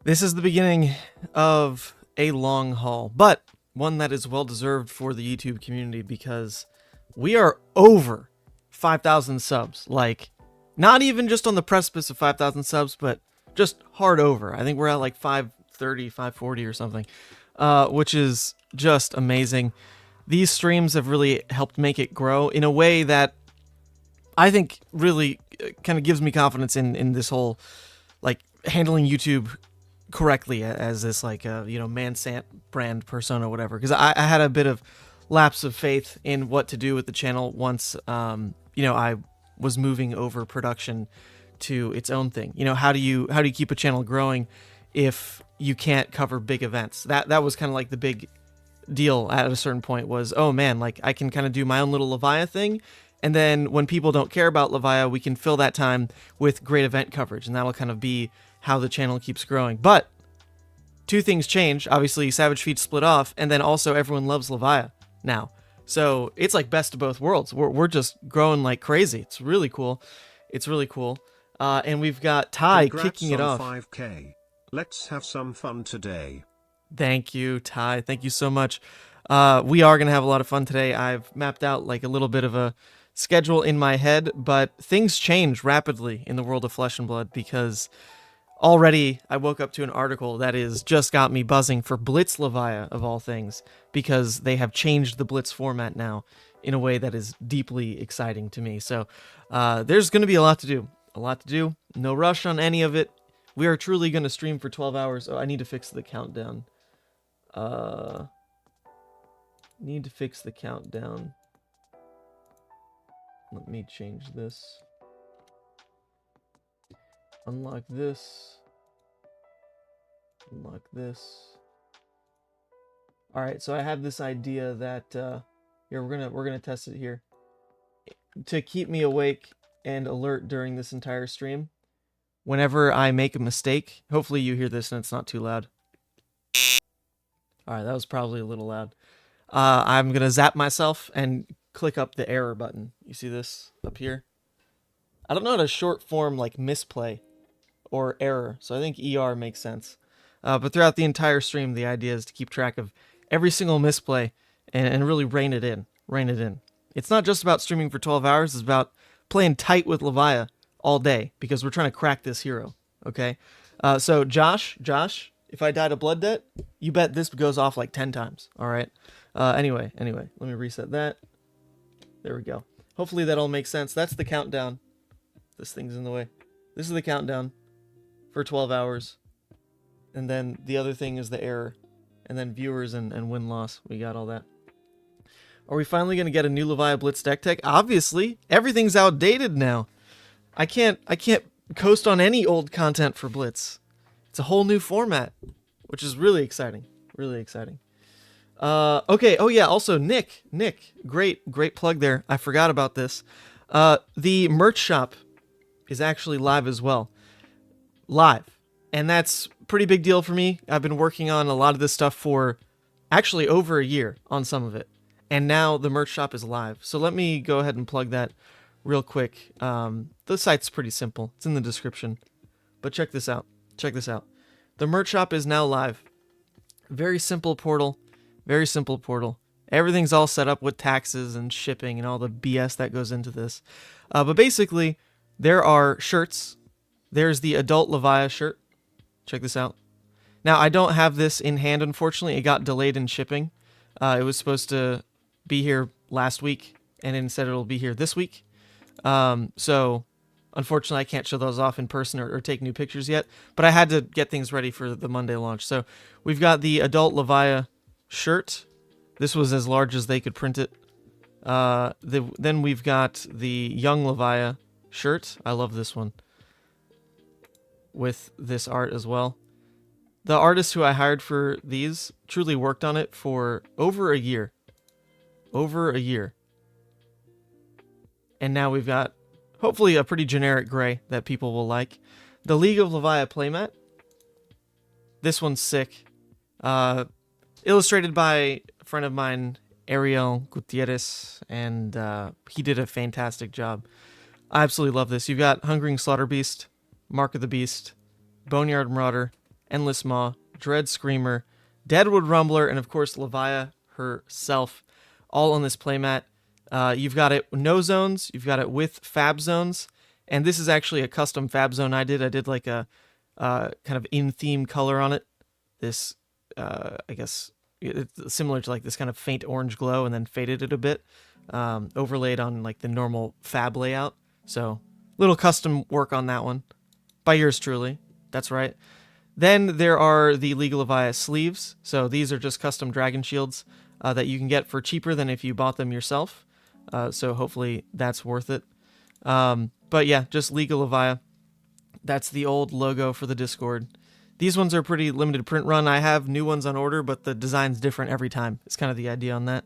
This is the beginning of a long haul, but one that is well deserved for the YouTube community because we are over 5,000 subs. Like, not even just on the precipice of 5,000 subs, but just hard over. I think we're at like 530, 540 or something, which is just amazing. These streams have really helped make it grow in a way that I think really kind of gives me confidence in this whole, like, handling YouTube correctly as this, like, Mansant brand persona, whatever. Because I had a bit of lapse of faith in what to do with the channel once, I was moving over production to its own thing. How do you keep a channel growing if you can't cover big events? That was kind of like the big deal at a certain point was, oh man, like I can kind of do my own little Levia thing, and then when people don't care about Levia, we can fill that time with great event coverage, and that'll kind of be how the channel keeps growing. But two things change. Obviously, Savage Feet split off, and then also everyone loves Levia now. So it's like best of both worlds. We're just growing like crazy. It's really cool. It's really cool. And we've got Ty kicking it off. 5K. Let's have some fun today. Thank you, Ty. Thank you so much. We are going to have a lot of fun today. I've mapped out like a little bit of a schedule in my head, but things change rapidly in the world of Flesh and Blood because already I woke up to an article that is just got me buzzing for Blitz Levia of all things, because they have changed the Blitz format now in a way that is deeply exciting to me. So there's going to be a lot to do. A lot to do. No rush on any of it. We are truly going to stream for 12 hours. Oh, I need to fix the countdown. Need to fix the countdown. Let me change this. Unlock this. Unlock this. All right, so I have this idea that here we're gonna test it here to keep me awake and alert during this entire stream. Whenever I make a mistake, hopefully you hear this and it's not too loud. All right, that was probably a little loud. I'm gonna zap myself and click up the error button. You see this up here? I don't know how to short form like misplay or error, so I think ER makes sense. But throughout the entire stream, the idea is to keep track of every single misplay and really rein it in. Rein it in. It's not just about streaming for 12 hours, it's about playing tight with Levia all day, because we're trying to crack this hero, okay? So Josh, if I died of blood debt, you bet this goes off like 10 times, all right? Anyway, let me reset that. There we go. Hopefully that all makes sense. That's the countdown. This thing's in the way. This is the countdown for 12 hours. And then the other thing is the error. And then viewers and win-loss. We got all that. Are we finally going to get a new Levia Blitz deck tech? Obviously. Everything's outdated now. I can't coast on any old content for Blitz. It's a whole new format, which is really exciting. Really exciting. Okay. Oh yeah. Also, Nick, great plug there. I forgot about this. The merch shop is actually live as well. Live. And that's a pretty big deal for me. I've been working on a lot of this stuff for actually over a year on some of it. And now the merch shop is live. So let me go ahead and plug that real quick. The site's pretty simple. It's in the description. But check this out. Check this out. The merch shop is now live. Very simple portal. Very simple portal. Everything's all set up with taxes and shipping and all the BS that goes into this. But basically, there are shirts. There's the adult Levia shirt. Check this out. Now, I don't have this in hand, unfortunately. It got delayed in shipping. It was supposed to be here last week, and instead it'll be here this week. So, unfortunately, I can't show those off in person or take new pictures yet. But I had to get things ready for the Monday launch. So, we've got the adult Levia shirt. This was as large as they could print it. Then we've got the young Levia shirt. I love this one. With this art as well. The artist who I hired for these truly worked on it for over a year. Over a year. And now we've got, hopefully, a pretty generic gray that people will like. The League of Levia playmat. This one's sick. Illustrated by a friend of mine, Ariel Gutierrez, and he did a fantastic job. I absolutely love this. You've got Hungering Slaughter Beast, Mark of the Beast, Boneyard Marauder, Endless Maw, Dread Screamer, Deadwood Rumbler, and of course Levia herself, all on this playmat. You've got it no zones, you've got it with fab zones, and this is actually a custom fab zone I did. I did like a kind of in-theme color on it. This, I guess, it's similar to like this kind of faint orange glow, and then faded it a bit, overlaid on like the normal fab layout. So little custom work on that one by yours truly. That's right. Then there are the Legal Levia sleeves. So these are just custom dragon shields that you can get for cheaper than if you bought them yourself. So hopefully that's worth it. But yeah, just Legal Levia. That's the old logo for the Discord. These ones are pretty limited print run. I have new ones on order, but the design's different every time. It's kind of the idea on that.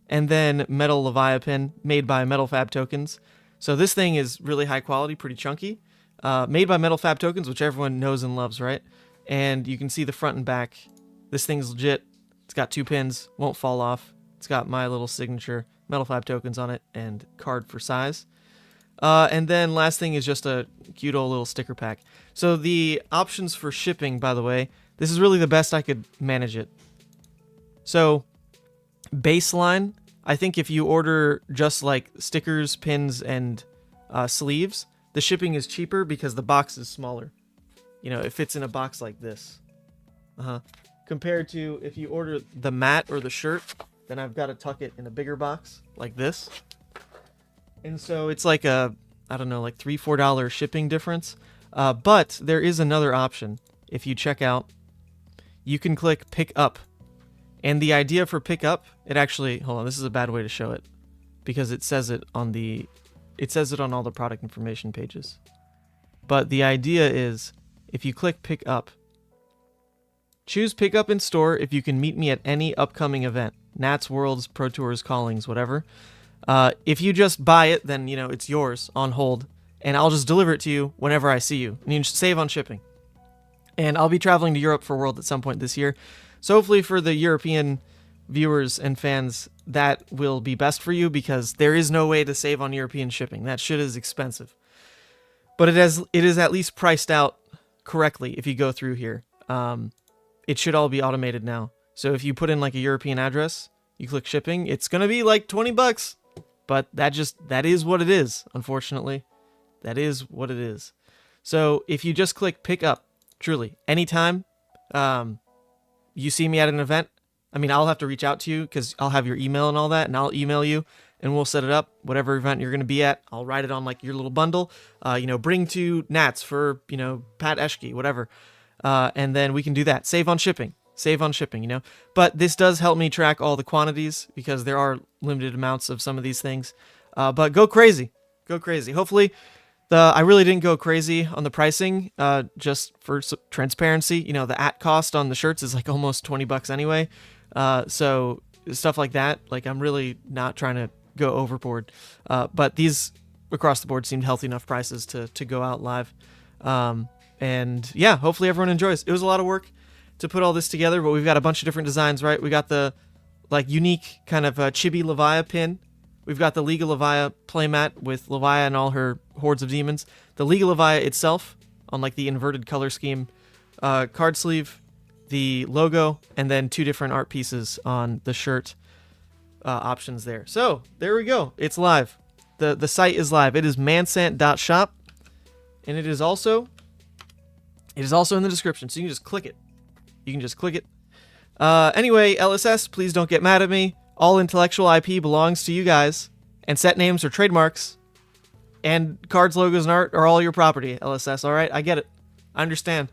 And then Metal Levia pin, made by Metal Fab Tokens. So this thing is really high quality, pretty chunky. Made by Metal Fab Tokens, which everyone knows and loves, right? And you can see the front and back. This thing's legit. It's got 2 pins, won't fall off. It's got my little signature, Metal Fab Tokens on it, and card for size. And then last thing is just a cute old little sticker pack. So the options for shipping, by the way, this is really the best I could manage it. So baseline, I think if you order just like stickers, pins, and sleeves, the shipping is cheaper because the box is smaller. You know, it fits in a box like this. Compared to if you order the mat or the shirt, then I've got to tuck it in a bigger box like this. And so it's like a, I don't know, like $3, $4 shipping difference. But there is another option. If you check out, you can click pick up. And the idea for pick up, it actually, hold on, this is a bad way to show it because it says it on all the product information pages. But the idea is if you click pick up, choose pick up in store if you can meet me at any upcoming event, Nats, Worlds, Pro Tours, Callings, whatever. If you just buy it, then, you know, it's yours on hold, and I'll just deliver it to you whenever I see you. And you just save on shipping. And I'll be traveling to Europe for World at some point this year. So hopefully for the European viewers and fans, that will be best for you because there is no way to save on European shipping. That shit is expensive. But it is at least priced out correctly if you go through here. It should all be automated now. So if you put in like a European address, you click shipping, it's going to be like 20 bucks. But that is what it is, unfortunately. That is what it is. So if you just click pick up, truly, anytime you see me at an event, I mean, I'll have to reach out to you because I'll have your email and all that, and I'll email you, and we'll set it up. Whatever event you're going to be at, I'll write it on like your little bundle. Bring to Nats for, Pat Eshke, whatever. And then we can do that. Save on shipping. But this does help me track all the quantities because there are limited amounts of some of these things. But go crazy. Hopefully, I really didn't go crazy on the pricing, just for transparency. The at cost on the shirts is like almost 20 bucks anyway. So stuff like that, like I'm really not trying to go overboard. But these across the board seemed healthy enough prices to go out live. And yeah, hopefully everyone enjoys. It was a lot of work to put all this together, but we've got a bunch of different designs, right? We got the like unique kind of chibi Levia pin. We've got the Legal Levia playmat with Levia and all her hordes of demons. The Legal Levia itself on like the inverted color scheme card sleeve, the logo, and then 2 different art pieces on the shirt options there. So there we go. It's live. The site is live. It is mansant.shop, and it is also in the description, so you can just click it. Anyway, LSS, please don't get mad at me. All intellectual IP belongs to you guys, and set names are trademarks, and cards, logos, and art are all your property, LSS, alright? I get it. I understand.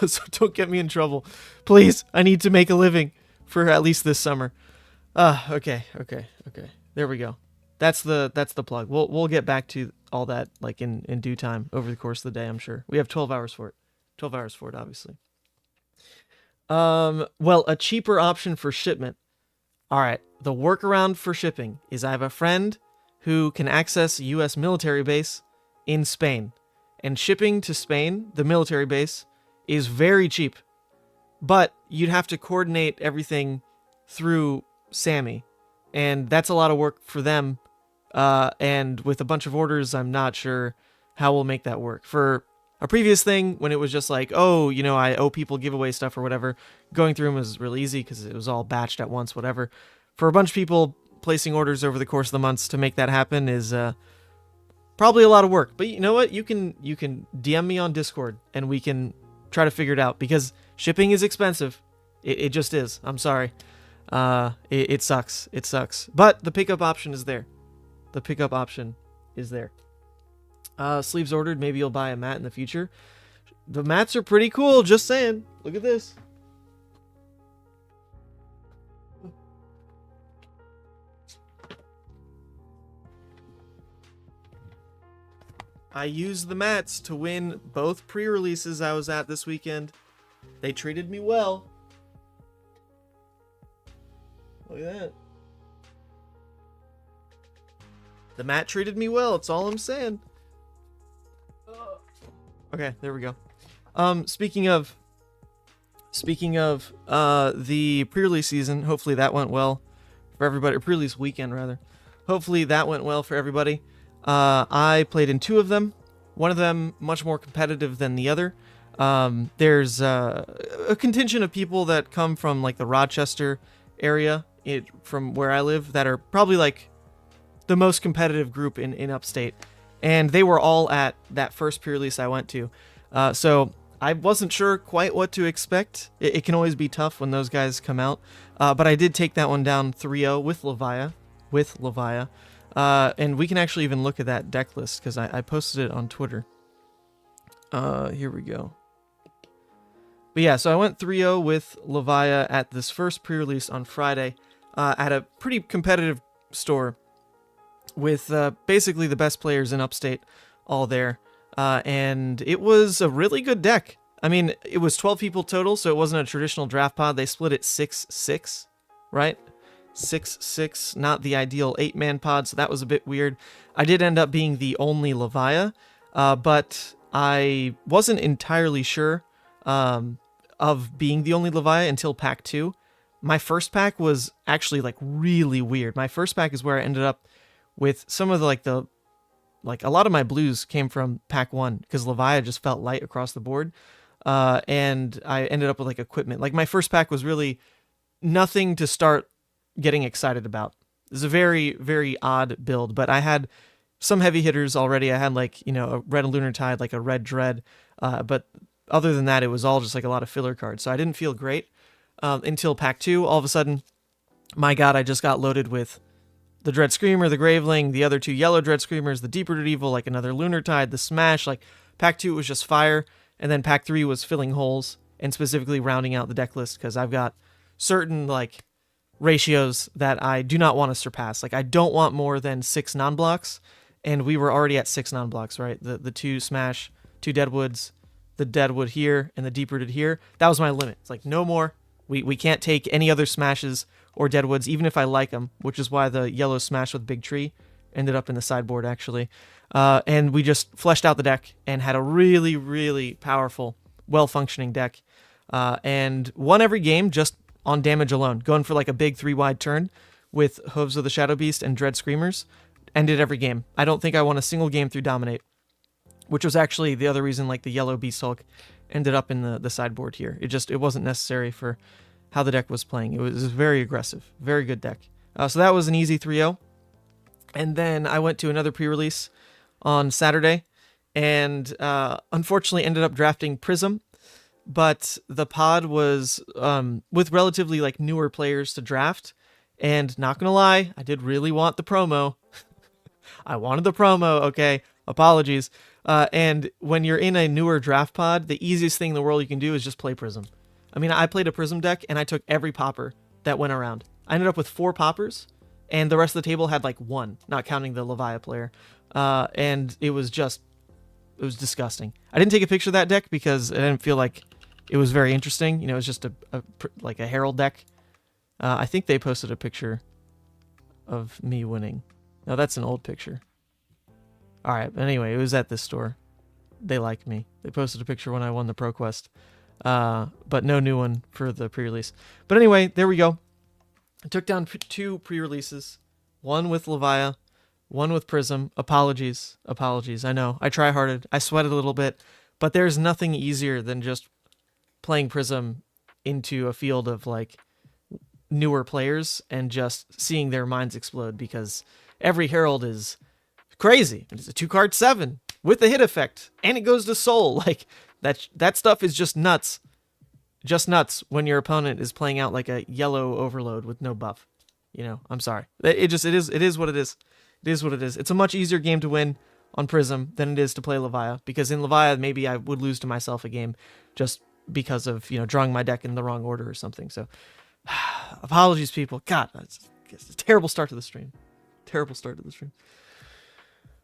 So don't get me in trouble. Please, I need to make a living for at least this summer. Okay. There we go. That's the plug. We'll get back to all that like in due time over the course of the day, I'm sure. We have 12 hours for it. 12 hours for it, obviously. Well, a cheaper option for shipment. All right, the workaround for shipping is I have a friend who can access a U.S. military base in Spain. And shipping to Spain, the military base, is very cheap. But you'd have to coordinate everything through Sammy. And that's a lot of work for them. And with a bunch of orders, I'm not sure how we'll make that work. For A previous thing, when it was just like, oh, you know, I owe people giveaway stuff or whatever, going through them was really easy because it was all batched at once, whatever. For a bunch of people, placing orders over the course of the months to make that happen is probably a lot of work. But you know what? You can DM me on Discord and we can try to figure it out because shipping is expensive. It just is. I'm sorry. It sucks. It sucks. But the pickup option is there. The pickup option is there. Sleeves ordered. Maybe you'll buy a mat in the future. The mats are pretty cool. Just saying. Look at this. I used the mats to win both pre-releases I was at this weekend. They treated me well. Look at that. The mat treated me well. That's all I'm saying. Okay, there we go. Speaking of the pre-release season, hopefully that went well for everybody. Or pre-release weekend rather. Hopefully that went well for everybody. I played in 2 of them. One of them much more competitive than the other. There's a contingent of people that come from like the Rochester area, from where I live, that are probably like the most competitive group in upstate. And they were all at that first pre-release I went to. So I wasn't sure quite what to expect. It can always be tough when those guys come out. But I did take that one down 3-0 with Levia. And we can actually even look at that deck list because I posted it on Twitter. Here we go. But yeah, so I went 3-0 with Levia at this first pre-release on Friday at a pretty competitive store with basically the best players in Upstate all there. And it was a really good deck. I mean, it was 12 people total, so it wasn't a traditional draft pod. They split it 6-6, right? 6-6, not the ideal 8-man pod, so that was a bit weird. I did end up being the only Levia, but I wasn't entirely sure of being the only Levia until pack 2. My first pack was actually like really weird. My first pack is where I ended up with some of the a lot of my blues came from pack 1 because Levia just felt light across the board. And I ended up with like equipment. Like my first pack was really nothing to start getting excited about. It's a very, very odd build, but I had some heavy hitters already. I had like, you know, a red Lunar Tide, like a red Dread. But other than that, it was all just like a lot of filler cards. So I didn't feel great until pack 2. All of a sudden, my God, I just got loaded with the Dread Screamer, the Graveling, the other 2 yellow Dread Screamers, the Deeper Rooted Evil, like another Lunar Tide, the Smash. Like pack 2 was just fire. And then pack 3 was filling holes and specifically rounding out the deck list because I've got certain like ratios that I do not want to surpass. Like I don't want more than 6 non-blocks, and we were already at 6 non-blocks, right? The 2 Smash, 2 Deadwoods, the Deadwood here, and the Deep Rooted here. That was my limit. It's like no more. We can't take any other Smashes or Deadwoods, even if I like them, which is why the yellow Smash with Big Tree ended up in the sideboard actually. And we just fleshed out the deck and had a really, really powerful, well-functioning deck. And won every game just on damage alone, going for like a big 3-wide turn with Hooves of the Shadow Beast and Dread Screamers. Ended every game. I don't think I won a single game through Dominate, which was actually the other reason like the yellow Beast Hulk ended up in the sideboard here. It wasn't necessary for how the deck was playing. It was very aggressive, very good deck. So that was an easy 3-0. And then I went to another pre-release on Saturday and unfortunately ended up drafting Prism. But the pod was with relatively like newer players to draft. And not gonna lie, I did really want the promo. I wanted the promo, okay? Apologies. And when you're in a newer draft pod, the easiest thing in the world you can do is just play Prism. I mean, I played a Prism deck and I took every popper that went around. I ended up with 4 poppers and the rest of the table had like 1, not counting the Levia player. And it was disgusting. I didn't take a picture of that deck because I didn't feel like it was very interesting. You know, it was just like a Herald deck. I think they posted a picture of me winning. No, that's an old picture. All right, but anyway, it was at this store. They liked me. They posted a picture when I won the ProQuest. But no new one for the pre-release. But anyway, there we go. I took down 2 pre-releases. One with Levia, one with Prism. Apologies. I know. I try-harded. I sweated a little bit. But there's nothing easier than just playing Prism into a field of like newer players and just seeing their minds explode, because every Herald is crazy. It's a 2-card 7 with the hit effect, and it goes to Soul. Like that stuff is just nuts. Just nuts when your opponent is playing out like a yellow overload with no buff. You know, I'm sorry. It is what it is. It is what it is. It's a much easier game to win on Prism than it is to play Levia, because in Levia maybe I would lose to myself a game just because of, you know, drawing my deck in the wrong order or something. So apologies, people. God, it's a terrible start to the stream. Terrible start to the stream.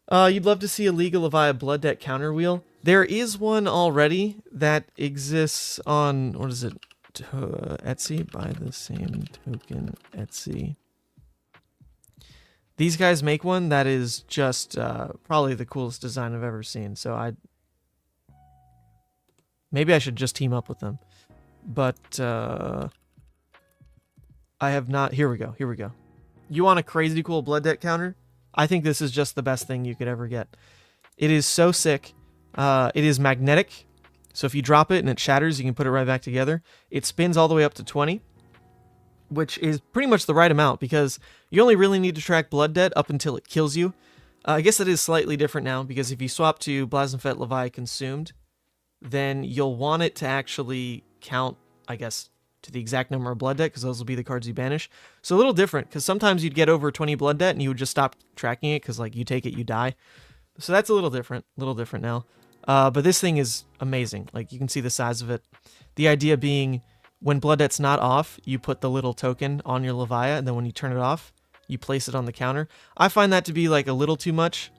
You'd love to see a Legal Levia Blood Deck counter wheel. There is one already that exists on, what is it? Etsy. Buy the same token Etsy. These guys make one that is just probably the coolest design I've ever seen. So maybe I should just team up with them. But I have not. Here we go. Here we go. You want a crazy cool Blood Deck counter? I think this is just the best thing you could ever get. It is so sick. It is magnetic. So if you drop it and it shatters, you can put it right back together. It spins all the way up to 20, which is pretty much the right amount, because you only really need to track Blood Debt up until it kills you. I guess that is slightly different now, because if you swap to Blazonfet Levia Consumed, then you'll want it to actually count, I guess, to the exact number of Blood Debt, because those will be the cards you banish. So a little different, because sometimes you'd get over 20 Blood Debt and you would just stop tracking it, because like you take it, you die. So that's a little different now. But this thing is amazing. Like, you can see the size of it. The idea being, when Blood Debt's not off, you put the little token on your Levia, and then when you turn it off, you place it on the counter. I find that to be like a little too much,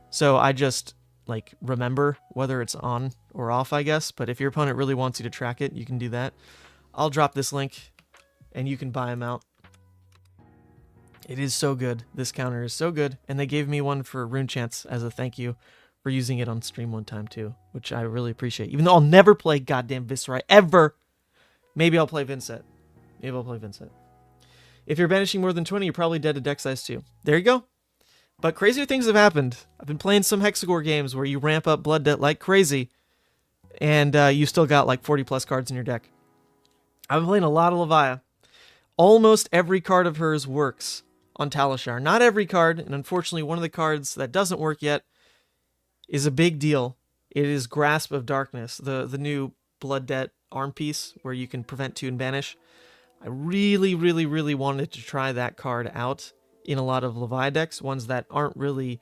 so I just like remember whether it's on or off, I guess. But if your opponent really wants you to track it, you can do that. I'll drop this link, and you can buy them out. It is so good. This counter is so good, and they gave me one for Rune Chance as a thank you for using it on stream one time too, which I really appreciate. Even though I'll never play goddamn Viscerai ever. Maybe I'll play Vynnset. Maybe I'll play Vynnset. If you're banishing more than 20, you're probably dead to deck size 2. There you go. But crazier things have happened. I've been playing some Hexagore games where you ramp up Blood Debt like crazy, and you still got like 40 plus cards in your deck. I've been playing a lot of Levia. Almost every card of hers works on Talishar. Not every card, and unfortunately one of the cards that doesn't work yet is a big deal. It is Grasp of Darkness, the new Blood Debt arm piece where you can prevent 2 and banish. I really, really, really wanted to try that card out in a lot of Levia decks, ones that aren't really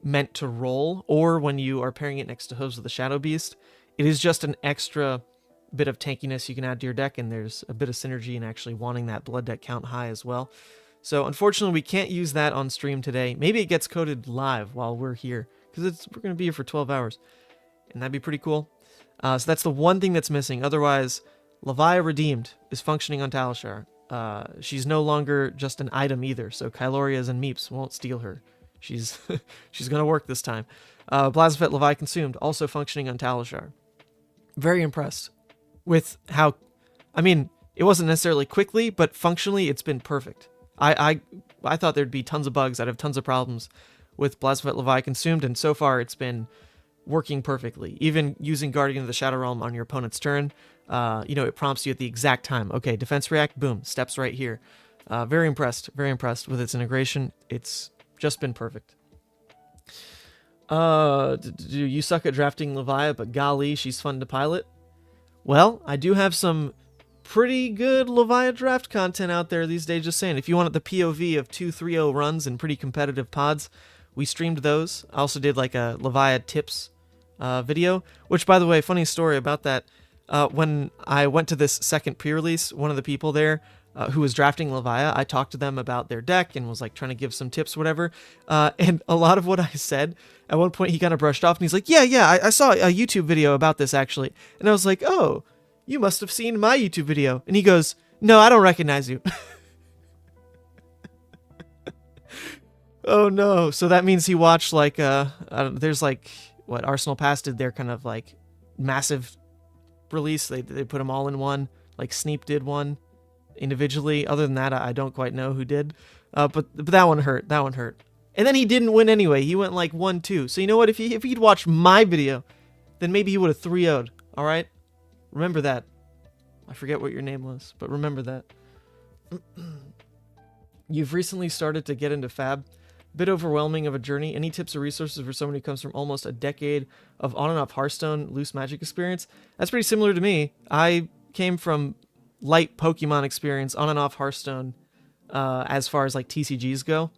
meant to roll, or when you are pairing it next to Hooves of the Shadow Beast. It is just an extra bit of tankiness you can add to your deck, and there's a bit of synergy in actually wanting that Blood Debt count high as well. So unfortunately, we can't use that on stream today. Maybe it gets coded live while we're here, because we're going to be here for 12 hours, and that'd be pretty cool. So that's the one thing that's missing. Otherwise, Levia Redeemed is functioning on Talishar. She's no longer just an item either, so Kylorias and Meeps won't steal her. She's she's going to work this time. Blazonfet Levia Consumed, also functioning on Talishar. Very impressed with how, I mean, it wasn't necessarily quickly, but functionally it's been perfect. I thought there'd be tons of bugs, I'd have tons of problems with Blazonfet Levia Consumed, and so far it's been working perfectly. Even using Guardian of the Shadow Realm on your opponent's turn, it prompts you at the exact time. Okay, defense react, boom, steps right here. Very impressed with its integration. It's just been perfect. You suck at drafting Levia, but golly, she's fun to pilot. Well, I do have some pretty good Levia draft content out there these days, just saying. If you wanted the POV of 2-3-0 runs and pretty competitive pods, we streamed those. I also did like a Levia tips video, which, by the way, funny story about that. When I went to this second pre-release, one of the people there who was drafting Levia, I talked to them about their deck and was like trying to give some tips, whatever. And a lot of what I said, at one point he kind of brushed off and he's like, yeah, I saw a YouTube video about this actually. And I was like, oh, you must have seen my YouTube video. And he goes, no, I don't recognize you. Oh no. So that means he watched like, there's like, what Arsenal Pass did their kind of like massive release. They put them all in one, like Sneep did one individually. Other than that, I don't quite know who did. But that one hurt. And then he didn't win anyway. He went like 1-2. So you know what? If he'd watched my video, then maybe he would have 3-0'd, all right? Remember that. I forget what your name was, but remember that. You've recently started to get into Fab. Bit overwhelming of a journey. Any tips or resources for someone who comes from almost a decade of on and off Hearthstone loose Magic experience? That's pretty similar to me. I came from light Pokemon experience on and off Hearthstone as far as like TCGs go.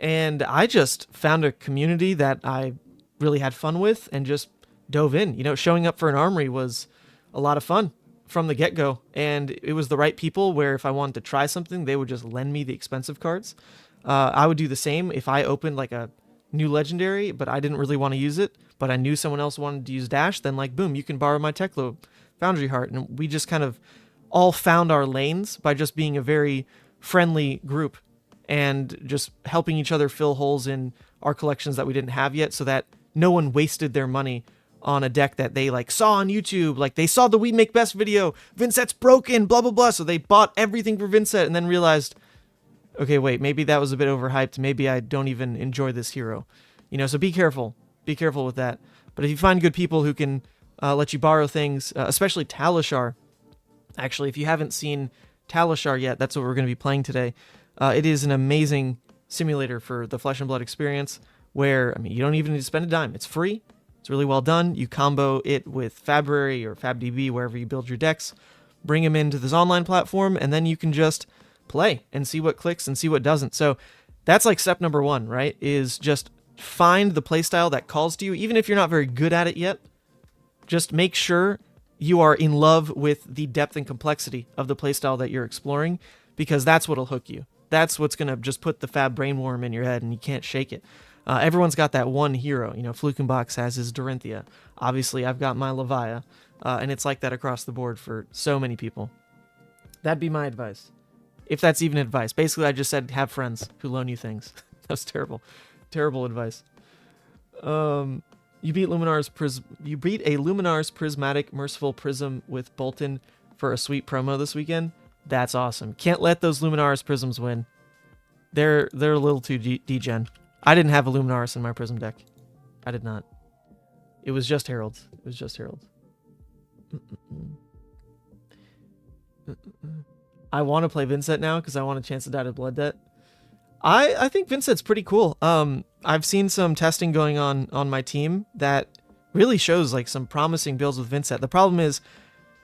And I just found a community that I really had fun with and just dove in. You know, showing up for an armory was a lot of fun from the get-go. And it was the right people where if I wanted to try something, they would just lend me the expensive cards. I would do the same if I opened like a new legendary, but I didn't really want to use it, but I knew someone else wanted to use Dash, then like, boom, you can borrow my Teklo Foundry Heart. And we just kind of all found our lanes by just being a very friendly group and just helping each other fill holes in our collections that we didn't have yet, so that no one wasted their money on a deck that they like saw on YouTube. Like they saw the We Make Best video, Vynnset's broken, blah, blah, blah. So they bought everything for Vynnset and then realized, okay, wait, maybe that was a bit overhyped. Maybe I don't even enjoy this hero. You know, so be careful. Be careful with that. But if you find good people who can let you borrow things, especially Talishar. Actually, if you haven't seen Talishar yet, that's what we're going to be playing today. It is an amazing simulator for the Flesh and Blood experience where, I mean, you don't even need to spend a dime. It's free. It's really well done. You combo it with Fabrary or FabDB, wherever you build your decks, bring them into this online platform, and then you can just play and see what clicks and see what doesn't. So that's like step number one, right? Is just find the playstyle that calls to you, even if you're not very good at it yet. Just make sure you are in love with the depth and complexity of the playstyle that you're exploring, because that's what'll hook you. That's what's going to just put the Fab brainworm in your head and you can't shake it. Everyone's got that one hero. You know, Flukenbox has his Dorinthia. Obviously, I've got my Levia. And it's like that across the board for so many people. That'd be my advice. If that's even advice. Basically, I just said have friends who loan you things. That was terrible. Terrible advice. You beat a Luminar's Prismatic Merciful Prism with Boltyn for a sweet promo this weekend. That's awesome. Can't let those Luminar's Prisms win. They're a little too degen. I didn't have a Luminaris in my Prism deck. I did not. It was just Heralds. It was just Heralds. I want to play Vynnset now because I want a chance to die to Blood Debt. I think Vynnset's pretty cool. I've seen some testing going on my team that really shows like some promising builds with Vynnset. The problem is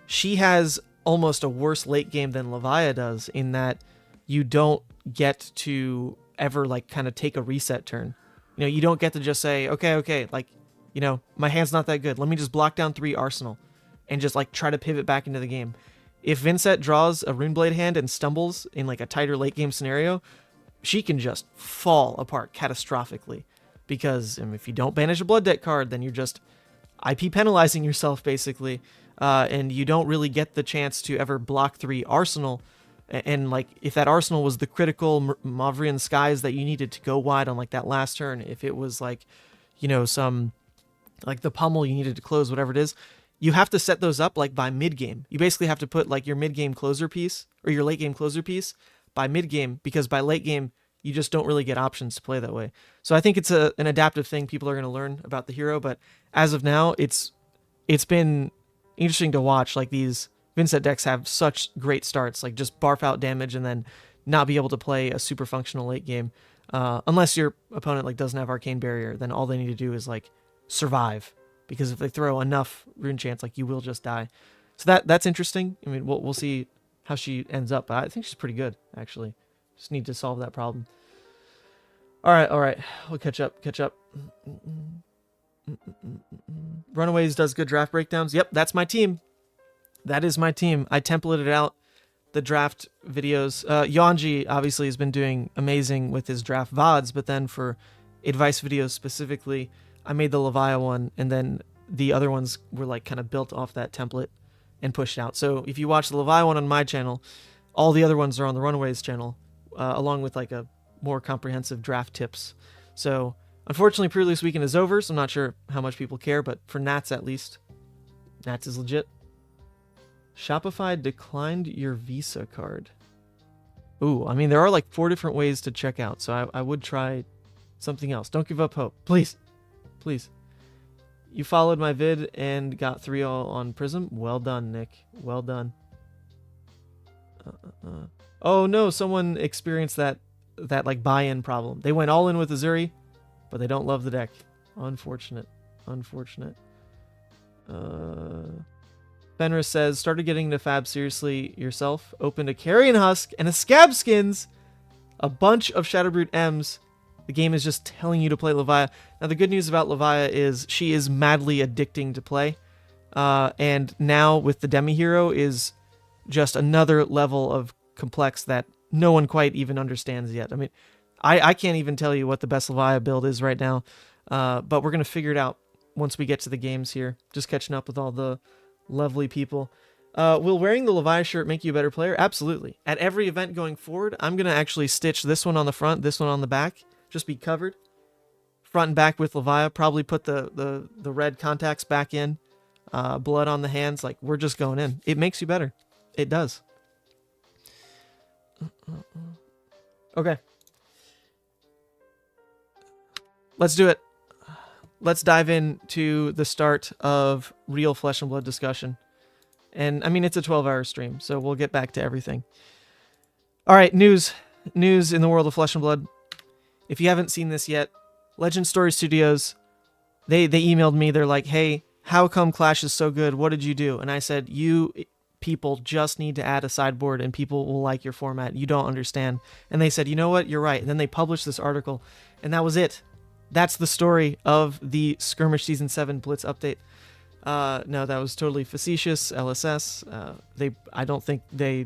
she has almost a worse late game than Levia does, in that you don't get to ever like kind of take a reset turn. You know, you don't get to just say, okay, like, you know, my hand's not that good. Let me just block down 3 Arsenal and just like try to pivot back into the game. If Vynnset draws a Runeblade hand and stumbles in like a tighter late game scenario, she can just fall apart catastrophically, because if you don't banish a Blood Debt card, then you're just IP penalizing yourself basically, and you don't really get the chance to ever block 3 Arsenal. And like if that Arsenal was the critical Mavrian Skies that you needed to go wide on like that last turn, if it was like, you know, some like the pummel you needed to close, whatever it is, you have to set those up like by mid game. You basically have to put like your mid game closer piece or your late game closer piece by mid game, because by late game you just don't really get options to play that way. So I think it's an adaptive thing people are going to learn about the hero, but as of now it's been interesting to watch. Like these Vynnset decks have such great starts, like just barf out damage and then not be able to play a super functional late game. Unless your opponent like doesn't have Arcane Barrier, then all they need to do is like survive, because if they throw enough rune chance, like you will just die. So that's interesting. I mean, we'll see how she ends up, but I think she's pretty good actually. Just need to solve that problem. All right, we'll catch up. Runaways does good draft breakdowns. Yep, that's my team. That is my team. I templated out the draft videos. Yonji obviously has been doing amazing with his draft VODs, but then for advice videos specifically, I made the Levia one, and then the other ones were like kind of built off that template and pushed out. So if you watch the Levia one on my channel, all the other ones are on the Runaways channel, along with like a more comprehensive draft tips. So unfortunately, pre-release weekend is over, so I'm not sure how much people care, but for Nats at least, Nats is legit. Shopify declined your Visa card. Ooh, I mean, there are like 4 different ways to check out, so I would try something else. Don't give up hope. Please. Please. You followed my vid and got 3-0 on Prism. Well done, Nick. Well done. Oh no, someone experienced that like buy-in problem. They went all in with Uzuri, but they don't love the deck. Unfortunate. Unfortunate. Fenris says, started getting into Fab seriously yourself. Opened a Carrion Husk and a Scab Skins. A bunch of Shadowbrute M's. The game is just telling you to play Levia. Now, the good news about Levia is she is madly addicting to play. And now with the Demi Hero is just another level of complex that no one quite even understands yet. I mean, I can't even tell you what the best Levia build is right now. But we're going to figure it out once we get to the games here. Just catching up with all the lovely people. Will wearing the Levia shirt make you a better player? Absolutely. At every event going forward, I'm going to actually stitch this one on the front, this one on the back. Just be covered. Front and back with Levia. Probably put the red contacts back in. Blood on the hands. Like, we're just going in. It makes you better. It does. Okay. Let's do it. Let's dive into the start of real Flesh and Blood discussion. And, I mean, it's a 12-hour stream, so we'll get back to everything. All right, news. News in the world of Flesh and Blood. If you haven't seen this yet, Legend Story Studios, they emailed me. They're like, hey, how come Clash is so good? What did you do? And I said, you people just need to add a sideboard and people will like your format. You don't understand. And they said, you know what? You're right. And then they published this article, and that was it. That's the story of the Skirmish Season 7 Blitz update. No, that was totally facetious. LSS. I don't think they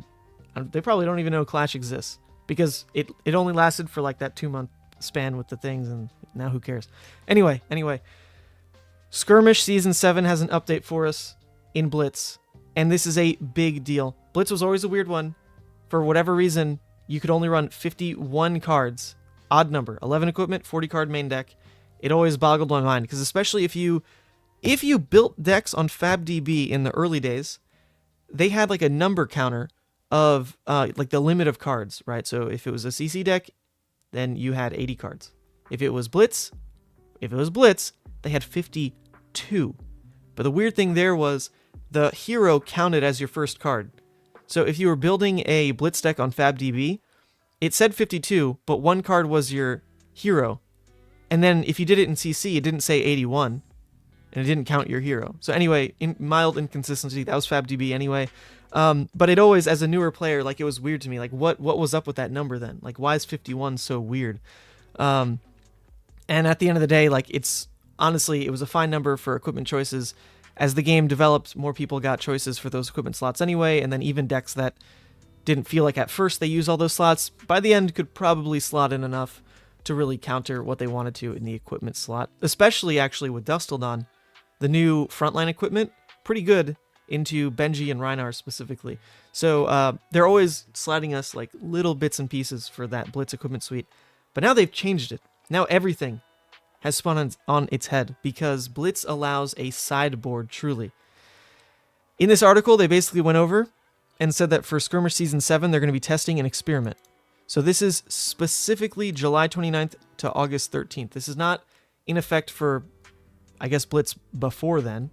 probably don't even know Clash exists because it only lasted for like that 2-month span with the things, and now who cares? Anyway, Skirmish Season 7 has an update for us in Blitz, and this is a big deal. Blitz was always a weird one. For whatever reason, you could only run 51 cards. Odd number. 11 equipment, 40 card main deck. It always boggled my mind, because especially if you built decks on FabDB in the early days, they had like a number counter of like the limit of cards, right? So if it was a CC deck, then you had 80 cards. If it was Blitz, they had 52. But the weird thing there was the hero counted as your first card. So if you were building a Blitz deck on FabDB, it said 52, but one card was your hero. And then if you did it in CC, it didn't say 81, and it didn't count your hero. So anyway, mild inconsistency. That was FabDB anyway. But it always, as a newer player, like, it was weird to me. Like, what was up with that number then? Like, why is 51 so weird? And at the end of the day, like, honestly, it was a fine number for equipment choices. As the game developed, more people got choices for those equipment slots anyway, and then even decks that didn't feel like at first they used all those slots, by the end could probably slot in enough to really counter what they wanted to in the equipment slot. Especially, actually, with Dustildon, the new frontline equipment, pretty good into Benji and Rhinar specifically. So they're always sliding us like little bits and pieces for that Blitz equipment suite. But now they've changed it. Now everything has spun on its head because Blitz allows a sideboard truly. In this article, they basically went over and said that for Skirmish Season 7, they're going to be testing an experiment. So this is specifically July 29th to August 13th. This is not in effect for, I guess, Blitz before then.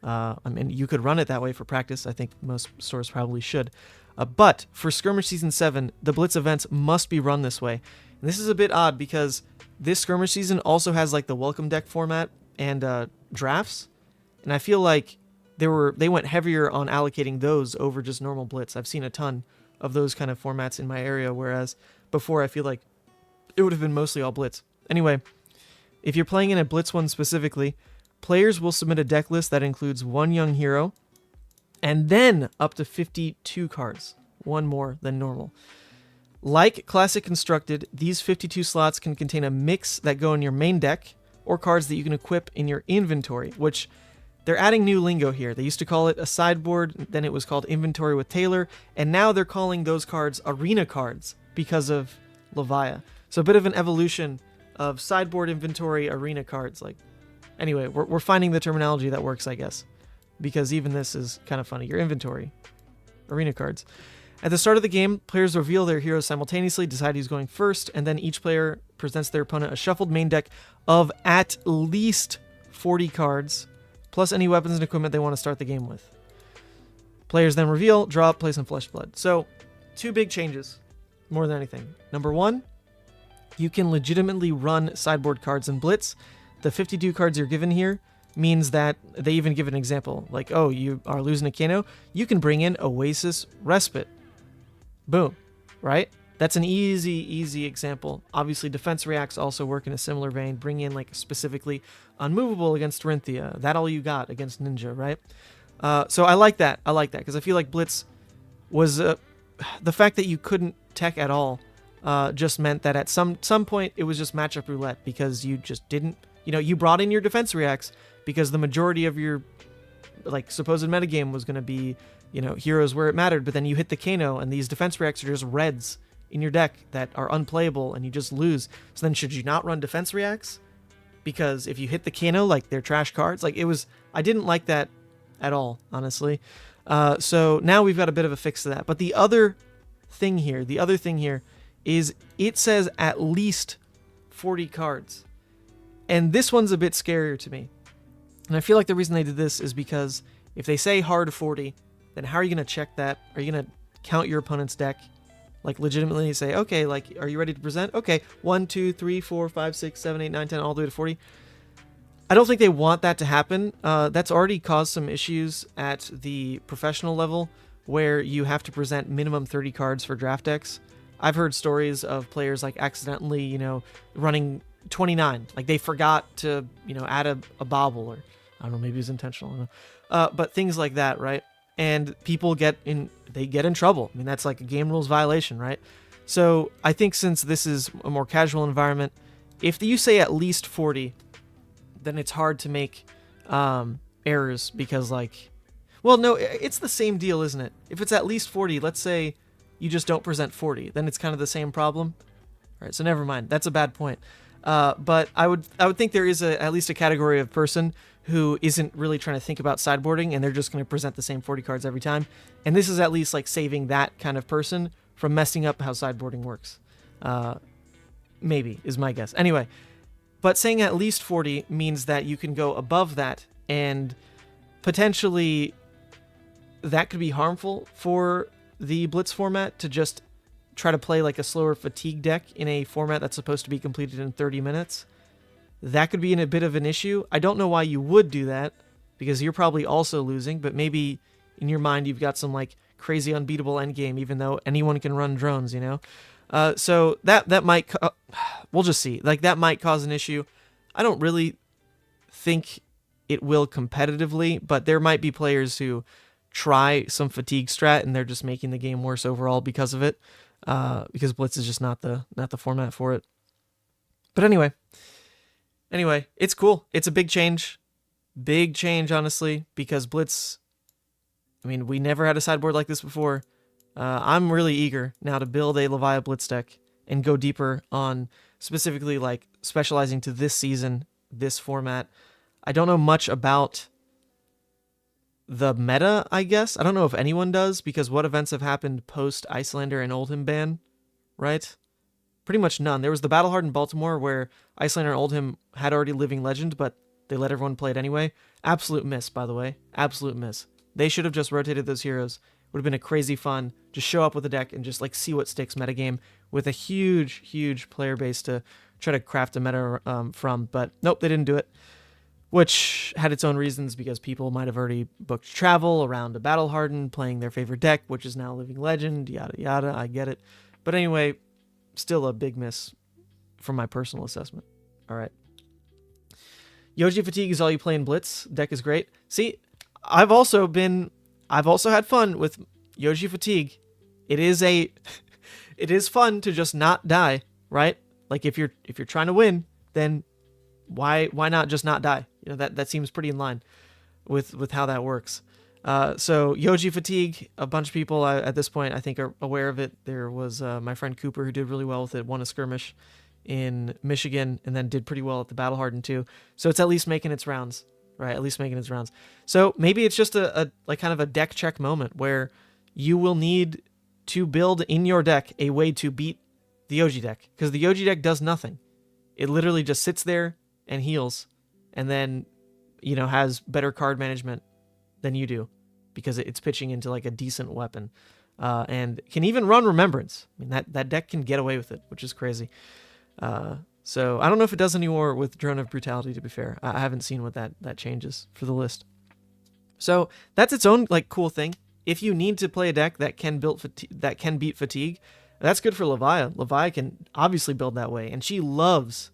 I mean, you could run it that way for practice. I think most stores probably should. But for Skirmish Season 7, the Blitz events must be run this way. And this is a bit odd because this Skirmish Season also has like the welcome deck format and drafts. And I feel like they went heavier on allocating those over just normal Blitz. I've seen a ton of those kind of formats in my area, whereas before I feel like it would have been mostly all Blitz. Anyway, if you're playing in a Blitz one specifically, players will submit a deck list that includes one young hero and then up to 52 cards, one more than normal. Like Classic Constructed, these 52 slots can contain a mix that go in your main deck or cards that you can equip in your inventory, which they're adding new lingo here. They used to call it a sideboard, then it was called Inventory with Taylor, and now they're calling those cards arena cards because of Levia. So a bit of an evolution of sideboard, inventory, arena cards. Like, anyway, we're finding the terminology that works, I guess, because even this is kind of funny. Your inventory, arena cards. At the start of the game, players reveal their heroes simultaneously, decide who's going first, and then each player presents their opponent a shuffled main deck of at least 40 cards plus any weapons and equipment they want to start the game with. Players then reveal, draw, play some Flesh Blood. So, 2 big changes, more than anything. Number 1, you can legitimately run sideboard cards in Blitz. The 52 cards you're given here means that they even give an example. Like, oh, you are losing a Kano, you can bring in Oasis Respite. Boom, right? That's an easy example. Obviously, Defense Reacts also work in a similar vein. Bring in, like, specifically Unmovable against Rinthia. That all you got against Ninja, right? So I like that. Because I feel like Blitz was... the fact that you couldn't tech at all just meant that at some point it was just matchup roulette, because you just didn't... You know, you brought in your Defense Reacts because the majority of your, like, supposed metagame was going to be, you know, heroes where it mattered, but then you hit the Kano, and these Defense Reacts are just reds in your deck that are unplayable, and you just lose. So then should you not run Defense Reacts? Because if you hit the Kano, like, they're trash cards. Like, it was... I didn't like that at all, honestly. So now we've got a bit of a fix to that. But the other thing here is it says at least 40 cards. And this one's a bit scarier to me. And I feel like the reason they did this is because if they say hard 40, then how are you going to check that? Are you going to count your opponent's deck? Like, legitimately say, okay, like, are you ready to present? Okay, 1, 2, 3, 4, 5, 6, 7, 8, 9, 10, all the way to 40. I don't think they want that to happen. That's already caused some issues at the professional level, where you have to present minimum 30 cards for draft decks. I've heard stories of players, like, accidentally, you know, running 29. Like, they forgot to, you know, add a bobble, or, I don't know, maybe it was intentional. I don't know. But things like that, right? And people get in trouble. I mean, that's like a game rules violation, right? So I think since this is a more casual environment, if you say at least 40, then it's hard to make errors, because, like, well, no, it's the same deal, isn't it? If it's at least 40, let's say you just don't present 40, then it's kind of the same problem. All right, so never mind. That's a bad point. But I would think there is at least a category of person who isn't really trying to think about sideboarding, and they're just going to present the same 40 cards every time. And this is at least, like, saving that kind of person from messing up how sideboarding works. Maybe, is my guess. Anyway, but saying at least 40 means that you can go above that, and potentially that could be harmful for the Blitz format, to just try to play like a slower fatigue deck in a format that's supposed to be completed in 30 minutes. That could be a bit of an issue. I don't know why you would do that, because you're probably also losing, but maybe in your mind you've got some, like, crazy unbeatable endgame, even though anyone can run drones, you know? So that might... we'll just see. Like, that might cause an issue. I don't really think it will competitively, but there might be players who try some fatigue strat and they're just making the game worse overall because of it. Because Blitz is just not the format for it. But anyway, it's cool. It's a big change, honestly, because Blitz, I mean, we never had a sideboard like this before. I'm really eager now to build a Levia Blitz deck and go deeper on specifically, like, specializing to this season, this format. I don't know much about the meta, I guess. I don't know if anyone does, because what events have happened post Icelander and Oldhim ban, right? Pretty much none. There was the Battle-Hardened Baltimore where Icelander and Oldhim had already Living Legend, but they let everyone play it anyway. Absolute miss, by the way. Absolute miss. They should have just rotated those heroes. Would have been a crazy fun. Just show up with a deck and just, like, see what sticks metagame with a huge player base to try to craft a meta from. But nope, they didn't do it. Which had its own reasons, because people might have already booked travel around a Battle Hardened, playing their favorite deck, which is now Living Legend, yada yada, I get it. But anyway, still a big miss from my personal assessment. Alright. Yoji Fatigue is all you play in Blitz. Deck is great. See, I've also had fun with Yoji Fatigue. It is fun to just not die, right? Like, if you're trying to win, then why not just not die? You know, that seems pretty in line with how that works. So Yoji Fatigue, a bunch of people at this point I think are aware of it. There was my friend Cooper who did really well with it, won a skirmish in Michigan, and then did pretty well at the Battle Hardened too. So it's at least making its rounds, right? At least making its rounds. So maybe it's just a like kind of a deck check moment where you will need to build in your deck a way to beat the Yoji deck, because the Yoji deck does nothing. It literally just sits there and heals, and then has better card management than you do, because it's pitching into like a decent weapon, and can even run Remembrance. I mean, that deck can get away with it, which is crazy. So I don't know if it does anymore with Drone of Brutality, to be fair. I haven't seen what that changes for the list. So that's its own like cool thing. If you need to play a deck that can beat Fatigue, that's good for Levia. Levia can obviously build that way, and she loves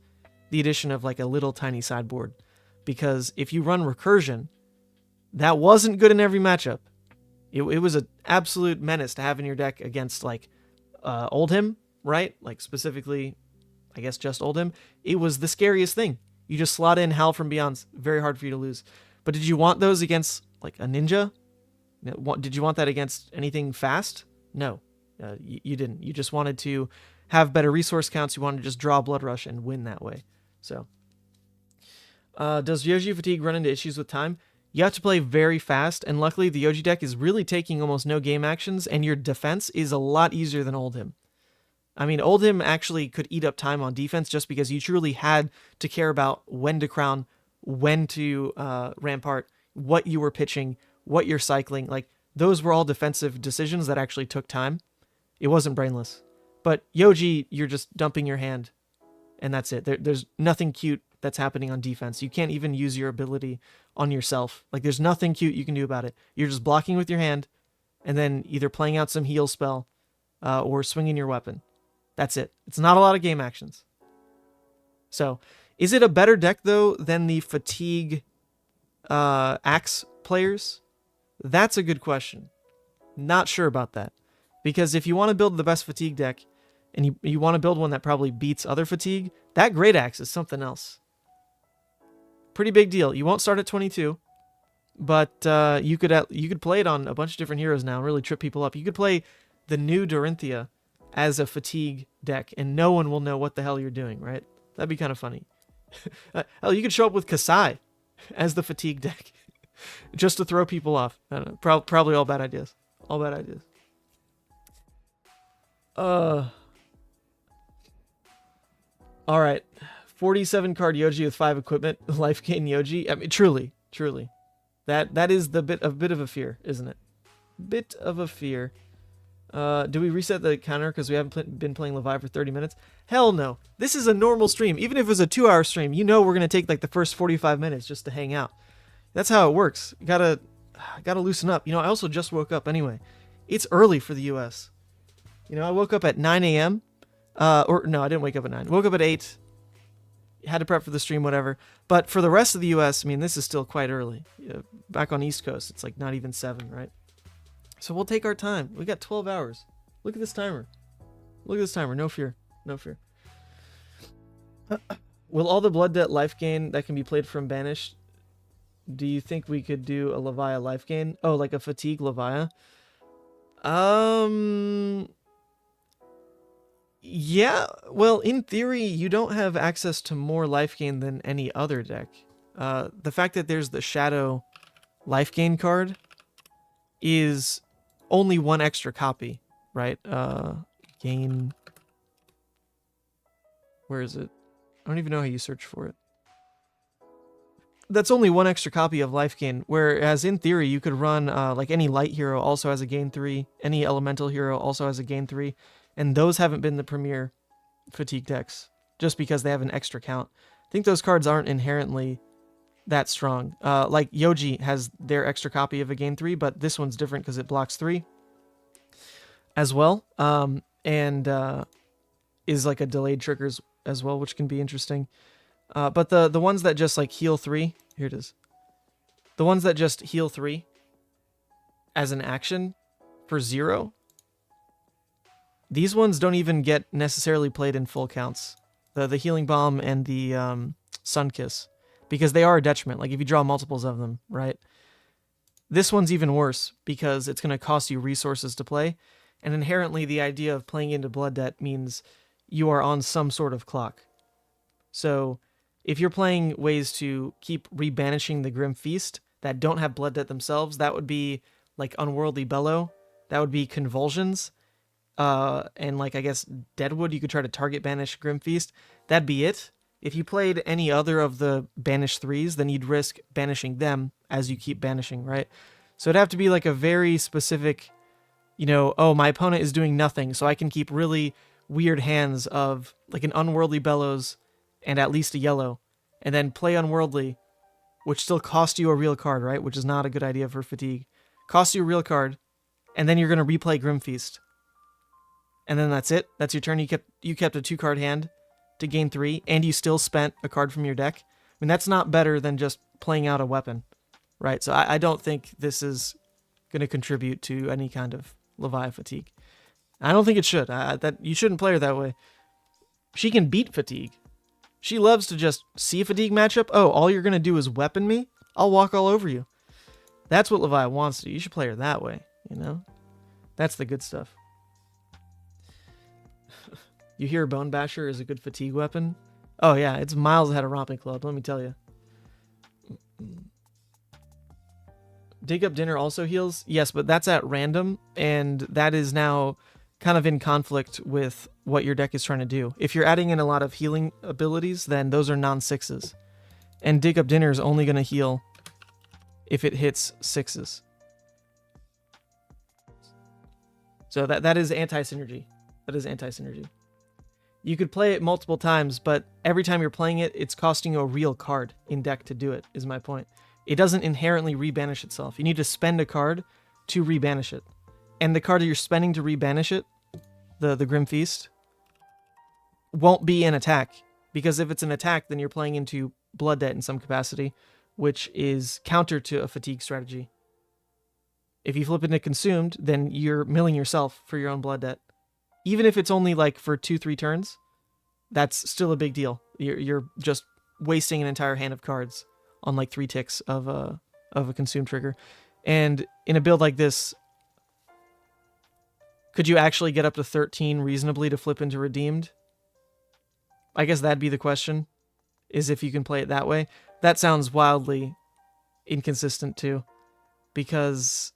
the addition of like a little tiny sideboard, because if you run Recursion, that wasn't good in every matchup. It was an absolute menace to have in your deck against like Oldhim, right? Like specifically, I guess just Oldhim. It was the scariest thing. You just slot in Howl from Beyond, very hard for you to lose. But did you want those against like a ninja? Did you want that against anything fast? No, you didn't. You just wanted to have better resource counts. You wanted to just draw Bloodrush and win that way. So, does Yoji Fatigue run into issues with time? You have to play very fast, and luckily the Yoji deck is really taking almost no game actions, and your defense is a lot easier than Oldhim. I mean, Oldhim actually could eat up time on defense just because you truly had to care about when to crown, when to rampart, what you were pitching, what you're cycling. Like, those were all defensive decisions that actually took time. It wasn't brainless. But Yoji, you're just dumping your hand, and that's it. There's nothing cute that's happening on defense. You can't even use your ability on yourself. Like, there's nothing cute you can do about it. You're just blocking with your hand, and then either playing out some heal spell or swinging your weapon. That's it. It's not a lot of game actions. So, is it a better deck, though, than the Fatigue Axe players? That's a good question. Not sure about that. Because if you want to build the best Fatigue deck, and you want to build one that probably beats other Fatigue, that Great Axe is something else. Pretty big deal. You won't start at 22, but you could play it on a bunch of different heroes now and really trip people up. You could play the new Dorinthia as a Fatigue deck, and no one will know what the hell you're doing, right? That'd be kind of funny. Hell, you could show up with Kasai as the Fatigue deck just to throw people off. I don't know. Probably all bad ideas. All bad ideas. All right. 47 card Yoji with 5 equipment, life gain Yoji. I mean, truly. That is a bit of a fear, isn't it? Bit of a fear. Do we reset the counter because we haven't been playing Levia for 30 minutes? Hell no. This is a normal stream. Even if it was a 2-hour stream, we're going to take like the first 45 minutes just to hang out. That's how it works. You gotta loosen up. I also just woke up anyway. It's early for the US. I woke up at 9 a.m. Or no, I didn't wake up at 9. Woke up at 8. Had to prep for the stream, whatever. But for the rest of the US, I mean, this is still quite early. Back on East Coast, it's like not even 7, right? So we'll take our time. We got 12 hours. Look at this timer. No fear. Will all the Blood Debt life gain that can be played from Banished, do you think we could do a Levia life gain? Oh, like a Fatigue Levia? Yeah, well, in theory, you don't have access to more life gain than any other deck. The fact that there's the Shadow life gain card is only one extra copy, right? Gain. Where is it? I don't even know how you search for it. That's only one extra copy of life gain, whereas in theory, you could run like any light hero also has a gain 3, any elemental hero also has a gain 3, and those haven't been the premier Fatigue decks, just because they have an extra count. I think those cards aren't inherently that strong. Like Yoji has their extra copy of a gain 3, but this one's different because it blocks 3 as well, and is like a delayed triggers as well, which can be interesting. But the ones that just like heal 3, here it is. The ones that just heal 3 as an action for 0, these ones don't even get necessarily played in full counts. The Healing Bomb and the Sunkiss, because they are a detriment. Like if you draw multiples of them, right? This one's even worse because it's going to cost you resources to play. And inherently the idea of playing into Blood Debt means you are on some sort of clock. So if you're playing ways to keep rebanishing the Grim Feast that don't have Blood Debt themselves, that would be like Unworldly Bellow. That would be Convulsions. And like, I guess, Deadwood, you could try to target banish Grim Feast. That'd be it. If you played any other of the banish 3s, then you'd risk banishing them as you keep banishing, right? So it'd have to be like a very specific, you know, oh, my opponent is doing nothing, so I can keep really weird hands of like an Unworldly Bellows and at least a yellow, and then play Unworldly, which still costs you a real card, right? Which is not a good idea for Fatigue. Costs you a real card, and then you're going to replay Grim Feast. And then that's it. That's your turn. You kept a 2-card hand to gain 3, and you still spent a card from your deck. I mean, that's not better than just playing out a weapon, right? So I don't think this is going to contribute to any kind of Levia Fatigue. I don't think it should. That you shouldn't play her that way. She can beat Fatigue. She loves to just see a Fatigue matchup. Oh, all you're going to do is weapon me? I'll walk all over you. That's what Levia wants to do. You should play her that way, you know? That's the good stuff. You hear Bone Basher is a good Fatigue weapon? Oh yeah, it's miles ahead of Romping Club, let me tell you. Dig Up Dinner also heals? Yes, but that's at random, and that is now kind of in conflict with what your deck is trying to do. If you're adding in a lot of healing abilities, then those are non-6s. And Dig Up Dinner is only going to heal if it hits 6s. So that is anti-synergy. That is anti-synergy. You could play it multiple times, but every time you're playing it, it's costing you a real card in deck to do it, is my point. It doesn't inherently rebanish itself. You need to spend a card to rebanish it. And the card that you're spending to rebanish it, the Grim Feast, won't be an attack. Because if it's an attack, then you're playing into Blood Debt in some capacity, which is counter to a Fatigue strategy. If you flip it into Consumed, then you're milling yourself for your own Blood Debt. Even if it's only like for 2-3 turns, that's still a big deal. You're just wasting an entire hand of cards on like 3 ticks of a Consume trigger. And in a build like this, could you actually get up to 13 reasonably to flip into Redeemed? I guess that'd be the question, is if you can play it that way. That sounds wildly inconsistent too, because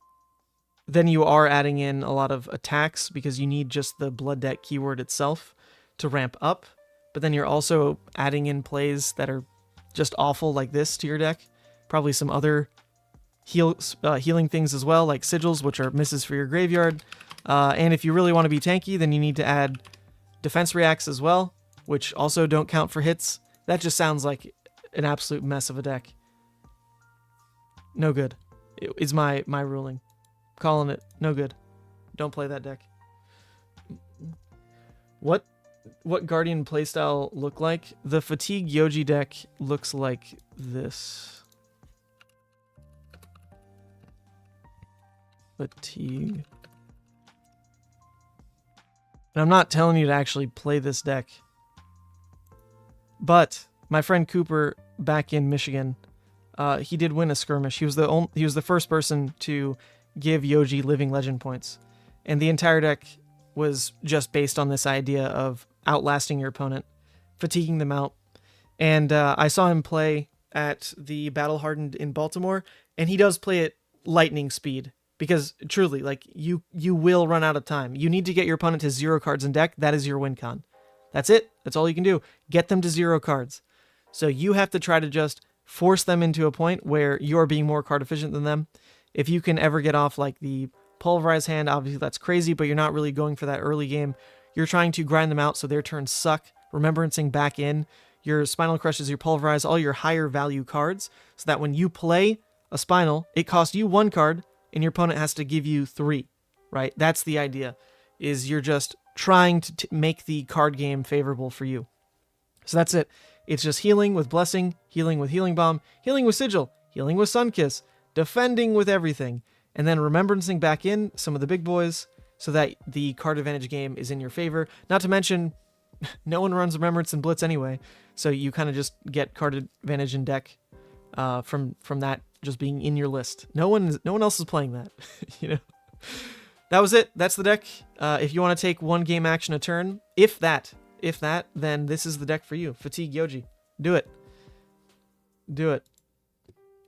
then you are adding in a lot of attacks because you need just the Blood Debt keyword itself to ramp up. But then you're also adding in plays that are just awful like this to your deck. Probably some other healing things as well, like Sigils, which are misses for your graveyard. And if you really want to be tanky, then you need to add defense reacts as well, which also don't count for hits. That just sounds like an absolute mess of a deck. No good. Is my ruling. Calling it no good. Don't play that deck. What Guardian playstyle look like? The Fatigue Yoji deck looks like this. Fatigue. And I'm not telling you to actually play this deck. But my friend Cooper back in Michigan, he did win a skirmish. He was the first person to give Yoji living legend points. And the entire deck was just based on this idea of outlasting your opponent, fatiguing them out. And I saw him play at the Battle Hardened in Baltimore, and he does play at lightning speed. Because truly, like, you will run out of time. You need to get your opponent to 0 cards in deck. That is your win con. That's it. That's all you can do. Get them to 0 cards. So you have to try to just force them into a point where you're being more card efficient than them. If you can ever get off like the Pulverize hand, obviously that's crazy, but you're not really going for that early game. You're trying to grind them out so their turns suck, remembrancing back in. Your Spinal Crushes, your Pulverize, all your higher value cards, so that when you play a Spinal, it costs you 1 card, and your opponent has to give you 3, right? That's the idea, is you're just trying to make the card game favorable for you. So that's it. It's just healing with Blessing, healing with Healing Bomb, healing with Sigil, healing with Sunkiss, defending with everything, and then remembrancing back in some of the big boys so that the card advantage game is in your favor. Not to mention, no one runs Remembrance and Blitz anyway, so you kind of just get card advantage in deck from that just being in your list. No one else is playing that. You know, that was it. That's the deck. If you want to take 1 game action a turn, if that, then this is the deck for you. Fatigue Yoji. Do it. Do it.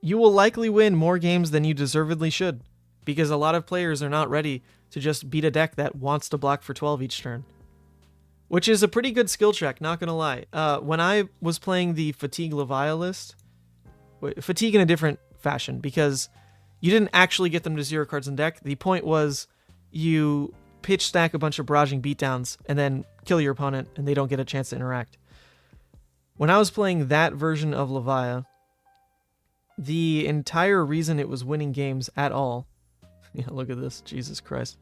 You will likely win more games than you deservedly should, because a lot of players are not ready to just beat a deck that wants to block for 12 each turn. which is a pretty good skill check, not gonna lie. When I was playing the Fatigue Levia list, Fatigue in a different fashion, because you didn't actually get them to 0 cards in deck. The point was you pitch stack a bunch of barraging beatdowns and then kill your opponent and they don't get a chance to interact. When I was playing that version of Levia, the entire reason it was winning games at all, yeah, look at this, Jesus Christ.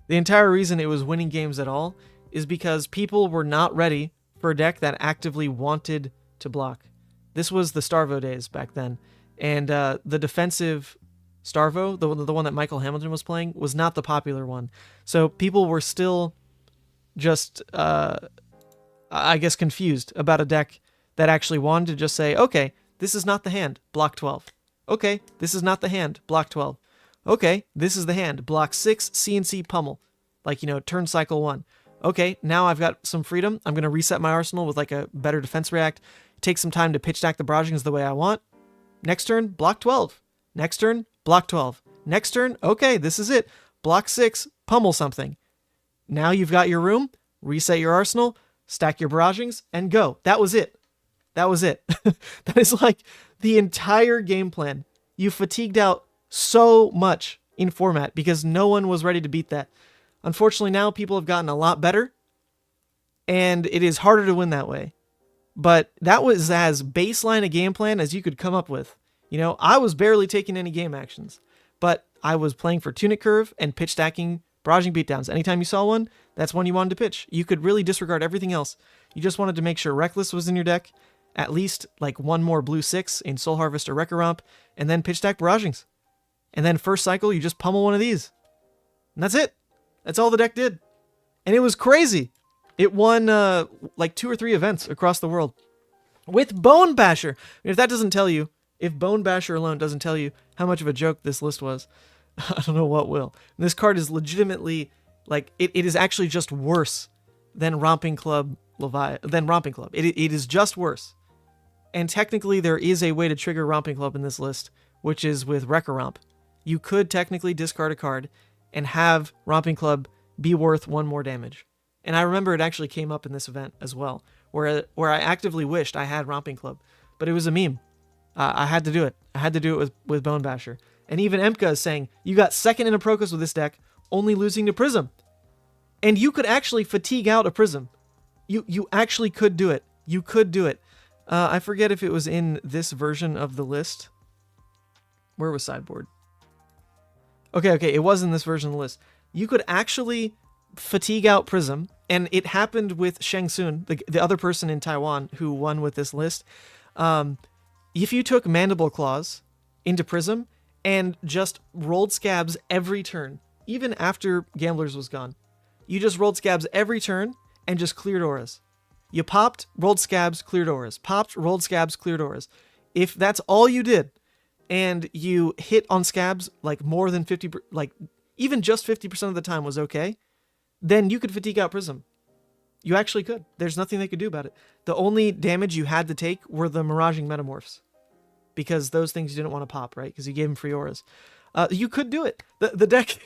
The entire reason it was winning games at all is because people were not ready for a deck that actively wanted to block. This was the Starvo days back then, and the defensive Starvo, the one that Michael Hamilton was playing, was not the popular one. So people were still just, I guess, confused about a deck that actually wanted to just say, okay, this is not the hand, block 12. Okay, this is not the hand, block 12. Okay, this is the hand, block 6, CNC pummel. Like, turn cycle 1. Okay, now I've got some freedom. I'm going to reset my arsenal with like a better defense react. Take some time to pitch stack the barragings the way I want. Next turn, block 12. Next turn, block 12. Next turn, okay, this is it. Block 6, pummel something. Now you've got your room, reset your arsenal, stack your barragings, and go. That was it. That was it. That is like the entire game plan. You fatigued out so much in format because no one was ready to beat that. Unfortunately, now people have gotten a lot better, and it is harder to win that way. But that was as baseline a game plan as you could come up with. I was barely taking any game actions, but I was playing for Tunic Curve and pitch stacking barraging beatdowns. Anytime you saw one, that's one you wanted to pitch. You could really disregard everything else. You just wanted to make sure Reckless was in your deck, at least like one more blue 6 in Soul Harvest or Wrecker Romp, and then pitch stack barragings. And then first cycle, you just pummel one of these. And that's it. That's all the deck did. And it was crazy. It won like 2 or 3 events across the world with Bone Basher. If that doesn't tell you, if Bone Basher alone doesn't tell you how much of a joke this list was, I don't know what will. And this card is legitimately, like, it is actually just worse than Romping Club Levia, than Romping Club. It is just worse. And technically there is a way to trigger Romping Club in this list, which is with Wrecker Romp. You could technically discard a card and have Romping Club be worth 1 more damage. And I remember it actually came up in this event as well, where I actively wished I had Romping Club, but it was a meme. I had to do it. I had to do it with Bone Basher. And even Emka is saying, you got second in a Procus with this deck, only losing to Prism. And you could actually fatigue out a Prism. You actually could do it. You could do it. I forget if it was in this version of the list. Where was sideboard? Okay, it was in this version of the list. You could actually fatigue out Prism, and it happened with Sheng Sun, the other person in Taiwan who won with this list. If you took Mandible Claws into Prism and just rolled Scabs every turn, even after Gamblers was gone, you just rolled Scabs every turn and just cleared auras. You popped, rolled Scabs, cleared auras. Popped, rolled Scabs, cleared auras. If that's all you did, and you hit on Scabs like more than 50, like even just 50% of the time was okay, then you could fatigue out Prism. You actually could. There's nothing they could do about it. The only damage you had to take were the Miraging Metamorphs, because those things you didn't want to pop, right? Because you gave them free auras. You could do it. The deck...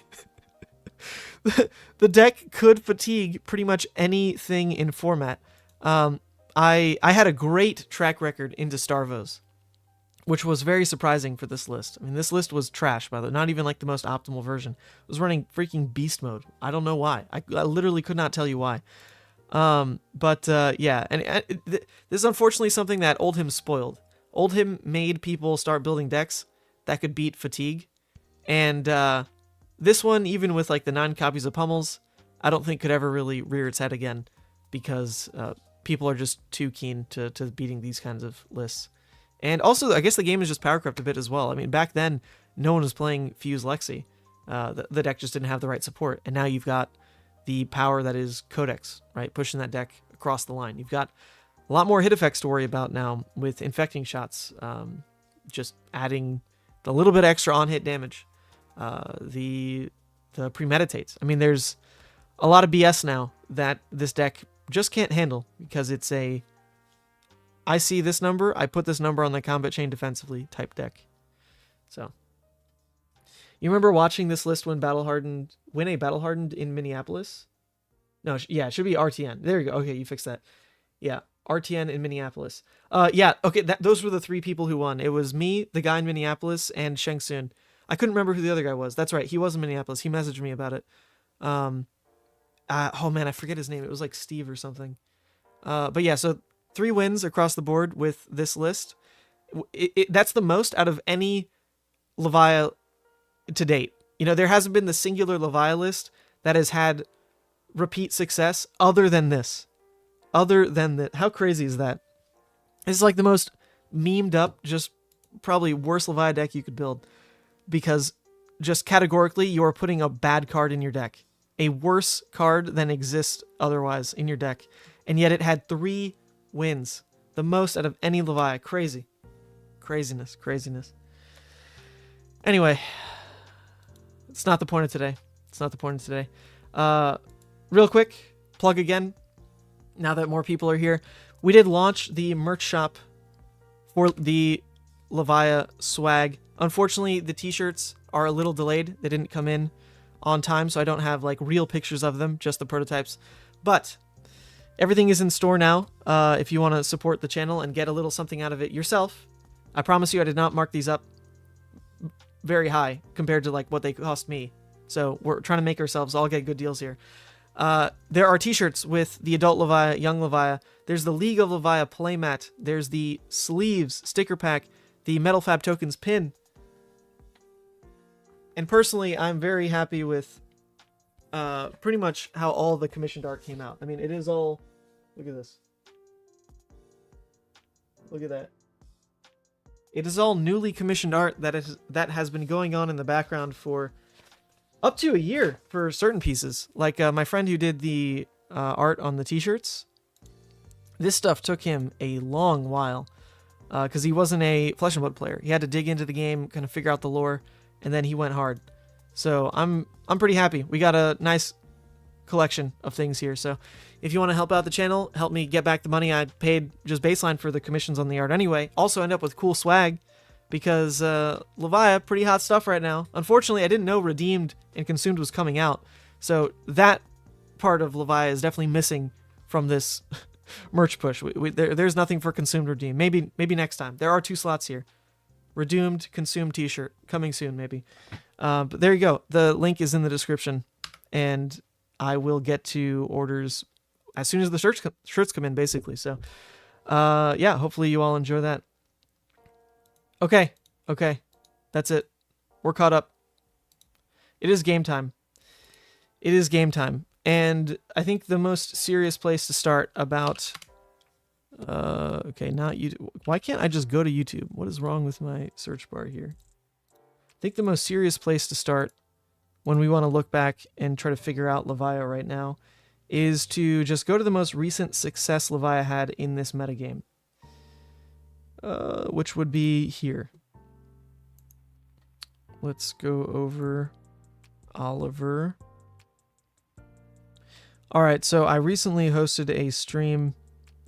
the deck could fatigue pretty much anything in format. I had a great track record into Starvos, which was very surprising for this list. I mean, this list was trash, by the way. Not even like the most optimal version. It was running freaking beast mode. I don't know why. I literally could not tell you why. Yeah, and this is unfortunately something that Oldhim spoiled. Oldhim made people start building decks that could beat fatigue, and this one, even with like the 9 copies of Pummels, I don't think could ever really rear its head again, because people are just too keen to beating these kinds of lists. And also, I guess the game is just power crept a bit as well. I mean, back then, no one was playing Fuse Lexi. The deck just didn't have the right support. And now you've got the power that is Codex, right? Pushing that deck across the line. You've got a lot more hit effects to worry about now with infecting shots. Just adding the little bit extra on-hit damage. The premeditates. I mean, there's a lot of BS now that this deck just can't handle, because it's a I see this number, I put this number on the combat chain defensively type deck. So, you remember watching this list win a Battle Hardened in Minneapolis? No, yeah, it should be RTN. There you go. Okay, you fixed that. Yeah, RTN in Minneapolis. Yeah, okay, those were the 3 people who won. It was me, the guy in Minneapolis, and Sheng Tsung. I couldn't remember who the other guy was. That's right, he was in Minneapolis. He messaged me about it. Oh man, I forget his name. It was like Steve or something. But yeah, so 3 wins across the board with this list. That's the most out of any Levia to date. You know, there hasn't been the singular Levia list that has had repeat success other than this. Other than that. How crazy is that? This is like the most memed up, just probably worst Levia deck you could build. Because just categorically, you are putting a bad card in your deck. A worse card than exists otherwise in your deck. And yet it had 3 wins. The most out of any Levia. Crazy. Craziness. Craziness. Anyway. It's not the point of today. It's not the point of today. Real quick, plug again. Now that more people are here. We did launch the merch shop for the Levia swag. Unfortunately, the t-shirts are a little delayed. They didn't come in on time, so I don't have like real pictures of them, just the prototypes. But everything is in store now. If you want to support the channel and get a little something out of it yourself. I promise you I did not mark these up very high compared to like what they cost me. So we're trying to make ourselves all get good deals here. There are t-shirts with the Adult Levia, Young Levia. There's the League of Levia playmat. There's the sleeves, sticker pack, the Metal Fab Tokens pin. And personally, I'm very happy with pretty much how all the commissioned art came out. I mean, it is all... Look at this. Look at that. It is all newly commissioned art that has been going on in the background for up to a year for certain pieces. Like my friend who did the art on the t-shirts. This stuff took him a long while because he wasn't a Flesh and Blood player. He had to dig into the game, kind of figure out the lore, and then he went hard. So I'm pretty happy. We got a nice collection of things here. So if you want to help out the channel, help me get back the money I paid just baseline for the commissions on the art anyway. Also end up with cool swag because Levia, pretty hot stuff right now. Unfortunately, I didn't know Redeemed and Consumed was coming out. So that part of Levia is definitely missing from this merch push. There's nothing for Consumed Redeemed. Maybe next time. There are 2 slots here. Redeemed, Consumed t-shirt. Coming soon, maybe. But there you go. The link is in the description. And I will get to orders as soon as the shirts come in, basically. So, yeah, hopefully you all enjoy that. Okay. That's it. We're caught up. It is game time. It is game time. And I think the most serious place to start about... okay, not YouTube. Why can't I just go to YouTube? What is wrong with my search bar here? I think the most serious place to start when we want to look back and try to figure out Levia right now is to just go to the most recent success Levia had in this metagame. Which would be here. Let's go over Oliver. Alright, so I recently hosted a stream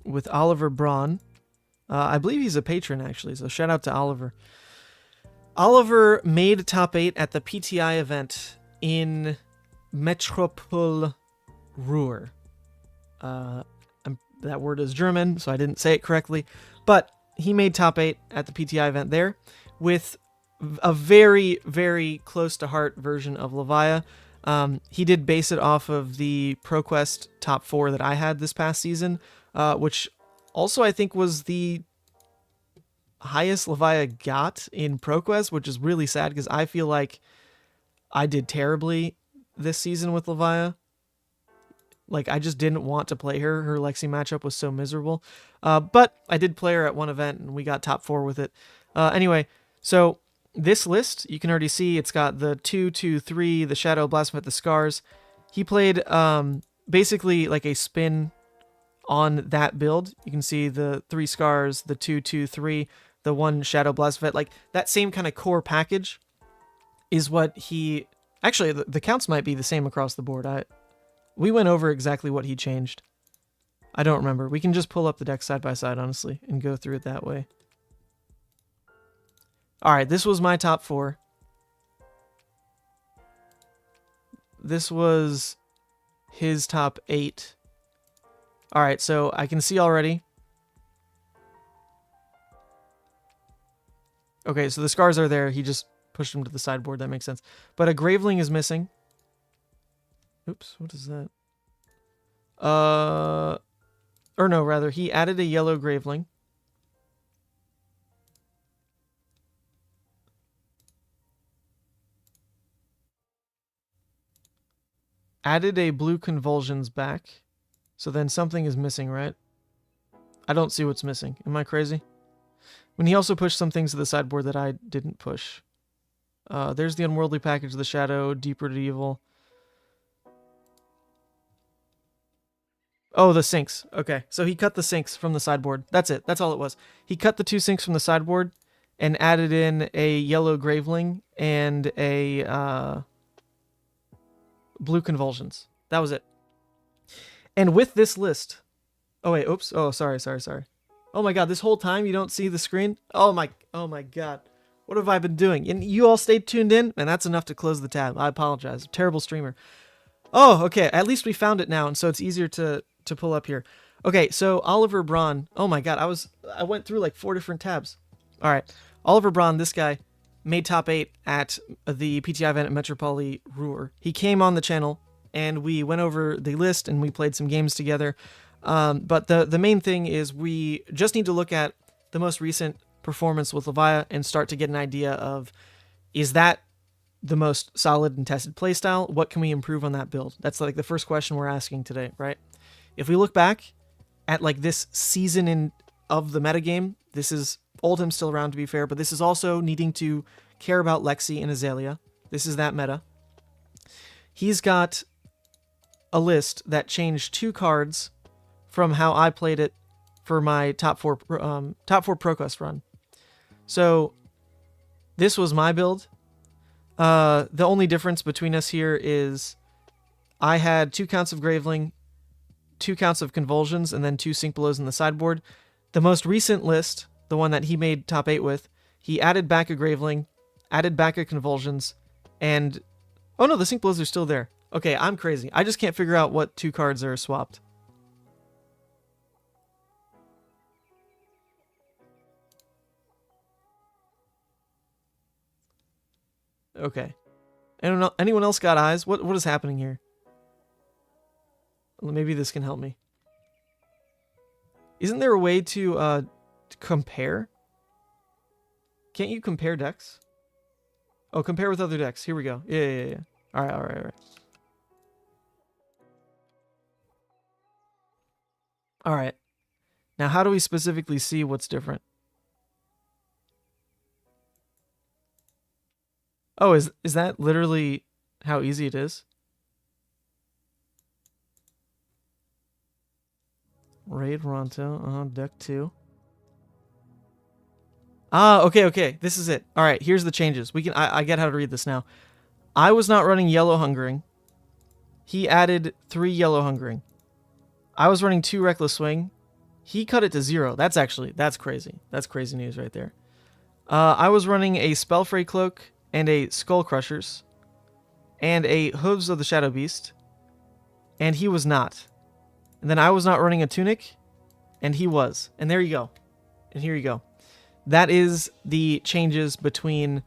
with Oliver Braun. I believe he's a patron, actually, so shout out to Oliver. Oliver made top 8 at the PTI event in Metropole Ruhr. That word is German, so I didn't say it correctly. But he made top 8 at the PTI event there with a very, very close to heart version of Levia. He did base it off of the ProQuest top 4 that I had this past season, which also I think was the highest Levia got in ProQuest, which is really sad because I feel like I did terribly this season with Levia. Like, I just didn't want to play her. Her Lexi matchup was so miserable. But I did play her at one event, and we got top 4 with it. Anyway, so this list, you can already see it's got the 2, 2, 3, the Shadow, Blasphemous, the Scars. He played basically like a spin on that build. You can see the 3 Scars, the 2, 2, 3, the 1 Shadow, Blasphemous. Like, that same kind of core package is what he... Actually, the counts might be the same across the board. We went over exactly what he changed. I don't remember. We can just pull up the deck side by side, honestly, and go through it that way. Alright, this was my top 4. This was his top 8. All right, so I can see already. Okay, so the scars are there. He just pushed them to the sideboard. That makes sense. But a Graveling is missing. Oops, what is that? Or no, rather, he added a yellow Graveling. Added a blue Convulsions back. So then something is missing, right? I don't see what's missing. Am I crazy? When he also pushed some things to the sideboard that I didn't push. There's the Unworldly Package of the Shadow, Deeper to Evil. Oh, the sinks. Okay, so he cut the sinks from the sideboard. That's it. That's all it was. He cut the 2 sinks from the sideboard and added in a yellow Graveling and a blue Convulsions. That was it. And with this list... Oh, wait. Oops. Oh, sorry. Oh my god, this whole time you don't see the screen? Oh my god. What have I been doing? And you all stayed tuned in? And that's enough to close the tab. I apologize. Terrible streamer. Oh, okay. At least we found it now, and so it's easier to pull up here. Okay, so Oliver Braun. Oh my god, I went through like 4 different tabs. All right. Oliver Braun, this guy, made top 8 at the PTI event at Metropolis Ruhr. He came on the channel, and we went over the list, and we played some games together. But the main thing is we just need to look at the most recent performance with Levia and start to get an idea of, is that the most solid and tested playstyle? What can we improve on that build? That's like the first question we're asking today, right? If we look back at like this season of the metagame, this is Oldham's still around to be fair, but this is also needing to care about Lexi and Azalea. This is that meta. He's got a list that changed 2 cards from how I played it for my top 4 ProQuest run. So this was my build. The only difference between us here is I had 2 counts of Graveling, 2 counts of Convulsions, and then 2 Sink Belows in the sideboard. The most recent list, the one that he made top 8 with, he added back a Graveling, added back a Convulsions, and... Oh no, the Sink Belows are still there. Okay, I'm crazy. I just can't figure out what 2 cards are swapped. Okay. Anyone else got eyes? What is happening here? Well, maybe this can help me. Isn't there a way to compare? Can't you compare decks? Oh, compare with other decks. Here we go. Yeah. All right. All right. Now, how do we specifically see what's different? Oh, is that literally how easy it is? Raid Ronto, deck 2. Ah, okay. This is it. All right, here's the changes. I get how to read this now. I was not running Yellow Hungering. He added 3 Yellow Hungering. I was running 2 Reckless Swing. He cut it to 0. That's crazy. That's crazy news right there. I was running a Spellfray Cloak and a Skull Crushers, and a Hooves of the Shadow Beast, and he was not. And then I was not running a Tunic, and he was. And there you go. And here you go. That is the changes between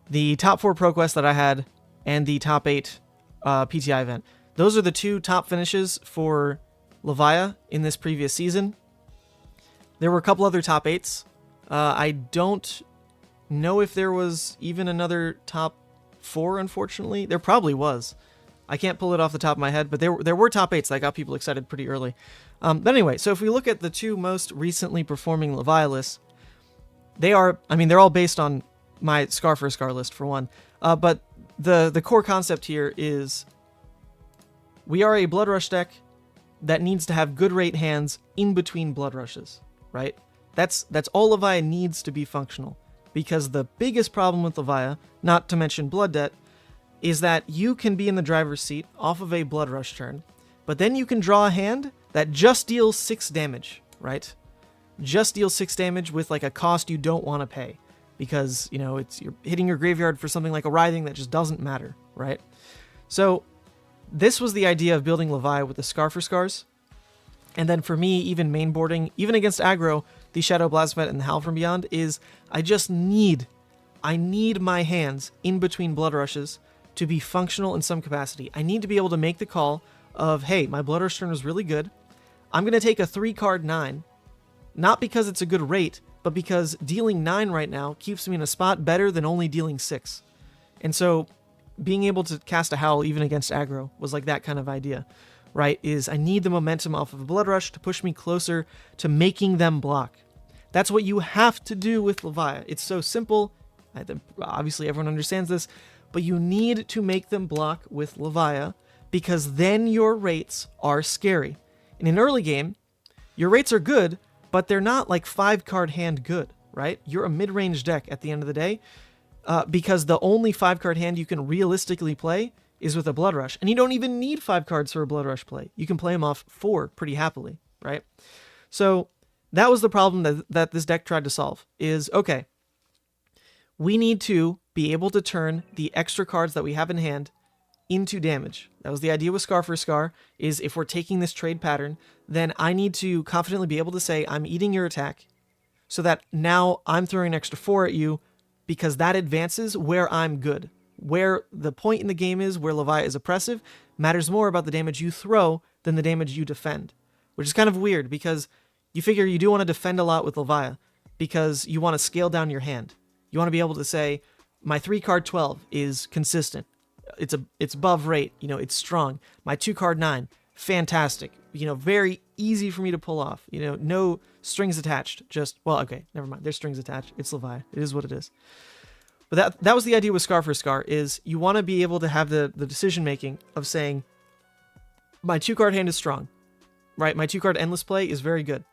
the top 4 ProQuest that I had and the top 8 PTI event. Those are the 2 top finishes for Levia in this previous season. There were a couple other top 8s. I don't know if there was even another top 4, unfortunately. There probably was. I can't pull it off the top of my head, but there were top 8s that got people excited pretty early. But anyway, so if we look at the 2 most recently performing Levia lists, they're all based on my Scar for Scar list, for one. But the core concept here is we are a Bloodrush deck that needs to have good rate hands in between Bloodrushes, right? That's all Levia needs to be functional. Because the biggest problem with Levia, not to mention Blood Debt, is that you can be in the driver's seat off of a Bloodrush turn, but then you can draw a hand that just deals 6 damage, right? Just deals 6 damage with like a cost you don't want to pay. Because, you're hitting your graveyard for something like a Writhing that just doesn't matter, right? So, this was the idea of building Levia with the Scar for Scars. And then for me, even mainboarding, even against aggro, the Shadow Blasphemous and the Howl from Beyond is I need my hands in between Blood Rushes to be functional in some capacity. I need to be able to make the call of, hey, my Blood Rush turn was really good. I'm going to take a 3-card 9, not because it's a good rate, but because dealing 9 right now keeps me in a spot better than only dealing 6. And so being able to cast a Howl even against aggro was like that kind of idea, right? Is I need the momentum off of a Blood Rush to push me closer to making them block. That's what you have to do with Levia. It's so simple. Obviously everyone understands this, but you need to make them block with Levia because then your rates are scary. In an early game, your rates are good, but they're not like 5-card hand good, right? You're a mid-range deck at the end of the day because the only 5-card hand you can realistically play is with a Blood Rush. And you don't even need 5 cards for a Blood Rush play. You can play them off 4 pretty happily, right? So that was the problem that this deck tried to solve is, okay, we need to be able to turn the extra cards that we have in hand into damage. That was the idea with Scar for Scar, is if we're taking this trade pattern, then I need to confidently be able to say, I'm eating your attack, so that now I'm throwing an extra 4 at you, because that advances where I'm good. Where the point in the game is, where Levia is oppressive, matters more about the damage you throw than the damage you defend. Which is kind of weird, because you figure you do want to defend a lot with Levia, because you want to scale down your hand. You want to be able to say, my 3-card 12 is consistent. It's above rate, it's strong. My 2-card 9, fantastic. Very easy for me to pull off. No strings attached. Well, okay, never mind. There's strings attached. It's Levia. It is what it is. But that was the idea with Scar for Scar, is you want to be able to have the decision making of saying, my 2-card hand is strong, right? My 2-card endless play is very good.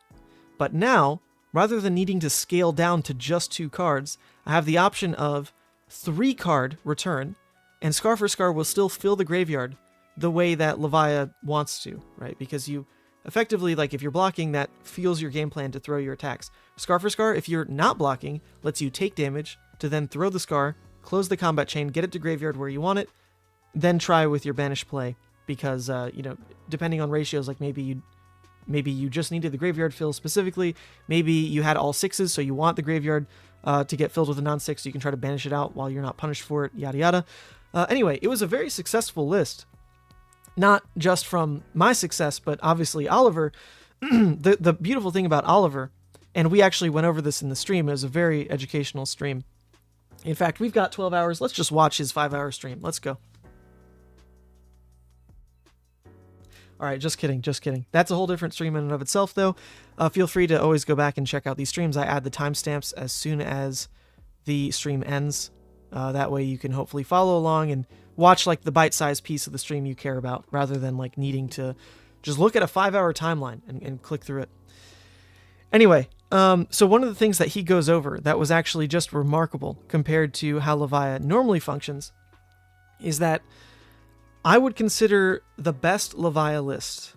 But now, rather than needing to scale down to just 2 cards, I have the option of 3-card return, and Scar for Scar will still fill the graveyard the way that Levia wants to, right? Because you effectively, like if you're blocking, that fuels your game plan to throw your attacks. Scar for Scar, if you're not blocking, lets you take damage to then throw the Scar, close the combat chain, get it to graveyard where you want it, then try with your banish play. Because, depending on ratios, like maybe you just needed the graveyard fill specifically. Maybe you had all 6s, so you want the graveyard to get filled with a non-6, so you can try to banish it out while you're not punished for it, yada yada. Anyway, it was a very successful list. Not just from my success, but obviously Oliver. The beautiful thing about Oliver, and we actually went over this in the stream, it was a very educational stream. In fact, we've got 12 hours. Let's just watch his 5-hour stream. Let's go. All right, just kidding. That's a whole different stream in and of itself, though. Feel free to always go back and check out these streams. I add the timestamps as soon as the stream ends. That way you can hopefully follow along and watch like the bite-sized piece of the stream you care about, rather than like needing to just look at a 5-hour timeline and click through it. Anyway, so one of the things that he goes over that was actually just remarkable compared to how Levia normally functions is that I would consider the best Levia list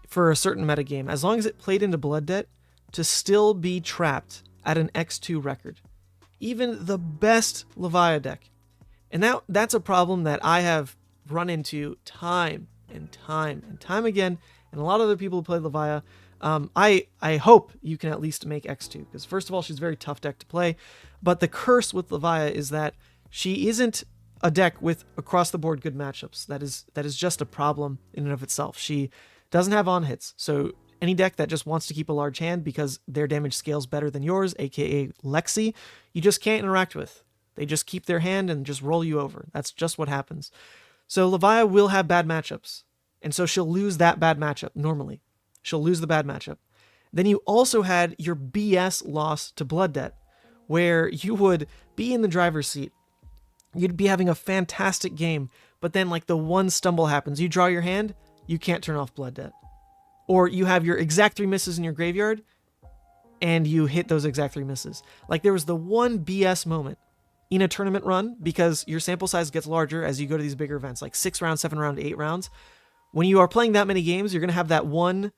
for a certain metagame, as long as it played into Blood Debt, to still be trapped at an X2 record. Even the best Levia deck. And that's a problem that I have run into time and time again, and a lot of other people who play Levia. I hope you can at least make X2, because first of all, she's a very tough deck to play, but the curse with Levia is that she isn't a deck with across-the-board good matchups. That is just a problem in and of itself. She doesn't have on-hits, so any deck that just wants to keep a large hand because their damage scales better than yours, aka Lexi, you just can't interact with. They just keep their hand and just roll you over. That's just what happens. So Levia will have bad matchups, and so she'll lose that bad matchup normally. She'll lose the bad matchup. Then you also had your BS loss to Blood Debt, where you would be in the driver's seat. You'd be having a fantastic game, but then like the one stumble happens. You draw your hand, you can't turn off Blood Debt. Or you have your exact 3 misses in your graveyard, and you hit those exact 3 misses. Like there was the one BS moment in a tournament run, because your sample size gets larger as you go to these bigger events, like 6 rounds, 7 rounds, 8 rounds. When you are playing that many games, you're going to have that one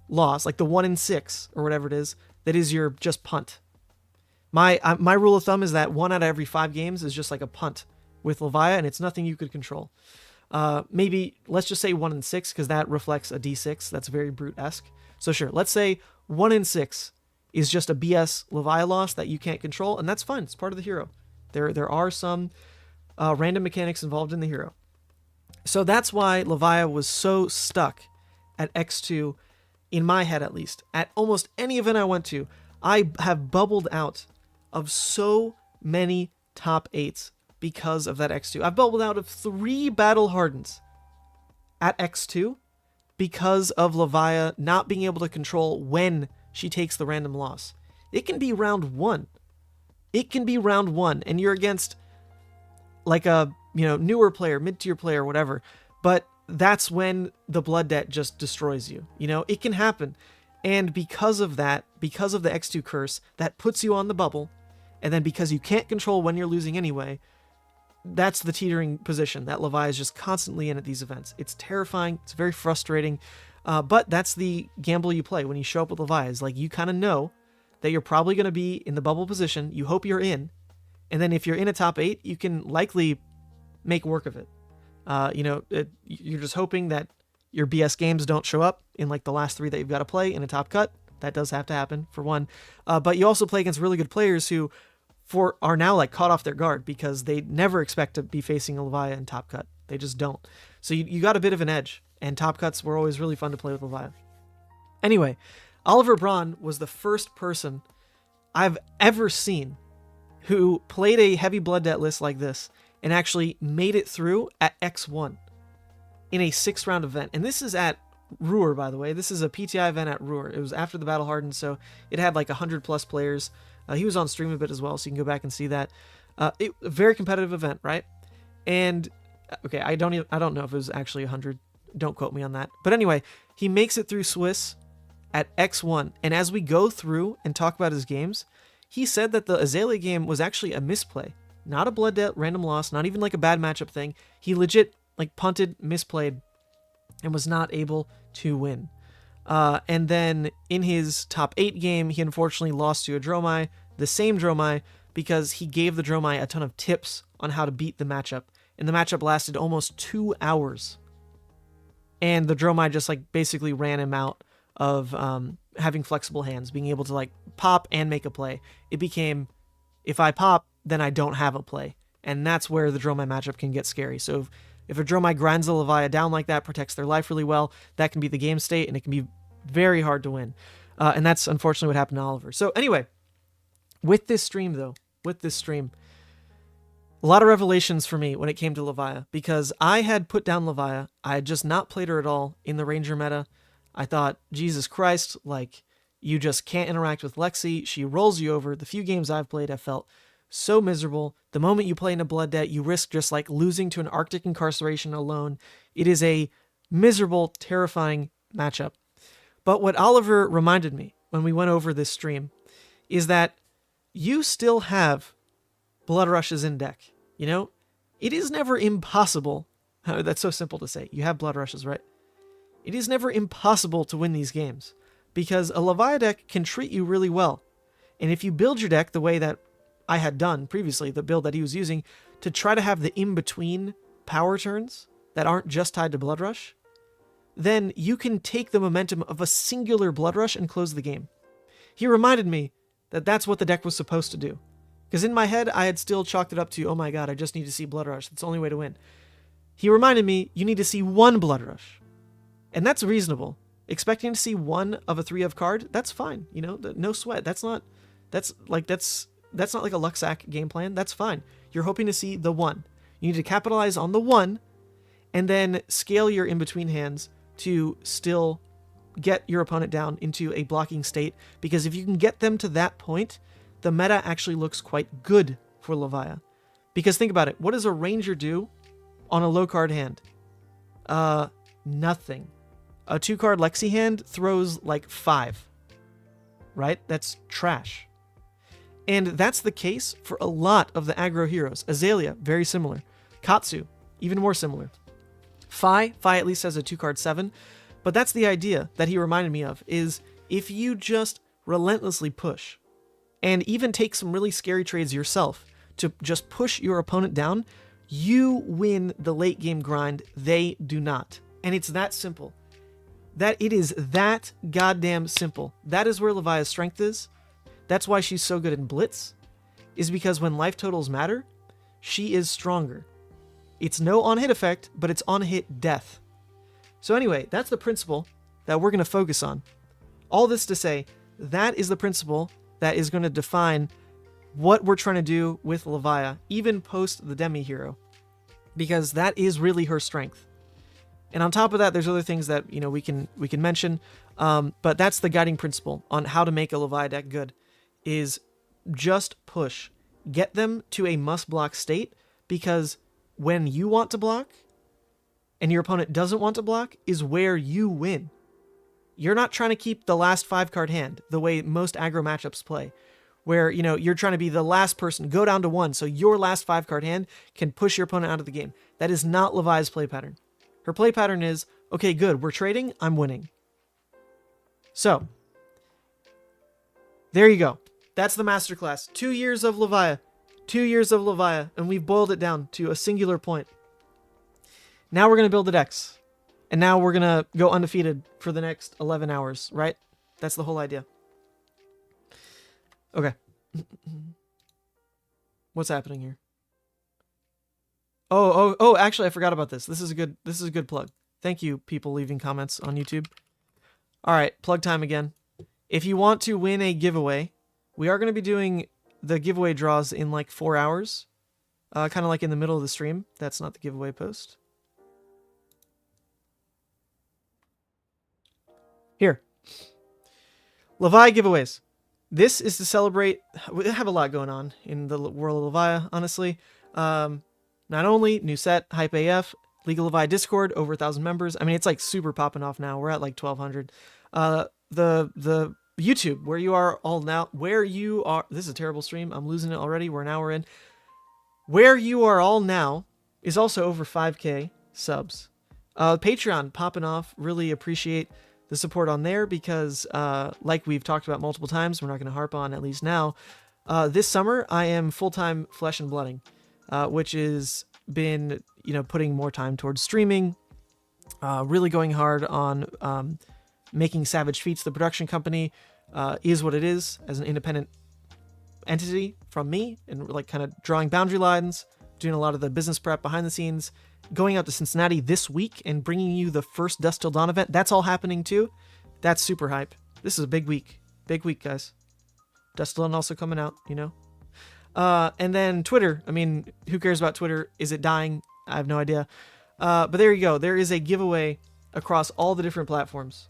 loss, like the 1 in 6 or whatever it is, that is your just punt. My rule of thumb is that 1 out of every 5 games is just like a punt with Levia, and it's nothing you could control. Maybe let's just say 1 in 6 because that reflects a d6. That's very brute-esque. So sure, let's say 1 in 6 is just a BS Levia loss that you can't control, and that's fine. It's part of the hero. There are some random mechanics involved in the hero. So that's why Levia was so stuck at X2, in my head at least. At almost any event I went to, I have bubbled out of so many top 8s because of that X2. I've bubbled out of 3 Battle Hardens at X2 because of Levia not being able to control when she takes the random loss. It can be round 1. It can be round 1, and you're against like a newer player, mid-tier player, whatever. But that's when the blood debt just destroys you. It can happen. And because of that, because of the X2 curse, that puts you on the bubble. And then because you can't control when you're losing anyway, that's the teetering position that Levia is just constantly in at these events. It's terrifying. It's very frustrating. But that's the gamble you play when you show up with Levia. Is like you kind of know that you're probably going to be in the bubble position. You hope you're in. And then if you're in a top 8, you can likely make work of it. You're just hoping that your BS games don't show up in like the last 3 that you've got to play in a top cut. That does have to happen for one. But you also play against really good players who are now like caught off their guard because they never expect to be facing a Levia in top cut. They just don't. So you got a bit of an edge, and top cuts were always really fun to play with Levia. Anyway, Oliver Braun was the first person I've ever seen who played a heavy blood debt list like this and actually made it through at X1 in a 6-round event. And this is at Ruhr, by the way. This is a PTI event at Ruhr. It was after the Battle Hardened, so it had like 100+ players. He was on stream a bit as well, so you can go back and see that. A very competitive event, right? And okay, I don't know if it was actually 100. Don't quote me on that. But anyway, he makes it through Swiss at X1. And as we go through and talk about his games, he said that the Azalea game was actually a misplay. Not a blood debt random loss, not even like a bad matchup thing. He legit like punted, misplayed, and was not able to win. And then in his top 8 game, he unfortunately lost to a Dromai, the same Dromai, because he gave the Dromai a ton of tips on how to beat the matchup. And the matchup lasted almost 2 hours. And the Dromai just like basically ran him out of having flexible hands, being able to like pop and make a play. It became, if I pop, then I don't have a play. And that's where the Dromai matchup can get scary. So if a Dromai grinds a Levia down like that, protects their life really well, that can be the game state, and it can be very hard to win. And that's unfortunately what happened to Oliver. So anyway, with this stream, a lot of revelations for me when it came to Levia, because I had put down Levia. I had just not played her at all in the Ranger meta. I thought, Jesus Christ, like, you just can't interact with Lexi. She rolls you over. The few games I've played, I felt so miserable. The moment you play in a blood debt, you risk just like losing to an Arctic incarceration alone. It is a miserable, terrifying matchup. But what Oliver reminded me when we went over this stream is that you still have blood rushes in deck. It is never impossible. That's so simple to say. You have blood rushes, right? It is never impossible to win these games because a Levia deck can treat you really well. And if you build your deck the way that I had done previously, the build that he was using, to try to have the in-between power turns that aren't just tied to Bloodrush, then you can take the momentum of a singular Bloodrush and close the game. He reminded me that that's what the deck was supposed to do. Because in my head, I had still chalked it up to, oh my god, I just need to see Bloodrush. That's the only way to win. He reminded me, you need to see 1 Bloodrush. And that's reasonable. Expecting to see 1 of a 3 of card, that's fine. No sweat. That's not like a Luxac game plan. That's fine. You're hoping to see the 1. You need to capitalize on the 1 and then scale your in-between hands to still get your opponent down into a blocking state, because if you can get them to that point, the meta actually looks quite good for Levia. Because think about it, what does a Ranger do on a low card hand? Nothing. A 2-card Lexi hand throws like 5. Right? That's trash. And that's the case for a lot of the aggro heroes. Azalea, very similar. Katsu, even more similar. Fi at least has a 2-card 7. But that's the idea that he reminded me of, is if you just relentlessly push and even take some really scary trades yourself to just push your opponent down, You win the late game grind. They do not. And it's that simple. That it is that goddamn simple. That is where Levia's strength is. That's why she's so good in Blitz, is because when life totals matter, she is stronger. It's no on-hit effect, but it's on-hit death. So anyway, that's the principle that we're going to focus on. All this to say, that is the principle that is going to define what we're trying to do with Levia, even post the Demi Hero, because that is really her strength. And on top of that, there's other things that we can mention, but that's the guiding principle on how to make a Levia deck good, is just push, get them to a must block state, because when you want to block and your opponent doesn't want to block is where you win. You're not trying to keep the last 5-card hand the way most aggro matchups play, where you're trying to be the last person, go down to 1, so your last 5-card hand can push your opponent out of the game. That is not Levia's play pattern. Her play pattern is, okay, good, we're trading, I'm winning. So, there you go. That's the masterclass. 2 years of Levia. 2 years of Levia, and we've boiled it down to a singular point. Now we're going to build the decks. And now we're going to go undefeated for the next 11 hours, right? That's the whole idea. Okay. What's happening here? Oh, actually I forgot about this. This is a good plug. Thank you, people leaving comments on YouTube. All right, plug time again. If you want to win a giveaway, we are going to be doing the giveaway draws in like 4 hours. Kind of like in the middle of the stream. That's not the giveaway post. Here. Levia giveaways. This is to celebrate. We have a lot going on in the world of Levia, honestly. Not only new set, Hype AF, League of Levia Discord, over 1,000 members. I mean, it's like super popping off now. We're at like 1,200. The YouTube, where you are all now, where you are. This is a terrible stream. I'm losing it already. We're an hour in. Where you are all now is also over 5K subs. Patreon popping off. Really appreciate the support on there because, like we've talked about multiple times, we're not going to harp on at least now. This summer, I am full-time Flesh and Blooding, which has been, putting more time towards streaming, really going hard on making Savage Feats, the production company, is what it is as an independent entity from me, and like kind of drawing boundary lines, doing a lot of the business prep behind the scenes, going out to Cincinnati this week and bringing you the first Dusk Till Dawn event. That's all happening too. That's super hype. This is a big week. Big week, guys. Dusk Till Dawn also coming out, And then Twitter. I mean, who cares about Twitter? Is it dying? I have no idea. But there you go. There is a giveaway across all the different platforms.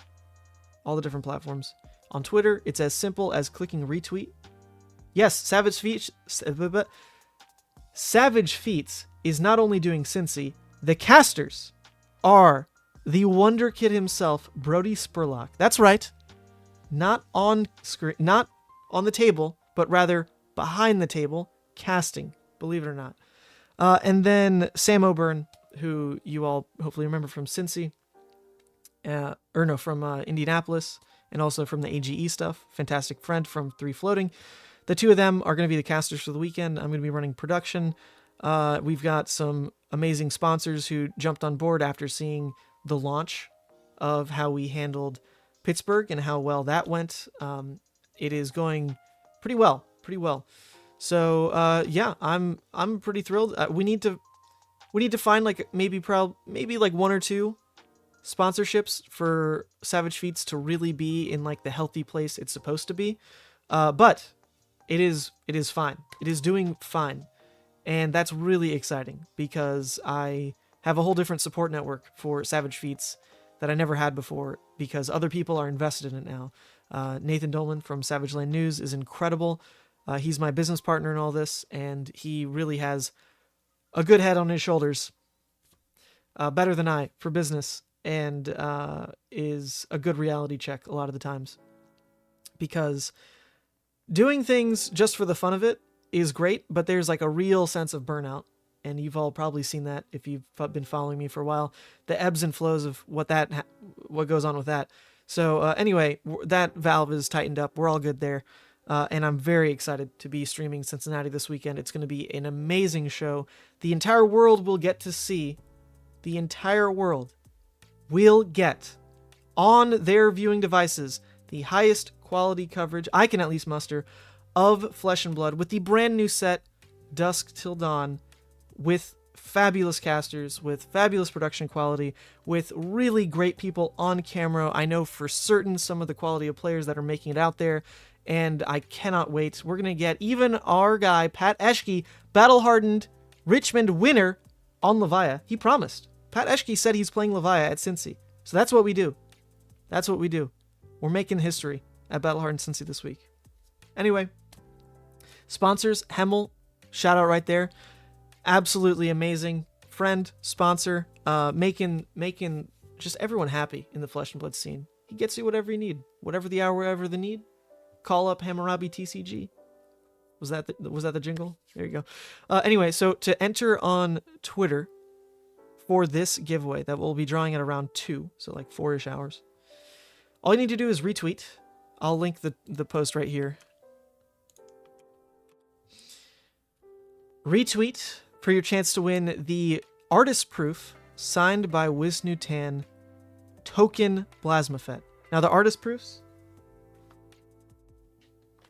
All the different platforms. On Twitter, it's as simple as clicking retweet. Yes, Savage Feats is not only doing Cincy, the casters are the Wonder Kid himself, Brody Spurlock. That's right. Not on screen, not on the table, but rather behind the table, casting, believe it or not. And then Sam O'Byrne, who you all hopefully remember from Cincy, from Indianapolis, and also from the AGE stuff. Fantastic friend from 3 Floating. The two of them are going to be the casters for the weekend. I'm going to be running production. We've got some amazing sponsors who jumped on board after seeing the launch of how we handled Pittsburgh and how well that went. It is going pretty well. So yeah, I'm pretty thrilled. We need to find like maybe like 1 or 2 sponsorships for Savage Feats to really be in like the healthy place it's supposed to be. But it is fine. It is doing fine. And that's really exciting because I have a whole different support network for Savage Feats that I never had before because other people are invested in it now. Nathan Dolan from Savage Land News is incredible. He's my business partner in all this, and he really has a good head on his shoulders, better than I for business, and is a good reality check a lot of the times. Because doing things just for the fun of it is great, but there's like a real sense of burnout, and you've all probably seen that if you've been following me for a while. The ebbs and flows of what goes on with that. So anyway, that valve is tightened up. We're all good there. And I'm very excited to be streaming Cincinnati this weekend. It's going to be an amazing show. The entire world will get to see, the entire world will get on their viewing devices the highest quality coverage I can at least muster of Flesh and Blood with the brand new set Dusk Till Dawn, with fabulous casters, with fabulous production quality, with really great people on camera. I know for certain some of the quality of players that are making it out there, and I cannot wait. We're going to get even our guy, Pat Eschke, battle-hardened Richmond winner on Levia. He promised. Pat Eschke said he's playing Levia at Cincy. So that's what we do. That's what we do. We're making history at Battle Hardened Cincy this week. Anyway, sponsors, Hemmel, shout out right there. Absolutely amazing friend, sponsor, making just everyone happy in the Flesh and Blood scene. He gets you whatever you need, whatever the hour, whatever the need. Call up Hammurabi TCG. Was that the jingle? There you go. Anyway, so to enter on Twitter for this giveaway that we'll be drawing at around 2, so like 4-ish hours, all you need to do is retweet. I'll link the post right here. Retweet for your chance to win the artist proof signed by Wisnutan token Blasmafet. Now the artist proofs,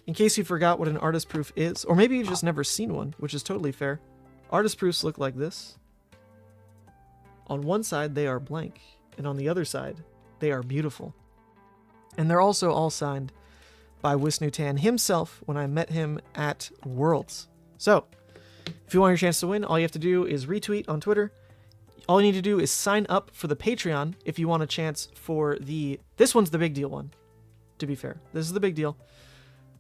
in case you forgot what an artist proof is, or maybe you've just never seen one, which is totally fair. Artist proofs look like this. On one side they are blank, and on the other side they are beautiful. And they're also all signed by Wisnutan himself when I met him at Worlds. So, if you want your chance to win, all you have to do is retweet on Twitter. All you need to do is sign up for the Patreon if you want a chance for the... This one's the big deal one, to be fair. This is the big deal.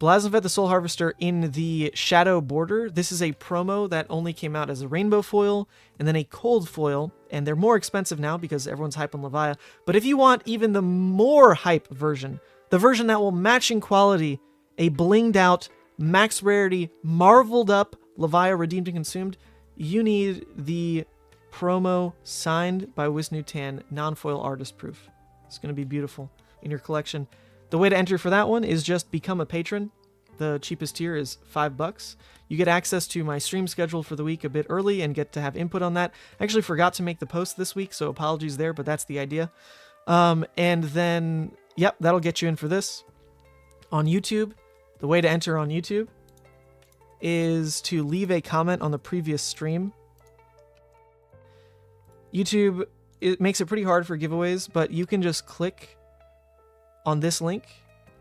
Blasmafet the Soul Harvester in the Shadow border. This is a promo that only came out as a rainbow foil and then a cold foil, and they're more expensive now because everyone's hype on Levia. But if you want even the more hype version, the version that will match in quality a blinged out, max rarity, marveled up Levia redeemed and consumed, you need the promo signed by Wisnutan non-foil artist proof. It's going to be beautiful in your collection. The way to enter for that one is just become a patron. The cheapest tier is $5. You get access to my stream schedule for the week a bit early and get to have input on that. I actually forgot to make the post this week, so apologies there, but that's the idea. And then, yep, that'll get you in for this. On YouTube, the way to enter on YouTube is to leave a comment on the previous stream. YouTube, it makes it pretty hard for giveaways, but you can just click on this link,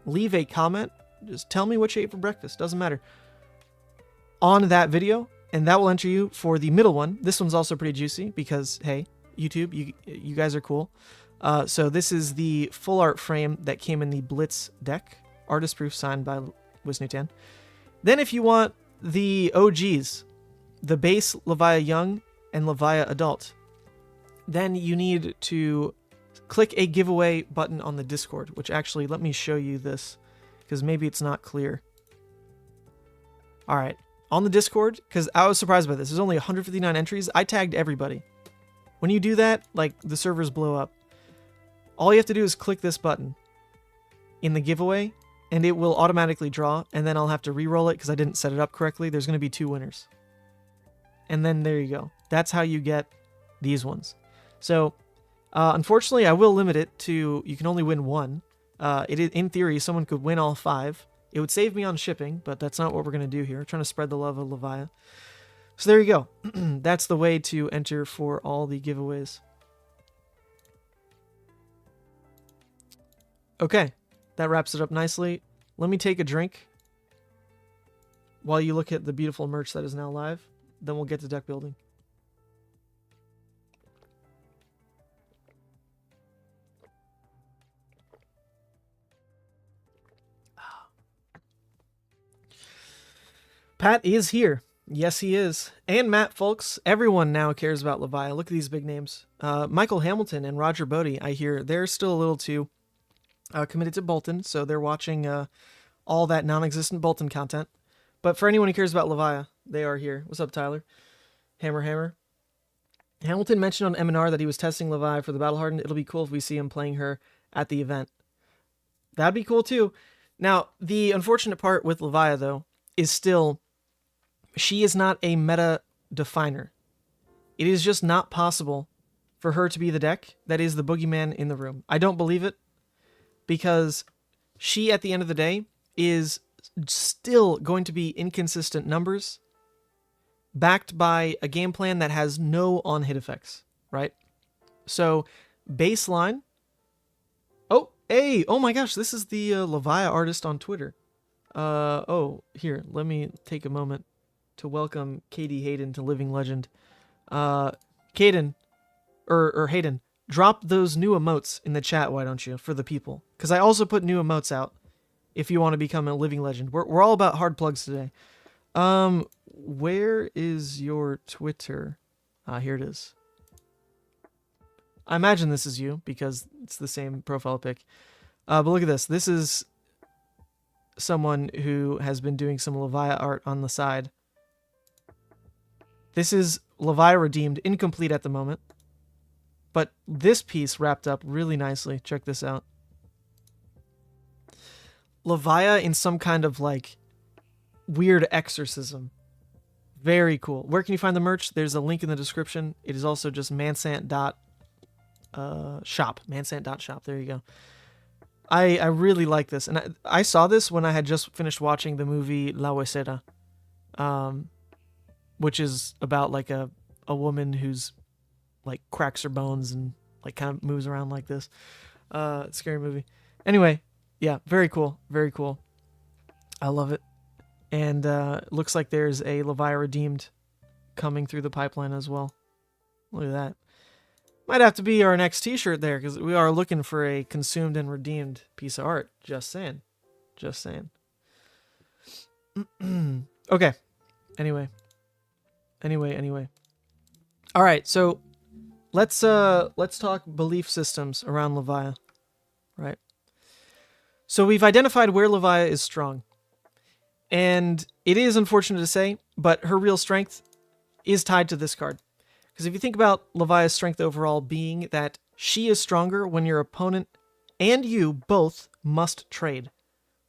leave a comment, just tell me what you ate for breakfast, doesn't matter, on that video, and that will enter you for the middle one. This one's also pretty juicy because, hey, YouTube, you guys are cool. So this is the full art frame that came in the Blitz deck, artist proof signed by Wisnutan. Then if you want the OGs, the base Levia Young and Levia Adult, then you need to click a giveaway button on the Discord, which actually, let me show you this, because maybe it's not clear. Alright, on the Discord, because I was surprised by this, there's only 159 entries, I tagged everybody. When you do that, like, the servers blow up. All you have to do is click this button in the giveaway, and it will automatically draw, and then I'll have to re-roll it because I didn't set it up correctly. There's going to be 2 winners. And then there you go. That's how you get these ones. So, unfortunately, I will limit it to, you can only win 1. In theory, someone could win all 5. It would save me on shipping, but that's not what we're going to do here. We're trying to spread the love of Levia. So there you go. That's the way to enter for all the giveaways. Okay, that wraps it up nicely. Let me take a drink while you look at the beautiful merch that is now live. Then we'll get to deck building. Pat is here. Yes, he is. And Matt, folks. Everyone now cares about Levia. Look at these big names. Michael Hamilton and Roger Bodie, I hear, they're still a little too committed to Boltyn, so they're watching all that non-existent Boltyn content. But for anyone who cares about Levia, they are here. What's up, Tyler? Hammer. Hamilton mentioned on M&R that he was testing Levia for the Battle Hardened. It'll be cool if we see him playing her at the event. That'd be cool, too. Now, the unfortunate part with Levia, though, is still she is not a meta definer. It is just not possible for her to be the deck that is the boogeyman in the room. I don't believe it, because she, at the end of the day, is still going to be inconsistent numbers backed by a game plan that has no on-hit effects, right? So, baseline... Oh, hey! Oh my gosh, this is the Levia artist on Twitter. Here, let me take a moment to welcome Katie Hayden to Living Legend. Hayden, drop those new emotes in the chat, why don't you, for the people? Because I also put new emotes out if you want to become a Living Legend. We're all about hard plugs today. Where is your Twitter? Here it is. I imagine this is you, because it's the same profile pic. But look at this. This is someone who has been doing some Levia art on the side. This is Levia Redeemed, incomplete at the moment. But this piece wrapped up really nicely. Check this out. Levia in some kind of, like, weird exorcism. Very cool. Where can you find the merch? There's a link in the description. It is also just mansant.shop. Mansant.shop. There you go. I really like this. And I saw this when I had just finished watching the movie La Huesera. Which is about, like, a woman who's, like, cracks her bones and, like, kind of moves around like this. Scary movie. Anyway, yeah, very cool. Very cool. I love it. And looks like there's a Levia Redeemed coming through the pipeline as well. Look at that. Might have to be our next t-shirt there, because we are looking for a consumed and redeemed piece of art. Just saying. Just saying. Okay. Anyway. All right, so let's talk belief systems around Levia, right? So we've identified where Levia is strong, and it is unfortunate to say, but her real strength is tied to this card. Because if you think about Levia's strength overall being that she is stronger when your opponent and you both must trade.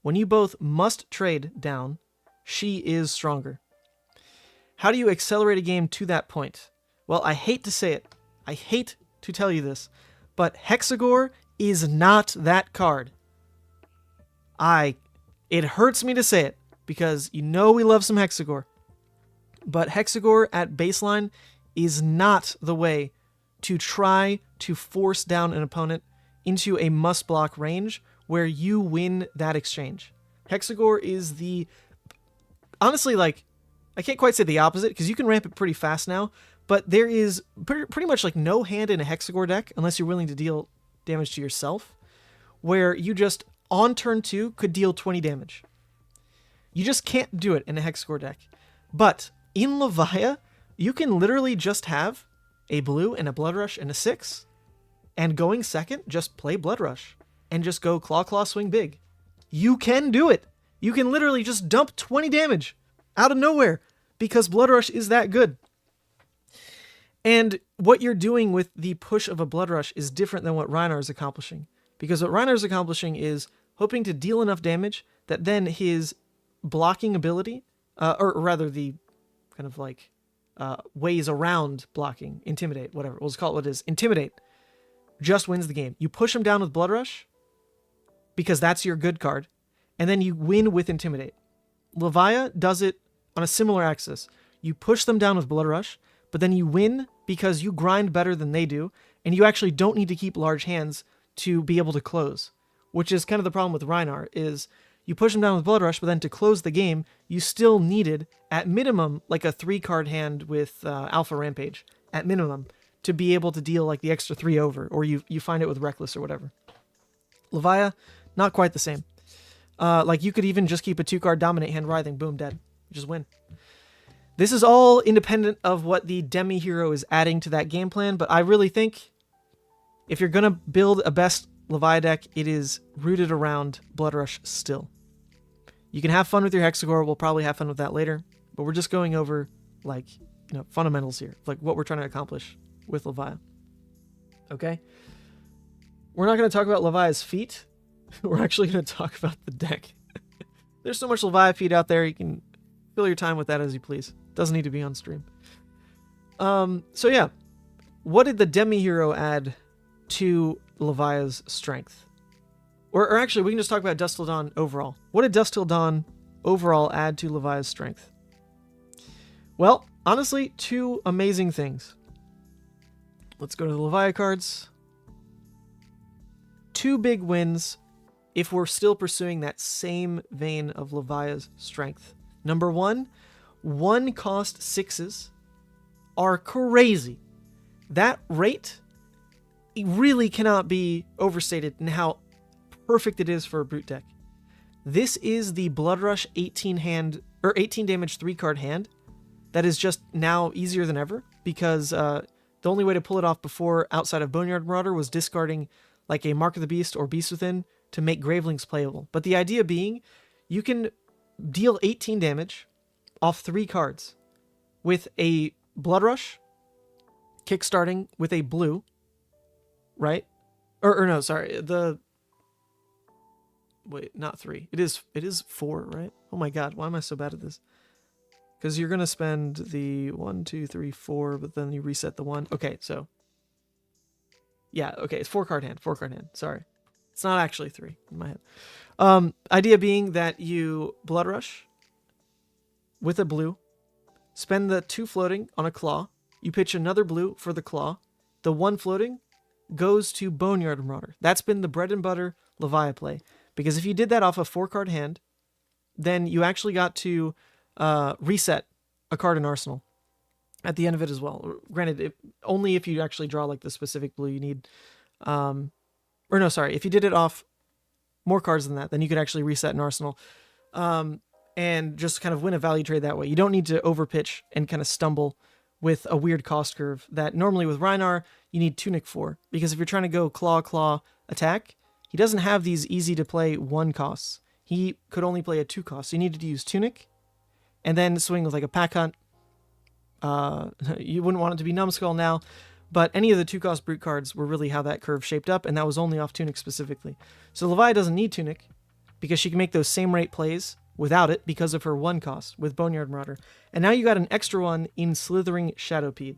When you both must trade down, she is stronger. How do you accelerate a game to that point? Well, I hate to say it. I hate to tell you this. But Hexagore is not that card. It hurts me to say it, because you know we love some Hexagore. But Hexagore at baseline is not the way to try to force down an opponent into a must-block range where you win that exchange. Hexagore is the... Honestly, like... I can't quite say the opposite, because you can ramp it pretty fast now, but there is pretty much like no hand in a Hexagore deck, unless you're willing to deal damage to yourself, where you just, on turn 2, could deal 20 damage. You just can't do it in a Hexagore deck. But in Levia, you can literally just have a blue and a Bloodrush and a 6, and going second, just play Bloodrush, and just go Claw Claw Swing big. You can do it! You can literally just dump 20 damage out of nowhere, because Bloodrush is that good. And what you're doing with the push of a Bloodrush is different than what Rhinar is accomplishing. Because what Rhinar is accomplishing is hoping to deal enough damage that then his blocking ability, or rather the kind of like ways around blocking, intimidate, whatever, we'll just call it what it is, intimidate, just wins the game. You push him down with Bloodrush, because that's your good card, and then you win with intimidate. Levia does it on a similar axis. You push them down with Bloodrush, but then you win because you grind better than they do, and you actually don't need to keep large hands to be able to close, which is kind of the problem with Rhinar, is you push them down with Bloodrush, but then to close the game, you still needed, at minimum, like a 3-card hand with Alpha Rampage, at minimum, to be able to deal like the extra 3 over, or you find it with Reckless or whatever. Levia, not quite the same. Like, you could even just keep a 2-card Dominate hand Writhing, boom, dead. Just win. This is all independent of what the demi-hero is adding to that game plan, but I really think if you're going to build a best Levia deck, it is rooted around Bloodrush still. You can have fun with your Hexagore, we'll probably have fun with that later, but we're just going over, like, you know, fundamentals here, like what we're trying to accomplish with Levia. Okay? We're not going to talk about Levia's feat. We're actually going to talk about the deck. there's so much Levia feed out there. You can fill your time with that as you please. Doesn't need to be on stream. So yeah, what did the Demi-Hero add to Levia's strength? Or actually, we can just talk about Dusk Till Dawn overall. What did Dusk Till Dawn overall add to Levia's strength? Well, honestly, two amazing things. Let's go to the Levia cards. Two big wins if we're still pursuing that same vein of Levia's strength. Number one cost 6s are crazy. That rate, it really cannot be overstated in how perfect it is for a brute deck. This is the Bloodrush 18 damage 3-card hand that is just now easier than ever, because the only way to pull it off before outside of Boneyard Marauder was discarding like a Mark of the Beast or Beast Within to make Gravelings playable. But the idea being, you can deal 18 damage off 3 cards with a Bloodrush, kickstarting with a blue, right? Or no, sorry, wait, not 3. It is 4, right? Oh my god, why am I so bad at this? Because you're gonna spend the 1, 2, 3, 4, but then you reset the 1. Okay, so yeah, okay, it's 4-card hand. Sorry, it's not actually 3 in my head. Idea being that you Bloodrush with a blue, spend the 2 floating on a claw. You pitch another blue for the claw. The 1 floating goes to Boneyard Marauder. That's been the bread and butter Levia play. Because if you did that off a 4-card hand, then you actually got to reset a card in Arsenal at the end of it as well. Granted, only if you actually draw like the specific blue you need. Or no, sorry. If you did it off more cards than that, then you could actually reset an Arsenal. And just kind of win a value trade that way. You don't need to overpitch and kind of stumble with a weird cost curve that normally with Rhinar, you need Tunic for. Because if you're trying to go claw, attack, he doesn't have these easy to play 1 costs. He could only play a 2 cost. So you needed to use Tunic and then swing with like a Pack Hunt. You wouldn't want it to be Numbskull now, but any of the 2-cost brute cards were really how that curve shaped up, and that was only off Tunic specifically. So Levia doesn't need Tunic because she can make those same rate plays without it because of her 1 cost with Boneyard Marauder. And now you got an extra one in Slithering Shadowpeed.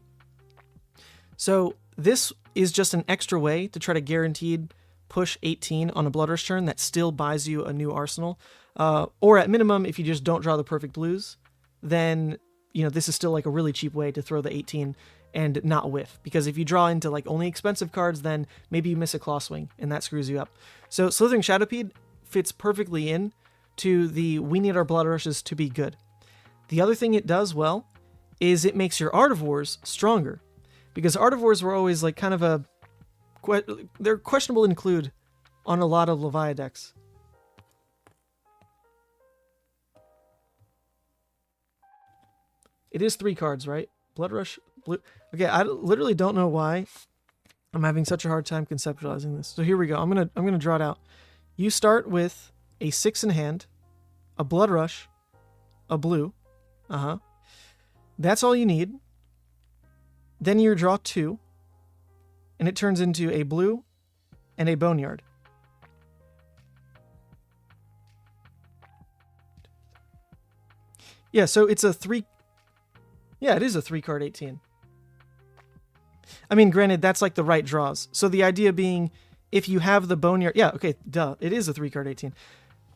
So this is just an extra way to try to guaranteed push 18 on a Bloodrush turn that still buys you a new arsenal. Or at minimum, if you just don't draw the perfect blues, then this is still like a really cheap way to throw the 18 and not whiff. Because if you draw into like only expensive cards, then maybe you miss a Claw Swing and that screws you up. So Slithering Shadowpeed fits perfectly in to the we need our Bloodrushes to be good. The other thing it does well is it makes your Artivores stronger. Because Artivores were always like kind of they're questionable to include on a lot of Levia decks. It is 3 cards, right? Bloodrush, blue. Okay, I literally don't know why I'm having such a hard time conceptualizing this. So here we go. I'm gonna draw it out. You start with a 6 in hand, a Bloodrush, a blue. That's all you need. Then you draw 2, and it turns into a blue and a Boneyard. Yeah, so it's a 3. Yeah, it is a 3-card 18. I mean, granted, that's like the right draws. So the idea being, if you have the Boneyard... Yeah, okay, duh. It is a 3-card 18.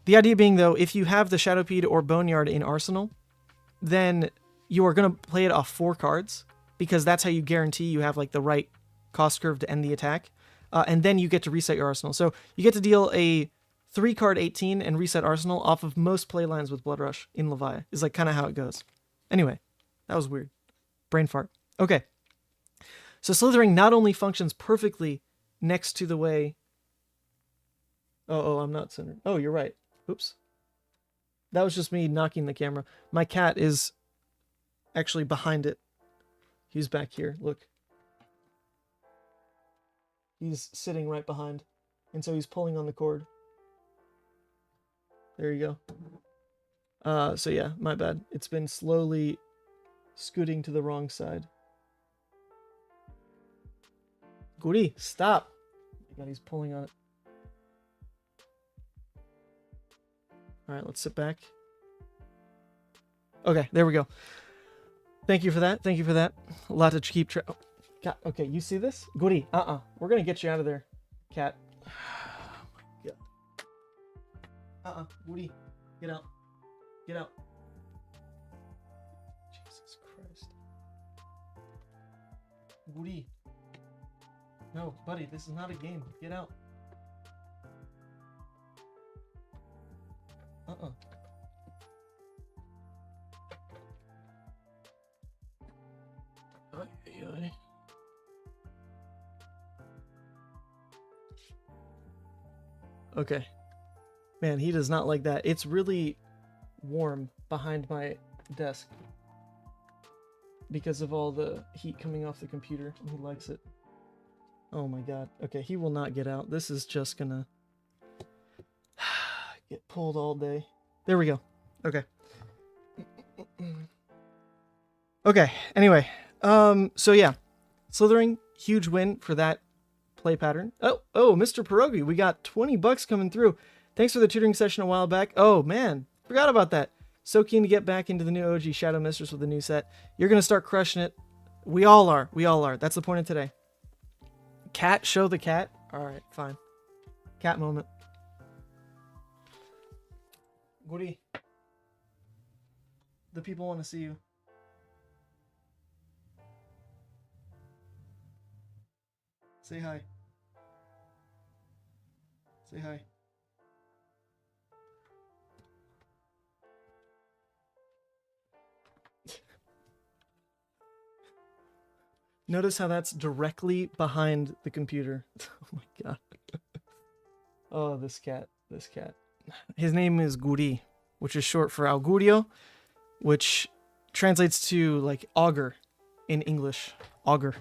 The idea being, though, if you have the Shadowpeed or Boneyard in Arsenal, then you are going to play it off 4 cards, because that's how you guarantee you have like the right cost curve to end the attack. And then you get to reset your Arsenal. So you get to deal a 3-card 18 and reset Arsenal off of most playlines with Bloodrush in Levia, is like kind of how it goes. Anyway, that was weird. Brain fart. Okay. So Slithering not only functions perfectly next to the way... Oh, I'm not centered. Oh, you're right. Oops. That was just me knocking the camera. My cat is actually behind it. He's back here. Look. He's sitting right behind. And so he's pulling on the cord. There you go. So yeah, my bad. It's been slowly scooting to the wrong side. Goody, stop. Oh my God, he's pulling on it. All right, let's sit back. Okay, there we go. Thank you for that. Thank you for that. A lot to keep track. Oh, God, okay, you see this? Goody. We're gonna get you out of there, cat. Goody. Get out. Get out. Jesus Christ. Goody. No, buddy, this is not a game. Get out. Okay. Man, he does not like that. It's really warm behind my desk because of all the heat coming off the computer. He likes it. Oh my god. Okay, he will not get out. This is just gonna get pulled all day. There we go. Okay. Okay, anyway. So yeah. Slithering, huge win for that play pattern. Oh, Mr. Pierogi, we got 20 bucks coming through. Thanks for the tutoring session a while back. Oh man, forgot about that. So keen to get back into the new OG Shadow Mistress with the new set. You're gonna start crushing it. We all are. We all are. That's the point of today. Cat, show the cat. All right, fine. Cat moment. Goody. The people want to see you. Say hi. Say hi. Notice how that's directly behind the computer. Oh my god. Oh, this cat. This cat. His name is Guri, which is short for Augurio, which translates to like augur in English. Augur.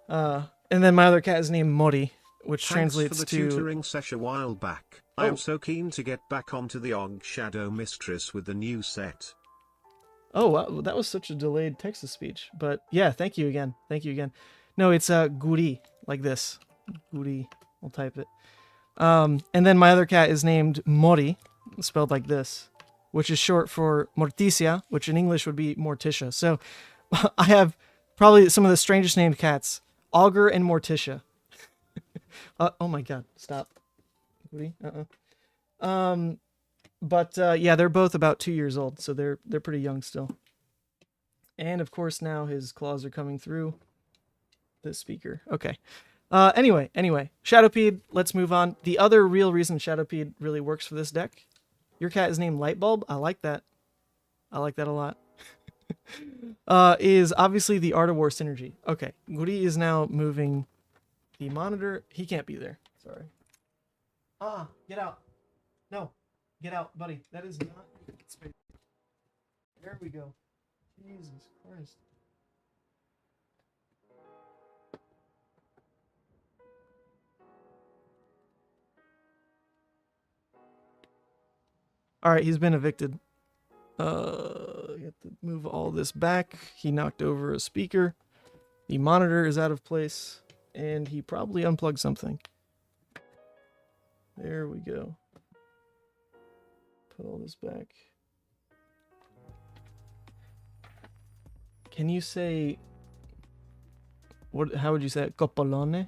And then my other cat is named Mori, which translates for the to tutoring session a while back. I am so keen to get back onto the OG Shadow Mistress with the new set. Oh, wow, that was such a delayed text-to-speech. But yeah, thank you again. Thank you again. No, it's Guri, like this. Guri. I'll type it. And then my other cat is named Mori, spelled like this, which is short for Morticia, which in English would be Morticia. So I have probably some of the strangest named cats. Augur and Morticia. Oh my god, stop. Guri? But yeah, they're both about 2 years old, so they're pretty young still. And of course now his claws are coming through the speaker. Okay. Anyway, Shadowpede, let's move on. The other real reason Shadowpede really works for this deck, your cat is named Lightbulb. I like that. I like that a lot. Is obviously the Art of War synergy. Okay, Guri is now moving the monitor. He can't be there. Sorry. Get out. No. Get out, buddy. That is not space. There we go. Jesus Christ. Alright, he's been evicted. You have to move all this back. He knocked over a speaker. The monitor is out of place. And he probably unplugged something. There we go. Put all this back. Can you say what? How would you say it? Copolone?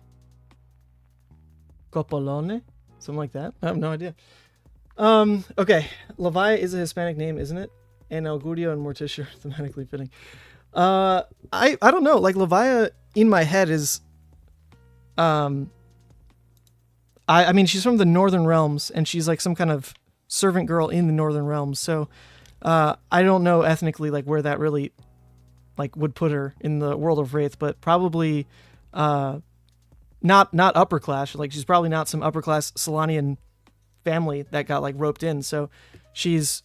Copolone? Something like that? I have no idea. Okay. Levia is a Hispanic name, isn't it? And Augurio and Morticia are thematically fitting. I don't know. Like Levia in my head is I mean she's from the Northern Realms and she's like some kind of servant girl in the Northern Realms, so I don't know ethnically like where that really like would put her in the world of Wraith, but probably not upper class. Like she's probably not some upper class Solanian family that got like roped in, so she's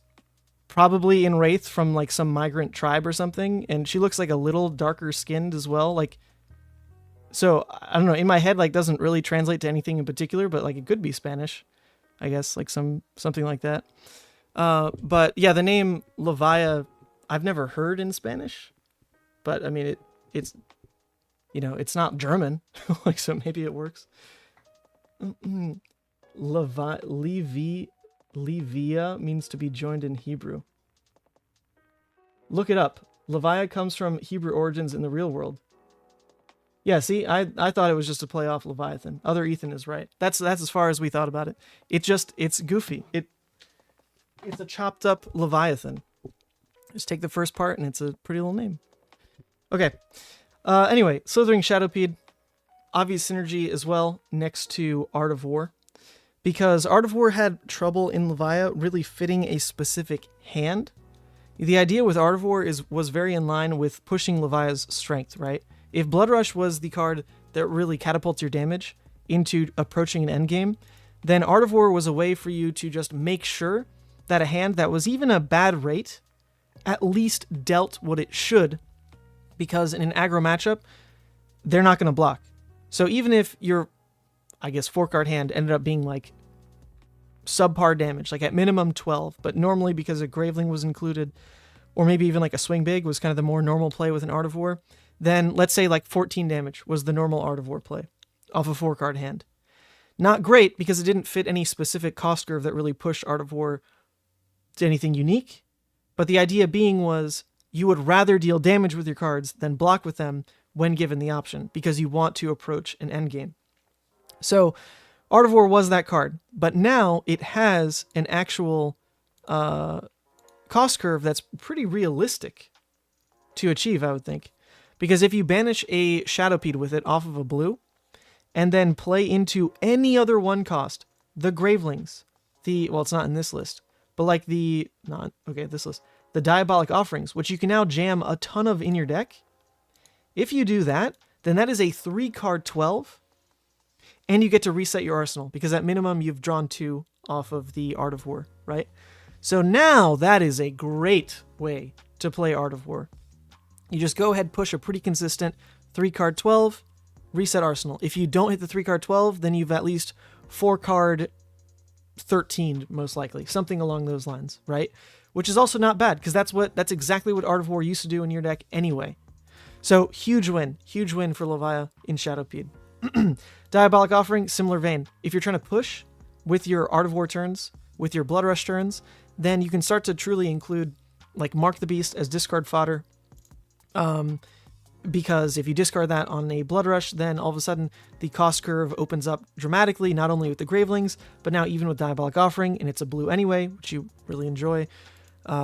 probably in Wraith from like some migrant tribe or something, and she looks like a little darker skinned as well. Like, so I don't know, in my head like doesn't really translate to anything in particular, but like it could be Spanish, I guess, like something like that. But yeah, the name Levia I've never heard in Spanish, but I mean it's you know, it's not German, like, so maybe it works. Levi Levia means to be joined in Hebrew. Look it up. Levia comes from Hebrew origins in the real world. Yeah, see, I thought it was just a play off Leviathan. Other Ethan is right. That's as far as we thought about it. It's goofy. It's a chopped up Leviathan. Just take the first part and it's a pretty little name. Okay. Anyway, Slithering Shadowpeed. Obvious synergy as well next to Art of War. Because Art of War had trouble in Levia really fitting a specific hand. The idea with Art of War was very in line with pushing Levia's strength, right? If Bloodrush was the card that really catapults your damage into approaching an endgame, then Art of War was a way for you to just make sure that a hand that was even a bad rate at least dealt what it should, because in an aggro matchup, they're not going to block. So even if your, I guess, 4-card hand ended up being like subpar damage, like at minimum 12, but normally because a Graveling was included, or maybe even like a Swing Big was kind of the more normal play with an Art of War, then let's say like 14 damage was the normal Art of War play off a 4-card hand. Not great because it didn't fit any specific cost curve that really pushed Art of War to anything unique, but the idea being was you would rather deal damage with your cards than block with them when given the option, because you want to approach an endgame. So Art of War was that card, but now it has an actual cost curve that's pretty realistic to achieve, I would think. Because if you banish a Shadowpeed with it off of a blue, and then play into any other 1 cost, the Gravelings, well, it's not in this list, but like this list, the Diabolic Offerings, which you can now jam a ton of in your deck. If you do that, then that is a 3-card 12, and you get to reset your arsenal, because at minimum you've drawn 2 off of the Art of War, right? So now that is a great way to play Art of War. You just go ahead, push a pretty consistent 3-card 12, reset arsenal. If you don't hit the 3-card 12, then you've at least 4-card 13, most likely. Something along those lines, right? Which is also not bad, because that's exactly what Art of War used to do in your deck anyway. So, huge win for Levia in Shadowpeed. Diabolic Offering, similar vein. If you're trying to push with your Art of War turns, with your Bloodrush turns, then you can start to truly include, like, Mark the Beast as discard fodder. Because if you discard that on a Bloodrush, then all of a sudden the cost curve opens up dramatically, not only with the Gravelings, but now even with Diabolic Offering, and it's a blue anyway, which you really enjoy.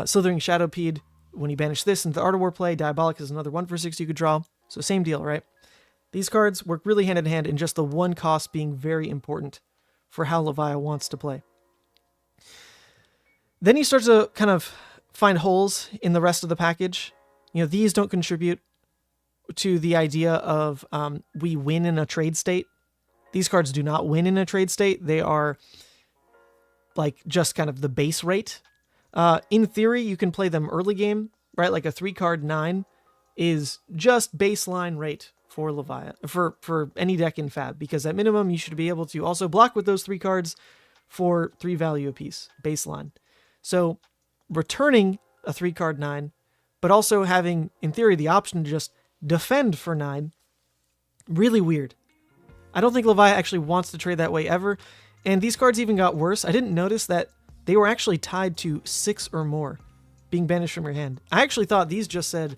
Slithering Shadowpeed, when you banish this into the Art of War play, Diabolic is another 1 for 6 you could draw. So same deal, right? These cards work really hand in hand in just the 1 cost being very important for how Levia wants to play. Then you start to kind of find holes in the rest of the package. You know, these don't contribute to the idea of we win in a trade state. These cards do not win in a trade state. They are like just kind of the base rate. In theory, you can play them early game, right? Like a 3-card 9 is just baseline rate for Levia, for any deck in Fab, because at minimum you should be able to also block with those 3 cards for 3 value apiece, baseline. So returning a 3-card 9, but also having, in theory, the option to just defend for 9, really weird. I don't think Levia actually wants to trade that way ever, and these cards even got worse. I didn't notice that they were actually tied to 6 or more being banished from your hand. I actually thought these just said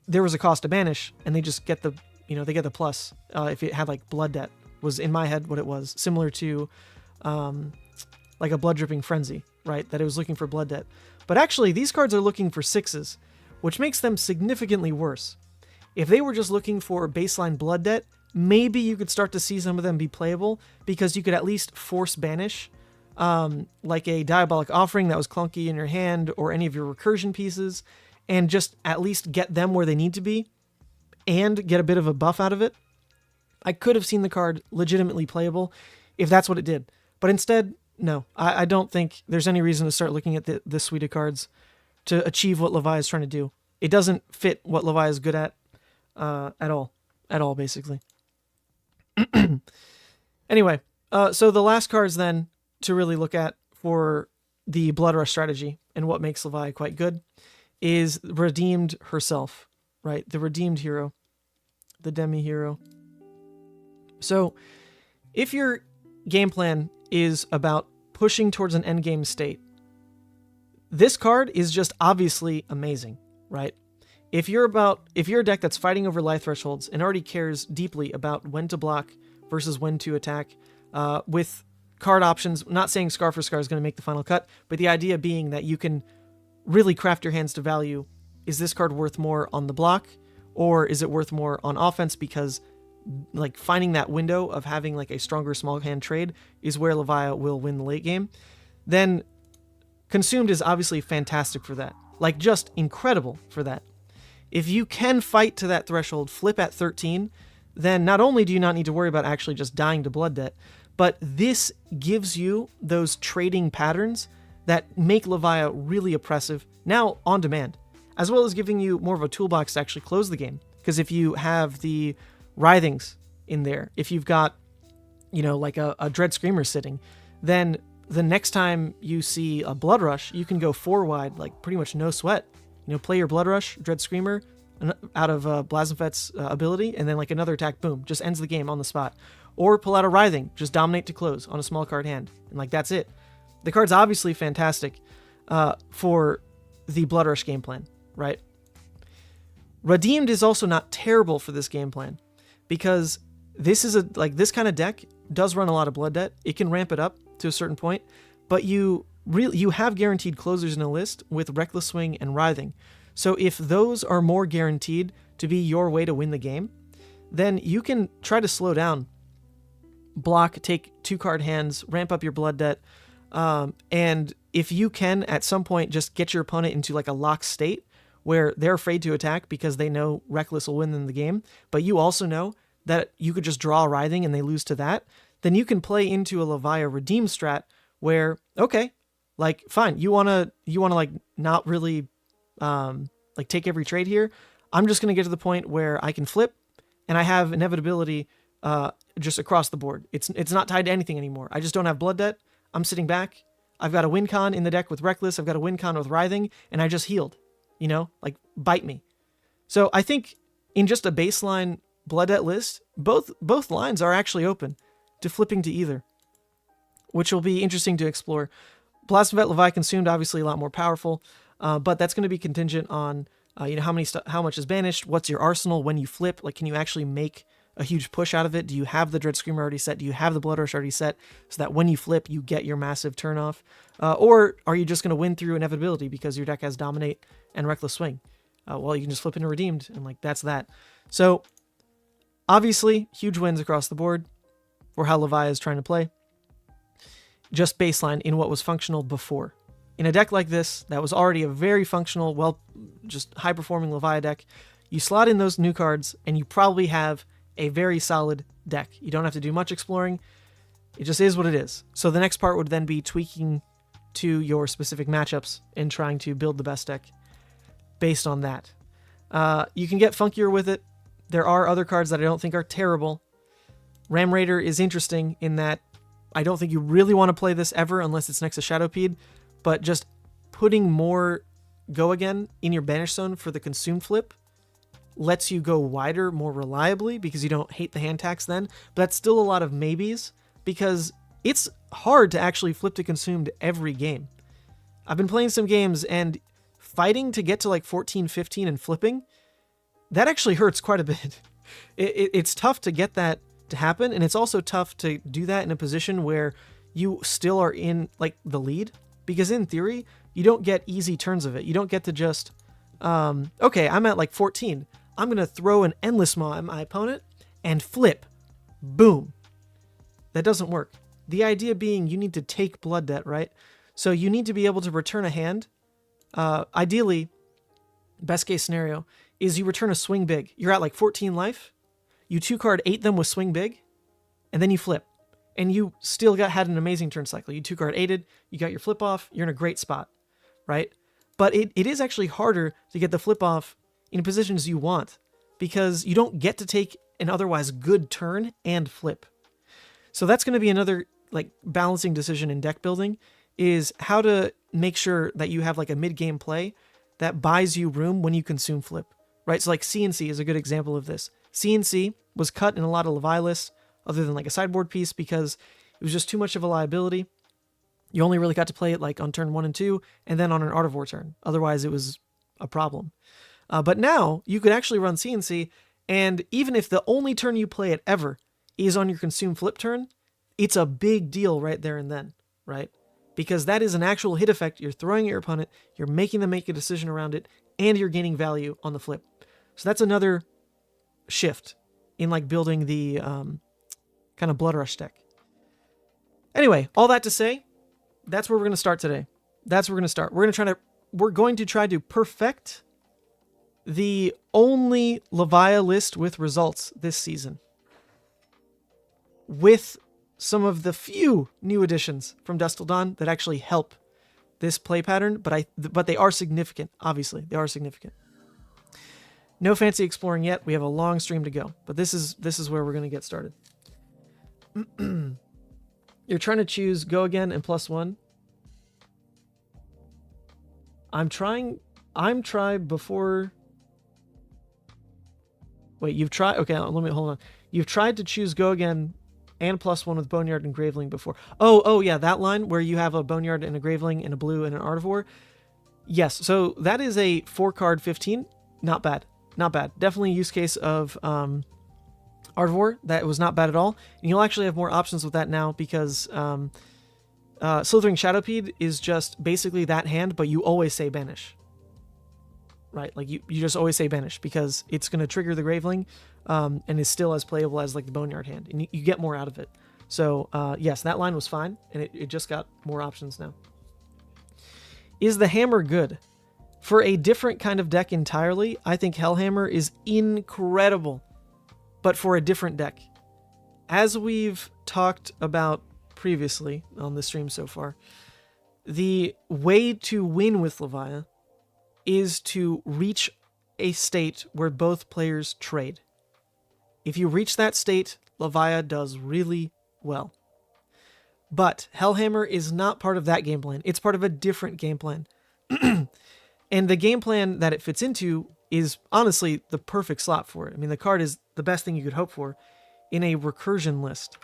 there was a cost to banish, and they just get the, they get the plus if it had like Blood Debt, was in my head what it was, similar to like a Blood Dripping Frenzy, right? That it was looking for Blood Debt. But actually, these cards are looking for 6s, which makes them significantly worse. If they were just looking for baseline Blood Debt, maybe you could start to see some of them be playable, because you could at least force banish, like a Diabolic Offering that was clunky in your hand, or any of your Recursion pieces, and just at least get them where they need to be, and get a bit of a buff out of it. I could have seen the card legitimately playable if that's what it did. But instead, no. I don't think there's any reason to start looking at this suite of cards to achieve what Levia is trying to do. It doesn't fit what Levia is good at all. At all, basically. Anyway, so the last cards then to really look at for the Bloodrush strategy and what makes Levia quite good is Redeemed herself, right? The Redeemed hero, the demi-hero. So if your game plan is about pushing towards an endgame state, this card is just obviously amazing, right? If you're a deck that's fighting over life thresholds and already cares deeply about when to block versus when to attack, with card options, not saying Scar for Scar is going to make the final cut, but the idea being that you can really craft your hands to value, is this card worth more on the block, or is it worth more on offense? Because like finding that window of having like a stronger small hand trade is where Levia will win the late game. Then Consumed is obviously fantastic for that, like just incredible for that. If you can fight to that threshold, flip at 13, then not only do you not need to worry about actually just dying to blood debt, but this gives you those trading patterns that make Levia really oppressive, now on demand, as well as giving you more of a toolbox to actually close the game. Because if you have the Writhings in there, if you've got, like a Dread Screamer sitting, then the next time you see a Bloodrush, you can go 4 wide, like pretty much no sweat. Play your Bloodrush, Dread Screamer, out of Blazonfet's ability, and then like another attack, boom, just ends the game on the spot. Or pull out a Writhing, just dominate to close on a small card hand, and like that's it. The card's obviously fantastic for the Bloodrush game plan, right? Redeemed is also not terrible for this game plan, because this is this kind of deck does run a lot of blood debt. It can ramp it up to a certain point, but you have guaranteed closers in a list with Reckless Swing and Writhing. So if those are more guaranteed to be your way to win the game, then you can try to slow down, block, take 2 card hands, ramp up your blood debt, and if you can at some point just get your opponent into like a lock state where they're afraid to attack because they know Reckless will win them the game, but you also know that you could just draw a Writhing and they lose to that, then you can play into a Levia Redeem strat where, okay, like fine, you wanna like not really like take every trade here. I'm just gonna get to the point where I can flip and I have inevitability just across the board. It's not tied to anything anymore. I just don't have blood debt. I'm sitting back. I've got a win con in the deck with Reckless. I've got a win con with Writhing, and I just healed. Like bite me. So I think in just a baseline blood debt list, both lines are actually open to flipping to either, which will be interesting to explore. Blazonfet Levi Consumed, obviously a lot more powerful, but that's going to be contingent on how much is banished, what's your arsenal when you flip, like can you actually make a huge push out of it? Do you have the Dread Screamer already set? Do you have the Bloodrush already set so that when you flip, you get your massive turnoff? Or are you just going to win through inevitability because your deck has Dominate and Reckless Swing? Well, you can just flip into Redeemed, and like that's that. So obviously, huge wins across the board for how Levia is trying to play. Just baseline in what was functional before. In a deck like this, that was already a very functional, just high-performing Levia deck, you slot in those new cards, and you probably have a very solid deck. You don't have to do much exploring. It just is what it is. So the next part would then be tweaking to your specific matchups and trying to build the best deck based on that. You can get funkier with it. There are other cards that I don't think are terrible. Ram Raider is interesting in that I don't think you really want to play this ever unless it's next to Shadowpede, but just putting more Go Again in your Banish Zone for the Consumed flip lets you go wider more reliably because you don't hate the hand tax then, but that's still a lot of maybes because it's hard to actually flip to Consumed every game. I've been playing some games and fighting to get to like 14, 15 and flipping, that actually hurts quite a bit. It's tough to get that to happen, and it's also tough to do that in a position where you still are in like the lead, because in theory, you don't get easy turns of it. You don't get to just, okay, I'm at like 14. I'm going to throw an Endless Maw at my opponent and flip. Boom. That doesn't work. The idea being you need to take blood debt, right? So you need to be able to return a hand. Ideally, best case scenario is you return a Swing Big. You're at like 14 life. You 2-card 8 them with Swing Big, and then you flip. And you still had an amazing turn cycle. You 2-card 8'd, you got your flip off, you're in a great spot, right? But it is actually harder to get the flip off in positions you want, because you don't get to take an otherwise good turn and flip. So that's going to be another like balancing decision in deck building, is how to make sure that you have like a mid-game play that buys you room when you consume flip, right? So like CNC is a good example of this. CNC was cut in a lot of Levi lists other than like a sideboard piece because it was just too much of a liability. You only really got to play it like on turn 1 and 2, and then on an Artivore turn. Otherwise, it was a problem. But now, you could actually run CNC, and even if the only turn you play it ever is on your consume flip turn, it's a big deal right there and then, right? Because that is an actual hit effect. You're throwing at your opponent, you're making them make a decision around it, and you're gaining value on the flip. So that's another shift in like building the kind of Bloodrush deck. Anyway, all that to say, that's where we're going to start today. That's where we're going to start. We're going to try to perfect the only Levia list with results this season, with some of the few new additions from Dusk Till Dawn that actually help this play pattern, but they are significant. Obviously, they are significant. No fancy exploring yet. We have a long stream to go, but this is where we're going to get started. You're trying to choose go again and +1. I'm try before. Wait, you've tried. Okay, let me hold on. You've tried to choose go again and +1 with Boneyard and Graveling before. Oh yeah, that line where you have a Boneyard and a Graveling and a blue and an Artivore. Yes, so that is a 4-card 15. Not bad. Not bad. Definitely a use case of Artivore. That was not bad at all. And you'll actually have more options with that now because Slithering Shadowpede is just basically that hand, but you always say banish. Right? Like you just always say banish because it's going to trigger the Graveling and is still as playable as like the Boneyard hand. And you get more out of it. So yes, that line was fine and it just got more options now. Is the hammer good? For a different kind of deck entirely, I think Hellhammer is incredible, but for a different deck. As we've talked about previously on the stream so far, the way to win with Levia is to reach a state where both players trade. If you reach that state, Levia does really well. But Hellhammer is not part of that game plan. It's part of a different game plan. And the game plan that it fits into is honestly the perfect slot for it. I mean, the card is the best thing you could hope for in a recursion list.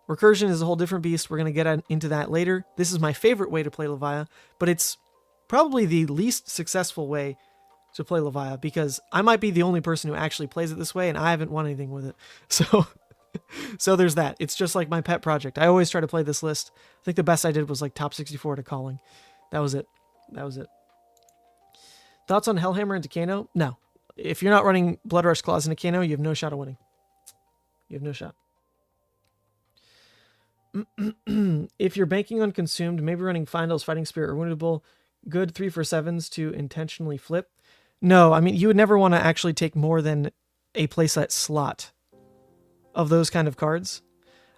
Recursion is a whole different beast. We're going to get into that later. This is my favorite way to play Levia, but it's probably the least successful way to play Levia because I might be the only person who actually plays it this way and I haven't won anything with it. So there's that. It's just like my pet project. I always try to play this list. I think the best I did was like top 64 to calling. That was it. Thoughts on Hellhammer and Decano? No. If you're not running Bloodrush Claws and Decano, you have no shot of winning. You have no shot. If you're banking on consumed, maybe running Findles, Fighting Spirit, or Wounded Bull, good 3/7s to intentionally flip. No, I mean, you would never want to actually take more than a playset slot of those kind of cards.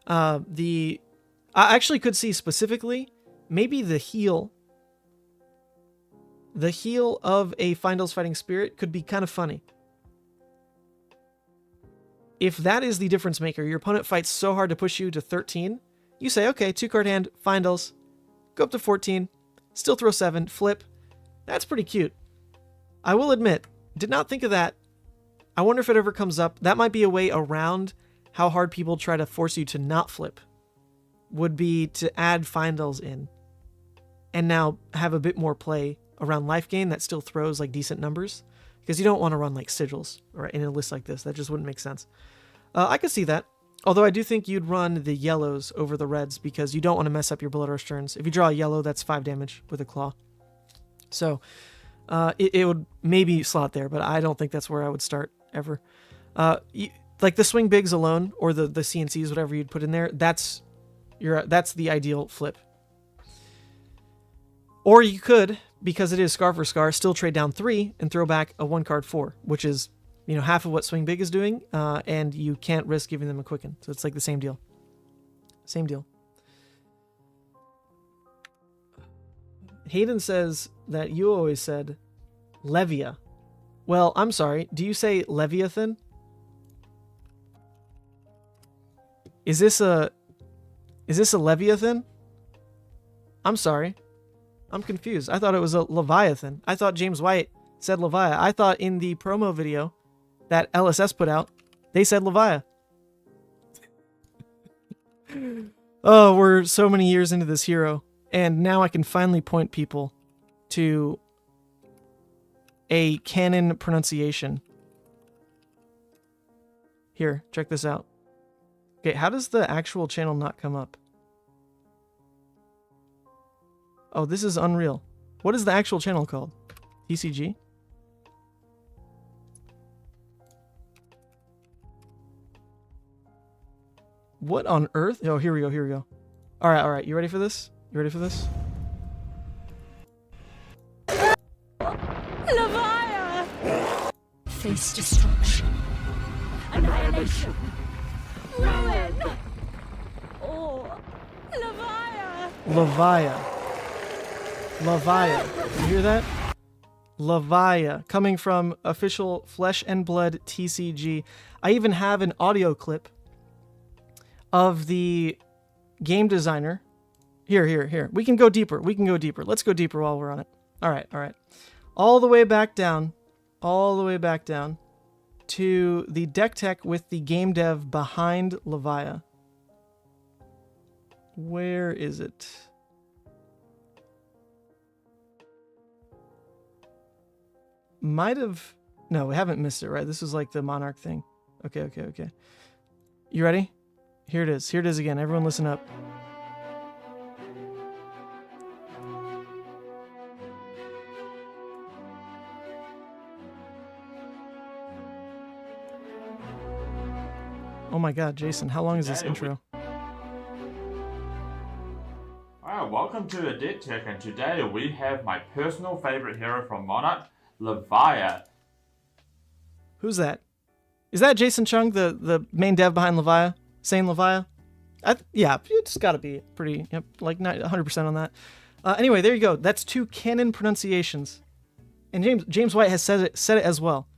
I actually could see specifically maybe the heal. The heal of a Findles Fighting Spirit could be kind of funny. If that is the difference maker, your opponent fights so hard to push you to 13, you say, okay, 2-card hand, Findles, go up to 14, still throw 7, flip. That's pretty cute. I will admit, did not think of that. I wonder if it ever comes up. That might be a way around how hard people try to force you to not flip, would be to add Findles in and now have a bit more play around life gain that still throws like decent numbers, because you don't want to run like sigils or in a list like this. That just wouldn't make sense. I could see that, although I do think you'd run the yellows over the reds because you don't want to mess up your Bloodrush turns. If you draw a yellow, that's 5 damage with a claw. So it would maybe slot there, but I don't think that's where I would start ever. Like the swing bigs alone or the CNCs, whatever you'd put in there, that's the ideal flip. Or you could, because it is Scar for Scar, still trade down 3 and throw back a 1-card 4, which is, half of what Swing Big is doing, and you can't risk giving them a Quicken. So it's like the same deal. Same deal. Hayden says that you always said Levia. Well, I'm sorry. Do you say Leviathan? Is this a Leviathan? I'm sorry. I'm confused. I thought it was a Leviathan. I thought James White said Levia. I thought in the promo video that LSS put out, they said Levia. Oh, we're so many years into this hero. And now I can finally point people to a canon pronunciation. Here, check this out. Okay, how does the actual channel not come up? Oh, this is unreal. What is the actual channel called? TCG? What on earth? Oh, here we go, here we go. Alright, you ready for this? You ready for this? Levia! Face destruction. Annihilation. Ruin! Oh, Levia! Levia. You hear that? Levia. Coming from official Flesh and Blood TCG. I even have an audio clip of the game designer. Here. We can go deeper. Let's go deeper while we're on it. Alright. All the way back down to the deck tech with the game dev behind Levia. Where is it? No, we haven't missed it, right? This is like the Monarch thing. Okay. You ready? Here it is again. Everyone listen up. Oh my god, Jason, how long is this intro? Alright, welcome to the Deck Tech, and today we have my personal favorite hero from Monarch, Levia. Who's that? Is that Jason Chung, the main dev behind Levia? Saying Levia? Yeah, it's gotta be pretty, yep, like 100% on that. Anyway, there you go. That's 2 canon pronunciations. And James White has said it as well.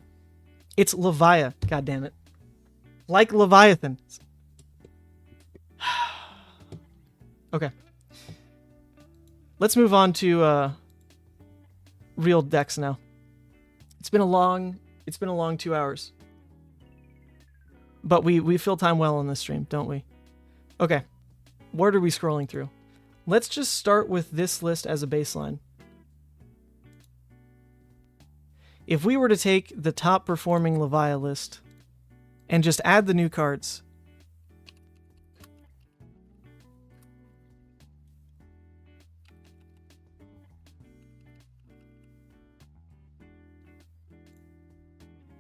It's Levia, god damn it. Like Leviathan. Okay. Let's move on to real decks now. It's been a long 2 hours. But we fill time well on this stream, don't we? Okay. What are we scrolling through? Let's just start with this list as a baseline. If we were to take the top performing Levia list and just add the new cards,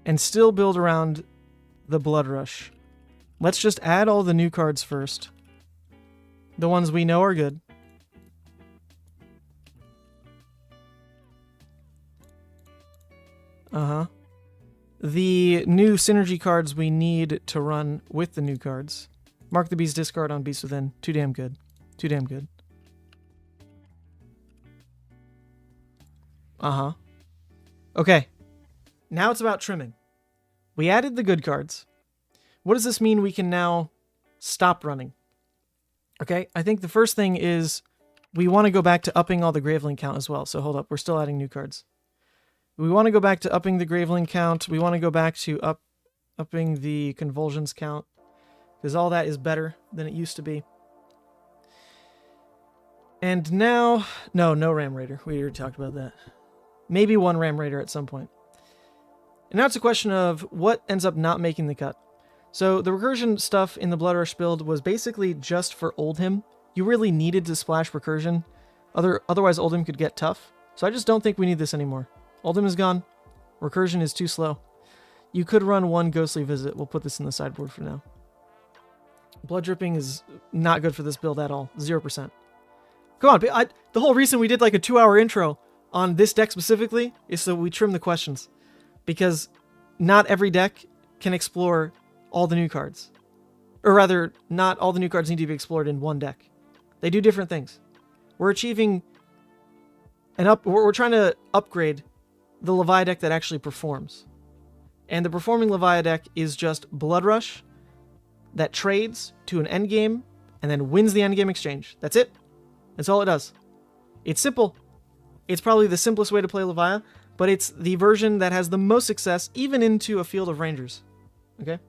and still build around the Bloodrush. Let's just add all the new cards first. The ones we know are good. The new synergy cards we need to run with the new cards. Mark the Beast discard on Beast Within. Too damn good. Okay. Now it's about trimming. We added the good cards. What does this mean we can now stop running? Okay, I think the first thing is we want to go back to upping all the Graveling count as well. So hold up, we're still adding new cards. We want to go back to upping the Graveling count. We want to go back to upping the Convulsions count, because all that is better than it used to be. And now, no Ram Raider. We already talked about that. Maybe 1 Ram Raider at some point. And now it's a question of what ends up not making the cut. So the Recursion stuff in the Bloodrush build was basically just for Oldhim. You really needed to splash Recursion. Otherwise Oldhim could get tough. So I just don't think we need this anymore. Oldhim is gone. Recursion is too slow. You could run 1 Ghostly Visit. We'll put this in the sideboard for now. Blood Dripping is not good for this build at all. 0%. Come on, the whole reason we did like a 2-hour intro on this deck specifically is so we trim the questions. Because not every deck can explore all the new cards. Or rather, not all the new cards need to be explored in one deck. They do different things. We're achieving we're trying to upgrade the Levia deck that actually performs. And the performing Levia deck is just Bloodrush that trades to an endgame and then wins the endgame exchange. That's it. That's all it does. It's simple. It's probably the simplest way to play Levia, but it's the version that has the most success even into a field of Rangers. Okay?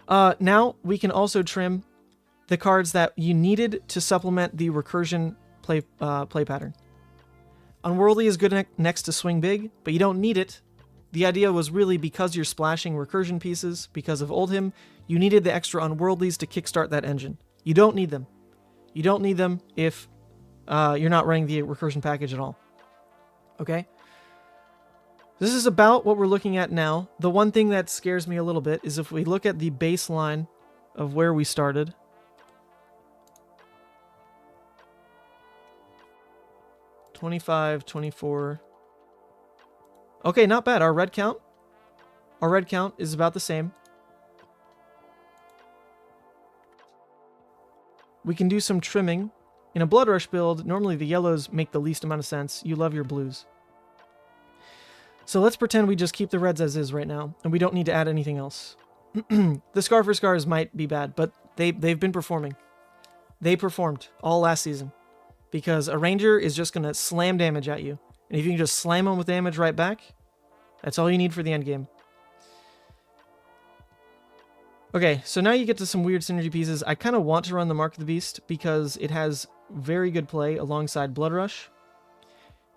Now we can also trim the cards that you needed to supplement the recursion play pattern. Unworldly is good next to Swing Big, but you don't need it. The idea was really because you're splashing recursion pieces, because of Oldhim, you needed the extra Unworldlies to kickstart that engine. You don't need them. You don't need them if you're not running the recursion package at all. Okay? This is about what we're looking at now. The one thing that scares me a little bit is if we look at the baseline of where we started. $25, $24. Okay, not bad. Our red count is about the same. We can do some trimming. In a Bloodrush build, normally the yellows make the least amount of sense. You love your blues. So let's pretend we just keep the reds as is right now, and we don't need to add anything else. The Scar for Scars might be bad, but they've been performing. They performed all last season. Because a Ranger is just going to slam damage at you. And if you can just slam them with damage right back, that's all you need for the end game. Okay, so now you get to some weird synergy pieces. I kind of want to run the Mark of the Beast because it has very good play alongside Bloodrush.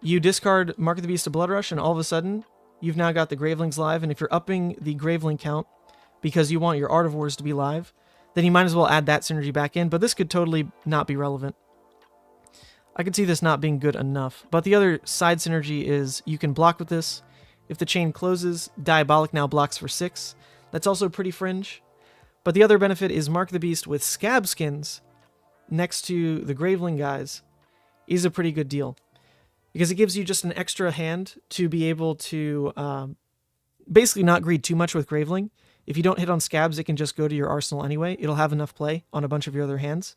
You discard Mark of the Beast to Bloodrush, and all of a sudden, you've now got the Gravelings live. And if you're upping the Graveling count because you want your Art of Wars to be live, then you might as well add that synergy back in. But this could totally not be relevant. I can see this not being good enough. But the other side synergy is you can block with this. If the chain closes, Diabolic now blocks for 6. That's also pretty fringe. But the other benefit is Mark the Beast with Scab Skins next to the Graveling guys is a pretty good deal. Because it gives you just an extra hand to be able to basically not greed too much with Graveling. If you don't hit on Scabs, it can just go to your arsenal anyway. It'll have enough play on a bunch of your other hands.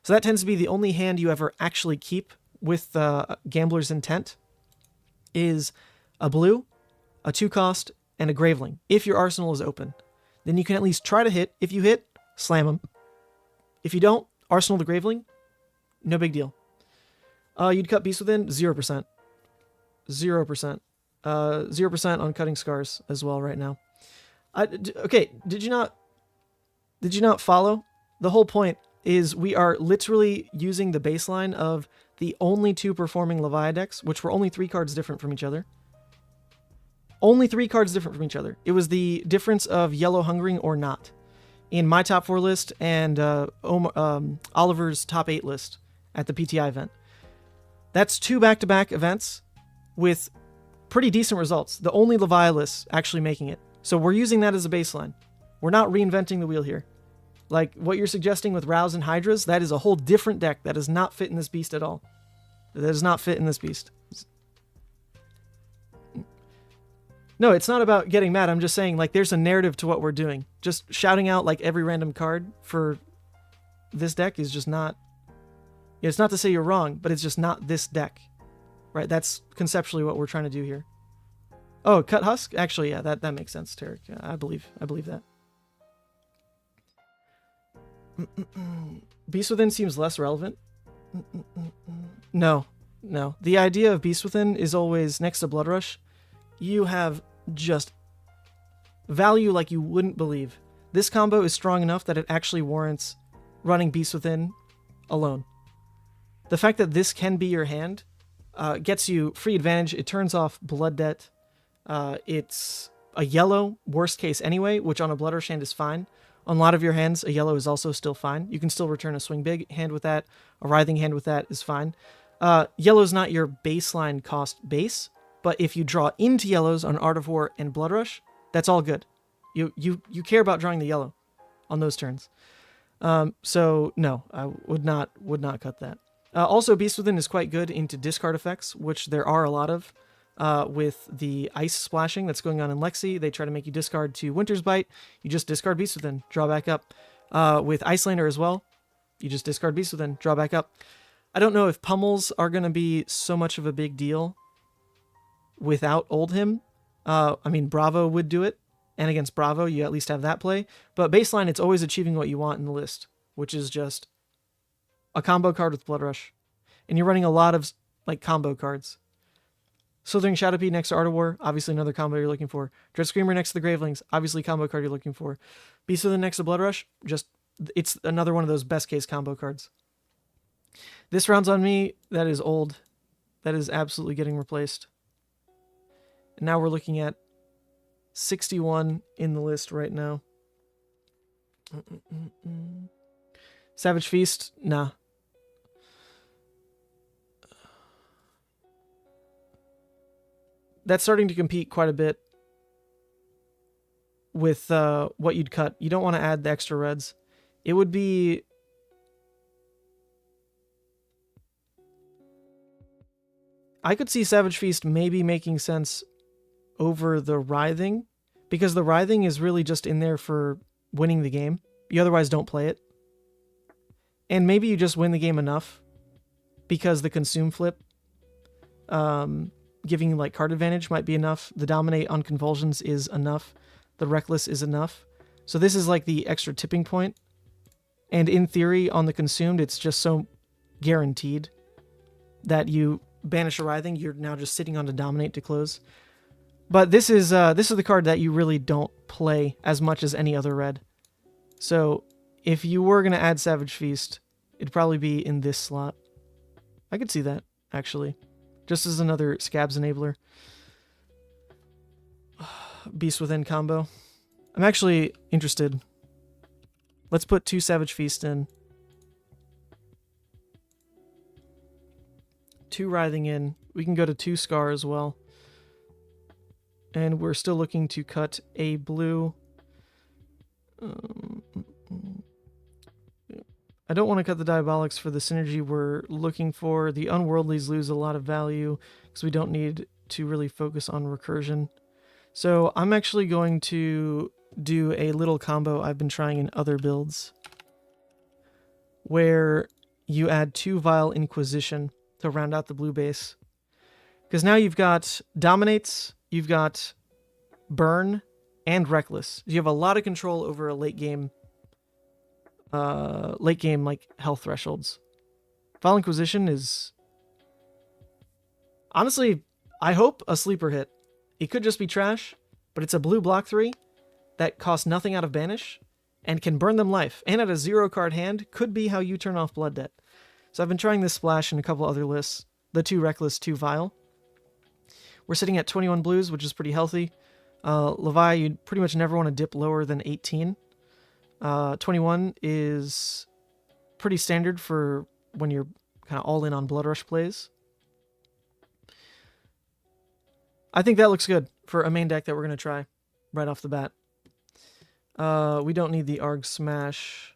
So that tends to be the only hand you ever actually keep with Gambler's Intent is a blue, a 2-cost, and a Graveling, if your arsenal is open. Then you can at least try to hit. If you hit, slam them. If you don't, arsenal the Graveling, no big deal. You'd cut Beast Within, 0%. 0%. 0% on cutting Scars as well right now. Okay, did you not follow? The whole point is we are literally using the baseline of the only 2 performing Levia decks, which were only 3 cards different from each other. Only 3 cards different from each other. It was the difference of yellow hungering or not in my top 4 list and Oliver's top 8 list at the PTI event. That's 2 back-to-back events with pretty decent results. The only Levia lists actually making it. So we're using that as a baseline. We're not reinventing the wheel here. Like, what you're suggesting with Rouse and Hydras, that is a whole different deck that does not fit in this beast at all. That does not fit in this beast. No, it's not about getting mad. I'm just saying, like, there's a narrative to what we're doing. Just shouting out, like, every random card for this deck is just not... Yeah, it's not to say you're wrong, but it's just not this deck. Right? That's conceptually what we're trying to do here. Oh, Cut Husk? Actually, yeah, that makes sense, Tarek. Yeah, I believe that. Beast Within seems less relevant. No. The idea of Beast Within is always next to Bloodrush. You have just value like you wouldn't believe. This combo is strong enough that it actually warrants running Beast Within alone. The fact that this can be your hand gets you free advantage. It turns off Blood Debt. It's a yellow, worst case anyway, which on a Bloodrush hand is fine. On a lot of your hands, a yellow is also still fine. You can still return a Swing Big hand with that. A Writhing hand with that is fine. Yellow is not your baseline cost base, but if you draw into yellows on Art of War and Bloodrush, that's all good. You care about drawing the yellow on those turns. So no, I would not cut that. Also, Beast Within is quite good into discard effects, which there are a lot of. With the ice splashing that's going on in Lexi, they try to make you discard to Winter's Bite. You just discard Beast Within, draw back up. With Icelander as well, you just discard Beast Within, draw back up. I don't know if pummels are going to be so much of a big deal without Oldhim. I mean, Bravo would do it, and against Bravo, you at least have that play. But baseline, it's always achieving what you want in the list, which is just a combo card with Bloodrush. And you're running a lot of like combo cards. Slithering Shadowpea next to Art of War, obviously another combo you're looking for. Dread Screamer next to the Gravelings, obviously combo card you're looking for. Beast Within next to Bloodrush, just it's another one of those best case combo cards. This round's on me. That is old. That is absolutely getting replaced. And now we're looking at 61 in the list right now. Savage Feast? Nah. That's starting to compete quite a bit with what you'd cut. You don't want to add the extra reds. It would be... I could see Savage Feast maybe making sense over the Writhing, because the Writhing is really just in there for winning the game. You otherwise don't play it. And maybe you just win the game enough because the Consume flip, giving like card advantage might be enough. The Dominate on Convulsions is enough. The Reckless is enough. So this is like the extra tipping point. And in theory, on the Consumed, it's just so guaranteed that you banish a Writhing, you're now just sitting on to Dominate to close. But this is the card that you really don't play as much as any other red. So if you were going to add Savage Feast, it'd probably be in this slot. I could see that, actually. Just as another Scabs enabler. Beast Within combo. I'm actually interested. Let's put 2 Savage Feast in. 2 Writhing in. We can go to 2 Scar as well. And we're still looking to cut a blue. I don't want to cut the Diabolics for the synergy we're looking for. The Unworldlies lose a lot of value because we don't need to really focus on recursion. So I'm actually going to do a little combo I've been trying in other builds where you add 2 Vile Inquisition to round out the blue base. Because now you've got Dominates, you've got Burn, and Reckless. You have a lot of control over a late game like health thresholds. Vile Inquisition is honestly, I hope, a sleeper hit. It could just be trash, but it's a blue block 3 that costs nothing out of banish and can burn them life. And at a 0 card hand, could be how you turn off Blood Debt. So I've been trying this splash in a couple other lists. The 2 Reckless, 2 Vile. We're sitting at 21 blues, which is pretty healthy. Levia, you pretty much never want to dip lower than 18. 21 is pretty standard for when you're kind of all in on Bloodrush plays. I think that looks good for a main deck that we're going to try right off the bat. We don't need the Arg Smash.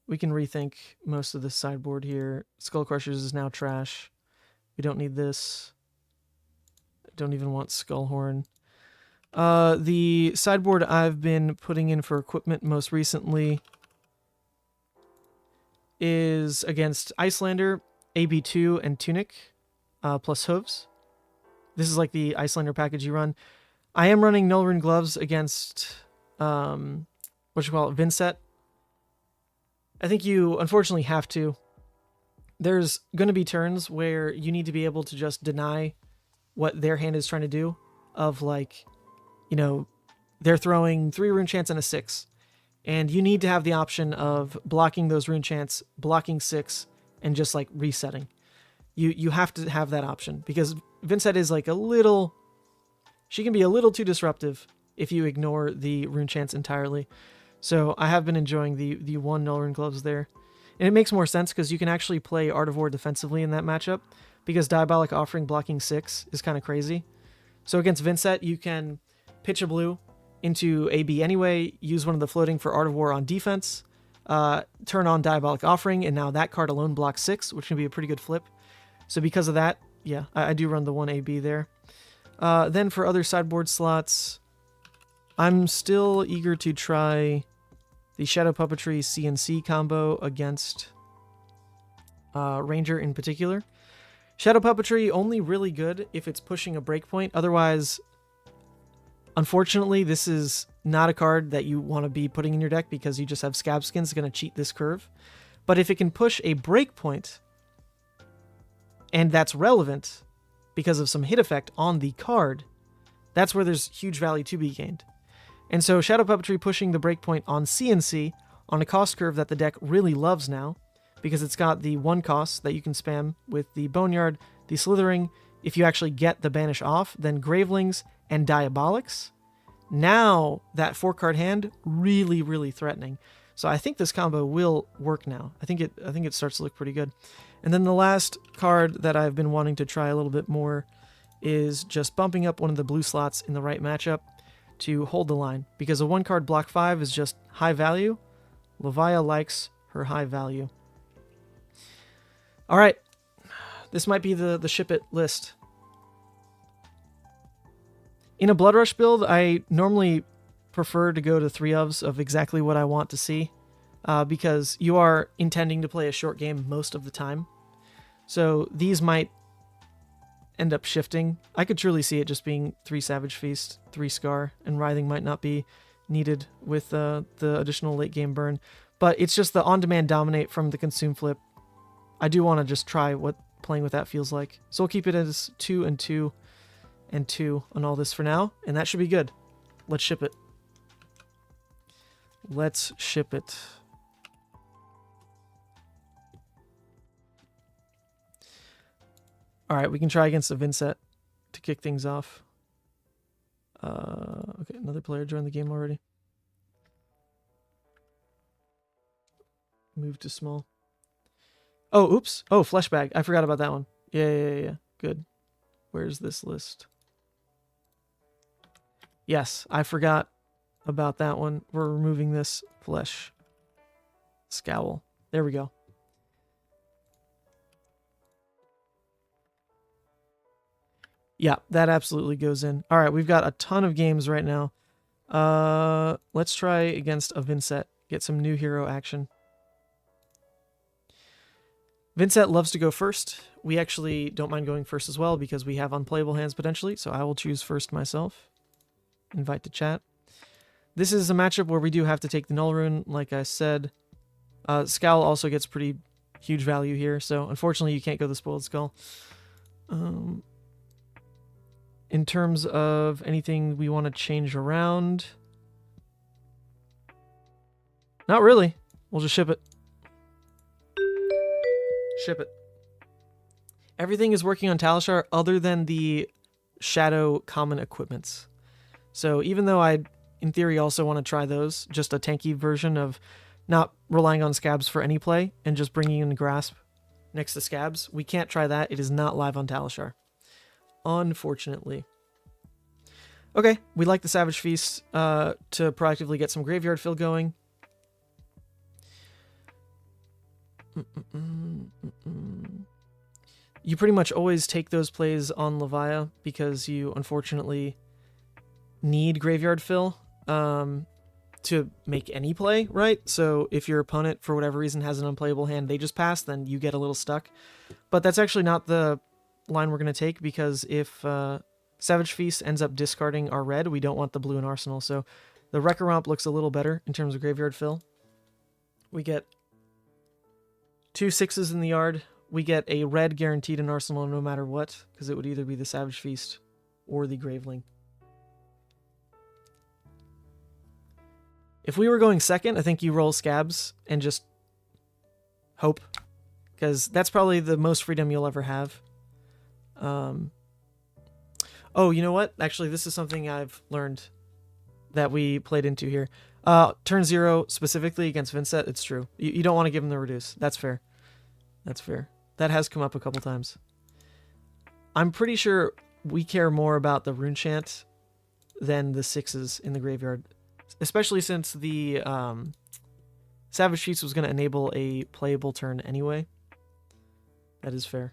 We can rethink most of the sideboard here. Skull Crushers is now trash. We don't need this. Don't even want Skullhorn. The sideboard I've been putting in for equipment most recently is against Icelander, AB2, and Tunic, plus Hooves. This is like the Icelander package you run. I am running Nullrune Gloves against, Vynnset. I think you, unfortunately, have to. There's going to be turns where you need to be able to just deny what their hand is trying to do, of like, you know, they're throwing 3 rune chants and a 6. And you need to have the option of blocking those rune chants, blocking 6, and just like resetting. You have to have that option, because Vynnset is like she can be a little too disruptive if you ignore the rune chants entirely. So I have been enjoying the 1 Nullrune Gloves there. And it makes more sense because you can actually play Art of War defensively in that matchup, because Diabolic Offering blocking 6 is kind of crazy. So against Vynnset, you can pitch a blue into AB anyway, use one of the floating for Art of War on defense, turn on Diabolic Offering, and now that card alone blocks 6, which can be a pretty good flip. So because of that, yeah, I do run the 1 AB there. Then for other sideboard slots, I'm still eager to try the Shadow Puppetry CNC combo against Ranger in particular. Shadow Puppetry only really good if it's pushing a breakpoint. Otherwise, unfortunately, this is not a card that you want to be putting in your deck because you just have Scab Skins going to cheat this curve. But if it can push a breakpoint, and that's relevant because of some hit effect on the card, that's where there's huge value to be gained. And so Shadow Puppetry pushing the breakpoint on CNC on a cost curve that the deck really loves now, because it's got the 1 cost that you can spam with the Boneyard, the Slithering. If you actually get the Banish off, then Gravelings and Diabolics. Now that 4-card hand, really, really threatening. So I think this combo will work now. I think it starts to look pretty good. And then the last card that I've been wanting to try a little bit more is just bumping up one of the blue slots in the right matchup to hold the line, because a 1-card block 5 is just high value. Levia likes her high value. All right, this might be the ship it list. In a Bloodrush build, I normally prefer to go to 3 ofs of exactly what I want to see, because you are intending to play a short game most of the time. So these might end up shifting. I could truly see it just being 3 Savage Feast, 3 Scar, and Writhing might not be needed with the additional late game burn. But it's just the on-demand dominate from the consume flip. I do want to just try what playing with that feels like. So we'll keep it as 2 and 2 and 2 on all this for now, and that should be good. Let's ship it. Let's ship it. All right, we can try against a Vynnset to kick things off. Okay, another player joined the game already. Move to small. Oh, oops. Oh, Flesh Bag. I forgot about that one. Yeah. Good. Where's this list? Yes, I forgot about that one. We're removing this Flesh Scowl. There we go. Yeah, that absolutely goes in. All right, we've got a ton of games right now. Let's try against a Vynnset. Get some new hero action. Vynnset loves to go first. We actually don't mind going first as well because we have unplayable hands potentially, so I will choose first myself. Invite to chat. This is a matchup where we do have to take the Null Rune, like I said. Scowl also gets pretty huge value here, so unfortunately you can't go the Spoiled Skull. In terms of anything we want to change around, not really. We'll just ship it. Ship it. Everything is working on Talishar other than the Shadow common equipments. So even though I, in theory, also want to try those, just a tanky version of not relying on Scabs for any play and just bringing in Grasp next to Scabs, we can't try that. It is not live on Talishar, unfortunately. Okay, we like the Savage Feast to proactively get some graveyard fill going. You pretty much always take those plays on Levia because you unfortunately need graveyard fill to make any play, right? So if your opponent for whatever reason has an unplayable hand they just pass, then you get a little stuck. But that's actually not the line we're going to take, because if Savage Feast ends up discarding our red, we don't want the blue in Arsenal. So the Wrecker Romp looks a little better in terms of graveyard fill. We get 2 6s in the yard. We get a red guaranteed in Arsenal no matter what, because it would either be the Savage Feast or the Graveling. If we were going second, I think you roll Scabs and just hope, because that's probably the most freedom you'll ever have. Oh, you know what? Actually, this is something I've learned that we played into here. Turn 0, specifically against Vynnset, it's true. You don't want to give him the reduce. That's fair. That's fair. That has come up a couple times. I'm pretty sure we care more about the Rune Chant than the 6s in the graveyard, especially since the Savage Feast was going to enable a playable turn anyway. That is fair.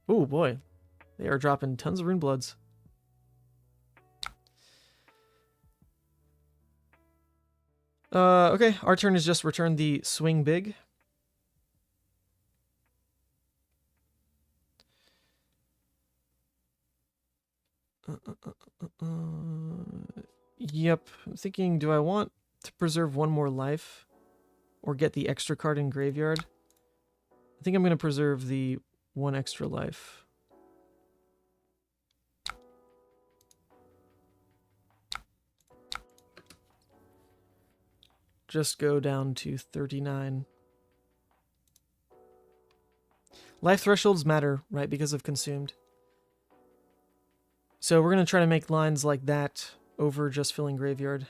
Oh boy, they are dropping tons of Rune Bloods. Okay, our turn is just return the Swing Big. Yep, I'm thinking, do I want to preserve one more life or get the extra card in graveyard? I think I'm going to preserve the 1 extra life. just go down to 39. Life thresholds matter, right, because of consumed. So we're going to try to make lines like that over just filling graveyard.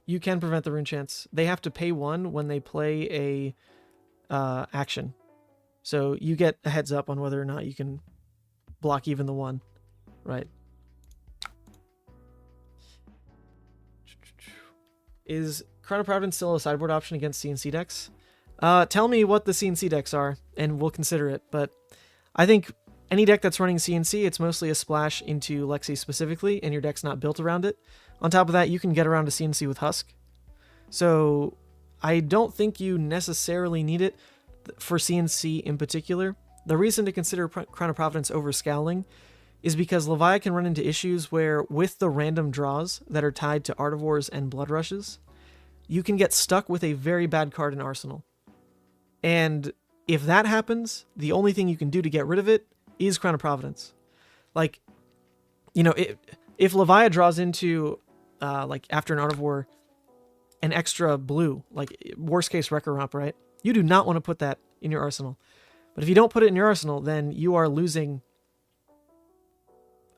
You can prevent the rune chance. They have to pay 1 when they play a action. So you get a heads up on whether or not you can block even the 1, right? Is Crown of Providence still a sideboard option against CNC decks? Tell me what the CNC decks are, and we'll consider it. But I think any deck that's running CNC, it's mostly a splash into Lexi specifically, and your deck's not built around it. On top of that, you can get around to CNC with Husk. So I don't think you necessarily need it for CNC in particular. The reason to consider Crown of Providence over Scowling is because Levia can run into issues where, with the random draws that are tied to Artivores and Bloodrushes, you can get stuck with a very bad card in Arsenal. And if that happens, the only thing you can do to get rid of it is Crown of Providence. Like, you know, if Levia draws into, like, after an Artivore, an extra blue, like, worst case Wrecker Romp, right? You do not want to put that in your arsenal. But if you don't put it in your arsenal, then you are losing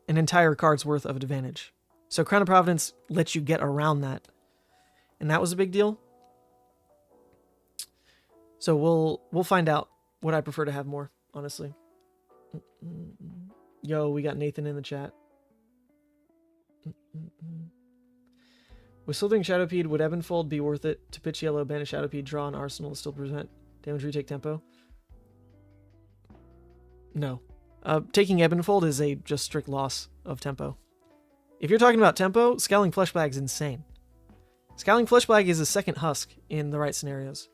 an entire card's worth of advantage. So Crown of Providence lets you get around that. And that was a big deal. So we'll find out what I prefer to have more, honestly. Yo, we got Nathan in the chat. With Slithering Shadowpede, would Ebonfold be worth it to pitch yellow, banish Shadowpede, draw an arsenal to still prevent damage retake tempo? No. Taking Ebonfold is a just strict loss of tempo. If you're talking about tempo, Scowling Fleshbag is insane. Scowling Fleshbag is a second Husk in the right scenarios.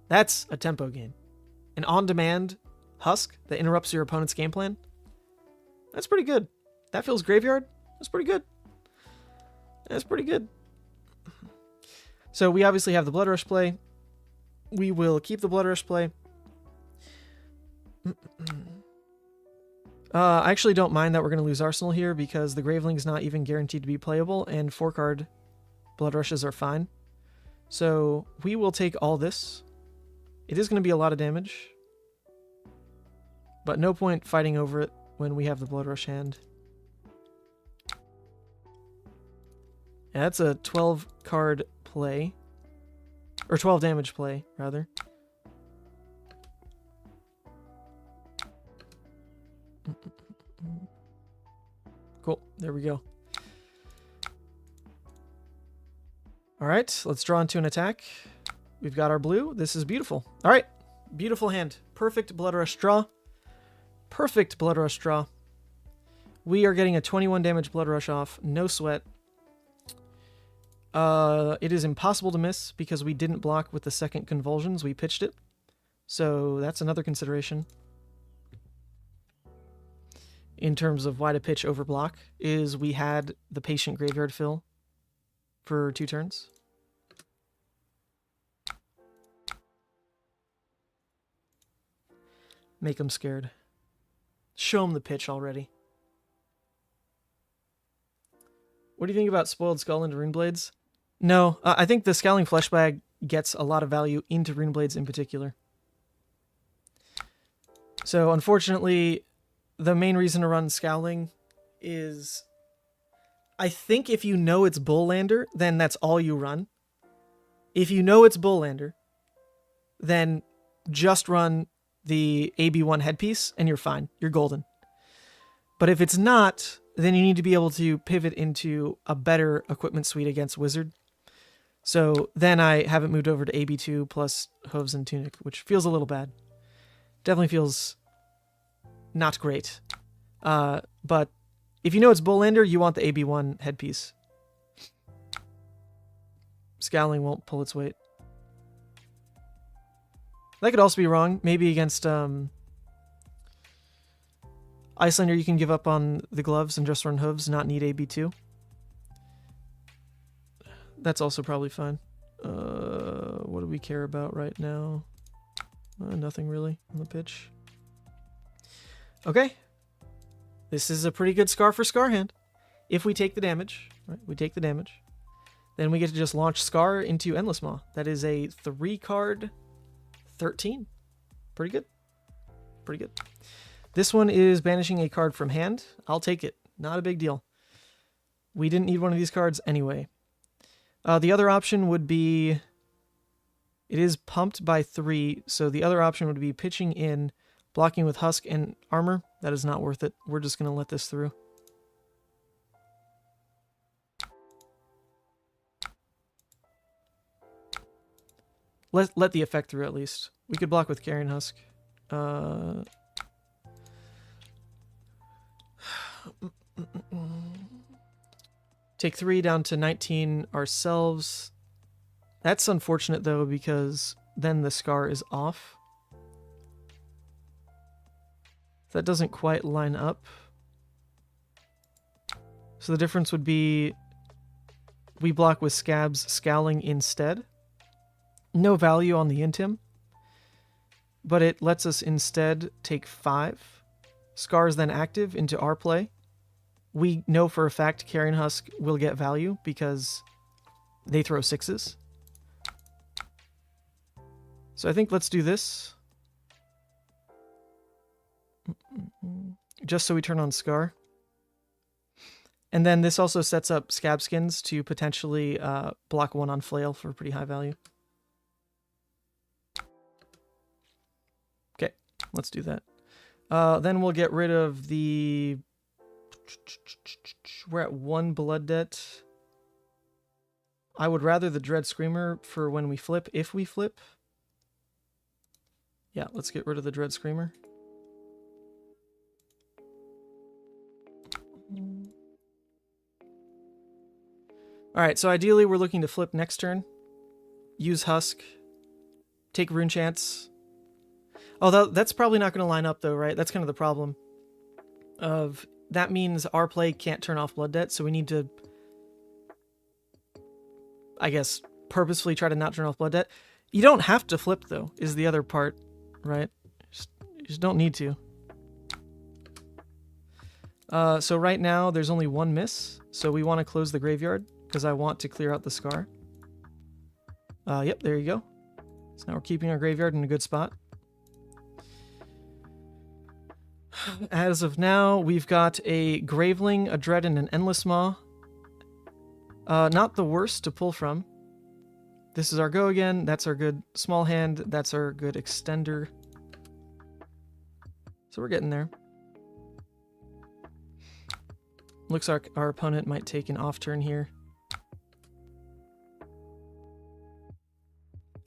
That's a tempo gain. An on-demand Husk that interrupts your opponent's game plan? That's pretty good. That feels graveyard? That's pretty good. That's pretty good. So we obviously have the Bloodrush play. We will keep the Bloodrush play. I actually don't mind that we're going to lose Arsenal here because the Graveling's not even guaranteed to be playable, and 4-card Bloodrushes are fine. So we will take all this. It is going to be a lot of damage, but no point fighting over it when we have the Bloodrush hand. Yeah, that's a 12-card play. Or 12 damage play, rather. Cool, there we go. Alright, let's draw into an attack. We've got our blue. This is beautiful. Alright, beautiful hand. Perfect Bloodrush draw. Perfect Bloodrush draw. We are getting a 21 damage Bloodrush off. No sweat. It is impossible to miss because we didn't block with the second Convulsions. We pitched it. So that's another consideration. In terms of why to pitch over block, is we had the Patient Graveyard fill for 2 turns. Make them scared. Show them the pitch already. What do you think about Spoiled Skull into Runeblades? No, I think the Scowling Fleshbag gets a lot of value into Runeblades in particular. So, unfortunately, the main reason to run Scowling is, I think if you know it's Bulllander, then that's all you run. If you know it's Bulllander, then just run the AB1 headpiece and you're fine. You're golden. But if it's not, then you need to be able to pivot into a better equipment suite against Wizard. So then I haven't moved over to AB2 plus Hooves and Tunic, which feels a little bad. Definitely feels not great. But if you know it's Bulllander, you want the AB1 headpiece. Scowling won't pull its weight. That could also be wrong. Maybe against Icelander, you can give up on the gloves and just run Hooves, not need AB2. That's also probably fine. What do we care about right now? Nothing really on the pitch. Okay. This is a pretty good Scar for Scar hand. If we take the damage, right? We take the damage. Then we get to just launch Scar into Endless Maw. That is a 3-card 13. Pretty good. Pretty good. This one is banishing a card from hand. I'll take it. Not a big deal. We didn't need one of these cards anyway. The other option would be... It is pumped by 3, so the other option would be pitching in, blocking with Husk and Armor. That is not worth it. We're just going to let this through. Let the effect through at least. We could block with Carrion Husk. Take 3 down to 19 ourselves. That's unfortunate though, because then the Scar is off. That doesn't quite line up. So the difference would be we block with Scab's Scowling instead. No value on the Intim, but it lets us instead take 5. Scar is then active into our play. We know for a fact Carrion Husk will get value because they throw 6s. So I think let's do this. Just so we turn on Scar. And then this also sets up Scab Skins to potentially block 1 on Flail for pretty high value. Okay, let's do that. Then we'll get rid of the... We're at 1 blood debt. I would rather the Dread Screamer for when we flip, if we flip. Yeah, let's get rid of the Dread Screamer. Alright, so ideally we're looking to flip next turn. Use Husk. Take Rune Chance. Oh, that's probably not going to line up though, right? That's kind of the problem. That means our play can't turn off Blood Debt, so we need to, I guess, purposefully try to not turn off Blood Debt. You don't have to flip though, is the other part, right? You just don't need to. So right now there's only 1 miss, so we want to close the graveyard because I want to clear out the Scar. Yep, there you go. So now we're keeping our graveyard in a good spot. As of now, we've got a Graveling, a Dread, and an Endless Maw. Not the worst to pull from. This is our go again. That's our good small hand. That's our good extender. So we're getting there. Looks like our opponent might take an off turn here.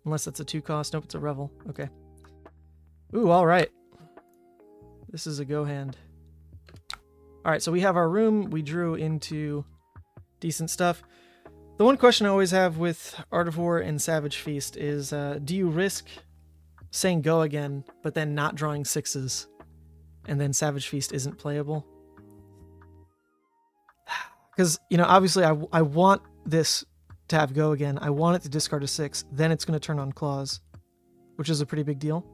Unless that's a 2-cost. Nope, it's a Revel. Okay. Ooh, alright. This is a go hand. Alright, so we have our room. We drew into decent stuff. The one question I always have with Art of War and Savage Feast is, do you risk saying go again, but then not drawing 6s, and then Savage Feast isn't playable? Because, you know, obviously I want this to have go again. I want it to discard a 6, then it's going to turn on Claws, which is a pretty big deal.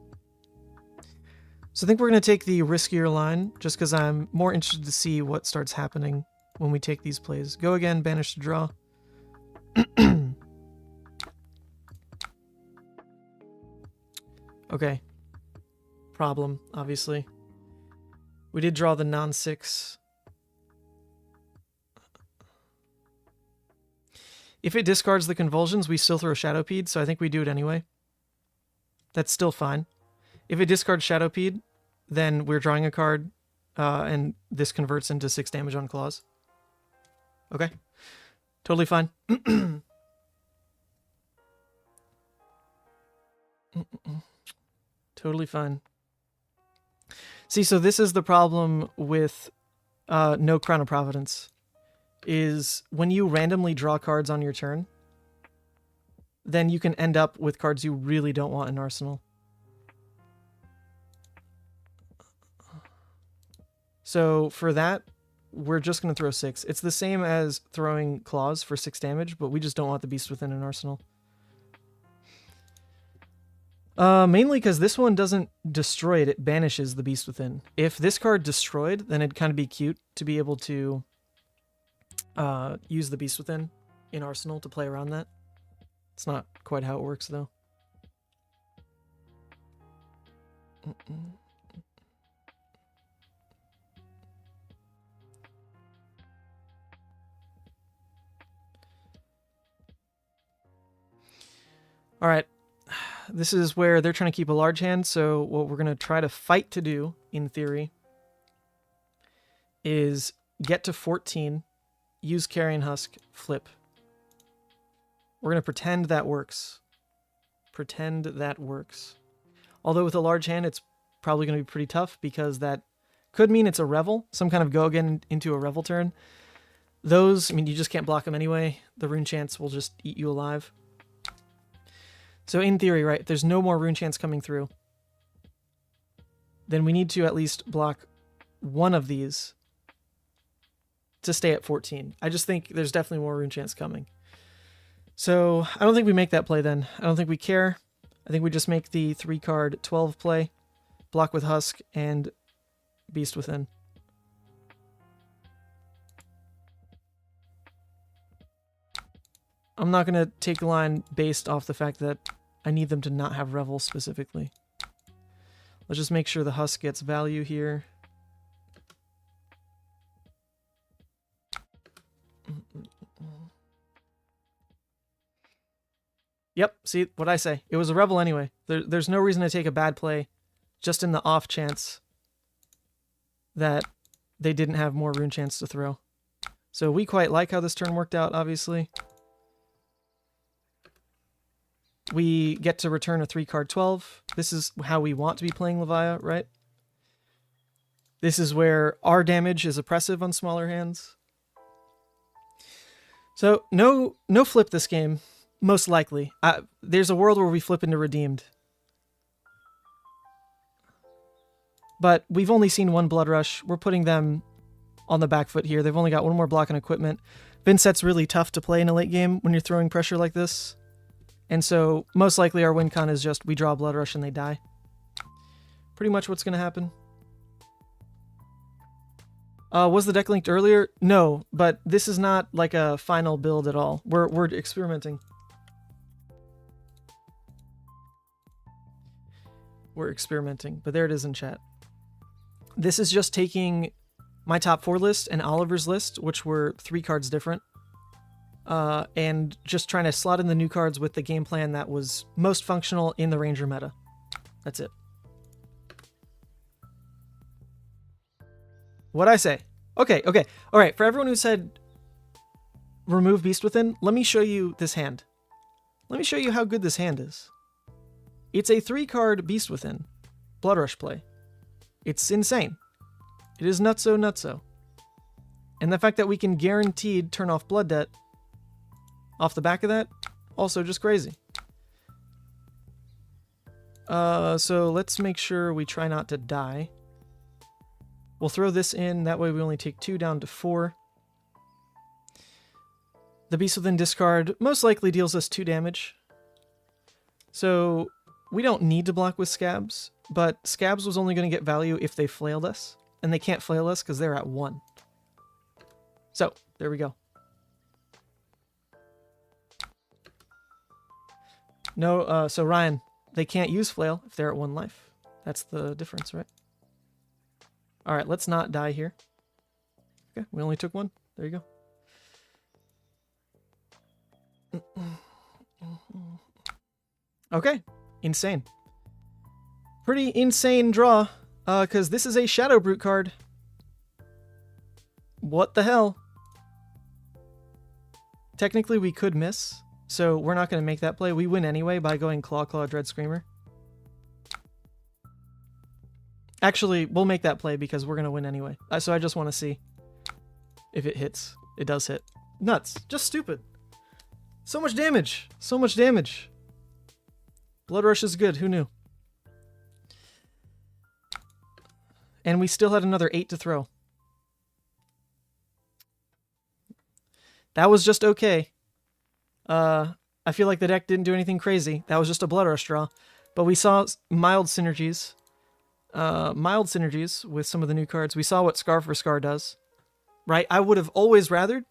So I think we're going to take the riskier line, just because I'm more interested to see what starts happening when we take these plays. Go again, banish to draw. Okay. Problem, obviously. We did draw the non-6. If it discards the Convulsions, we still throw Shadowpede, so I think we do it anyway. That's still fine. If it discards Shadowpede, then we're drawing a card, and this converts into 6 damage on Claws. Okay. Totally fine. Totally fine. See, so this is the problem with no Crown of Providence, is when you randomly draw cards on your turn, then you can end up with cards you really don't want in Arsenal. So for that, we're just going to throw 6. It's the same as throwing Claws for 6 damage, but we just don't want the Beast Within in Arsenal. Mainly because this one doesn't destroy it, it banishes the Beast Within. If this card destroyed, then it'd kind of be cute to be able to use the Beast Within in Arsenal to play around that. It's not quite how it works, though. All right. This is where they're trying to keep a large hand, so what we're going to try to fight to do, in theory, is get to 14, use Carrion Husk, flip. We're going to pretend that works. Pretend that works. Although with a large hand, it's probably going to be pretty tough, because that could mean it's a Revel, some kind of go again into a Revel turn. Those, I mean, you just can't block them anyway. The Rune Chants will just eat you alive. So in theory, right, if there's no more Rune Chants coming through, then we need to at least block one of these to stay at 14. I just think there's definitely more Rune Chants coming. So I don't think we make that play then. I don't think we care. I think we just make the 3-card 12 play, block with Husk, and Beast Within. I'm not going to take the line based off the fact that I need them to not have Revel specifically. Let's just make sure the Husk gets value here. Yep, see what I say. It was a Revel anyway. There's no reason to take a bad play just in the off chance that they didn't have more Rune Chants to throw. So we quite like how this turn worked out, obviously. We get to return a 3-card 12. This is how we want to be playing Levia, right? This is where our damage is oppressive on smaller hands. So no flip this game, most likely. There's a world where we flip into Redeemed. But we've only seen one Bloodrush. We're putting them on the back foot here. They've only got one more block and equipment. Vynnset's really tough to play in a late game when you're throwing pressure like this. And so, most likely our win con is just we draw Bloodrush and they die. Pretty much what's going to happen. Was the deck linked earlier? No, but this is not like a final build at all. We're experimenting. We're experimenting, but there it is in chat. This is just taking my top 4 list and Oliver's list, which were 3 cards different. And just trying to slot in the new cards with the game plan that was most functional in the Ranger meta. That's it. What'd I say? Okay. All right, for everyone who said remove Beast Within, let me show you this hand. Let me show you how good this hand is. It's a 3-card Beast Within Bloodrush play. It's insane. It is nutso. And the fact that we can guaranteed turn off Blood Debt off the back of that, also just crazy. So let's make sure we try not to die. We'll throw this in, that way we only take 2 down to 4. The Beast Within discard most likely deals us 2 damage. So we don't need to block with Scabs, but Scabs was only going to get value if they flailed us, and they can't flail us because they're at 1. So, there we go. No, so Ryan, they can't use Flail if they're at 1 life. That's the difference, right? Alright, let's not die here. Okay, we only took 1. There you go. Okay, insane. Pretty insane draw, because this is a Shadow Brute card. What the hell? Technically, we could miss. So we're not going to make that play. We win anyway by going Claw, Dread Screamer. Actually, we'll make that play because we're going to win anyway. So I just want to see if it hits. It does hit. Nuts. Just stupid. So much damage. So much damage. Bloodrush is good. Who knew? And we still had another 8 to throw. That was just okay. I feel like the deck didn't do anything crazy. That was just a Bloodrush draw. But we saw mild synergies. Mild synergies with some of the new cards. We saw what Scar for Scar does. Right? I would have always rathered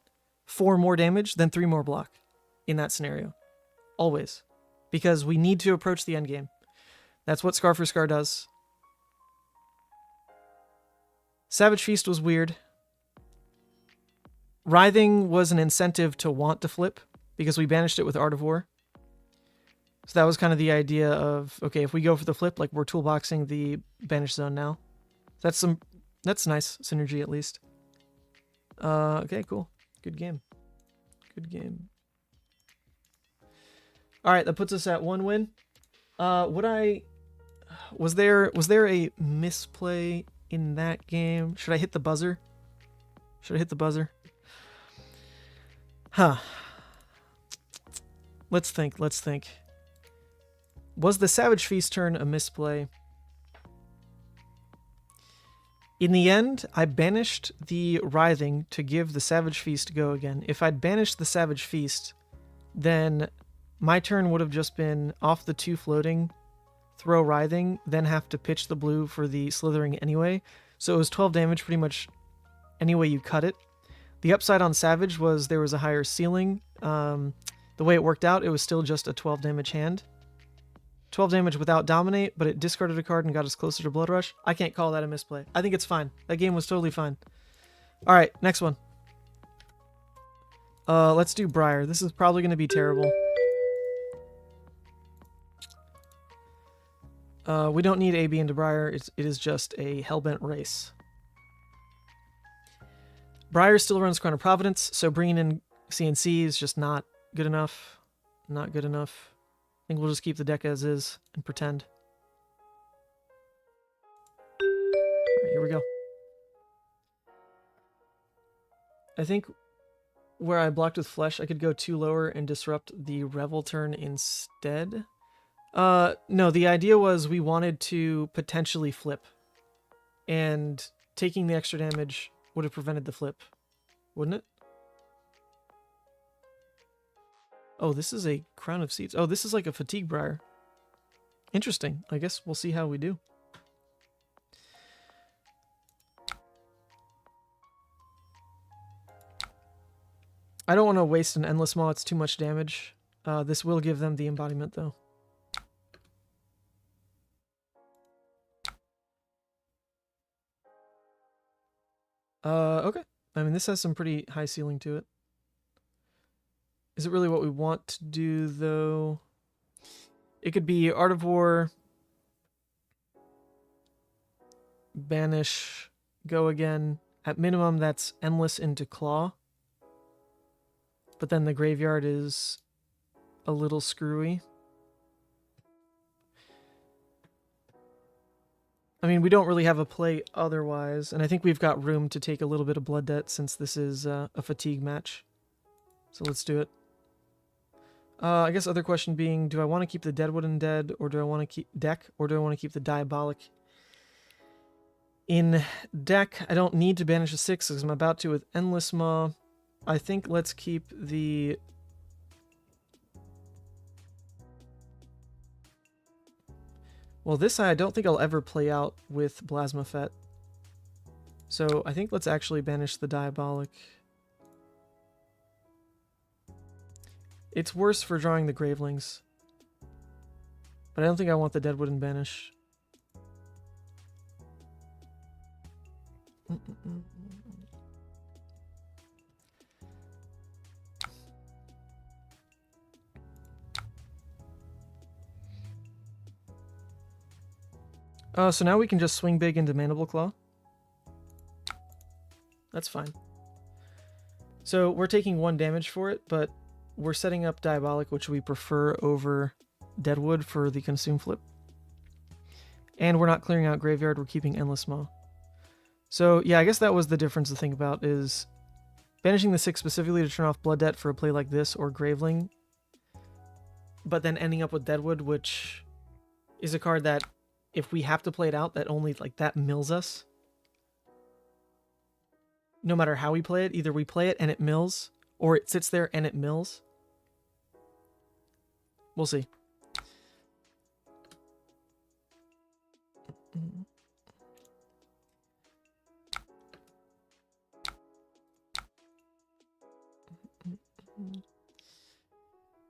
4 more damage than 3 more block in that scenario. Always. Because we need to approach the end game. That's what Scar for Scar does. Savage Feast was weird. Writhing was an incentive to want to flip because we banished it with Art of War. So that was kind of the idea of, okay, if we go for the flip, like we're toolboxing the banish zone now. That's nice synergy at least. Okay, cool. Good game. Good game. All right, that puts us at 1 win. Was there a misplay in that game? Should I hit the buzzer? Should I hit the buzzer? Huh. Let's think. Was the Savage Feast turn a misplay? In the end, I banished the Writhing to give the Savage Feast go again. If I'd banished the Savage Feast, then my turn would have just been off the 2 floating, throw Writhing, then have to pitch the blue for the Slithering anyway. So it was 12 damage pretty much any way you cut it. The upside on Savage was there was a higher ceiling. The way it worked out, it was still just a 12 damage hand. 12 damage without Dominate, but it discarded a card and got us closer to Bloodrush. I can't call that a misplay. I think it's fine. That game was totally fine. All right, next one. Let's do Briar. This is probably going to be terrible. We don't need AB into Briar. It is just a Hellbent race. Briar still runs Crown of Providence, so bringing in CNC is just not good enough. Not good enough. I think we'll just keep the deck as is and pretend. All right, here we go. I think where I blocked with Flesh, I could go 2 lower and disrupt the Revel turn instead. No, the idea was we wanted to potentially flip. And taking the extra damage would have prevented the flip. Wouldn't it? Oh, this is a Crown of Seeds. Oh, this is like a Fatigue Briar. Interesting. I guess we'll see how we do. I don't want to waste an Endless Maw. It's too much damage. This will give them the embodiment, though. Okay. I mean, this has some pretty high ceiling to it. Is it really what we want to do, though? It could be Art of War, banish, go again. At minimum, that's Endless into Claw. But then the graveyard is a little screwy. I mean, we don't really have a play otherwise, and I think we've got room to take a little bit of Blood Debt since this is a fatigue match. So let's do it. I guess other question being, do I want to keep the Deadwood in dead, or do I want to keep deck, or do I want to keep the Diabolic in deck? I don't need to banish a 6 because I'm about to with Endless Maw. I think let's keep the... Well, this I don't think I'll ever play out with Blasmafet. So I think let's actually banish the Diabolic. It's worse for drawing the Gravelings. But I don't think I want the Deadwood and banish. So now we can just swing big into Mandible Claw. That's fine. So we're taking 1 damage for it, but we're setting up Diabolic, which we prefer over Deadwood for the Consume flip. And we're not clearing out Graveyard, we're keeping Endless Maw. So yeah, I guess that was the difference to think about, is banishing the 6 specifically to turn off Blood Debt for a play like this, or Graveling, but then ending up with Deadwood, which is a card that, if we have to play it out, that only, like, that mills us. No matter how we play it, either we play it and it mills, or it sits there and it mills. We'll see.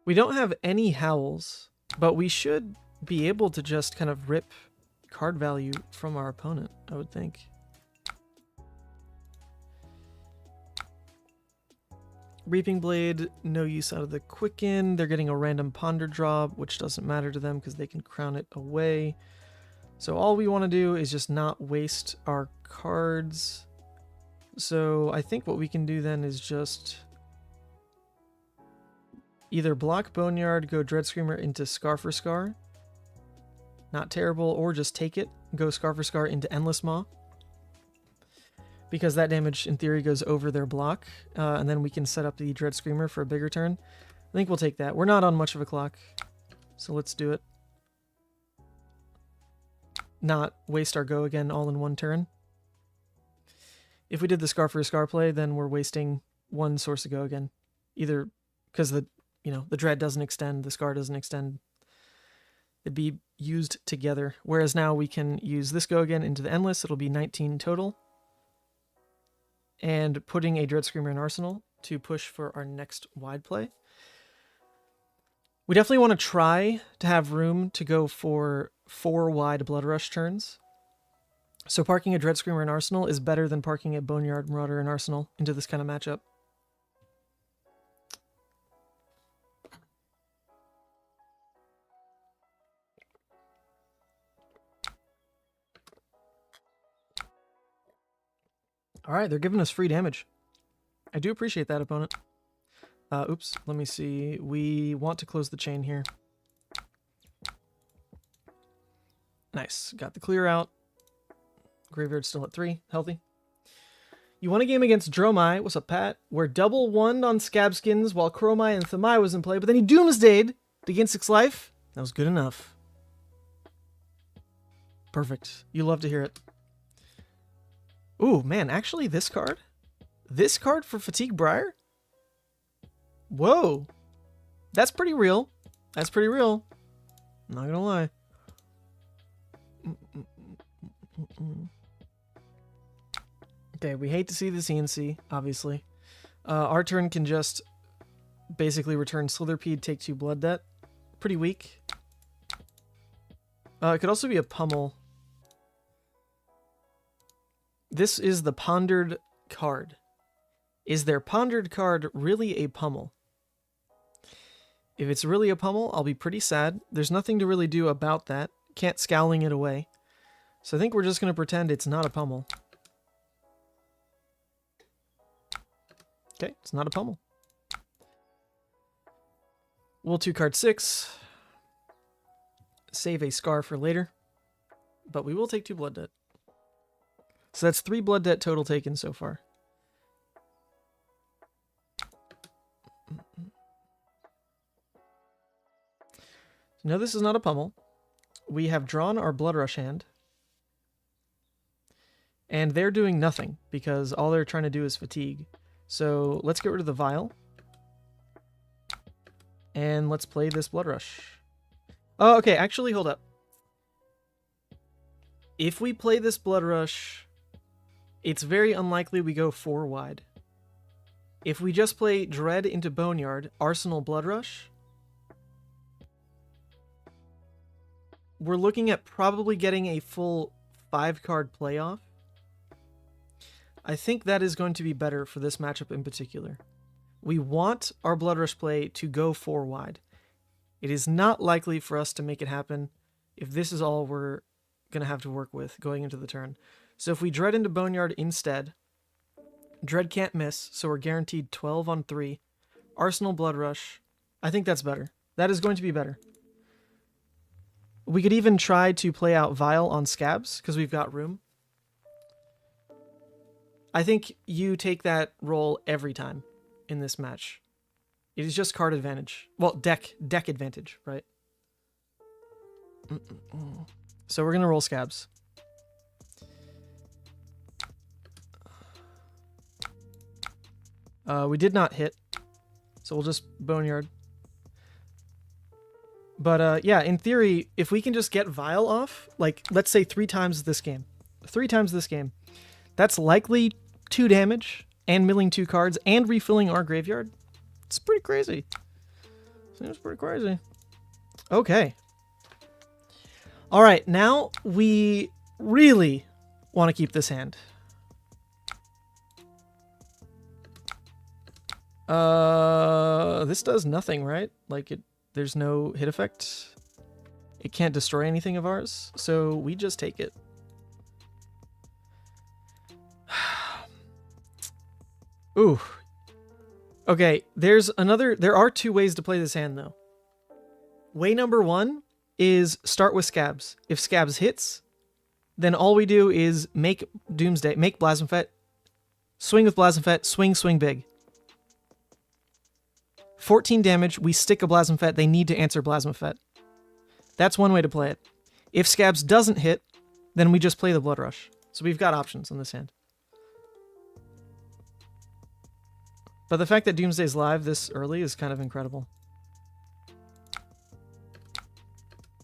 We don't have any howls, but we should be able to just kind of rip card value from our opponent, I would think. Reaping Blade, no use out of the Quicken. They're getting a random Ponder draw, which doesn't matter to them because they can crown it away. So all we want to do is just not waste our cards. So I think what we can do then is just either block Boneyard, go Dread Screamer into Scar for Scar. Not terrible, or just take it, go Scar for Scar into Endless Maw. Because that damage, in theory, goes over their block, and then we can set up the Dread Screamer for a bigger turn. I think we'll take that. We're not on much of a clock, so let's do it. Not waste our go again all in one turn. If we did the Scar for a Scar play, then we're wasting one source of go again. Either because the Dread doesn't extend, the Scar doesn't extend. It'd be used together. Whereas now we can use this go again into the Endless. It'll be 19 total. And putting a Dread Screamer in Arsenal to push for our next wide play. We definitely want to try to have room to go for 4 wide Bloodrush turns. So parking a Dread Screamer in Arsenal is better than parking a Boneyard Marauder in Arsenal into this kind of matchup. Alright, they're giving us free damage. I do appreciate that, opponent. Oops, let me see. We want to close the chain here. Nice. Got the clear out. Graveyard's still at 3. Healthy. You won a game against Dromai. What's up, Pat? Where double won on Scabskins while Chromai and Thamai was in play, but then he Doomsdayed to gain 6 life. That was good enough. Perfect. You love to hear it. Ooh, man, actually this card? This card for Fatigue Briar? Whoa. That's pretty real. That's pretty real. I'm not gonna lie. Okay, we hate to see this ENC, obviously. Our turn can just basically return Slitherpede, take 2 Blood Debt. Pretty weak. It could also be a Pummel. This is the Pondered card. Is their Pondered card really a Pummel? If it's really a Pummel, I'll be pretty sad. There's nothing to really do about that. Can't Scowling it away. So I think we're just going to pretend it's not a Pummel. Okay, it's not a Pummel. We'll 2-card 6. Save a Scar for later. But we will take 2 Blood Debt. So that's 3 Blood Debt total taken so far. No, this is not a Pummel. We have drawn our Bloodrush hand. And they're doing nothing, because all they're trying to do is fatigue. So let's get rid of the Vial. And let's play this Bloodrush. Oh, okay, actually, hold up. If we play this Bloodrush, it's very unlikely we go 4 wide. If we just play Dread into Boneyard, Arsenal Bloodrush, we're looking at probably getting a full 5-card playoff. I think that is going to be better for this matchup in particular. We want our Bloodrush play to go 4 wide. It is not likely for us to make it happen if this is all we're going to have to work with going into the turn. So if we Dread into Boneyard instead, Dread can't miss, so we're guaranteed 12 on 3. Arsenal Bloodrush, I think that's better. That is going to be better. We could even try to play out Vial on Scabs, because we've got room. I think you take that role every time in this match. It is just card advantage. Well, deck advantage, right? So we're going to roll Scabs. We did not hit, so we'll just Boneyard. But yeah, in theory, if we can just get Vial off, like, let's say 3 times this game. 3 times this game. That's likely 2 damage, and milling 2 cards, and refilling our graveyard. It's pretty crazy. Seems pretty crazy. Okay. All right, now we really want to keep this hand. This does nothing, right? Like there's no hit effect. It can't destroy anything of ours, so we just take it. Ooh. Okay, there are two ways to play this hand though. Way number one is start with Scabs. If Scabs hits, then all we do is make Blasphemfet, swing with Blasphemfet, swing big. 14 damage, we stick a Blasphemfet, they need to answer Blasphemfet. That's one way to play it. If Scabs doesn't hit, then we just play the Bloodrush. So we've got options on this hand. But the fact that Doomsday's live this early is kind of incredible.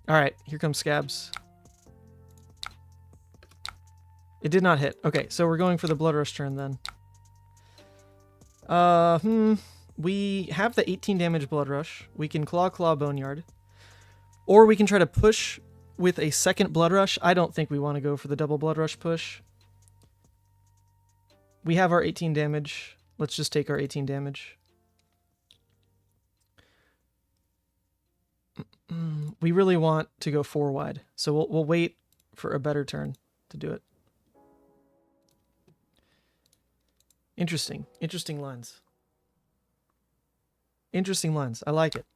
Alright, here comes Scabs. It did not hit. Okay, so we're going for the Bloodrush turn then. We have the 18 damage Bloodrush. We can Claw Boneyard. Or we can try to push with a second Bloodrush. I don't think we want to go for the double Bloodrush push. We have our 18 damage. Let's just take our 18 damage. We really want to go 4 wide, so we'll wait for a better turn to do it. Interesting lines. Interesting lines. I like it.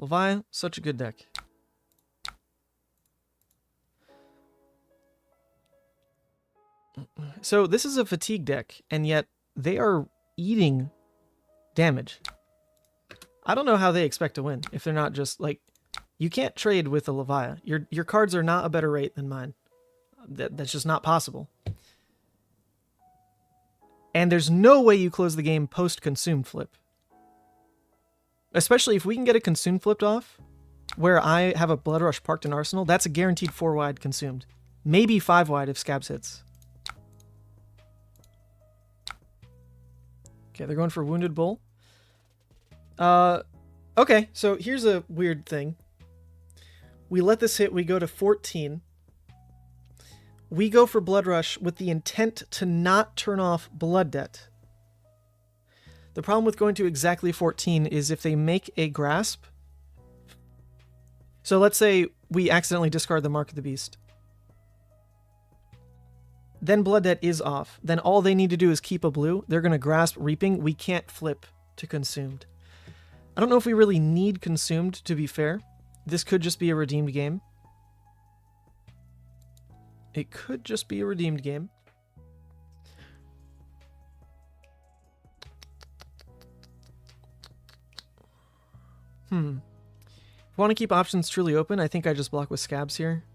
Levia, such a good deck. So this is a fatigue deck, and yet they are eating damage. I don't know how they expect to win if they're not just like... You can't trade with a Levia. Your cards are not a better rate than mine. That's just not possible. And there's no way you close the game post-consumed flip. Especially if we can get a consumed flipped off, where I have a Bloodrush parked in Arsenal, that's a guaranteed 4 wide consumed. Maybe 5 wide if Scabs hits. Okay, they're going for Wounded Bull. Okay, so here's a weird thing. We let this hit, we go to 14. We go for Bloodrush with the intent to not turn off Blood Debt. The problem with going to exactly 14 is if they make a grasp. So let's say we accidentally discard the Mark of the Beast. Then Blood Debt is off. Then all they need to do is keep a blue. They're going to grasp Reaping. We can't flip to Consumed. I don't know if we really need Consumed, to be fair. This could just be a redeemed game. It could just be a redeemed game. If I want to keep options truly open, I think I just block with Scabs here.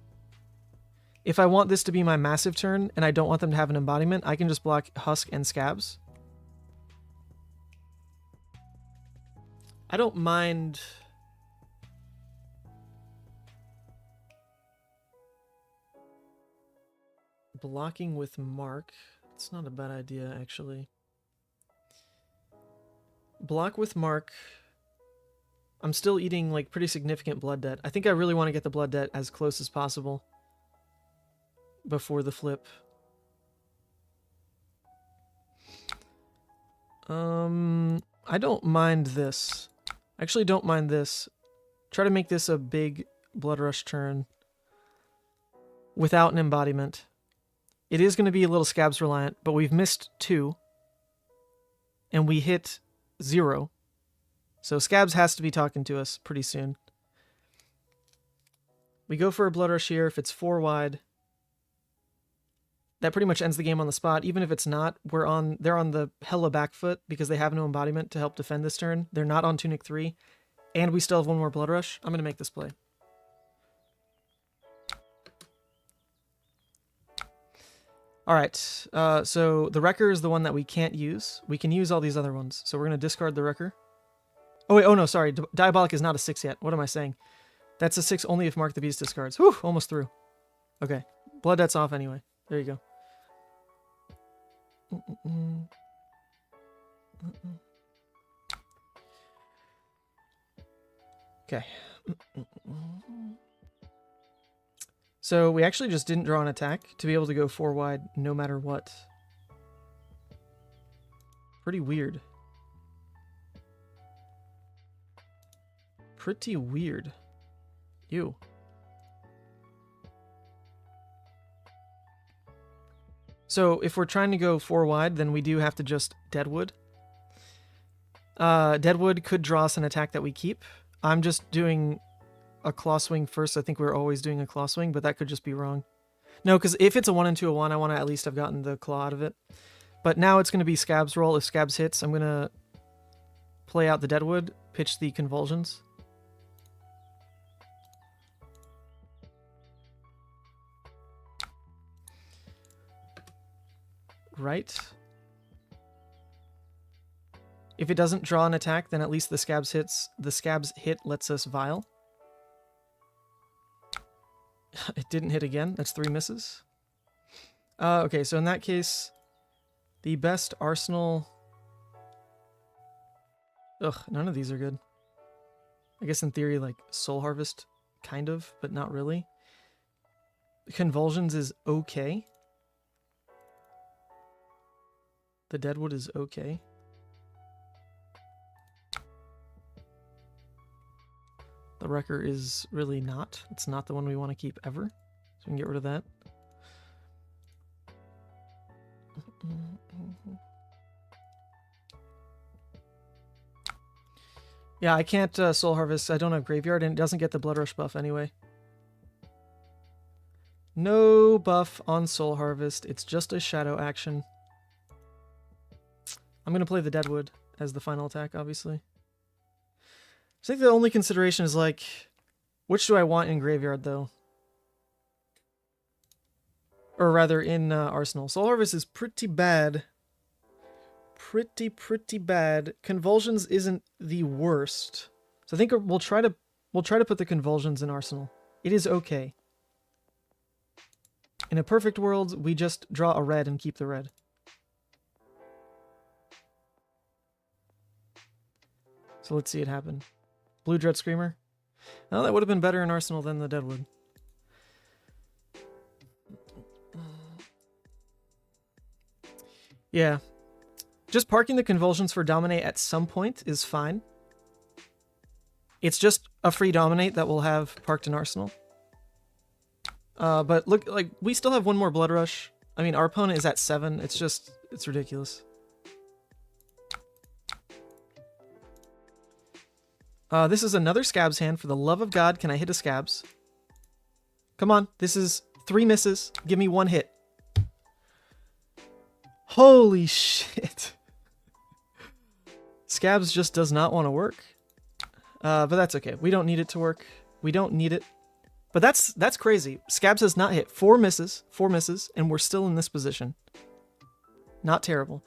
If I want this to be my massive turn, and I don't want them to have an embodiment, I can just block Husk and Scabs. I don't mind... blocking with Mark. It's not a bad idea, actually. Block with Mark. I'm still eating, like, pretty significant Blood Debt. I think I really want to get the Blood Debt as close as possible before the flip. I don't mind this. I actually don't mind this. Try to make this a big Bloodrush turn without an embodiment. It is going to be a little Scabs reliant, but we've missed 2. And we hit 0. So Scabs has to be talking to us pretty soon. We go for a Bloodrush here. If it's 4 wide, that pretty much ends the game on the spot. Even if it's not, they're on the hella back foot because they have no embodiment to help defend this turn. They're not on Tunic 3. And we still have 1 more Bloodrush. I'm going to make this play. Alright, so the Wrecker is the one that we can't use. We can use all these other ones. So we're going to discard the Wrecker. Oh wait, oh no, sorry. Diabolic is not a 6 yet. What am I saying? That's a 6 only if Mark the Beast discards. Whew, almost through. Okay, Blood Debt's off anyway. There you go. Okay. So we actually just didn't draw an attack to be able to go 4 wide no matter what. Pretty weird. Pretty weird. Ew. So if we're trying to go 4 wide, then we do have to just Deadwood. Deadwood could draw us an attack that we keep. I'm just doing a claw swing first. I think we're always doing a claw swing, but that could just be wrong. No, because if it's a 1 and 2 a 1, I want to at least have gotten the claw out of it. But now it's going to be Scab's roll. If Scabs hits, I'm going to play out the Deadwood, pitch the Convulsions. Right. If it doesn't draw an attack, then at least the Scabs hits. The Scabs hit lets us Vile. It didn't hit again. That's 3 misses. Okay, so in that case, the best arsenal... Ugh, none of these are good. I guess in theory, like, Soul Harvest, kind of, but not really. Convulsions is okay. The Deadwood is okay. The Wrecker is really not. It's not the one we want to keep ever. So we can get rid of that. Yeah, I can't Soul Harvest. I don't have Graveyard, and it doesn't get the Bloodrush buff anyway. No buff on Soul Harvest. It's just a shadow action. I'm going to play the Deadwood as the final attack, obviously. I think the only consideration is, like, which do I want in Graveyard, though? Or rather, in Arsenal. Soul Harvest is pretty bad. Pretty bad. Convulsions isn't the worst. So I think we'll try to put the Convulsions in Arsenal. It is okay. In a perfect world, we just draw a red and keep the red. So let's see it happen. Blue Dread Screamer. Oh, that would have been better in Arsenal than the Deadwood. Yeah. Just parking the Convulsions for Dominate at some point is fine. It's just a free Dominate that we'll have parked in Arsenal. But look, like, we still have 1 more Bloodrush. I mean, our opponent is at 7. It's ridiculous. This is another Scabs hand. For the love of God, can I hit a Scabs? Come on, this is 3 misses. Give me 1 hit. Holy shit. Scabs just does not want to work. But that's okay. We don't need it to work. We don't need it. But that's crazy. Scabs has not hit. 4 misses, and we're still in this position. Not terrible.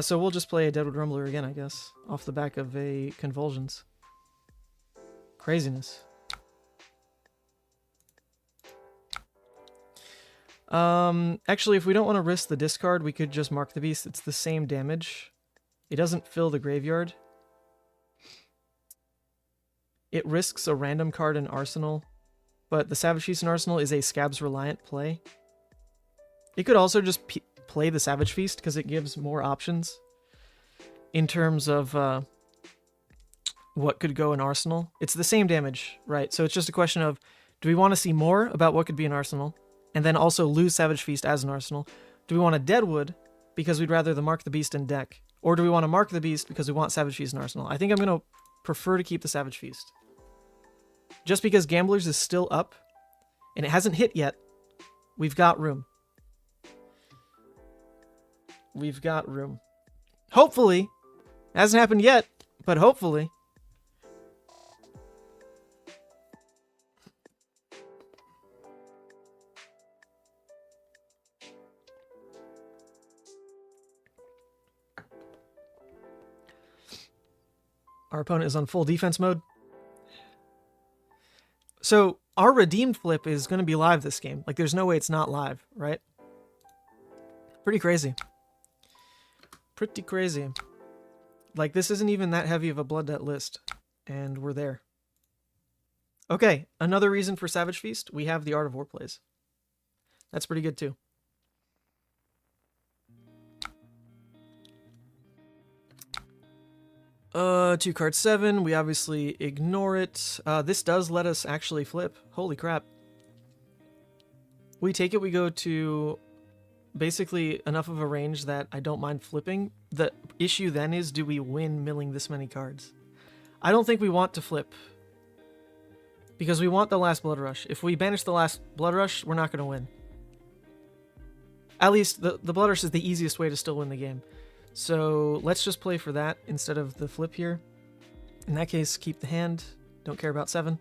So we'll just play a Deadwood Rumbler again, I guess, off the back of a Convulsions. Craziness. Actually, if we don't want to risk the discard, we could just mark the beast. It's the same damage. It doesn't fill the graveyard. It risks a random card in Arsenal, but the Savage Feast in Arsenal is a Scabs-reliant play. It could also just play the Savage Feast, because it gives more options in terms of what could go in Arsenal. It's the same damage, right? So it's just a question of, do we want to see more about what could be in Arsenal, and then also lose Savage Feast as an Arsenal? Do we want a Deadwood, because we'd rather the Mark the Beast in deck? Or do we want to Mark the Beast because we want Savage Feast in Arsenal? I think I'm going to prefer to keep the Savage Feast. Just because Gamblers is still up, and it hasn't hit yet, we've got room. We've got room. Hopefully. Hasn't happened yet, but hopefully. Our opponent is on full defense mode. So our redeemed flip is going to be live this game. Like, there's no way it's not live, right? Pretty crazy. Pretty crazy. Like, this isn't even that heavy of a Blood Debt list, and we're there. Okay, another reason for Savage Feast, we have the Art of War plays. That's pretty good too. Two card 7, we obviously ignore it. This does let us actually flip. Holy crap. We take it, we go to basically enough of a range that I don't mind flipping. The issue then is, do we win milling this many cards? I don't think we want to flip, because we want the last Bloodrush. If we banish the last Bloodrush, we're not going to win. At least the Bloodrush is the easiest way to still win the game. So let's just play for that instead of the flip here. In that case, keep the hand. Don't care about 7.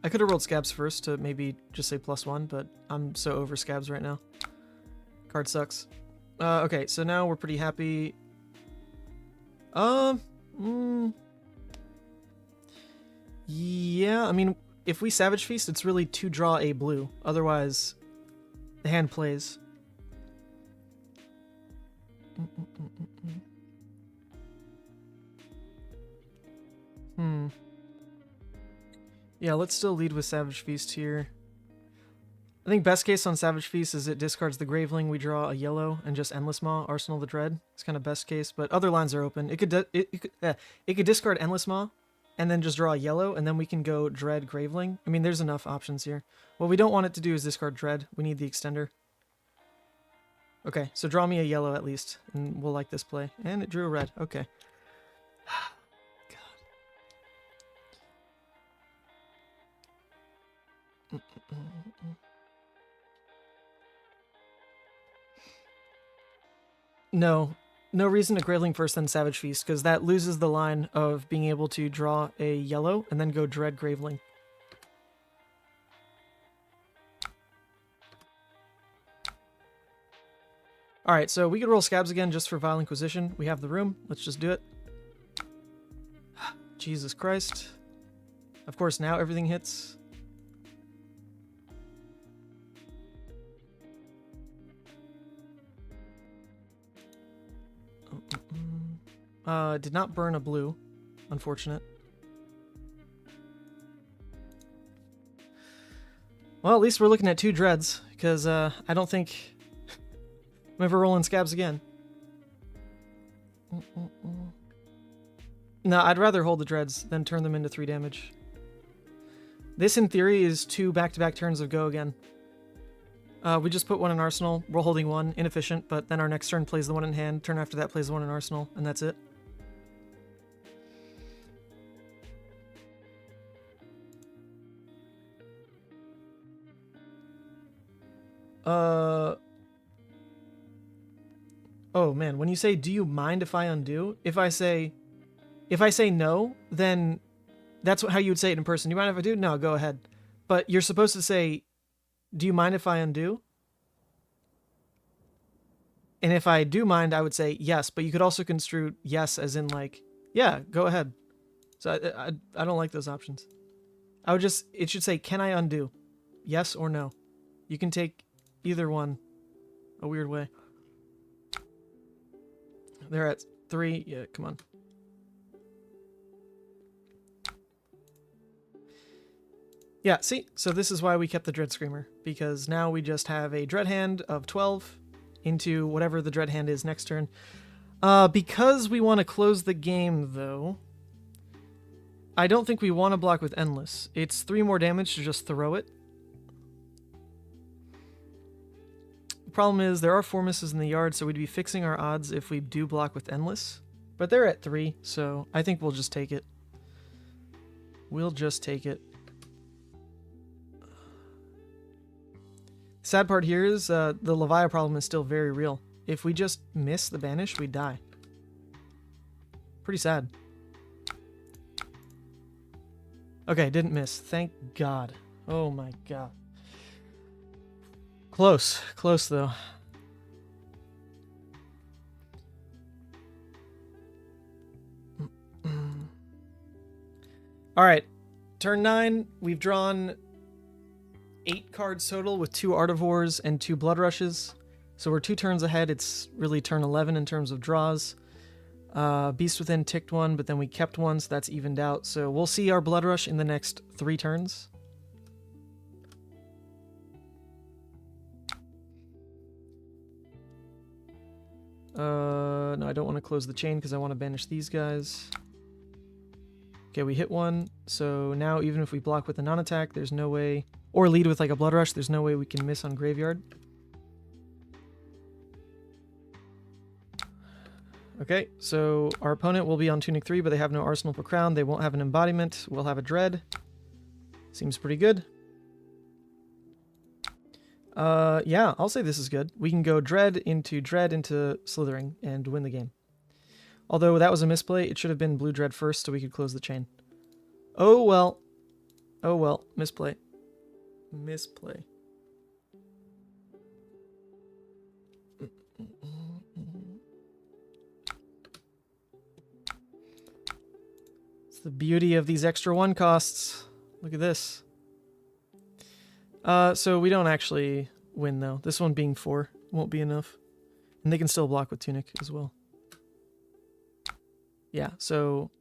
I could have rolled Scabs first to maybe just say +1, but I'm so over Scabs right now. Card sucks. Okay, so now we're pretty happy. Yeah, I mean, if we Savage Feast, it's really to draw a blue. Otherwise, the hand plays. Yeah, let's still lead with Savage Feast here. I think best case on Savage Feast is it discards the Graveling, we draw a yellow, and just Endless Maw, Arsenal the Dread. It's kind of best case, but other lines are open. It could discard Endless Maw, and then just draw a yellow, and then we can go Dread Graveling. I mean, there's enough options here. What we don't want it to do is discard Dread. We need the extender. Okay, so draw me a yellow at least, and we'll like this play. And it drew a red. Okay. No reason to Graveling first, then Savage Feast, because that loses the line of being able to draw a yellow and then go Dread Graveling. Alright, so we could roll Scabs again just for Vile Inquisition. We have the room. Let's just do it. Jesus Christ. Of course, now everything hits. Did not burn a blue. Unfortunate. Well, at least we're looking at 2 Dreads, because I don't think I'm ever rolling Scabs again. No, I'd rather hold the Dreads than turn them into 3 damage. This, in theory, is 2 back-to-back turns of go again. We just put 1 in Arsenal, we're holding 1, inefficient, but then our next turn plays the 1 in hand, turn after that plays the 1 in Arsenal, and that's it. Oh man, when you say, do you mind if I undo? If I say no, then that's how you would say it in person. Do you mind if I do? No, go ahead. But you're supposed to say, do you mind if I undo? And if I do mind, I would say yes, but you could also construe yes as in like, yeah, go ahead. So I don't like those options. It should say, can I undo? Yes or no. You can take either one a weird way. They're at 3. Yeah, come on. Yeah, see? So this is why we kept the Dread Screamer, because now we just have a Dread hand of 12 into whatever the Dread hand is next turn. Because we want to close the game, though, I don't think we want to block with Endless. It's 3 more damage to just throw it. The problem is there are 4 misses in the yard, so we'd be fixing our odds if we do block with Endless. But they're at 3, so I think we'll just take it. We'll just take it. Sad part here is the Levia problem is still very real. If we just miss the banish, we die. Pretty sad. Okay, didn't miss. Thank God. Oh my God. Close. Close, though. Alright. Turn 9. We've drawn 8 cards total with 2 Artivores and 2 Bloodrushes. So we're 2 turns ahead. It's really turn 11 in terms of draws. Beast Within ticked one, but then we kept one, so that's evened out. So we'll see our Bloodrush in the next 3 turns. No, I don't want to close the chain because I want to banish these guys. Okay, we hit one. So now even if we block with a non-attack, there's no way... Or lead with like a Bloodrush, there's no way we can miss on Graveyard. Okay, so our opponent will be on Tunic 3, but they have no Arsenal for Crown. They won't have an Embodiment. We'll have a Dread. Seems pretty good. Yeah, I'll say this is good. We can go Dread into Slithering and win the game. Although that was a misplay, it should have been Blue Dread first so we could close the chain. Oh well. Oh well, misplay. Misplay. It's the beauty of these extra 1 costs. Look at this. So we don't actually win though. This one being 4 won't be enough. And they can still block with Tunic as well. Yeah, so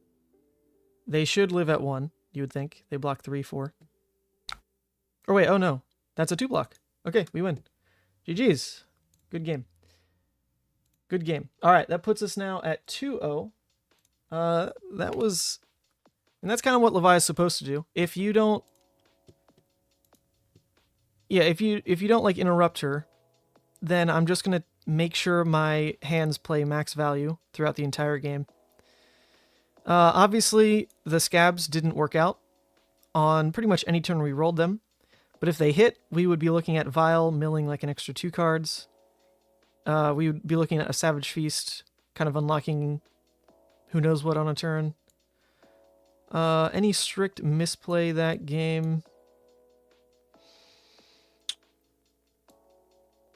they should live at 1, you would think. They block 3, 4. Or wait, oh no. That's a 2 block. Okay, we win. GG's. Good game. Good game. Alright, that puts us now at 2-0. That was... And that's kind of what Levia is supposed to do. If you don't... Yeah, if you don't like interrupt her, then I'm just going to make sure my hands play max value throughout the entire game. Obviously, the scabs didn't work out on pretty much any turn we rolled them. But if they hit, we would be looking at Vile milling like an extra 2 cards. We would be looking at a Savage Feast, kind of unlocking who knows what on a turn. Any strict misplay that game?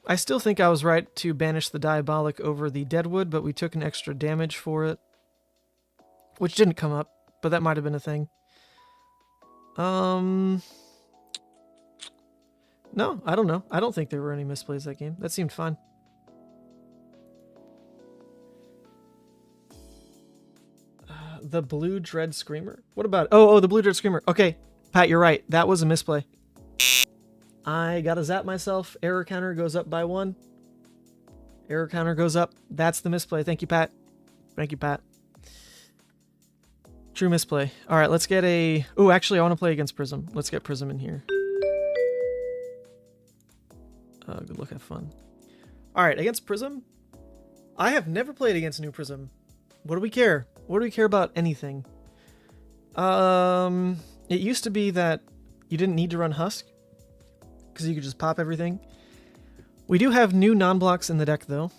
I still think I was right to banish the Diabolic over the Deadwood, but we took an extra damage for it. Which didn't come up, but that might have been a thing. No, I don't know. I don't think there were any misplays that game. That seemed fine. The Blue Dread Screamer? What about it? Oh, the Blue Dread Screamer. Okay, Pat, you're right. That was a misplay. I gotta zap myself. Error counter goes up by 1. Error counter goes up. That's the misplay. Thank you, Pat. Thank you, Pat. True misplay. All right, let's get a... Oh, actually, I want to play against Prism. Let's get Prism in here. Good luck, have fun. All right, against Prism. I have never played against New Prism. What do we care? What do we care about anything? It used to be that you didn't need to run Husk because you could just pop everything. We do have new non-blocks in the deck, though.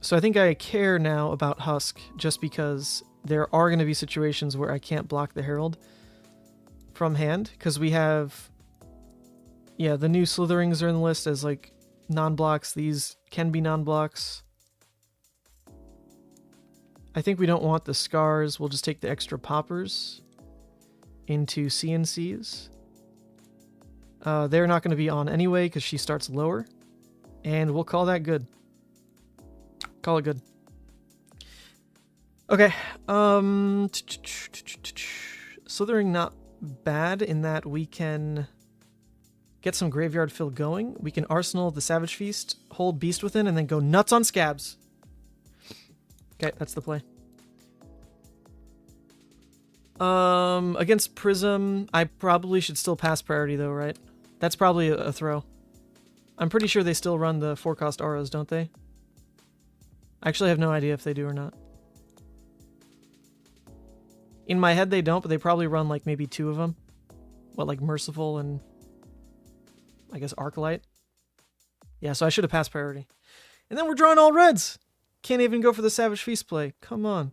So I think I care now about Husk just because there are going to be situations where I can't block the Herald from hand because we have... Yeah, the new Slitherings are in the list as, like, non-blocks. These can be non-blocks. I think we don't want the Scars. We'll just take the extra Poppers into CNCs. They're not going to be on anyway because she starts lower. And we'll call that good. Call it good. Okay. Slithering not bad in that we can get some graveyard fill going. We can Arsenal the Savage Feast, hold Beast Within, and then go nuts on scabs. Okay, that's the play. Against Prism, I probably should still pass priority though, right? That's probably a throw. I'm pretty sure they still run the 4-cost auras, don't they? I actually have no idea if they do or not. In my head they don't, but they probably run like maybe 2 of them. What, like Merciful and I guess Arclight? Yeah, so I should have passed priority. And then we're drawing all reds! Can't even go for the Savage Feast play. Come on.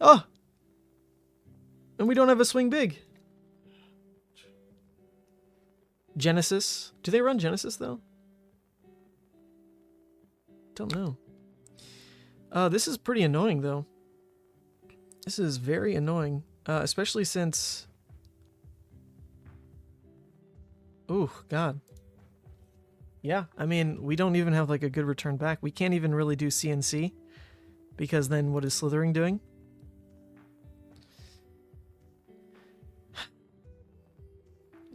Oh! And we don't have a swing big. Genesis. Do they run Genesis, though? Don't know. This is pretty annoying, though. This is very annoying. Especially since... Ooh, God. Yeah, I mean, we don't even have like a good return back. We can't even really do CNC because then what is Slithering doing?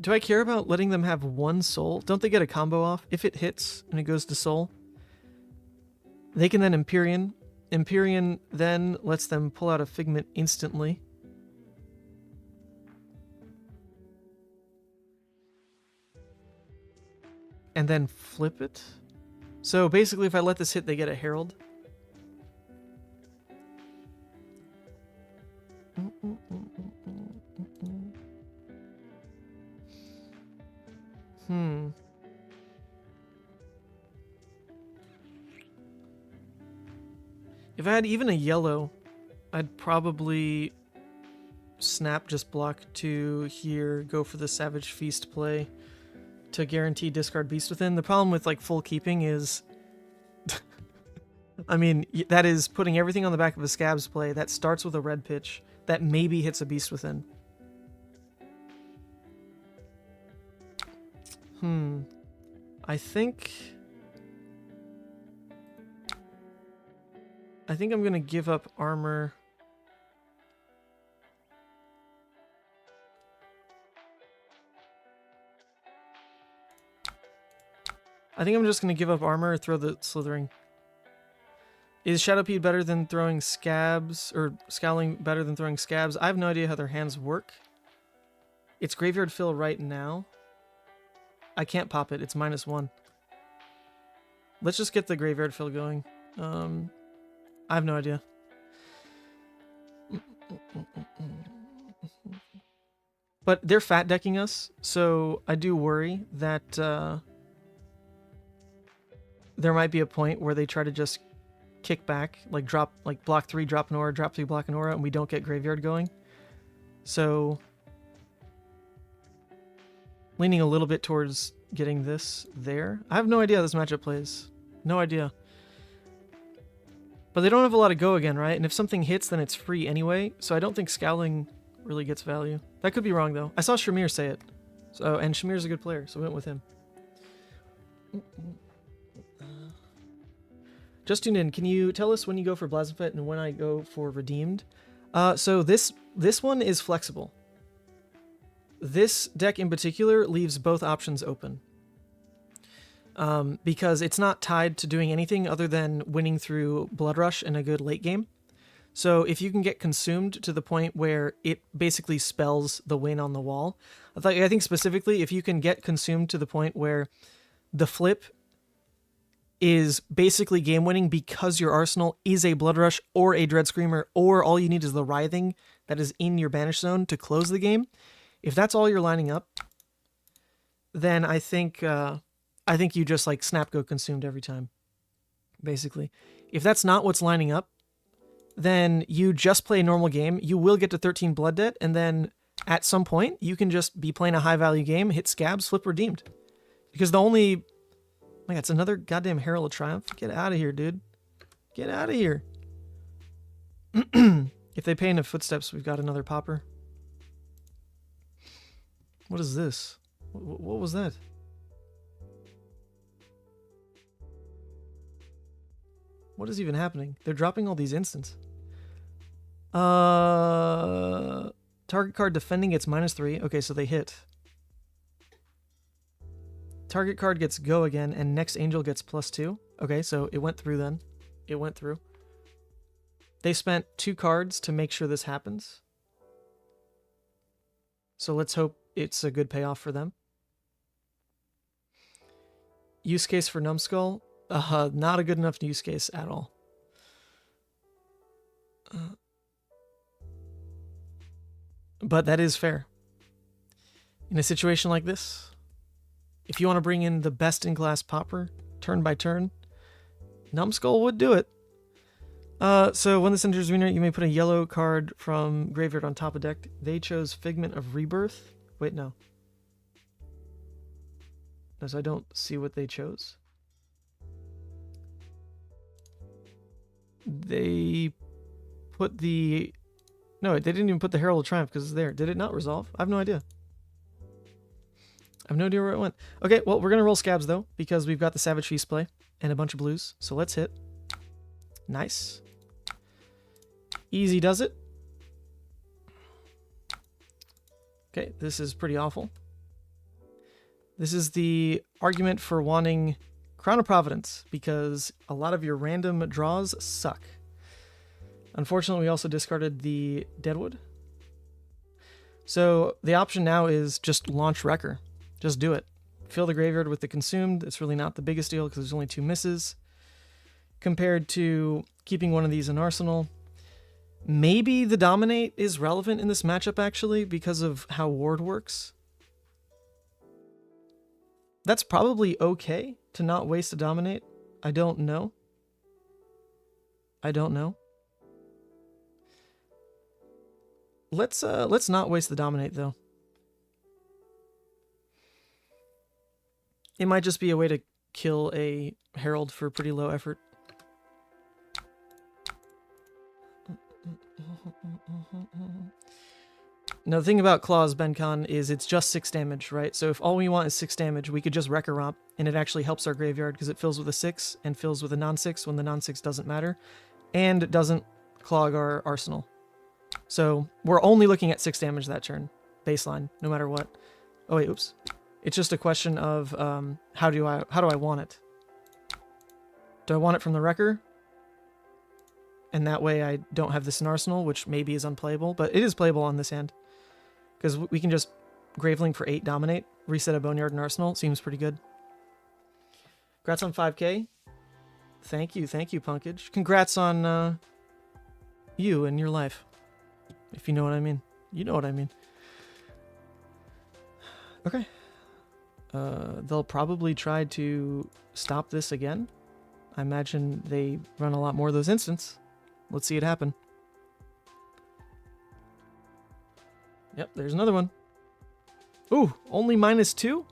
Do I care about letting them have one soul? Don't they get a combo off? If it hits and it goes to soul, they can then Empyrean. Empyrean then lets them pull out a Figment instantly. And then flip it. So basically if I let this hit, they get a Herald. If I had even a yellow, I'd probably snap, just block 2 here, go for the Savage Feast play to guarantee discard Beast Within. The problem with like full keeping is, I mean, that is putting everything on the back of a Scabs play that starts with a red pitch that maybe hits a Beast Within. I think I'm gonna give up armor. I think I'm just gonna give up armor or throw the Slithering. Is Shadowpede better than throwing Scabs, or Scowling better than throwing Scabs? I have no idea how their hands work. It's Graveyard Fill right now. I can't pop it, it's -1. Let's just get the Graveyard Fill going. I have no idea. But they're fat decking us, so I do worry that there might be a point where they try to just kick back, like drop, like block 3, drop an aura, drop 3, block an aura, and we don't get Graveyard going. So leaning a little bit towards getting this there. I have no idea how this matchup plays. No idea. But they don't have a lot of go again, right? And if something hits, then it's free anyway. So I don't think Scowling really gets value. That could be wrong, though. I saw Shamir say it. So, and Shamir's a good player, so we went with him. Just tuned in. Can you tell us when you go for Blasphemous and when I go for Redeemed? So this one is flexible. This deck in particular leaves both options open. Because it's not tied to doing anything other than winning through Bloodrush in a good late game. So if you can get consumed to the point where it basically spells the win on the wall, I think specifically if you can get consumed to the point where the flip is basically game winning because your arsenal is a Bloodrush or a Dread Screamer, or all you need is the Writhing that is in your banish zone to close the game. If that's all you're lining up, then I think you just like snap go consumed every time, basically. If that's not what's lining up, then you just play a normal game. You will get to 13 Blood Debt, and then at some point, you can just be playing a high-value game, hit Scabs, flip Redeemed. Because the only... My God, it's another goddamn Herald of Triumph. Get out of here, dude. Get out of here. If they pay enough footsteps, we've got another popper. What is this? What was that? What is even happening? They're dropping all these instants. Target card defending gets -3. Okay, so they hit. Target card gets go again, and next angel gets +2. Okay, so it went through then. It went through. They spent 2 cards to make sure this happens. So let's hope it's a good payoff for them. Use case for Numbskull. Not a good enough use case at all. But that is fair. In a situation like this, if you want to bring in the best-in-class popper, turn by turn, Numbskull would do it. So when this enters Rhinar, you may put a yellow card from graveyard on top of deck. They chose Figment of Rebirth. Wait, no. No, so I don't see what they chose. They put the... No, they didn't even put the Herald of Triumph because it's there. Did it not resolve? I have no idea. I have no idea where it went. Okay, well, we're going to roll scabs, though, because we've got the Savage Feast play and a bunch of blues. So let's hit. Nice. Easy does it. Okay, this is pretty awful. This is the argument for wanting Crown of Providence, because a lot of your random draws suck. Unfortunately, we also discarded the Deadwood. So the option now is just launch Wrecker. Just do it. Fill the graveyard with the Consumed. It's really not the biggest deal because there's only 2 misses. Compared to keeping one of these in Arsenal. Maybe the Dominate is relevant in this matchup, actually, because of how Ward works. That's probably okay to not waste a Dominate. I don't know. I don't know. Let's not waste the Dominate, though. It might just be a way to kill a Herald for pretty low effort. Now, the thing about Claws, Bencon, is it's just 6 damage, right? So if all we want is 6 damage, we could just Wrecker Romp, and it actually helps our graveyard because it fills with a 6 and fills with a non-6 when the non-6 doesn't matter, and it doesn't clog our arsenal. So we're only looking at 6 damage that turn, baseline, no matter what. Oh wait, oops. It's just a question of how do I want it? Do I want it from the Wrecker? And that way I don't have this in Arsenal, which maybe is unplayable, but it is playable on this hand. Because we can just Graveling for 8 Dominate, reset a Boneyard and Arsenal. Seems pretty good. Congrats on 5K. Thank you, Punkage. Congrats on you and your life. If you know what I mean. You know what I mean. Okay. They'll probably try to stop this again. I imagine they run a lot more of those instants. Let's see it happen. Yep, there's another one. Ooh, only -2?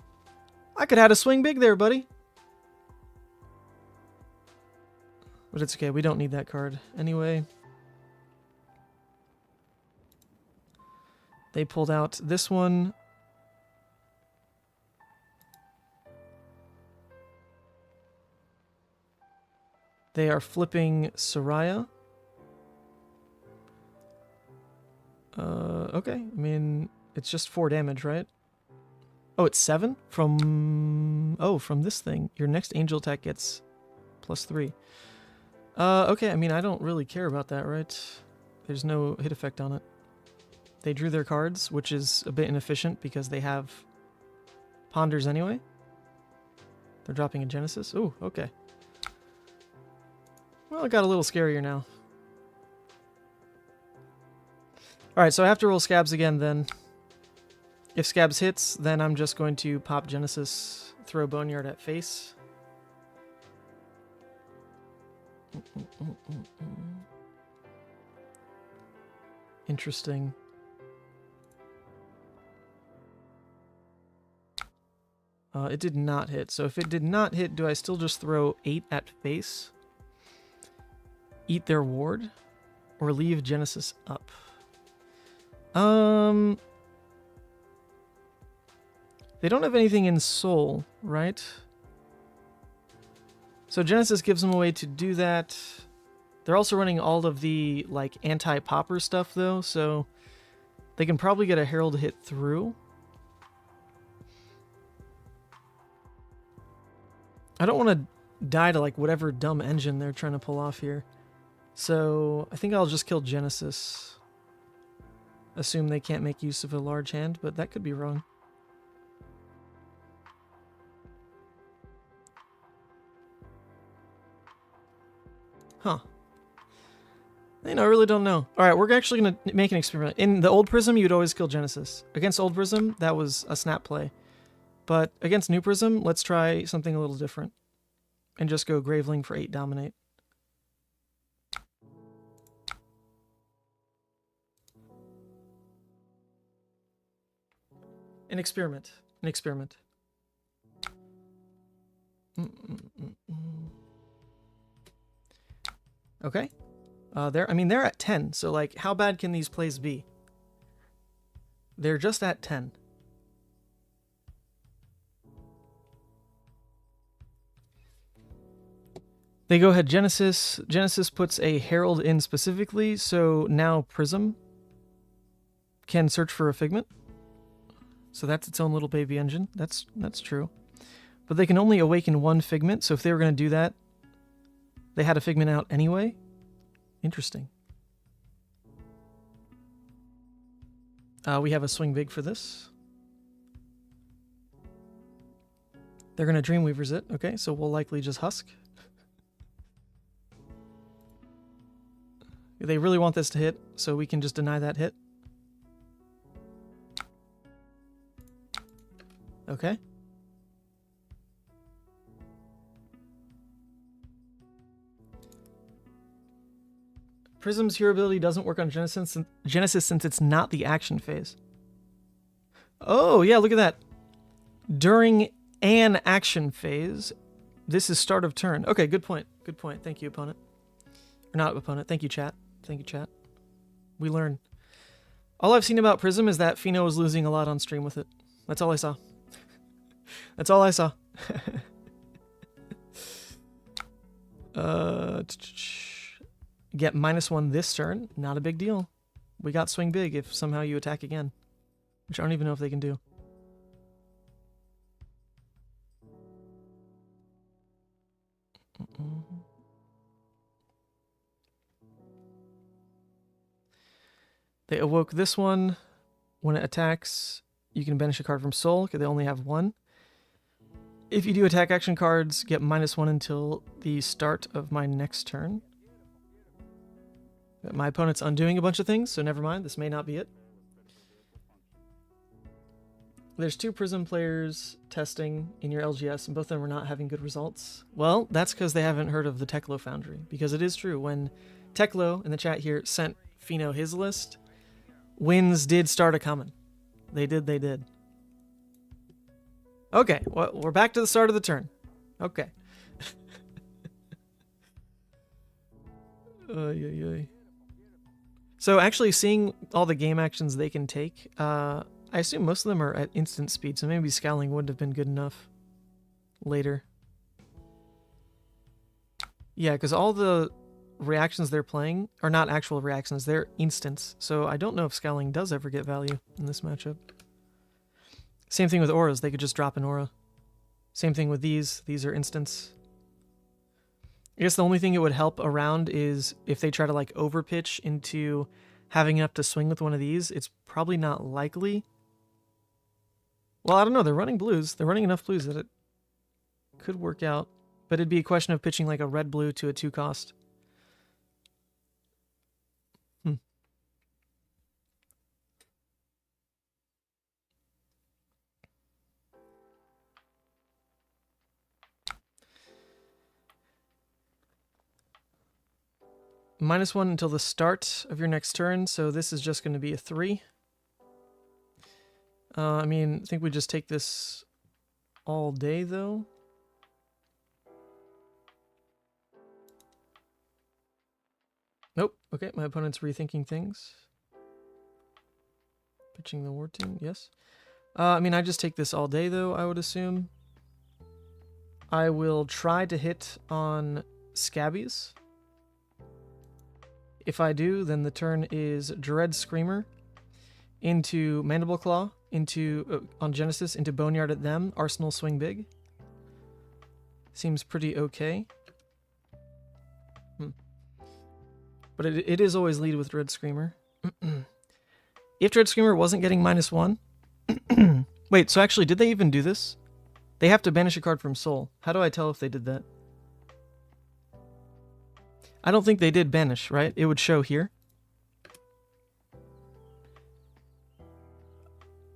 I could have had a swing big there, buddy. But it's okay, we don't need that card anyway. They pulled out this one. They are flipping Soraya. Okay. I mean, it's just 4 damage, right? Oh, it's 7? From this thing. Your next angel attack gets +3. Okay, I mean, I don't really care about that, right? There's no hit effect on it. They drew their cards, which is a bit inefficient because they have Ponders anyway. They're dropping a Genesis. Ooh, okay. Well, it got a little scarier now. Alright, so I have to roll Scabs again then. If Scabs hits, then I'm just going to pop Genesis, throw Boneyard at face. Interesting. It did not hit. So if it did not hit, do I still just throw 8 at face? Eat their ward? Or leave Genesis up? They don't have anything in Soul, right? So Genesis gives them a way to do that. They're also running all of the, like, anti-popper stuff, though, so they can probably get a Herald to hit through. I don't want to die to, like, whatever dumb engine they're trying to pull off here. So I think I'll just kill Genesis. Assume they can't make use of a large hand, but that could be wrong. Huh. You know, I really don't know. Alright, we're actually going to make an experiment. In the old Prism, you'd always kill Genesis. Against old Prism, that was a snap play. But against new Prism, let's try something a little different. And just go Graveling for 8 Dominate. An experiment. An experiment. Okay. They're at 10, so, like, how bad can these plays be? They're just at 10. They go ahead, Genesis. Genesis puts a Herald in specifically, so now Prism can search for a Figment. So that's its own little baby engine. That's true. But they can only awaken one Figment, so if they were going to do that, they had a Figment out anyway. Interesting. We have a Swing Big for this. They're going to Dreamweavers it. Okay, so we'll likely just Husk. They really want this to hit, so we can just deny that hit. Okay. Prism's hero ability doesn't work on Genesis since it's not the action phase. Oh, yeah, look at that. During an action phase, this is start of turn. Okay, good point. Good point. Thank you, opponent. Or not opponent. Thank you, chat. Thank you, chat. We learn. All I've seen about Prism is that Fino was losing a lot on stream with it. That's all I saw. That's all I saw. Get -1 this turn. Not a big deal. We got Swing Big if somehow you attack again. Which I don't even know if they can do. They awoke this one. When it attacks, you can banish a card from Soul, because they only have one. If you do attack action cards, get -1 until the start of my next turn. My opponent's undoing a bunch of things, so never mind. This may not be it. There's 2 Prism players testing in your LGS, and both of them are not having good results. Well, that's because they haven't heard of the Teklo Foundry. Because it is true, when Teklo, in the chat here, sent Fino his list, wins did start a-coming. They did. Okay, well, we're back to the start of the turn. Okay. So actually seeing all the game actions they can take, I assume most of them are at instant speed, so maybe Scowling wouldn't have been good enough later. Yeah, because all the reactions they're playing are not actual reactions, they're instants, so I don't know if Scowling does ever get value in this matchup. Same thing with auras, they could just drop an aura. Same thing with these are instants. I guess the only thing it would help around is if they try to like overpitch into having enough to swing with one of these. It's probably not likely. Well, I don't know, they're running blues. They're running enough blues that it could work out. But it'd be a question of pitching like a red-blue to a 2-cost. -1 until the start of your next turn, so this is just going to be a 3. I mean, I think we just take this all day, though. Nope. Okay, my opponent's rethinking things. Pitching the War Tune, yes. I mean, I just take this all day, though, I would assume. I will try to hit on Scabbies. If I do, then the turn is Dread Screamer into Mandible Claw, into on Genesis, into Boneyard at them, Arsenal Swing Big. Seems pretty okay. But it is always lead with Dread Screamer. If Dread Screamer wasn't getting -1... Wait, so actually, did they even do this? They have to banish a card from Soul. How do I tell if they did that? I don't think they did banish, right? It would show here.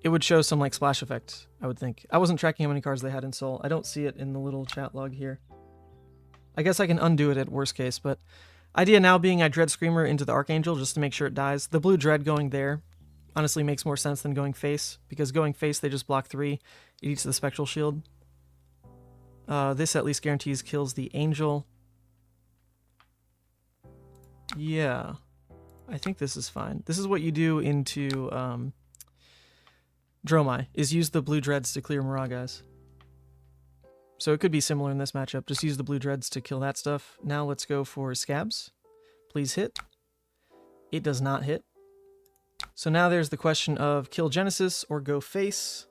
It would show some like splash effect, I would think. I wasn't tracking how many cards they had in Soul. I don't see it in the little chat log here. I guess I can undo it at worst case, but idea now being I Dread Screamer into the Archangel just to make sure it dies. The blue Dread going there honestly makes more sense than going face, because going face they just block 3. It eats the Spectral Shield. This at least guarantees kills the Angel. Yeah, I think this is fine. This is what you do into Dromai, is use the blue dreads to clear Morag guys. So it could be similar in this matchup. Just use the blue dreads to kill that stuff. Now let's go for scabs. Please hit. It does not hit. So now there's the question of kill Genesis or go face.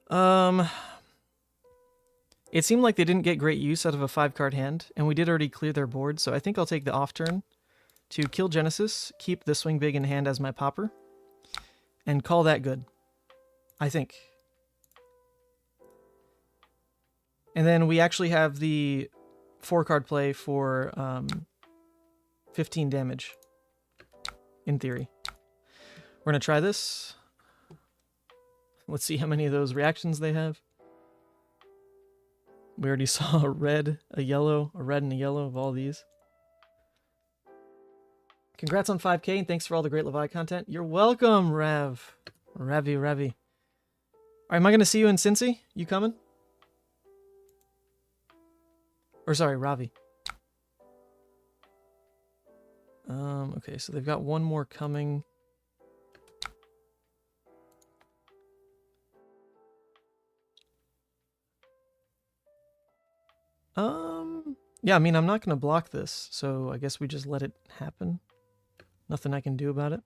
It seemed like they didn't get great use out of a 5-card hand, and we did already clear their board, so I think I'll take the off turn to kill Genesis, keep the swing big in hand as my popper, and call that good. I think. And then we actually have the 4-card play for 15 damage, in theory. We're going to try this. Let's see how many of those reactions they have. We already saw a red, a yellow, a red and a yellow of all these. Congrats on 5K, and thanks for all the great Levi content. You're welcome, Rev. Revy. All right, am I going to see you in Cincy? You coming? Or sorry, Ravi. Okay, so they've got one more coming. Yeah, I mean, I'm not going to block this, so I guess we just let it happen. Nothing I can do about it.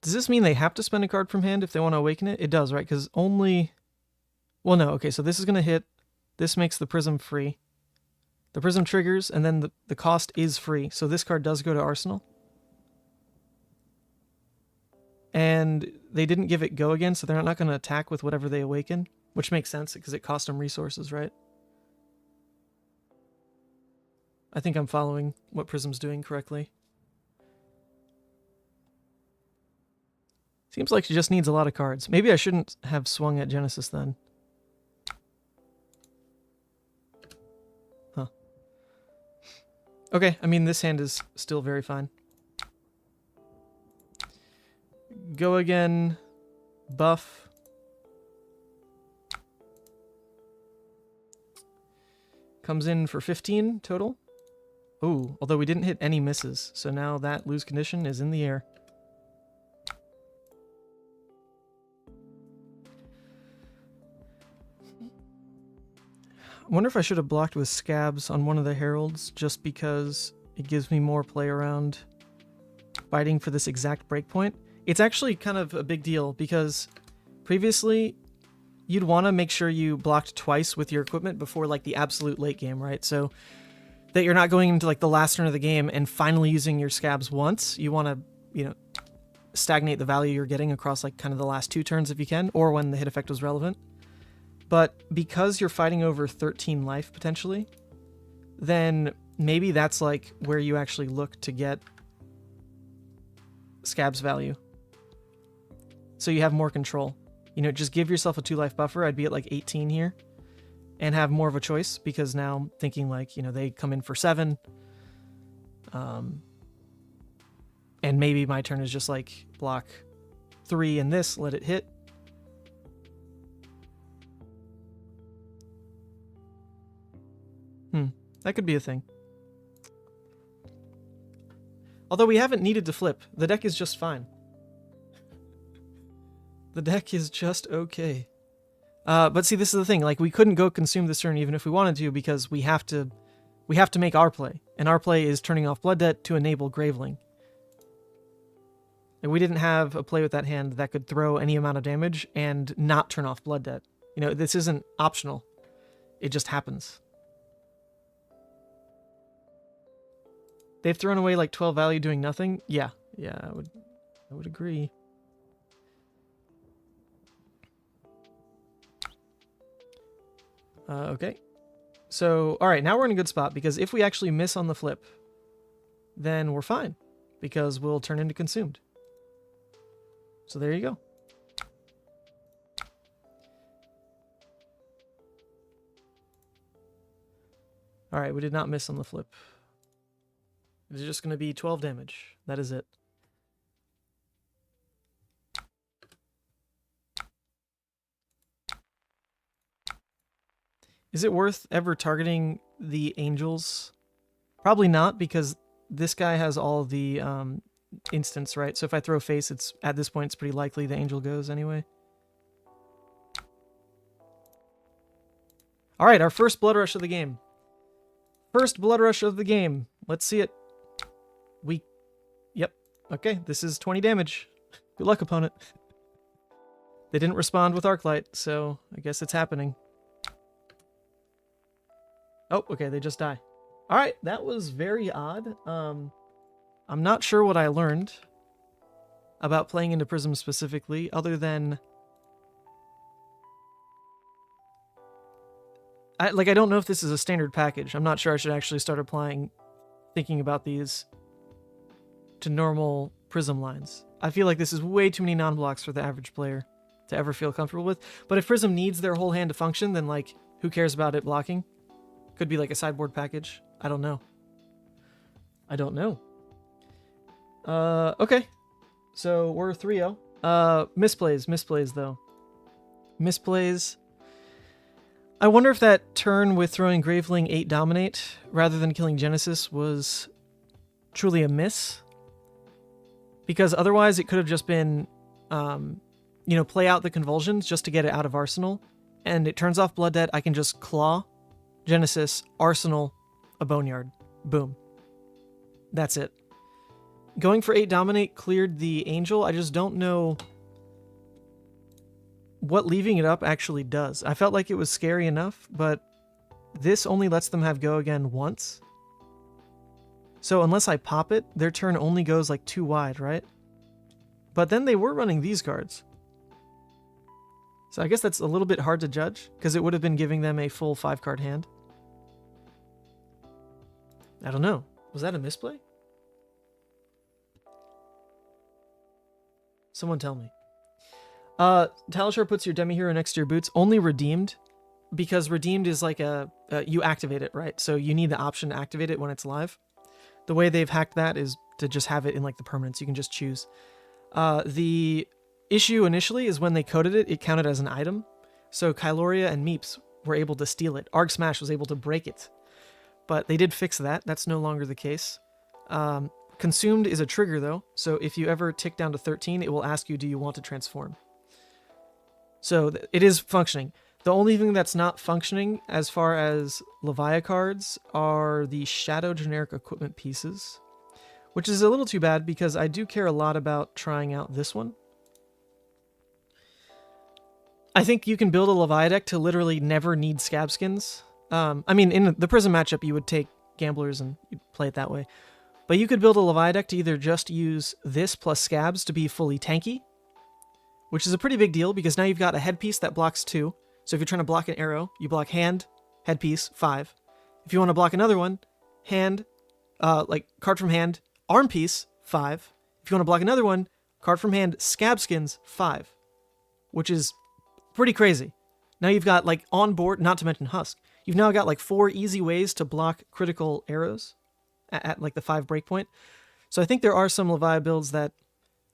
Does this mean they have to spend a card from hand if they want to awaken it? It does, right? Because only... Well, no. Okay, so this is going to hit. This makes the Prism free. The Prism triggers, and then the cost is free. So this card does go to Arsenal. And they didn't give it go again, so they're not going to attack with whatever they awaken, which makes sense because it cost them resources, right? I think I'm following what Prism's doing correctly. Seems like she just needs a lot of cards. Maybe I shouldn't have swung at Genesis then. Huh. Okay, I mean, this hand is still very fine. Go again. Buff. Comes in for 15 total. Ooh, although we didn't hit any misses, so now that lose condition is in the air. I wonder if I should have blocked with scabs on one of the heralds just because it gives me more play around fighting for this exact breakpoint. It's actually kind of a big deal because previously you'd want to make sure you blocked twice with your equipment before like the absolute late game, right? So that you're not going into like the last turn of the game and finally using your scabs once. You want to, you know, stagnate the value you're getting across like kind of the last 2 turns if you can, or when the hit effect was relevant. But because you're fighting over 13 life potentially, then maybe that's like where you actually look to get scabs value. So you have more control. You know, just give yourself a 2 life buffer. I'd be at like 18 here and have more of a choice because now I'm thinking like, you know, they come in for 7. And maybe my turn is just like block 3 and this, let it hit. That could be a thing. Although we haven't needed to flip. The deck is just fine. The deck is just okay. But see, this is the thing. Like, we couldn't go consume this turn even if we wanted to because we have to make our play. And our play is turning off Blood Debt to enable Graveling. And we didn't have a play with that hand that could throw any amount of damage and not turn off Blood Debt. You know, this isn't optional. It just happens. They've thrown away like 12 value doing nothing? Yeah, I would agree. Okay. So, alright, now we're in a good spot because if we actually miss on the flip, then we're fine because we'll turn into consumed. So there you go. Alright, we did not miss on the flip. It's just going to be 12 damage. That is it. Is it worth ever targeting the angels? Probably not, because this guy has all the instance, right? So if I throw face, it's at this point, it's pretty likely the angel goes anyway. All right, our first Bloodrush of the game. First Bloodrush of the game. Let's see it. Yep. Okay, this is 20 damage. Good luck, opponent. They didn't respond with Arclight, so I guess it's happening. Oh, okay, they just die. All right, that was very odd. I'm not sure what I learned about playing into Prism specifically, other than I don't know if this is a standard package. I'm not sure I should actually start applying, thinking about these to normal Prism lines. I feel like this is way too many non-blocks for the average player to ever feel comfortable with. But if Prism needs their whole hand to function, then like, who cares about it blocking? Could be like a sideboard package. I don't know. Okay. So we're 3-0. Misplays though. Misplays. I wonder if that turn with throwing Graveling 8 Dominate rather than killing Genesis was truly a miss. Because otherwise it could have just been, play out the Convulsions just to get it out of Arsenal. And it turns off Blood Debt. I can just Claw, Genesis, Arsenal, a Boneyard. Boom. That's it. Going for 8 Dominate cleared the Angel. I just don't know what leaving it up actually does. I felt like it was scary enough, but this only lets them have go again once. So unless I pop it, their turn only goes like 2 wide, right? But then they were running these cards. So I guess that's a little bit hard to judge, because it would have been giving them a full 5-card hand. I don't know. Was that a misplay? Someone tell me. Talishar puts your demi hero next to your boots. Only redeemed, because redeemed is like you activate it, right? So you need the option to activate it when it's live. The way they've hacked that is to just have it in like the permanents. You can just choose. The issue initially is when they coded it, it counted as an item. So Kyloria and Meeps were able to steal it. Arg Smash was able to break it. But they did fix that. That's no longer the case. Consumed is a trigger though. So if you ever tick down to 13, it will ask you, do you want to transform? So it is functioning. The only thing that's not functioning as far as Levia cards are the Shadow generic equipment pieces, which is a little too bad because I do care a lot about trying out this one. I think you can build a Levia deck to literally never need scab skins. I mean, in the Prism matchup, you would take Gamblers and you'd play it that way. But you could build a Levia deck to either just use this plus scabs to be fully tanky, which is a pretty big deal because now you've got a headpiece that blocks 2. So if you're trying to block an arrow, you block hand, headpiece, 5. If you want to block another one, hand, like card from hand, arm piece, 5. If you want to block another one, card from hand, scab skins, 5. Which is pretty crazy. Now you've got like on board, not to mention Husk, you've now got like 4 easy ways to block critical arrows at like the 5 breakpoint. So I think there are some Levia builds that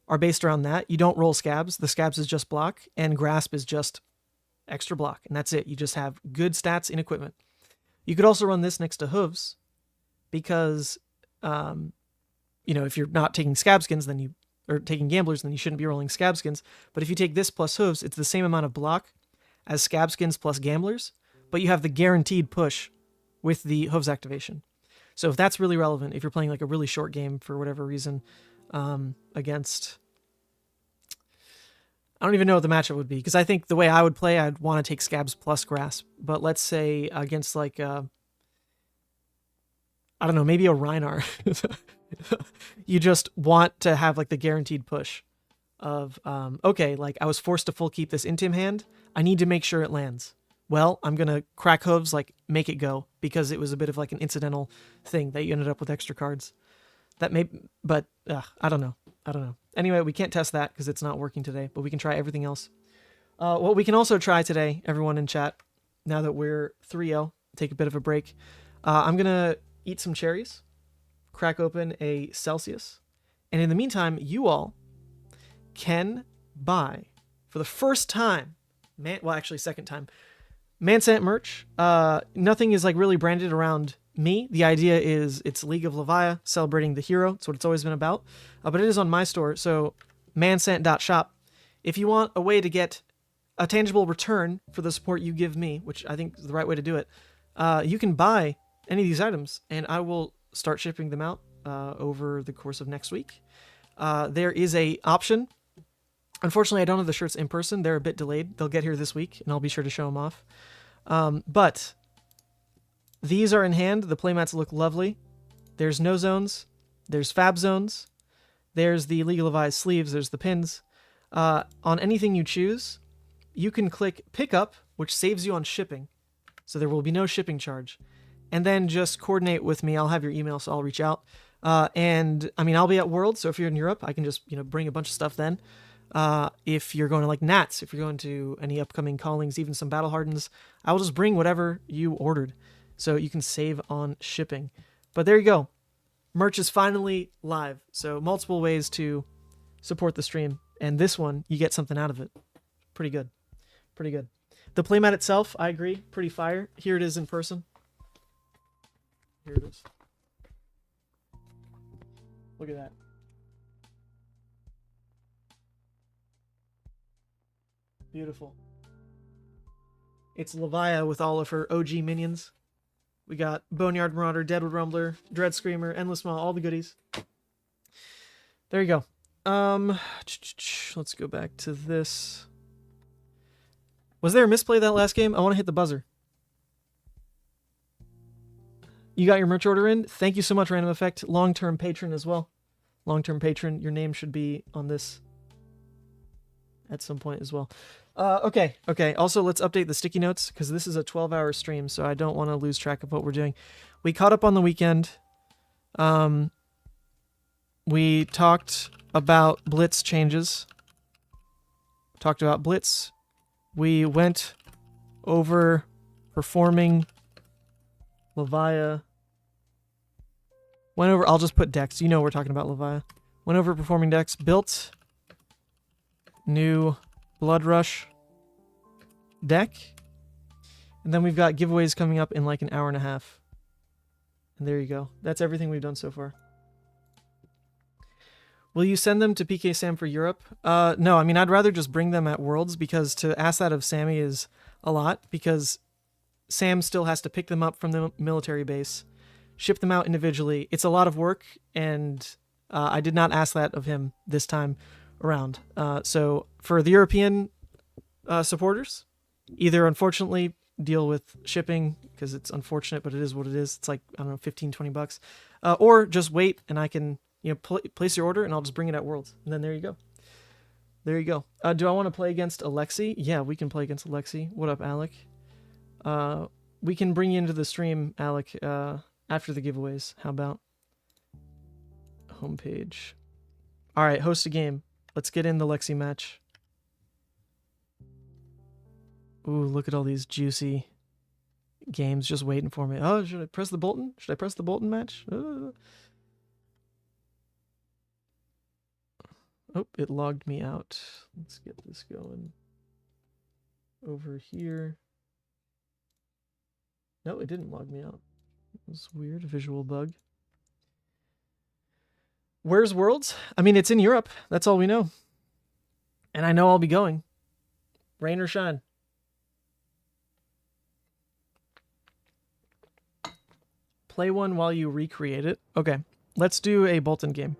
are based around that. You don't roll scabs. The scabs is just block, and grasp is just extra block, and that's it. You just have good stats in equipment. You could also run this next to hooves, because if you're not taking scab skins, then or taking gamblers, then you shouldn't be rolling scab skins. But if you take this plus hooves, it's the same amount of block as scab skins plus gamblers, but you have the guaranteed push with the hooves activation. So if that's really relevant, if you're playing like a really short game for whatever reason, against, I don't even know what the matchup would be, because I think the way I would play, I'd want to take scabs plus grasp. But let's say against like, I don't know, maybe a Rhinar. You just want to have like the guaranteed push of, okay, like I was forced to full keep this Intim hand. I need to make sure it lands. Well, I'm going to crack hooves, like make it go, because it was a bit of like an incidental thing that you ended up with extra cards. That may, but I don't know. Anyway, we can't test that because it's not working today, but we can try everything else. What we can also try today, everyone in chat, now that we're 3-0, take a bit of a break. I'm going to eat some cherries, crack open a Celsius, and in the meantime, you all can buy, for the first time, second time, Vynnset merch. Nothing is like really branded around me. The idea is it's League of Levia, celebrating the hero. That's what it's always been about. But it is on my store, so mansent.shop. If you want a way to get a tangible return for the support you give me, which I think is the right way to do it, you can buy any of these items, and I will start shipping them out over the course of next week. There is a option. Unfortunately, I don't have the shirts in person. They're a bit delayed. They'll get here this week, and I'll be sure to show them off. But these are in hand. The playmats look lovely. There's no zones. There's fab zones. There's the League of Levia sleeves. There's the pins. On anything you choose, you can click pick up, which saves you on shipping. So there will be no shipping charge. And then just coordinate with me. I'll have your email, so I'll reach out. And I mean, I'll be at Worlds, so if you're in Europe, I can just, bring a bunch of stuff then. If you're going to like Nats, if you're going to any upcoming callings, even some Battle Hardens, I will just bring whatever you ordered, so you can save on shipping. But there you go. Merch is finally live, so multiple ways to support the stream. And this one, you get something out of it. Pretty good. Pretty good. The playmat itself, I agree, pretty fire. Here it is in person. Here it is. Look at that. Beautiful. It's Levia with all of her OG minions. We got Boneyard Marauder, Deadwood Rumbler, Dread Screamer, Endless Maw, all the goodies. There you go. Let's go back to this. Was there a misplay that last game? I want to hit the buzzer. You got your merch order in? Thank you so much, Random Effect. Long-term patron as well. Long-term patron. Your name should be on this at some point as well. Okay. Also, let's update the sticky notes, because this is a 12-hour stream, so I don't want to lose track of what we're doing. We caught up on the weekend. We talked about Blitz changes. Talked about Blitz. We went over performing Levia. Went over, I'll just put decks. You know we're talking about Levia. Went over performing decks. Built new Bloodrush deck. And then we've got giveaways coming up in like an hour and a half. And there you go. That's everything we've done so far. Will you send them to PK Sam for Europe? No, I mean, I'd rather just bring them at Worlds, because to ask that of Sammy is a lot, because Sam still has to pick them up from the military base, ship them out individually. It's a lot of work, and I did not ask that of him this time around. So for the European supporters, either unfortunately deal with shipping, because it's unfortunate, but it is what it is. It's like, I don't know, 15, 20 bucks. Or just wait, and I can place your order, and I'll just bring it at Worlds. And then there you go. There you go. Do I want to play against Alexi? Yeah, we can play against Alexi. What up, Alec? We can bring you into the stream, Alec, after the giveaways. How about? Homepage. All right, host a game. Let's get in the Lexi match. Ooh, look at all these juicy games just waiting for me. Oh, should I press the Boltyn? Should I press the Boltyn match? Oh, it logged me out. Let's get this going over here. No, it didn't log me out. It was weird, a visual bug. Where's Worlds? I mean, it's in Europe. That's all we know. And I know I'll be going. Rain or shine. Play one while you recreate it. Okay, let's do a Boltyn game.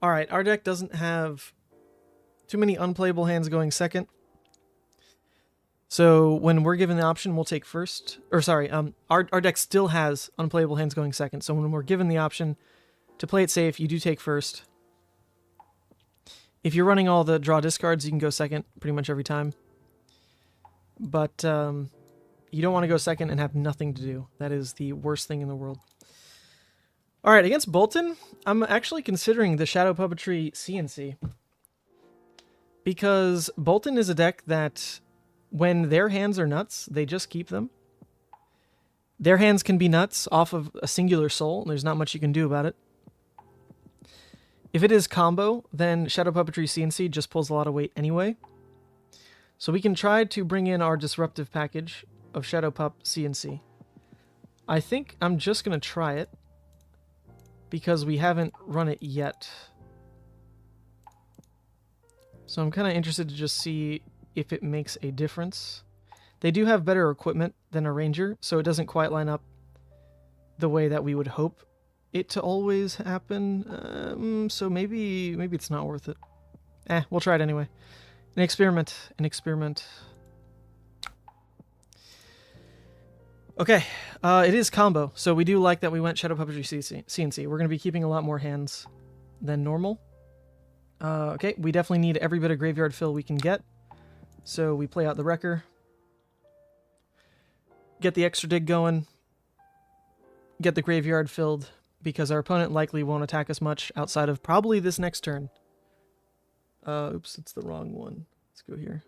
All right, our deck doesn't have too many unplayable hands going second. So when we're given the option, we'll take first. Or sorry, our deck still has unplayable hands going second. So when we're given the option to play it safe, you do take first. If you're running all the draw discards, you can go second pretty much every time. But you don't want to go second and have nothing to do. That is the worst thing in the world. All right, against Boltyn, I'm actually considering the Shadow Puppetry CNC. Because Boltyn is a deck that, when their hands are nuts, they just keep them. Their hands can be nuts off of a singular soul, and there's not much you can do about it. If it is combo, then Shadow Puppetry CNC just pulls a lot of weight anyway. So we can try to bring in our disruptive package of Shadow Pup CNC. I think I'm just going to try it because we haven't run it yet. So I'm kind of interested to just see if it makes a difference. They do have better equipment than a Ranger, so it doesn't quite line up the way that we would hope it to always happen. So maybe it's not worth it. We'll try it anyway. An experiment. Okay, it is combo, so we do like that we went Shadow Puppetry CNC. We're going to be keeping a lot more hands than normal. Okay, we definitely need every bit of graveyard fill we can get. So we play out the Wrecker. Get the extra dig going. Get the graveyard filled, because our opponent likely won't attack us much outside of probably this next turn. Oops, it's the wrong one. Let's go here.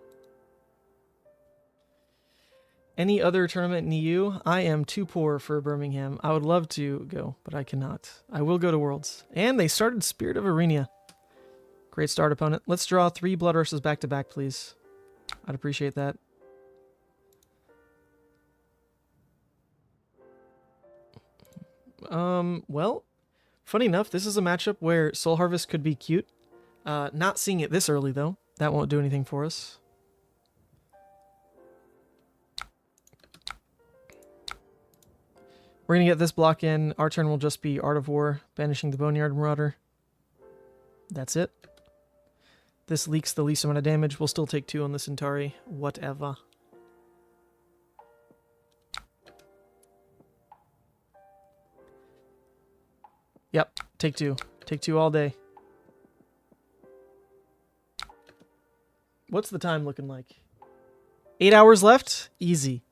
Any other tournament in EU? I am too poor for Birmingham. I would love to go, but I cannot. I will go to Worlds. And they started Spirit of Arena. Great start, opponent. Let's draw 3 Bloodrushes back-to-back, please. I'd appreciate that. Well, funny enough, this is a matchup where Soul Harvest could be cute. Not seeing it this early, though. That won't do anything for us. We're going to get this block in. Our turn will just be Art of War, banishing the Boneyard Marauder. That's it. This leaks the least amount of damage. We'll still take 2 on the Centauri. Whatever. Yep, take 2. Take 2 all day. What's the time looking like? 8 hours left? Easy.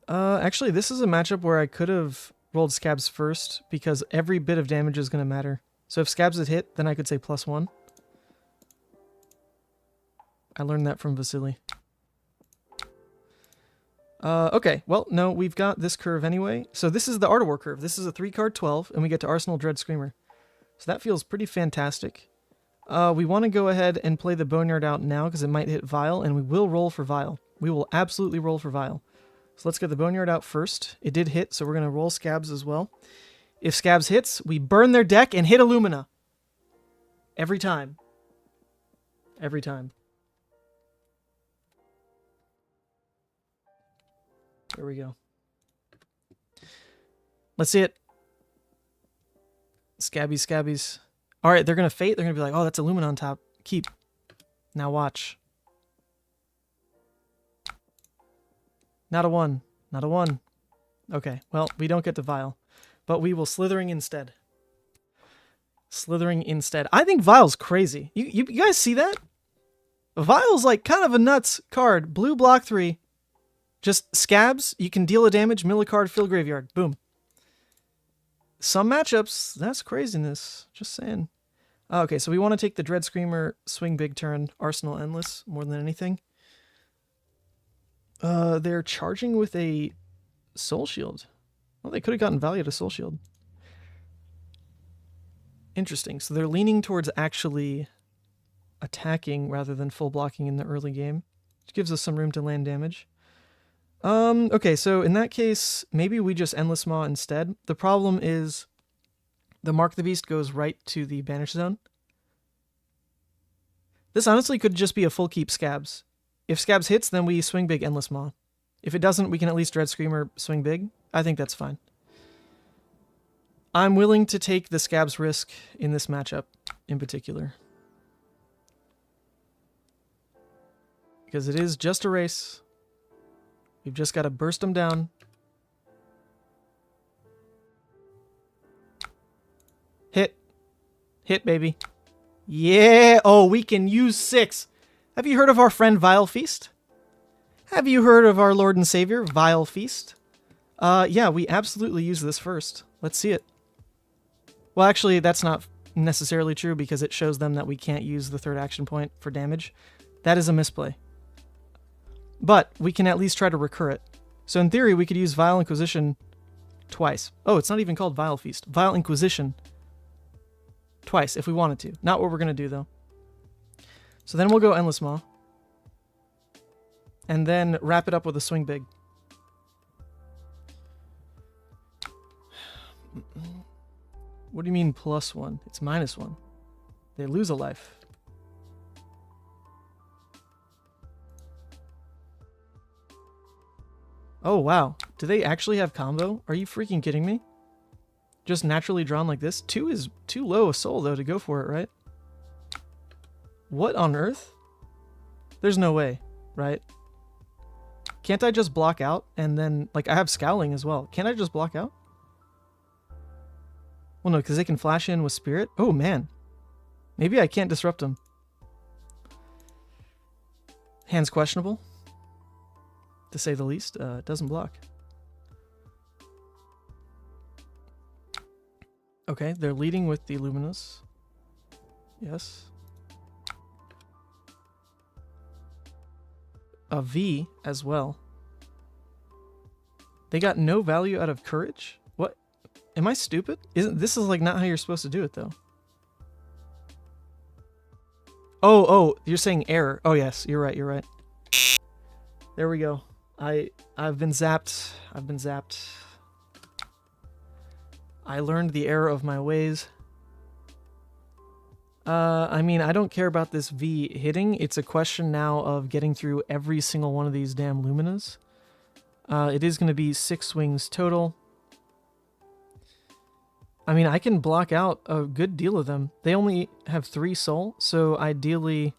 Actually, this is a matchup where I could have rolled Scabs first, because every bit of damage is going to matter. So if Scabs had hit, then I could say +1. I learned that from Vasily. Okay, well, no, we've got this curve anyway. So this is the Art of War curve. This is a 3-card 12, and we get to Arsenal Dread Screamer. So that feels pretty fantastic. We want to go ahead and play the Boneyard out now, because it might hit Vile, and we will roll for Vile. We will absolutely roll for Vile. So let's get the Boneyard out first. It did hit, so we're going to roll Scabs as well. If Scabs hits, we burn their deck and hit Illumina. Every time. Every time. There we go. Let's see it. Scabbies. Alright, they're going to Fate. They're going to be like, oh, that's Illumina on top. Keep. Now watch. Not a 1. Not a 1. Okay, well, we don't get to Vile. But we will Slithering instead. Slithering instead. I think Vile's crazy. You guys see that? Vile's like kind of a nuts card. Blue block 3. Just Scabs. You can deal a damage, mill a card, fill graveyard. Boom. Some matchups, that's craziness. Just saying. Okay, so we want to take the Dread Screamer, swing big turn, Arsenal Endless, more than anything. They're charging with a Soul Shield. Well, they could have gotten value to Soul Shield. Interesting. So they're leaning towards actually attacking rather than full blocking in the early game, which gives us some room to land damage. Okay, so in that case, maybe we just Endless Maw instead. The problem is the Mark the Beast goes right to the Banish Zone. This honestly could just be a full keep Scabs. If Scabs hits, then we swing big Endless Maw. If it doesn't, we can at least Dread Screamer swing big. I think that's fine. I'm willing to take the Scabs risk in this matchup in particular. Because it is just a race. We've just got to burst them down. Hit. Hit, baby. Yeah! Oh, we can use 6. Have you heard of our friend Vile Feast? Have you heard of our Lord and Savior, Vile Feast? Yeah, we absolutely use this first. Let's see it. Well, actually, that's not necessarily true because it shows them that we can't use the 3rd action point for damage. That is a misplay. But we can at least try to recur it. So in theory, we could use Vile Inquisition twice. Oh, it's not even called Vile Feast. Vile Inquisition. Twice, if we wanted to. Not what we're going to do, though. So then we'll go Endless Maw. And then wrap it up with a Swing Big. What do you mean +1? It's -1. They lose a life. Oh, wow. Do they actually have combo? Are you freaking kidding me? Just naturally drawn like this? 2 is too low a soul, though, to go for it, right? What on earth? There's no way, right? Can't I just block out and then... Like, I have Scowling as well. Can't I just block out? Well, no, because they can flash in with Spirit. Oh, man. Maybe I can't disrupt them. Hand's questionable, to say the least. It doesn't block. Okay, they're leading with the Luminous. Yes. A V as well. They got no value out of Courage? What? Am I stupid? This is like not how you're supposed to do it, though. Oh, you're saying error. Oh, yes, you're right, you're right. There we go. I've been zapped. I've been zapped. I learned the error of my ways. I mean, I don't care about this V hitting. It's a question now of getting through every single one of these damn Luminas. It is going to be 6 swings total. I mean, I can block out a good deal of them. They only have 3 soul, so ideally...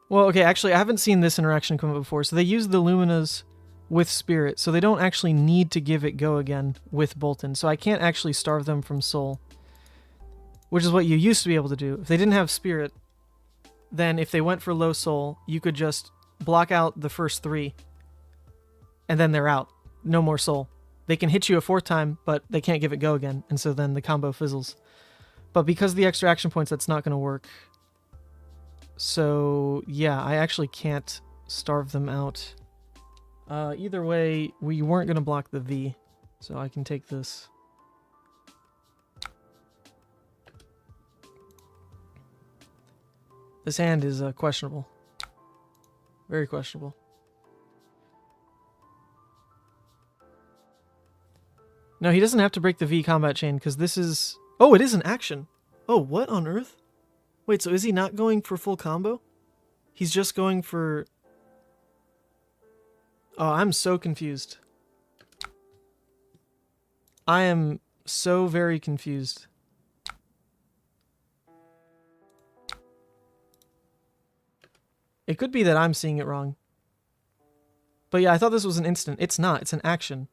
Well, okay, actually, I haven't seen this interaction come up before. So they use the Luminas with Spirit, so they don't actually need to give it go again with Boltyn. So I can't actually starve them from soul, which is what you used to be able to do. If they didn't have Spirit, then if they went for low soul, you could just block out the first 3, and then they're out. No more soul. They can hit you a 4th time, but they can't give it go again, and so then the combo fizzles. But because of the extra action points, that's not going to work. So, yeah, I actually can't starve them out. Either way, we weren't going to block the V, so I can take this. This hand is questionable. Very questionable. No, he doesn't have to break the V combat chain, because this is... Oh, it is an action! Oh, what on earth? Wait, so is he not going for full combo? He's just going for... Oh, I'm so confused. I am so very confused. It could be that I'm seeing it wrong. But yeah, I thought this was an instant. It's not. It's an action.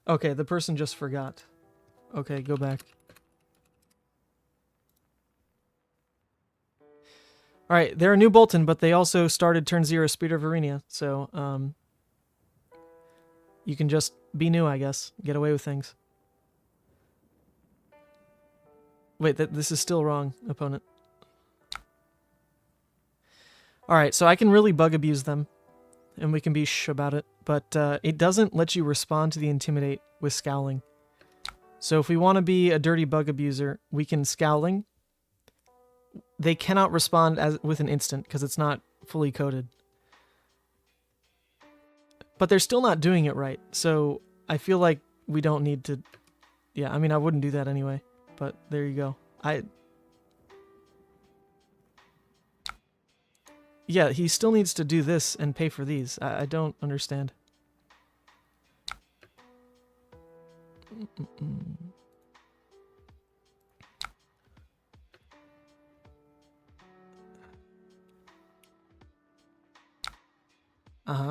Okay, the person just forgot. Okay, go back. Alright, they're a new Boltyn, but they also started turn 0 Speed of Arena, so, you can just be new, I guess. Get away with things. Wait, this is still wrong, opponent. Alright, so I can really bug abuse them, and we can be shh about it, but it doesn't let you respond to the Intimidate with Scowling. So if we want to be a dirty bug abuser, we can Scowling. They cannot respond with an instant because it's not fully coded. But they're still not doing it right, so I feel like we don't need to... Yeah, I mean, I wouldn't do that anyway, but there you go. Yeah, he still needs to do this and pay for these. I don't understand.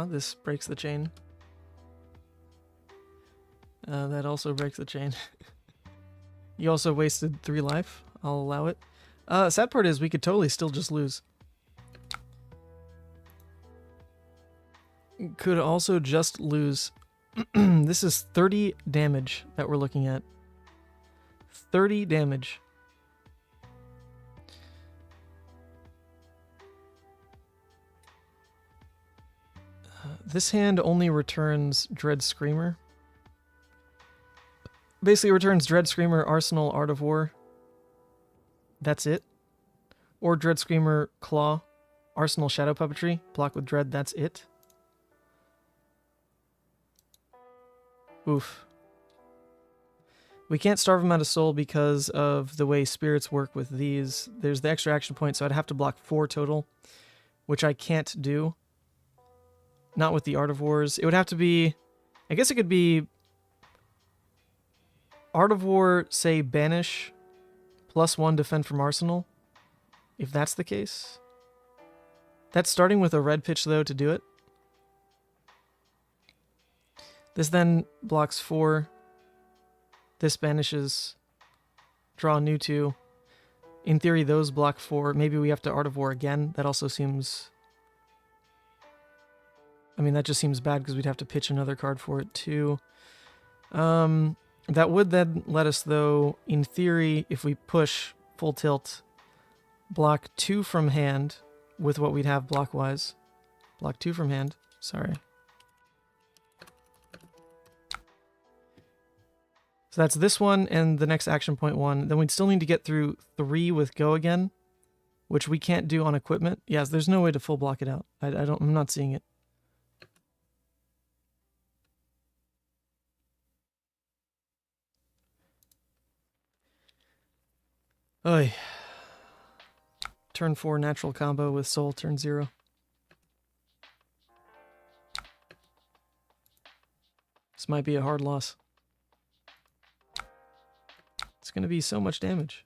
This breaks the chain. That also breaks the chain. You also wasted 3 life. I'll allow it. Sad part is we could totally still just lose. Could also just lose. This is 30 damage that we're looking at. 30 damage. This hand only returns Dread Screamer. basically returns Dread Screamer, Arsenal, Art of War. That's it. Or Dread Screamer, Claw, Arsenal, Shadow Puppetry, block with Dread, that's it. Oof. We can't starve him out of soul because of the way spirits work with these. There's the extra action point, so I'd have to block 4 total, which I can't do. Not with the Art of Wars. It would have to be... I guess it could be... Art of War, say, Banish, +1 Defend from Arsenal, if that's the case. That's starting with a red pitch, though, to do it. This then blocks 4. This banishes. Draw a new 2. In theory, those block 4. Maybe we have to Art of War again. That also seems... I mean, that just seems bad because we'd have to pitch another card for it, too. That would then let us, though, in theory, if we push full tilt, block 2 from hand with what we'd have block-wise. Block 2 from hand. Sorry. So that's this one and the next action point 1. Then we'd still need to get through 3 with go again, which we can't do on equipment. Yes, there's no way to full block it out. I'm not seeing it. Oy. Turn 4 natural combo with soul, turn 0. This might be a hard loss. It's going to be so much damage.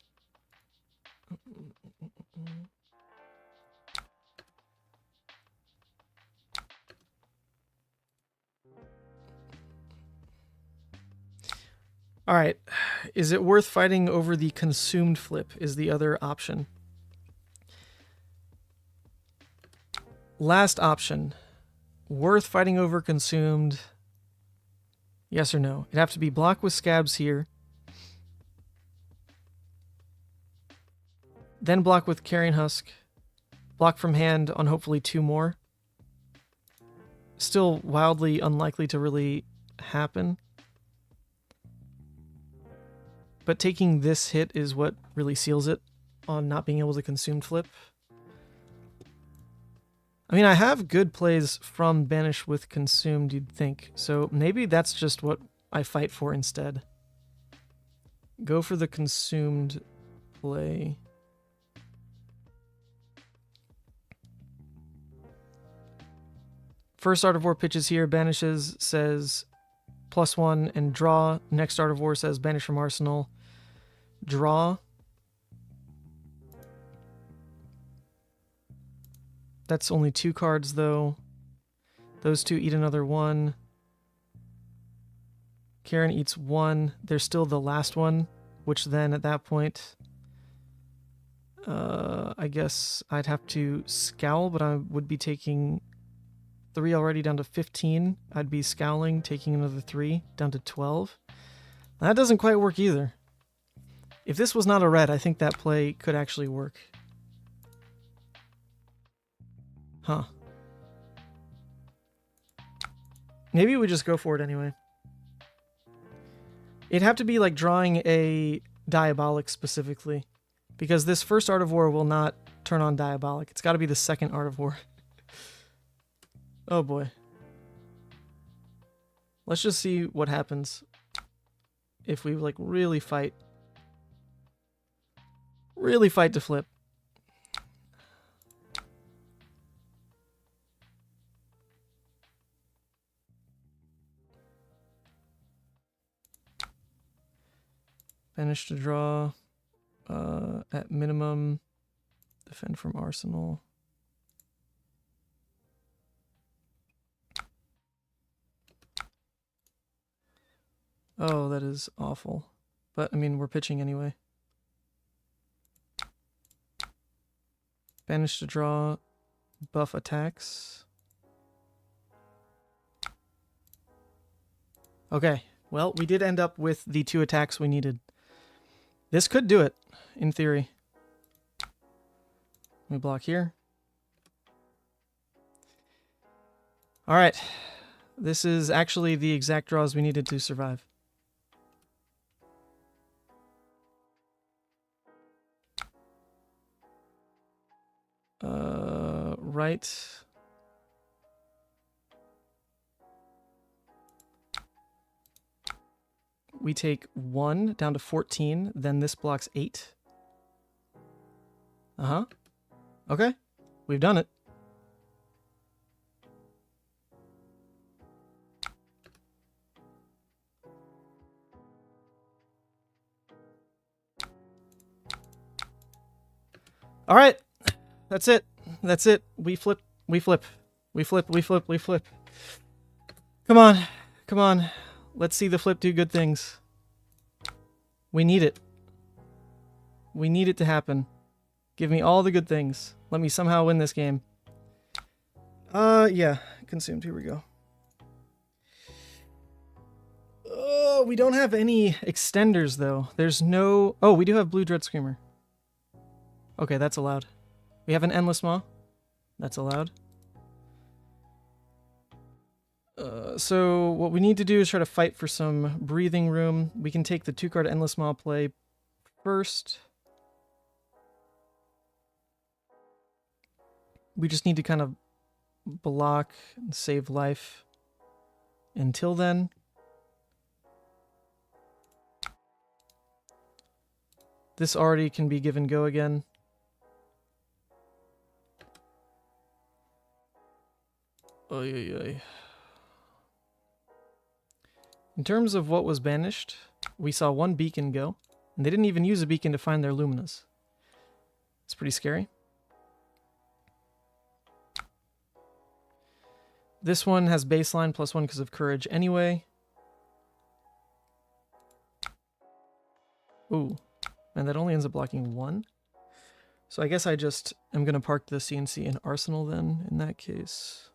Alright, is it worth fighting over the consumed flip is the other option. Last option. Worth fighting over consumed? Yes or no? It'd have to be block with scabs here. Then block with Carrion Husk. Block from hand on hopefully 2 more. Still wildly unlikely to really happen. But taking this hit is what really seals it on not being able to consume flip. I mean, I have good plays from Banish with Consumed, you'd think. So maybe that's just what I fight for instead. Go for the Consumed play. First Art of War pitches here, banishes, says +1 and draw. Next Art of War says banish from Arsenal. Draw. That's only 2 cards, though. Those 2 eat another 1. Karen eats 1. There's still the last one, which then at that point, I guess I'd have to scowl, but I would be taking 3 already down to 15. I'd be scowling, taking another 3 down to 12. That doesn't quite work either. If this was not a red, I think that play could actually work. Huh. Maybe we just go for it anyway. It'd have to be like drawing a Diabolic specifically, because this first Art of War will not turn on Diabolic. It's got to be the second Art of War. Oh boy. Let's just see what happens if we like really fight. Really fight to flip. Banish to draw. At minimum, defend from Arsenal. Oh, that is awful. But, I mean, we're pitching anyway. Banish to draw. Buff attacks. Okay. Well, we did end up with the 2 attacks we needed. This could do it, in theory. We block here. Alright. This is actually the exact draws we needed to survive. right. We take 1 down to 14, then this blocks 8. Uh-huh. Okay. We've done it. All right. That's it. That's it. We flip. We flip. We flip. We flip. We flip. Come on. Come on. Let's see the flip do good things. We need it. We need it to happen. Give me all the good things. Let me somehow win this game. Yeah. Consumed. Here we go. Oh, we don't have any extenders, though. There's no... Oh, we do have Blue Dread Screamer. Okay, that's allowed. We have an Endless Maw. That's allowed. So what we need to do is try to fight for some breathing room. We can take the 2-card Endless Maw play first. We just need to kind of block and save life until then. This already can be give and go again. Oy, oy, oy. In terms of what was banished, we saw 1 beacon go, and they didn't even use a beacon to find their Luminas. It's pretty scary. This one has baseline +1 because of courage anyway. Ooh, and that only ends up blocking 1. So I guess I just am going to park the CNC in Arsenal then, in that case.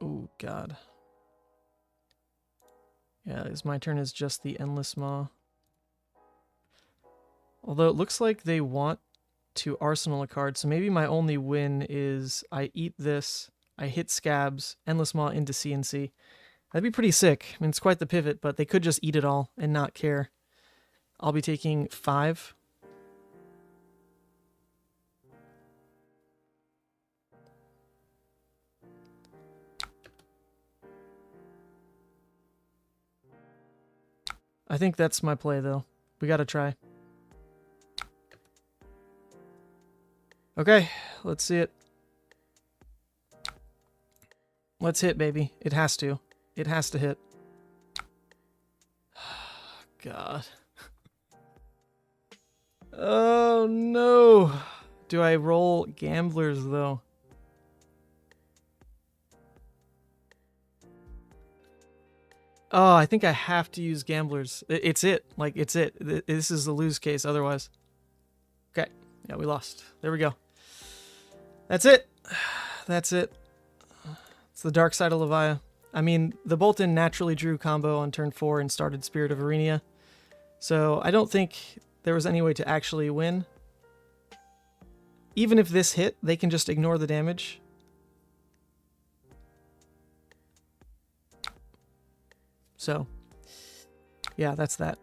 Oh, God. Yeah, my turn is just the Endless Maw. Although it looks like they want to Arsenal a card, so maybe my only win is I eat this, I hit Scabs, Endless Maw into CNC. That'd be pretty sick. I mean, it's quite the pivot, but they could just eat it all and not care. I'll be taking 5. I think that's my play, though. We gotta try. Okay, let's see it. Let's hit, baby. It has to. It has to hit. God. Oh, no. Do I roll Gamblers, though? Oh, I think I have to use Gamblers. It's it. Like, it's it. This is the lose case otherwise. Okay. Yeah, we lost. There we go. That's it. That's it. It's the dark side of Levia. I mean, the Boltyn naturally drew combo on turn 4 and started Spirit of Arenia. So I don't think there was any way to actually win. Even if this hit, they can just ignore the damage. So, yeah, that's that.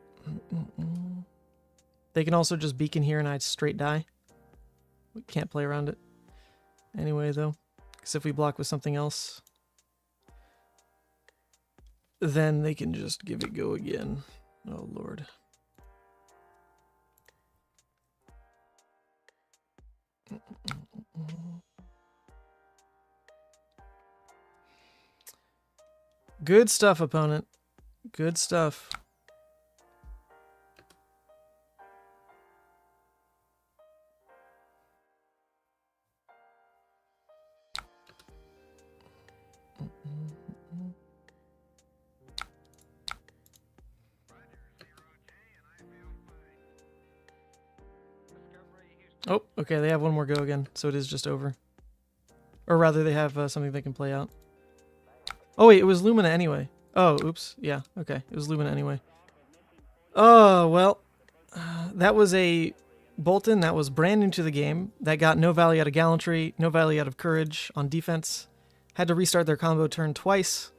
They can also just beacon here and I'd straight die. We can't play around it. Anyway, though, because if we block with something else, then they can just give it go again. Oh, Lord. Good stuff, opponent. Good stuff. Oh, okay, they have one more go again, so it is just over. Or rather, they have something they can play out. Oh wait, it was Lumina anyway. Oh, oops. Yeah, okay, it was Lumina anyway. Oh, well, that was a Boltyn that was brand new to the game, that got no value out of Gallantry, no value out of Courage on defense, had to restart their combo turn twice,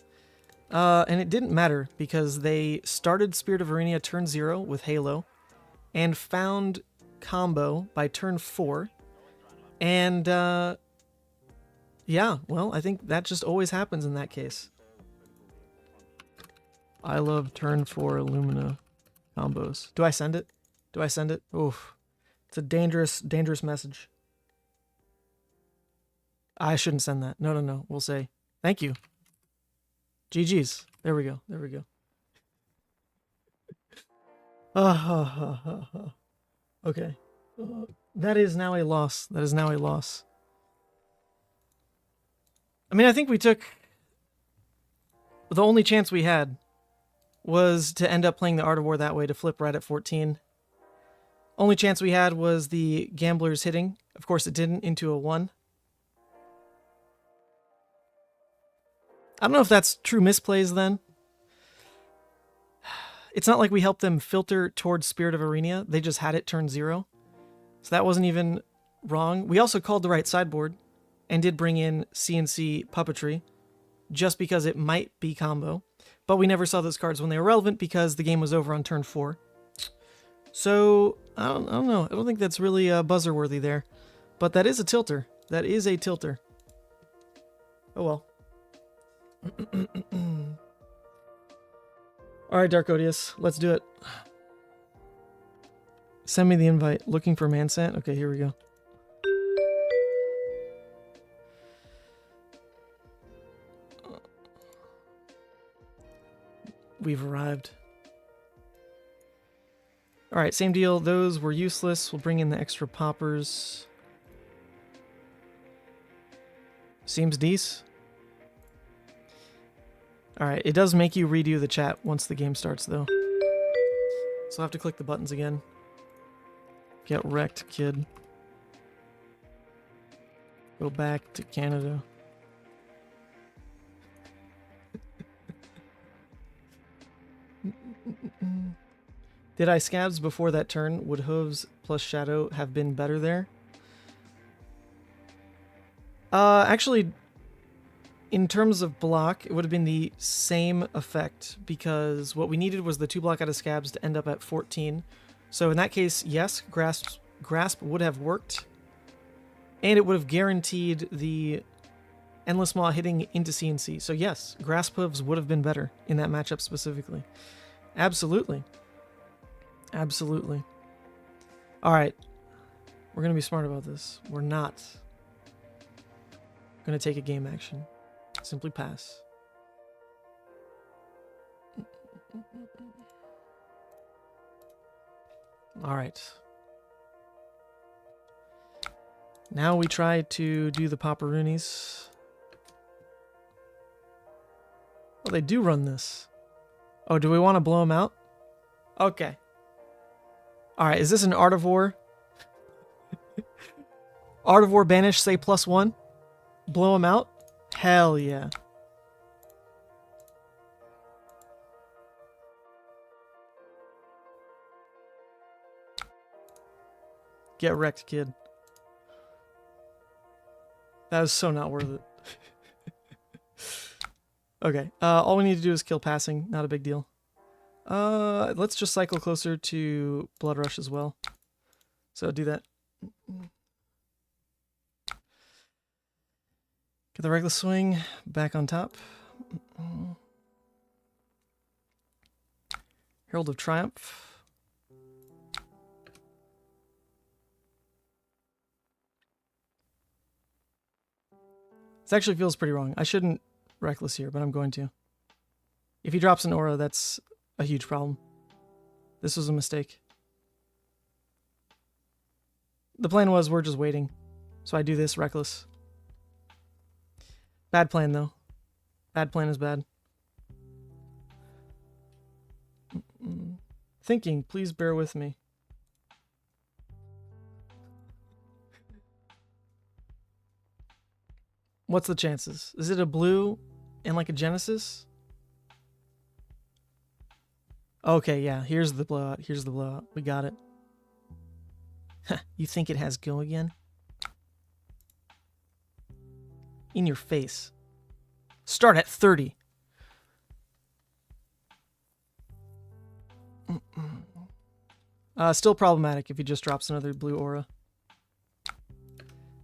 and it didn't matter because they started Spirit of Arenia turn 0 with Halo, and found combo by turn 4. And, yeah, well, I think that just always happens in that case. I love turn 4 Lumina combos. Do I send it? Do I send it? Oof. It's a dangerous, dangerous message. I shouldn't send that. No, no, no. We'll say, thank you. GG's. There we go. There we go. Okay. That is now a loss. That is now a loss. I mean, I think we took... The only chance we had was to end up playing the Art of War that way, to flip right at 14. Only chance we had was the Gamblers hitting. Of course, it didn't, into a 1. I don't know if that's true misplays then. It's not like we helped them filter towards Spirit of Arena. They just had it turn 0. So that wasn't even wrong. We also called the right sideboard and did bring in CNC Puppetry just because it might be combo. But we never saw those cards when they were relevant because the game was over on turn 4. So, I don't know. I don't think that's really buzzer-worthy there. But that is a tilter. That is a tilter. Oh well. Alright, Dark Odious. Let's do it. Send me the invite. Looking for Vynnset? Okay, here we go. We've arrived. Alright, same deal. Those were useless. We'll bring in the extra poppers. Seems decent. Alright, it does make you redo the chat once the game starts, though. So I'll have to click the buttons again. Get wrecked, kid. Go back to Canada. Did I scabs before that turn? Would hooves plus shadow have been better there? Actually, in terms of block, it would have been the same effect because what we needed was the 2 block out of scabs to end up at 14. So in that case, yes, grasp would have worked, and it would have guaranteed the Endless Maw hitting into CNC. So yes, grasp hooves would have been better in that matchup specifically. Absolutely. Absolutely. All right. We're going to be smart about this. We're not going to take a game action. Simply pass. All right. Now we try to do the Popperoonies. Oh, they do run this. Oh, do we want to blow them out? Okay. All right, is this an Art of War? Art of War banish, say +1? Blow them out? Hell yeah. Get wrecked, kid. That was so not worth it. Okay, all we need to do is kill passing. Not a big deal. Let's just cycle closer to Bloodrush as well. So do that. Get the Reckless Swing back on top. Herald of Triumph. This actually feels pretty wrong. I shouldn't Reckless here, but I'm going to. If he drops an aura, that's a huge problem. This was a mistake. The plan was we're just waiting. So I do this Reckless. Bad plan, though. Bad plan is bad. Thinking, please bear with me. What's the chances? Is it a blue and like a Genesis? Okay, yeah, here's the blowout. Here's the blowout. We got it. You think it has go again? In your face. Start at 30. Still problematic if he just drops another blue aura.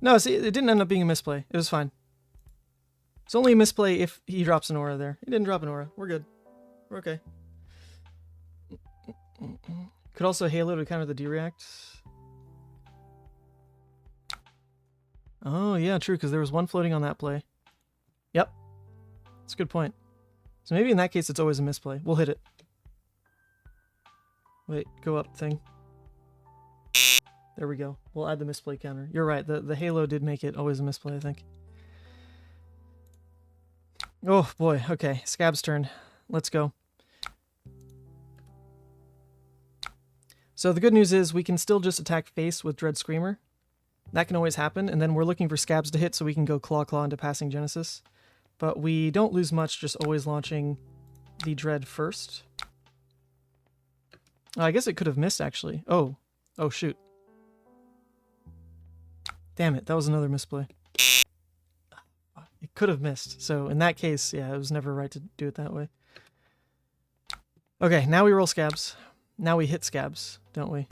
No, see, it didn't end up being a misplay. It was fine. It's only a misplay if he drops an aura there. He didn't drop an aura. We're good. We're okay. Could also Halo to counter the D-React. Oh, yeah, true, because there was one floating on that play. Yep. That's a good point. So maybe in that case it's always a misplay. We'll hit it. Wait, go up thing. There we go. We'll add the misplay counter. You're right, the Halo did make it always a misplay, I think. Oh, boy. Okay, Scab's turn. Let's go. So the good news is we can still just attack face with Dread Screamer. That can always happen, and then we're looking for Scabs to hit so we can go Claw into Passing Genesis. But we don't lose much just always launching the Dread first. I guess it could have missed, actually. Oh. Oh, shoot. Damn it, that was another misplay. It could have missed. So in that case, yeah, it was never right to do it that way. Okay, now we roll Scabs. Now we hit Scabs, don't we?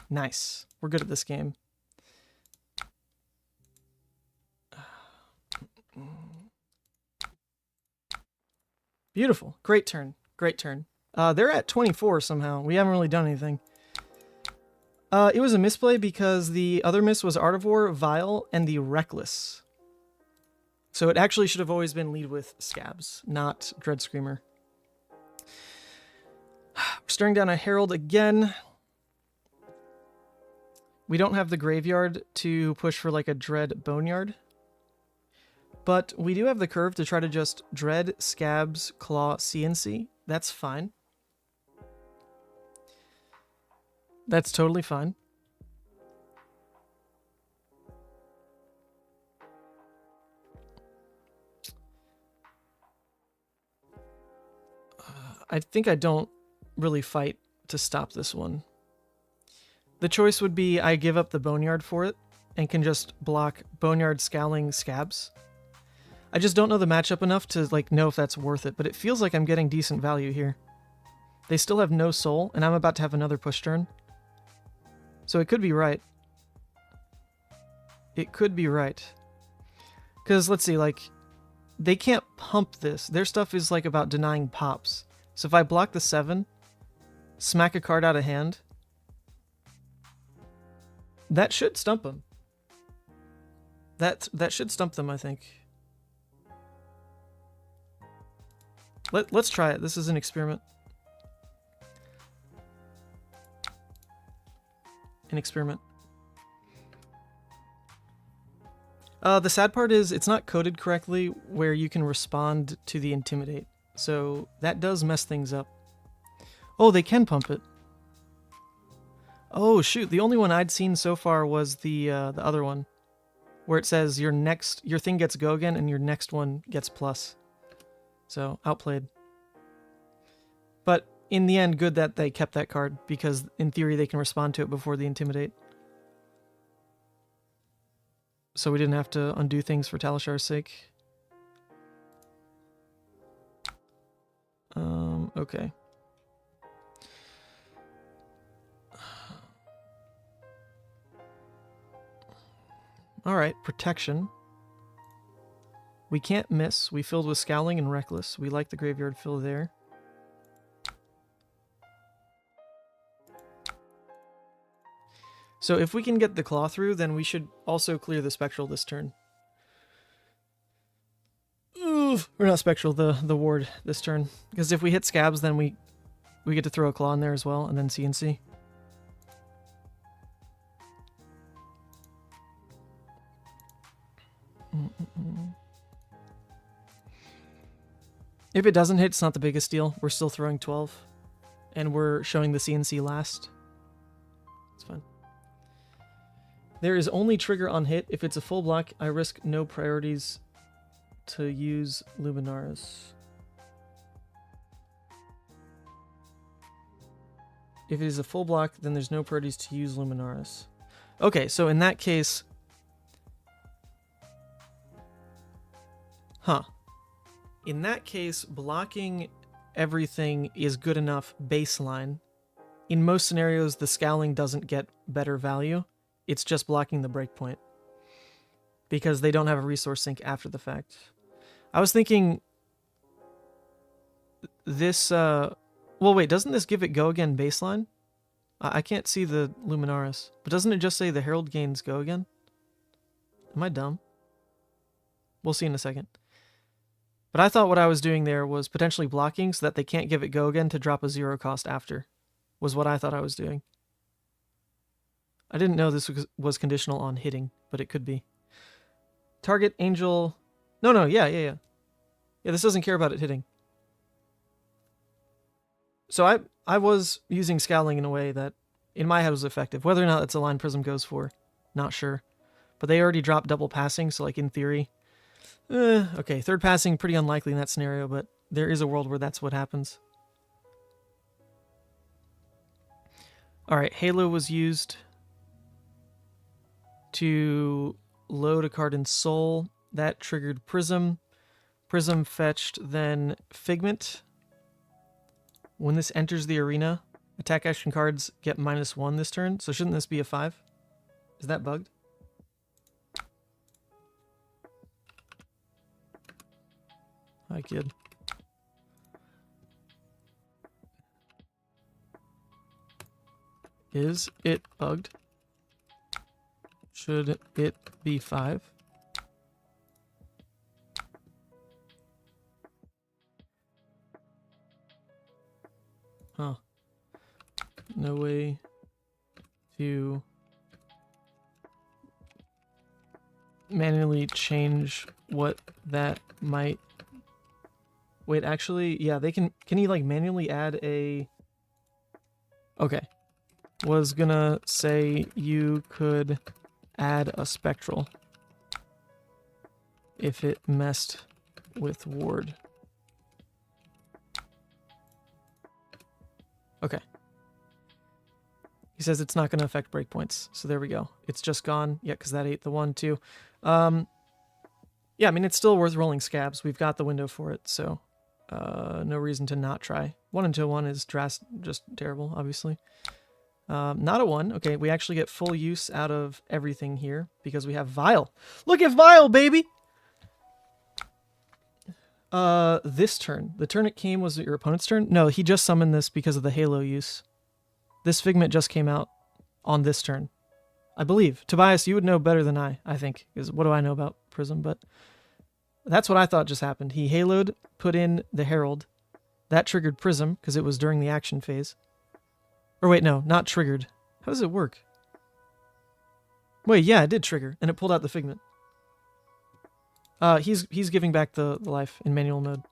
Nice. We're good at this game. Beautiful. Great turn. Great turn. They're at 24 somehow. We haven't really done anything. It was a misplay because the other miss was Artivore, Vile, and the Reckless. So it actually should have always been lead with Scabs, not Dread Screamer. We're staring down a Herald again. We don't have the Graveyard to push for like a Dread Boneyard. But we do have the curve to try to just Dread, Scabs, Claw, CNC. That's fine. That's totally fine. I think I don't really fight to stop this one. The choice would be I give up the Boneyard for it and can just block Boneyard, Scowling, Scabs. I just don't know the matchup enough to like know if that's worth it, but it feels like I'm getting decent value here. They still have no soul, and I'm about to have another push turn. So it could be right. It could be right. Because, let's see, like, they can't pump this. Their stuff is, like, about denying pops. So if I block the 7, smack a card out of hand, that should stump them. That should stump them, I think. Let's try it. This is an experiment. An experiment. The sad part is it's not coded correctly where you can respond to the Intimidate. So that does mess things up. Oh, they can pump it. Oh shoot, the only one I'd seen so far was the other one, where it says your thing gets go again and your next one gets plus. So outplayed. But in the end, good that they kept that card, because in theory they can respond to it before the Intimidate. So we didn't have to undo things for Talashar's sake. Okay. Alright, protection. We can't miss. We filled with Scowling and Reckless. We like the graveyard fill there. So if we can get the Claw through, then we should also clear the Spectral this turn. Oof, or not Spectral, the Ward this turn. Because if we hit Scabs, then we get to throw a Claw in there as well, and then CNC. If it doesn't hit, it's not the biggest deal. We're still throwing 12. And we're showing the CNC last. It's fine. There is only trigger on hit. If it's a full block, I risk no priorities to use Luminaris. If it is a full block, then there's no priorities to use Luminaris. Okay, so in that case... Huh. In that case, blocking everything is good enough baseline, in most scenarios, the Scowling doesn't get better value. It's just blocking the breakpoint. Because they don't have a resource sink after the fact. I was thinking... This, Well, wait, doesn't this give it go again baseline? I can't see the Luminaris. But doesn't it just say the Herald gains go again? Am I dumb? We'll see in a second. But I thought what I was doing there was potentially blocking so that they can't give it go again to drop a 0 cost after. Was what I thought I was doing. I didn't know this was conditional on hitting, but it could be. Target, Angel... No, yeah. Yeah, this doesn't care about it hitting. So I was using Scowling in a way that, in my head, was effective. Whether or not that's a line Prism goes for, not sure. But they already dropped double passing, so like in theory... okay, third passing, pretty unlikely in that scenario, but there is a world where that's what happens. Alright, Halo was used to load a card in Soul. That triggered Prism. Prism fetched then Figment. When this enters the arena, attack action cards get -1 this turn, so shouldn't this be a 5? Is that bugged? Hi, kid. Is it bugged? Should it be 5? Huh. No way to manually change what that might... Wait, actually, yeah, they can he like manually add a... Okay. Was gonna say you could add a spectral if it messed with ward. Okay. He says it's not going to affect breakpoints, so there we go. It's just gone. Yeah, because that ate the 1, too. Yeah, I mean, it's still worth rolling scabs. We've got the window for it, so no reason to not try. 1 into 1 is just terrible, obviously. Not a 1. Okay, we actually get full use out of everything here because we have Vial. Look at Vial, baby! This turn. The turn it came was your opponent's turn? No, he just summoned this because of the Halo use. This Figment just came out on this turn. I believe. Tobias, you would know better than I think. Because what do I know about Prism? But that's what I thought just happened. He Haloed, put in the Herald. That triggered Prism, because it was during the action phase. Or wait, no, not triggered. How does it work? Wait, yeah, it did trigger, and it pulled out the Figment. He's giving back the life in manual mode.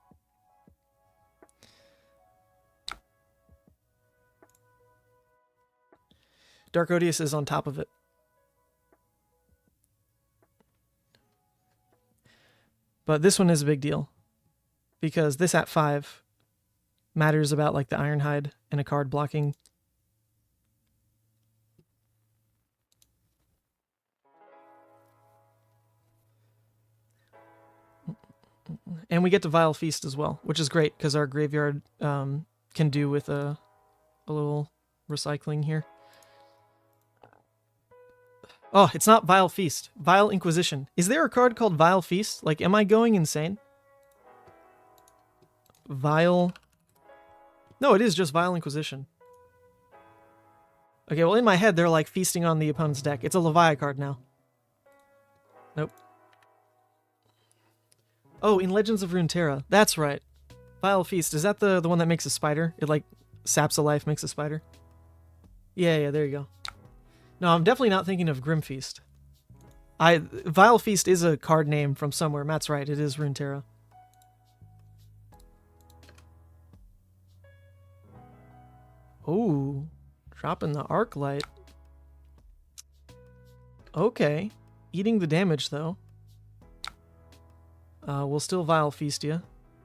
Dark Odious is on top of it. But this one is a big deal. Because this at 5 matters about like the Ironhide and a card blocking. And we get to Vile Feast as well, which is great because our graveyard can do with a little recycling here. Oh, it's not Vile Feast. Vile Inquisition. Is there a card called Vile Feast? Like, am I going insane? Vile... No, it is just Vile Inquisition. Okay, well, in my head, they're like feasting on the opponent's deck. It's a Levia card now. Nope. Oh, in Legends of Runeterra. That's right. Vile Feast. Is that the one that makes a spider? It, like, saps a life, makes a spider? Yeah, there you go. No, I'm definitely not thinking of Grim Feast. Vile Feast is a card name from somewhere. Matt's right, it is Runeterra. Ooh, dropping the Arc Light. Okay. Eating the damage, though. We'll still Vile Feast you.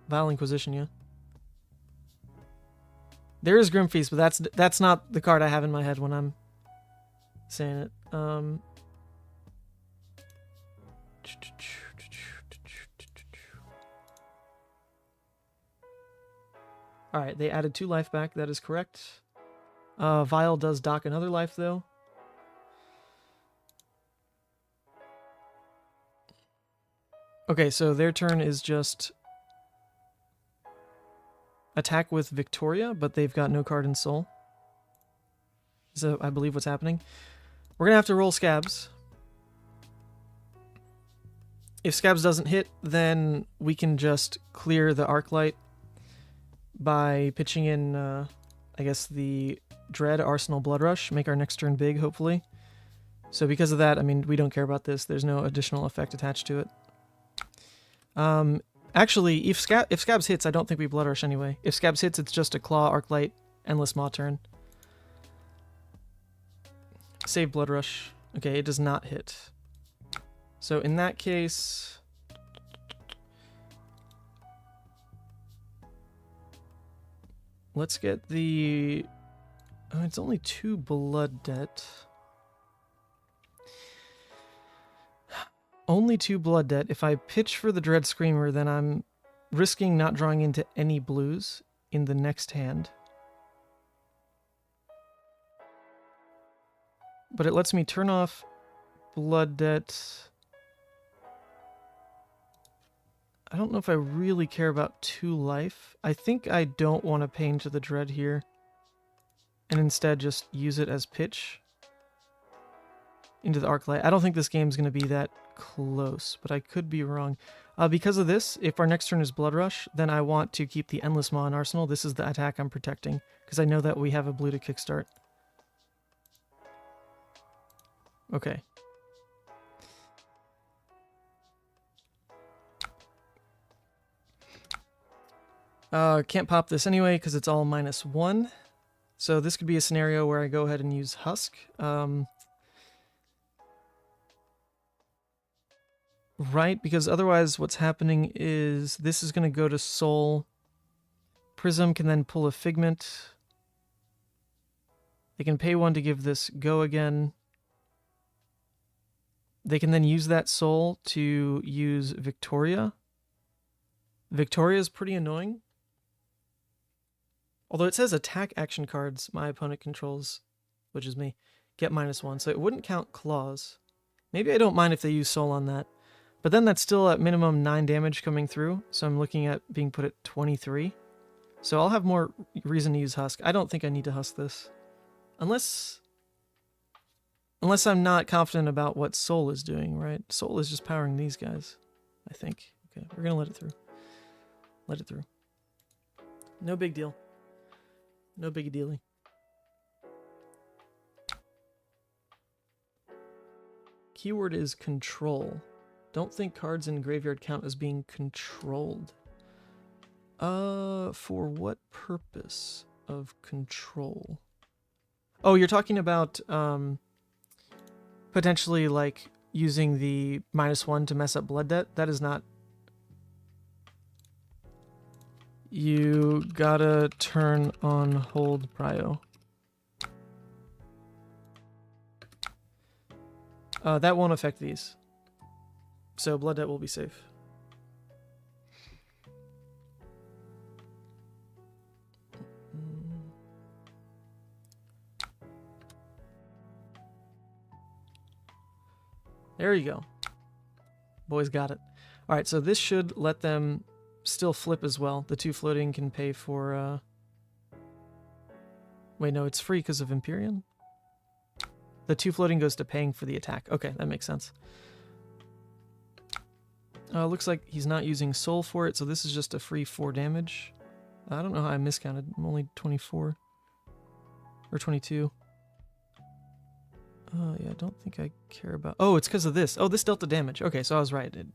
Vile Inquisition you. There is Grim Feast, but that's not the card I have in my head when I'm saying it. Alright, they added 2 life back. That is correct. Vile does dock another life, though. Okay, so their turn is just attack with Victoria, but they've got no card in Soul. So I believe what's happening. We're going to have to roll Scabs. If Scabs doesn't hit, then we can just clear the Arclight by pitching in, I guess, the Dread, Arsenal, Bloodrush. Make our next turn big, hopefully. So because of that, I mean, we don't care about this. There's no additional effect attached to it. Actually, if Scabs hits, I don't think we Bloodrush anyway. If Scabs hits, it's just a Claw, Arclight, Endless Maw turn. Save Bloodrush. Okay, it does not hit. So in that case... let's get the... oh, it's only 2 blood debt. Only 2 blood debt. If I pitch for the Dread Screamer, then I'm risking not drawing into any blues in the next hand. But it lets me turn off blood debt. I don't know if I really care about 2 life. I think I don't want to Pain to the Dread here. And instead just use it as pitch into the Arclight. I don't think this game's going to be that close, but I could be wrong. Because of this, if our next turn is Bloodrush, then I want to keep the Endless Maw in Arsenal. This is the attack I'm protecting, because I know that we have a blue to kickstart. Okay. Can't pop this anyway, because it's all -1. So this could be a scenario where I go ahead and use Husk. Right, because otherwise what's happening is this is going to go to Soul. Prism can then pull a Figment. They can pay 1 to give this go again. They can then use that Soul to use Victoria. Victoria is pretty annoying. Although it says attack action cards my opponent controls, which is me, get -1. So it wouldn't count Claws. Maybe I don't mind if they use Soul on that. But then that's still at minimum 9 damage coming through. So I'm looking at being put at 23. So I'll have more reason to use Husk. I don't think I need to Husk this. Unless I'm not confident about what Soul is doing, right? Soul is just powering these guys, I think. Okay, we're going to let it through. Let it through. No big deal. No biggie dealy. Keyword is control. Don't think cards in graveyard count as being controlled. For what purpose of control? Oh, you're talking about, potentially, like, using the -1 to mess up blood debt? That is not... You gotta turn on hold prio. That won't affect these. So blood debt will be safe. There you go. Boys got it. Alright, so this should let them still flip as well. The 2 floating can pay for... Wait, no, it's free because of Empyrean? The 2 floating goes to paying for the attack. Okay, that makes sense. Looks like he's not using Soul for it, so this is just a free 4 damage. I don't know how I miscounted. I'm only 24. Or 22. Yeah, I don't think I care about... Oh, it's because of this. Oh, this dealt the damage. Okay, so I was right. It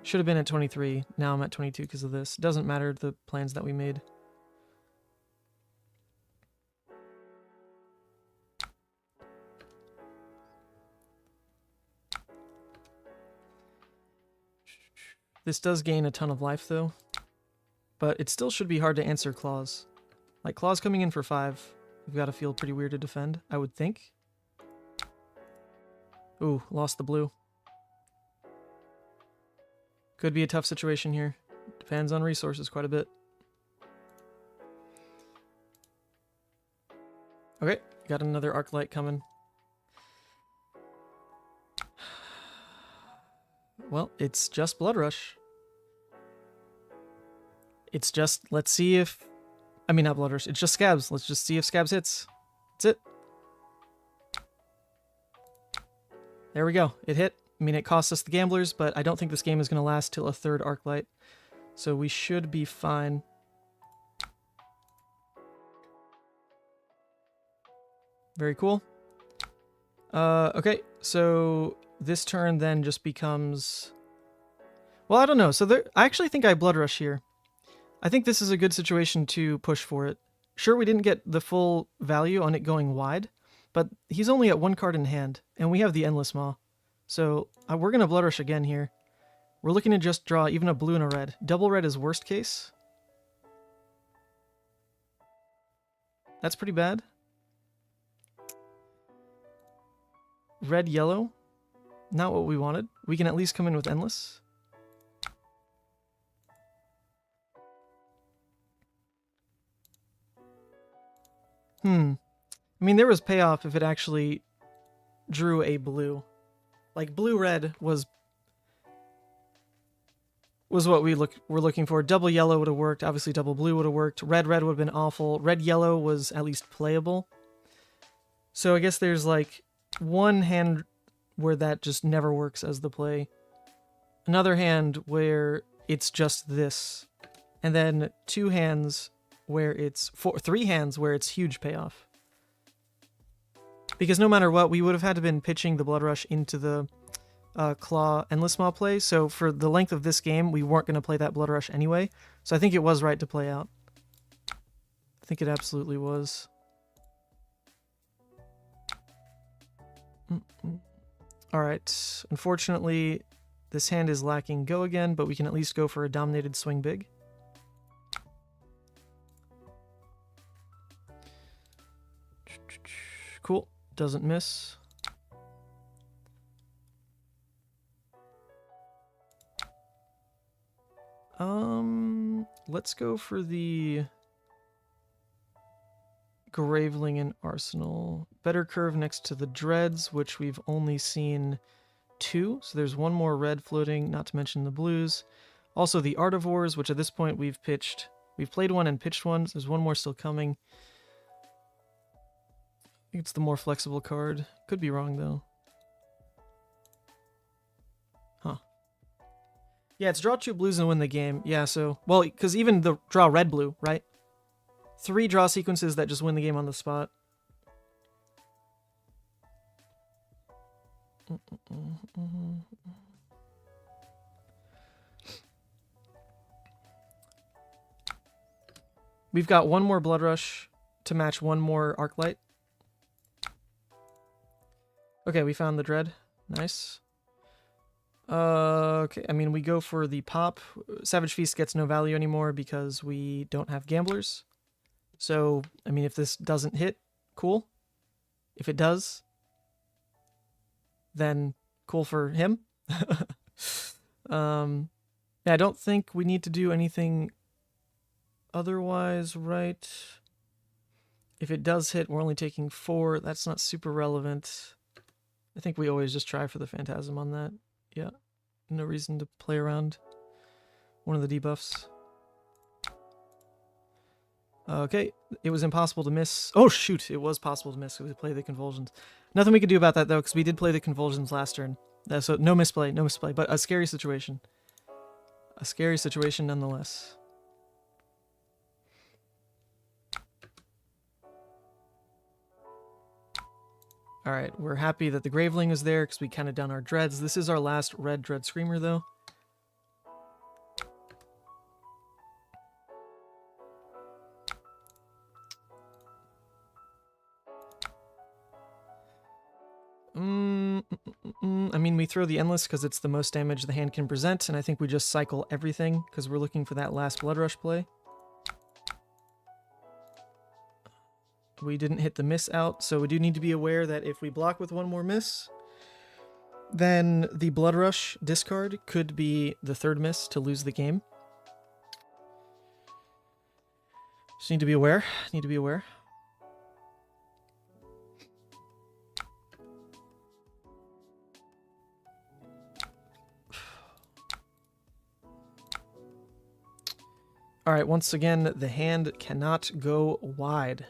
should have been at 23. Now I'm at 22 because of this. Doesn't matter the plans that we made. This does gain a ton of life, though. But it still should be hard to answer Claws. Like, Claws coming in for 5. We've got to feel pretty weird to defend, I would think. Ooh, lost the blue. Could be a tough situation here. Depends on resources quite a bit. Okay, got another arc light coming. Well, it's just Bloodrush. It's just, let's see if... I mean, not Bloodrush, it's just Scabs. Let's just see if Scabs hits. That's it. There we go. It hit. I mean, it cost us the gamblers, but I don't think this game is going to last till a third arc light. So we should be fine. Very cool. Okay, so this turn then just becomes... Well, I don't know. So I actually think I Bloodrush here. I think this is a good situation to push for it. Sure, we didn't get the full value on it going wide, but he's only at 1 card in hand, and we have the Endless Maw. So we're going to Bloodrush again here. We're looking to just draw even a blue and a red. Double red is worst case. That's pretty bad. Red, yellow. Not what we wanted. We can at least come in with Endless. I mean, there was payoff if it actually drew a blue. Like, blue-red was what we're looking for. Double yellow would have worked. Obviously, double blue would have worked. Red-red would have been awful. Red-yellow was at least playable. So I guess there's, like, one hand where that just never works as the play. Another hand where it's just this. And then 2 hands where it's... 3 hands where it's huge payoff. Because no matter what, we would have had to been pitching the Bloodrush into the Claw Endless Maw play, so for the length of this game, we weren't going to play that Bloodrush anyway, so I think it was right to play out. I think it absolutely was. Alright, unfortunately, this hand is lacking Go again, but we can at least go for a Dominated Swing Big. Cool. Doesn't miss. Let's go for the Graveling and Arsenal. Better curve next to the Dreads, which we've only seen 2. So there's 1 more red floating, not to mention the blues. Also the Artivores, which at this point we've played 1 and pitched 1. So there's 1 more still coming. I think it's the more flexible card. Could be wrong, though. Huh. Yeah, it's draw 2 blues and win the game. Yeah, so... Well, because even the draw red-blue, right? 3 draw sequences that just win the game on the spot. We've got 1 more Bloodrush to match 1 more Arclight. Okay, we found the Dread. Nice. Okay, I mean, we go for the pop. Savage Feast gets no value anymore because we don't have Gamblers. So, I mean, if this doesn't hit, cool. If it does, then cool for him. Yeah, I don't think we need to do anything otherwise, right? If it does hit, we're only taking 4. That's not super relevant. I think we always just try for the Phantasm on that. Yeah, no reason to play around one of the debuffs. Okay, it was impossible to miss. Oh, shoot, it was possible to miss. We play the Convulsions. Nothing we could do about that, though, because we did play the Convulsions last turn. So no misplay, but a scary situation. A scary situation nonetheless. Alright, we're happy that the Graveling is there because we kind of done our Dreads. This is our last red Dread Screamer, though. I mean, we throw the Endless because it's the most damage the hand can present, and I think we just cycle everything because we're looking for that last Bloodrush play. We didn't hit the miss out, so we do need to be aware that if we block with 1 more miss, then the Bloodrush discard could be the 3rd miss to lose the game. Just need to be aware. Alright, once again, the hand cannot go wide.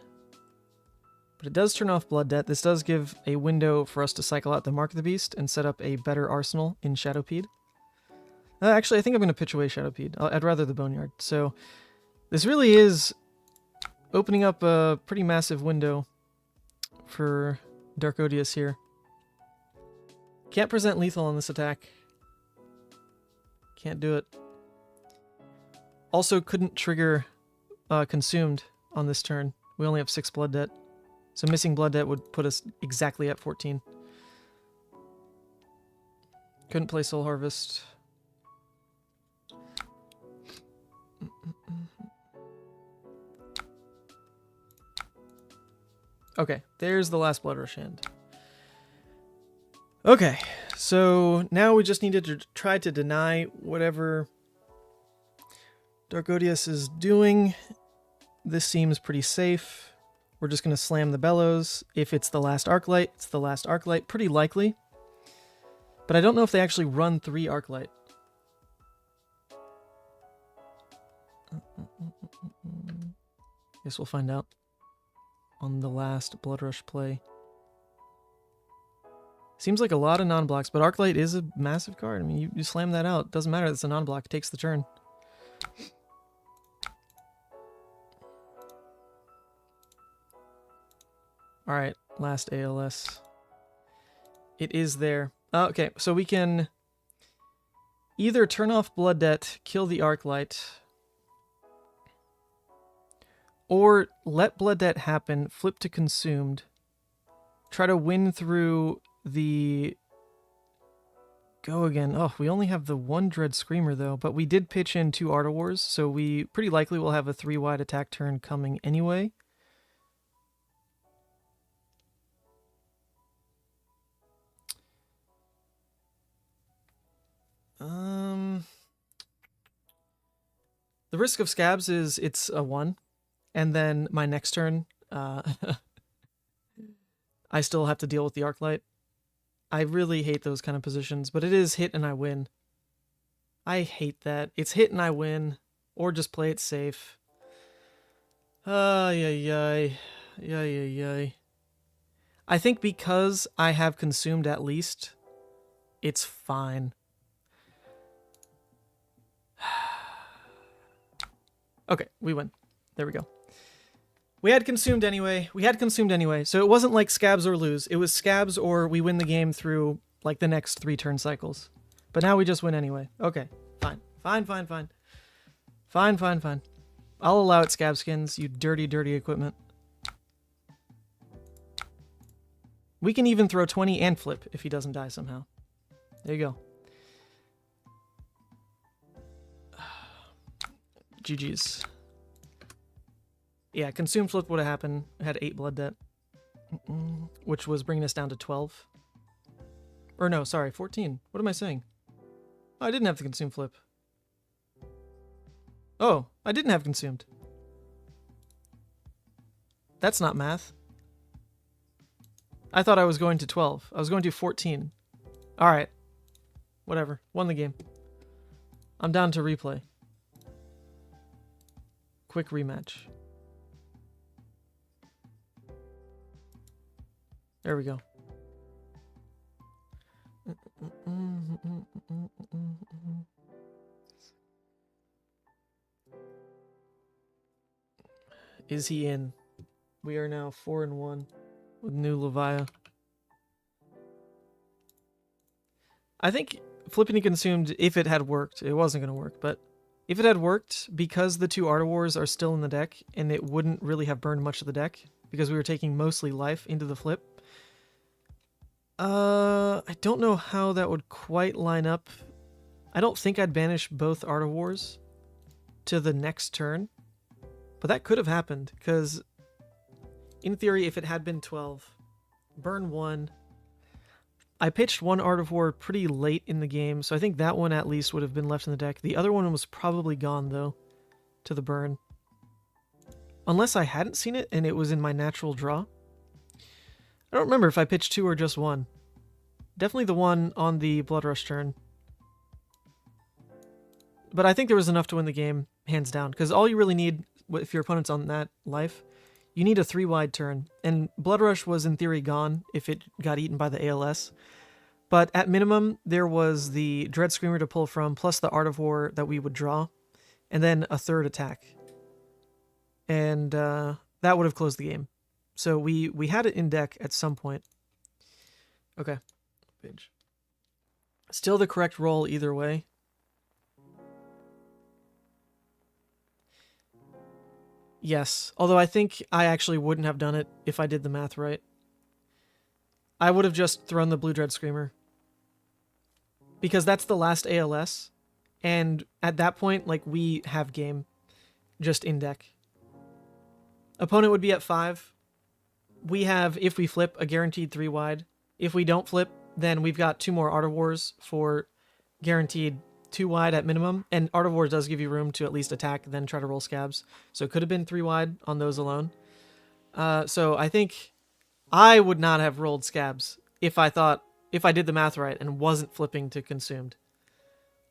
But it does turn off Blood Debt. This does give a window for us to cycle out the Mark of the Beast and set up a better arsenal in Shadowpede. Actually, I think I'm going to pitch away Shadowpede. I'd rather the Boneyard. So, this really is opening up a pretty massive window for Dark Odious here. Can't present lethal on this attack. Can't do it. Also couldn't trigger Consumed on this turn. We only have 6 Blood Debt. So missing Blood Debt would put us exactly at 14. Couldn't play Soul Harvest. Okay, there's the last Bloodrush hand. Okay, so now we just need to try to deny whatever Dark Odious is doing. This seems pretty safe. We're just going to slam the Bellows. If it's the last Arclight, it's the last Arclight. Pretty likely. But I don't know if they actually run 3 Arclight. Guess we'll find out on the last Bloodrush play. Seems like a lot of non-blocks, but Arclight is a massive card. I mean, you slam that out. Doesn't matter, it's a non-block. It takes the turn. Alright, last ALS. It is there. Okay, so we can either turn off Blood Debt, kill the Arclight, or let Blood Debt happen, flip to Consumed, try to win through the... Go again. Oh, we only have the 1 Dread Screamer, though, but we did pitch in 2 Art of Wars, so we pretty likely will have a 3-wide attack turn coming anyway. The risk of Scabs is it's a 1, and then my next turn, I still have to deal with the Arclight. I really hate those kind of positions, but it is hit and I win. I hate that. It's hit and I win, or just play it safe. Ay. I think because I have Consumed at least, it's fine. Okay, we win. There we go. We had Consumed anyway. So it wasn't like Scabs or lose. It was Scabs or we win the game through, like, the next 3 turn cycles. But now we just win anyway. Okay, fine. Fine. I'll allow it, Scab Skins, you dirty equipment. We can even throw 20 and flip if he doesn't die somehow. There you go. GG's. Yeah, Consume Flip would have happened. Had 8 Blood Debt. Which was bringing us down to 12. Or no, sorry, 14. What am I saying? Oh, I didn't have the Consume Flip. Oh, I didn't have Consumed. That's not math. I thought I was going to 12. I was going to 14. Alright. Whatever. Won the game. I'm down to replay. Quick rematch. There we go. Is he in? We are now 4-1 with new Levia. I think flipping to Consumed, if it had worked, it wasn't going to work, but if it had worked, because the 2 Art of Wars are still in the deck, and it wouldn't really have burned much of the deck, because we were taking mostly life into the flip, I don't know how that would quite line up. I don't think I'd banish both Art of Wars to the next turn, but that could have happened, because in theory, if it had been 12, burn 1. I pitched 1 Art of War pretty late in the game, so I think that one at least would have been left in the deck. The other one was probably gone, though, to the burn. Unless I hadn't seen it and it was in my natural draw. I don't remember if I pitched 2 or just 1. Definitely the one on the Bloodrush turn. But I think there was enough to win the game. hands down. Because all you really need, if your opponent's on that life, you need a 3-wide turn. And Bloodrush was in theory gone if it got eaten by the ALS. But at minimum, there was the Dread Screamer to pull from, plus the Art of War that we would draw, and then a 3rd attack. And that would have closed the game. So we had it in deck at some point. Okay. Page. Still the correct roll either way. Yes, although I think I actually wouldn't have done it if I did the math right. I would have just thrown the Blue Dread Screamer. Because that's the last ALS, and at that point, like, we have game just in deck. Opponent would be at 5. We have, if we flip, a guaranteed 3-wide. If we don't flip, then we've got 2 more Art of Wars for guaranteed 2-wide at minimum, and Art of War does give you room to at least attack, then try to roll scabs. So it could have been 3-wide on those alone. So I think I would not have rolled scabs if I did the math right and wasn't flipping to consumed.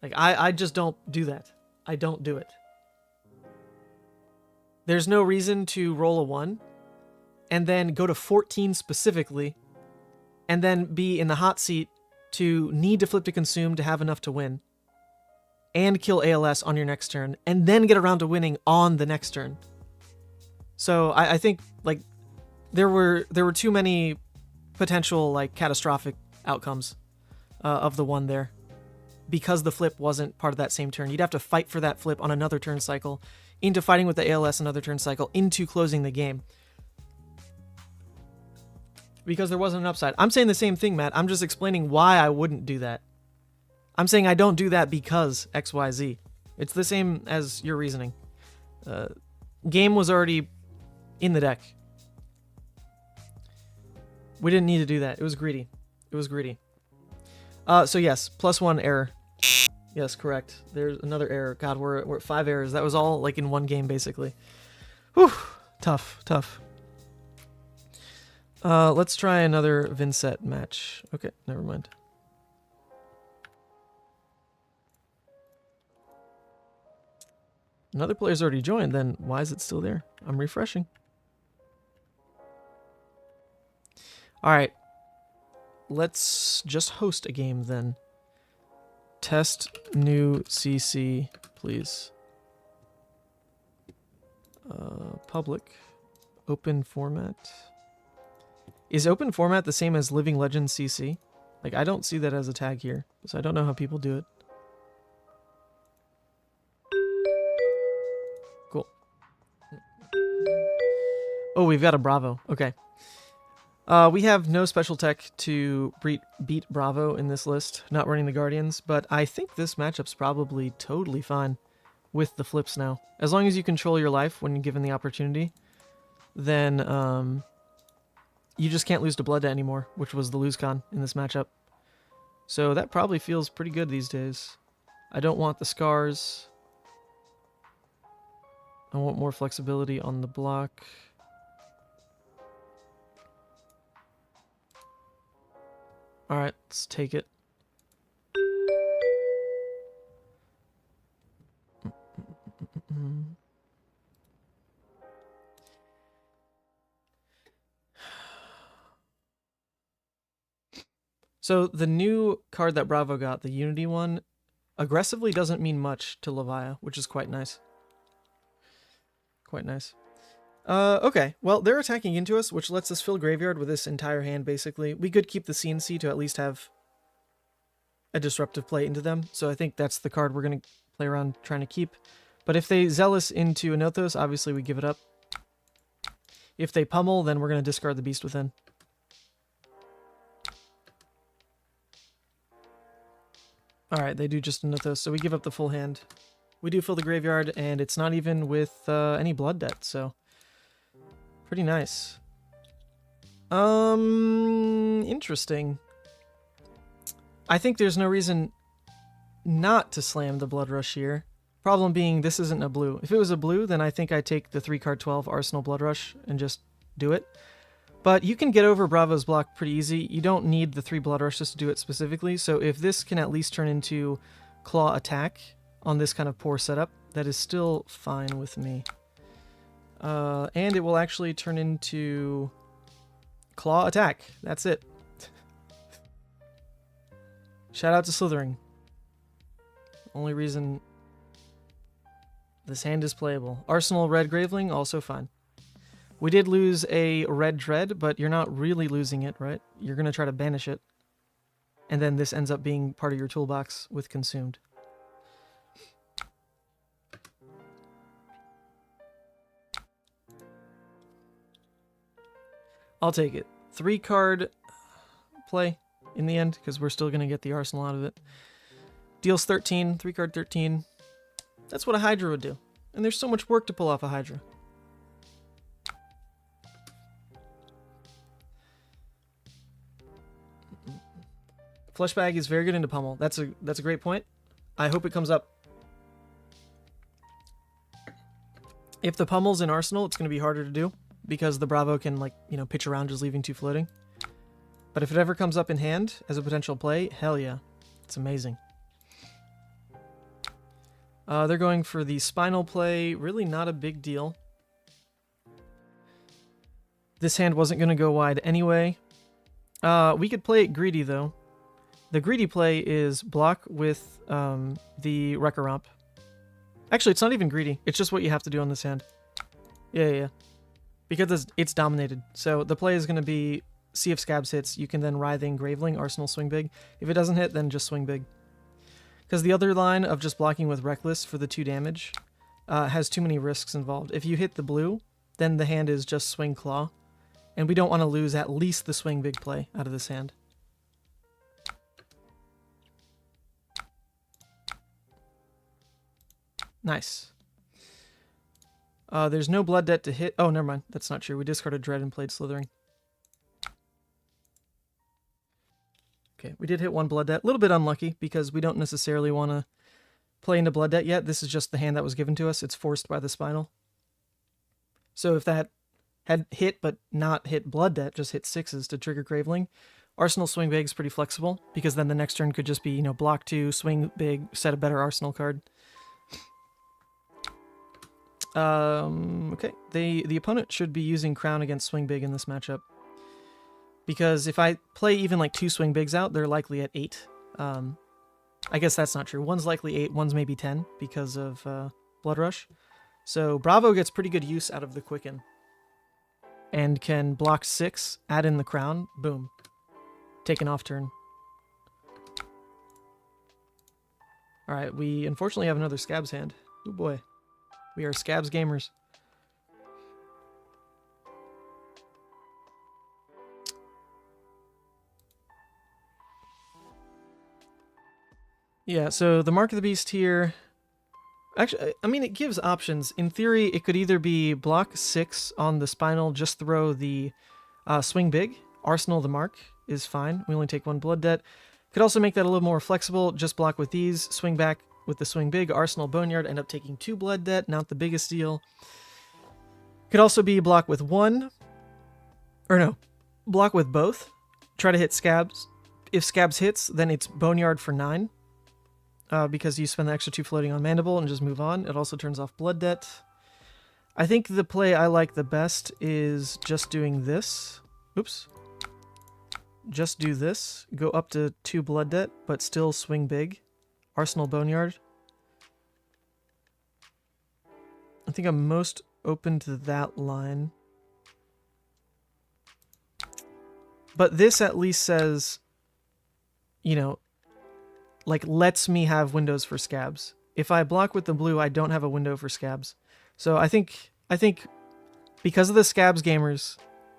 Like, I just don't do that. I don't do it. There's no reason to roll a 1 and then go to 14 specifically and then be in the hot seat to need to flip to consume to have enough to win and kill ALS on your next turn and then get around to winning on the next turn. So I think, like, there were too many potential, like, catastrophic outcomes of the 1 there because the flip wasn't part of that same turn. You'd have to fight for that flip on another turn cycle, into fighting with the ALS another turn cycle, into closing the game. Because there wasn't an upside. I'm saying the same thing, Matt. I'm just explaining why I wouldn't do that. I'm saying I don't do that because XYZ. It's the same as your reasoning. Game was already in the deck. We didn't need to do that. It was greedy. It was greedy. So yes, +1 error. Yes, correct. There's another error. God, we're at 5 errors. That was all like in one game, basically. Whew. Tough, tough. Let's try another Vynnset match. Okay, never mind. Another player's already joined, then why is it still there? I'm refreshing. Alright. Let's just host a game then. Test new CC, please. Public. Open format. Is open format the same as Living Legends CC? Like, I don't see that as a tag here, so I don't know how people do it. Cool. Oh, we've got a Bravo. Okay. We have no special tech to beat Bravo in this list, not running the Guardians, but I think this matchup's probably totally fine with the flips now. As long as you control your life when given the opportunity, then you just can't lose to Blood Debt anymore, which was the lose con in this matchup. So that probably feels pretty good these days. I don't want the scars. I want more flexibility on the block. Alright, let's take it. So the new card that Bravo got, the Unity one, aggressively doesn't mean much to Levia, which is quite nice. Quite nice. Okay, well, they're attacking into us, which lets us fill Graveyard with this entire hand, basically. We could keep the CNC to at least have a disruptive play into them, so I think that's the card we're going to play around trying to keep. But if they Zealous into Anothos, obviously we give it up. If they Pummel, then we're going to discard the Beast Within. Alright, they do just Anothos, so we give up the full hand. We do fill the Graveyard, and it's not even with any Blood Debt, so... pretty nice. Interesting. I think there's no reason not to slam the Bloodrush here. Problem being, this isn't a blue. If it was a blue, then I think I'd take the 3-card 12 Arsenal Bloodrush and just do it. But you can get over Bravo's block pretty easy. You don't need the 3 Bloodrushes to do it specifically, so if this can at least turn into Claw Attack on this kind of poor setup, that is still fine with me. And it will actually turn into claw attack. That's it. Shout out to Slithering. Only reason this hand is playable. Arsenal Red Graveling, also fine. We did lose a Red Dread, but you're not really losing it, right? You're going to try to banish it. And then this ends up being part of your toolbox with Consumed. I'll take it. 3-card play in the end, because we're still going to get the arsenal out of it. Deals 13, 3-card 13. That's what a Hydra would do. And there's so much work to pull off a Hydra. Fleshbag is very good into Pummel. That's a great point. I hope it comes up. If the Pummel's in Arsenal, it's going to be harder to do, because the Bravo can, like, you know, pitch around just leaving 2 floating. But if it ever comes up in hand as a potential play, hell yeah. It's amazing. They're going for the Spinal play. Really not a big deal. This hand wasn't going to go wide anyway. We could play it greedy, though. The greedy play is block with the Recursion. Actually, it's not even greedy. It's just what you have to do on this hand. Yeah. Because it's dominated. So the play is going to be, see if Scabs hits. You can then Writhing, Graveling, Arsenal, swing big. If it doesn't hit, then just swing big. Because the other line of just blocking with Reckless for the 2 damage has too many risks involved. If you hit the blue, then the hand is just swing claw. And we don't want to lose at least the swing big play out of this hand. Nice. There's no blood debt to hit. Oh, never mind. That's not true. We discarded Dread and played Slithering. Okay, we did hit 1 blood debt. A little bit unlucky because we don't necessarily want to play into blood debt yet. This is just the hand that was given to us. It's forced by the Spinal. So if that had hit but not hit blood debt, just hit 6s to trigger Graveling, Arsenal swing big is pretty flexible, because then the next turn could just be, you know, block 2, swing big, set a better Arsenal card. Okay, the opponent should be using Crown against swing big in this matchup, because if I play even like 2 swing bigs out, they're likely at 8. I guess that's not true. One's likely 8, one's maybe 10 because of Bloodrush. So Bravo gets pretty good use out of the Quicken and can block 6, add in the Crown, boom, take an off turn. All right, we unfortunately have another Scabs hand. Oh boy. We are Scabs gamers. Yeah, so the Mark of the Beast here... Actually, I mean, it gives options. In theory, it could either be block 6 on the Spinal, just throw the swing big. Arsenal the Mark is fine. We only take 1 blood debt. Could also make that a little more flexible. Just block with these, swing back with the swing big, Arsenal Boneyard, end up taking 2 blood debt, not the biggest deal. Could also be block with 1, or no, block with both. Try to hit Scabs. If Scabs hits, then it's Boneyard for 9, because you spend the extra 2 floating on Mandible and just move on. It also turns off blood debt. I think the play I like the best is just doing this. Oops. Just do this, go up to 2 blood debt, but still swing big. Arsenal Boneyard. I think I'm most open to that line. But this at least says, you know, like, lets me have windows for Scabs. If I block with the blue, I don't have a window for Scabs. So I think because of the Scabs gamers,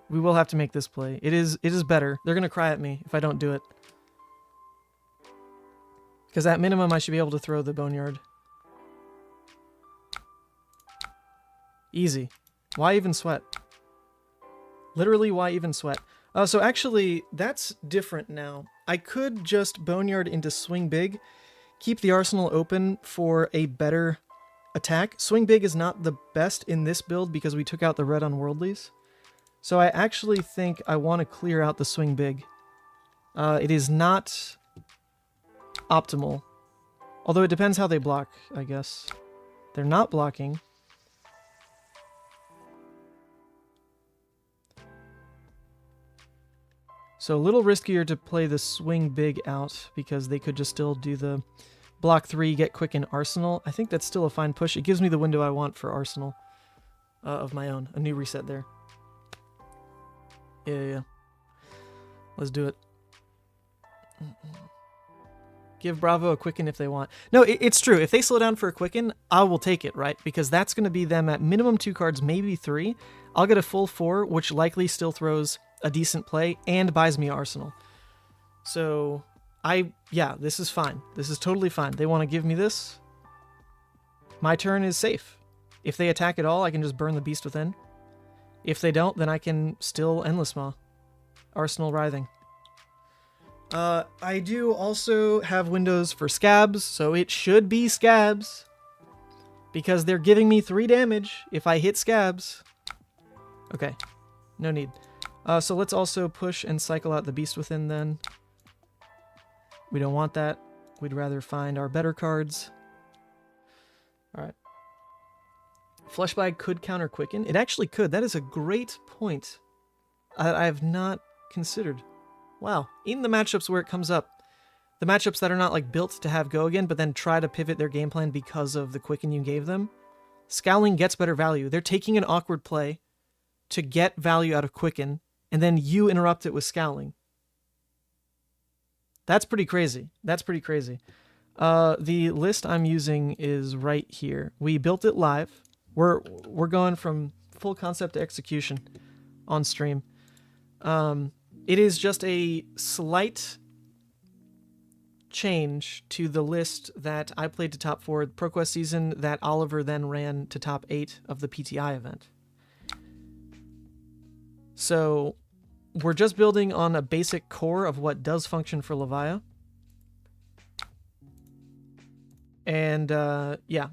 we will have to make this play. It is better. They're going to cry at me if I don't do it. Because at minimum, I should be able to throw the Boneyard. Easy. Why even sweat? Literally, why even sweat? So actually, that's different now. I could just Boneyard into swing big, keep the arsenal open for a better attack. Swing big is not the best in this build because we took out the red unworldlies. So I actually think I want to clear out the swing big. It is not optimal. Although it depends how they block, I guess. They're not blocking. So a little riskier to play the swing big out because they could just still do the block 3, get quick in Arsenal. I think that's still a fine push. It gives me the window I want for Arsenal of my own. A new reset there. Yeah. Let's do it. Give Bravo a quicken if they want. No, it's true. If they slow down for a quicken, I will take it, right? Because that's going to be them at minimum 2 cards, maybe 3. I'll get a full 4, which likely still throws a decent play and buys me Arsenal. So, yeah, this is fine. This is totally fine. They want to give me this. My turn is safe. If they attack at all, I can just burn the Beast Within. If they don't, then I can still Endless Maw. Arsenal Writhing. I do also have windows for Scabs, so it should be Scabs. Because they're giving me 3 damage if I hit Scabs. Okay, no need. So let's also push and cycle out the Beast Within then. We don't want that. We'd rather find our better cards. Alright. Fleshbag could counter Quicken. It actually could. That is a great point. I have not considered. Wow. In the matchups where it comes up, the matchups that are not like built to have Go Again, but then try to pivot their game plan because of the Quicken you gave them, Scowling gets better value. They're taking an awkward play to get value out of Quicken, and then you interrupt it with Scowling. That's pretty crazy. That's pretty crazy. The list I'm using is right here. We built it live. We're going from full concept to execution on stream. It is just a slight change to the list that I played to top 4 ProQuest season that Oliver then ran to top 8 of the PTI event. So we're just building on a basic core of what does function for Levia. And yeah,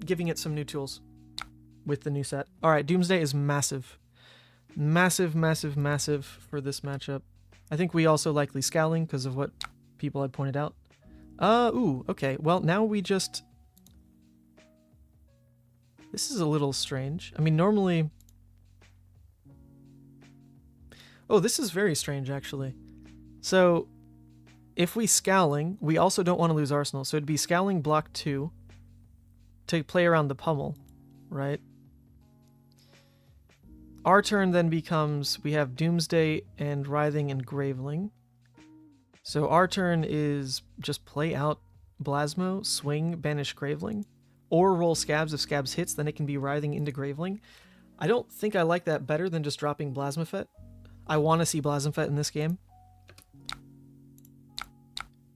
giving it some new tools with the new set. All right, Doomsday is massive. Massive, massive, massive for this matchup. I think we also likely Scowling because of what people had pointed out. Ooh, okay. Well, now we just... This is a little strange. I mean, normally... Oh, this is very strange, actually. So, if we Scowling, we also don't want to lose Arsenal. So it'd be Scowling block 2 to play around the pummel, right? Our turn then becomes, we have Doomsday and Writhing and Graveling. So our turn is just play out Blasmo, swing, banish Graveling, or roll Scabs. If Scabs hits, then it can be Writhing into Graveling. I don't think I like that better than just dropping Blasmafet. I want to see Blasmafet in this game.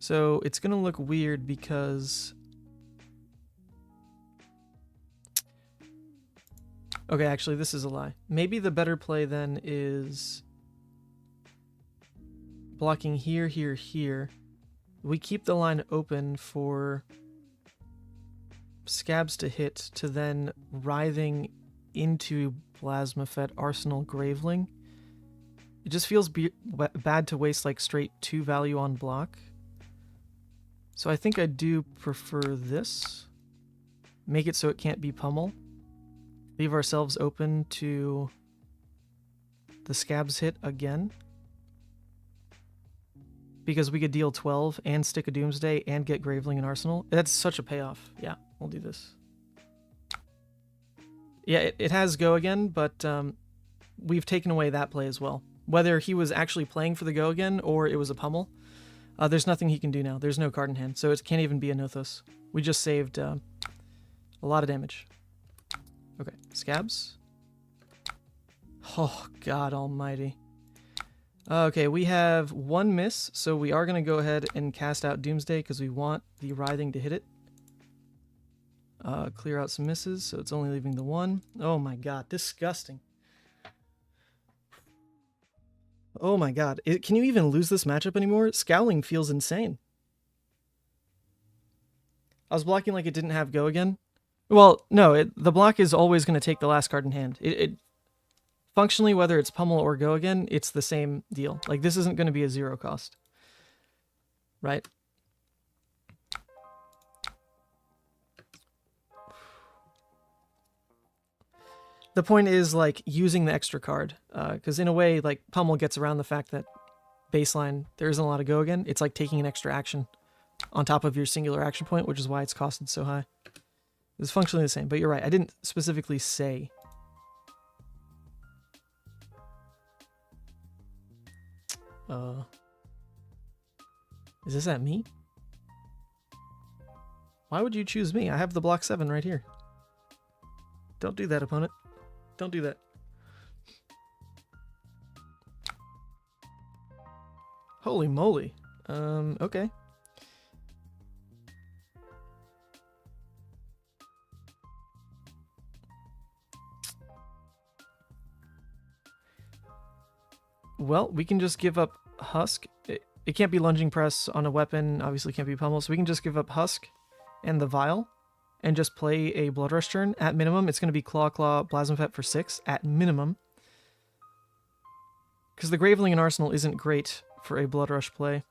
So it's going to look weird because... Okay, actually, this is a lie. Maybe the better play then is blocking here, here, here. We keep the line open for Scabs to hit to then Writhing into Blasmafet, Arsenal, Graveling. It just feels bad to waste like straight 2 value on block. So I think I do prefer this. Make it so it can't be pummel. Leave ourselves open to the Scabs hit again. Because we could deal 12 and stick a Doomsday and get Graveling and Arsenal. That's such a payoff. Yeah, we'll do this. Yeah, it has Go Again, but we've taken away that play as well. Whether he was actually playing for the Go Again or it was a pummel, there's nothing he can do now. There's no card in hand, so it can't even be a Nothos. We just saved a lot of damage. Okay, Scabs. Oh, God almighty. Okay, we have 1 miss, so we are going to go ahead and cast out Doomsday because we want the Writhing to hit it. Clear out some misses, so it's only leaving the 1. Oh my God, disgusting. Oh my God, can you even lose this matchup anymore? Scowling feels insane. I was blocking like it didn't have Go Again. Well, no, the block is always going to take the last card in hand. Functionally, whether it's pummel or Go Again, it's the same deal. Like, this isn't going to be a 0 cost. Right? The point is, like, using the extra card. Because in a way, like, Pummel gets around the fact that baseline, there isn't a lot of go again. It's like taking an extra action on top of your singular action point, which is why it's costed so high. It's functionally the same, but you're right. I didn't specifically say. Is this at me? Why would you choose me? I have the block 7 right here. Don't do that, opponent. Don't do that. Holy moly. Okay. Well, we can just give up Husk. It can't be lunging press on a weapon, obviously can't be pummel, so we can just give up Husk and the Vial and just play a Bloodrush turn. At minimum, it's going to be Claw, Plasmafet for 6, at minimum. Because the Graveling in Arsenal isn't great for a Bloodrush play.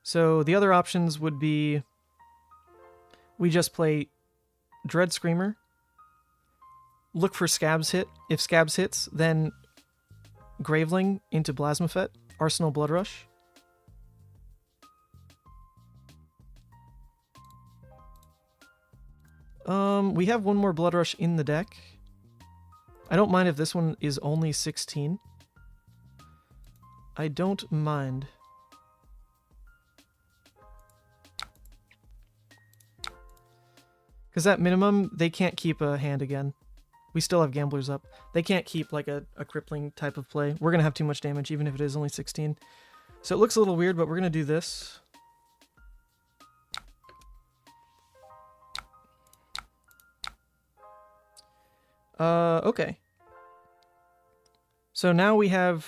So the other options would be we just play Dread Screamer, look for Scabs hit. If Scabs hits, then Graveling into Plasmafet, Arsenal Bloodrush. We have one more Bloodrush in the deck. I don't mind if this one is only 16. I don't mind. Because at minimum, they can't keep a hand again. We still have Gamblers up. They can't keep like a crippling type of play. We're going to have too much damage, even if it is only 16. So it looks a little weird, but we're going to do this. Okay. So now we have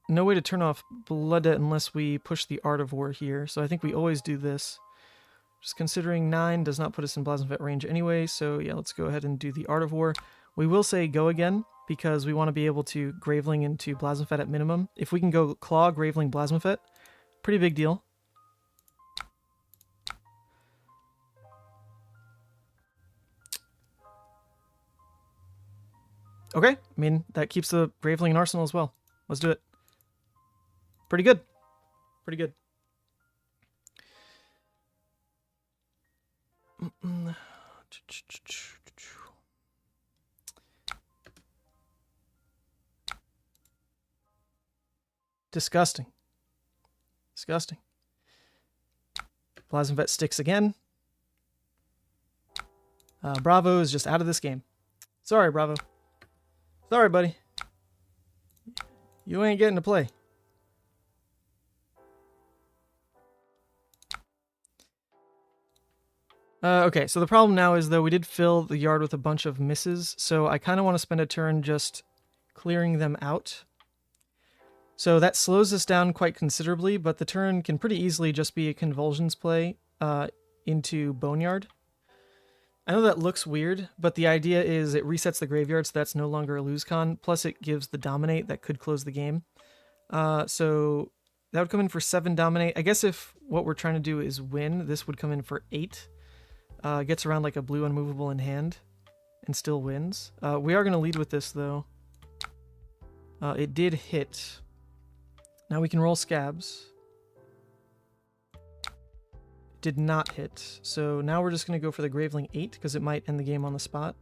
no way to turn off Blood Debt unless we push the Art of War here. So I think we always do this. Just considering 9 does not put us in Plasmafet range anyway, so yeah, let's go ahead and do the Art of War. We will say go again, because we want to be able to Graveling into Plasmafet at minimum. If we can go Claw, Graveling, Plasmafet, pretty big deal. Okay, I mean, that keeps the Graveling in Arsenal as well. Let's do it. Pretty good. Pretty good. Disgusting. Disgusting. Plasmafet sticks again. Bravo is just out of this game. Sorry, Bravo. Sorry, buddy. You ain't getting to play. Okay, so the problem now is, though, we did fill the yard with a bunch of misses, so I kind of want to spend a turn just clearing them out. So that slows us down quite considerably, but the turn can pretty easily just be a Convulsions play into Boneyard. I know that looks weird, but the idea is it resets the graveyard, so that's no longer a lose con, plus it gives the Dominate that could close the game. So that would come in for 7 Dominate. I guess if what we're trying to do is win, this would come in for 8. Gets around like a blue unmovable in hand and still wins. We are going to lead with this, though. It did hit. Now we can roll Scabs. Did not hit. So now we're just going to go for the Graveling 8 because it might end the game on the spot.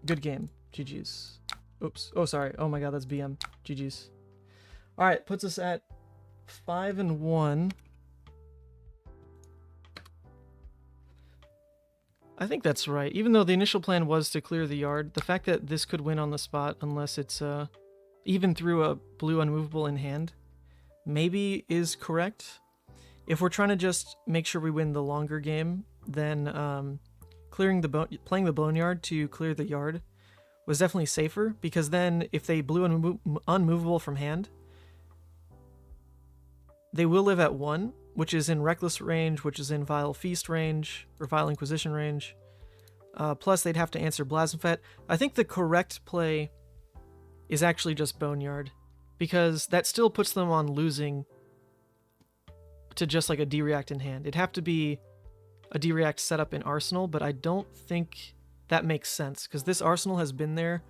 Good game. GG's. Oops. Oh, sorry. Oh my god, that's BM. GG's. Alright, puts us at 5-1. I think that's right. Even though the initial plan was to clear the yard, the fact that this could win on the spot unless it's even through a blue unmovable in hand maybe is correct. If we're trying to just make sure we win the longer game, then playing the Boneyard to clear the yard was definitely safer, because then if they blew unmovable from hand, they will live at 1, which is in Reckless range, which is in Vile Feast range, or Vile Inquisition range. Plus, they'd have to answer Plasmafet. I think the correct play is actually just Boneyard, because that still puts them on losing to just like a D-React in hand. It'd have to be a D-React setup in Arsenal, but I don't think that makes sense, because this Arsenal has been there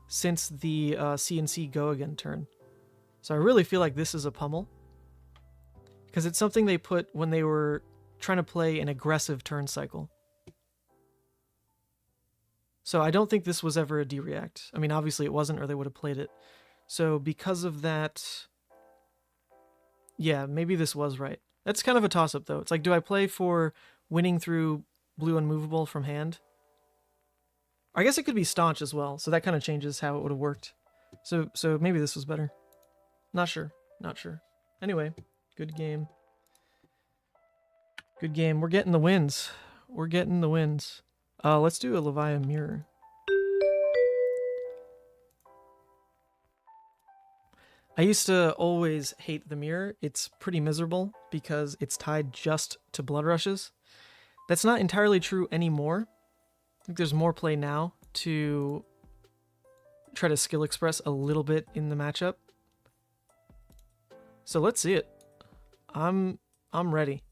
since the CNC Go Again turn. So I really feel like this is a pummel, because it's something they put when they were trying to play an aggressive turn cycle. So I don't think this was ever a D-React. I mean, obviously it wasn't, or they would have played it. So because of that, yeah, maybe this was right. That's kind of a toss-up, though. It's like, do I play for winning through blue unmovable from hand? I guess it could be staunch as well, so that kind of changes how it would have worked. So maybe this was better. Not sure. Not sure. Anyway, good game. Good game. We're getting the wins. We're getting the wins. Let's do a Levia mirror. I used to always hate the mirror. It's pretty miserable because it's tied just to Bloodrushes. That's not entirely true anymore. I think there's more play now to try to skill express a little bit in the matchup. So let's see it. I'm ready.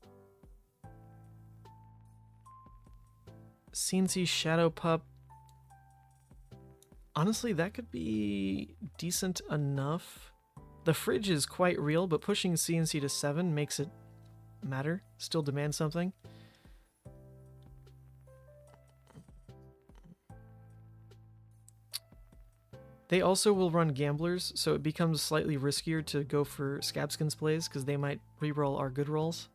CNC Shadow Pup. Honestly, that could be decent enough. The fridge is quite real, but pushing CNC to 7 makes it matter. Still demand something. They also will run Gamblers, so it becomes slightly riskier to go for Scabskins plays, because they might reroll our good rolls.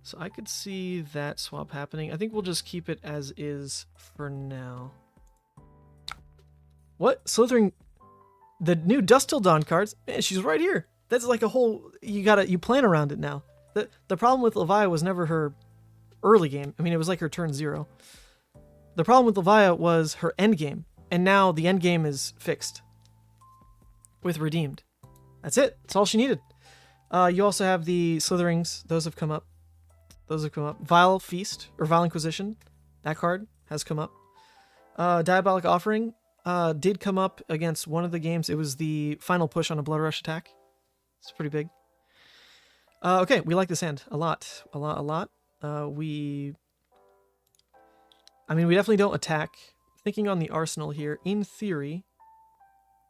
So I could see that swap happening. I think we'll just keep it as is for now. What? Slithering... The new Dusk Till Dawn cards? Man, she's right here. That's like a whole... You plan around it now. The problem with Levia was never her early game. I mean, it was like her turn 0. The problem with Levia was her end game. And now the end game is fixed. With Redeemed. That's it. That's all she needed. You also have the Slitherings. Those have come up. Those have come up. Vile Feast, or Vile Inquisition. That card has come up. Diabolic Offering did come up against one of the games. It was the final push on a Bloodrush attack. It's pretty big. Okay, we like this hand a lot. A lot. We definitely don't attack. Thinking on the Arsenal here, in theory,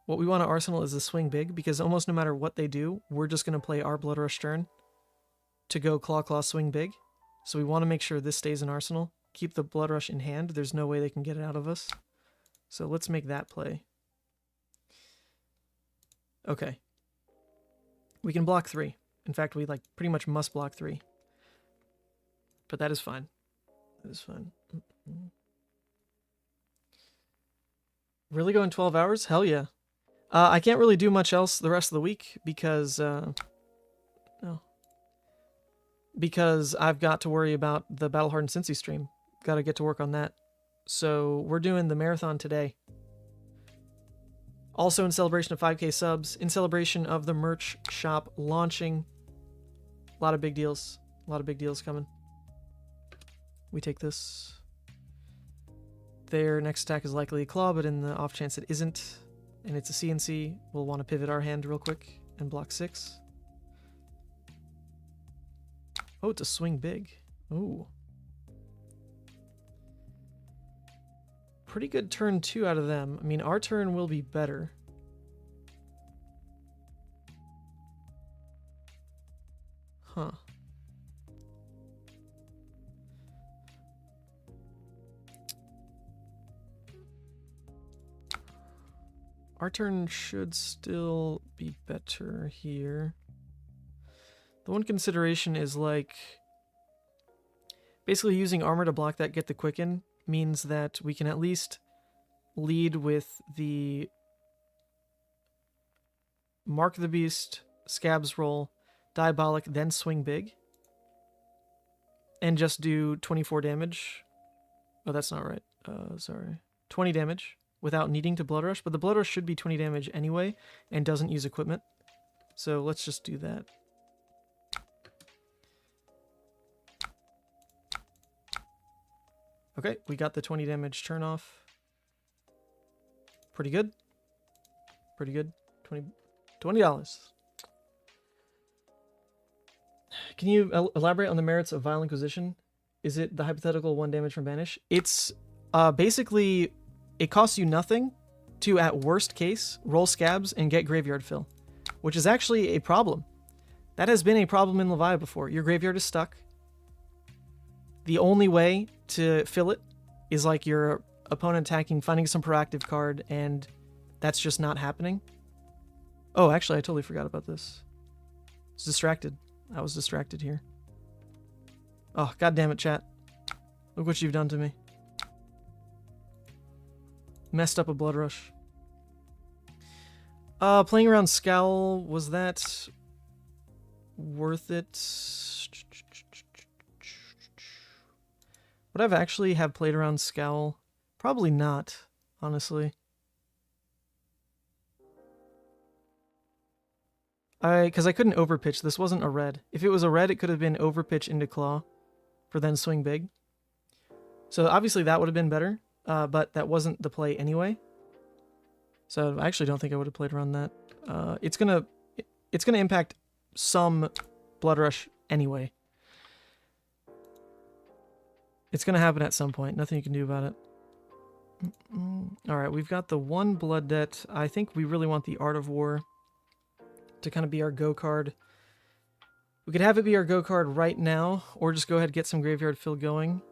what we want to Arsenal is a swing big, because almost no matter what they do, we're just going to play our Bloodrush turn to go Claw, swing big. So we want to make sure this stays in Arsenal. Keep the Bloodrush in hand. There's no way they can get it out of us. So let's make that play. Okay. We can block 3. In fact, we pretty much must block 3. But that is fine. That is fine. Really going 12 hours? Hell yeah. I can't really do much else the rest of the week because... Because I've got to worry about the Battle Hardened Cincy stream. Got to get to work on that. So we're doing the marathon today. Also in celebration of 5K subs, in celebration of the merch shop launching. A lot of big deals. A lot of big deals coming. We take this. Their next attack is likely a claw, but in the off chance it isn't, and it's a CNC, we'll want to pivot our hand real quick and block 6. Oh, it's a swing big. Ooh. Pretty good turn 2 out of them. I mean, our turn will be better. Huh. Our turn should still be better here. The one consideration is basically using armor to block that get the quicken means that we can at least lead with the Mark the Beast, Scabs roll, Diabolic, then swing big. And just do 24 damage. Oh, that's not right. Sorry. 20 damage without needing to Bloodrush, but the Bloodrush should be 20 damage anyway and doesn't use equipment. So let's just do that. Okay, we got the 20 damage turn off. Pretty good. Pretty good. $20. Can you elaborate on the merits of Vile Inquisition? Is it the hypothetical 1 damage from banish? It's basically, it costs you nothing to, at worst case, roll scabs and get graveyard fill, which is actually a problem. That has been a problem in Levia before. Your graveyard is stuck. The only way to fill it is like your opponent attacking, finding some proactive card, and that's just not happening. Oh, actually, I totally forgot about this. I was distracted. I was distracted here. Oh, god damn it, chat. Look what you've done to me. Messed up a Bloodrush. Playing around Scowl, was that worth it? Would I've actually have played around Scowl? Probably not, honestly. Because I couldn't overpitch. This wasn't a red. If it was a red, it could have been overpitch into Claw for then swing big. So obviously that would have been better, but that wasn't the play anyway. So I actually don't think I would have played around that. It's gonna impact some Bloodrush anyway. It's gonna happen at some point. Nothing you can do about it. Alright, we've got the 1 Blood Debt. I think we really want the Art of War to kind of be our go card. We could have it be our go card right now, or just go ahead and get some graveyard fill going.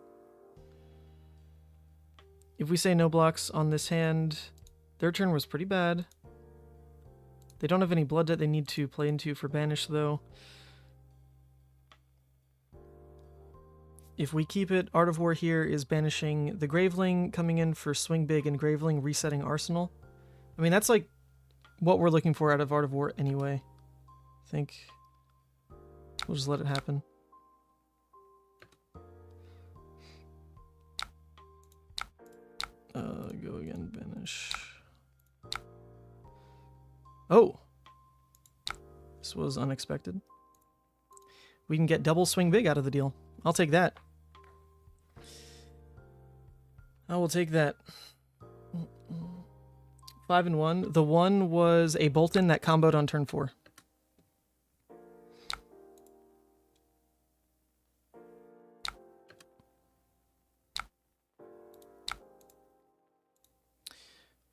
If we say no blocks on this hand, their turn was pretty bad. They don't have any Blood Debt they need to play into for banish, though. If we keep it, Art of War here is banishing the Graveling, coming in for swing big, and Graveling resetting Arsenal. I mean, that's like what we're looking for out of Art of War anyway. I think we'll just let it happen. Go again, banish. Oh! This was unexpected. We can get double swing big out of the deal. I'll take that. I will take that. 5 and 1. The 1 was a Boltyn that comboed on turn 4.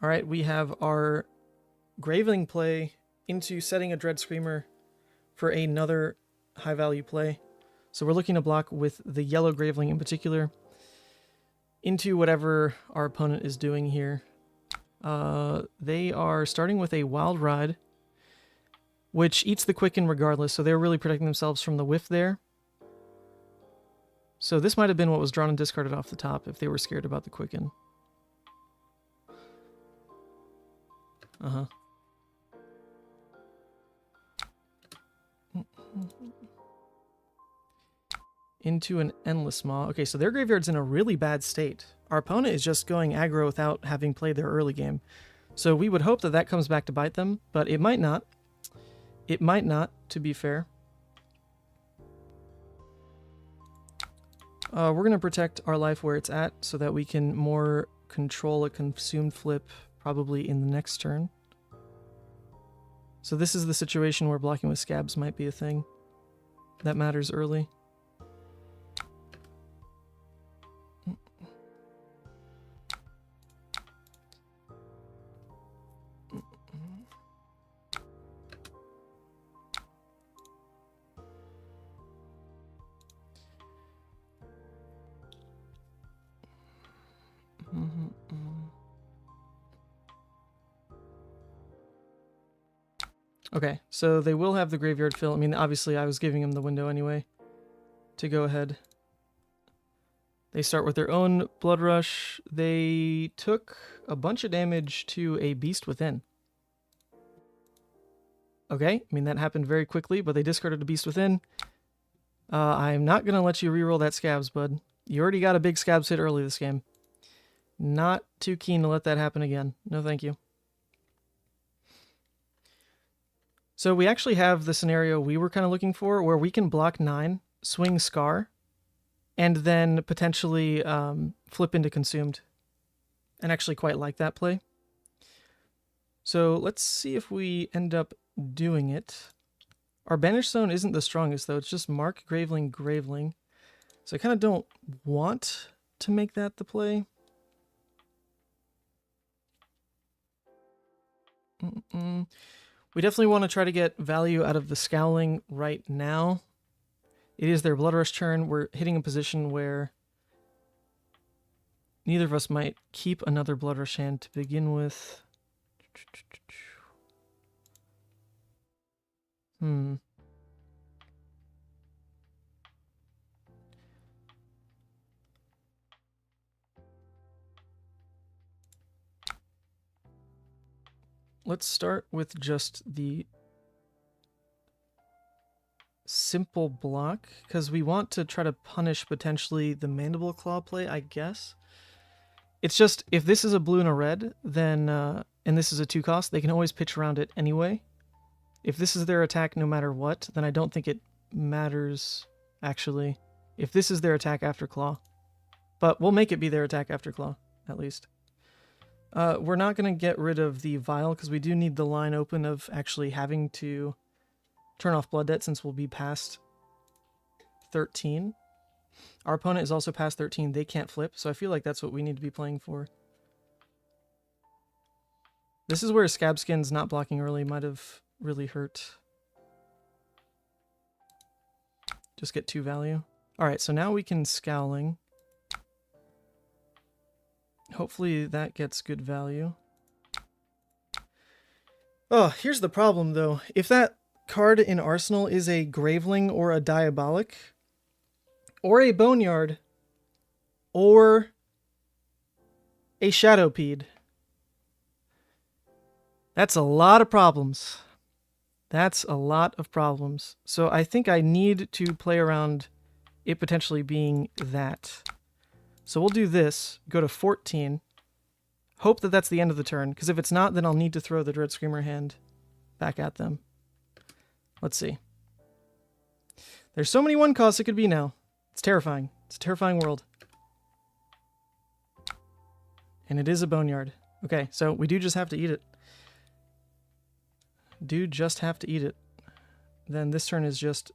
Alright, we have our Graveling play into setting a Dread Screamer for another high value play. So we're looking to block with the yellow Graveling in particular into whatever our opponent is doing here. They are starting with a Wild Ride, which eats the Quicken regardless, so they're really protecting themselves from the whiff there. So this might have been what was drawn and discarded off the top if they were scared about the Quicken. Uh-huh. Into an Endless Maw. Okay, so their graveyard's in a really bad state. Our opponent is just going aggro without having played their early game. So we would hope that that comes back to bite them, but it might not. It might not, to be fair. We're going to protect our life where it's at so that we can more control a consumed flip probably in the next turn. So this is the situation where blocking with scabs might be a thing that matters early. Okay, so they will have the graveyard fill. I mean, obviously I was giving them the window anyway to go ahead. They start with their own Bloodrush. They took a bunch of damage to a Beast Within. Okay, I mean, that happened very quickly, but they discarded a Beast Within. I'm not going to let you reroll that Scabs, bud. You already got a big Scabs hit early this game. Not too keen to let that happen again. No, thank you. So we actually have the scenario we were kind of looking for where we can block 9, swing Scar, and then potentially flip into Consumed. And actually quite like that play. So let's see if we end up doing it. Our Banish Zone isn't the strongest though, it's just Mark, Graveling, Graveling. So I kind of don't want to make that the play. We definitely want to try to get value out of the Scowling right now. It is their Bloodrush turn. We're hitting a position where neither of us might keep another Bloodrush hand to begin with. Let's start with just the simple block, because we want to try to punish potentially the Mandible Claw play, I guess. It's just, if this is a blue and a red, then, and this is a 2-cost, they can always pitch around it anyway. If this is their attack no matter what, then I don't think it matters, actually, if this is their attack after Claw. But we'll make it be their attack after Claw, at least. We're not going to get rid of the Vial, because we do need the line open of actually having to turn off Blood Debt, since we'll be past 13. Our opponent is also past 13. They can't flip, so I feel like that's what we need to be playing for. This is where Scabskin's not blocking early might have really hurt. Just get 2 value. Alright, so now we can Scowling. Hopefully that gets good value. Oh, here's the problem though. If that card in Arsenal is a Graveling or a Diabolic, or a Boneyard, or a Shadowpede, that's a lot of problems. That's a lot of problems. So I think I need to play around it potentially being that. So we'll do this, go to 14, hope that that's the end of the turn, because if it's not, then I'll need to throw the Dread Screamer hand back at them. Let's see. There's so many 1-costs it could be now. It's terrifying. It's a terrifying world. And it is a Boneyard. Okay, so we do just have to eat it. Do just have to eat it. Then this turn is just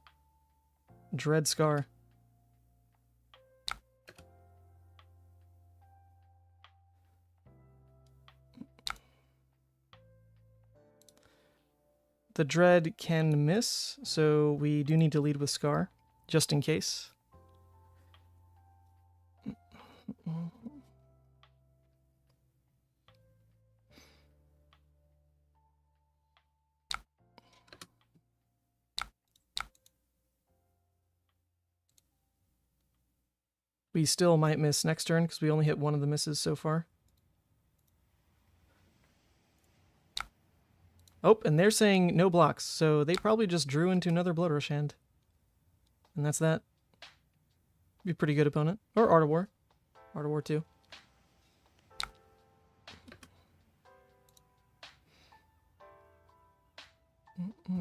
Dread Scar. The Dread can miss, so we do need to lead with Scar, just in case. We still might miss next turn because we only hit one of the misses so far. Oh, and they're saying no blocks, so they probably just drew into another Bloodrush hand. And that's that. Be a pretty good opponent. Or Art of War. Art of War 2.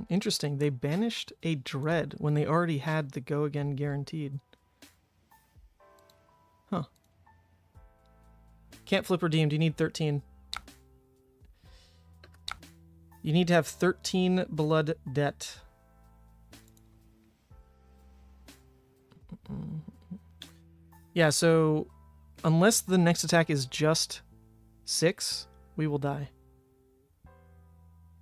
Interesting. They banished a Dread when they already had the Go Again guaranteed. Huh. Can't flip redeemed. You need 13. You need to have 13 blood debt. Yeah, so unless the next attack is just 6, we will die.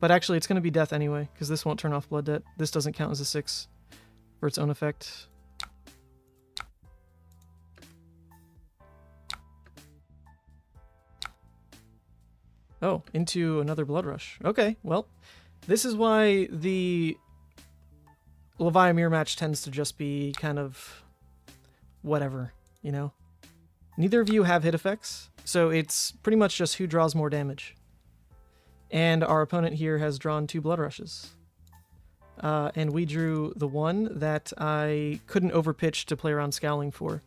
But actually, it's going to be death anyway, because this won't turn off blood debt. This doesn't count as a 6 for its own effect. Oh, into another Bloodrush. Okay, well, this is why the Levia mirror match tends to just be kind of whatever, you know? Neither of you have hit effects, so it's pretty much just who draws more damage. And our opponent here has drawn 2 Bloodrushes. And we drew the one that I couldn't overpitch to play around Scowling for.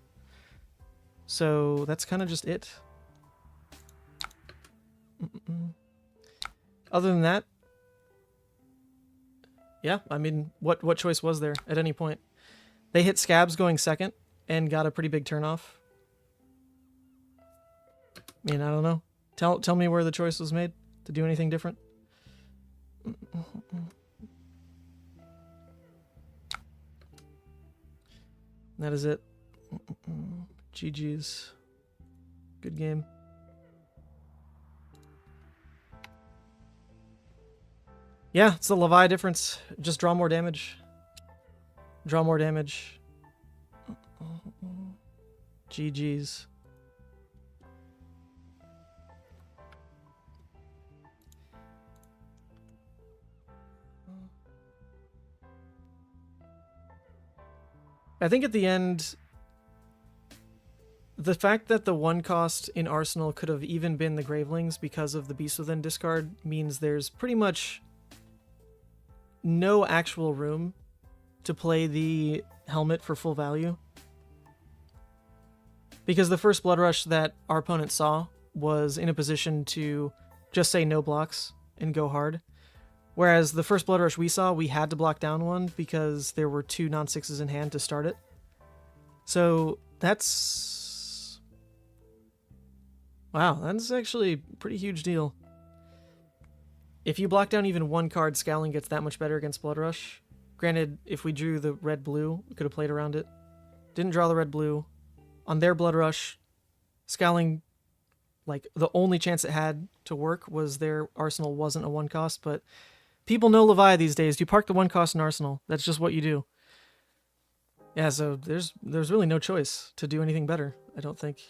So that's kind of just it. Other than that, yeah, I mean, what choice was there at any point? They hit Scabs going second and got a pretty big turnoff. I mean, I don't know. Tell me where the choice was made to do anything different. That is it. GG's. Good game. Yeah, it's the Levia difference. Just draw more damage. Draw more damage. GG's. I think at the end, the fact that the 1 cost in Arsenal could have even been the Gravelings because of the Beast Within discard means there's pretty much no actual room to play the helmet for full value. Because the first Bloodrush that our opponent saw was in a position to just say no blocks and go hard. Whereas the first Bloodrush we saw, we had to block down one because there were 2 non-6s in hand to start it. So that's... wow, that's actually a pretty huge deal. If you block down even 1 card, Scowling gets that much better against Bloodrush. Granted, if we drew the red-blue, we could have played around it. Didn't draw the red-blue. On their Bloodrush, Scowling, like, the only chance it had to work was their Arsenal wasn't a 1 cost, but people know Levia these days. You park the 1 cost in Arsenal. That's just what you do. Yeah, so there's really no choice to do anything better, I don't think.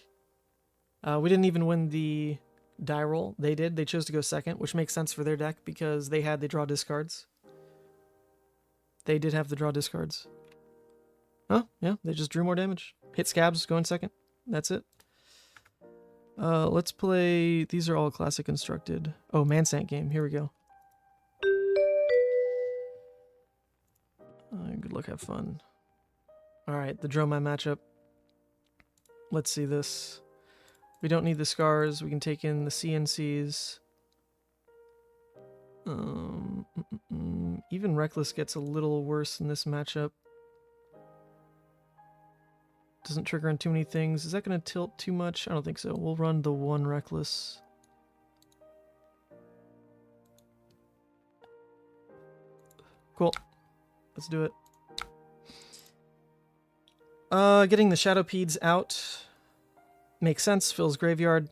We didn't even win the die roll. They did. They chose to go second, which makes sense for their deck because they had the draw discards. They did have the draw discards. Oh, yeah, they just drew more damage. Hit scabs, go in second. That's it. Let's play... these are all classic constructed. Oh, Mansant game. Here we go. Good luck, have fun. Alright, the Dromai matchup. Let's see this. We don't need the scars. We can take in the CNCs. Even Reckless gets a little worse in this matchup. Doesn't trigger on too many things. Is that going to tilt too much? I don't think so. We'll run the 1 Reckless. Cool. Let's do it. Getting the Shadowpedes out makes sense. Fills Graveyard.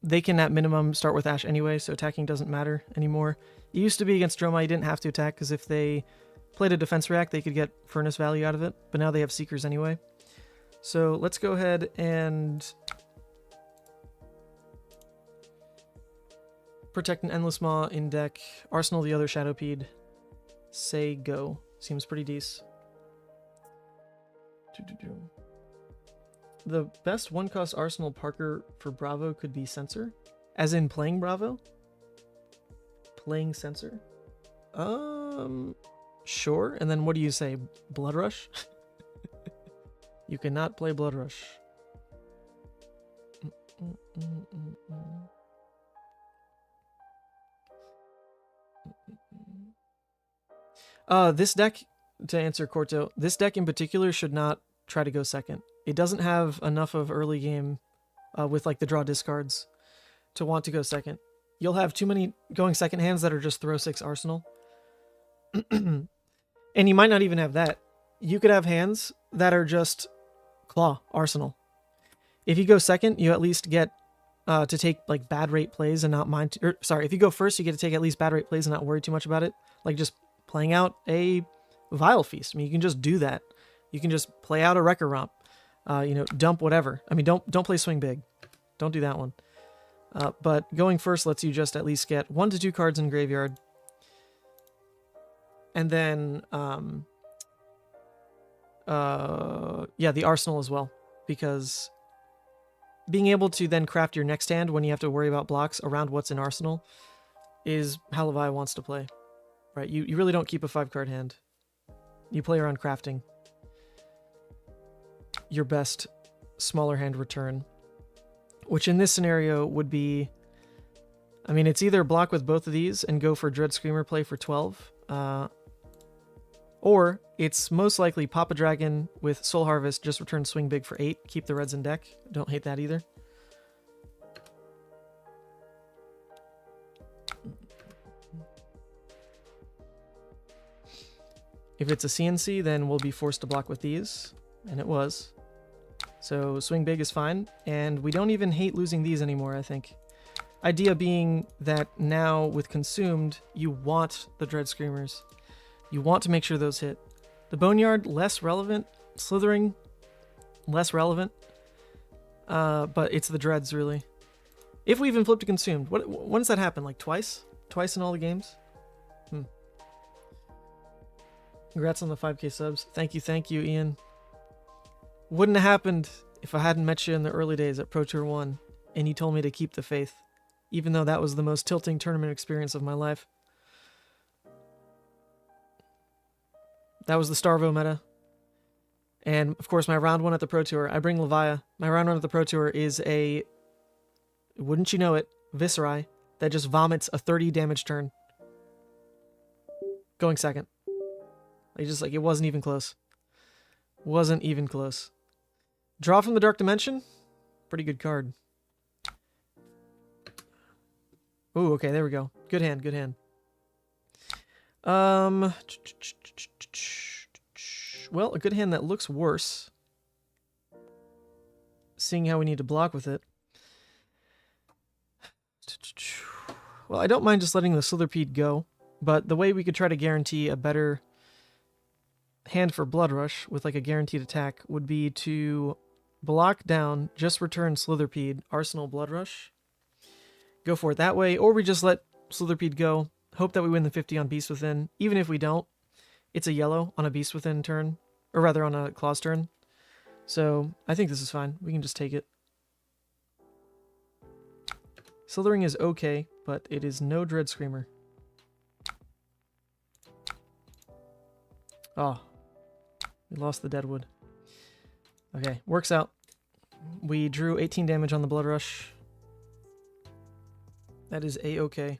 They can at minimum start with Ash anyway, so attacking doesn't matter anymore. It used to be against Dromai, you didn't have to attack, because if they played a defense react, they could get Furnace value out of it, but now they have Seekers anyway. So let's go ahead and protect an Endless Maw in deck. Arsenal the other Shadowpede. Say go. Seems pretty decent. The best 1-cost Arsenal Parker for Bravo could be Censor. As in playing Bravo? Playing Censor? Sure. And then what do you say? Bloodrush? You cannot play Bloodrush. This deck, to answer Corto, this deck in particular should not try to go second. It doesn't have enough of early game with like the draw discards to want to go second. You'll have too many going second hands that are just throw 6 Arsenal. And you might not even have that. You could have hands that are just claw Arsenal. If you go second, you at least get to take like bad rate plays and not mind. Sorry, if you go first, you get to take at least bad rate plays and not worry too much about it. Like just playing out a Vile Feast. I mean, you can just do that. You can just play out a Wrecker Romp. You know, dump whatever. I mean, don't play Swing Big. Don't do that one. But going first lets you just at least get 1 to 2 cards in graveyard. And then, yeah, the Arsenal as well. Because being able to then craft your next hand when you have to worry about blocks around what's in Arsenal is how Levia wants to play. Right? You really don't keep a 5-card hand. You play around crafting your best smaller hand return, which in this scenario would be, I mean, it's either block with both of these and go for Dread Screamer play for 12, or it's most likely pop a dragon with Soul Harvest, just return Swing Big for 8, keep the reds in deck. Don't hate that either. If it's a CNC, then we'll be forced to block with these. and it was. So swing big is fine, and we don't even hate losing these anymore, I think. Idea being that now with Consumed, you want the Dread Screamers. You want to make sure those hit. The Boneyard, less relevant. Slithering, less relevant. But it's the Dreads, really. If we even flip to Consumed. When does that happen? Like twice? Twice in all the games? Congrats on the 5k subs. Thank you, Ian. Wouldn't have happened if I hadn't met you in the early days at Pro Tour 1, and you told me to keep the faith, even though that was the most tilting tournament experience of my life. That was the Starvo meta. And, of course, my round 1 at the Pro Tour, I bring Levia. My round 1 at the Pro Tour is a, wouldn't you know it, Visceri, that just vomits a 30 damage turn. Going second. It wasn't even close. Wasn't even close. Draw from the Dark Dimension? Pretty good card. Ooh, okay, there we go. Good hand, good hand. Well, a good hand that looks worse. Seeing how we need to block with it. Well, I don't mind just letting the Slitherpede go, but the way we could try to guarantee a better hand for Bloodrush with like a guaranteed attack would be to block down, just return Slitherpede, Arsenal Bloodrush. Go for it that way, or we just let Slitherpede go, hope that we win the 50 on Beast Within. Even if we don't, it's a yellow on a Beast Within turn, or rather on a Claw's turn. So I think this is fine. We can just take it. Slithering is okay, but it is no Dread Screamer. Oh, we lost the Deadwood. Okay, works out. We drew 18 damage on the Bloodrush. That is a-okay.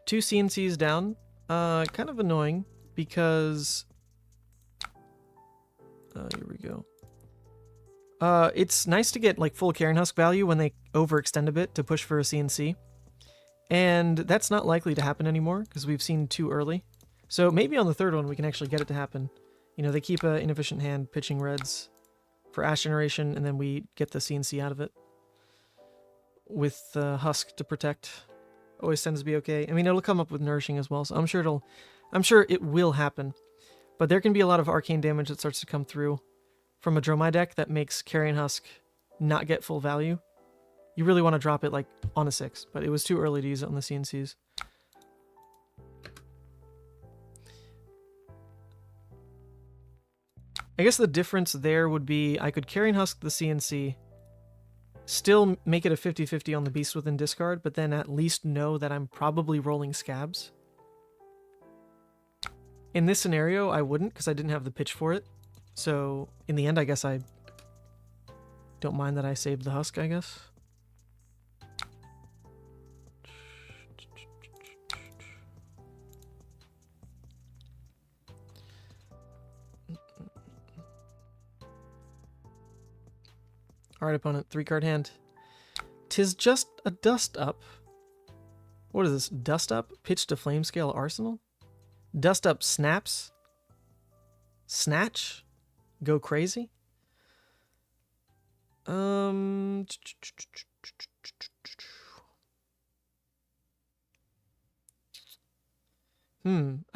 Two CNCs down. Kind of annoying because... here we go. It's nice to get like full Carrion Husk value when they overextend a bit to push for a CNC. And that's not likely to happen anymore because we've seen too early. So maybe on the third one we can actually get it to happen. You know, they keep an inefficient hand pitching reds for Ash Generation, and then we get the CNC out of it. With Husk to protect. Always tends to be okay. I mean, it'll come up with Nourishing as well, so I'm sure it will happen. But there can be a lot of arcane damage that starts to come through from a Dromai deck that makes Carrion Husk not get full value. You really want to drop it like on a 6, but it was too early to use it on the CNCs. I guess the difference there would be I could Carrion Husk the CNC, still make it a 50-50 on the Beast Within discard, but then at least know that I'm probably rolling Scabs. In this scenario, I wouldn't, because I didn't have the pitch for it. So, in the end, I guess I don't mind that I saved the Husk, I guess. Alright, opponent. 3-card hand. 'Tis just a Dust Up. What is this? Dust Up? Pitch to Flame Scale Arsenal? Dust Up snaps? Snatch? Go crazy? I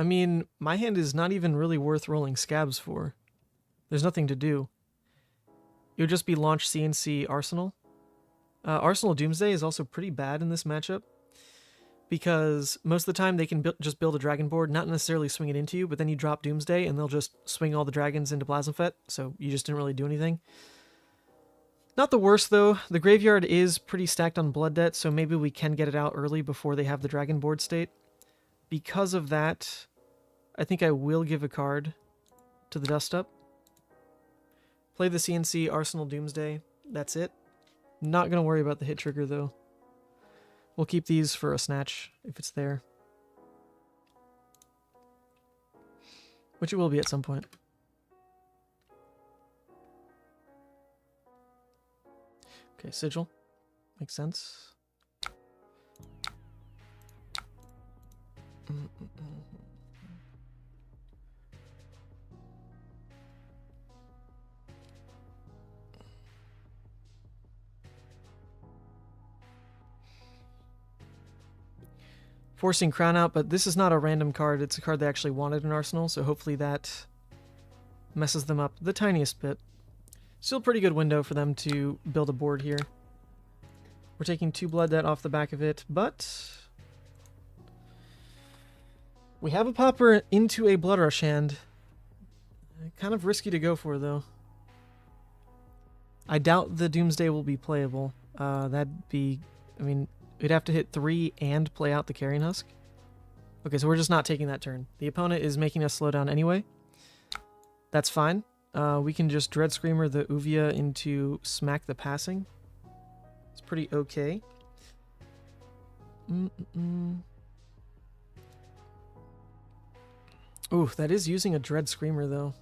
mean, my hand is not even really worth rolling Scabs for. There's nothing to do. It would just be launch CNC Arsenal. Arsenal Doomsday is also pretty bad in this matchup, because most of the time they can just build a dragon board, not necessarily swing it into you, but then you drop Doomsday and they'll just swing all the dragons into Plasmafet, so you just didn't really do anything. Not the worst, though. The graveyard is pretty stacked on Blood Debt, so maybe we can get it out early before they have the dragon board state. Because of that, I think I will give a card to the Dust Up. Play the CNC Arsenal Doomsday. That's it. Not going to worry about the hit trigger, though. We'll keep these for a snatch, if it's there. Which it will be at some point. Okay, Sigil. Makes sense. Forcing Crown out, but this is not a random card. It's a card they actually wanted in Arsenal, so hopefully that messes them up the tiniest bit. Still a pretty good window for them to build a board here. We're taking 2 Blood Debt off the back of it, but we have a popper into a Bloodrush hand. Kind of risky to go for, though. I doubt the Doomsday will be playable. That'd be... I mean, we'd have to hit 3 and play out the Carrion Husk. Okay, so we're just not taking that turn. The opponent is making us slow down anyway. That's fine. We can just Dread Screamer the Uvia into Smack the Passing. It's pretty okay. Ooh, that is using a Dread Screamer, though.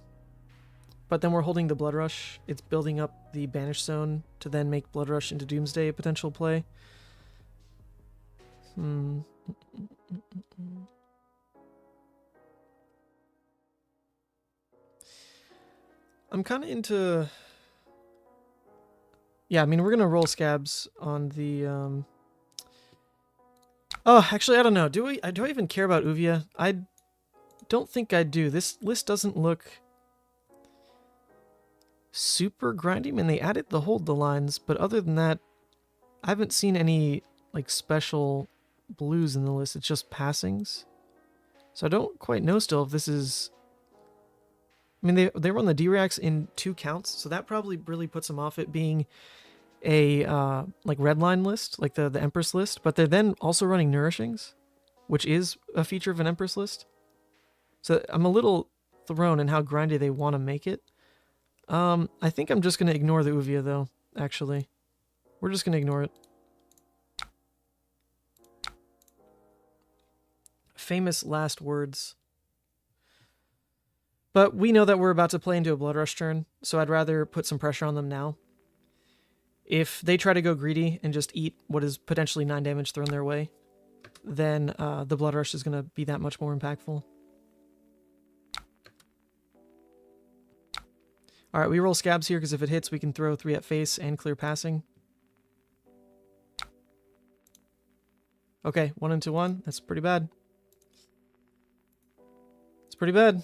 But then we're holding the Bloodrush. It's building up the Banish Zone to then make Bloodrush into Doomsday a potential play. I'm kind of into... Yeah, I mean, we're going to roll Scabs on the... Oh, actually, I don't know. Do I even care about Uvia? I don't think I do. This list doesn't look super grindy. I mean, they added the hold the lines, but other than that, I haven't seen any like special blues in the list. It's just passings. So I don't quite know still if this is... I mean, they run the D-Reacts in 2 counts, so that probably really puts them off it being a like red line list, like the Empress list, but they're then also running Nourishings, which is a feature of an Empress list. So I'm a little thrown in how grindy they want to make it. I think I'm just going to ignore the Uvia, though, actually. We're just going to ignore it. Famous last words. But we know that we're about to play into a Bloodrush turn, so I'd rather put some pressure on them now. If they try to go greedy and just eat what is potentially 9 damage thrown their way, then the Bloodrush is going to be that much more impactful. Alright, we roll Scabs here because if it hits, we can throw 3 at face and clear passing. Okay, 1 into 1. That's pretty bad. It's pretty bad.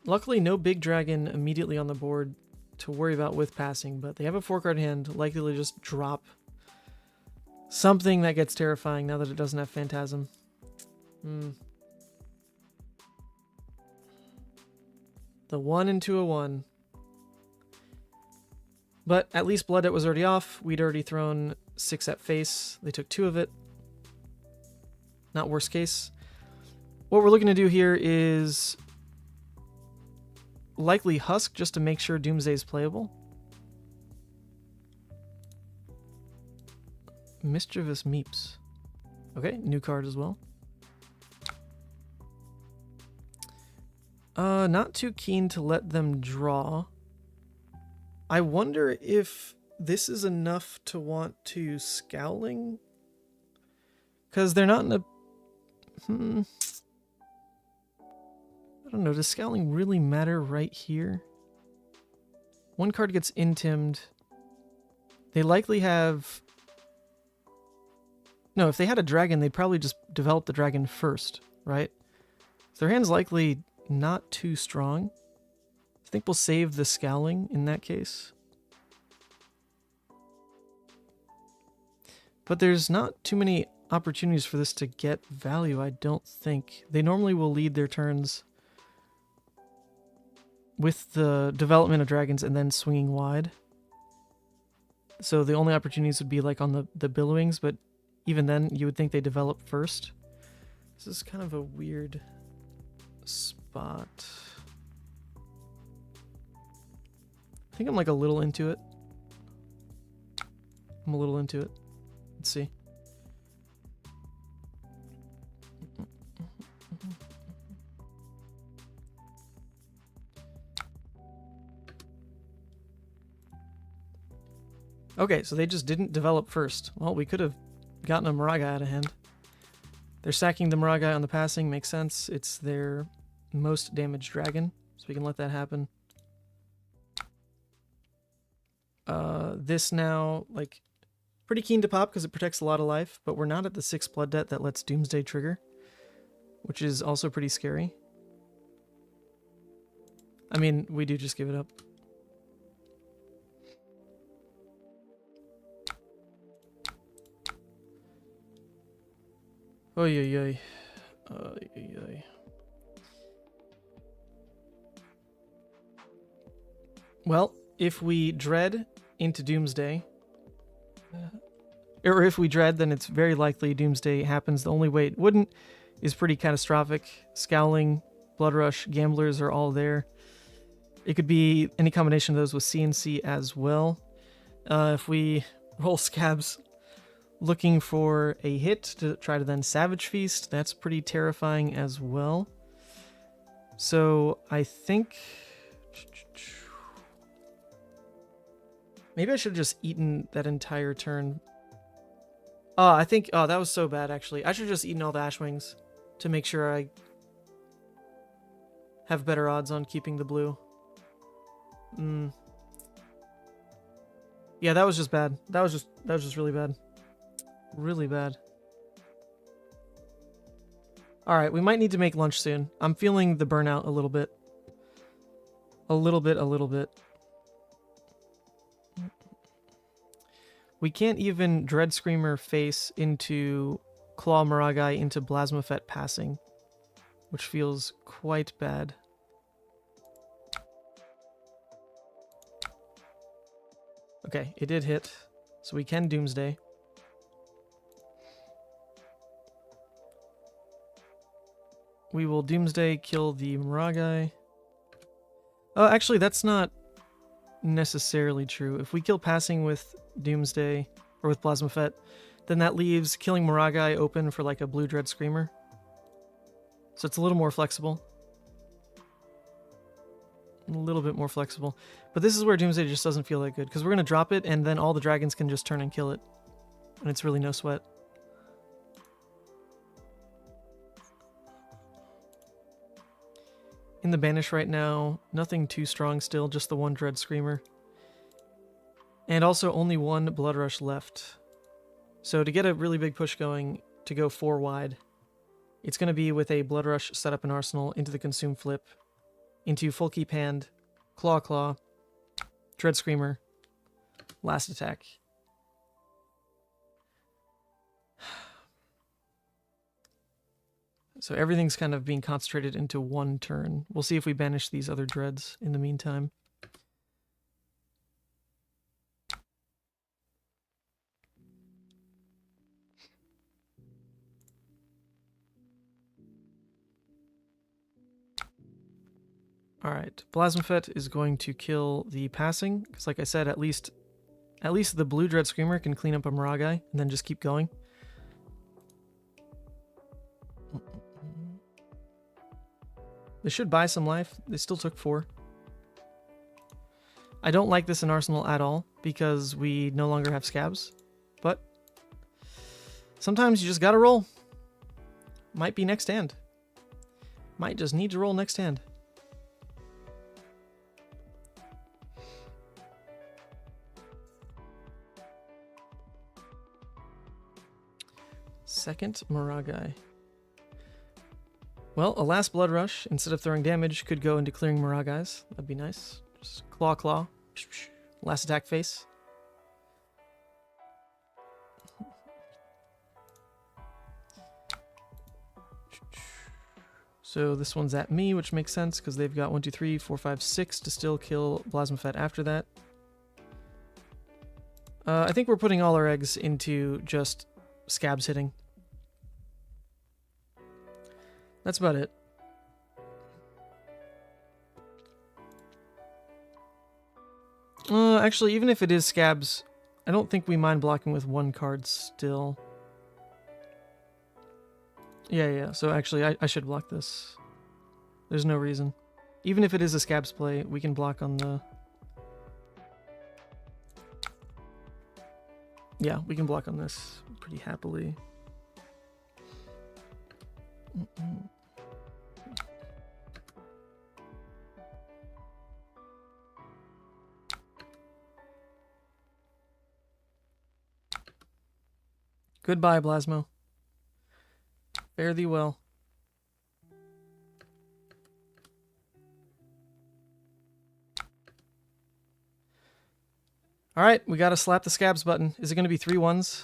Luckily, no big dragon immediately on the board to worry about with passing, but they have a 4-card hand, likely to just drop something that gets terrifying now that it doesn't have Phantasm. The 1 into a 1. But at least Blood Debt was already off. We'd already thrown 6 at face. They took 2 of it. Not worst case. What we're looking to do here is likely Husk just to make sure Doomsday is playable. Mischievous Meeps. Okay, new card as well. Not too keen to let them draw. I wonder if this is enough to want to Scowling? Because they're not in a... I don't know, does Scowling really matter right here? 1 card gets intimed. They likely have... No, if they had a dragon, they'd probably just develop the dragon first, right? So their hand's likely not too strong. I think we'll save the Scowling in that case. But there's not too many opportunities for this to get value, I don't think. They normally will lead their turns with the development of dragons and then swinging wide. So the only opportunities would be like on the billowings, but even then you would think they develop first. This is kind of a weird spot. I think I'm like a little into it. I'm a little into it. Let's see. Okay, so they just didn't develop first. Well, we could have gotten a Moragai out of hand. They're sacking the Moragai on the passing, makes sense. It's their most damaged dragon, so we can let that happen. This now, like, pretty keen to pop because it protects a lot of life, but we're not at the 6 blood debt that lets Doomsday trigger, which is also pretty scary. I mean, we do just give it up. Oy, oy, oy. Oy, oy, oy. Well, if we dread into Doomsday, or if we dread, then it's very likely Doomsday happens. The only way it wouldn't is pretty catastrophic. Scowling, Bloodrush, Gamblers are all there. It could be any combination of those with CNC as well. If we roll Scabs looking for a hit to try to then Savage Feast, that's pretty terrifying as well. So I think maybe I should have just eaten that entire turn. Oh, I think, oh, that was so bad actually. I should have just eaten all the Ashwings to make sure I have better odds on keeping the blue. Yeah, that was just bad. That was just really bad. Really bad. Alright, we might need to make lunch soon. I'm feeling the burnout a little bit. A little bit. We can't even Dread Screamer face into Claw Moragai into Blasmafet passing, which feels quite bad. Okay, it did hit, so we can Doomsday. We will Doomsday kill the Moragai. Oh, actually, that's not necessarily true. If we kill passing with Doomsday, or with Blasmafet, then that leaves killing Moragai open for like a blue Dread Screamer. So it's a little more flexible. A little bit more flexible. But this is where Doomsday just doesn't feel that good, because we're going to drop it, and then all the dragons can just turn and kill it. And it's really no sweat. In the Banish right now, nothing too strong still, just the one Dread Screamer. And also only one Bloodrush left. So to get a really big push going, to go 4 wide, it's going to be with a Bloodrush set up in Arsenal, into the Consume Flip, into Full Keep Hand, Claw, Dread Screamer, last attack. So everything's kind of being concentrated into one turn. We'll see if we banish these other dreads in the meantime. Alright, Blasmafet is going to kill the passing, because like I said, at least the blue Dread Screamer can clean up a Moragai, and then just keep going. They should buy some life. They still took 4. I don't like this in Arsenal at all, because we no longer have Scabs. But sometimes you just gotta roll. Might be next hand. Might just need to roll next hand. Second Moragai. Well, a last Bloodrush, instead of throwing damage, could go into clearing Moragais. That'd be nice. Just Claw. Last attack face. So this one's at me, which makes sense, because they've got 1, 2, 3, 4, 5, 6 to still kill Blasmafet after that. I think we're putting all our eggs into just Scabs hitting. That's about it. Actually, even if it is scabs, I don't think we mind blocking with one card still. Yeah. So actually, I should block this. There's no reason. Even if it is a scabs play, we can block on the... Yeah, we can block on this pretty happily. Goodbye, Blasmo. Fare thee well. Alright, we gotta slap the scabs button. Is it gonna be 3 1s?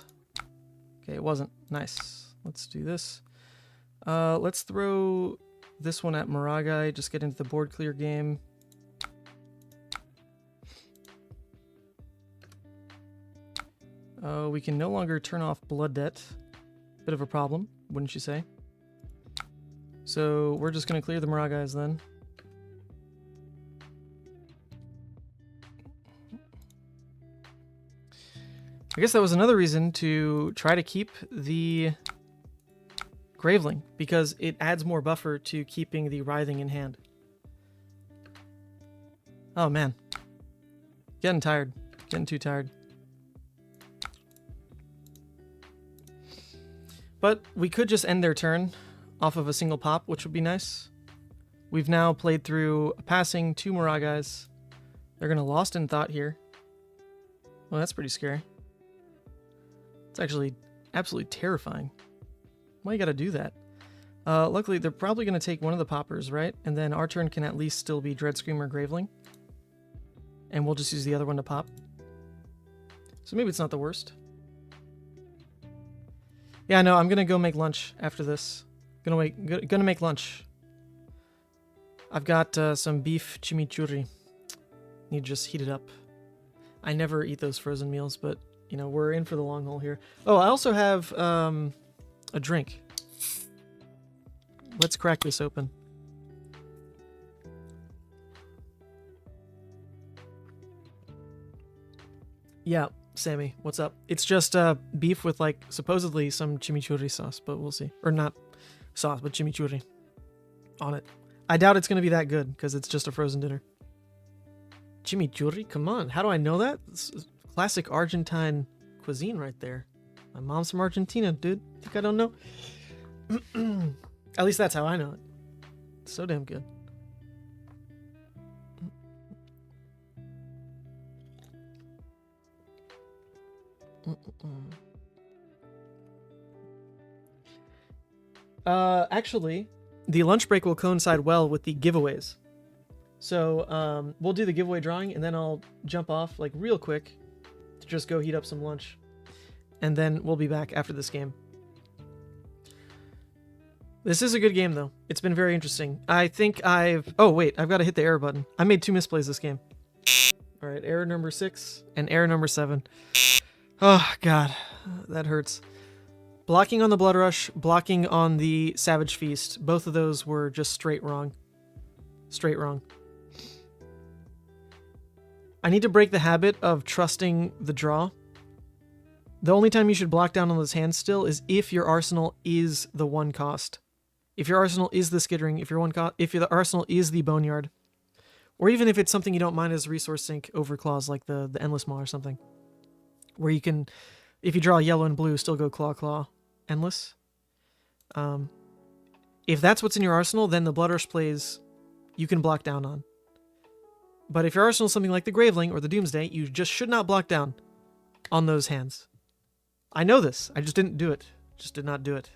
Okay, it wasn't. Nice. Let's do this. Let's throw this one at Maragai, just get into the board clear game. We can no longer turn off Blood Debt. Bit of a problem, wouldn't you say? So we're just gonna clear the Maragais then. I guess that was another reason to try to keep the Graveling, because it adds more buffer to keeping the Writhing in hand. Oh man. Getting tired. Getting too tired. But we could just end their turn off of a single pop, which would be nice. We've now played through a passing, 2 Maragais. They're going to Lost in Thought here. Well, that's pretty scary. It's actually absolutely terrifying. Why you gotta do that? Luckily, they're probably going to take one of the poppers, right? And then our turn can at least still be Dread Screamer Graveling. And we'll just use the other one to pop. So maybe it's not the worst. Yeah, no, I'm gonna go make lunch after this. Gonna make lunch. I've got some beef chimichurri. Need to just heat it up. I never eat those frozen meals, but you know, we're in for the long haul here. Oh, I also have a drink. Let's crack this open. Yeah, Sammy, what's up? It's just beef with, like, supposedly some chimichurri sauce, but we'll see. Or not sauce, but chimichurri on it. I doubt it's going to be that good, because it's just a frozen dinner. Chimichurri? Come on, how do I know that? It's classic Argentine cuisine right there. My mom's from Argentina, dude. Think I don't know? At least that's how I know it. It's so damn good. Actually, the lunch break will coincide well with the giveaways. So, we'll do the giveaway drawing, and then I'll jump off, like, real quick to just go heat up some lunch. And then we'll be back after this game. This is a good game, though. It's been very interesting. I think I've... Oh, wait. I've got to hit the error button. I made 2 misplays this game. All right. Error number 6 and error number 7. Oh, God. That hurts. Blocking on the Bloodrush, blocking on the Savage Feast. Both of those were just straight wrong. Straight wrong. I need to break the habit of trusting the draw. The only time you should block down on those hands still is if your arsenal is the 1 cost. If your arsenal is the Skittering, if the arsenal is the Boneyard, or even if it's something you don't mind as resource sink overclaws like the Endless Maw or something, where you can, if you draw yellow and blue, still go Claw, Endless. If that's what's in your arsenal, then the Bloodrush plays you can block down on. But if your arsenal is something like the Graveling or the Doomsday, you just should not block down on those hands. I know this. I just didn't do it. Just did not do it.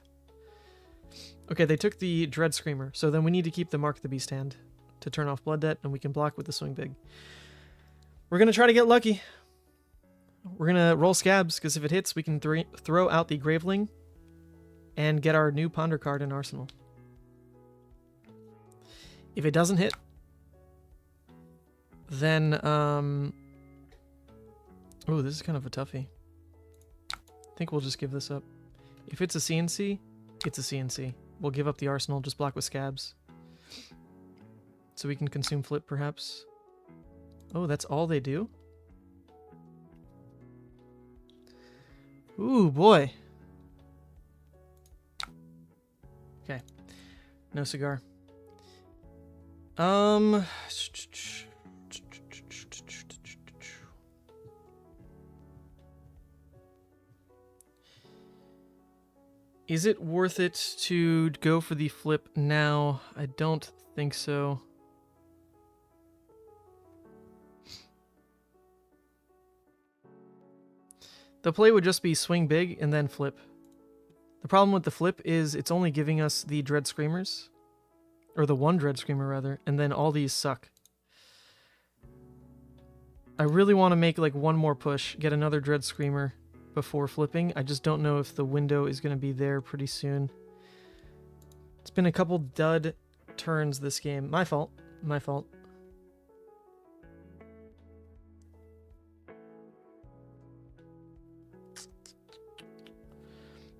Okay, they took the Dread Screamer, so then we need to keep the Mark the Beast hand to turn off Blood Debt, and we can block with the Swing Big. We're going to try to get lucky. We're going to roll Scabs, because if it hits, we can throw out the Graveling and get our new Ponder card in Arsenal. If it doesn't hit, then, oh, this is kind of a toughie. I think we'll just give this up. If it's a CNC, it's a CNC. we'll give up the arsenal, just block with scabs. So we can consume flip, perhaps. Oh, that's all they do? Ooh, boy. Okay. No cigar. Is it worth it to go for the flip now? I don't think so. The play would just be swing big and then flip. The problem with the flip is it's only giving us the Dread Screamers. Or the one Dread Screamer, rather. And then all these suck. I really want to make like one more push. Get another Dread Screamer before flipping. I just don't know if the window is going to be there pretty soon. It's been a couple dud turns this game. My fault. My fault.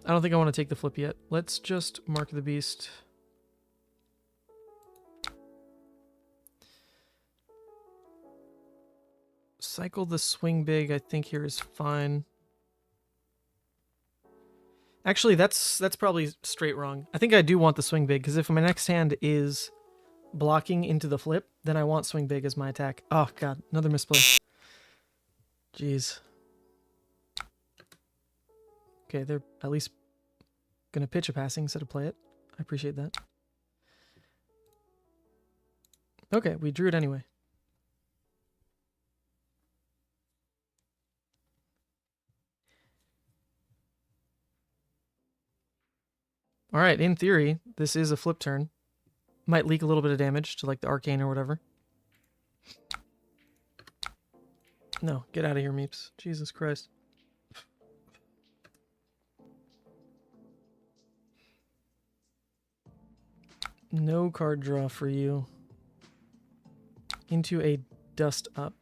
I don't think I want to take the flip yet. Let's just mark the beast. Cycle the swing big, I think here is fine. Actually, that's probably straight wrong. I think I do want the swing big, because if my next hand is blocking into the flip, then I want swing big as my attack. Oh, God. Another misplay. Jeez. Okay, they're at least going to pitch a passing instead of play it. I appreciate that. Okay, we drew it anyway. Alright, in theory, this is a flip turn. Might leak a little bit of damage to like the arcane or whatever. No, get out of here, Meeps. Jesus Christ. No card draw for you. Into a dust up.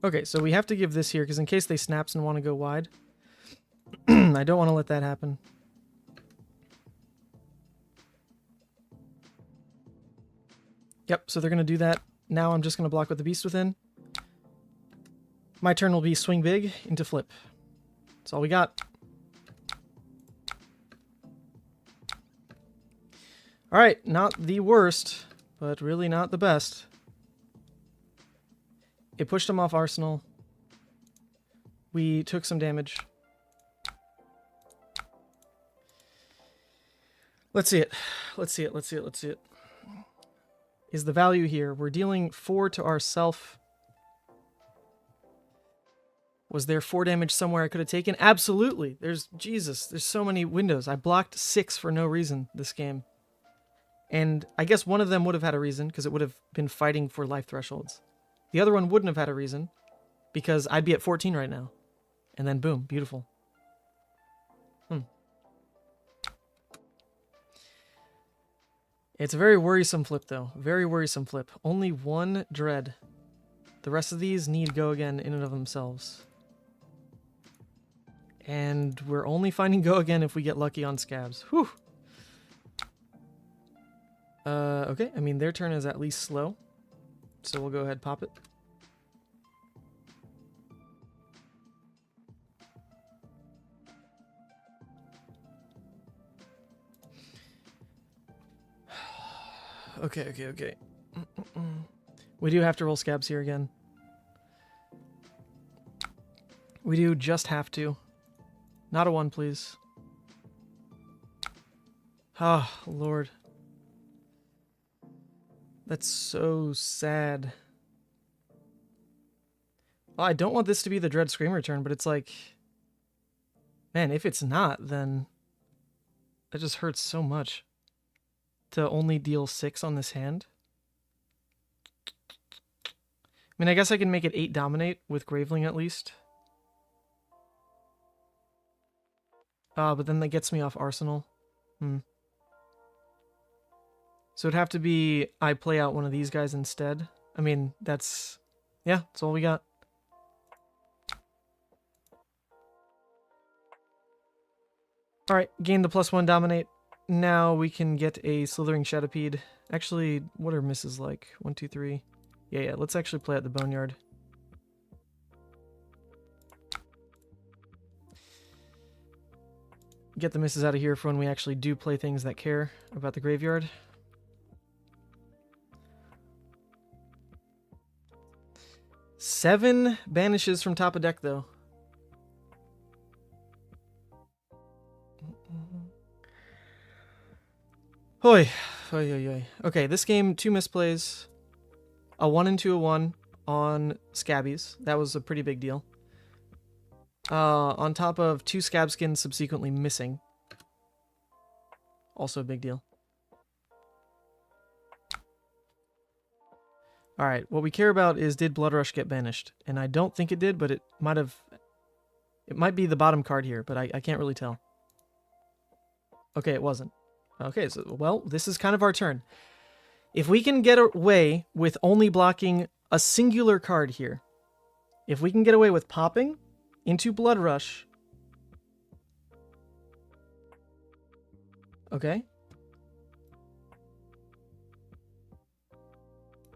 Okay, so we have to give this here, because in case they snaps and want to go wide, I don't want to let that happen. Yep, so they're going to do that. Now I'm just going to block with the beast within. My turn will be swing big into flip. That's all we got. Alright, not the worst, but really not the best. It pushed him off Arsenal. We took some damage. Let's see it. Let's see it. Let's see it. Let's see it. Is the value here? We're dealing 4 to ourself. Was there 4 damage somewhere I could have taken? Absolutely. There's so many windows. I blocked 6 for no reason this game. And I guess one of them would have had a reason, because it would have been fighting for life thresholds. The other one wouldn't have had a reason, because I'd be at 14 right now. And then boom, beautiful. It's a very worrisome flip, though. Very worrisome flip. Only 1 dread. The rest of these need go again in and of themselves. And we're only finding go again if we get lucky on scabs. Whew! Okay, I mean, their turn is at least slow. So we'll go ahead and pop it. Okay. We do have to roll scabs here again. We do just have to. Not a 1, please. Oh, Lord. That's so sad. Well, I don't want this to be the Dread Screamer turn, but it's like... Man, if it's not, then... That just hurts so much. To only deal 6 on this hand. I mean, I guess I can make it 8 dominate with Graveling at least. But then that gets me off Arsenal. So it'd have to be I play out one of these guys instead. I mean, that's... Yeah, that's all we got. Alright, gain the +1 dominate. now we can get a Slithering Shadowpede. Actually, what are misses like? 1, 2, 3. Yeah, let's actually play at the Boneyard. Get the misses out of here for when we actually do play things that care about the graveyard. Seven banishes from top of deck, though. Hoi. Hoi, hoi, hoi. Okay, this game, 2 misplays. A 1 and 2, a 1 on Scabbies. That was a pretty big deal. On top of 2 Scab Skins subsequently missing. Also a big deal. Alright, what we care about is, did Bloodrush get banished? And I don't think it did, but it might have... It might be the bottom card here, but I can't really tell. Okay, it wasn't. Okay, so, well, this is kind of our turn. If we can get away with only blocking a singular card here, if we can get away with popping into Bloodrush... Okay.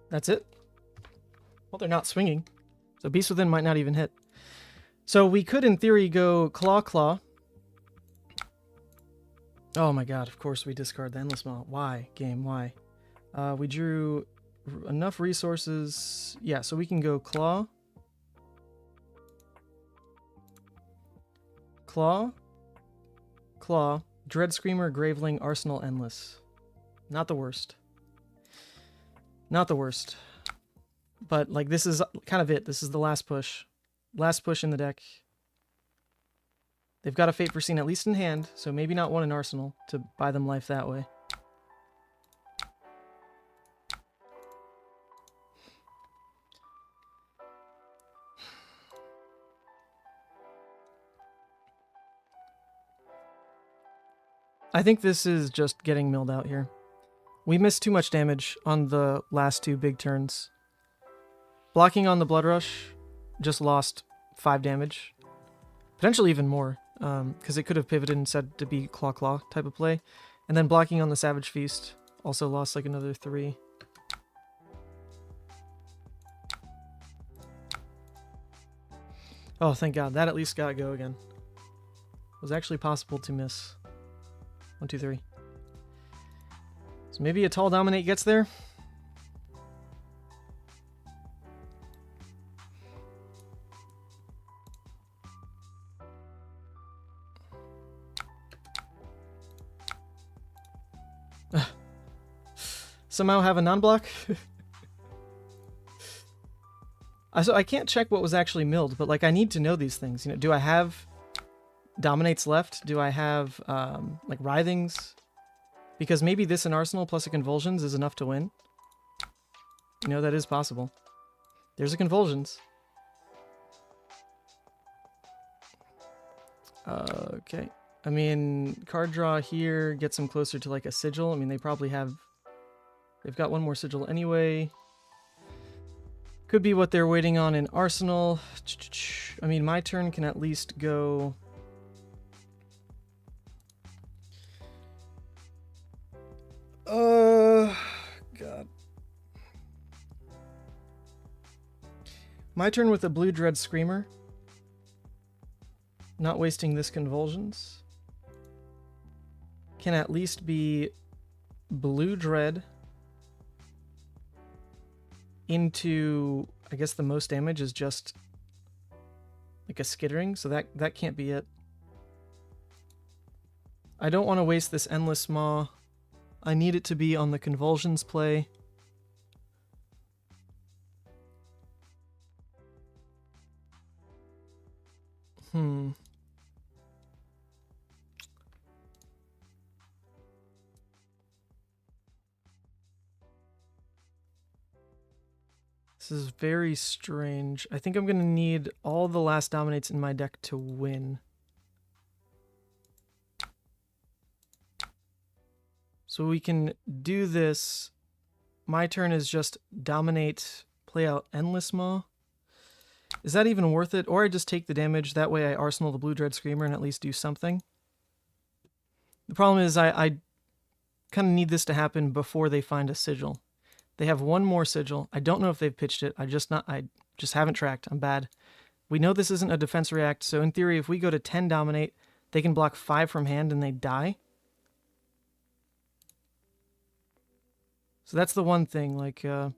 That's it. Well, they're not swinging, so Beast Within might not even hit. So we could, in theory, go Claw Claw. Oh my god, of course we discard the Endless Maw. Why, game, why? We drew enough resources. Yeah, so we can go Claw. Claw. Claw. Dread Screamer, Graveling, Arsenal, Endless. Not the worst. Not the worst. But, like, this is kind of it. This is the last push. Last push in the deck. They've got a Fate Foreseen at least in hand, so maybe not one in Arsenal to buy them life that way. I think this is just getting milled out here. We missed too much damage on the last 2 big turns. Blocking on the Bloodrush just lost 5 damage. Potentially even more, because it could have pivoted and said to be Claw Claw type of play. And then blocking on the Savage Feast also lost like another 3. Oh, thank God. That at least got to go again. It was actually possible to miss. 1, 2, 3. So maybe a Tall Dominate gets there. Somehow have a non-block? So I can't check what was actually milled, but like I need to know these things. You know, do I have Dominates left? Do I have like Writhings? Because maybe this in Arsenal plus a Convulsions is enough to win. You know, that is possible. There's a Convulsions. Okay. I mean, card draw here gets them closer to like a Sigil. I mean, they probably have... They've got one more Sigil anyway. Could be what they're waiting on in Arsenal. I mean, my turn can at least go... God. My turn with a Blue Dread Screamer. Not wasting this Convulsions. Can at least be Blue Dread into, I guess the most damage is just like a Skittering, so that can't be it. I don't want to waste this Endless Maw. I need it to be on the Convulsions play. This is very strange. I think I'm going to need all the last Dominates in my deck to win. So we can do this. My turn is just Dominate, play out Endless Maw. Is that even worth it? Or I just take the damage, that way I Arsenal the Blue Dread Screamer and at least do something. The problem is I kind of need this to happen before they find a sigil. They have one more sigil. I don't know if they've pitched it. I just haven't tracked. I'm bad. We know this isn't a defense react, so in theory, if we go to 10 dominate, they can block 5 from hand and they die. So that's the one thing, like, oh,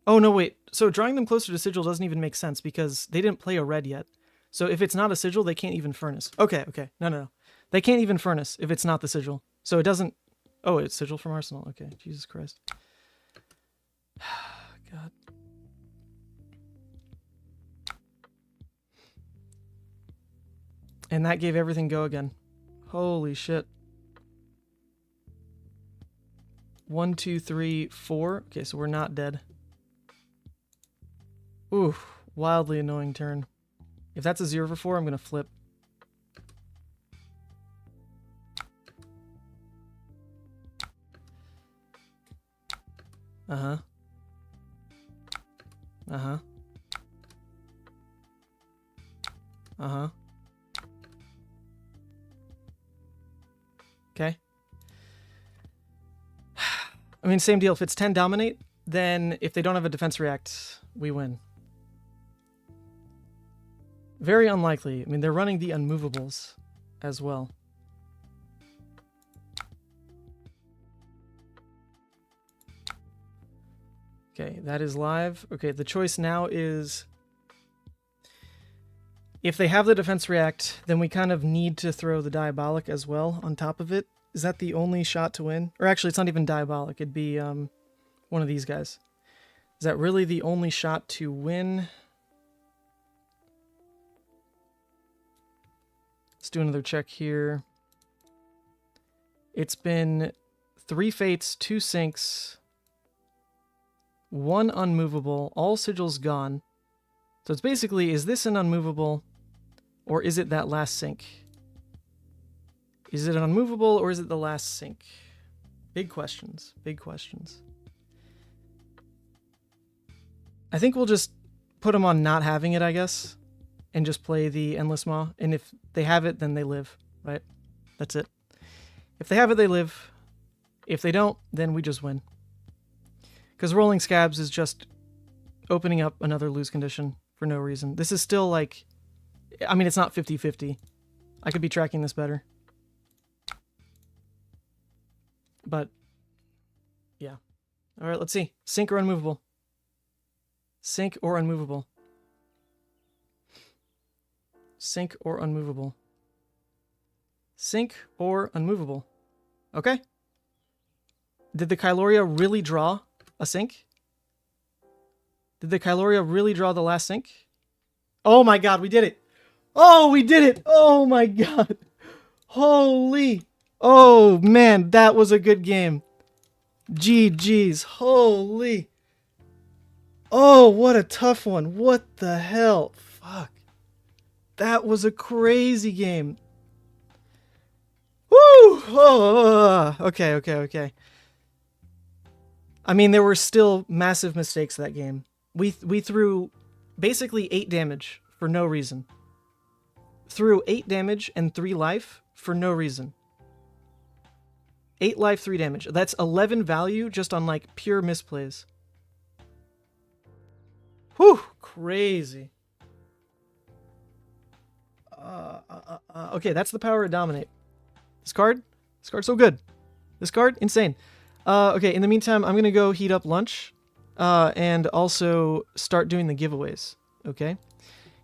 no, wait. So drawing them closer to sigil doesn't even make sense because they didn't play a red yet. So if it's not a sigil, they can't even furnace. Okay. No. They can't even furnace if it's not the sigil. So it doesn't... Oh, it's sigil from Arsenal. Okay, Jesus Christ. God. And that gave everything go again. Holy shit. 1, 2, 3, 4. Okay, so we're not dead. Ooh, wildly annoying turn. If that's a 0 for 4, I'm going to flip. Uh-huh. Uh-huh. Uh-huh. Okay. I mean, same deal. If it's 10 dominate, then if they don't have a defense react, we win. Very unlikely. I mean, they're running the unmovables as well. Okay, that is live. Okay, the choice now is... If they have the defense react, then we kind of need to throw the Diabolic as well on top of it. Is that the only shot to win? Or actually, it's not even Diabolic. It'd be one of these guys. Is that really the only shot to win? Let's do another check here. It's been 3 fates, 2 sinks, 1 unmovable, all sigils gone. So it's basically, is this an unmovable, or is it that last sink? Is it an unmovable, or is it the last sink? Big questions, big questions. I think we'll just put them on not having it, I guess, and just play the Endless Maw. And if they have it, then they live, right? That's it. If they have it, they live. If they don't, then we just win. Because Rolling Scabs is just opening up another lose condition for no reason. This is still like... I mean, it's not 50-50. I could be tracking this better. But, yeah. Alright, let's see. Sink or unmovable? Sink or unmovable? Sink or unmovable? Sink or unmovable? Okay. Did the Kyloria really draw a sink? Did the Kyloria really draw the last sink? Oh my god, we did it! Oh, we did it! Oh my god! Holy! Oh man, that was a good game. GG's. Holy! Oh, what a tough one. What the hell? Fuck. That was a crazy game. Woo! Oh, okay. I mean, there were still massive mistakes that game. We threw basically 8 damage for no reason. Threw 8 damage and 3 life for no reason. 8 life, 3 damage. That's 11 value just on, like, pure misplays. Whew! Crazy. Okay, that's the power of Dominate. This card's so good. This card, insane. Okay, in the meantime, I'm going to go heat up lunch. And also start doing the giveaways. Okay?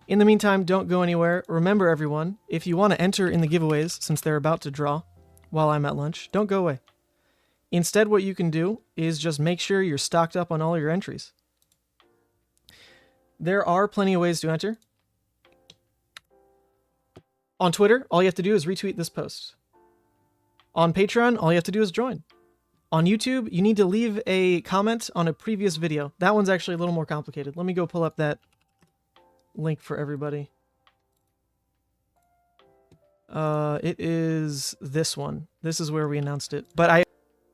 In the meantime, don't go anywhere. Remember, everyone, if you want to enter in the giveaways, since they're about to draw while I'm at lunch, don't go away. Instead, what you can do is just make sure you're stocked up on all your entries. There are plenty of ways to enter. On Twitter, all you have to do is retweet this post. On Patreon, all you have to do is join. On YouTube, you need to leave a comment on a previous video. That one's actually a little more complicated. Let me go pull up that link for everybody. It is this one. This is where we announced it.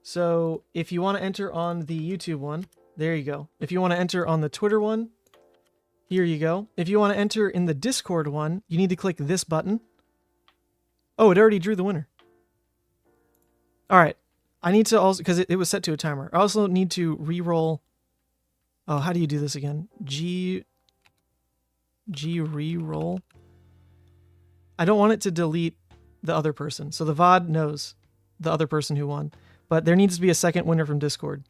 So if you want to enter on the YouTube one, there you go. If you want to enter on the Twitter one, here you go. If you want to enter in the Discord one, you need to click this button. Oh, it already drew the winner. All right. I need to also, because it was set to a timer. I also need to re-roll. Oh, how do you do this again? G re-roll. I don't want it to delete the other person. So the VOD knows the other person who won. But there needs to be a second winner from Discord.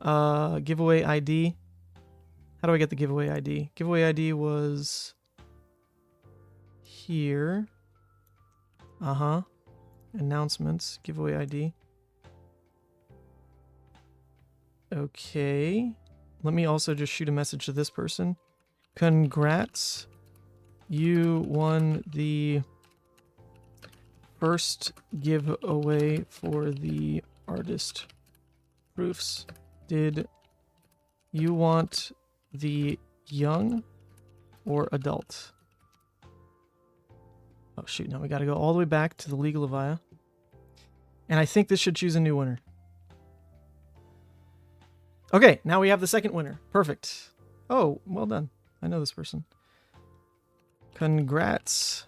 Giveaway ID. How do I get the giveaway ID? Giveaway ID was here. Announcements. Giveaway ID. Okay. Let me also just shoot a message to this person. Congrats. You won the first giveaway for the artist proofs. Did you want the young or adult? Oh shoot, now we gotta go all the way back to the League of Levia. And I think this should choose a new winner. Okay, now we have the second winner. Perfect. Oh, well done. I know this person. Congrats.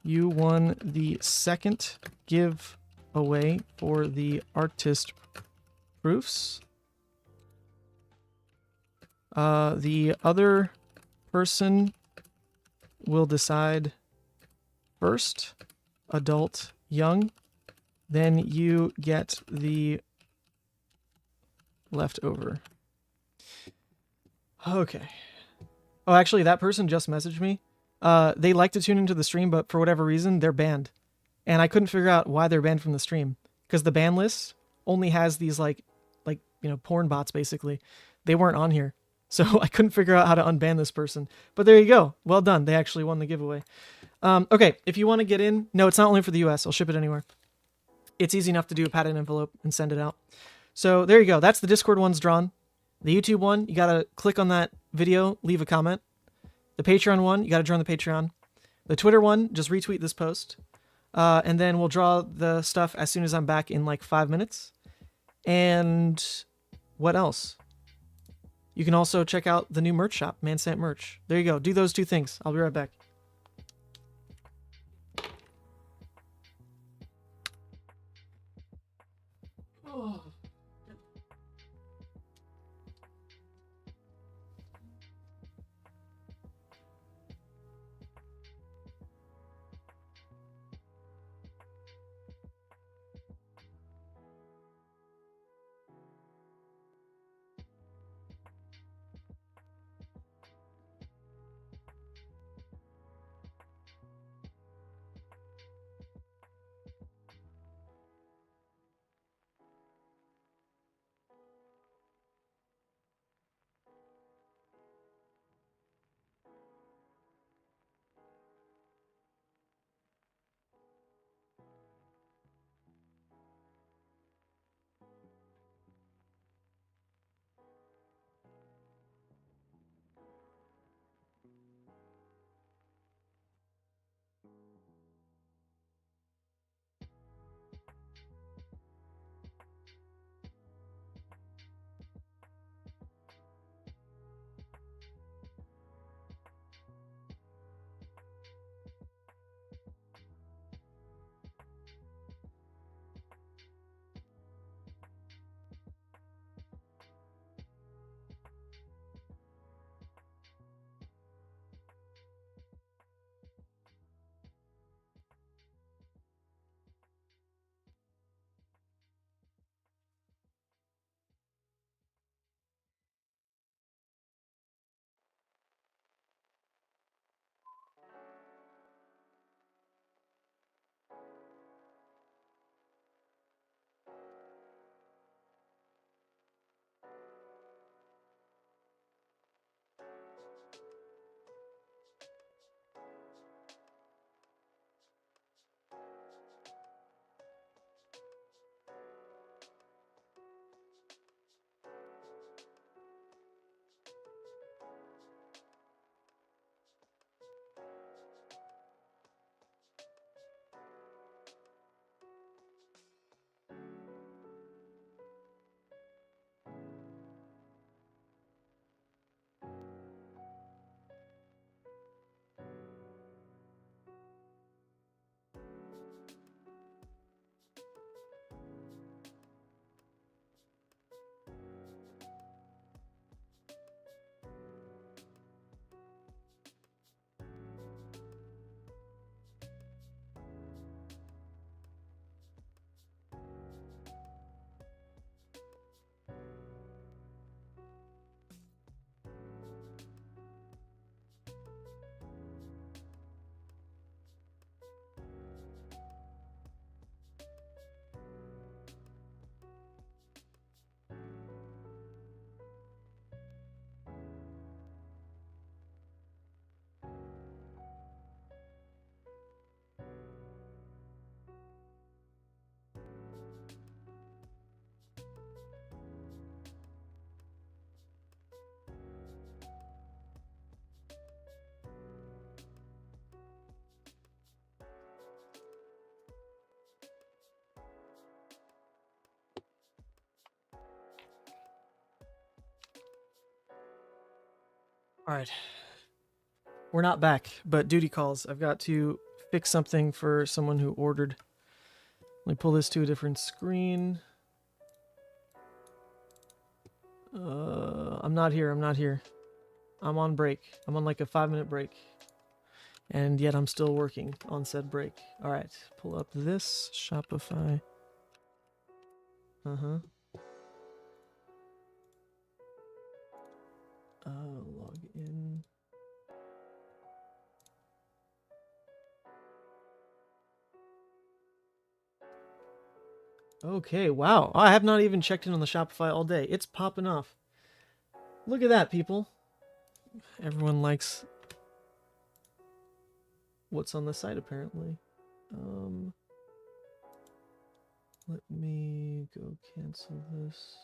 You won the second giveaway for the artist proofs. The other person will decide first, adult, young. Then you get the leftover. Okay. Oh, actually, that person just messaged me. They like to tune into the stream, but for whatever reason, they're banned. And I couldn't figure out why they're banned from the stream. Because the ban list only has these, porn bots, basically. They weren't on here. So I couldn't figure out how to unban this person. But there you go. Well done. They actually won the giveaway. Okay, if you want to get in... No, it's not only for the US. I'll ship it anywhere. It's easy enough to do a padded envelope and send it out. So there you go. That's the Discord one's drawn. The YouTube one, you got to click on that video, leave a comment. The Patreon one, you got to join the Patreon. The Twitter one, just retweet this post. And then we'll draw the stuff as soon as I'm back in like 5 minutes. And what else? You can also check out the new merch shop, Vynnset merch. There you go. Do those two things. I'll be right back. All right. We're not back, but duty calls. I've got to fix something for someone who ordered. Let me pull this to a different screen. I'm not here. I'm not here. I'm on break. I'm on like a 5-minute break. And yet I'm still working on said break. All right. Pull up this Shopify. Uh-huh. Log in. Okay, wow. I have not even checked in on the Shopify all day. It's popping off. Look at that, people. Everyone likes what's on the site, apparently. Let me go cancel this.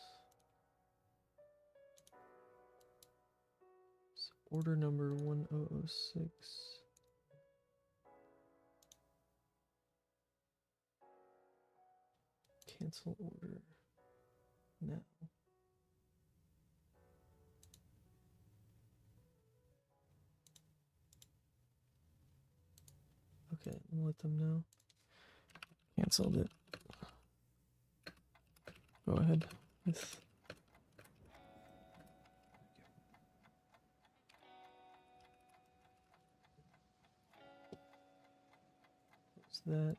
So order number 1006. Cancel order now. Okay, I'm gonna let them know. Canceled it. Go ahead with what's that?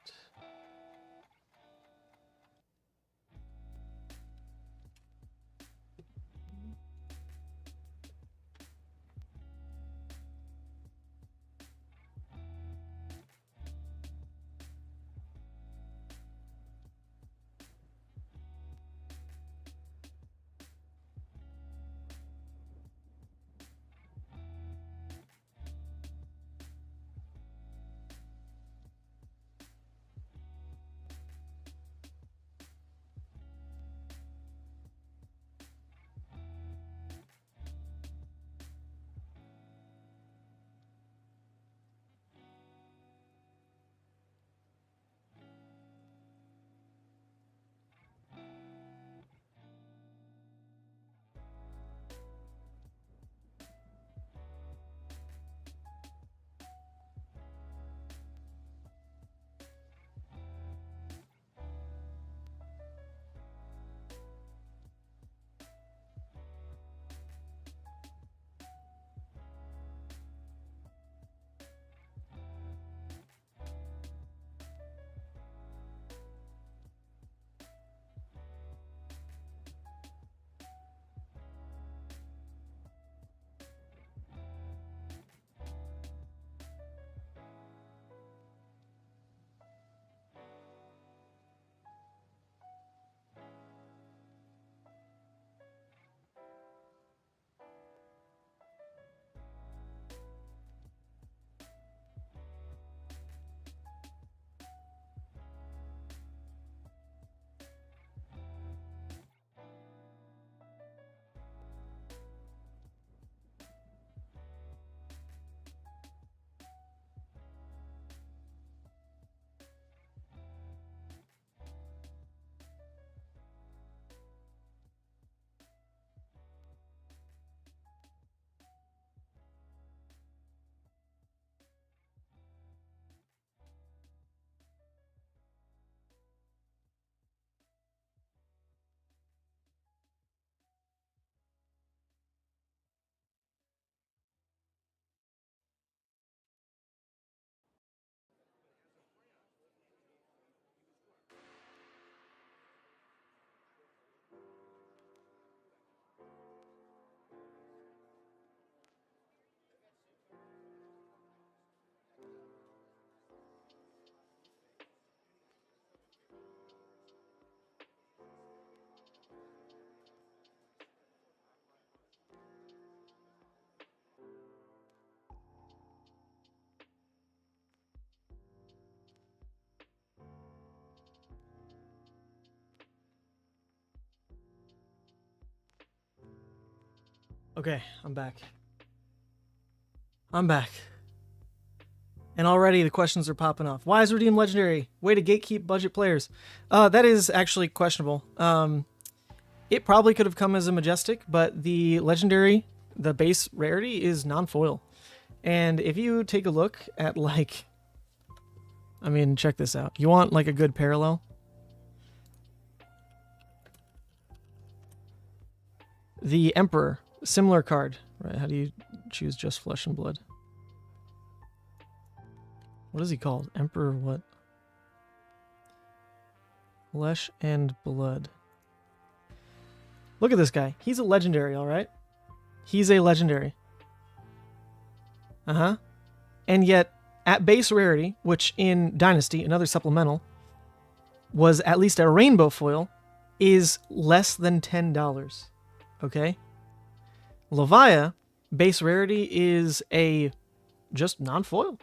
Okay, I'm back. I'm back. And already the questions are popping off. Why is Redeem Legendary? Way to gatekeep budget players. That is actually questionable. It probably could have come as a Majestic, but the Legendary The base rarity is non-foil. And if you take a look at, like... I mean, check this out. You want, like, a good parallel? The Emperor, similar card. Right, how do you choose just flesh and blood? What is he called? Emperor what? Flesh and blood. Look at this guy. He's a legendary, alright? He's a legendary. Uh-huh. And yet, at base rarity, which in Dynasty, another supplemental, was at least a rainbow foil, is less than $10. Okay? Levia, base rarity is a just non-foil.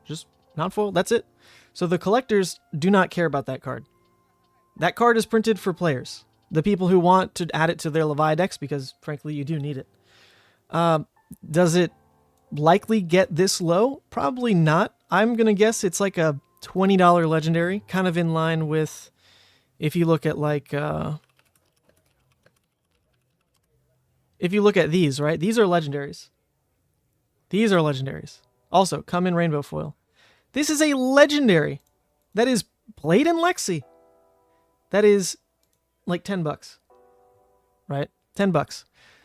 Just non-foil, that's it. So the collectors do not care about that card. That card is printed for players. The people who want to add it to their Levia decks, because frankly you do need it. Does it likely get this low? Probably not. I'm going to guess it's like a $20 legendary, kind of in line with, if you look at like, if you look at these, right? These are legendaries. These are legendaries. Also, come in rainbow foil. This is a legendary that is played in Lexi. That is like $10, right? $10.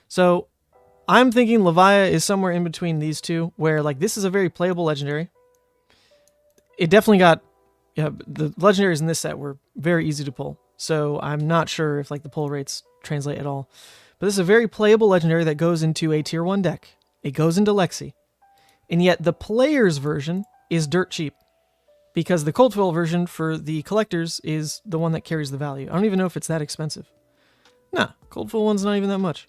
So I'm thinking Levia is somewhere in between these two, where like this is a very playable legendary. It definitely got, yeah, the legendaries in this set were very easy to pull. So I'm not sure if like the pull rates translate at all. But this is a very playable legendary that goes into a tier 1 deck. It goes into Lexi. And yet the player's version is dirt cheap, because the cold foil version for the collectors is the one that carries the value. I don't even know if it's that expensive. Nah, cold foil one's not even that much.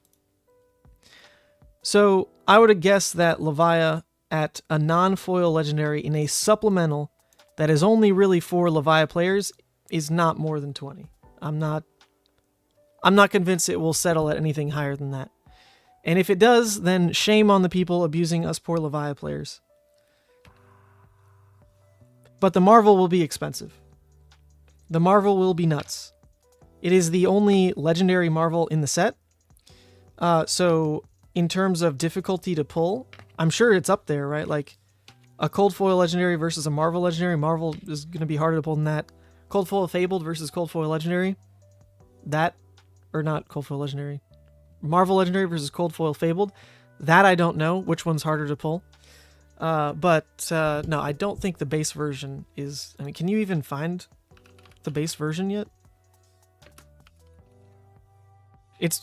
So I would have guessed that Levia at a non-foil legendary in a supplemental that is only really for Levia players is not more than 20. I'm not convinced it will settle at anything higher than that. And if it does, then shame on the people abusing us poor Levia players. But the Marvel will be expensive. The Marvel will be nuts. It is the only legendary Marvel in the set. So in terms of difficulty to pull, I'm sure it's up there, right? Like a cold foil legendary versus a Marvel legendary. Marvel is going to be harder to pull than that. Cold foil fabled versus cold foil legendary. That, or not cold foil legendary. Marvel legendary versus cold foil fabled. That I don't know which one's harder to pull. But no, I don't think the base version is... I mean, can you even find the base version yet?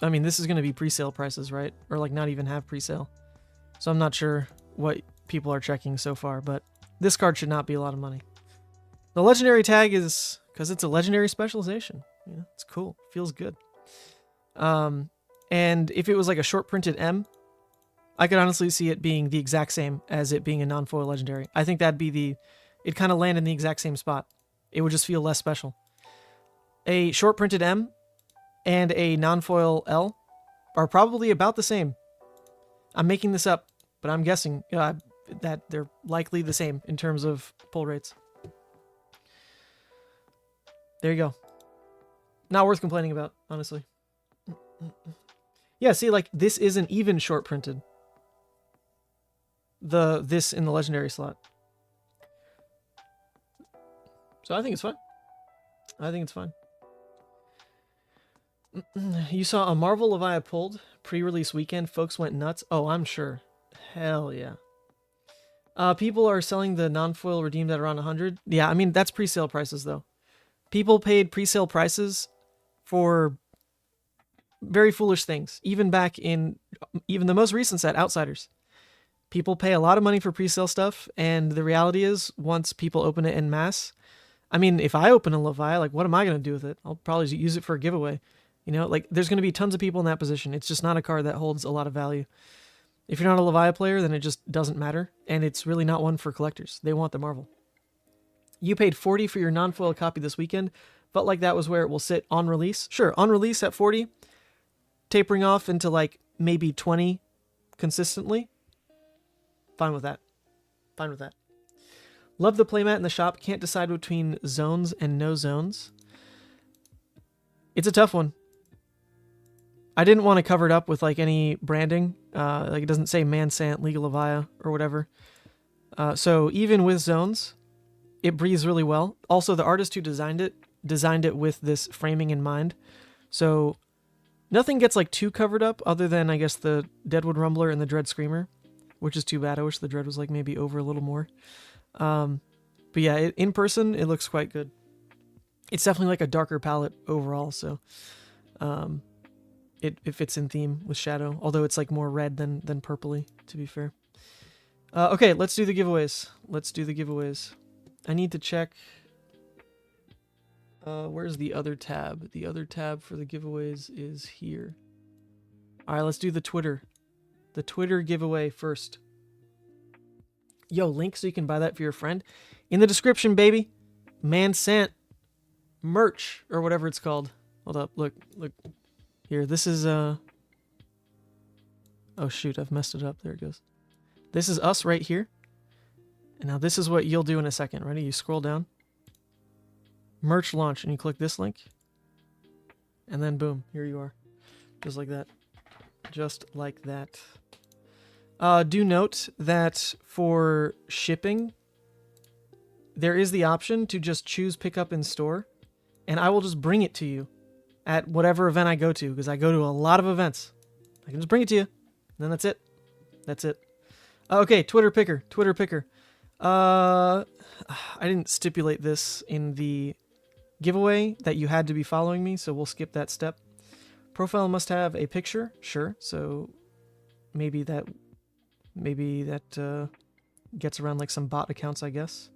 I mean, this is going to be pre-sale prices, right? Or like not even have pre-sale. So I'm not sure what people are checking so far, but this card should not be a lot of money. The legendary tag is... because it's a legendary specialization. You know, it's cool. Feels good. And if it was like a short printed M, I could honestly see it being the exact same as it being a non-foil legendary. I think that'd be it'd kind of land in the exact same spot. It would just feel less special. A short printed M and a non-foil L are probably about the same. I'm making this up, but I'm guessing that they're likely the same in terms of pull rates. There you go. Not worth complaining about, honestly. Yeah, see, like, this isn't even short printed. This in the legendary slot. So I think it's fine. I think it's fine. You saw a Marvel Levia pulled pre-release weekend. Folks went nuts. Oh, I'm sure. Hell yeah. People are selling the non-foil redeemed at around 100. Yeah, I mean, that's pre-sale prices, though. People paid pre-sale prices for very foolish things. Even back in even the most recent set, Outsiders. People pay a lot of money for pre-sale stuff, and the reality is, once people open it en masse, I mean, if I open a Levia, like, what am I going to do with it? I'll probably use it for a giveaway. You know, like, there's going to be tons of people in that position. It's just not a card that holds a lot of value. If you're not a Levia player, then it just doesn't matter, and it's really not one for collectors. They want the Marvel. You paid $40 for your non-foil copy this weekend. Felt like that was where it will sit on release. Sure, on release at $40, tapering off into like maybe $20 consistently. Fine with that. Fine with that. Love the playmat in the shop. Can't decide between zones and no zones. It's a tough one. I didn't want to cover it up with like any branding. Like it doesn't say Vynnset, Legal Levia, or whatever. So even with zones, it breathes really well. Also, the artist who designed it with this framing in mind. So nothing gets like too covered up other than, I guess, the Deadwood Rumbler and the Dread Screamer, which is too bad. I wish the Dread was like maybe over a little more. But yeah, in person, it looks quite good. It's definitely like a darker palette overall, so it fits in theme with Shadow, although it's like more red than purpley, to be fair. Okay, let's do the giveaways. I need to check. Where's the other tab? The other tab for the giveaways is here. All right, let's do the Twitter. The Twitter giveaway first. Yo, link so you can buy that for your friend. In the description, baby. Vynnset merch, or whatever it's called. Hold up, look. Here, this is, oh shoot, I've messed it up. There it goes. This is us right here. And now this is what you'll do in a second. Ready? You scroll down. Merch launch, and you click this link. And then boom, here you are. Just like that. Just like that. Do note that for shipping, there is the option to just choose pick up in store, and I will just bring it to you at whatever event I go to, because I go to a lot of events. I can just bring it to you, and then that's it. That's it. Okay, Twitter picker. I didn't stipulate this in the giveaway that you had to be following me, so we'll skip that step. Profile must have a picture, sure. So maybe that gets around like some bot accounts, I guess.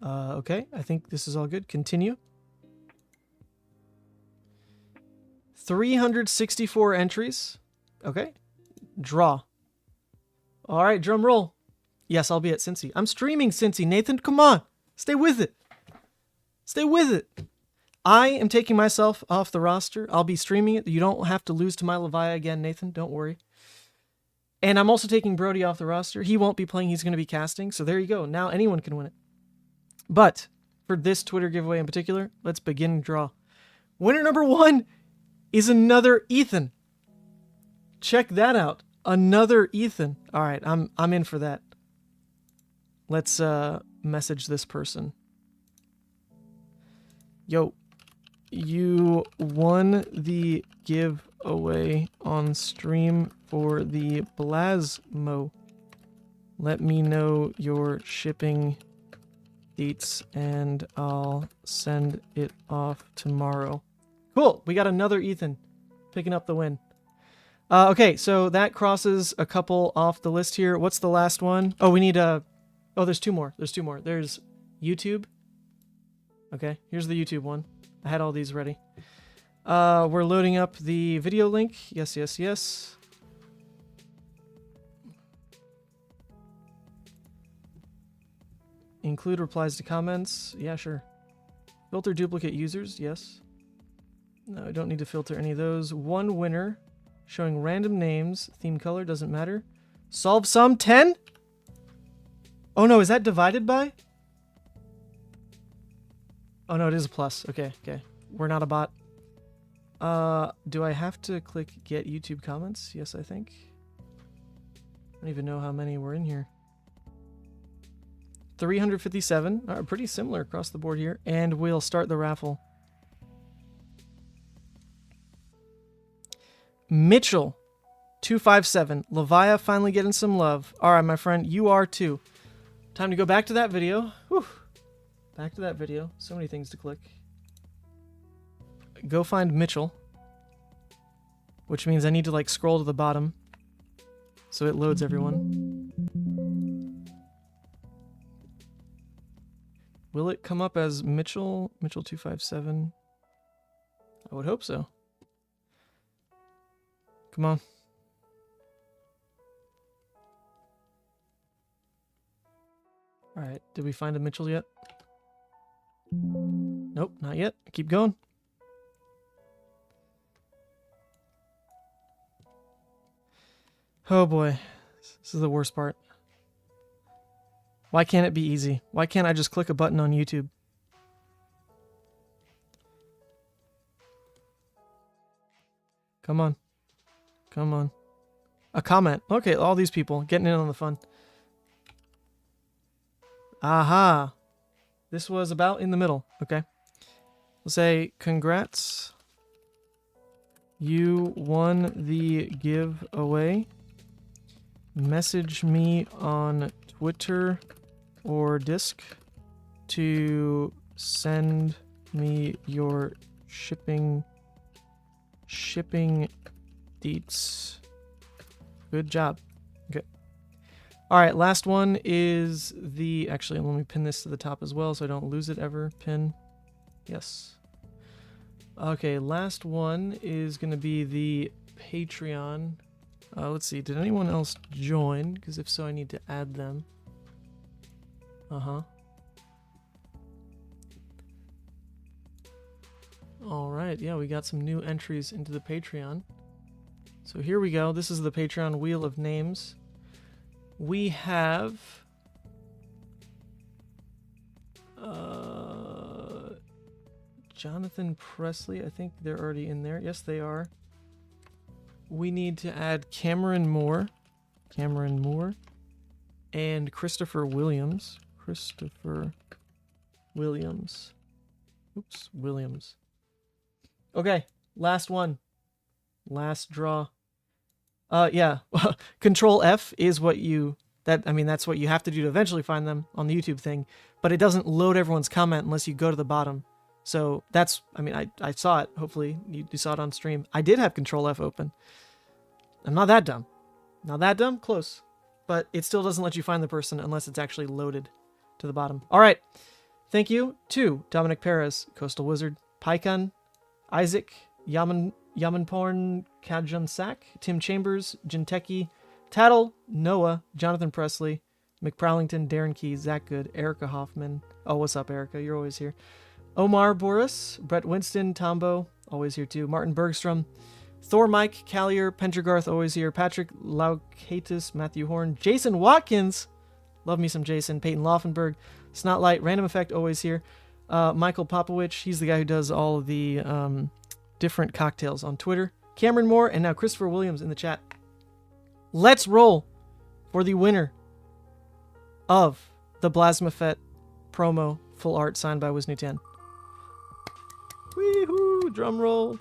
Okay, I think this is all good. Continue. 364 entries. Okay. Draw. All right, drum roll. Yes, I'll be at Cincy. I'm streaming Cincy. Nathan, come on. Stay with it. Stay with it. I am taking myself off the roster. I'll be streaming it. You don't have to lose to my Levia again, Nathan. Don't worry. And I'm also taking Brody off the roster. He won't be playing. He's going to be casting. So there you go. Now anyone can win it. But for this Twitter giveaway in particular, let's begin and draw. Winner number 1 is another Ethan. Check that out. Another Ethan. All right, I'm in for that. Let's message this person. Yo, you won the giveaway on stream for the Blasmo. Let me know your shipping dates and I'll send it off tomorrow. Cool, we got another Ethan picking up the win. Okay, so that crosses a couple off the list here. What's the last one? Oh, we need oh, there's two more. There's YouTube. Okay, here's the YouTube one. I had all these ready. We're loading up the video link. Yes. Include replies to comments. Yeah, sure. Filter duplicate users. Yes. No, I don't need to filter any of those. One winner. Showing random names. Theme color. Doesn't matter. Solve sum 10? Oh no, is that divided by? Oh no, it is a plus. Okay. We're not a bot. Do I have to click get YouTube comments? Yes, I think. I don't even know how many were in here. 357. Pretty similar across the board here. And we'll start the raffle. Mitchell, 257. Levia finally getting some love. All right, my friend, you are too. Time to go back to that video. Whew. Back to that video. So many things to click. Go find Mitchell. Which means I need to like scroll to the bottom. So it loads everyone. Will it come up as Mitchell? Mitchell 257? I would hope so. Come on. Alright, did we find a Mitchell yet? Nope, not yet. Keep going. Oh boy. This is the worst part. Why can't it be easy? Why can't I just click a button on YouTube? Come on. Come on. A comment. Okay, all these people getting in on the fun. Aha. This was about in the middle. Okay. We'll say, congrats. You won the giveaway. Message me on Twitter or Disc to send me your shipping deets. Good job. Okay. All right, last one is the... Actually, let me pin this to the top as well so I don't lose it ever. Pin. Yes. Okay, last one is going to be the Patreon. Let's see, did anyone else join? Because if so, I need to add them. Uh-huh. All right, yeah, we got some new entries into the Patreon. So here we go. This is the Patreon Wheel of Names. We have... Jonathan Presley. I think they're already in there. Yes, they are. We need to add Cameron Moore. Cameron Moore. And Christopher Williams. Christopher Williams. Oops, Williams. Okay, last one. Last draw. Yeah. Control F is what you... that's what you have to do to eventually find them on the YouTube thing. But it doesn't load everyone's comment unless you go to the bottom. So that's, I saw it. Hopefully you saw it on stream. I did have Control F open. I'm not that dumb. Not that dumb? Close. But it still doesn't let you find the person unless it's actually loaded to the bottom. All right. Thank you to Dominic Perez, Coastal Wizard, Pycon, Isaac, Yamanporn, Kajan Sak, Tim Chambers, Jinteki, Tattle, Noah, Jonathan Presley, McProwlington, Darren Key, Zach Good, Erica Hoffman. Oh, what's up, Erica? You're always here. Omar Boris, Brett Winston, Tombo, always here too. Martin Bergstrom, Thor Mike, Callier, Pendergarth, always here. Patrick Laukatis, Matthew Horn, Jason Watkins, love me some Jason, Peyton Laufenberg, Snotlight, Random Effect, always here. Michael Popowich, he's the guy who does all of the different cocktails on Twitter. Cameron Moore, and now Christopher Williams in the chat. Let's roll for the winner of the Blasmafet promo full art signed by Wisnu10. Wee-hoo! Drum roll.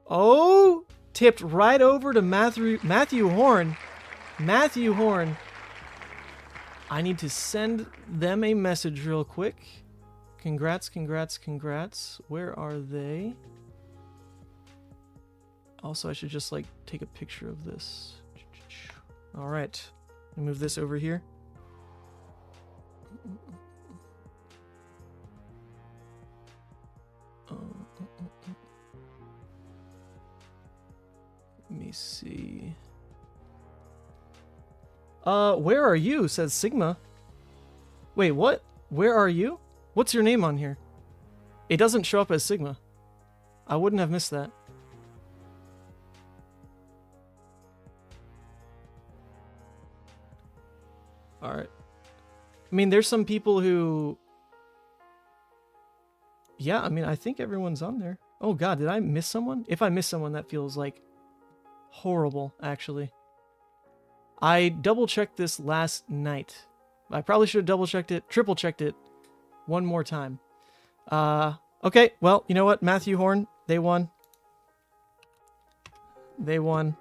Oh! Tipped right over to Matthew Horn. Matthew Horn. I need to send them a message real quick. Congrats, congrats, congrats. Where are they? Also, I should just, take a picture of this. All right. Let me move this over here. Let me see. Where are you? Says Sigma. Wait, what? Where are you? What's your name on here? It doesn't show up as Sigma. I wouldn't have missed that. Alright. There's some people who... Yeah, I think everyone's on there. Oh god, did I miss someone? If I miss someone, that feels, horrible, actually. I double-checked this last night. I probably should have double-checked it, triple-checked it one more time. Okay, well, you know what? Matthew Horn, they won. They won.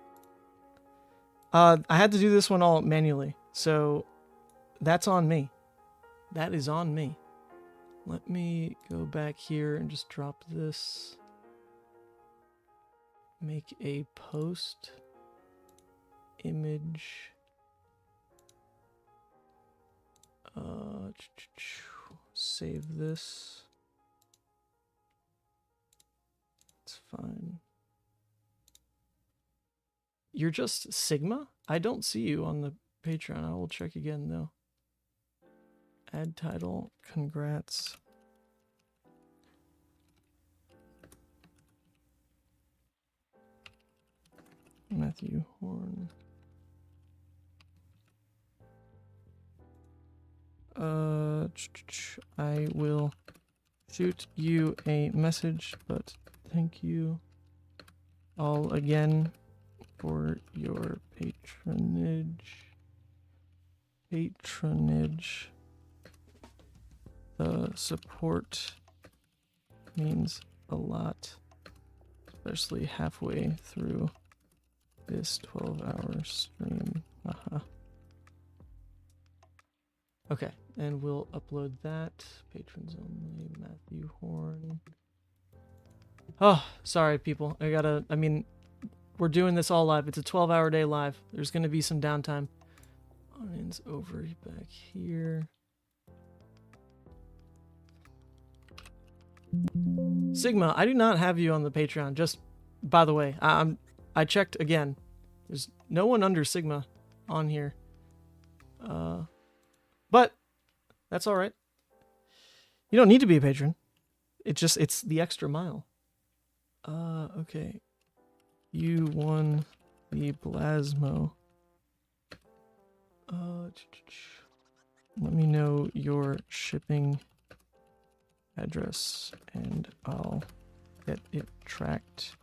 I had to do this one all manually, so that's on me. That is on me. Let me go back here and just drop this. Make a post. Image. Save this. It's fine. You're just Sigma? I don't see you on the Patreon. I will check again though. Add title. Congrats. Matthew Horn. I will shoot you a message, but thank you all again for your patronage. The support means a lot, especially halfway through this 12-hour stream. Okay, and we'll upload that. Patrons only, Matthew Horn. Oh, sorry, people. I mean, we're doing this all live. It's a 12-hour day live. There's going to be some downtime. Audience over back here. Sigma, I do not have you on the Patreon. Just, by the way, I checked again. There's no one under Sigma on here. But that's all right. You don't need to be a patron. It's the extra mile. Okay. You won the Blasmo. Let me know your shipping address and I'll get it tracked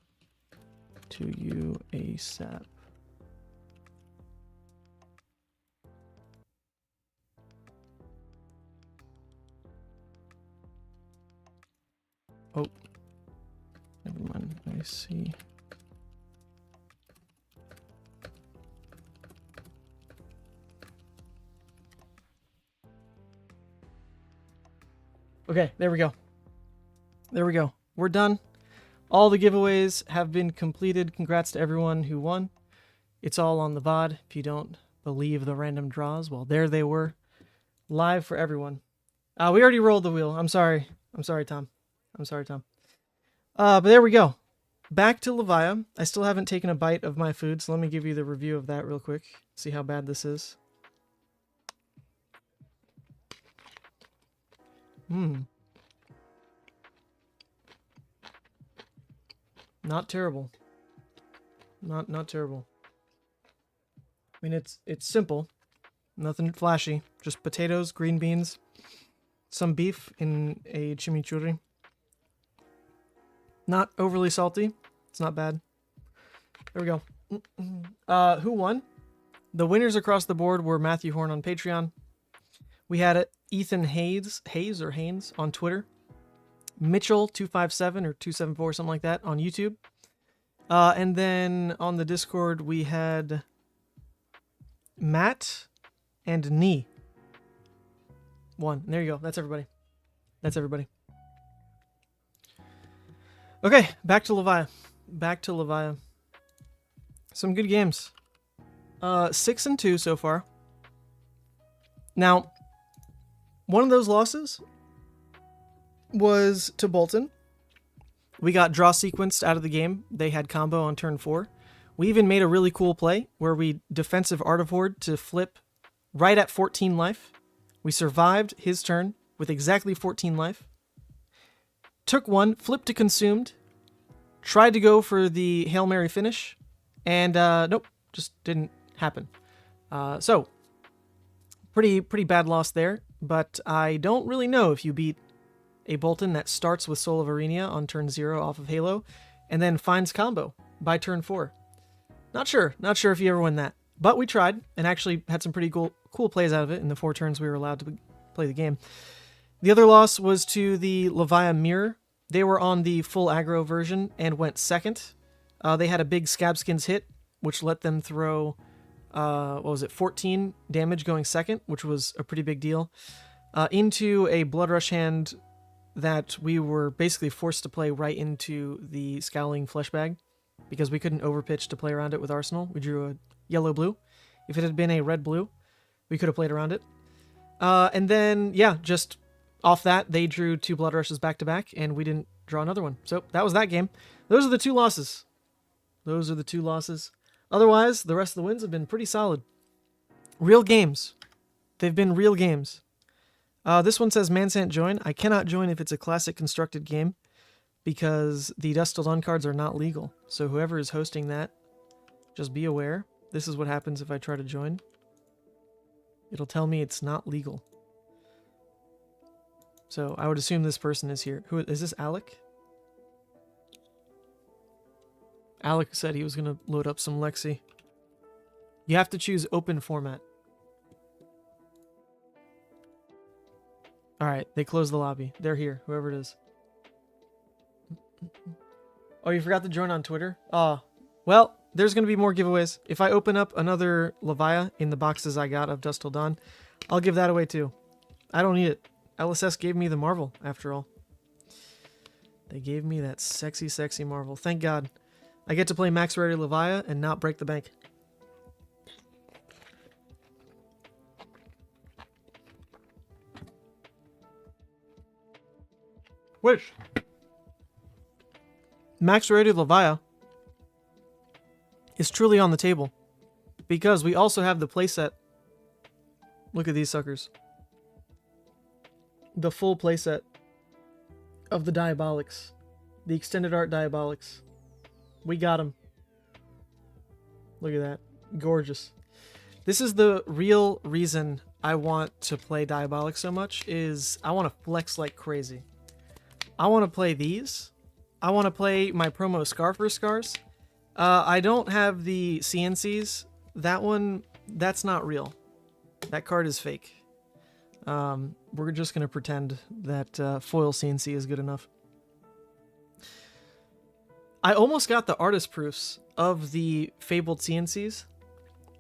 to you ASAP. Oh, never mind. I see. Okay, there we go. There we go. We're done. All the giveaways have been completed. Congrats to everyone who won. It's all on the VOD. If you don't believe the random draws, well, there they were. Live for everyone. We already rolled the wheel. I'm sorry. I'm sorry, Tom. I'm sorry, Tom. But there we go. Back to Levia. I still haven't taken a bite of my food, so let me give you the review of that real quick. See how bad this is. Not terrible. Not terrible. I mean, it's simple. Nothing flashy. Just potatoes, green beans, some beef in a chimichurri. Not overly salty. It's not bad. There we go. Who won? The winners across the board were Matthew Horn on Patreon. We had Ethan Hayes on Twitter. Mitchell257 or 274, something like that, on YouTube. And then on the Discord, we had Matt and Nee. One. There you go. That's everybody. That's everybody. Okay, back to Levia. Back to Levia. Some good games. 6-2 so far. Now, one of those losses was to Boltyn. We got draw sequenced out of the game. They had combo on turn 4. We even made a really cool play where we defensive Art of Horde to flip right at 14 life. We survived his turn with exactly 14 life. Took one, flipped to consumed, tried to go for the Hail Mary finish, and nope, just didn't happen. So, pretty bad loss there, but I don't really know if you beat a Boltyn that starts with Soul of Arenia on turn 0 off of Halo, and then finds combo by turn 4. Not sure if you ever win that, but we tried, and actually had some pretty cool plays out of it in the 4 turns we were allowed to play the game. The other loss was to the Levia Mirror. They were on the full aggro version and went second. They had a big Scabskins hit, which let them throw, 14 damage going second, which was a pretty big deal, into a Bloodrush hand that we were basically forced to play right into the Scowling Flesh Bag because we couldn't overpitch to play around it with Arsenal. We drew a yellow-blue. If it had been a red-blue, we could have played around it. And then, yeah, just off that, they drew 2 Blood Rushes back-to-back, and we didn't draw another one. So that was that game. Those are the 2 losses. Otherwise, the rest of the wins have been pretty solid. Real games. They've been real games. This one says, Mansant join. I cannot join if it's a classic constructed game because the Dusk Till Dawn cards are not legal. So whoever is hosting that, just be aware. This is what happens if I try to join. It'll tell me it's not legal. So I would assume this person is here. Who is this? Alec? Alec said he was going to load up some Lexi. You have to choose open format. Alright, they closed the lobby. They're here, whoever it is. Oh, you forgot to join on Twitter? Well, there's going to be more giveaways. If I open up another Levia in the boxes I got of Dusk Till Dawn, I'll give that away too. I don't need it. LSS gave me the Marvel, after all. They gave me that sexy, sexy Marvel. Thank God. I get to play Max Rarity Levia and not break the bank. Which? Max Rarity Levia is truly on the table. Because we also have the playset. Look at these suckers. The full playset of the Diabolics. The extended art Diabolics. We got them. Look at that. Gorgeous. This is the real reason I want to play Diabolics so much, is I want to flex like crazy. I want to play these. I want to play my promo Scar for Scars. I don't have the CNCs. That one, that's not real. That card is fake. We're just going to pretend that foil CNC is good enough. I almost got the artist proofs of the fabled CNCs,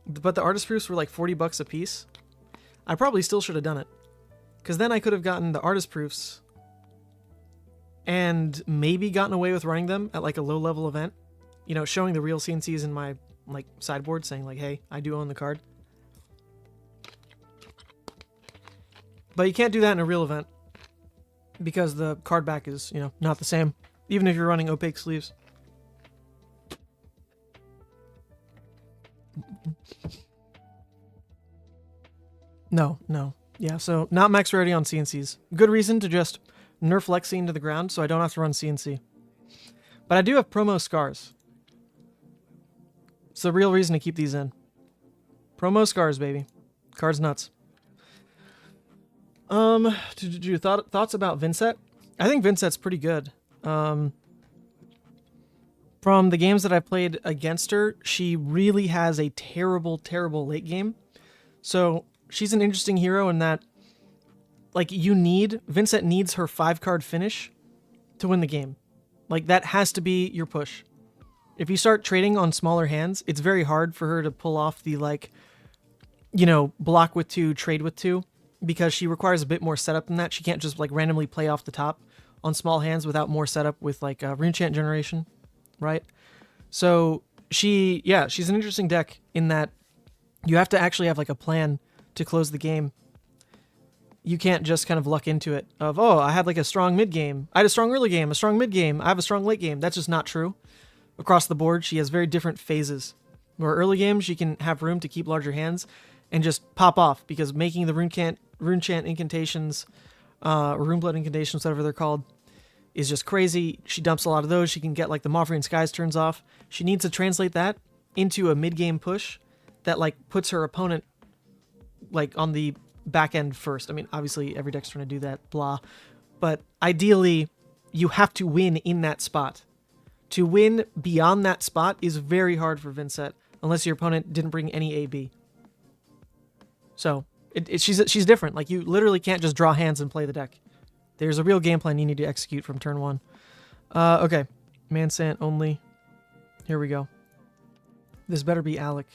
but the artist proofs were like 40 bucks a piece. I probably still should have done it, because then I could have gotten the artist proofs and maybe gotten away with running them at like a low-level event. You know, showing the real CNCs in my like sideboard, saying like, hey, I do own the card. But you can't do that in a real event, because the card back is, you know, not the same, even if you're running opaque sleeves. No. Yeah, so not max rarity on CNCs. Good reason to just nerf Lexi into the ground so I don't have to run CNC. But I do have promo Scars. It's the real reason to keep these in. Promo Scars, baby. Card's nuts. Thoughts about Vynnset? I think Vynnset's pretty good. From the games that I played against her, she really has a terrible, terrible late game. So she's an interesting hero in that, like, Vynnset needs her 5-card finish to win the game. Like, that has to be your push. If you start trading on smaller hands, it's very hard for her to pull off the, like, you know, block with 2, trade with 2, because she requires a bit more setup than that. She can't just, like, randomly play off the top on small hands without more setup with, like, rune chant generation, right? So she's an interesting deck in that you have to actually have, like, a plan to close the game. You can't just kind of luck into it of, oh, I had like a strong mid game. I had a strong early game, a strong mid game. I have a strong late game. That's just not true. Across the board, she has very different phases. Where early game, she can have room to keep larger hands and just pop off, because making the rune chant incantations, or rune blood incantations, whatever they're called, is just crazy. She dumps a lot of those. She can get like the Mothra Skies turns off. She needs to translate that into a mid game push that like puts her opponent like on the back end first. I mean, obviously every deck's trying to do that, blah. But ideally, you have to win in that spot. To win beyond that spot is very hard for Vynnset, unless your opponent didn't bring any AB. So, she's different. Like, you literally can't just draw hands and play the deck. There's a real game plan you need to execute from turn 1. Okay. Mansant only. Here we go. This better be Alec.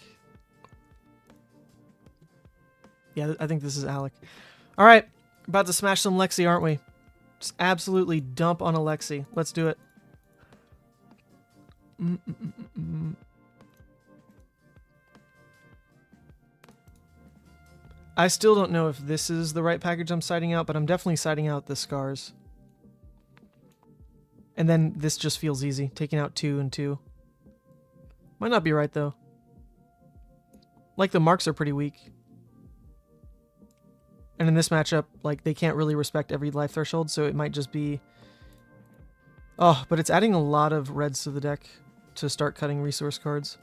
Yeah, I think this is Alec. All right, about to smash some Lexi, aren't we? Just absolutely dump on a Lexi. Let's do it. I still don't know if this is the right package I'm citing out, but I'm definitely citing out the Scars. And then this just feels easy, taking out 2 and 2. Might not be right, though. Like, the marks are pretty weak. And in this matchup, like, they can't really respect every life threshold, so it might just be... Oh, but it's adding a lot of reds to the deck to start cutting resource cards.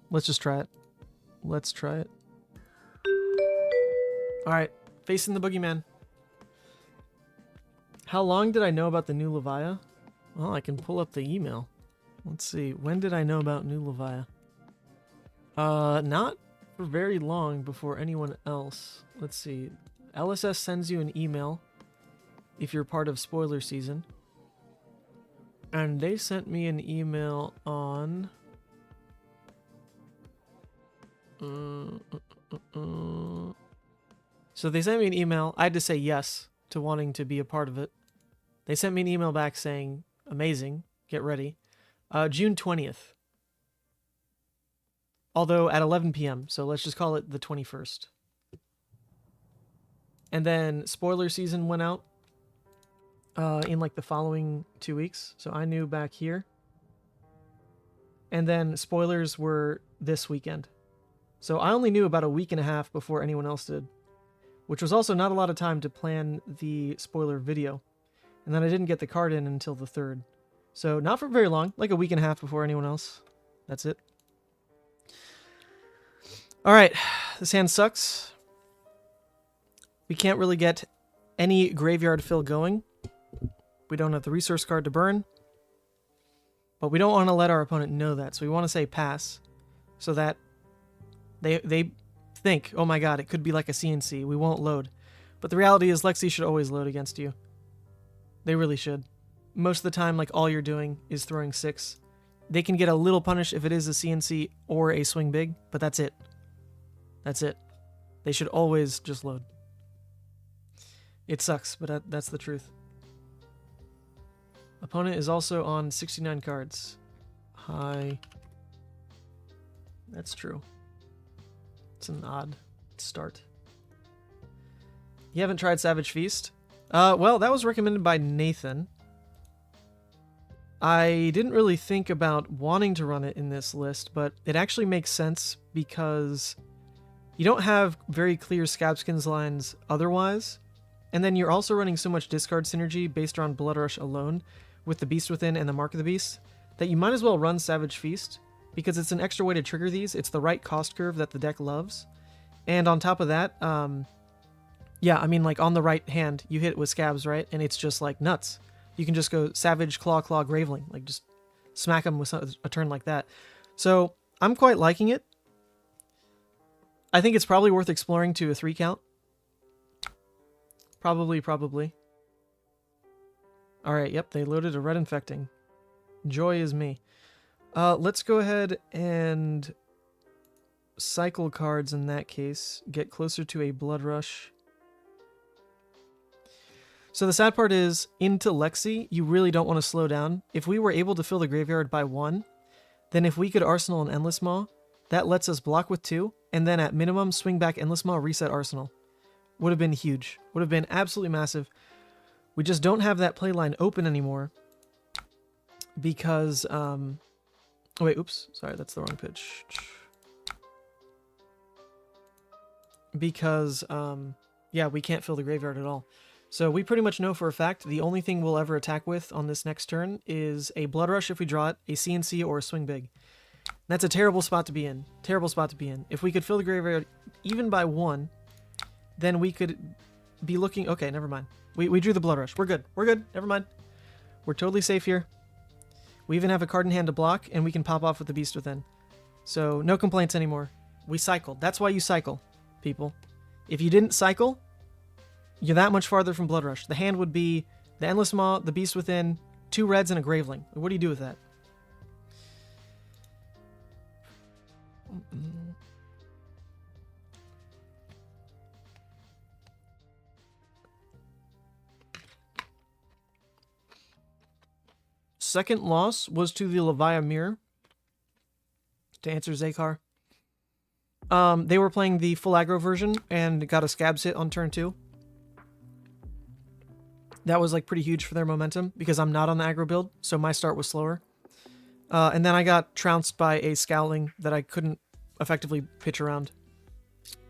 Let's just try it. Let's try it. Alright, facing the boogeyman. How long did I know about the new Levia? Well, I can pull up the email. Let's see. When did I know about new Levia? Not for very long before anyone else. Let's see. LSS sends you an email if you're part of spoiler season. And they sent me an email on... So they sent me an email. I had to say yes to wanting to be a part of it. They sent me an email back saying, amazing, get ready. June 20th. Although at 11 p.m., so let's just call it the 21st. And then spoiler season went out in like the following 2 weeks. So I knew back here. And then spoilers were this weekend. So I only knew about a week and a half before anyone else did, which was also not a lot of time to plan the spoiler video. And then I didn't get the card in until the 3rd. So not for very long, like a week and a half before anyone else. That's it. All right, this hand sucks. We can't really get any graveyard fill going. We don't have the resource card to burn. But we don't want to let our opponent know that, so we want to say pass. So that they think, oh my god, it could be like a CNC, we won't load. But the reality is Lexi should always load against you. They really should. Most of the time, like, all you're doing is throwing 6. They can get a little punish if it is a CNC or a swing big, but that's it. That's it. They should always just load. It sucks, but that's the truth. Opponent is also on 69 cards. Hi. That's true. It's an odd start. You haven't tried Savage Feast? Well, that was recommended by Nathan. I didn't really think about wanting to run it in this list, but it actually makes sense because you don't have very clear Scabskins lines otherwise, and then you're also running so much discard synergy based around Bloodrush alone with the Beast Within and the Mark of the Beast that you might as well run Savage Feast because it's an extra way to trigger these. It's the right cost curve that the deck loves. And on top of that, yeah, I mean, like, on the right hand, you hit it with Scabs, right? And it's just, like, nuts. You can just go Savage, Claw, Claw, Graveling. Like, just smack them with a turn like that. So, I'm quite liking it. I think it's probably worth exploring to a 3 count. Probably. Alright, yep, they loaded a Red Infecting. Joy is me. Let's go ahead and cycle cards in that case. Get closer to a Bloodrush. So the sad part is, into Lexi, you really don't want to slow down. If we were able to fill the graveyard by 1, then if we could Arsenal an Endless Maw, that lets us block with 2, and then at minimum, swing back Endless Maw, reset Arsenal. Would have been huge. Would have been absolutely massive. We just don't have that playline open anymore. Because, oh wait, oops. Sorry, that's the wrong pitch. Because, yeah, we can't fill the graveyard at all. So we pretty much know for a fact the only thing we'll ever attack with on this next turn is a Bloodrush if we draw it, a CNC, or a Swing Big. That's a terrible spot to be in. Terrible spot to be in. If we could fill the graveyard even by 1, then we could be looking... Okay, never mind. We drew the Bloodrush. We're good. We're good. Never mind. We're totally safe here. We even have a card in hand to block, and we can pop off with the Beast Within. So no complaints anymore. We cycled. That's why you cycle, people. If you didn't cycle, you're that much farther from Bloodrush. The hand would be the Endless Maw, the Beast Within, 2 reds, and a Graveling. What do you do with that? Second loss was to the Levia Mirror. To answer Zakar. They were playing the full aggro version and got a Scabs hit on turn 2. That was like pretty huge for their momentum because I'm not on the aggro build, so my start was slower. And then I got trounced by a Scowling that I couldn't effectively pitch around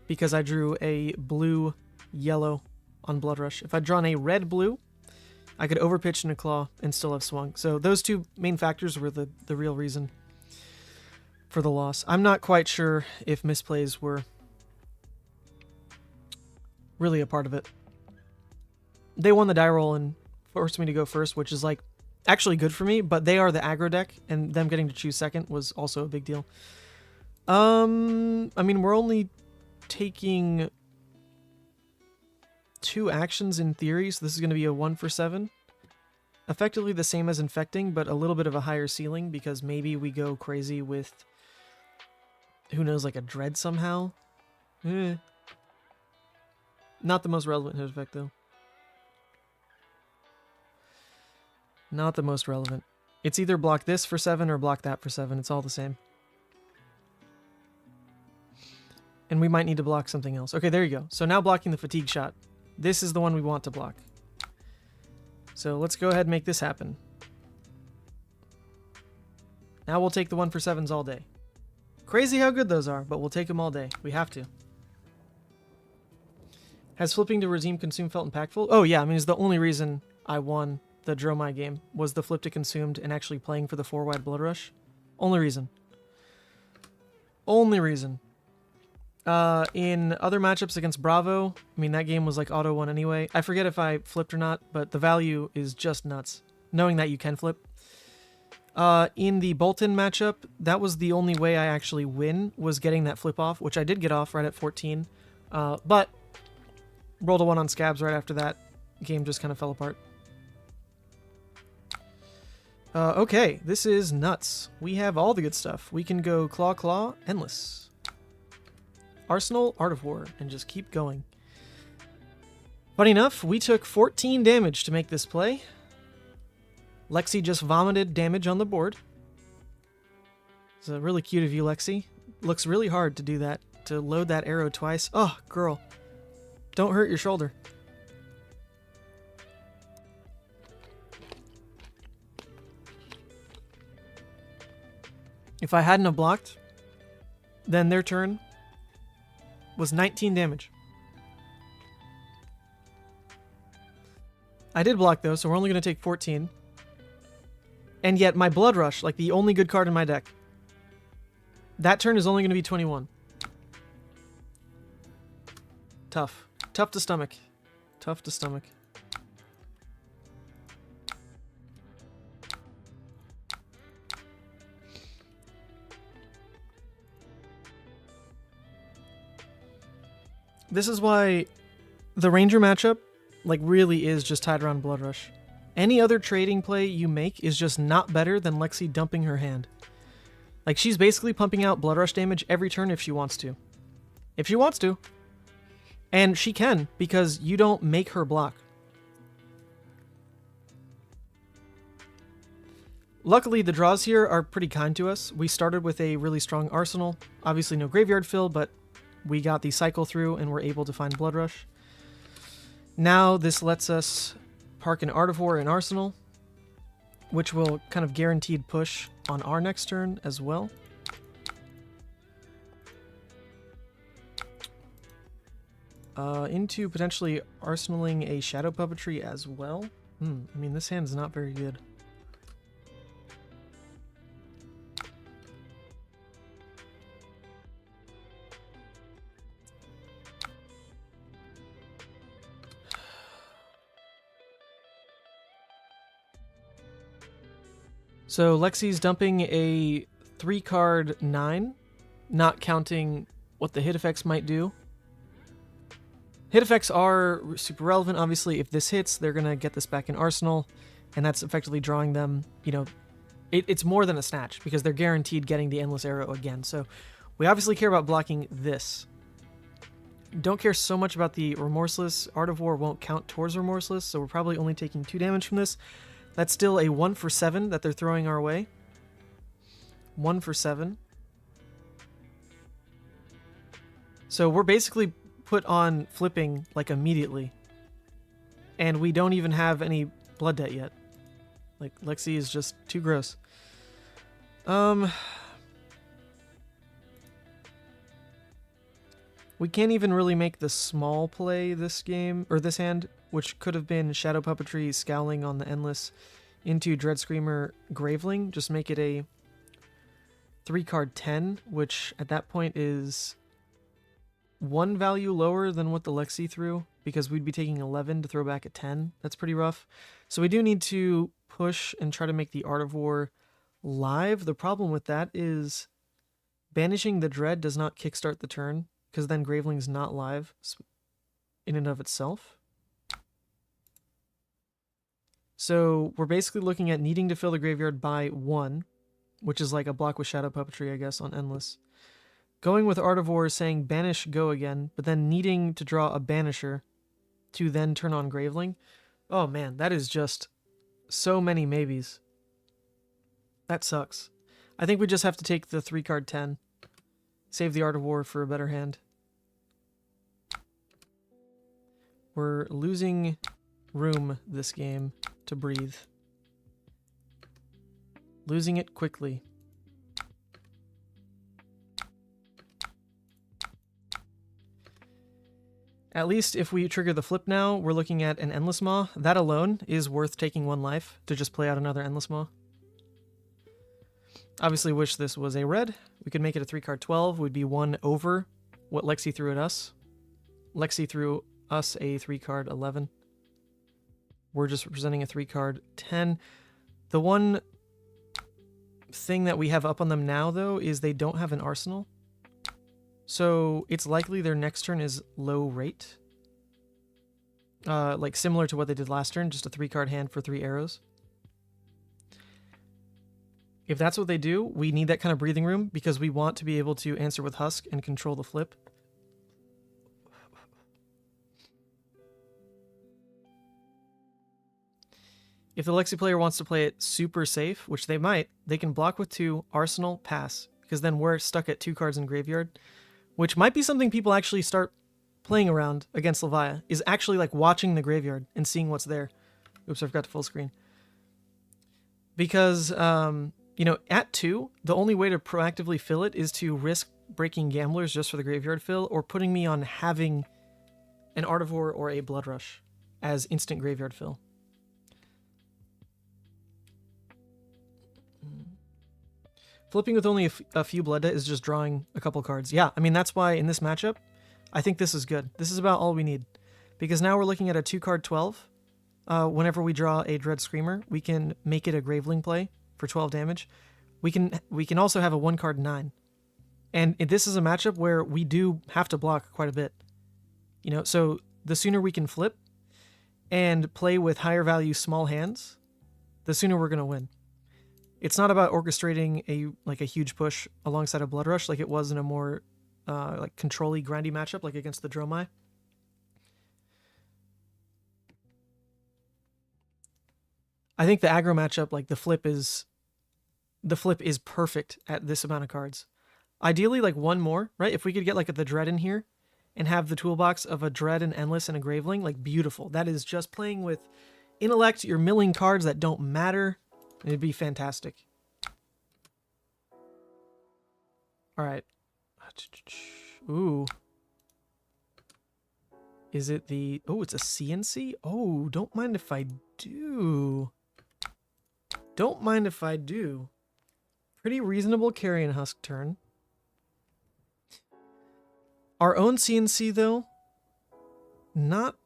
because I drew a blue-yellow on Bloodrush. If I'd drawn a red-blue, I could overpitch in a Claw and still have swung. So those 2 main factors were the real reason for the loss. I'm not quite sure if misplays were really a part of it. They won the die roll in forced me to go first, which is like actually good for me, but they are the aggro deck, and them getting to choose second was also a big deal. I mean, we're only taking 2 actions in theory, so this is going to be a 1 for 7. Effectively the same as infecting, but a little bit of a higher ceiling, because maybe we go crazy with, who knows, like a dread somehow. Not the most relevant hit effect, though. Not the most relevant. It's either block this for 7 or block that for 7. It's all the same. And we might need to block something else. Okay, there you go. So now blocking the fatigue shot. This is the one we want to block. So let's go ahead and make this happen. Now we'll take the 1 for 7s all day. Crazy how good those are, but we'll take them all day. We have to. Has flipping to redeem consume felt impactful? Oh yeah, I mean, it's the only reason I won the Dromai game was the flip to consumed and actually playing for the 4-wide Bloodrush. Only reason. Only reason. In other matchups against Bravo, I mean, that game was like auto won anyway. I forget if I flipped or not, but the value is just nuts. Knowing that you can flip. In the Boltyn matchup, that was the only way I actually win, was getting that flip off, which I did get off right at 14. But rolled a 1 on scabs right after that. Game just kind of fell apart. Okay, this is nuts. We have all the good stuff. We can go Claw, Claw, Endless. Arsenal, Art of War, and just keep going. Funny enough, we took 14 damage to make this play. Lexi just vomited damage on the board. It's really cute of you, Lexi. Looks really hard to do that, to load that arrow twice. Oh, girl. Don't hurt your shoulder. If I hadn't have blocked, then their turn was 19 damage. I did block though, so we're only going to take 14. And yet my Bloodrush, like the only good card in my deck, that turn is only going to be 21. Tough. Tough to stomach. Tough to stomach. This is why the Ranger matchup, like, really is just tied around Bloodrush. Any other trading play you make is just not better than Lexi dumping her hand. Like, she's basically pumping out Bloodrush damage every turn if she wants to. If she wants to. And she can, because you don't make her block. Luckily, the draws here are pretty kind to us. We started with a really strong arsenal. Obviously no graveyard fill, but we got the cycle through and were able to find Bloodrush. Now this lets us park an Art of War in Arsenal, which will kind of guaranteed push on our next turn as well. Into potentially arsenaling a Shadow Puppetry as well. I mean, this hand's not very good. So Lexi's dumping a 3-card 9, not counting what the hit effects might do. Hit effects are super relevant, obviously. If this hits, they're going to get this back in Arsenal, and that's effectively drawing them, you know, it's more than a snatch, because they're guaranteed getting the Endless Arrow again. So we obviously care about blocking this. Don't care so much about the Remorseless. Art of War won't count towards Remorseless, so we're probably only taking 2 damage from this. That's still a 1 for 7 that they're throwing our way. 1 for 7. So we're basically put on flipping like immediately. And we don't even have any blood debt yet. Like, Lexi is just too gross. We can't even really make the small play this game, or this hand, which could have been Shadow Puppetry, Scowling on the Endless, into Dread Screamer, Graveling. Just make it a 3-card 10, which at that point is one value lower than what the Lexi threw, because we'd be taking 11 to throw back at 10. That's pretty rough. So we do need to push and try to make the Art of War live. The problem with that is banishing the Dread does not kickstart the turn, because then Graveling's not live in and of itself. So we're basically looking at needing to fill the graveyard by 1, which is like a block with Shadow Puppetry, I guess, on Endless. Going with Art of War saying banish go again, but then needing to draw a banisher to then turn on Graveling. Oh man, that is just so many maybes. That sucks. I think we just have to take the 3-card 10. Save the Art of War for a better hand. We're losing room this game to breathe. Losing it quickly. At least if we trigger the flip now, we're looking at an Endless Maw. That alone is worth taking 1 life to just play out another Endless Maw. Obviously wish this was a red. We could make it a 3-card 12. Would be 1 over what Lexi threw at us. Lexi threw us a 3-card 11. We're just representing a 3-card 10. The one thing that we have up on them now, though, is they don't have an arsenal. So it's likely their next turn is low rate. Like similar to what they did last turn, just a 3-card hand for 3 arrows. If that's what they do, we need that kind of breathing room because we want to be able to answer with Husk and control the flip. If the Lexi player wants to play it super safe, which they might, they can block with 2, Arsenal, pass, because then we're stuck at 2 cards in graveyard, which might be something people actually start playing around against Levia, is actually like watching the graveyard and seeing what's there. Oops, I forgot to full screen. Because, you know, at 2, the only way to proactively fill it is to risk breaking Gamblers just for the graveyard fill, or putting me on having an Art of War or a Bloodrush as instant graveyard fill. Flipping with only a few blood debt is just drawing a couple cards. Yeah, I mean, that's why in this matchup, I think this is good. This is about all we need. Because now we're looking at a 2-card 12. Whenever we draw a Dread Screamer, we can make it a Graveling play for 12 damage. We can also have a 1-card 9. And this is a matchup where we do have to block quite a bit. You know, so the sooner we can flip and play with higher value small hands, the sooner we're going to win. It's not about orchestrating a huge push alongside a Bloodrush like it was in a more like control-y, grindy matchup like against the Dromai. I think the aggro matchup, like the flip is perfect at this amount of cards. Ideally, like 1 more, right? If we could get like the Dread in here and have the toolbox of a Dread, an Endless, and a Graveling, like beautiful. That is just playing with intellect. You're milling cards that don't matter. It'd be fantastic. All right. Ooh. Is it the... Oh, it's a CNC? Oh, don't mind if I do. Don't mind if I do. Pretty reasonable Carrion Husk turn. Our own CNC, though, not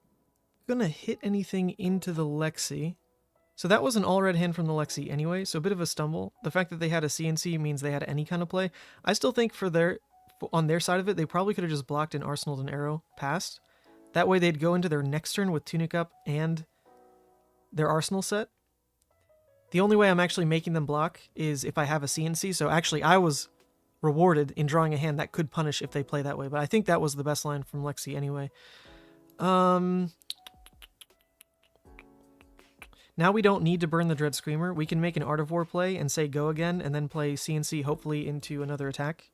gonna hit anything into the Lexi. So that was an all-red hand from the Lexi anyway, so a bit of a stumble. The fact that they had a CNC means they had any kind of play. I still think on their side of it, they probably could have just blocked and arsenaled an arrow past. That way they'd go into their next turn with Tunic up and their arsenal set. The only way I'm actually making them block is if I have a CNC, so actually I was rewarded in drawing a hand that could punish if they play that way, but I think that was the best line from Lexi anyway. Now we don't need to burn the Dread Screamer. We can make an Art of War play and say go again, and then play CNC hopefully into another attack.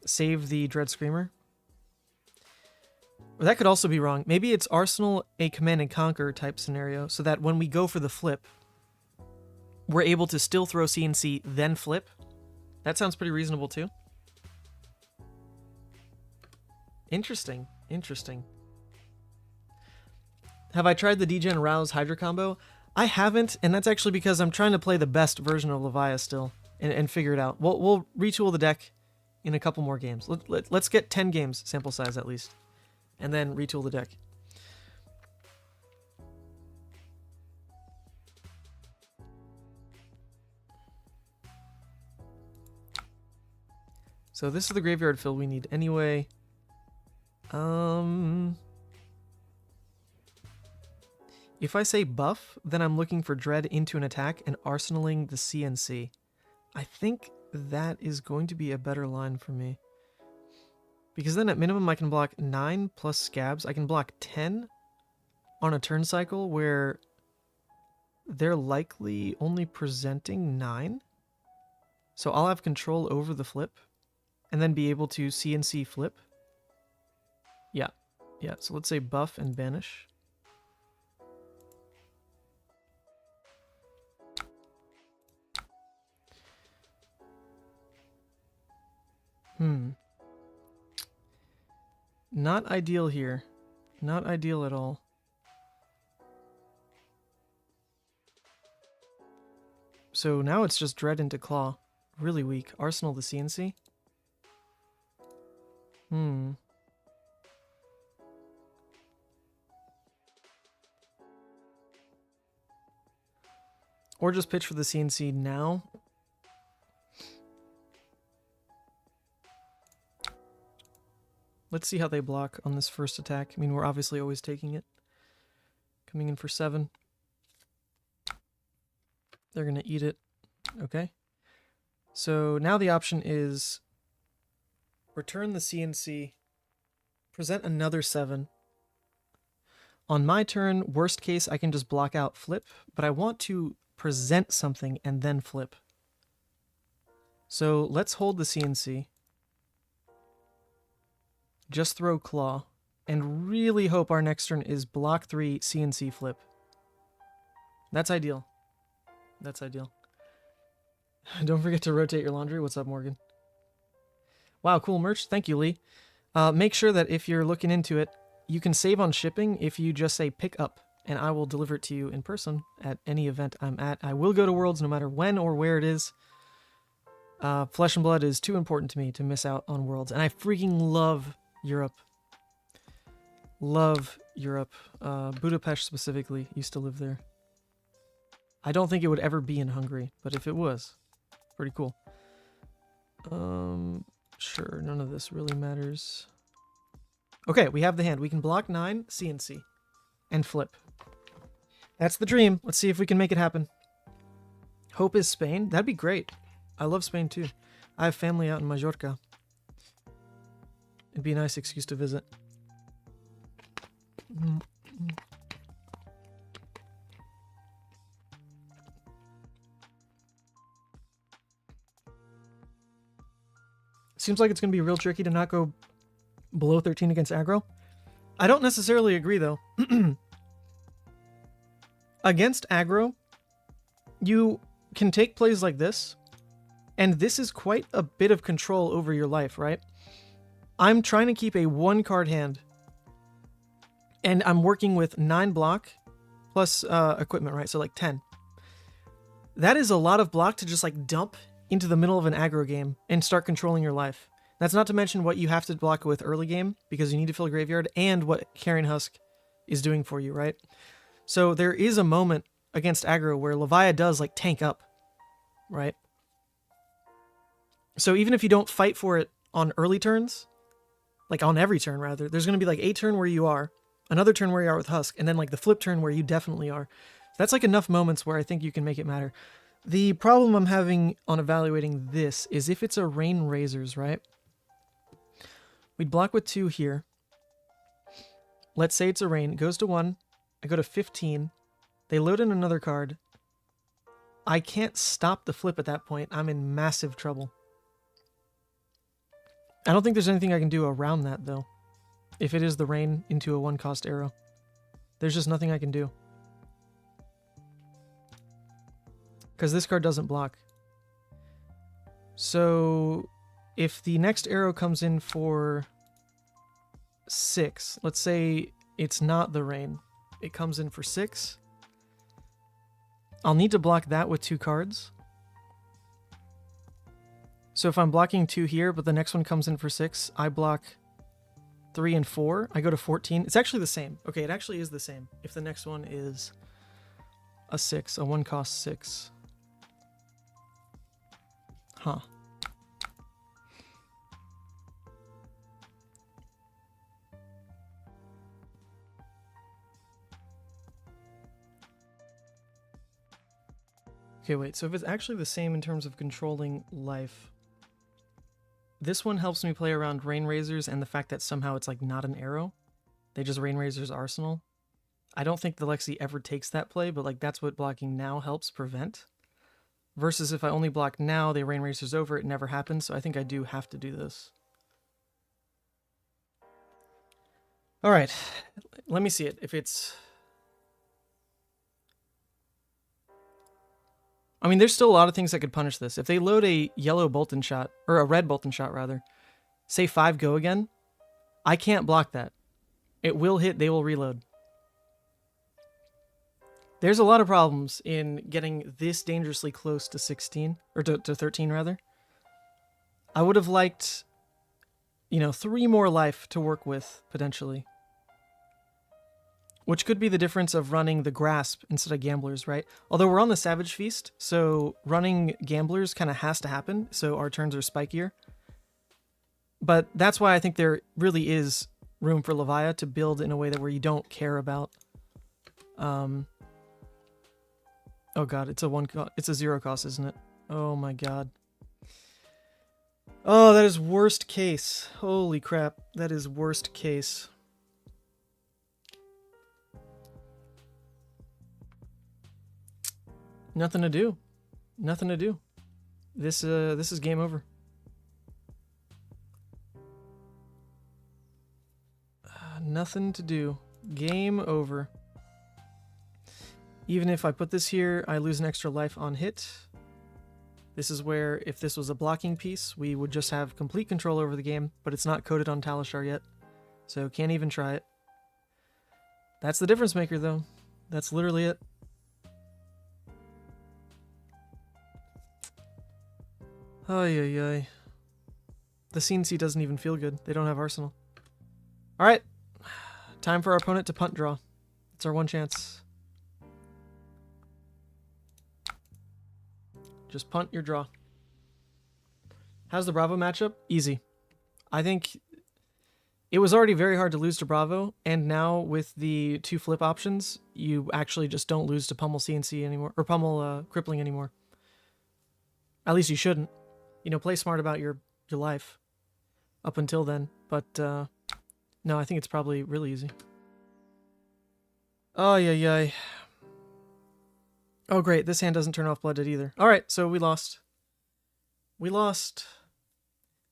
Save the Dread Screamer. Or that could also be wrong. Maybe it's Arsenal a Command and Conquer type scenario, so that when we go for the flip, we're able to still throw CNC, then flip. That sounds pretty reasonable too. Interesting. Interesting. Have I tried the Degen Rouse Hydra combo? I haven't, and that's actually because I'm trying to play the best version of Levia still and figure it out. We'll retool the deck in a couple more games. Let's get 10 games sample size at least, and then retool the deck. So this is the graveyard fill we need anyway. If I say buff, then I'm looking for Dread into an attack and arsenaling the CNC. I think that is going to be a better line for me. Because then at minimum I can block 9 plus scabs. I can block 10 on a turn cycle where they're likely only presenting 9. So I'll have control over the flip and then be able to CNC flip. Yeah, so let's say buff and banish. Not ideal here. Not ideal at all. So now it's just Dread into Claw. Really weak. Arsenal the CNC. Or just pitch for the CNC now. Let's see how they block on this first attack. I mean, we're obviously always taking it. Coming in for 7. They're going to eat it. Okay. So now the option is return the CNC, present another 7. On my turn, worst case, I can just block out flip, but I want to present something and then flip. So let's hold the CNC. Just throw Claw, and really hope our next turn is block 3 CNC flip. That's ideal. That's ideal. Don't forget to rotate your laundry. What's up, Morgan? Wow, cool merch. Thank you, Lee. Make sure that if you're looking into it, you can save on shipping if you just say pick up, and I will deliver it to you in person at any event I'm at. I will go to Worlds no matter when or where it is. Flesh and Blood is too important to me to miss out on Worlds, and I freaking love Europe. Love Europe. Budapest specifically. Used to live there. I don't think it would ever be in Hungary, but if it was, pretty cool. Sure, none of this really matters. Okay, we have the hand. We can block 9, CNC, and flip. That's the dream. Let's see if we can make it happen. Hope is Spain. That'd be great. I love Spain too. I have family out in Majorca. It'd be a nice excuse to visit. Seems like it's going to be real tricky to not go below 13 against aggro. I don't necessarily agree, though. Against aggro, you can take plays like this, and this is quite a bit of control over your life, right? I'm trying to keep a 1-card hand, and I'm working with 9 block plus equipment, right? So like 10. That is a lot of block to just like dump into the middle of an aggro game and start controlling your life. That's not to mention what you have to block with early game because you need to fill a graveyard and what Carrion Husk is doing for you, right? So there is a moment against aggro where Levia does like tank up, right? So even if you don't fight for it on early turns, like on every turn rather, there's going to be like a turn where you are, another turn where you are with Husk, and then like the flip turn where you definitely are. So that's like enough moments where I think you can make it matter. The problem I'm having on evaluating this is if it's a Rain Razors, right? We'd block with 2 here. Let's say it's a Rain. It goes to 1. I go to 15. They load in another card. I can't stop the flip at that point. I'm in massive trouble. I don't think there's anything I can do around that, though. If it is the Rain into a 1-cost arrow. There's just nothing I can do. Because this card doesn't block. So if the next arrow comes in for 6, let's say it's not the Rain. It comes in for 6. I'll need to block that with 2 cards. So if I'm blocking 2 here, but the next one comes in for 6, I block 3 and 4. I go to 14. It's actually the same. Okay, it actually is the same. If the next one is a 6, a 1 cost 6. Huh. Okay, wait, so if it's actually the same in terms of controlling life, this one helps me play around Rain Razors and the fact that somehow it's like not an arrow. They just Rain Razors Arsenal. I don't think the Lexi ever takes that play, but like that's what blocking now helps prevent. Versus if I only block now, they Rain Razors over, it never happens, so I think I do have to do this. Alright, let me see it. If it's... I mean, there's still a lot of things that could punish this. If they load a yellow Boltyn shot, or a red Boltyn shot rather, say 5 go again, I can't block that. It will hit, they will reload. There's a lot of problems in getting this dangerously close to 16, or to 13 rather. I would have liked, 3 more life to work with, potentially. Which could be the difference of running the Grasp instead of Gamblers, right? Although we're on the Savage Feast, so running Gamblers kind of has to happen, so our turns are spikier. But that's why I think there really is room for Levia to build in a way that where you don't care about... Oh god, it's a 0 cost, isn't it? Oh my god. Oh, that is worst case. Holy crap, that is worst case. Nothing to do. Nothing to do. This is game over. Nothing to do. Game over. Even if I put this here, I lose an extra life on hit. This is where, if this was a blocking piece, we would just have complete control over the game, but it's not coded on Talishar yet, so can't even try it. That's the difference maker, though. That's literally it. Ay, ay, ay. The CNC doesn't even feel good. They don't have Arsenal. Alright. Time for our opponent to punt draw. It's our one chance. Just punt your draw. How's the Bravo matchup? Easy. I think it was already very hard to lose to Bravo, and now with the 2 flip options, you actually just don't lose to Pummel CNC anymore, or Pummel Crippling anymore. At least you shouldn't. Play smart about your life up until then. But, no, I think it's probably really easy. Oh, yeah. Oh, great. This hand doesn't turn off Blooded either. All right, so we lost. We lost.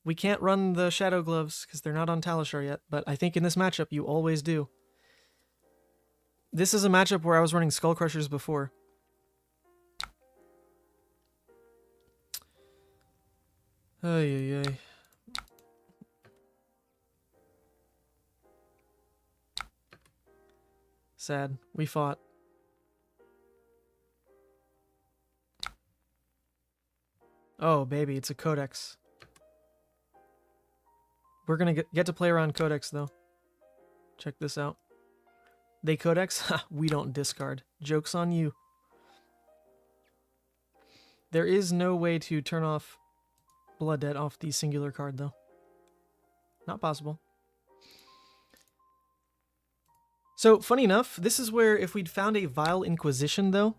We can't run the Shadow Gloves because they're not on Talishar yet, but I think in this matchup you always do. This is a matchup where I was running Skull Crushers before. Ay, ay, ay. Sad. We fought. Oh, baby, it's a Codex. We're gonna get to play around Codex, though. Check this out. They Codex? We don't discard. Joke's on you. There is no way to turn off Blood Debt off the singular card, though. Not possible. So, funny enough, this is where if we'd found a Vile Inquisition, though,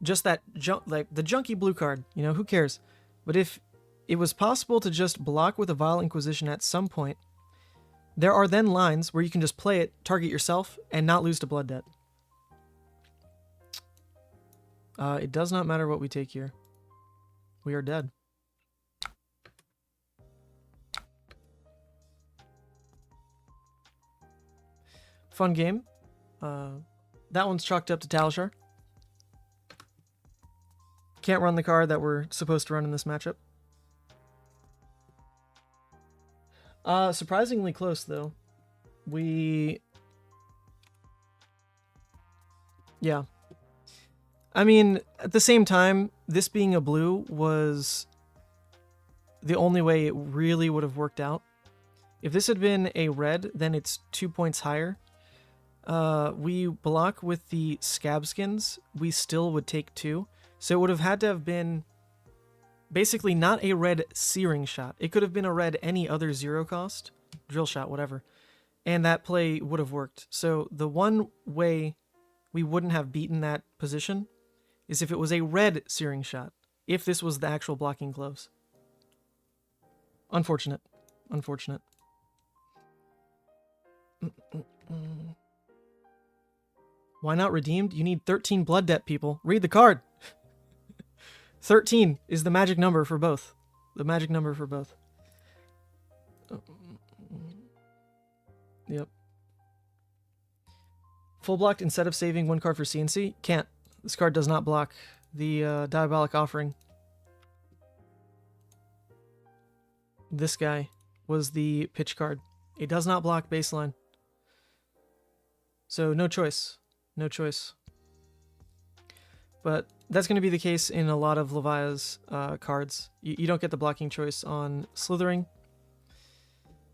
just that, like, the junky blue card, who cares? But if it was possible to just block with a Vile Inquisition at some point, there are then lines where you can just play it, target yourself, and not lose to Blood Debt. It does not matter what we take here. We are dead. Fun game. That one's chalked up to Talishar. Can't run the card that we're supposed to run in this matchup. Surprisingly close, though. Yeah. I mean, at the same time, this being a blue was the only way it really would have worked out. If this had been a red, then it's 2 points higher. We block with the scab skins, we still would take 2. So it would have had to have been basically not a red searing shot. It could have been a red any other 0 cost, drill shot, whatever. And that play would have worked. So the one way we wouldn't have beaten that position is if it was a red searing shot. If this was the actual blocking gloves. Unfortunate. Unfortunate. Why not redeemed? You need 13 blood debt, people. Read the card. 13 is the magic number for both. The magic number for both. Yep. Full blocked instead of saving 1 card for CNC? Can't. This card does not block the Diabolic Offering. This guy was the pitch card. It does not block baseline. So no choice. No choice. But that's going to be the case in a lot of Levia's cards. You don't get the blocking choice on Slithering.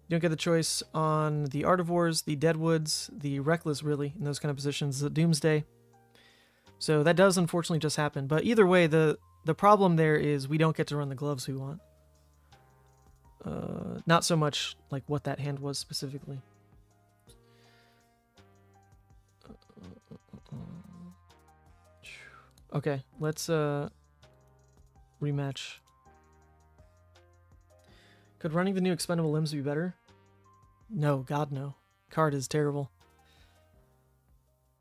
You don't get the choice on the Artivores, the Deadwoods, the Reckless, really, in those kind of positions, the Doomsday. So that does unfortunately just happen. But either way, the problem there is we don't get to run the gloves we want. Not so much like what that hand was specifically. Okay, let's rematch. Could running the new expendable limbs be better? No, God no. Card is terrible.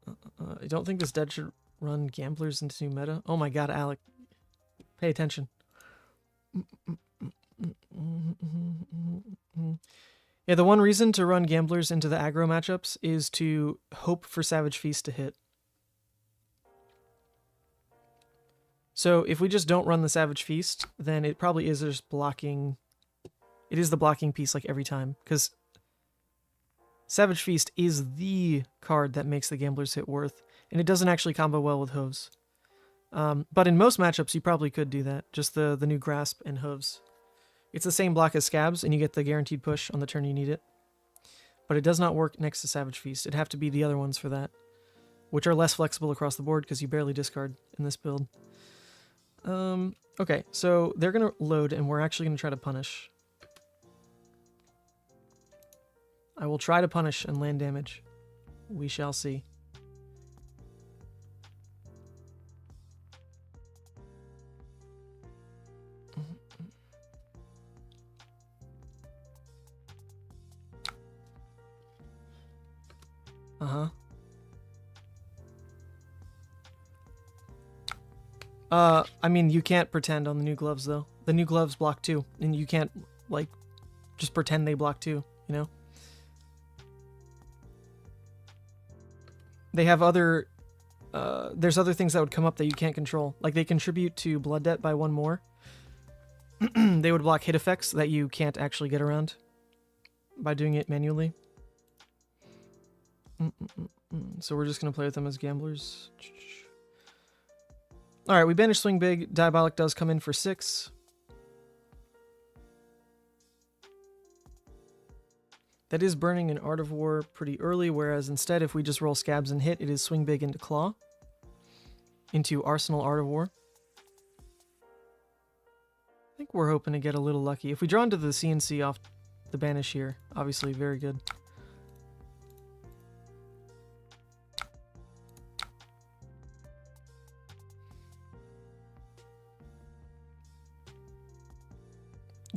I don't think this dead should run gamblers into new meta. Oh my God, Alec. Pay attention. Yeah, the one reason to run gamblers into the aggro matchups is to hope for Savage Feast to hit. So if we just don't run the Savage Feast, then it probably is just blocking. It is the blocking piece like every time, because Savage Feast is the card that makes the gamblers hit worth, and it doesn't actually combo well with Hooves. But in most matchups, you probably could do that. Just the new Grasp and Hooves. It's the same block as Scabs, and you get the guaranteed push on the turn you need it. But it does not work next to Savage Feast. It'd have to be the other ones for that, which are less flexible across the board because you barely discard in this build. Okay, so they're going to load, and we're actually going to try to punish. I will try to punish and land damage. We shall see. I mean, you can't pretend on the new gloves, though. The new gloves block 2, and you can't, like, just pretend they block 2, you know? They have other, there's other things that would come up that you can't control. Like, they contribute to blood debt by 1 more. They would block hit effects that you can't actually get around by doing it manually. So we're just going to play with them as gamblers. Alright, we banish Swing Big. Diabolic does come in for 6. That is burning an Artivore pretty early, whereas instead if we just roll Scabs and hit, it is Swing Big into Claw. Into Arsenal Artivore. I think we're hoping to get a little lucky. If we draw into the CNC off the banish here, obviously very good.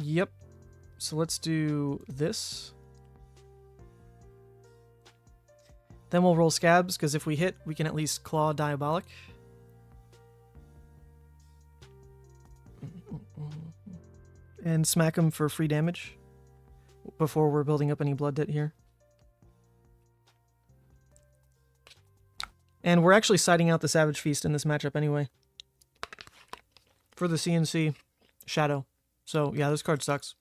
Yep. So let's do this. Then we'll roll Scabs, because if we hit, we can at least Claw Diabolic. And smack him for free damage before we're building up any blood debt here. And we're actually siding out the Savage Feast in this matchup anyway. For the CNC Shadow. So, yeah, this card sucks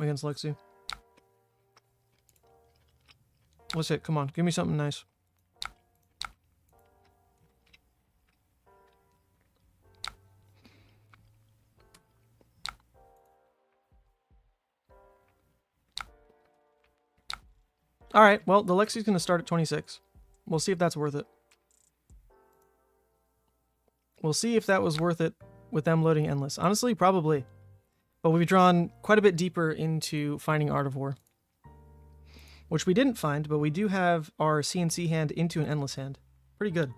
against Lexi. Let's hit. Come on. Give me something nice. All right, well, the Lexi's going to start at 26. We'll see if that's worth it. We'll see if that was worth it with them loading Endless. Honestly, probably. But we've drawn quite a bit deeper into finding Art of War. Which we didn't find, but we do have our CNC hand into an Endless hand. Pretty good.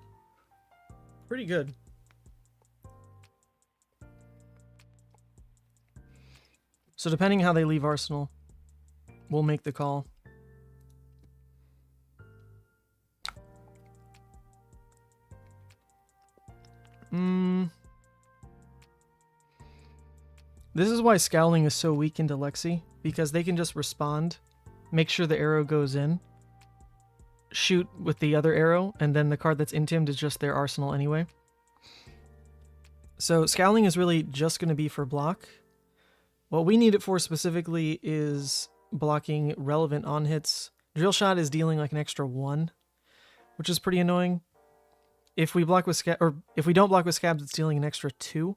Pretty good. So depending how they leave Arsenal, we'll make the call. This is why Scowling is so weak into Lexi, because they can just respond, make sure the arrow goes in, shoot with the other arrow, and then the card that's intimed is just their arsenal anyway. So Scowling is really just going to be for block. What we need it for specifically is blocking relevant on hits. Drill Shot is dealing like an extra 1, which is pretty annoying. If we block with if we don't block with Scabs, it's dealing an extra 2.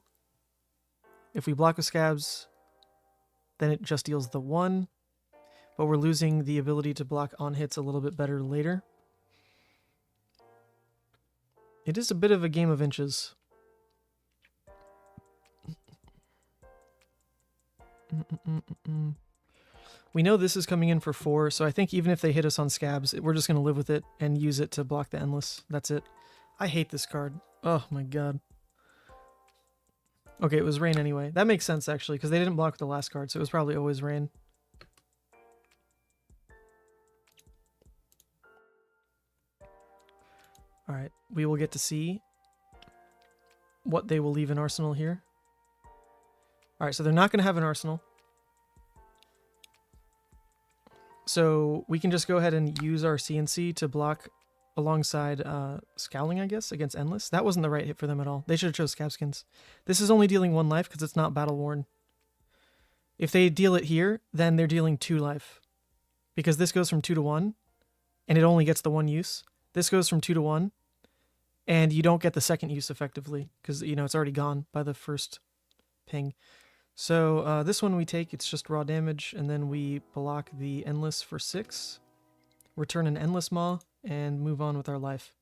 If we block with Scabs, then it just deals the 1. But we're losing the ability to block on hits a little bit better later. It is a bit of a game of inches. We know this is coming in for 4, so I think even if they hit us on Scabs, we're just going to live with it and use it to block the Endless. That's it. I hate this card. Oh my god. Okay, it was Rain anyway. That makes sense, actually, because they didn't block with the last card, so it was probably always Rain. Alright, we will get to see what they will leave in Arsenal here. Alright, so they're not going to have an Arsenal. So we can just go ahead and use our CNC to block alongside Scowling, I guess, against Endless. That wasn't the right hit for them at all. They should have chose Scabskins. This is only dealing 1 life because it's not Battle Worn. If they deal it here, then they're dealing 2 life. Because this goes from 2 to 1, and it only gets the 1 use. This goes from 2 to 1, and you don't get the second use effectively, because, you know, it's already gone by the first ping. So this one we take, it's just raw damage, and then we block the Endless for 6, return an Endless Maw, and move on with our life.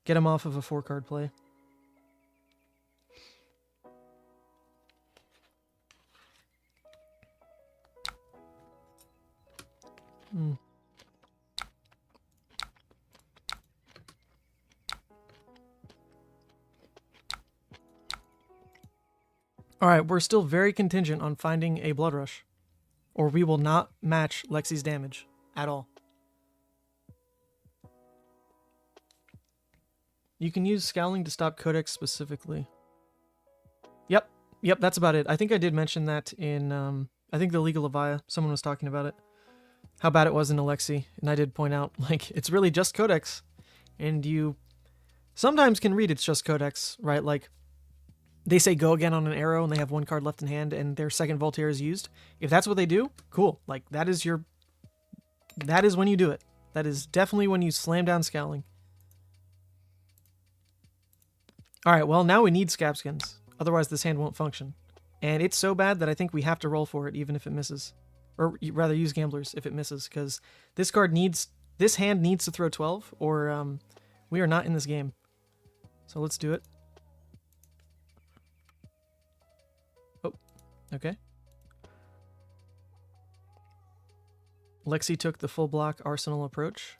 Get him off of a 4-card play. Alright, we're still very contingent on finding a Bloodrush, or we will not match Lexi's damage at all. You can use Scowling to stop Codex specifically. Yep, that's about it. I think I did mention that in, I think the Legal Levia, someone was talking about it. How bad it was in Lexi, and I did point out, like, it's really just Codex. And you sometimes can read it's just Codex, right? Like, they say go again on an arrow, and they have 1 card left in hand, and their second Voltaire is used. If that's what they do, cool. Like, that is when you do it. That is definitely when you slam down Scowling. Alright, well, now we need Scabskins. Otherwise, this hand won't function. And it's so bad that I think we have to roll for it, even if it misses. Or rather, use Gamblers if it misses, because this hand needs to throw 12, or we are not in this game. So let's do it. Oh, okay. Lexi took the full block Arsenal approach.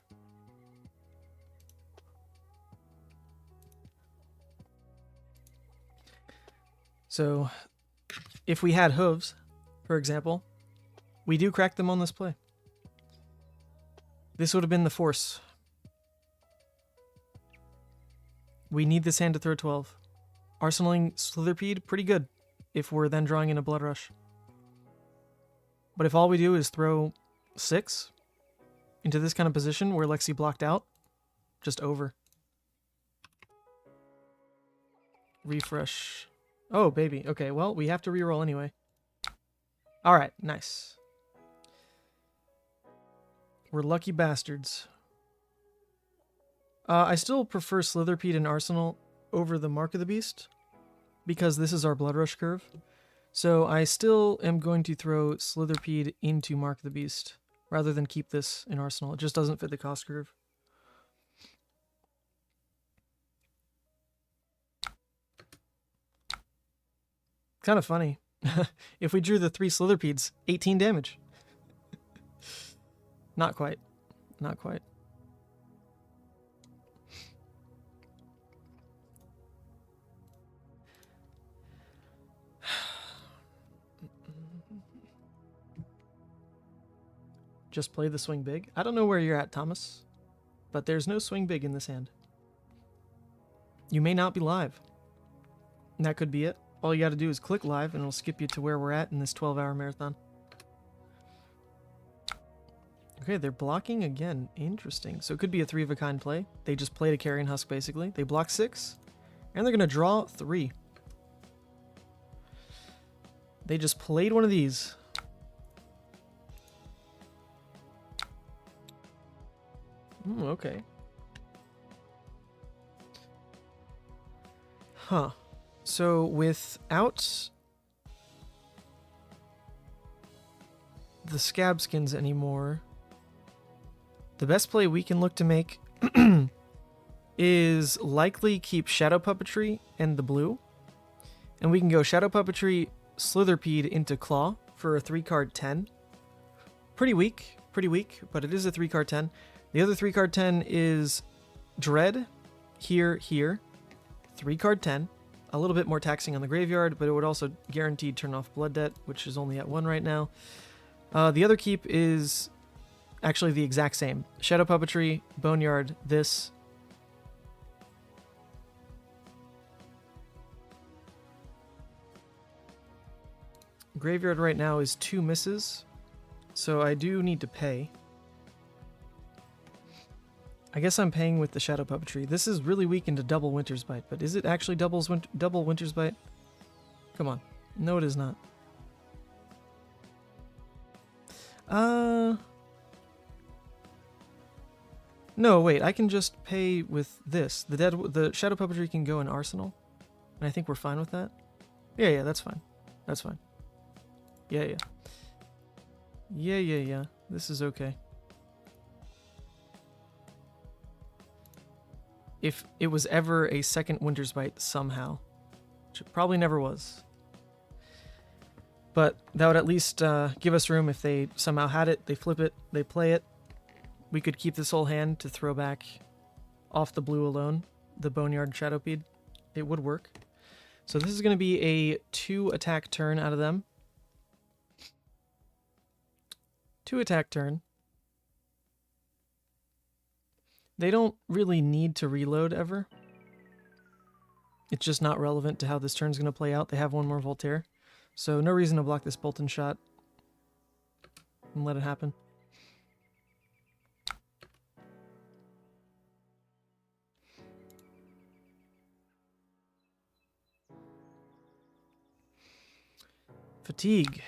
So, if we had hooves, for example, we do crack them on this play. This would have been the force. We need this hand to throw 12. Arsenaling Slitherpede, pretty good, if we're then drawing in a Bloodrush. But if all we do is throw 6 into this kind of position where Lexi blocked out, just over. Refresh. Oh, baby. Okay, well, we have to reroll anyway. Alright, nice. We're lucky bastards. I still prefer Slitherpede and Arsenal over the Mark of the Beast, because this is our Bloodrush curve. So I still am going to throw Slitherpede into Mark of the Beast. rather than keep this in Arsenal. It just doesn't fit the cost curve. Kind of funny. If we drew the 3 Slitherpedes, 18 damage. Not quite. Not quite. Just play the swing big. I don't know where you're at, Thomas, but there's no swing big in this hand. You may not be live. And that could be it. All you got to do is click live and it'll skip you to where we're at in this 12-hour marathon. Okay, they're blocking again. Interesting. So it could be a 3-of-a-kind play. They just played a Carrion Husk, basically. They block 6, and they're going to draw 3. They just played one of these. Okay. Huh. So without the scab skins anymore, the best play we can look to make is likely keep Shadow Puppetry and the blue. And we can go Shadow Puppetry, Slitherpede into Claw for a 3-card 10. Pretty weak, but it is a 3-card 10. The other 3-card 10 is Dread, here, 3-card 10. A little bit more taxing on the graveyard, but it would also guaranteed turn off Blood Debt, which is only at 1 right now. The other keep is actually the exact same. Shadow Puppetry, Boneyard, this. Graveyard right now is 2 misses, so I do need to pay. I guess I'm paying with the Shadow Puppetry. This is really weak into double Winter's Bite, but is it actually double Winter's Bite? Come on. No, it is not. No, wait. I can just pay with this. The Shadow Puppetry can go in Arsenal, and I think we're fine with that. Yeah, that's fine. That's fine. Yeah. This is okay. If it was ever a second Winter's Bite somehow, which it probably never was. But that would at least give us room if they somehow had it, they flip it, they play it. We could keep this whole hand to throw back off the blue alone, the Boneyard Shadowpede. It would work. So this is going to be a 2-attack turn out of them. 2-attack turn. They don't really need to reload ever. It's just not relevant to how this turn's going to play out. They have 1 more Voltaire. So no reason to block this Boltyn shot. And let it happen. Fatigue.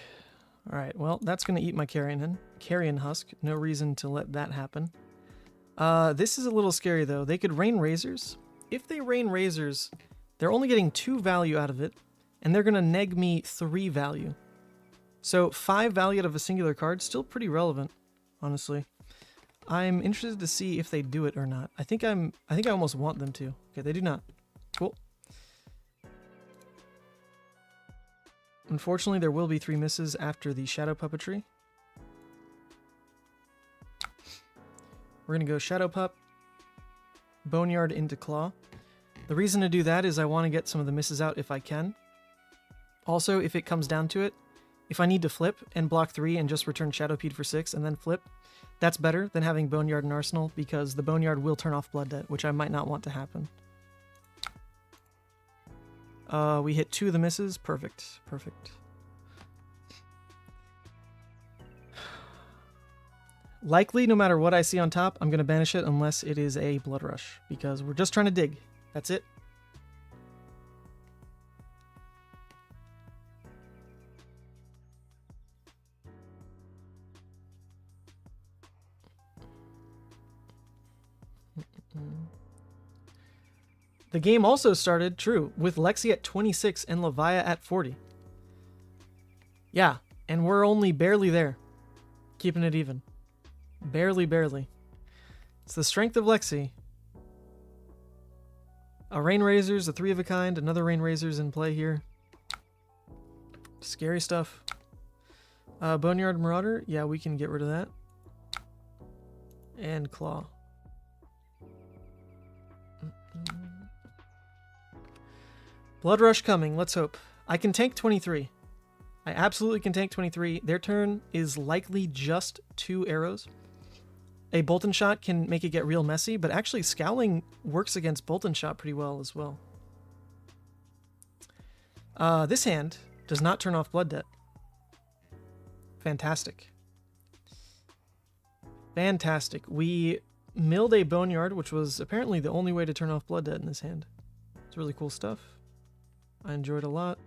Alright, well, that's going to eat my Carrion Husk. No reason to let that happen. This is a little scary, though. They could Rain Razors. If they Rain Razors, they're only getting 2 value out of it, and they're going to neg me 3 value. So 5 value out of a singular card, still pretty relevant, honestly. I'm interested to see if they do it or not. I think I almost want them to. Okay, they do not. Cool. Unfortunately, there will be 3 misses after the Shadow Puppetry. We're going to go Shadow Pup, Boneyard into Claw. The reason to do that is I want to get some of the misses out if I can. Also, if it comes down to it, if I need to flip and block 3 and just return Shadowpede for 6 and then flip, that's better than having Boneyard in Arsenal because the Boneyard will turn off Blood Debt, which I might not want to happen. We hit 2 of the misses. Perfect. Likely, no matter what I see on top, I'm going to banish it unless it is a Bloodrush, because we're just trying to dig. That's it. The game also started, true, with Lexi at 26 and Levia at 40. Yeah, and we're only barely there, keeping it even. Barely, barely. It's the strength of Lexi. A Rain Razor's a 3 of a kind. Another Rain Razor's in play here. Scary stuff. Boneyard Marauder. Yeah, we can get rid of that. And Claw. Bloodrush coming. Let's hope. I can tank 23. I absolutely can tank 23. Their turn is likely just 2 arrows. A Boltyn shot can make it get real messy, but actually Scowling works against Boltyn shot pretty well as well. This hand does not turn off Blood Debt. Fantastic. Fantastic. We milled a Boneyard, which was apparently the only way to turn off Blood Debt in this hand. It's really cool stuff. I enjoyed it a lot.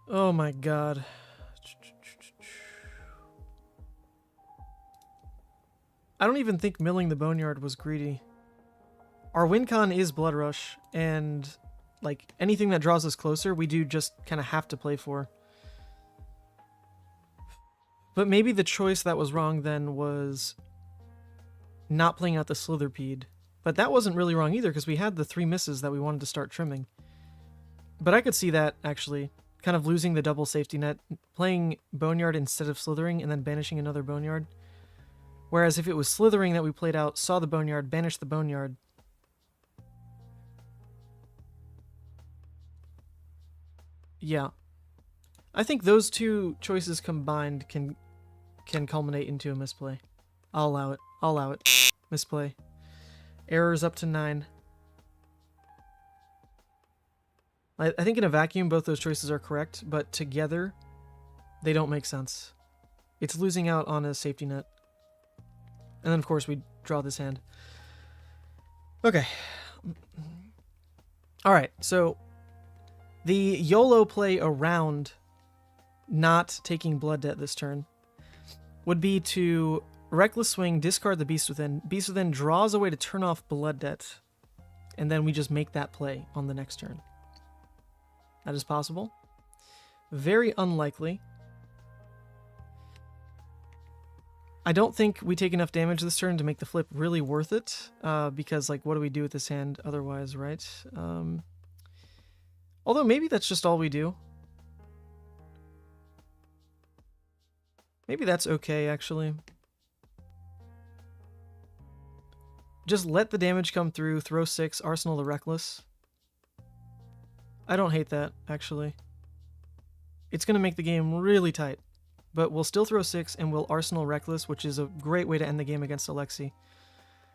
Oh my god. I don't even think milling the Boneyard was greedy. Our win con is Bloodrush, and like anything that draws us closer, we do just kind of have to play for. But maybe the choice that was wrong then was not playing out the Slitherpede. But that wasn't really wrong either, because we had the 3 misses that we wanted to start trimming. But I could see that, actually. Kind of losing the double safety net, playing Boneyard instead of Slithering, and then banishing another Boneyard. Whereas if it was Slithering that we played out, saw the Boneyard, banished the Boneyard. Yeah. I think those 2 choices combined can culminate into a misplay. I'll allow it. I'll allow it. Misplay. Errors up to 9. I think in a vacuum, both those choices are correct, but together, they don't make sense. It's losing out on a safety net. And then, of course, we draw this hand. Okay. Alright, so the YOLO play around not taking Blood Debt this turn would be to Reckless Swing, discard the Beast Within. Beast Within draws a way to turn off Blood Debt, and then we just make that play on the next turn. That is possible. Very unlikely. I don't think we take enough damage this turn to make the flip really worth it, because, like, what do we do with this hand otherwise, right? Although maybe that's just all we do. Maybe that's okay, actually. Just let the damage come through, throw 6, Arsenal the Reckless. I don't hate that, actually. It's going to make the game really tight. But we'll still throw 6, and we'll Arsenal Reckless, which is a great way to end the game against Lexi.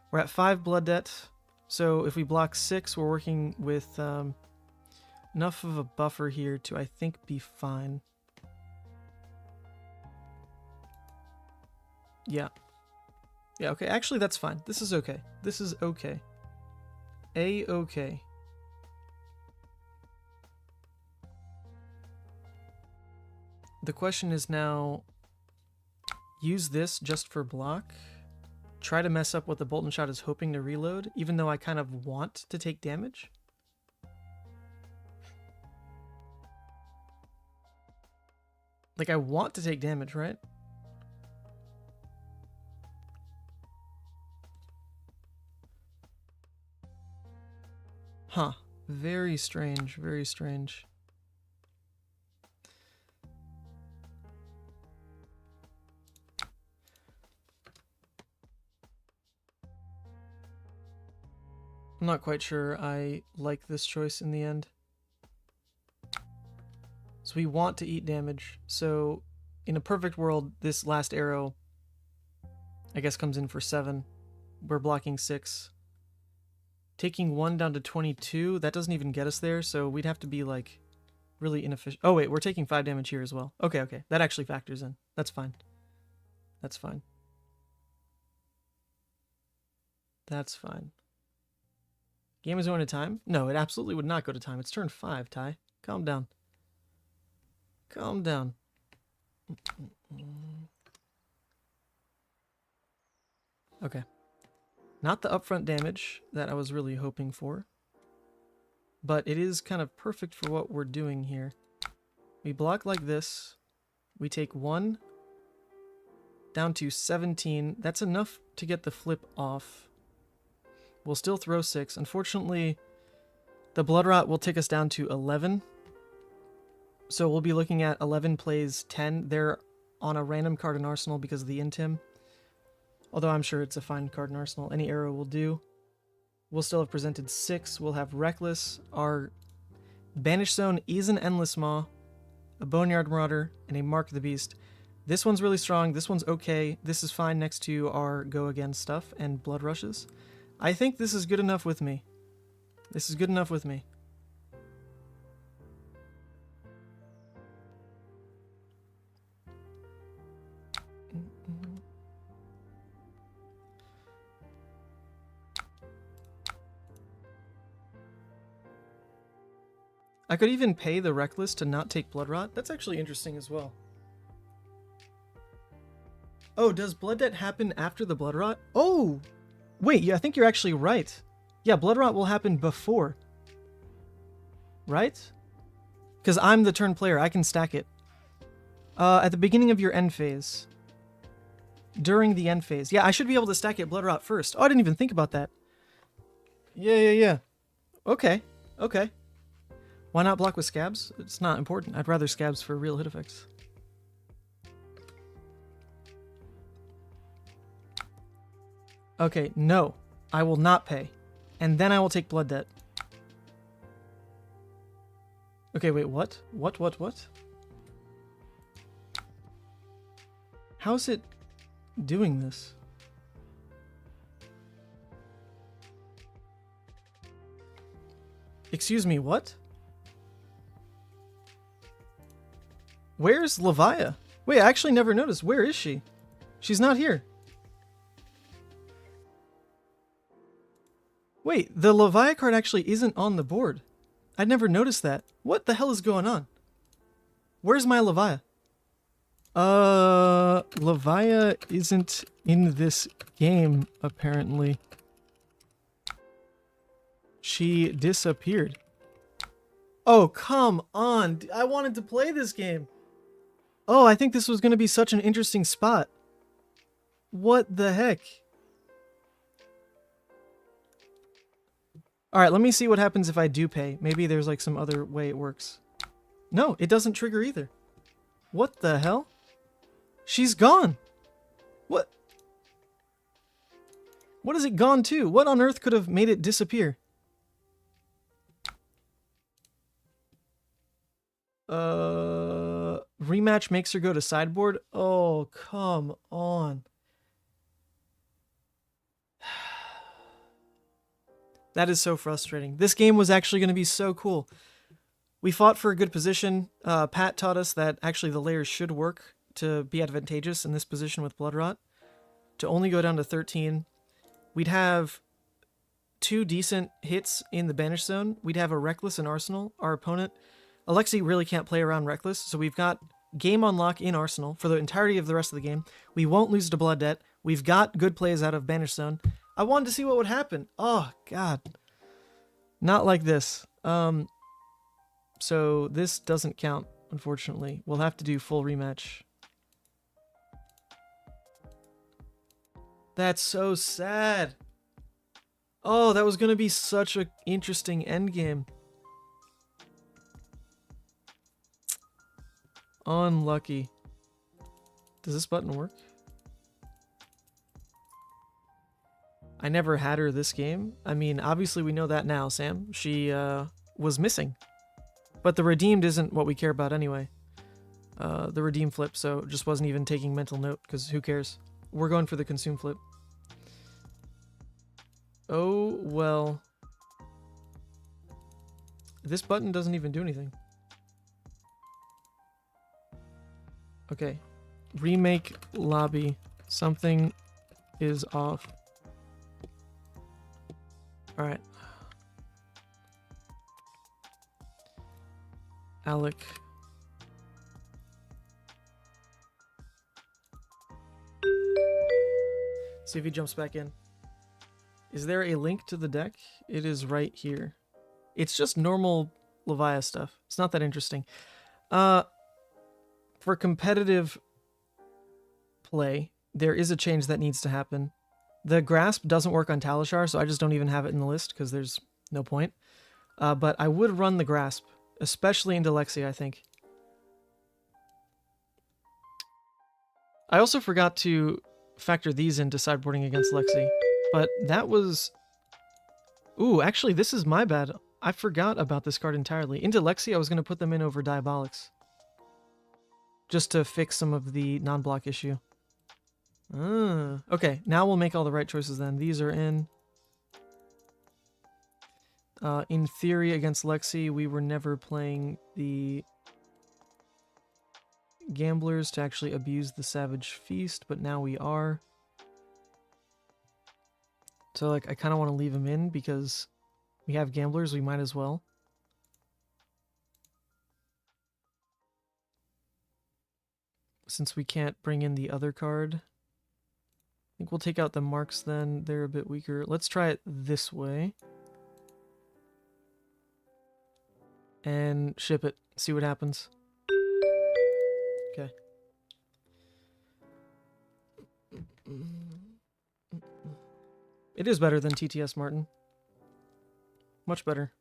We're at 5 Blood Debt, so if we block 6, we're working with enough of a buffer here to, I think, be fine. Yeah. Yeah, okay, actually that's fine. This is okay. This is okay. A-okay. The question is now, use this just for block, try to mess up what the Boltyn shot is hoping to reload, even though I kind of want to take damage. Like, I want to take damage, right? Huh. Very strange, very strange. I'm not quite sure I like this choice in the end. So we want to eat damage. So in a perfect world, this last arrow, I guess, comes in for 7. We're blocking 6. Taking 1 down to 22, that doesn't even get us there, so we'd have to be, like, really inefficient. Oh, wait, we're taking 5 damage here as well. Okay, okay. That actually factors in. That's fine. That's fine. That's fine. Game is going to time? No, it absolutely would not go to time. It's turn 5, Ty. Calm down. Calm down. Okay. Not the upfront damage that I was really hoping for. But it is kind of perfect for what we're doing here. We block like this. We take 1 down to 17. That's enough to get the flip off. We'll still throw 6. Unfortunately, the Blood Rot will take us down to 11. So we'll be looking at 11 plays 10. They're on a random card in Arsenal because of the Intim. Although I'm sure it's a fine card in Arsenal. Any arrow will do. We'll still have presented 6. We'll have Reckless. Our Banish Zone is an Endless Maw, a Boneyard Marauder, and a Mark the Beast. This one's really strong. This one's okay. This is fine next to our Go Again stuff and Blood Rushes. I think this is good enough with me. This is good enough with me. I could even pay the Reckless to not take Blood Rot. That's actually interesting as well. Oh, does Blood Debt happen after the Blood Rot? Oh! Wait, yeah, I think you're actually right. Yeah, Blood Rot will happen before. Right? Because I'm the turn player, I can stack it. At the beginning of your end phase. During the end phase. Yeah, I should be able to stack it Blood Rot first. Oh, I didn't even think about that. Yeah. Okay. Why not block with Scabs? It's not important. I'd rather Scabs for real hit effects. Okay, no. I will not pay. And then I will take Blood Debt. Okay, wait, what? What? How's it doing this? Excuse me, what? Where's Levia? Wait, I actually never noticed. Where is she? She's not here. Wait, the Levia card actually isn't on the board. I'd never noticed that. What the hell is going on? Where's my Levia? Levia isn't in this game, apparently. She disappeared. Oh, come on. I wanted to play this game. Oh, I think this was going to be such an interesting spot. What the heck? Alright, let me see what happens if I do pay. Maybe there's like some other way it works. No, it doesn't trigger either. What the hell? She's gone. What? What is it gone to? What on earth could have made it disappear? Rematch makes her go to sideboard? Oh, come on. That is so frustrating. This game was actually going to be so cool. We fought for a good position. Pat taught us that actually the layers should work to be advantageous in this position with Blood Rot. To only go down to 13. We'd have 2 decent hits in the Banish Zone. We'd have a Reckless in Arsenal. Our opponent, Lexi, really can't play around Reckless, so we've got game on lock in Arsenal for the entirety of the rest of the game. We won't lose to Blood Debt. We've got good plays out of Banish Zone. I wanted to see what would happen. Oh, God. Not like this. So this doesn't count, unfortunately. We'll have to do full rematch. That's so sad. Oh, that was going to be such an interesting endgame. Unlucky. Does this button work? I never had her this game. I mean, obviously we know that now, Sam. She was missing. But the redeemed isn't what we care about anyway. The redeem flip, so just wasn't even taking mental note, because who cares? We're going for the consume flip. Oh, well. This button doesn't even do anything. Okay. Remake lobby. Something is off. Alright. Alec. See if he jumps back in. Is there a link to the deck? It is right here. It's just normal Levia stuff. It's not that interesting. For competitive play, there is a change that needs to happen. The Grasp doesn't work on Talishar, so I just don't even have it in the list because there's no point. But I would run the Grasp, especially into Lexi, I think. I also forgot to factor these into sideboarding against Lexi, but that was... Ooh, actually, this is my bad. I forgot about this card entirely. Into Lexi, I was going to put them in over Diabolics, just to fix some of the non-block issue. Okay, now we'll make all the right choices then. These are in. In theory, against Lexi, we were never playing the Gamblers to actually abuse the Savage Feast, but now we are. So, like, I kind of want to leave them in because we have Gamblers, we might as well. Since we can't bring in the other card. I think we'll take out the Marks then. They're a bit weaker. Let's try it this way. And ship it. See what happens. Okay. It is better than TTS, Martin. Much better.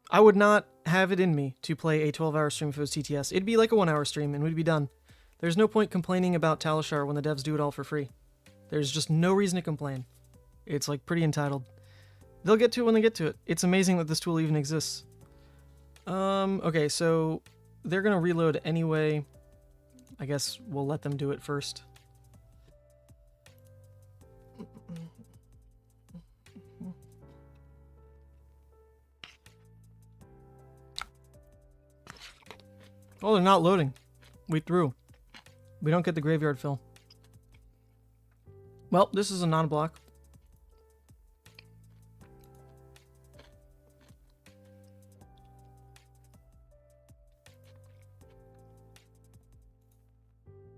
I would not have it in me to play a 12-hour stream if it was TTS. It'd be like a 1-hour stream and we'd be done. There's no point complaining about Talishar when the devs do it all for free. There's just no reason to complain. It's like pretty entitled. They'll get to it when they get to it. It's amazing that this tool even exists. Okay, so they're gonna reload anyway. I guess we'll let them do it first. Oh, they're not loading. We threw. We don't get the graveyard fill. Well, this is a non-block.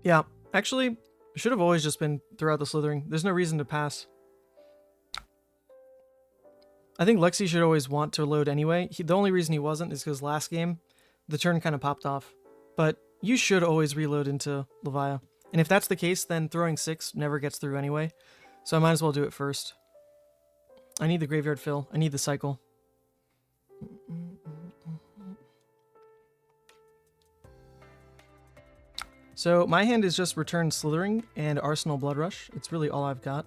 Yeah, actually, should have always just been throughout the slithering. There's no reason to pass. I think Lexi should always want to load anyway. The only reason he wasn't is because last game, the turn kind of popped off. But you should always reload into Levia. And if that's the case, then throwing 6 never gets through anyway. So I might as well do it first. I need the graveyard fill. I need the cycle. So my hand is just Return Slithering and Arsenal Bloodrush. It's really all I've got.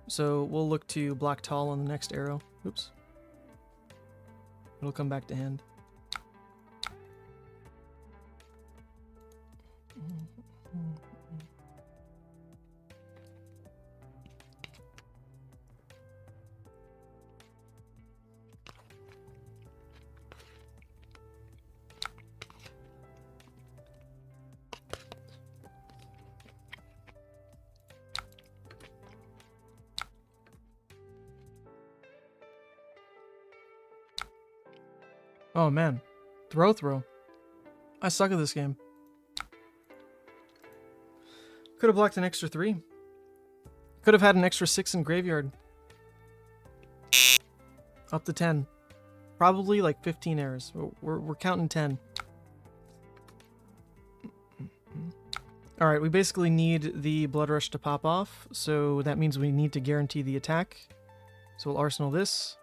So we'll look to block Tall on the next arrow. Oops. It'll come back to hand. Oh man, throw. I suck at this game. Could have blocked an extra 3. Could have had an extra 6 in graveyard. Up to 10. Probably like 15 errors. We're counting 10. Alright, we basically need the Bloodrush to pop off, so that means we need to guarantee the attack. So we'll Arsenal this.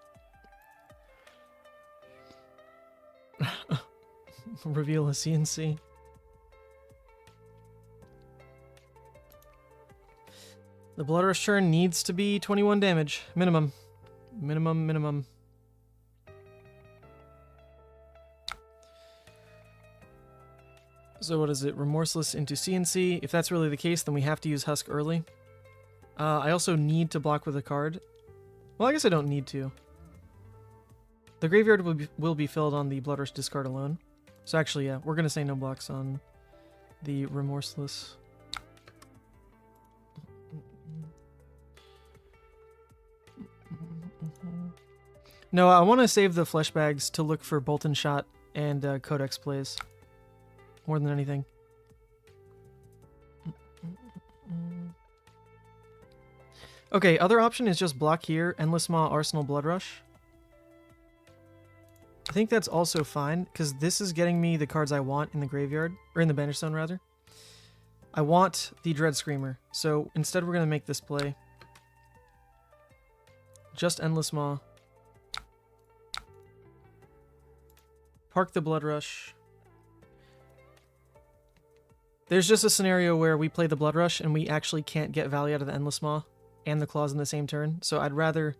Reveal a CNC. The Bloodrush turn needs to be 21 damage. Minimum. Minimum. So what is it? Remorseless into CNC. If that's really the case, then we have to use Husk early. I also need to block with a card. Well, I guess I don't need to. The graveyard will be filled on the Bloodrush discard alone. So actually, yeah, we're going to say no blocks on the Remorseless. No, I want to save the flesh bags to look for Boltyn shot and Codex plays. More than anything. Okay, other option is just block here, Endless Maw, Arsenal, Bloodrush. I think that's also fine, because this is getting me the cards I want in the graveyard, or in the Banish Zone, rather. I want the Dread Screamer, so instead we're going to make this play. Just Endless Maw. Park the Bloodrush. There's just a scenario where we play the Bloodrush and we actually can't get value out of the Endless Maw and the Claws in the same turn, so I'd rather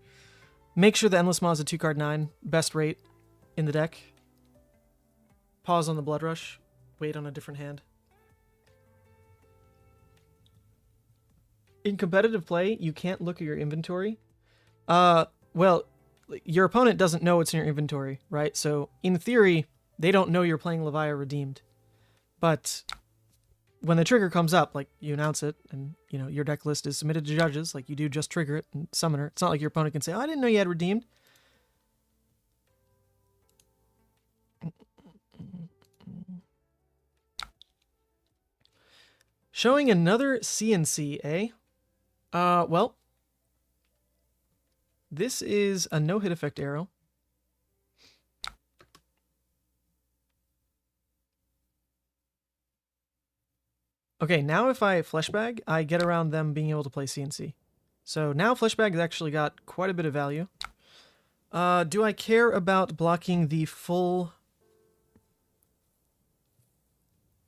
make sure the Endless Maw is a 2-card 9, best rate in the deck. Pause on the Bloodrush, wait on a different hand. In competitive play, you can't look at your inventory. Well, your opponent doesn't know what's in your inventory, right? So, in theory, they don't know you're playing Levia Redeemed. But when the trigger comes up, like, you announce it, and, you know, your deck list is submitted to judges, like, you do just trigger it and Summoner. It's not like your opponent can say, oh, I didn't know you had Redeemed. Showing another CNC, eh? Well, this is a no-hit effect arrow. Okay, now if I fleshbag, I get around them being able to play CNC. So now fleshbag has actually got quite a bit of value. Do I care about blocking the full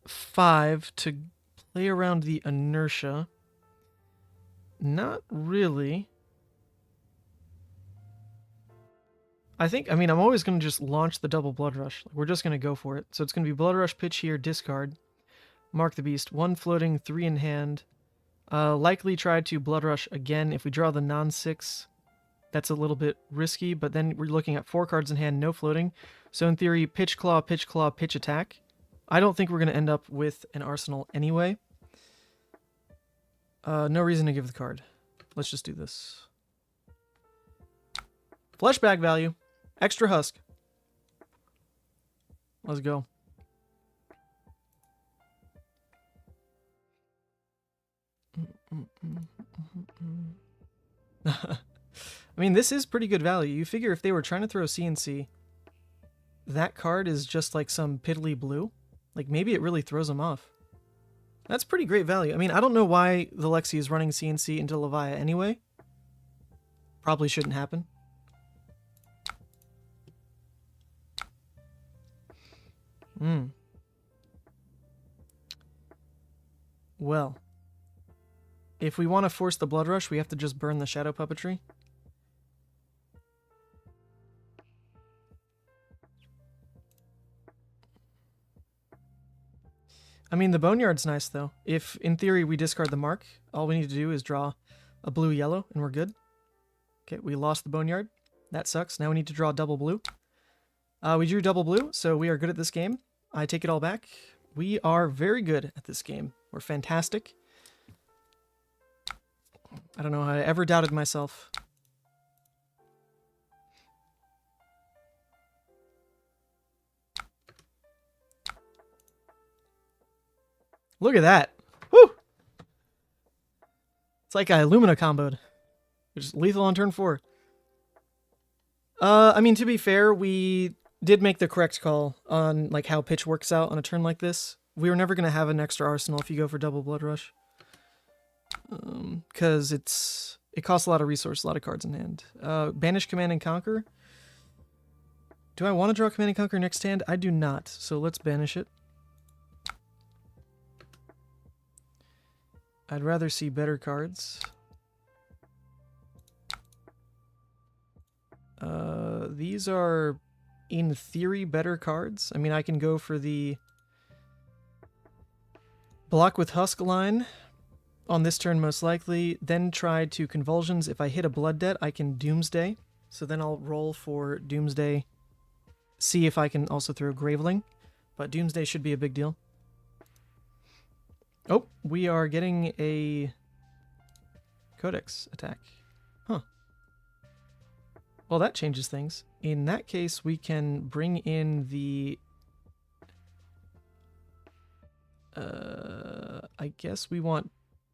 5 to play around the inertia? Not really. I mean, I'm always going to just launch the double Bloodrush. We're just going to go for it. So it's going to be Bloodrush, pitch here, discard. Mark the Beast. 1 floating, 3 in hand. Likely try to Bloodrush again. If we draw the non-6, that's a little bit risky, but then we're looking at 4 cards in hand, no floating. So in theory, pitch, claw, pitch, attack. I don't think we're going to end up with an arsenal anyway. No reason to give the card. Let's just do this. Fleshbag value. Extra husk. Let's go. I mean, this is pretty good value. You figure if they were trying to throw CNC, that card is just like some piddly blue. Like, maybe it really throws them off. That's pretty great value. I mean, I don't know why the Lexi is running CNC into Levia anyway. Probably shouldn't happen. Well, if we want to force the Bloodrush, we have to just burn the Shadow Puppetry. I mean, the Boneyard's nice, though. If, in theory, we discard the mark, all we need to do is draw a blue-yellow, and we're good. Okay, we lost the Boneyard. That sucks. Now we need to draw double blue. We drew double blue, so we are good at this game. I take it all back. We are very good at this game. We're fantastic. I don't know how I ever doubted myself. Look at that. Woo! It's like a Lumina comboed. Just lethal on turn 4. I mean, to be fair, we did make the correct call on like how pitch works out on a turn like this. We were never going to have an extra arsenal if you go for double Bloodrush. Because it costs a lot of resource, a lot of cards in hand. Banish, Command, and Conquer. Do I want to draw Command and Conquer next hand? I do not, so let's banish it. I'd rather see better cards. These are, in theory, better cards. I mean, I can go for the block with Husk line on this turn most likely, then try to Convulsions. If I hit a Blood Debt, I can Doomsday. So then I'll roll for Doomsday, see if I can also throw Graveling. But Doomsday should be a big deal. Oh, we are getting a Codex attack. Huh. Well, that changes things. In that case, we can bring in the... I guess we want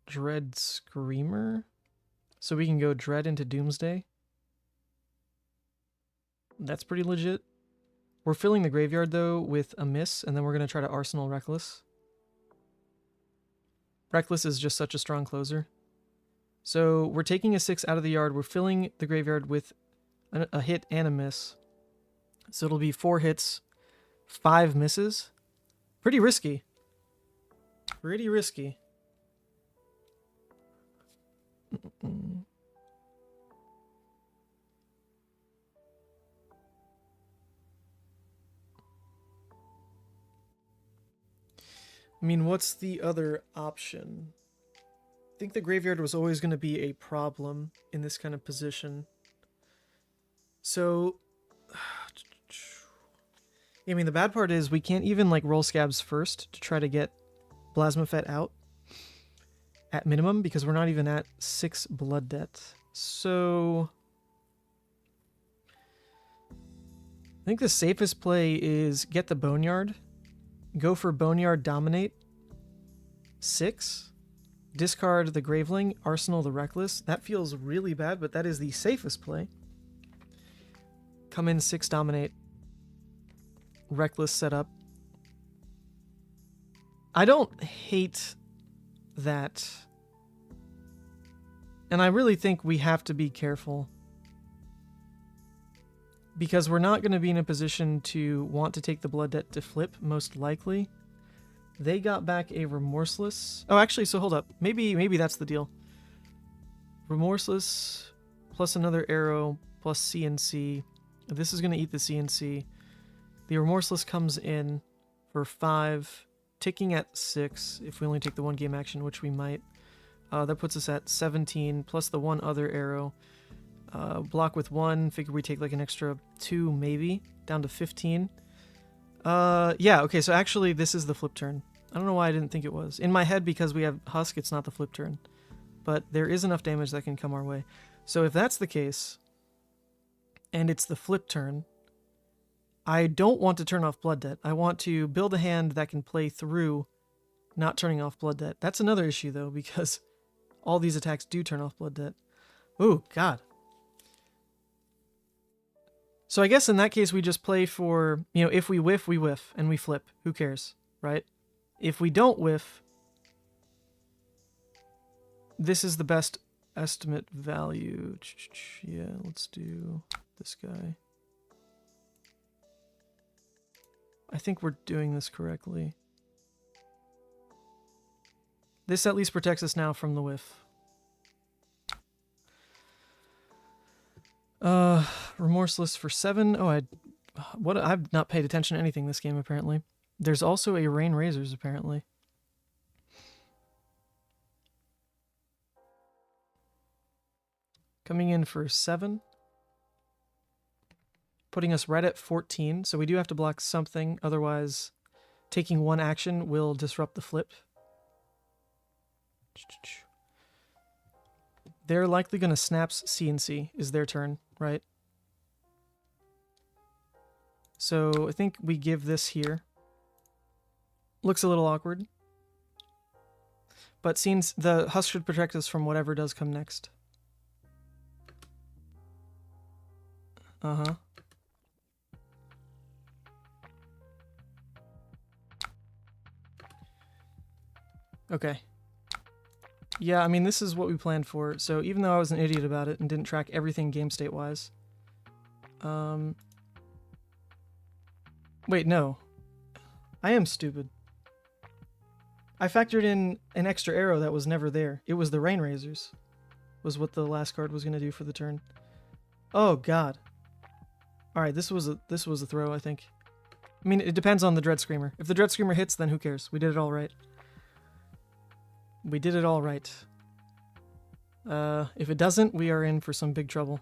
Dread Screamer. So we can go Dread into Doomsday. That's pretty legit. We're filling the graveyard, though, with a miss, and then we're going to try to Arsenal Reckless. Reckless is just such a strong closer. So we're taking a 6 out of the yard. We're filling the graveyard with a hit and a miss. So it'll be 4 hits, 5 misses. Pretty risky. Pretty risky. I mean, what's the other option? I think the graveyard was always going to be a problem in this kind of position. So, I mean, the bad part is we can't even like roll Scabs first to try to get Plasmafet out at minimum because we're not even at 6 blood debt. So, I think the safest play is get the Boneyard. Go for Boneyard Dominate. 6. Discard the Graveling. Arsenal the Reckless. That feels really bad, but that is the safest play. Come in 6 Dominate. Reckless setup. I don't hate that. And I really think we have to be careful. Because we're not going to be in a position to want to take the blood debt to flip, most likely. They got back a Remorseless. Oh, actually, so hold up. Maybe that's the deal. Remorseless plus another arrow plus CNC. This is going to eat the CNC. The Remorseless comes in for 5, ticking at 6 if we only take the 1 game action, which we might. That puts us at 17 plus the 1 other arrow. Block with 1, figure we take like an extra 2 maybe, down to 15. Yeah, okay, so actually this is the flip turn. I don't know why I didn't think it was. In my head, because we have Husk, it's not the flip turn. But there is enough damage that can come our way. So if that's the case, and it's the flip turn, I don't want to turn off Blood Debt. I want to build a hand that can play through not turning off Blood Debt. That's another issue, though, because all these attacks do turn off Blood Debt. Ooh, God. So I guess in that case we just play for, you know, if we whiff, we whiff, and we flip. Who cares, right? If we don't whiff, this is the best estimate value. Yeah, let's do this guy. I think we're doing this correctly. This at least protects us now from the whiff. Remorseless for 7. Oh, I've not paid attention to anything this game, apparently. There's also a Rain Razors, apparently. Coming in for 7. Putting us right at 14, so we do have to block something, otherwise taking 1 action will disrupt the flip. They're likely going to snaps CNC, is their turn, right? So I think we give this here. Looks a little awkward. But seems the Husk should protect us from whatever does come next. Uh-huh. Okay. Yeah, I mean, this is what we planned for, so even though I was an idiot about it and didn't track everything game state-wise... Wait, no. I am stupid. I factored in an extra arrow that was never there. It was the Rain Razors, was what the last card was going to do for the turn. Oh, God. Alright, this was a throw, I think. I mean, it depends on the Dread Screamer. If the Dread Screamer hits, then who cares? We did it all right. We did it all right. If it doesn't, we are in for some big trouble.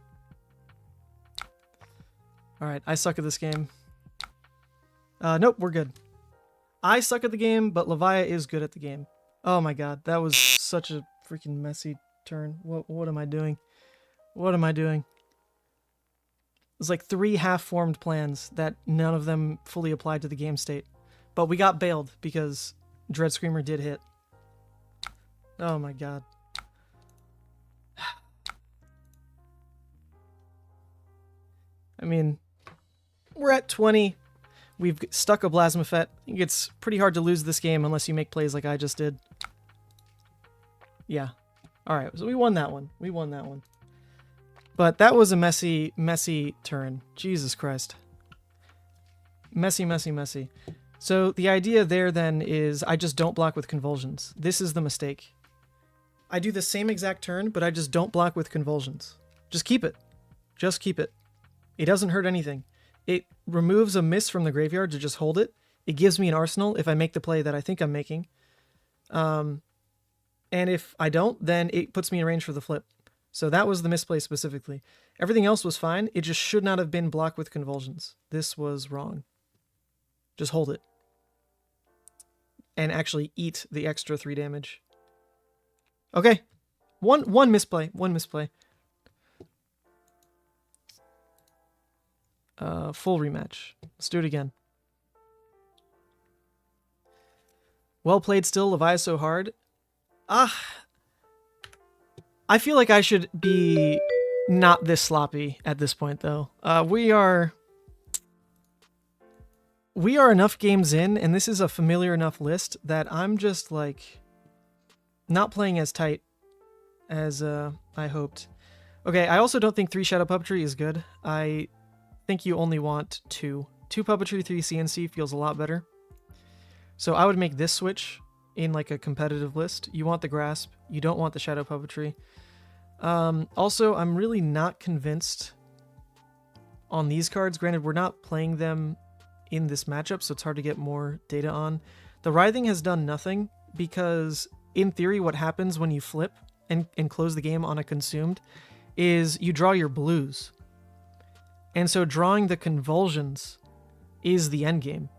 Alright, I suck at this game. Nope, we're good. I suck at the game, but Levia is good at the game. Oh my god, that was such a freaking messy turn. What am I doing? What am I doing? was like 3 half-formed plans that none of them fully applied to the game state. But we got bailed because Dread Screamer did hit. Oh my god. I mean, we're at 20. We've stuck a Blasmafet. I think it's pretty hard to lose this game unless you make plays like I just did. Yeah. Alright, so we won that one. We won that one. But that was a messy, messy turn. Jesus Christ. Messy, messy, messy. So the idea there then is I just don't block with Convulsions. This is the mistake. I do the same exact turn, but I just don't block with Convulsions. Just keep it. Just keep it. It doesn't hurt anything. It removes a miss from the graveyard to just hold it. It gives me an arsenal if I make the play that I think I'm making. And if I don't, then it puts me in range for the flip. So that was the misplay specifically. Everything else was fine. It just should not have been blocked with Convulsions. This was wrong. Just hold it. And actually eat the extra 3 damage. Okay. One misplay. One misplay. Full rematch. Let's do it again. Well played still, Levia so hard. I feel like I should be not this sloppy at this point, though. We are enough games in, and this is a familiar enough list that I'm just, like, not playing as tight as I hoped. Okay, I also don't think 3 Shadow Puppetry is good. I think you only want 2. 2 Puppetry, 3 CNC feels a lot better. So I would make this switch in like a competitive list. You want the Grasp, you don't want the Shadow Puppetry. Also, I'm really not convinced on these cards. Granted, we're not playing them in this matchup, so it's hard to get more data on. The Writhing has done nothing because, in theory, what happens when you flip and close the game on a Consumed is you draw your blues. And so drawing the Convulsions is the end game.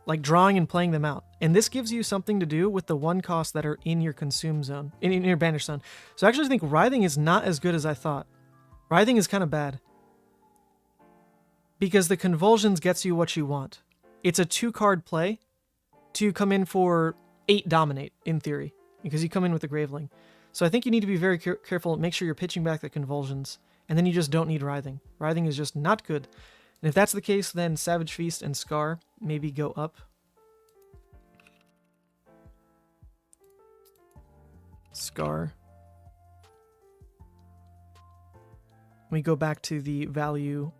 Like drawing and playing them out. And this gives you something to do with the 1 cost that are in your consume zone, in your banish zone. So I actually think Writhing is not as good as I thought. Writhing is kind of bad. Because the Convulsions gets you what you want. It's a 2-card play to come in for 8 Dominate, in theory. Because you come in with the Graveling. So I think you need to be very careful, make sure you're pitching back the Convulsions. And then you just don't need Writhing. Writhing is just not good. And if that's the case, then Savage Feast and Scar maybe go up. Scar. We go back to the value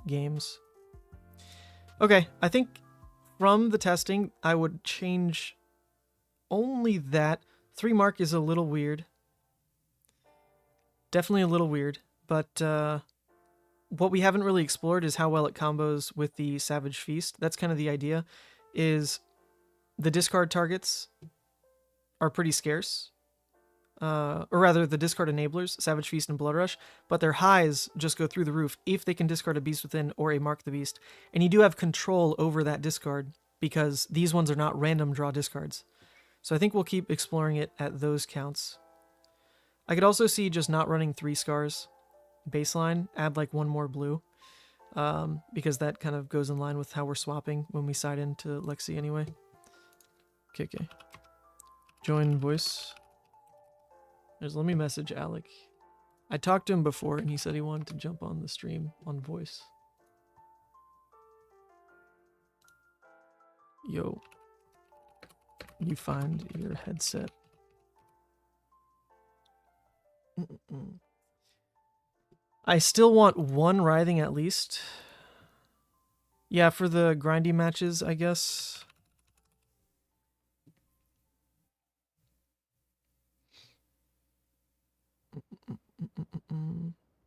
games. Okay, I think from the testing, I would change only that. 3 mark is a little weird. Definitely a little weird, but what we haven't really explored is how well it combos with the Savage Feast. That's kind of the idea, is the discard targets are pretty scarce. Or rather, the discard enablers, Savage Feast and Bloodrush, but their highs just go through the roof if they can discard a Beast Within or a Mark the Beast. And you do have control over that discard, because these ones are not random draw discards. So I think we'll keep exploring it at those counts. I could also see just not running 3 Scars baseline, add like 1 more blue, because that kind of goes in line with how we're swapping when we side into Lexi anyway. Okay. Join voice. Let me message Alec. I talked to him before and he said he wanted to jump on the stream on voice. Yo. You find your headset. I still want 1 Writhing at least. Yeah, for the grindy matches, I guess.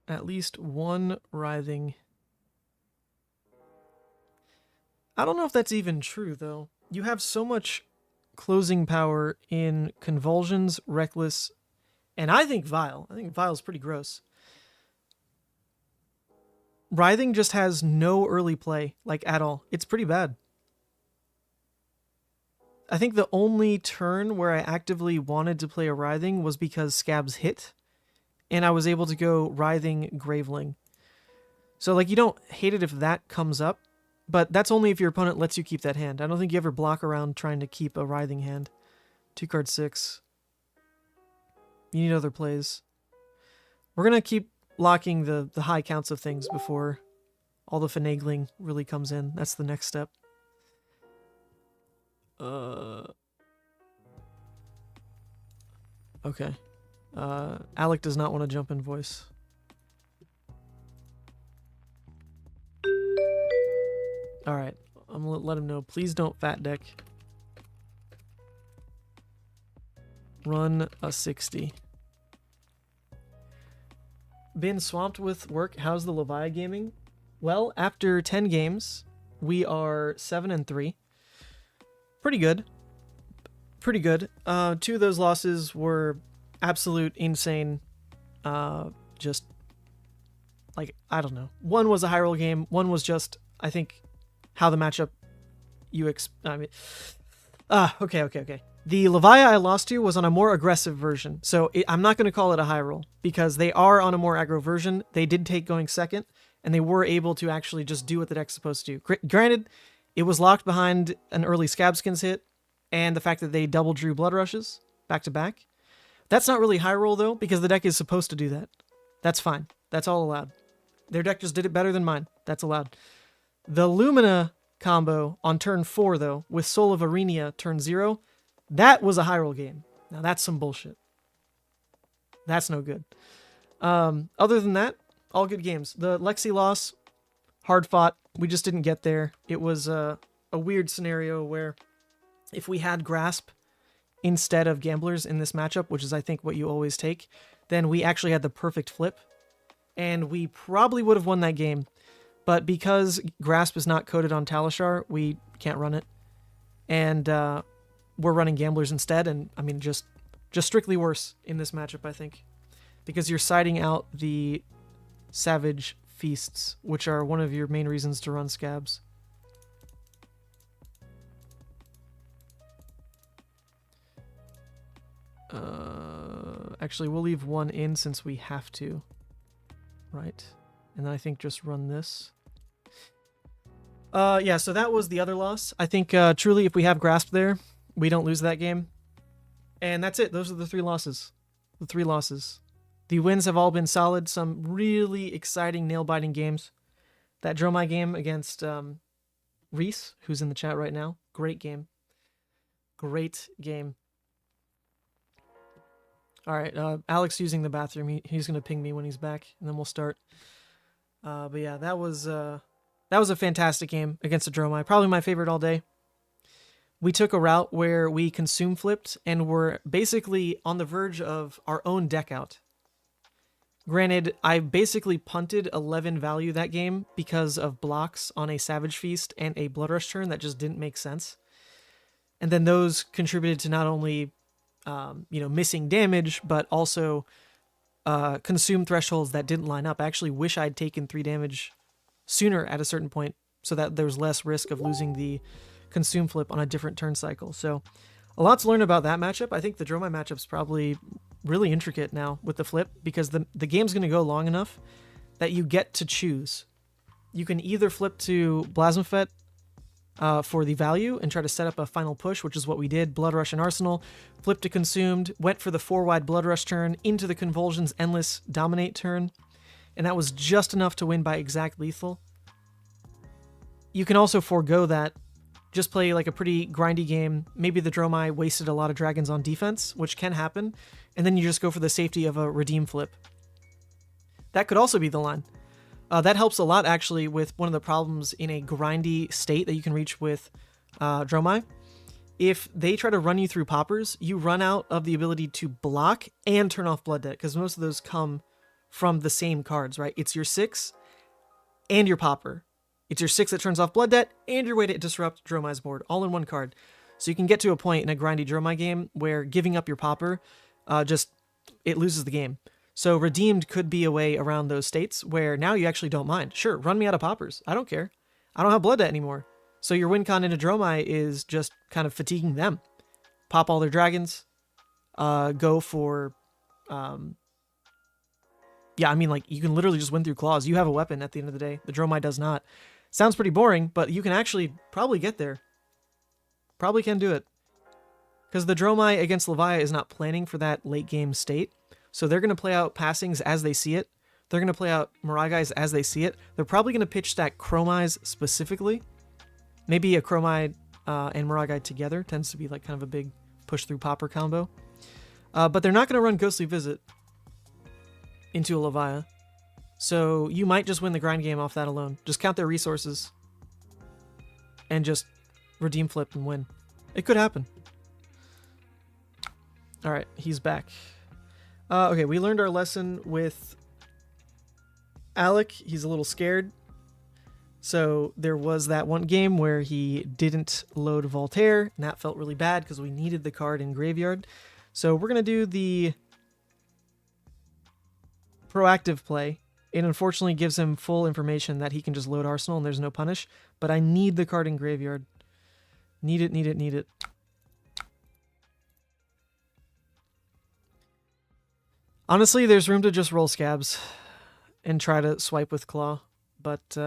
At least 1 Writhing. I don't know if that's even true, though. You have so much closing power in Convulsions, Reckless, and I think Vile. I think Vile's pretty gross. Writhing just has no early play, like at all. It's pretty bad. I think the only turn where I actively wanted to play a Writhing was because Scabs hit, and I was able to go Writhing Graveling. So, like, you don't hate it if that comes up, but that's only if your opponent lets you keep that hand. I don't think you ever block around trying to keep a writhing hand. 2-card 6. You need other plays. We're going to keep locking the high counts of things before all the finagling really comes in. That's the next step. Okay. Alec does not want to jump in voice. Alright. I'm going to let him know. Please don't fat deck. Run a 60. Been swamped with work. How's the Levia gaming? Well, after 10 games, we are 7-3. Pretty good. Pretty good. 2 of those losses were absolute insane. Just, like, I don't know. One was a high roll game. One was just, I think, how the matchup okay. The Levia I lost to was on a more aggressive version, so I'm not going to call it a high roll, because they are on a more aggro version. They did take going second, and they were able to actually just do what the deck's supposed to do. Granted, it was locked behind an early Scabskins hit, and the fact that they double drew Bloodrushes back-to-back. That's not really high roll, though, because the deck is supposed to do that. That's fine. That's all allowed. Their deck just did it better than mine. That's allowed. The Lumina combo on turn 4, though, with Soul of Arenia turn 0, that was a high roll game. Now that's some bullshit. That's no good. Other than that, all good games. The Lexi loss, hard fought. We just didn't get there. It was a weird scenario where if we had Grasp instead of Gamblers in this matchup, which is I think what you always take, then we actually had the perfect flip. And we probably would have won that game. But because Grasp is not coded on Talishar, we can't run it. And we're running Gamblers instead, and I mean, just strictly worse in this matchup, I think. Because you're siding out the Savage Feasts, which are one of your main reasons to run Scabs. Actually, we'll leave one in since we have to. Right. And then I think just run this. Yeah, so that was the other loss. I think, truly, if we have Grasp there, we don't lose that game. And that's it. Those are the 3 losses. The 3 losses. The wins have all been solid. Some really exciting, nail-biting games. That Dromai game against Reese, who's in the chat right now. Great game. Great game. All right, Alex using the bathroom. He's going to ping me when he's back, and then we'll start. But yeah, that was a fantastic game against the Dromai. Probably my favorite all day. We took a route where we consume flipped and were basically on the verge of our own deck out. Granted, I basically punted 11 value that game because of blocks on a Savage Feast and a Bloodrush turn that just didn't make sense. And then those contributed to not only missing damage, but also consume thresholds that didn't line up. I actually wish I'd taken 3 damage sooner at a certain point so that there was less risk of losing the consume flip on a different turn cycle. So a lot to learn about that matchup. I think the Dromai matchup's probably really intricate now with the flip, because the game's going to go long enough that you get to choose. You can either flip to Blasmafet for the value and try to set up a final push, which is what we did. Bloodrush and Arsenal, flip to Consumed, went for the 4-wide Bloodrush turn, into the Convulsions Endless Dominate turn, and that was just enough to win by exact lethal. You can also forego that, just play like a pretty grindy game. Maybe the Dromai wasted a lot of dragons on defense, which can happen, and then you just go for the safety of a redeem flip. That could also be the line. That helps a lot, actually, with one of the problems in a grindy state that you can reach with Dromai. If they try to run you through poppers, you run out of the ability to block and turn off Blood Debt, because most of those come from the same cards, right? It's your 6 and your popper. It's your 6 that turns off Blood Debt and your way to disrupt Dromai's board, all in one card. So you can get to a point in a grindy Dromai game where giving up your popper, it loses the game. So Redeemed could be a way around those states where now you actually don't mind. Sure, run me out of poppers. I don't care. I don't have Blood Debt anymore. So your win con into Dromai is just kind of fatiguing them. Pop all their dragons. Go for Yeah, I mean, like, you can literally just win through claws. You have a weapon at the end of the day. The Dromai does not. Sounds pretty boring, but you can actually probably get there. Probably can do it. Because the Dromai against Levia is not planning for that late game state. So they're going to play out passings as they see it. They're going to play out Mirageis as they see it. They're probably going to pitch stack Chromais specifically. Maybe a Chromai and Miragai together. Tends to be like kind of a big push through popper combo. But they're not going to run Ghostly Visit into a Levia. So you might just win the grind game off that alone. Just count their resources. And just redeem flip and win. It could happen. Alright, he's back. Okay, we learned our lesson with Alec. He's a little scared. So there was that one game where he didn't load Voltaire, and that felt really bad because we needed the card in Graveyard. So we're going to do the proactive play. It unfortunately gives him full information that he can just load Arsenal and there's no punish, but I need the card in Graveyard. Need it, need it, need it. Honestly, there's room to just roll Scabs and try to swipe with Claw, but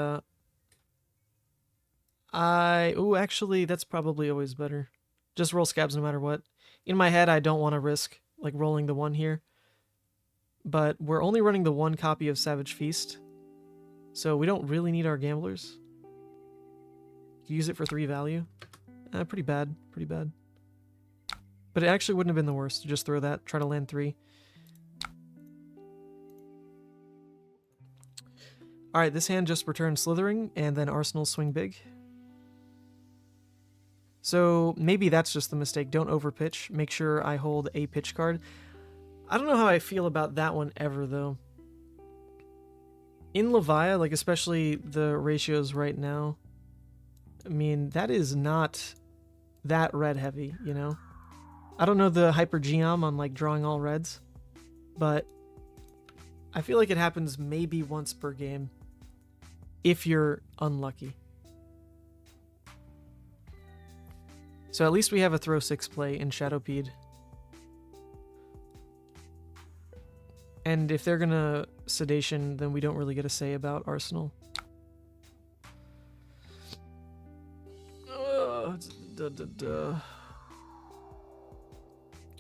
actually, that's probably always better. Just roll Scabs no matter what. In my head, I don't want to risk like rolling the 1 here, but we're only running the 1 copy of Savage Feast, so we don't really need our Gamblers. Use it for 3 value. Pretty bad, pretty bad. But it actually wouldn't have been the worst to just throw that, try to land 3. Alright, this hand just returned Slithering, and then Arsenal swing big. So maybe that's just the mistake. Don't overpitch. Make sure I hold a pitch card. I don't know how I feel about that one ever, though. In Levia, like especially the ratios right now, I mean, that is not that red heavy, you know? I don't know the Hyper Geom on like drawing all reds, but I feel like it happens maybe once per game if you're unlucky. So at least we have a throw 6 play in Shadowpede. And if they're gonna Sedation, then we don't really get a say about Arsenal.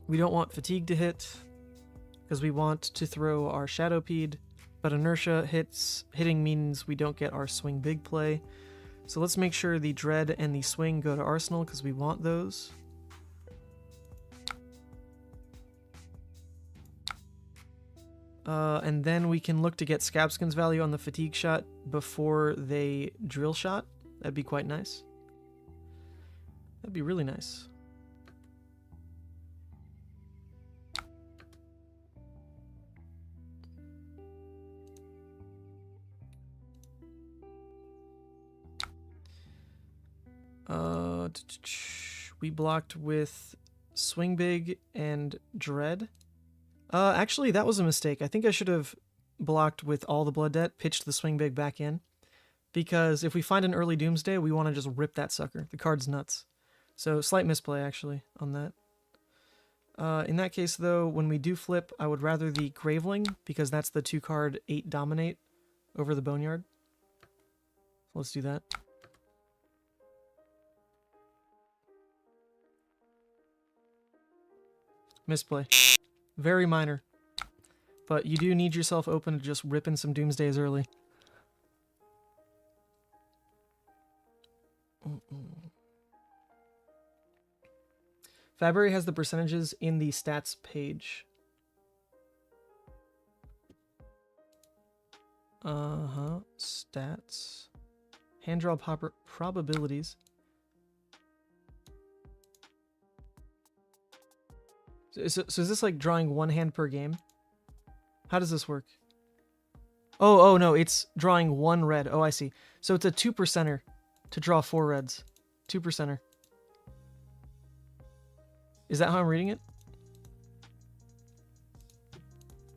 We don't want Fatigue to hit, because we want to throw our Shadowpede, but Inertia hitting means we don't get our swing big play. So let's make sure the Dread and the Swing go to Arsenal, because we want those. And then we can look to get Scabskin's value on the Fatigue shot before they Drill shot. That'd be quite nice. That'd be really nice. We blocked with Swing Big and Dread. Actually, that was a mistake. I think I should have blocked with all the Blood Debt, pitched the Swing Big back in. Because if we find an early Doomsday, we want to just rip that sucker. The card's nuts. So, slight misplay, actually, on that. In that case, though, when we do flip, I would rather the Graveling, because that's the 2-card 8 Dominate over the Boneyard. Let's do that. Misplay. Very minor. But you do need yourself open to just ripping some Doomsdays early. Fabry has the percentages in the stats page. Stats. Hand draw probabilities. So is this like drawing 1 hand per game? How does this work? Oh no, it's drawing 1 red. Oh, I see. So it's a 2%er to draw 4 reds. 2%er. Is that how I'm reading it?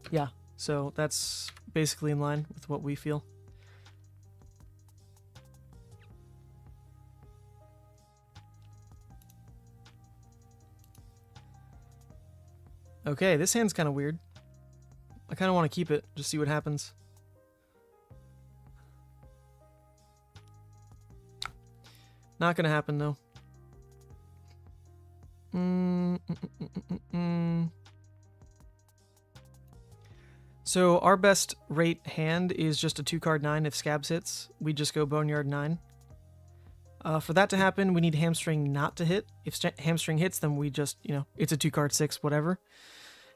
Yeah, so that's basically in line with what we feel. Okay, this hand's kind of weird. I kind of want to keep it, just see what happens. Not gonna happen though. So our best rate hand is just a 2-card 9 if Scabs hits. We just go Boneyard 9. For that to happen, we need Hamstring not to hit. If Hamstring hits, then we just, you know, it's a 2-card 6, whatever.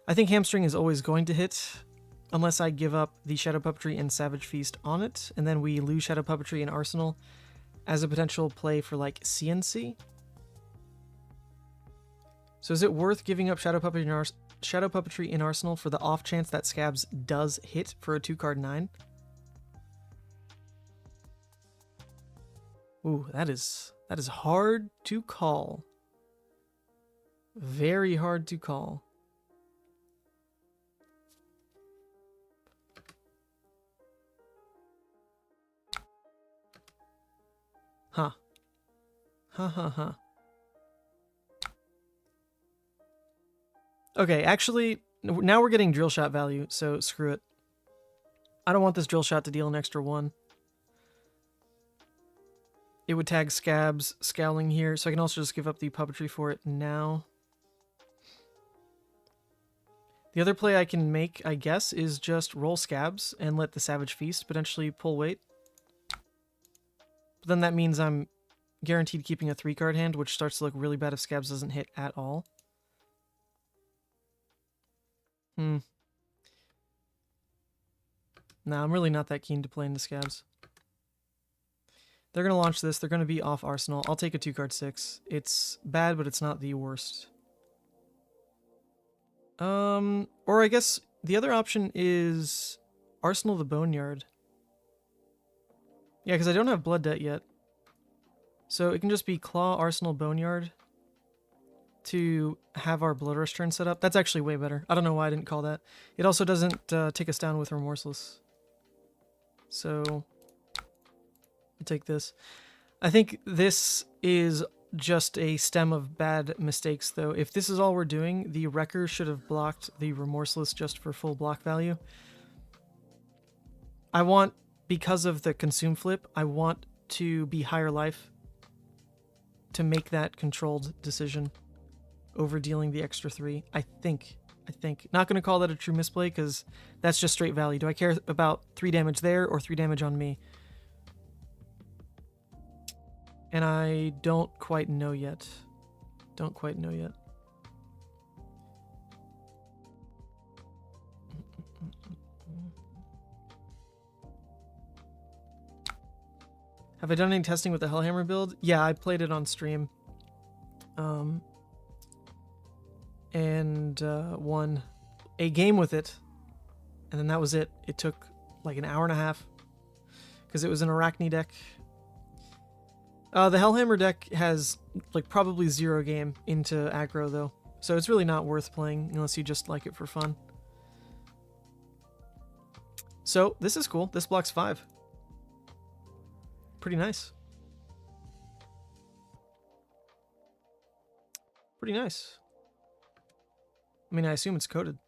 I think Hamstring is always going to hit, unless I give up the Shadow Puppetry and Savage Feast on it, and then we lose Shadow Puppetry and Arsenal as a potential play for, like, CNC. So is it worth giving up Shadow Puppetry in Arsenal for the off chance that Scabs does hit for a 2-card 9? Ooh, that is hard to call. Very hard to call. Huh. Huh. Okay, actually, now we're getting drill shot value, so screw it. I don't want this drill shot to deal an extra 1. It would tag Scabs Scowling here, so I can also just give up the puppetry for it now. The other play I can make, I guess, is just roll Scabs and let the Savage Feast potentially pull weight. But then that means I'm guaranteed keeping a 3-card hand, which starts to look really bad if Scabs doesn't hit at all. Nah, I'm really not that keen to play into Scabs. They're going to launch this. They're going to be off Arsenal. I'll take a 2-card 6. It's bad, but it's not the worst. Or I guess the other option is Arsenal the Boneyard. Yeah, because I don't have Blood Debt yet. So it can just be Claw, Arsenal, Boneyard to have our Bloodrush turn set up. That's actually way better. I don't know why I didn't call that. It also doesn't take us down with Remorseless. So I'll take this. I think this is just a stem of bad mistakes, though. If this is all we're doing, the Wrecker should have blocked the Remorseless just for full block value. I want, because of the consume flip, I want to be higher life to make that controlled decision over dealing the extra 3. I think. Not going to call that a true misplay because that's just straight value. Do I care about 3 damage there or 3 damage on me? And I don't quite know yet. Have I done any testing with the Hellhammer build? Yeah, I played it on stream. And won a game with it. And then that was it. It took like an hour and a half. Because it was an Arachne deck. The Hellhammer deck has like probably 0 game into aggro though. So it's really not worth playing unless you just like it for fun. So this is cool. This blocks 5. Pretty nice. Pretty nice. I mean, I assume it's coded.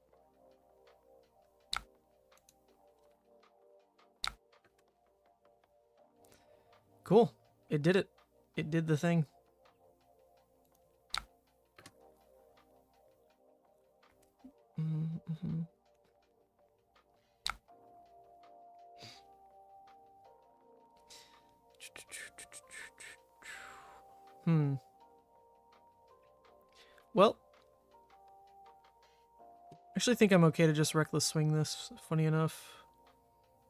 Cool. It did it. It did the thing. Well, I actually think I'm okay to just reckless swing this, funny enough.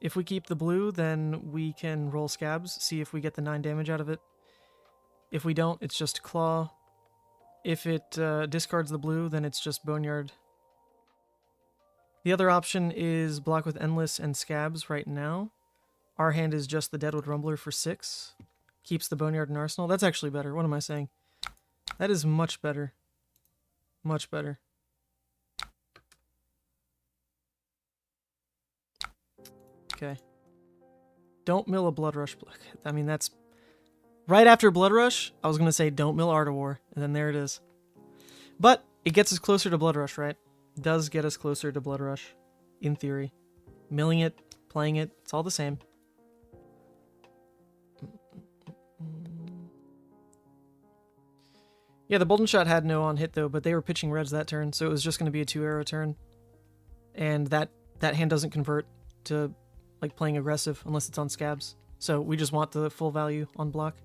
If we keep the blue, then we can roll Scabs, see if we get the 9 damage out of it. If we don't, it's just Claw. If it discards the blue, then it's just Boneyard. The other option is block with Endless and Scabs right now. Our hand is just the Deadwood Rumbler for 6. Keeps the Boneyard in Arsenal. That's actually better. What am I saying? That is much better. Much better. Okay. Don't mill a Bloodrush. I mean, that's... Right after Bloodrush, I was going to say don't mill Art of War, and then there it is. But it gets us closer to Bloodrush, right? It does get us closer to Bloodrush. in theory. Milling it, playing it, it's all the same. Yeah, the Boltyn shot had no on hit though, but they were pitching reds that turn, so it was just going to be a 2-arrow turn. And that hand doesn't convert to like playing aggressive unless it's on scabs. So we just want the full value on block.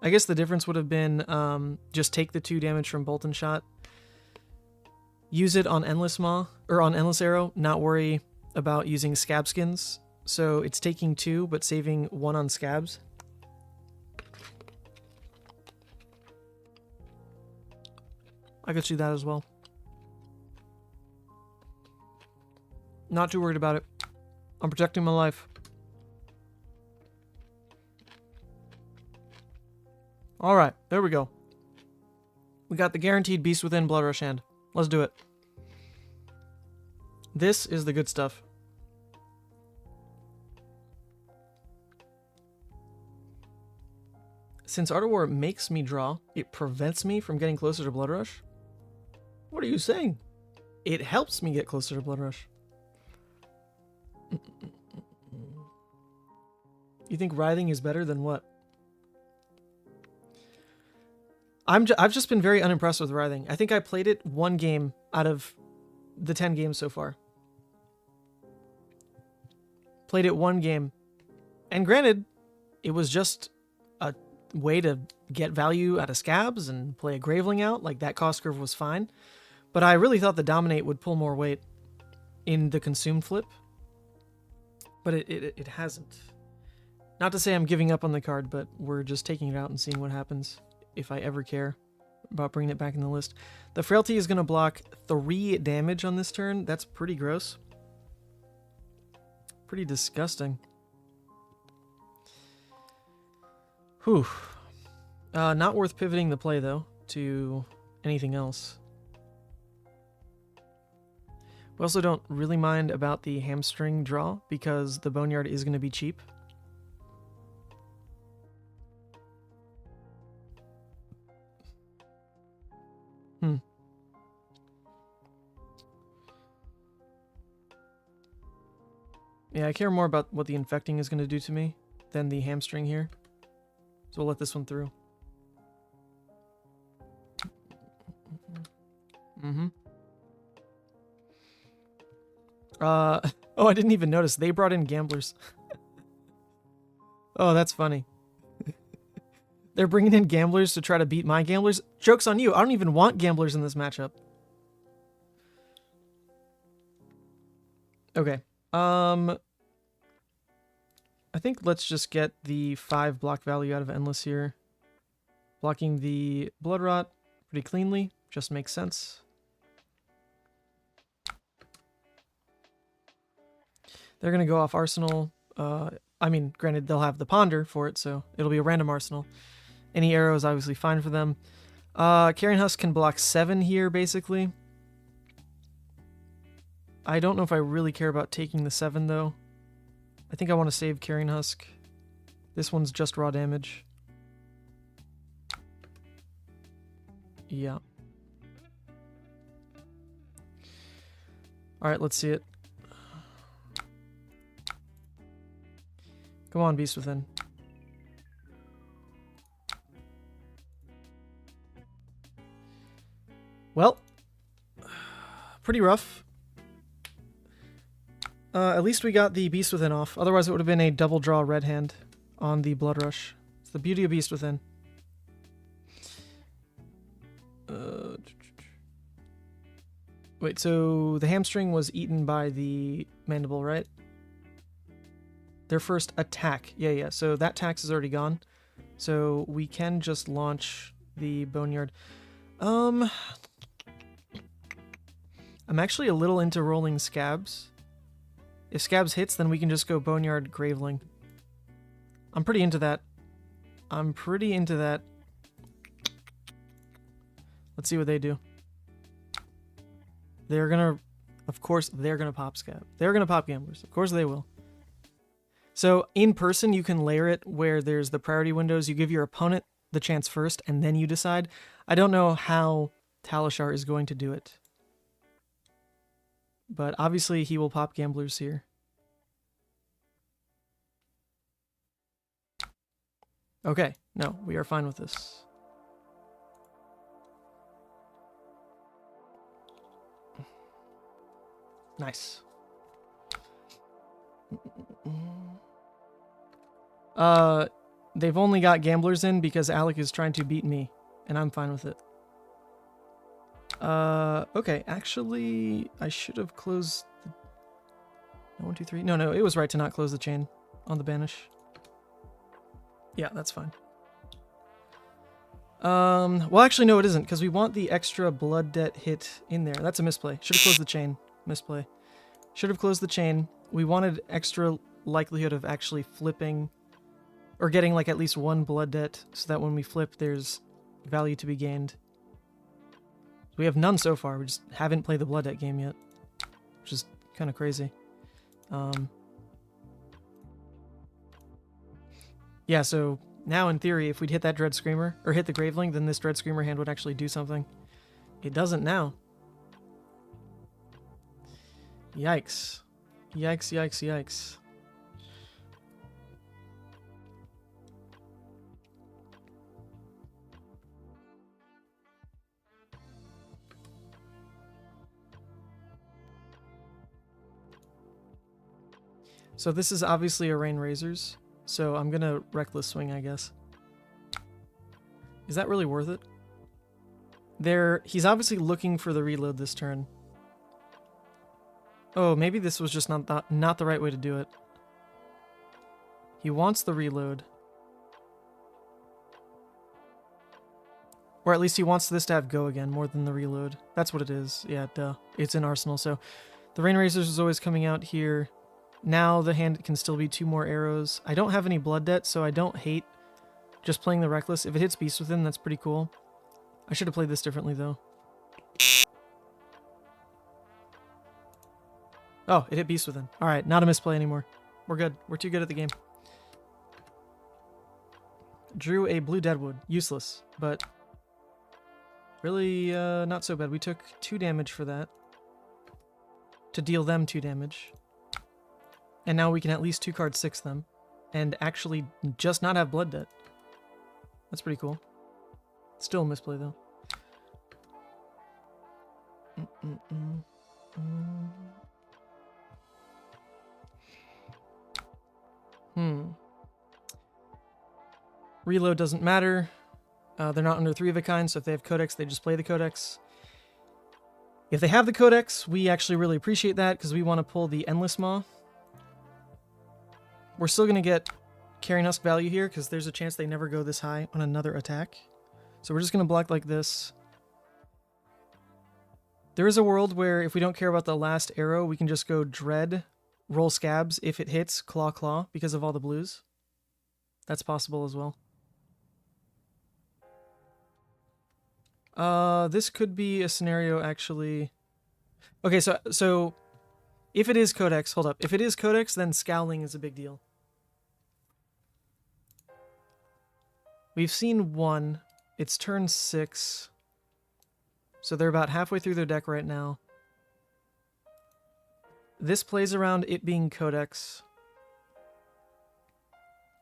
I guess the difference would have been just take the 2 damage from Boltyn shot, use it on Endless Maw, or on Endless Arrow, not worry about using scab skins. So it's taking 2, but saving 1 on scabs. I could see that as well. Not too worried about it. I'm protecting my life. Alright, there we go. We got the guaranteed Beast Within Bloodrush hand. Let's do it. This is the good stuff. Since Art of War makes me draw, it prevents me from getting closer to Bloodrush. What are you saying? It helps me get closer to Bloodrush. You think writhing is better than what? I've just been very unimpressed with writhing. I think I played it 1 game out of the 10 games so far. Played it 1 game. And granted, it was just a way to get value out of scabs and play a Graveling out. Like, that cost curve was fine. But I really thought the Dominate would pull more weight in the Consumed flip. But it hasn't. Not to say I'm giving up on the card, but we're just taking it out and seeing what happens. If I ever care about bringing it back in the list. The Frailty is going to block 3 damage on this turn. That's pretty gross. Pretty disgusting. Whew. Not worth pivoting the play, though, to anything else. We also don't really mind about the hamstring draw, because the Boneyard is going to be cheap. Yeah, I care more about what the infecting is going to do to me than the hamstring here. So we'll let this one through. Oh, I didn't even notice. They brought in gamblers. Oh, that's funny. They're bringing in gamblers to try to beat my gamblers. Joke's on you. I don't even want gamblers in this matchup. Okay. I think let's just get the 5 block value out of Endless here. Blocking the Blood Rot pretty cleanly. Just makes sense. They're going to go off Arsenal. I mean, granted, they'll have the Ponder for it, so it'll be a random Arsenal. Any arrow is obviously fine for them. Carrion Husk can block 7 here, basically. I don't know if I really care about taking the 7, though. I think I want to save Carrion Husk. This one's just raw damage. Yeah. Alright, let's see it. Come on, Beast Within. Well, pretty rough. At least we got the Beast Within off. Otherwise, it would have been a double draw red hand on the Bloodrush. It's the beauty of Beast Within. Wait, so the hamstring was eaten by the mandible, right? Their first attack. Yeah. So that tax is already gone. So we can just launch the Boneyard. I'm actually a little into rolling Scabs. If Scabs hits, then we can just go Boneyard Graveling. I'm pretty into that. Let's see what they do. Of course, they're gonna pop Scab. They're gonna pop Gamblers. Of course they will. So in person, you can layer it where there's the priority windows. You give your opponent the chance first, and then you decide. I don't know how Talishar is going to do it. But obviously, he will pop gamblers here. Okay, no, we are fine with this. Nice. They've only got gamblers in because Alec is trying to beat me, and I'm fine with it. Okay, actually, I should have closed the... 1, 2, 3. No, it was right to not close the chain on the banish. Yeah, that's fine. Well, actually, no, it isn't, because we want the extra blood debt hit in there. That's a misplay. Should have closed the chain. Misplay. Should have closed the chain. We wanted extra likelihood of actually flipping, or getting, like, at least one blood debt, so that when we flip, there's value to be gained. We have none so far. We just haven't played the blood debt game yet, which is kind of crazy. Yeah, so now in theory, if we'd hit that Dread Screamer, or hit the Graveling, then this Dread Screamer hand would actually do something. It doesn't now. Yikes. Yikes, yikes, yikes. So this is obviously a Rain Razors, so I'm gonna Reckless Swing, I guess. Is that really worth it? He's obviously looking for the reload this turn. Oh, maybe this was just not the right way to do it. He wants the reload. Or at least he wants this to have go again more than the reload. That's what it is. Yeah, duh. It's in Arsenal, so the Rain Razors is always coming out here. Now the hand can still be 2 more arrows. I don't have any blood debt, so I don't hate just playing the Reckless. If it hits Beast Within, that's pretty cool. I should have played this differently, though. Oh, it hit Beast Within. Alright, not a misplay anymore. We're good. We're too good at the game. Drew a blue Deadwood. Useless, but really not so bad. We took 2 damage for that. To deal them 2 damage. And now we can at least 2-card 6 them. And actually just not have blood debt. That's pretty cool. Still a misplay, though. Reload doesn't matter. They're not under 3 of a kind, so if they have Codex, they just play the Codex. If they have the Codex, we actually really appreciate that, because we want to pull the Endless Maw. We're still going to get Carrying Husk value here, because there's a chance they never go this high on another attack. So we're just going to block like this. There is a world where if we don't care about the last arrow, we can just go Dread, roll Scabs. If it hits, Claw Claw, because of all the blues. That's possible as well. This could be a scenario, actually. Okay, so if it is Codex, hold up. If it is Codex, then Scowling is a big deal. We've seen 1. It's turn 6. So they're about halfway through their deck right now. This plays around it being Codex.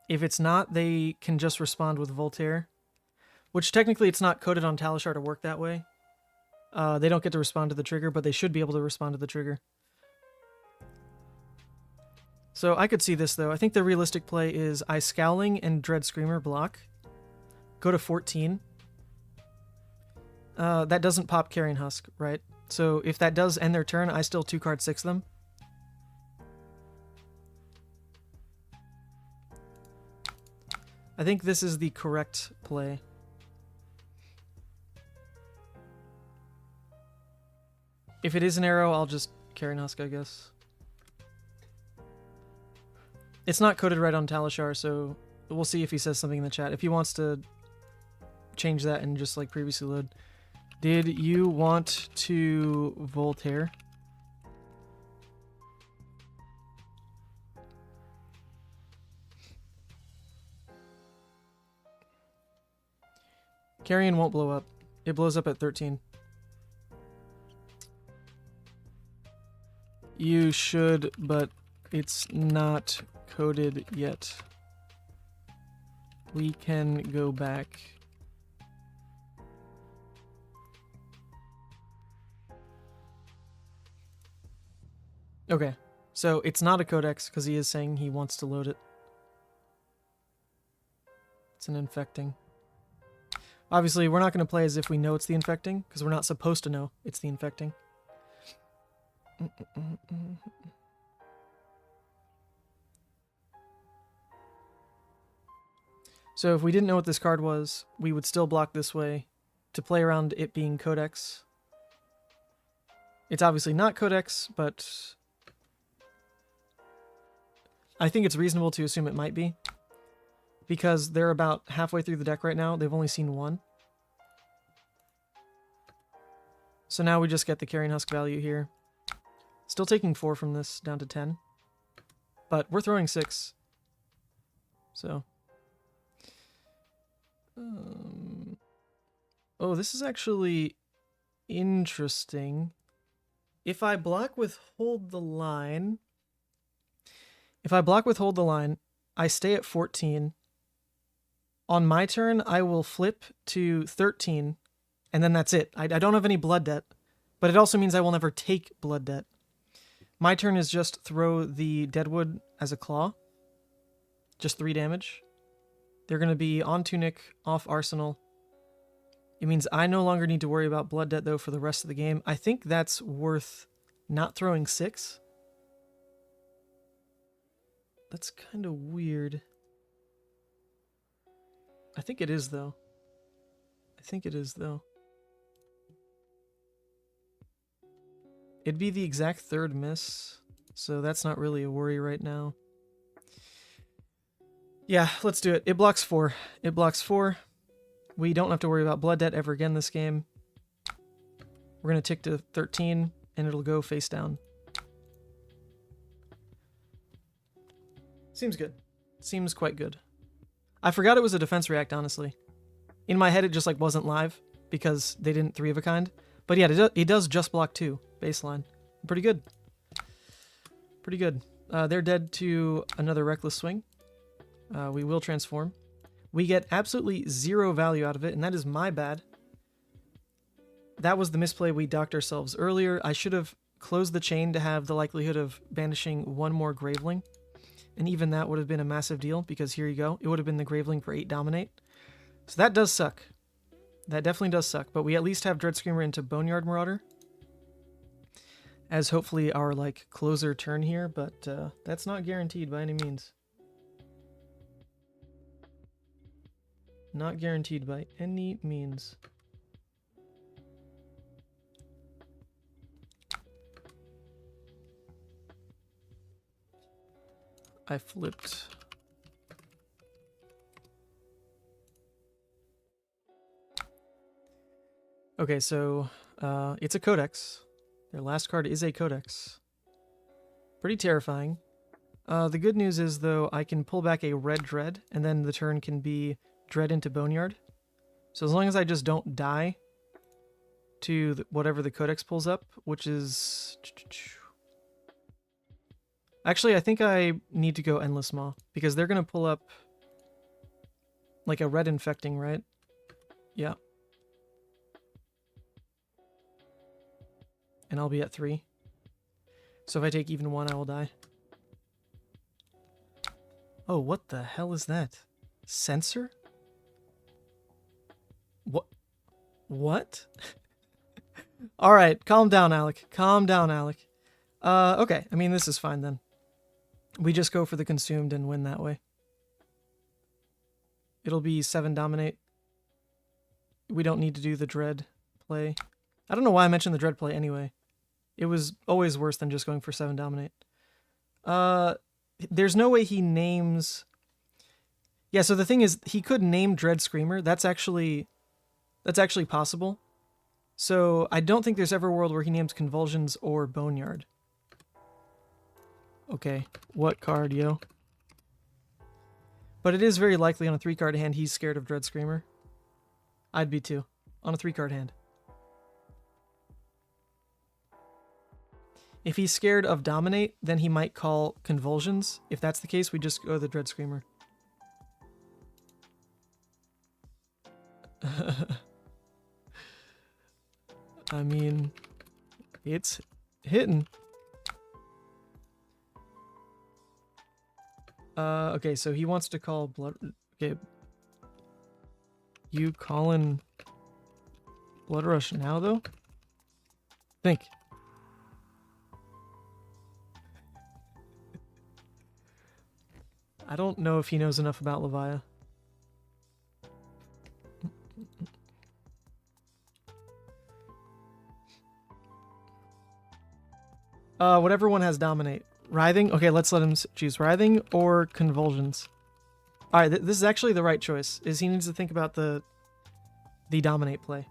If it's not, they can just respond with Voltaire. Which technically it's not coded on Talishar to work that way. They don't get to respond to the trigger, but they should be able to respond to the trigger. So I could see this, though. I think the realistic play is I Scowling and Dread Screamer block. Go to 14. That doesn't pop Carrying Husk, right? So if that does end their turn, I still 2-card 6 them. I think this is the correct play. If it is an arrow, I'll just Carrying Husk, I guess. It's not coded right on Talishar, so we'll see if he says something in the chat. If he wants to change that and just like previously load. Did you want to Voltaire? Carrion won't blow up. It blows up at 13. You should, but it's not coded yet. We can go back. Okay, so it's not a codex because he is saying he wants to load it. It's an infecting. Obviously, we're not going to play as if we know it's the infecting because we're not supposed to know it's the infecting. So if we didn't know what this card was, we would still block this way to play around it being codex. It's obviously not codex, but I think it's reasonable to assume it might be, because they're about halfway through the deck right now. They've only seen one. So now we just get the Carrion Husk value here. Still taking 4 from this down to 10. But we're throwing 6. So. Oh, this is actually interesting. If I block with Hold the Line... If I block with Hold the Line, I stay at 14. On my turn, I will flip to 13, and then that's it. I don't have any blood debt, but it also means I will never take blood debt. My turn is just throw the Deadwood as a claw. Just 3 damage. They're going to be on Tunic, off Arsenal. It means I no longer need to worry about blood debt, though, for the rest of the game. I think that's worth not throwing 6. That's kind of weird. I think it is, though. It'd be the exact 3rd miss, so that's not really a worry right now. Yeah, let's do it. It blocks 4. We don't have to worry about blood debt ever again this game. We're going to tick to 13, and it'll go face down. Seems good. Seems quite good. I forgot it was a defense react, honestly. In my head, it just wasn't live because they didn't 3 of a kind. But yeah, it does just block 2 baseline. Pretty good. They're dead to another Reckless Swing. We will transform. We get absolutely 0 value out of it, and that is my bad. That was the misplay we docked ourselves earlier. I should have closed the chain to have the likelihood of banishing 1 more Graveling. And even that would have been a massive deal, because here you go. It would have been the Graveling for 8 Dominate. So that does suck. That definitely does suck. But we at least have Dread Screamer into Boneyard Marauder as hopefully our closer turn here, but that's not guaranteed by any means. Not guaranteed by any means. I flipped. Okay, so it's a Codex. Their last card is a Codex. Pretty terrifying. The good news is, though, I can pull back a red Dread, and then the turn can be Dread into Boneyard. So as long as I just don't die to whatever the Codex pulls up, which is... Actually, I think I need to go Endless Maw, because they're going to pull up a red Infecting, right? Yeah. And I'll be at 3. So if I take even 1, I will die. Oh, what the hell is that? Sensor? What? Alright, calm down, Alec. Calm down, Alec. Okay, I mean, this is fine then. We just go for the Consumed and win that way. It'll be 7 Dominate. We don't need to do the Dread play. I don't know why I mentioned the Dread play anyway. It was always worse than just going for 7 Dominate. There's no way he names... Yeah, so the thing is, he could name Dread Screamer. That's actually possible. So I don't think there's ever a world where he names Convulsions or Boneyard. Okay, what card, yo? But it is very likely on a 3-card hand he's scared of Dread Screamer. I'd be too. On a 3-card hand. If he's scared of Dominate, then he might call Convulsions. If that's the case, we just go the Dread Screamer. I mean, it's hitting. Okay, so he wants to call Blood... Okay. You calling Bloodrush now, though? Think. I don't know if he knows enough about Levia. Whatever one has Dominate. Writhing? Okay, let's let him choose Writhing or Convulsions. Alright, this is actually the right choice, is he needs to think about the Dominate play.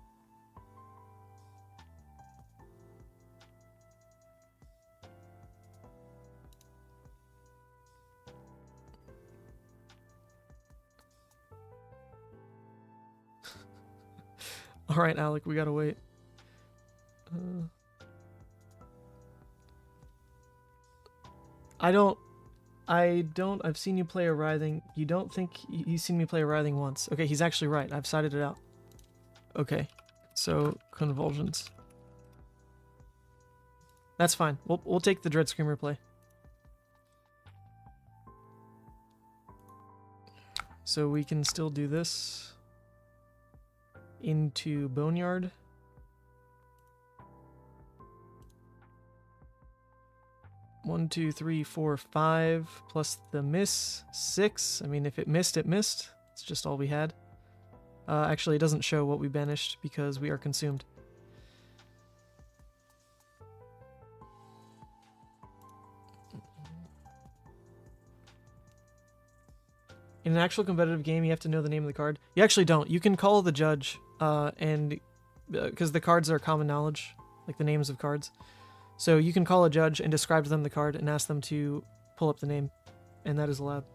Alright, Alec, we gotta wait. I've seen you play a Writhing. You don't think you've seen me play a Writhing once. Okay, he's actually right. I've cited it out. Okay, so Convulsions. That's fine. We'll take the Dread Screamer play. So we can still do this. Into Boneyard. One, two, three, four, 5, plus the miss, 6. I mean, if it missed, it missed. It's just all we had. Actually, it doesn't show what we banished because we are consumed. In an actual competitive game, you have to know the name of the card. You actually don't. You can call the judge, and because the cards are common knowledge, like the names of cards. So you can call a judge and describe to them the card and ask them to pull up the name, and that is allowed.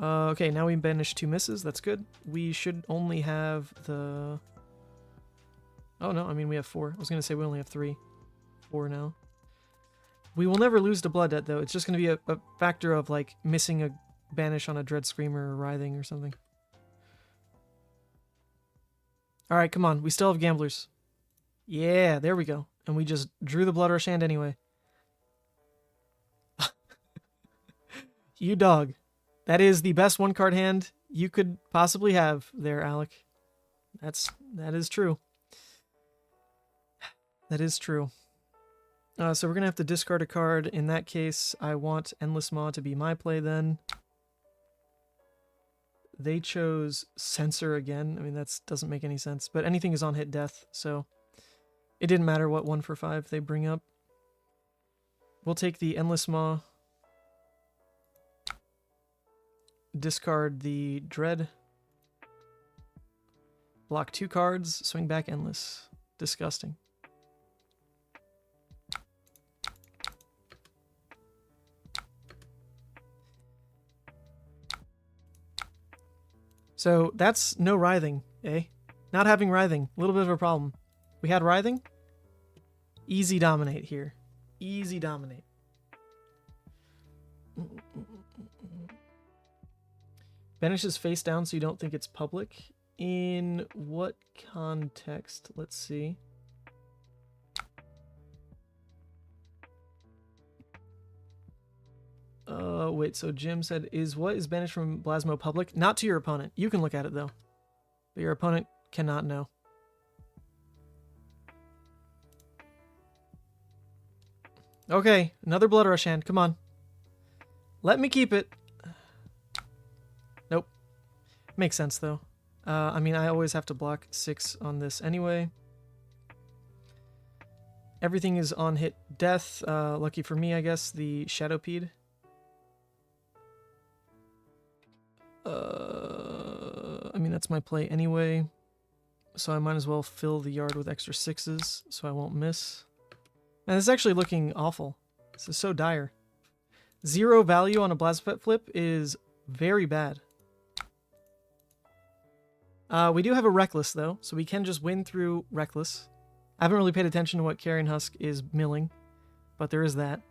Okay, now we banished 2 misses. That's good. We should only have the... Oh no, I mean we have 4. I was going to say we only have 3. 4 now. We will never lose to Blood Debt, though. It's just going to be a factor of, like, missing a banish on a Dread Screamer or Writhing or something. Alright, come on. We still have Gamblers. Yeah, there we go. And we just drew the Bloodrush hand anyway. You dog. That is the best 1-card hand you could possibly have there, Alec. That is true. That is true. So we're going to have to discard a card. In that case, I want Endless Maw to be my play then. They chose Censor again. I mean, that doesn't make any sense. But anything is on hit death, so it didn't matter what 1 for 5 they bring up. We'll take the Endless Maw. Discard the Dread. Block 2 cards. Swing back Endless. Disgusting. So that's no Writhing, eh? Not having Writhing, a little bit of a problem. We had Writhing? Easy Dominate here. Easy Dominate. Banishes face down so you don't think it's public. In what context? Let's see. Wait, so Jim said, what is banished from Blasmo public? Not to your opponent. You can look at it, though. But your opponent cannot know. Okay, another Bloodrush hand. Come on. Let me keep it. Nope. Makes sense, though. I mean, I always have to block 6 on this anyway. Everything is on hit death. Lucky for me, I guess, the Shadowpede. I mean, that's my play anyway. So I might as well fill the yard with extra 6s so I won't miss. And this is actually looking awful. This is so dire. 0 value on a Blasphete flip is very bad. We do have a Reckless, though, so we can just win through Reckless. I haven't really paid attention to what Carrion Husk is milling, but there is that.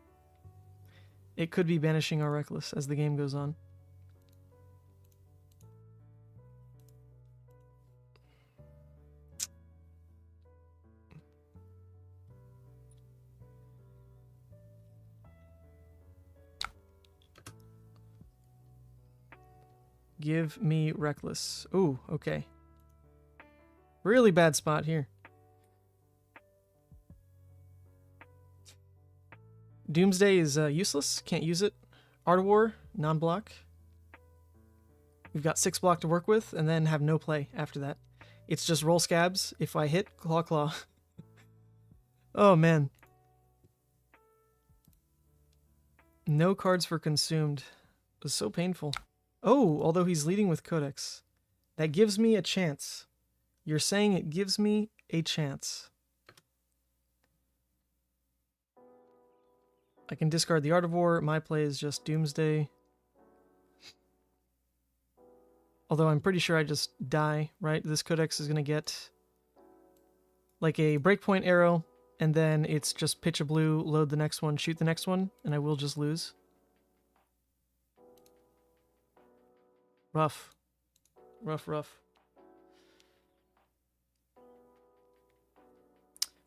It could be banishing our Reckless as the game goes on. Give me Reckless. Ooh, okay. Really bad spot here. Doomsday is useless. Can't use it. Art of War, non-block. We've got 6 block to work with, and then have no play after that. It's just roll scabs. If I hit, claw claw. Oh, man. No cards for consumed. It was so painful. Oh, although he's leading with Codex. That gives me a chance. You're saying it gives me a chance. I can discard the Art of War. My play is just Doomsday. Although I'm pretty sure I just die, right? This Codex is going to get like a breakpoint arrow, and then it's just pitch a blue, load the next one, shoot the next one, and I will just lose. Rough. Rough, rough.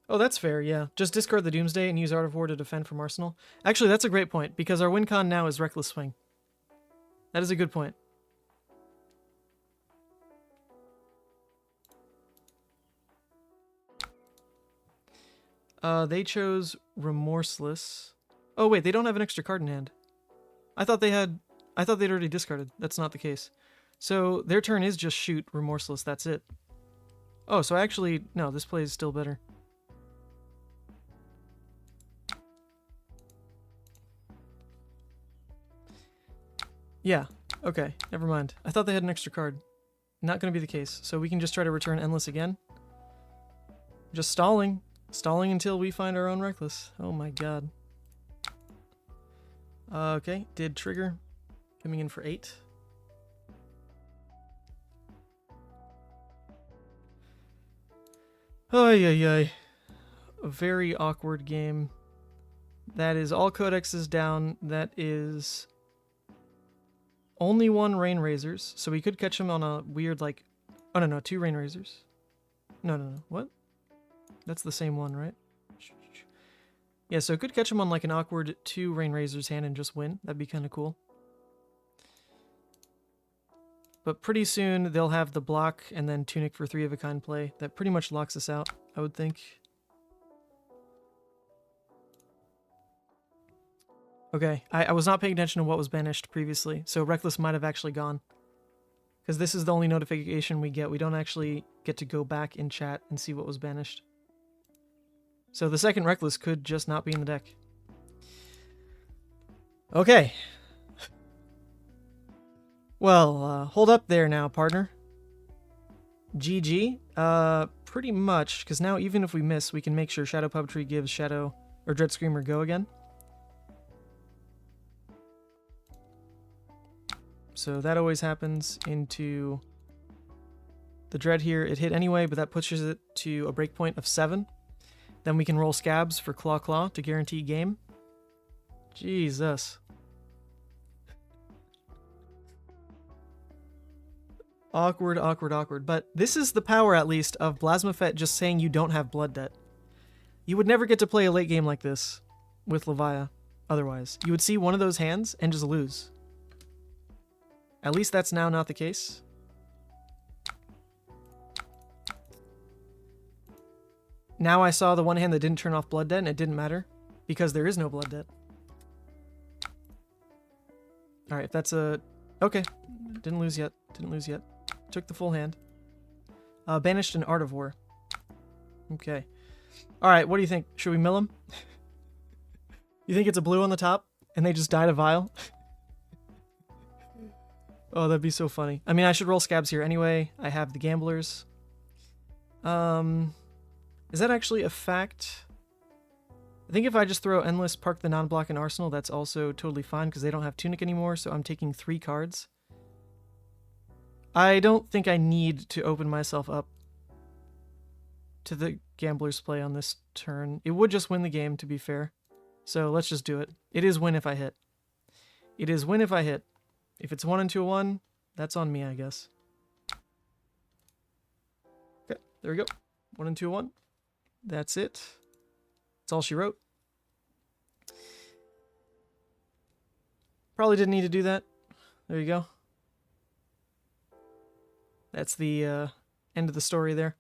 Oh, that's fair, yeah. Just discard the Doomsday and use Art of War to defend from Arsenal. Actually, that's a great point, because our win con now is Reckless Swing. That is a good point. They chose Remorseless. Oh, wait, they don't have an extra card in hand. I thought they'd already discarded. That's not the case. So their turn is just shoot Remorseless. That's it. Oh, so actually, no, this play is still better. Yeah, okay, never mind. I thought they had an extra card. Not going to be the case. So we can just try to return Endless again. Just stalling. Stalling until we find our own Reckless. Oh my god. Okay, did trigger. Coming in for 8. Ay, ay, ay. A very awkward game. That is all codexes down. That is only 1 Rain Razors. So we could catch him on a weird, like... Oh, no, 2 Rain Razors. No. What? That's the same one, right? Yeah, so it could catch him on like an awkward 2 Rain Razors hand and just win. That'd be kind of cool. But pretty soon they'll have the block and then Tunic for 3 of a kind play. That pretty much locks us out, I would think. Okay, I was not paying attention to what was banished previously, so Reckless might have actually gone. Because this is the only notification we get. We don't actually get to go back in chat and see what was banished. So the second Reckless could just not be in the deck. Okay. Well, hold up there now, partner. GG. Pretty much, because now even if we miss, we can make sure Shadow Puppetry gives Shadow or Dread Screamer go again. So that always happens into the Dread here. It hit anyway, but that pushes it to a breakpoint of 7. Then we can roll Scabs for Claw Claw to guarantee game. Jesus. Awkward, awkward, awkward. But this is the power, at least, of Blasphete just saying you don't have Blood Debt. You would never get to play a late game like this with Levia otherwise. You would see one of those hands and just lose. At least that's now not the case. Now I saw the one hand that didn't turn off Blood Debt, and it didn't matter, because there is no Blood Debt. Alright, that's a... Okay. Didn't lose yet. Didn't lose yet. Took the full hand. Banished an Art of War. Okay. Alright, what do you think? Should we mill him? You think it's a blue on the top, and they just died a vial? Oh, that'd be so funny. I mean, I should roll Scabs here anyway. I have the Gamblers. Is that actually a fact I think if I just throw Endless, park the non-block in Arsenal, that's also totally fine because they don't have Tunic anymore, so I'm taking 3 cards. I don't think I need to open myself up to the Gambler's play on this turn. It would just win the game, to be fair. So let's just do it. It is win if I hit. It is win if I hit. If it's 1 into a 1, that's on me, I guess. Okay, there we go. 1 into a 1. That's it. That's all she wrote. Probably didn't need to do that. There you go. That's the end of the story there.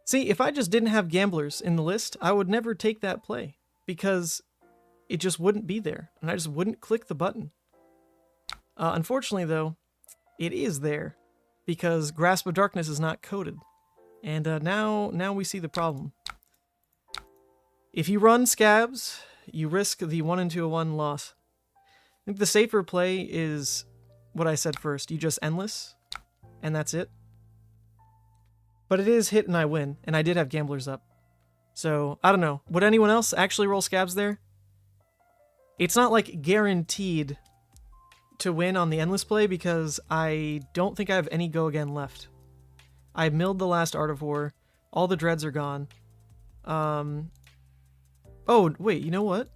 See, if I just didn't have gamblers in the list, I would never take that play because it just wouldn't be there, and I just wouldn't click the button. Unfortunately, though, it is there because Grasp of Darkness is not coded, and now we see the problem. If you run Scabs, you risk the 1 into a 1 loss. I think the safer play is what I said first. You just Endless, and that's it. But it is hit and I win, and I did have gamblers up. So, I don't know. Would anyone else actually roll Scabs there? It's not, like, guaranteed to win on the Endless play because I don't think I have any go again left. I milled the last Art of War. All the dreads are gone. Oh, wait, you know what?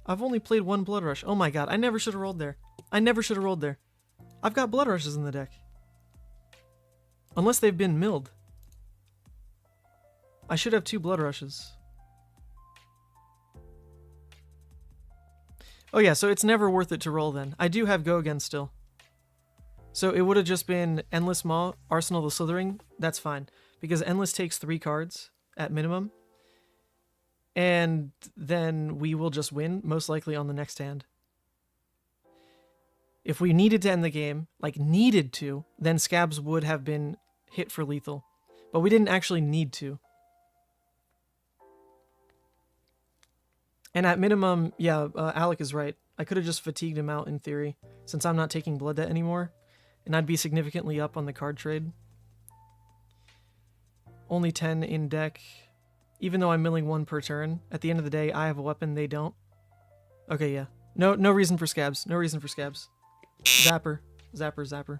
I've only played 1 Bloodrush. Oh my god, I never should have rolled there. I never should have rolled there. I've got Bloodrushes in the deck. Unless they've been milled. I should have 2 Bloodrushes. Oh yeah, so it's never worth it to roll then. I do have go again still. So it would have just been Endless Maw, Arsenal the Slithering. That's fine. Because Endless takes 3 cards at minimum. And then we will just win, most likely on the next hand. If we needed to end the game, like needed to, then Scabs would have been hit for lethal. But we didn't actually need to. And at minimum, yeah, Alec is right. I could have just fatigued him out in theory, since I'm not taking Blood Debt anymore. And I'd be significantly up on the card trade. Only 10 in deck. Even though I'm milling 1 per turn, at the end of the day, I have a weapon, they don't. Okay, yeah. No reason for Scabs. No reason for Scabs. Zapper. Zapper, Zapper.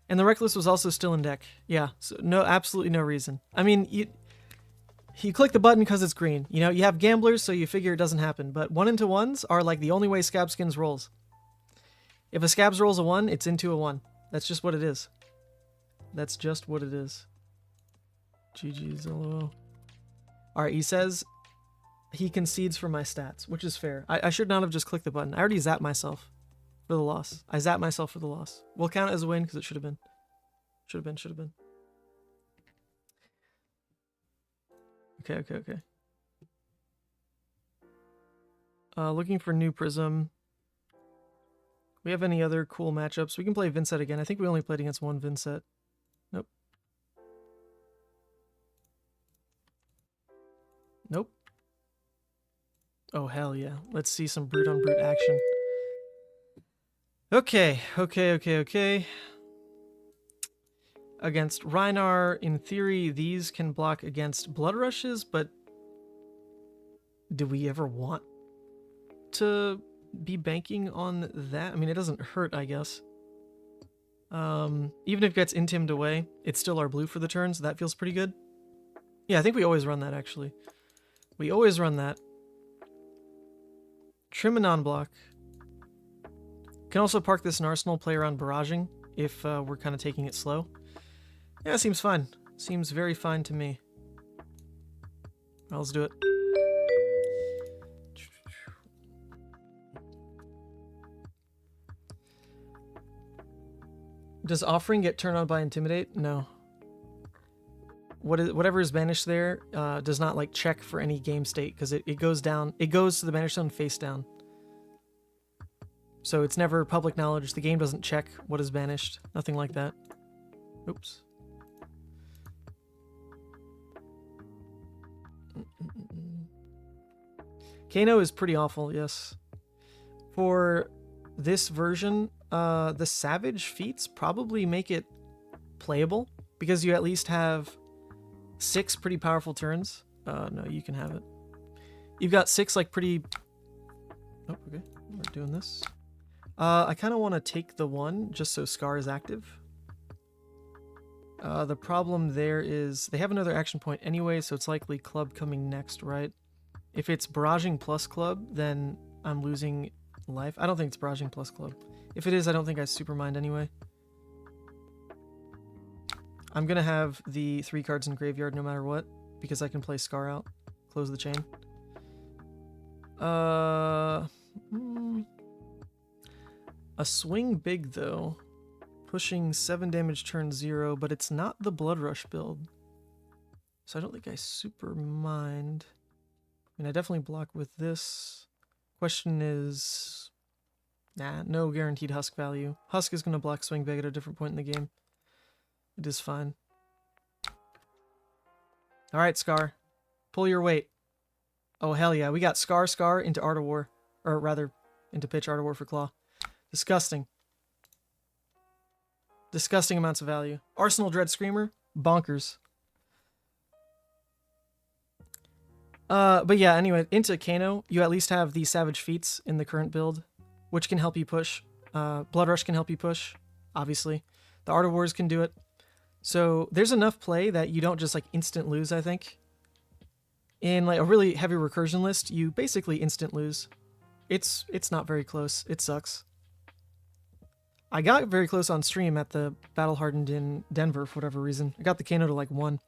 And the Reckless was also still in deck. Yeah, so no, absolutely no reason. I mean, you click the button because it's green. You know, you have gamblers, so you figure it doesn't happen. But 1 into 1s are like the only way Scabskins rolls. If a Scabs rolls a 1, it's into a 1. That's just what it is. That's just what it is. GG's, LOL. Alright, he says he concedes for my stats, which is fair. I should not have just clicked the button. I already zapped myself for the loss. I zapped myself for the loss. We'll count it as a win because it should have been. Should have been. Okay. Looking for new Prism. We have any other cool matchups? We can play Vynnset again. I think we only played against 1 Vynnset. Nope. Oh, hell yeah. Let's see some brute on brute action. Okay. Against Rhinar, in theory, these can block against Bloodrushes, but do we ever want to be banking on that? I mean, it doesn't hurt, I guess. Even if it gets intimed away, it's still our blue for the turn, so that feels pretty good. Yeah, I think we always run that, actually. We always run that. Trim a non-block. Can also park this in Arsenal, play around barraging, if we're kind of taking it slow. Yeah, seems fine. Seems very fine to me. Well, let's do it. Does Offering get turned on by Intimidate? No. Whatever is banished there does not like check for any game state because it goes down. It goes to the banished zone face down. So it's never public knowledge. The game doesn't check what is banished. Nothing like that. Oops. Kano is pretty awful, yes. For this version, the Savage feats probably make it playable because you at least have 6 pretty powerful turns. No, you can have it. You've got 6 like pretty... Oh, okay. We're doing this. I kind of want to take the 1 just so Scar is active. The problem there is they have another action point anyway, so it's likely Club coming next, right? If it's barraging plus Club, then I'm losing life. I don't think it's barraging plus Club. If it is, I don't think I super mind anyway. I'm going to have the 3 cards in graveyard no matter what, because I can play Scar out. Close the chain. A swing big, though. Pushing 7 damage turn 0, but it's not the Bloodrush build. So I don't think I super mind. I mean, I definitely block with this. Question is... Nah, no guaranteed Husk value. Husk is going to block swing big at a different point in the game. It is fine. Alright, Scar. Pull your weight. Oh, hell yeah. We got Scar into Art of War. Or rather, into pitch Art of War for Claw. Disgusting. Disgusting amounts of value. Arsenal Dread Screamer. Bonkers. But yeah, anyway, into Kano, you at least have the Savage Feats in the current build, which can help you push. Bloodrush can help you push, obviously. The Art of Wars can do it. So there's enough play that you don't just like instant lose, I think. In like a really heavy recursion list, you basically instant lose. It's not very close. It sucks. I got very close on stream at the Battle Hardened in Denver for whatever reason. I got the Kano to like 1.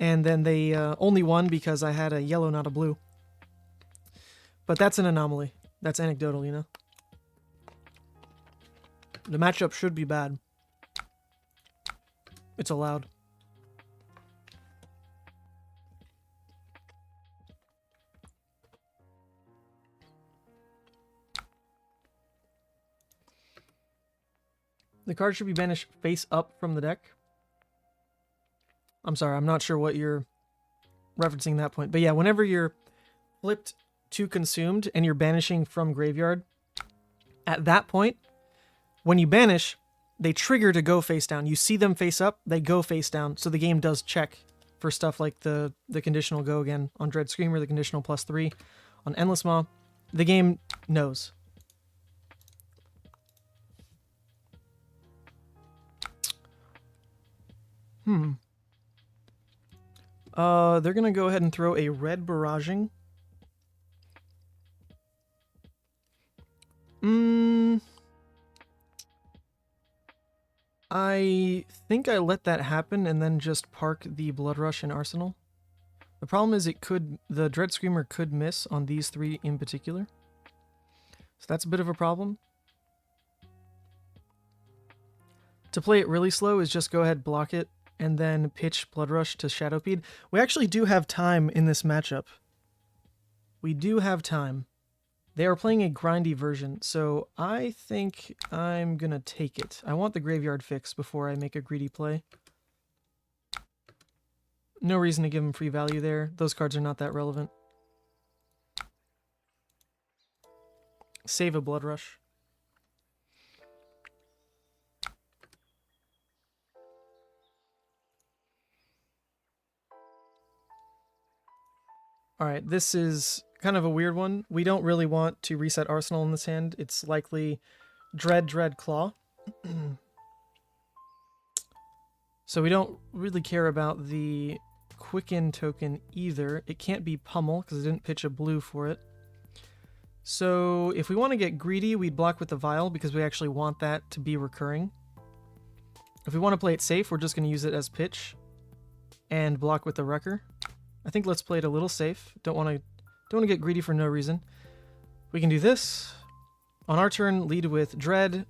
And then they only won because I had a yellow, not a blue. But that's an anomaly. That's anecdotal, you know? The matchup should be bad. It's allowed. The card should be banished face up from the deck. I'm sorry, I'm not sure what you're referencing that point. But yeah, whenever you're flipped to consumed and you're banishing from graveyard, at that point, when you banish, they trigger to go face down. You see them face up, they go face down. So the game does check for stuff like the conditional go again on Dread Screamer, the conditional +3 on Endless Maw. The game knows. They're gonna go ahead and throw a red barraging. I think I let that happen and then just park the Bloodrush in Arsenal. The problem is the Dread Screamer could miss on these 3 in particular. So that's a bit of a problem. To play it really slow is just go ahead, block it, and then pitch Bloodrush to Shadowpede. We actually do have time in this matchup. We do have time. They are playing a grindy version, so I think I'm gonna take it. I want the graveyard fix before I make a greedy play. No reason to give them free value there. Those cards are not that relevant. Save a Bloodrush. Alright, this is kind of a weird one. We don't really want to reset Arsenal in this hand. It's likely Dread Claw. So we don't really care about the Quicken token either. It can't be Pummel because I didn't pitch a blue for it. So if we want to get greedy, we'd block with the Vial because we actually want that to be recurring. If we want to play it safe, we're just going to use it as pitch and block with the Wrecker. I think let's play it a little safe. Don't want to get greedy for no reason. We can do this. On our turn, lead with Dread.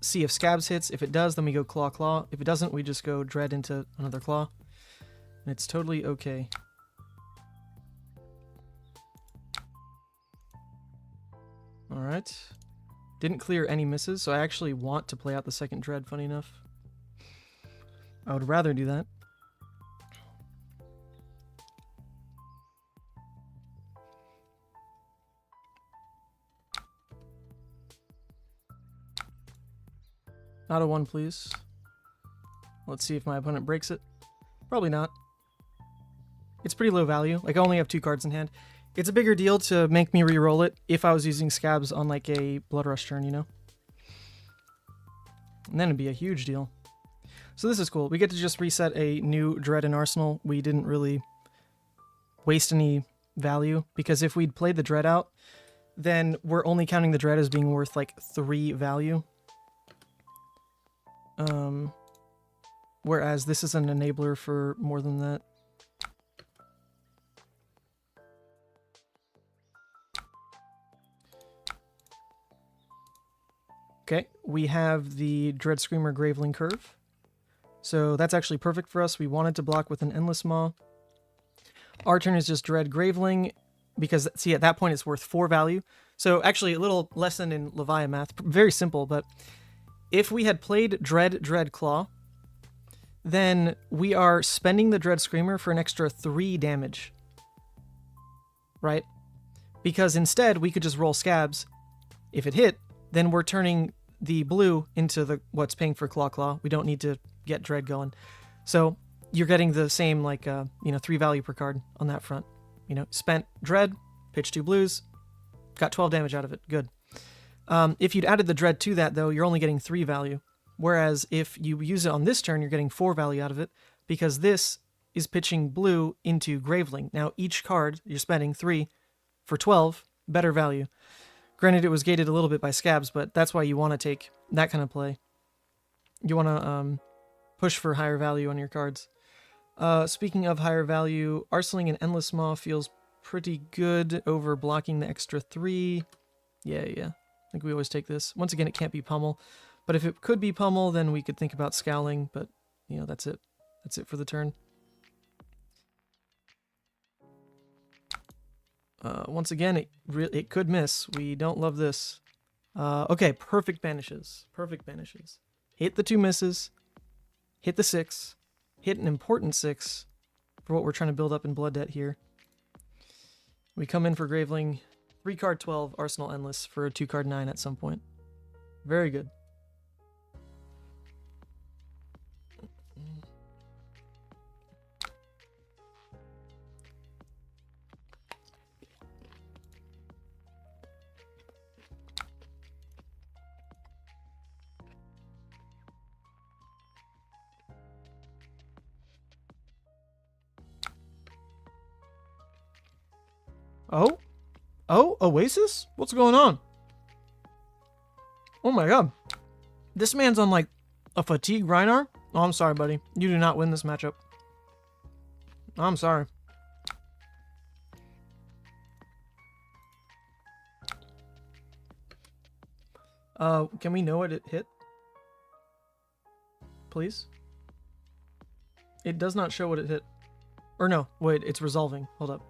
See if Scabs hits. If it does, then we go Claw. If it doesn't, we just go Dread into another Claw. And it's totally okay. Alright. Didn't clear any misses, so I actually want to play out the second Dread, funny enough. I would rather do that. Not a 1, please. Let's see if my opponent breaks it. Probably not. It's pretty low value. Like, I only have 2 cards in hand. It's a bigger deal to make me re-roll it if I was using scabs on like a Bloodrush turn, you know? And then it'd be a huge deal. So this is cool. We get to just reset a new Dread in Arsenal. We didn't really waste any value, because if we'd played the Dread out, then we're only counting the Dread as being worth like 3 value. Whereas this is an enabler for more than that. Okay, we have the Dread Screamer Graveling Curve. So that's actually perfect for us. We wanted to block with an Endless Maw. Our turn is just Dread Graveling, because, see, at that point it's worth 4 value. So actually a little lesson in Levia math, very simple, but if we had played Dread Claw, then we are spending the Dread Screamer for an extra 3 damage. Right? Because instead we could just roll Scabs. If it hit, then we're turning the blue into the what's paying for Claw. We don't need to get Dread going. So you're getting the same, like, 3 value per card on that front. You know, spent Dread, pitch 2 blues, got 12 damage out of it. Good. If you'd added the Dread to that, though, you're only getting 3 value. Whereas if you use it on this turn, you're getting 4 value out of it, because this is pitching blue into Graveling. Now, each card, you're spending 3 for 12, better value. Granted, it was gated a little bit by Scabs, but that's why you want to take that kind of play. You want to push for higher value on your cards. Speaking of higher value, Arseling and Endless Maw feels pretty good over blocking the extra 3. Yeah. I think we always take this. Once again, it can't be Pummel. But if it could be Pummel, then we could think about Scowling. But, that's it. That's it for the turn. Once again, it could miss. We don't love this. Okay, perfect banishes. Perfect banishes. Hit the 2 misses. Hit the 6. Hit an important 6 for what we're trying to build up in Blood Debt here. We come in for Graveling. 3 card 12, Arsenal Endless for a 2 card 9 at some point. Very good. Oh, Oasis? What's going on? Oh my god. This man's on like a fatigue Rhinar? Oh, I'm sorry, buddy. You do not win this matchup. I'm sorry. Can we know what it hit? Please? It does not show what it hit. Or no, wait, it's resolving. Hold up.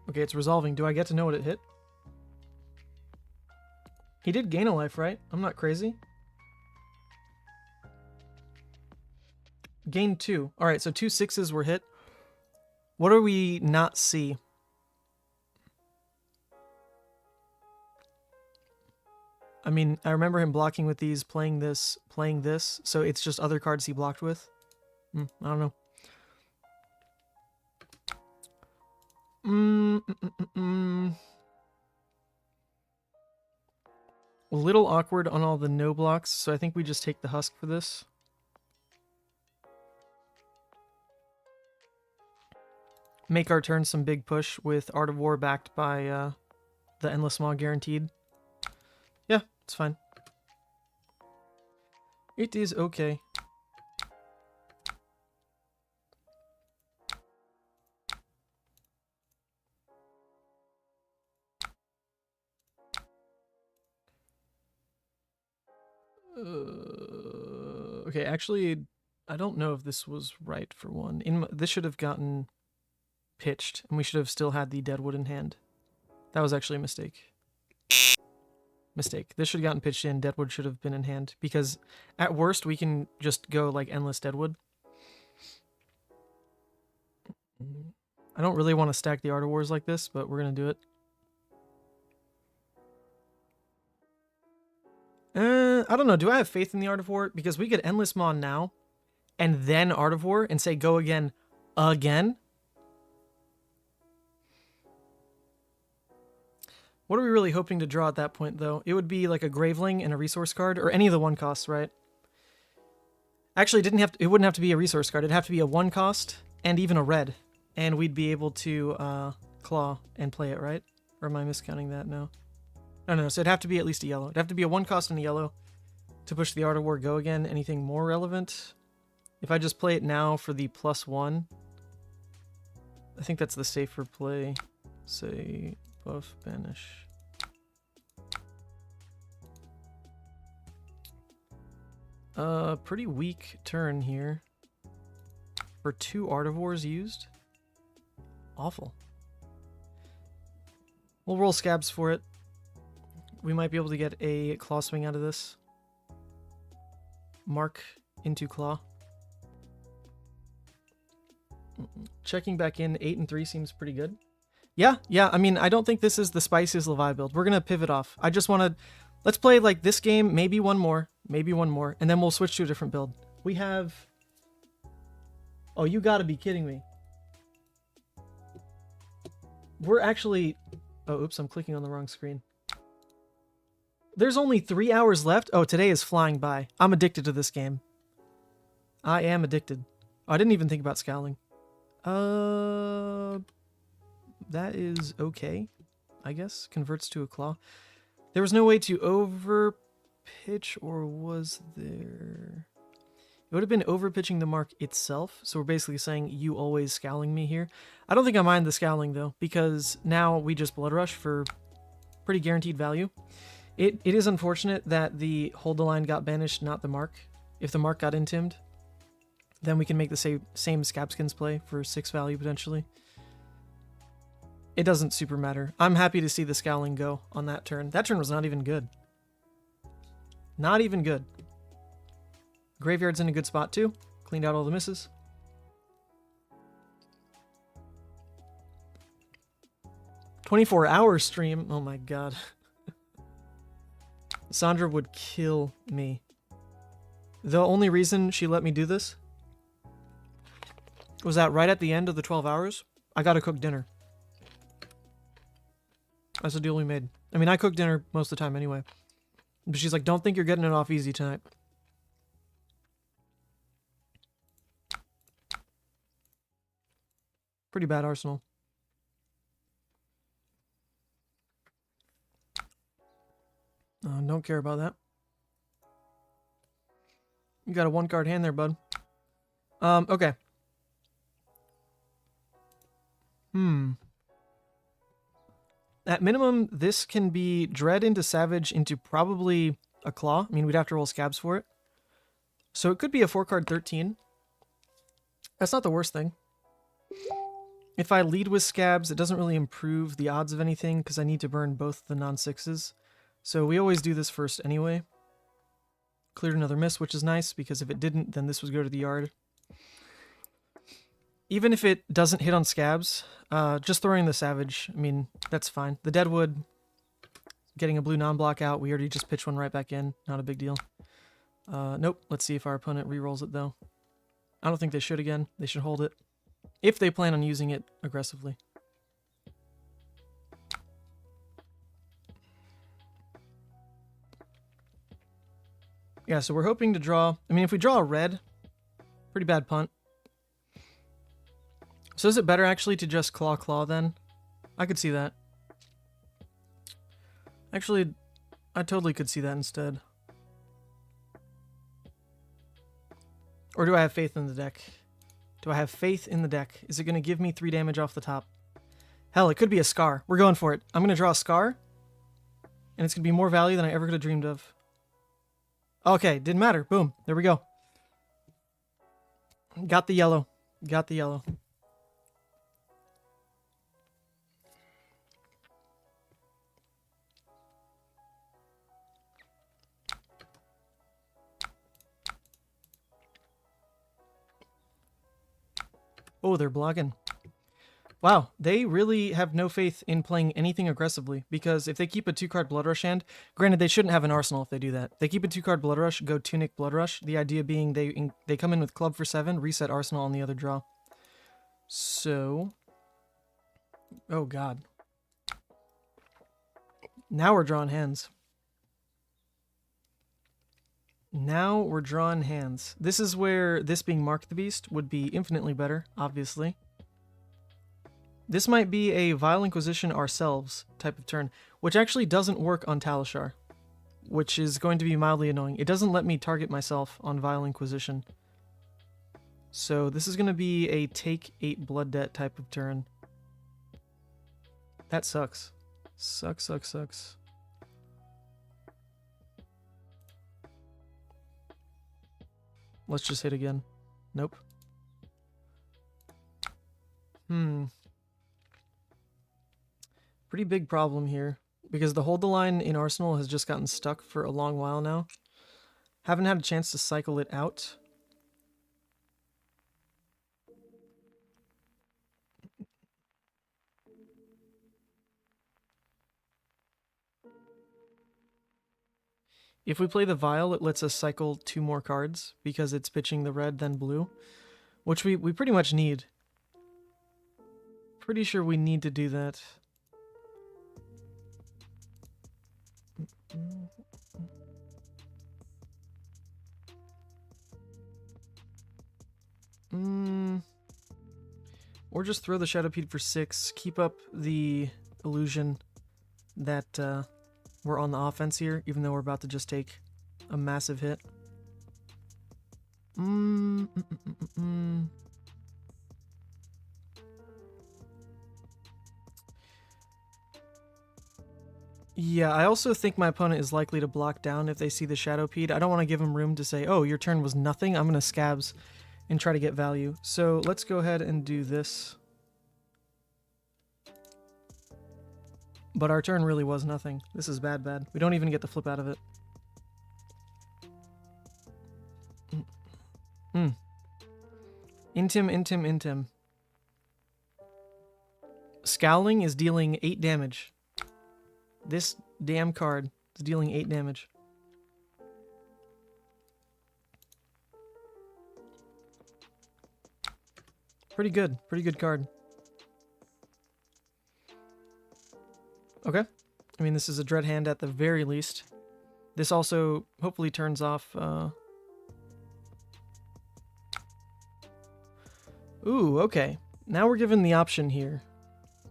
Okay, it's resolving. Do I get to know what it hit? He did gain a life, right? I'm not crazy. Gained 2. Alright, so 2 6s were hit. What do we not see? I mean, I remember him blocking with these, playing this, so it's just other cards he blocked with. I don't know. A little awkward on all the no blocks, so I think we just take the husk for this. Make our turn some big push with Art of War backed by the Endless Maw guaranteed. Yeah, it's fine. It is okay. Okay, actually, I don't know if this was right for one. This should have gotten pitched, and we should have still had the Deadwood in hand. That was actually a mistake. This should have gotten pitched in. Deadwood should have been in hand, because at worst, we can just go, like, endless Deadwood. I don't really want to stack the Art of Wars like this, but we're going to do it. I don't know. Do I have faith in the Art of War? Because we could Endless Maw now, and then Art of War, and say go again. What are we really hoping to draw at that point, though? It would be like a Graveling and a resource card, or any of the 1-costs, right? Actually, it wouldn't have to be a resource card. It'd have to be a 1-cost and even a red. And we'd be able to claw and play it, right? Or am I miscounting that? No. No, so it'd have to be at least a yellow. It'd have to be a 1-cost and a yellow to push the Art of War go again. Anything more relevant? If I just play it now for the +1, I think that's the safer play. Say, buff, banish. Pretty weak turn here. For 2 Art of Wars used? Awful. We'll roll scabs for it. We might be able to get a claw swing out of this. Mark into claw. Checking back in, 8 and 3 seems pretty good. Yeah, I mean, I don't think this is the spiciest Levi build. We're going to pivot off. I just want to... Let's play like this game, maybe one more, and then we'll switch to a different build. We have... Oh, you gotta be kidding me. We're actually... Oh, oops, I'm clicking on the wrong screen. There's only 3 hours left? Oh, today is flying by. I'm addicted to this game. I am addicted. Oh, I didn't even think about scowling. That is okay, I guess. Converts to a claw. There was no way to overpitch, or was there? It would have been overpitching the mark itself, so we're basically saying you always scowling me here. I don't think I mind the scowling, though, because now we just Bloodrush for pretty guaranteed value. It is unfortunate that the hold the line got banished, not the mark. If the mark got intimed, then we can make the same Scabskins play for 6 value, potentially. It doesn't super matter. I'm happy to see the scowling go on that turn. That turn was not even good. Not even good. Graveyard's in a good spot too. Cleaned out all the misses. "24-hour stream. Oh my god. Sandra would kill me. The only reason she let me do this was that right at the end of the 12 hours, I gotta cook dinner. That's the deal we made. I mean, I cook dinner most of the time anyway. But she's like, don't think you're getting it off easy tonight. Pretty bad arsenal. Don't care about that. You got a 1-card hand there, bud. Okay. At minimum, this can be Dread into Savage into probably a Claw. I mean, we'd have to roll Scabs for it. So it could be a 4-card 13. That's not the worst thing. If I lead with Scabs, it doesn't really improve the odds of anything because I need to burn both the non-6s. So we always do this first anyway. Cleared another miss, which is nice, because if it didn't, then this would go to the yard. Even if it doesn't hit on Scabs, just throwing the Savage, I mean, that's fine. The Deadwood, getting a blue non-block out, we already just pitch one right back in. Not a big deal. Nope. Let's see if our opponent re-rolls it, though. I don't think they should again. They should hold it. If they plan on using it aggressively. Yeah, so we're hoping to draw... I mean, if we draw a red, pretty bad punt. So is it better, actually, to just claw then? I could see that. Actually, I totally could see that instead. Or do I have faith in the deck? Do I have faith in the deck? Is it going to give me 3 damage off the top? Hell, it could be a Scar. We're going for it. I'm going to draw a Scar. And it's going to be more value than I ever could have dreamed of. Okay, didn't matter. Boom. There we go. Got the yellow. Got the yellow. Oh, they're blocking. Wow, they really have no faith in playing anything aggressively, because if they keep a 2-card Bloodrush hand, granted they shouldn't have an arsenal if they do that. They keep a 2-card Bloodrush, go Tunic Bloodrush, the idea being they come in with Club for 7, reset arsenal on the other draw. So... Oh god. Now we're drawing hands. Now we're drawing hands. This is where this being Mark the Beast would be infinitely better, obviously. This might be a Vile Inquisition ourselves type of turn, which actually doesn't work on Talishar, which is going to be mildly annoying. It doesn't let me target myself on Vile Inquisition. So this is going to be a take 8 blood debt type of turn. That sucks. Sucks. Let's just hit again. Nope. Pretty big problem here, because the hold the line in Arsenal has just gotten stuck for a long while now. Haven't had a chance to cycle it out. If we play the Vial, it lets us cycle 2 more cards, because it's pitching the red, then blue, which we pretty much need. Pretty sure we need to do that. Or just throw the Shadowpede for 6, keep up the illusion that we're on the offense here, even though we're about to just take a massive hit. Yeah, I also think my opponent is likely to block down if they see the Shadowpede. I don't want to give him room to say, oh, your turn was nothing. I'm going to scabs and try to get value. So let's go ahead and do this. But our turn really was nothing. This is bad. We don't even get the flip out of it. Intim. Scowling is dealing 8 damage. This damn card is dealing 8 damage. Pretty good card. Okay. I mean, this is a Dread hand at the very least. This also hopefully turns off... Ooh, okay. Now we're given the option here.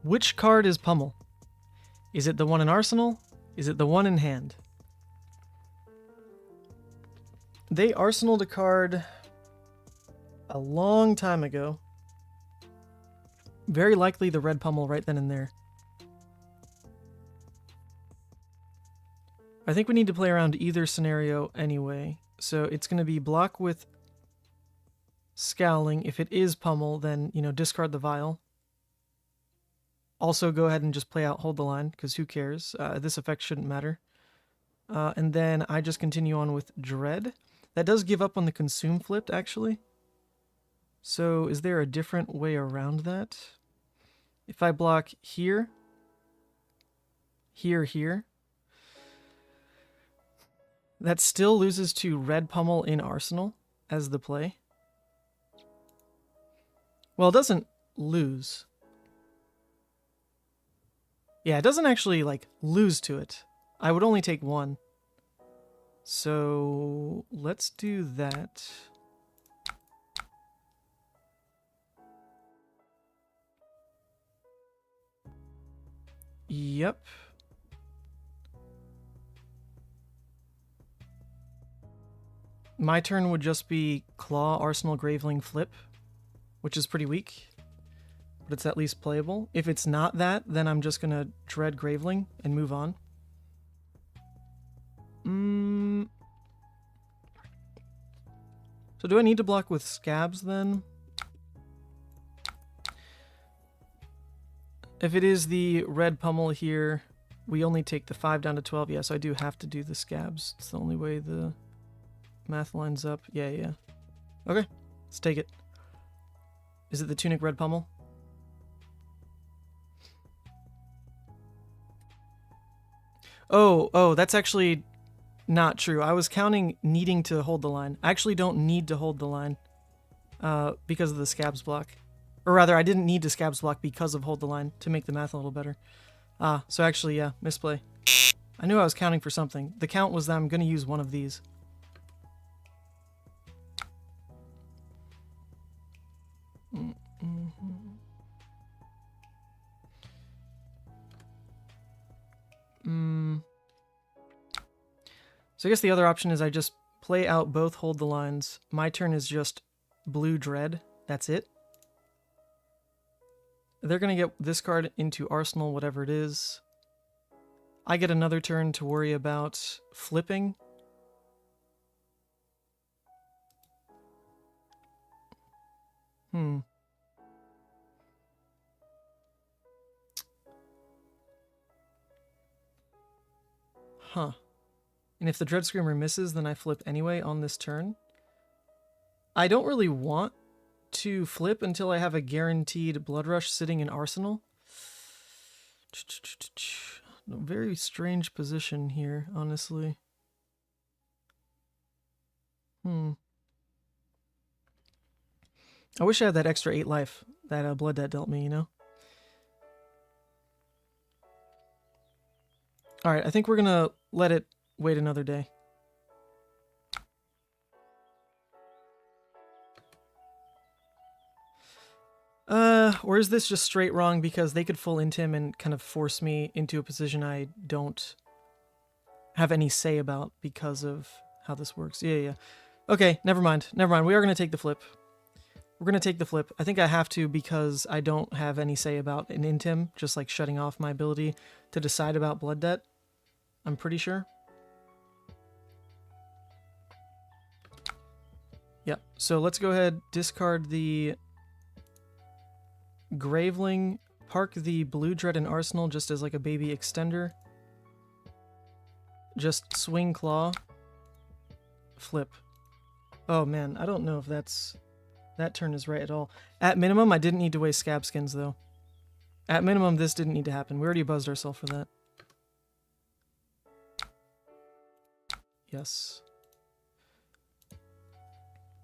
Which card is Pummel? Is it the one in Arsenal? Is it the one in hand? They arsenaled a card a long time ago. Very likely the red Pummel right then and there. I think we need to play around either scenario anyway. So it's going to be block with Scowling. If it is Pummel, then, you know, discard the Vial. Also go ahead and just play out Hold the Line, because who cares? This effect shouldn't matter. And then I just continue on with Dread. That does give up on the Consume flipped, actually. So is there a different way around that? If I block here, here, that still loses to red Pummel in Arsenal as the play. Well, it doesn't lose. Yeah, it doesn't actually, like, lose to it. I would only take 1. So, let's do that. Yep. My turn would just be Claw, Arsenal, Graveling, Flip, which is pretty weak, but it's at least playable. If it's not that, then I'm just going to Dread Graveling and move on. So do I need to block with Scabs then? If it is the red Pummel here, we only take the 5 down to 12. Yeah, so I do have to do the Scabs. It's the only way the math lines up. Yeah. Okay, let's take it. Is it the Tunic red Pummel? Oh, that's actually not true. I was counting needing to hold the line. I actually don't need to hold the line because of the Scabs block. Or rather, I didn't need to Scabs block because of hold the line to make the math a little better. So actually, yeah, misplay. I knew I was counting for something. The count was that I'm going to use one of these. So I guess the other option is I just play out both hold the lines. My turn is just blue dread. That's it. They're going to get this card into Arsenal, whatever it is. I get another turn to worry about flipping. Huh. And if the Dread Screamer misses, then I flip anyway on this turn. I don't really want to flip until I have a guaranteed Bloodrush sitting in Arsenal. Very strange position here, honestly. I wish I had that extra 8 life that Blood Debt dealt me, you know? Alright, I think we're gonna let it wait another day. Or is this just straight wrong because they could full int him and kind of force me into a position I don't have any say about because of how this works? Yeah. Okay, never mind. We are going to take the flip. We're going to take the flip. I think I have to because I don't have any say about an int him, just like shutting off my ability to decide about Blood Debt. I'm pretty sure. Yeah, so let's go ahead, discard the Graveling, park the Blue Dread in Arsenal just as like a baby extender. Just swing claw, flip. Oh man, I don't know if that turn is right at all. At minimum, I didn't need to waste Scab Skins though. At minimum, this didn't need to happen. We already buzzed ourselves for that. Yes.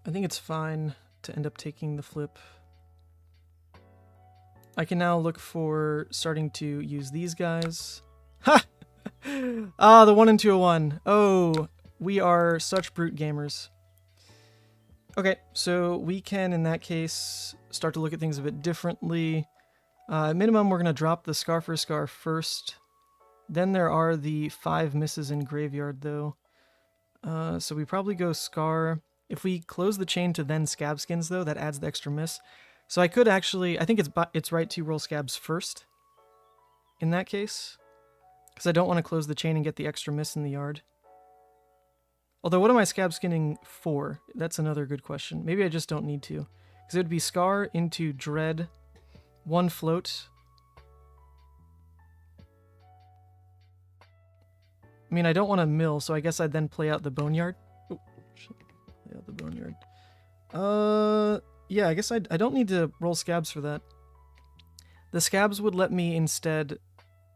I think it's fine to end up taking the flip. I can now look for starting to use these guys. Ha! Ah, the 1 and 2-1. Oh, we are such brute gamers. Okay, so we can, in that case, start to look at things a bit differently. At minimum, we're going to drop the Scar for Scar first. Then there are the 5 misses in Graveyard, though. So we probably go Scar. If we close the chain to then Scab Skins, though, that adds the extra miss. So I could actually, I think it's right to roll Scabs first, in that case. Because I don't want to close the chain and get the extra miss in the yard. Although, what am I Scab Skinning for? That's another good question. Maybe I just don't need to. Because it would be Scar into Dread, 1 float. I mean, I don't want to mill, so I guess I'd then play out the Boneyard. Oh, play out the Boneyard. Yeah, I guess I don't need to roll Scabs for that. The Scabs would let me instead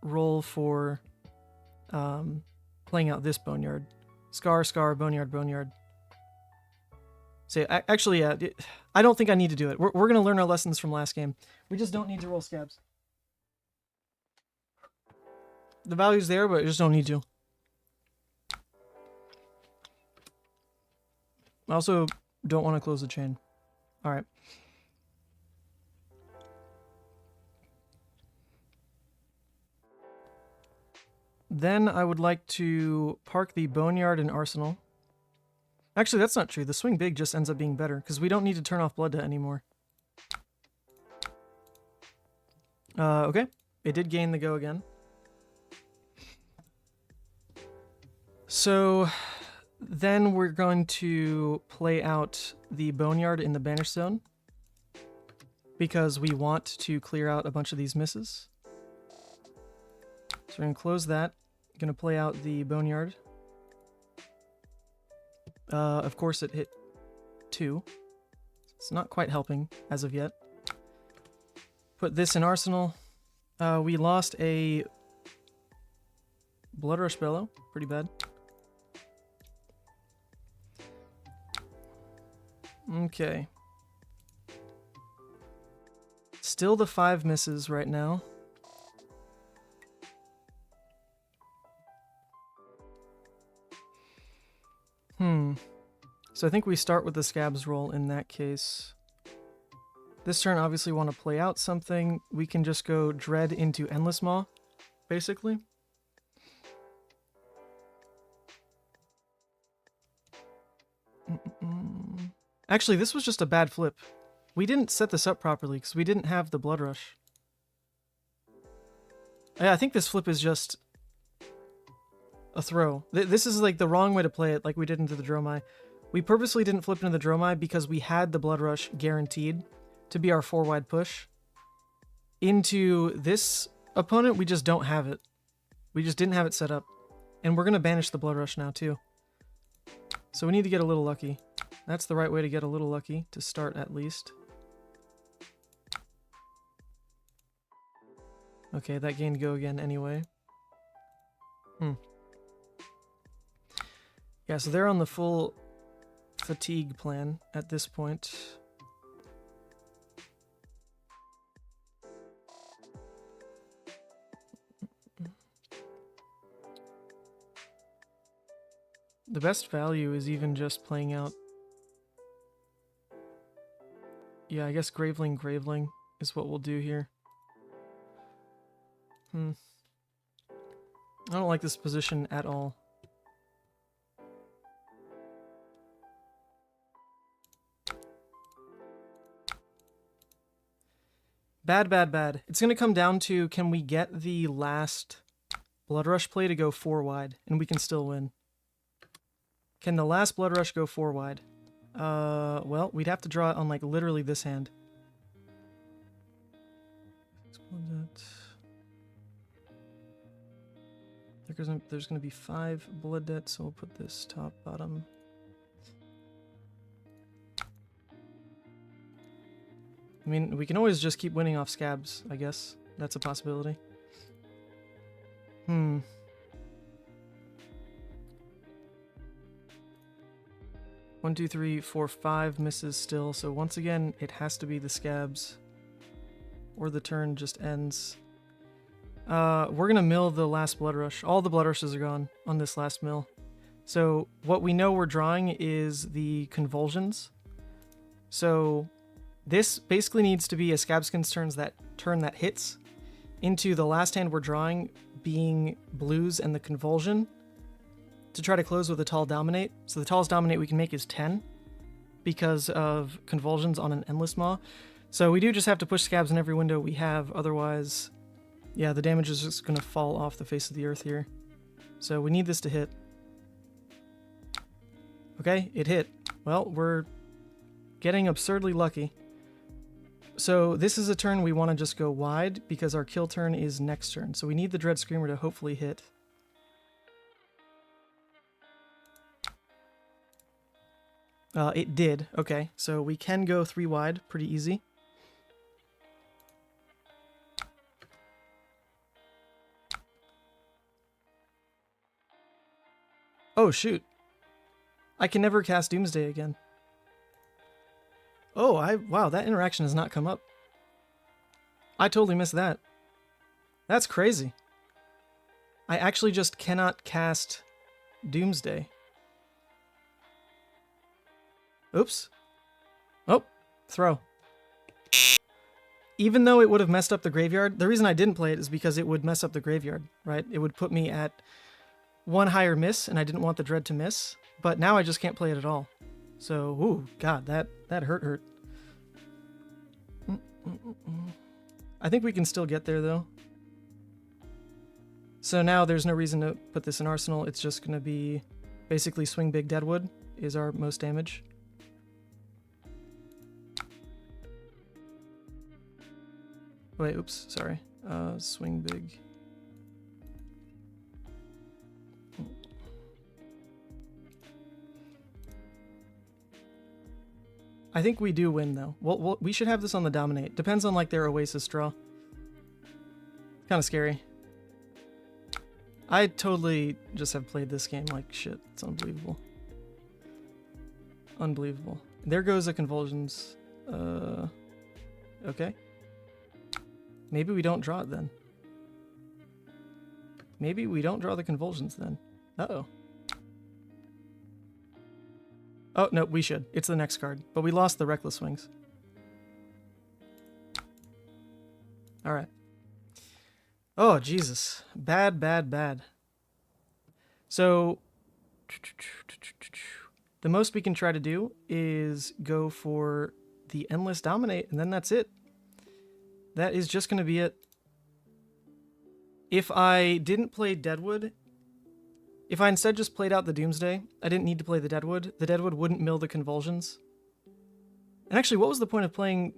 roll for playing out this Boneyard. Scar, Scar, Boneyard, Boneyard. So actually, yeah, I don't think I need to do it. We're going to learn our lessons from last game. We just don't need to roll Scabs. The value's there, but I just don't need to. I also don't want to close the chain. Alright. Then I would like to park the Boneyard in Arsenal. Actually, that's not true. The Swing Big just ends up being better, because we don't need to turn off Blood Debt anymore. Okay. It did gain the go again. So then we're going to play out the Boneyard in the Banish Zone, because we want to clear out a bunch of these misses. So we're going to close that. Going to play out the Boneyard. Of course it hit 2. It's not quite helping as of yet. Put this in Arsenal. We lost a Bloodrush Bellow. Pretty bad. Okay. Still the 5 misses right now. So I think we start with the Scabs roll in that case. This turn, obviously, want to play out something. We can just go Dread into Endless Maw, basically. Actually, this was just a bad flip. We didn't set this up properly because we didn't have the Bloodrush. Yeah, I think this flip is just a throw. This is like the wrong way to play it, like we did into the Dromai. We purposely didn't flip into the Dromai because we had the Bloodrush guaranteed to be our 4-wide push. Into this opponent, we just don't have it. We just didn't have it set up. And we're going to banish the Bloodrush now, too. So we need to get a little lucky. That's the right way to get a little lucky, to start at least. Okay, that gained go again anyway. Yeah, so they're on the full fatigue plan at this point. The best value is even just playing out... Yeah, I guess Graveling is what we'll do here. I don't like this position at all. Bad. It's going to come down to, can we get the last Bloodrush play to go 4-wide, and we can still win. Can the last Bloodrush go 4-wide? Well, we'd have to draw it on, like, literally this hand. There's going to be 5 blood debt, so we'll put this top, bottom. I mean, we can always just keep winning off Scabs, I guess. That's a possibility. 1, 2, 3, 4, 5 misses still, so once again, it has to be the Scabs. Or the turn just ends. We're gonna mill the last Bloodrush. All the Bloodrushes are gone on this last mill. So what we know we're drawing is the Convulsions. So this basically needs to be a Scabskin's turn that hits into the last hand we're drawing being Blues and the Convulsion to try to close with a Tall Dominate. So the tallest Dominate we can make is 10 because of Convulsions on an Endless Maw. So we do just have to push Scabs in every window we have, otherwise... Yeah, the damage is just going to fall off the face of the earth here. So we need this to hit. Okay, it hit. Well, we're getting absurdly lucky. So this is a turn we want to just go wide because our kill turn is next turn. So we need the Dread Screamer to hopefully hit. It did. Okay, so we can go 3 wide. Pretty easy. Oh, shoot. I can never cast Doomsday again. Oh, wow, that interaction has not come up. I totally missed that. That's crazy. I actually just cannot cast Doomsday. Oops. Oh, throw. Even though it would have messed up the graveyard, the reason I didn't play it is because it would mess up the graveyard, right? It would put me at 1 higher miss, and I didn't want the Dread to miss, but now I just can't play it at all. So, ooh, God, that hurt. I think we can still get there, though. So now there's no reason to put this in Arsenal. It's just going to be basically Swing Big Deadwood is our most damage. Wait, oops, sorry. Swing Big... I think we do win, though. We should have this on the Dominate. Depends on, like, their Oasis draw. Kind of scary. I totally just have played this game like shit. It's unbelievable. Unbelievable. There goes the Convulsions. Okay. Maybe we don't draw it then. Maybe we don't draw the Convulsions then. Uh-oh. Oh, no, we should. It's the next card. But we lost the Reckless Wings. Alright. Oh, Jesus. Bad, bad, bad. So, the most we can try to do is go for the Endless Dominate, and then that's it. That is just going to be it. If I didn't play Deadwood, if I instead just played out the Doomsday, I didn't need to play the Deadwood. The Deadwood wouldn't mill the Convulsions. And actually, what was the point of playing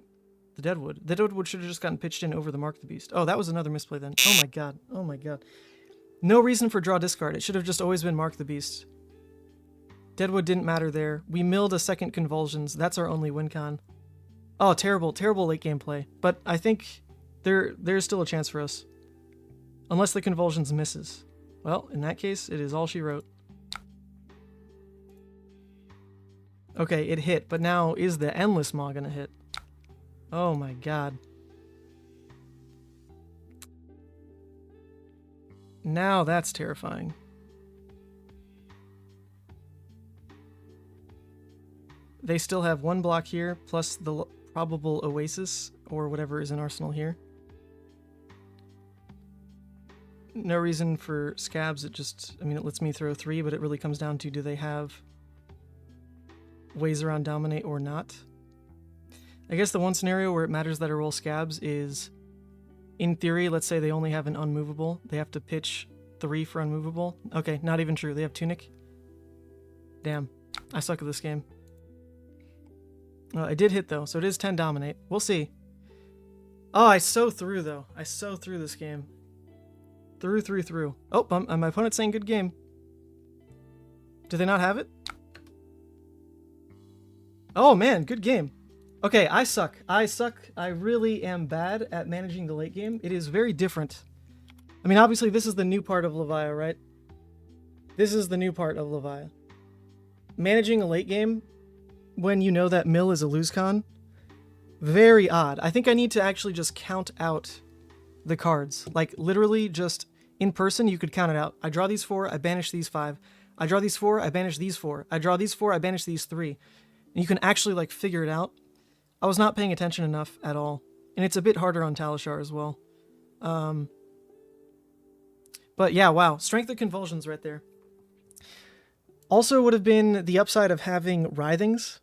the Deadwood? The Deadwood should have just gotten pitched in over the Mark the Beast. Oh, that was another misplay then. Oh my god. Oh my god. No reason for draw discard. It should have just always been Mark the Beast. Deadwood didn't matter there. We milled a second Convulsions. That's our only win con. Oh, terrible, terrible late game play. But I think there's still a chance for us. Unless the Convulsions misses. Well, in that case, it is all she wrote. Okay, it hit, but now is the Endless Maw gonna hit? Oh my god. Now that's terrifying. They still have one block here, plus the probable Oasis, or whatever is in Arsenal here. No reason for Scabs, it lets me throw 3, but it really comes down to, do they have ways around Dominate or not? I guess the one scenario where it matters that I roll Scabs is, in theory, let's say they only have an Unmovable. They have to pitch 3 for Unmovable. Okay, not even true. They have Tunic. Damn. I suck at this game. I did hit, though, so it is 10 Dominate. We'll see. Oh, I so threw, though. I so threw this game. Through. Oh, my opponent's saying good game. Do they not have it? Oh, man, good game. Okay, I suck. I really am bad at managing the late game. It is very different. I mean, obviously, this is the new part of Levia, right? This is the new part of Levia. Managing a late game when you know that mill is a lose con, very odd. I think I need to actually just count out the cards. Like, literally just in person, you could count it out. I draw these 4, I banish these 5. I draw these 4, I banish these 4. I draw these 4, I banish these 3. And you can actually, like, figure it out. I was not paying attention enough at all. And it's a bit harder on Talishar as well. But yeah, wow. Strength of Convulsions right there. Also would have been the upside of having Writhings.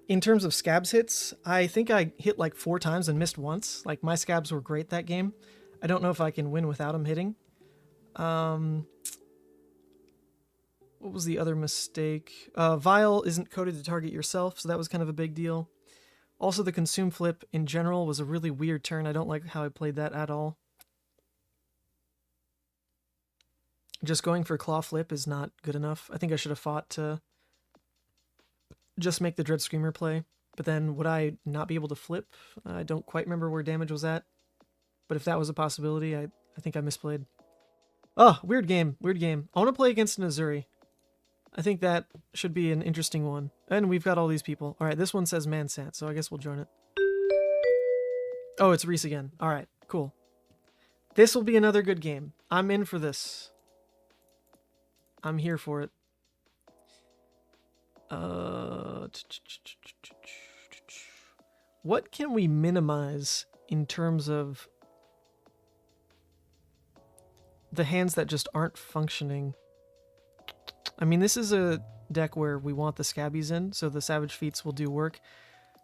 In terms of Scabs hits, I think I hit like 4 times and missed once. Like, my Scabs were great that game. I don't know if I can win without them hitting. What was the other mistake? Vial isn't coded to target yourself, so that was kind of a big deal. Also, the Consume Flip in general was a really weird turn. I don't like how I played that at all. Just going for Claw Flip is not good enough. I think I should have fought to just make the Dread Screamer play. But then, would I not be able to flip? I don't quite remember where damage was at. But if that was a possibility, I think I misplayed. Oh, weird game. Weird game. I want to play against an Uzuri. I think that should be an interesting one. And we've got all these people. Alright, this one says Mansat, so I guess we'll join it. Oh, it's Reese again. Alright, cool. This will be another good game. I'm in for this. I'm here for it. What can we minimize in terms of the hands that just aren't functioning? I mean, this is a deck where we want the Scabbies in, so the Savage Feats will do work.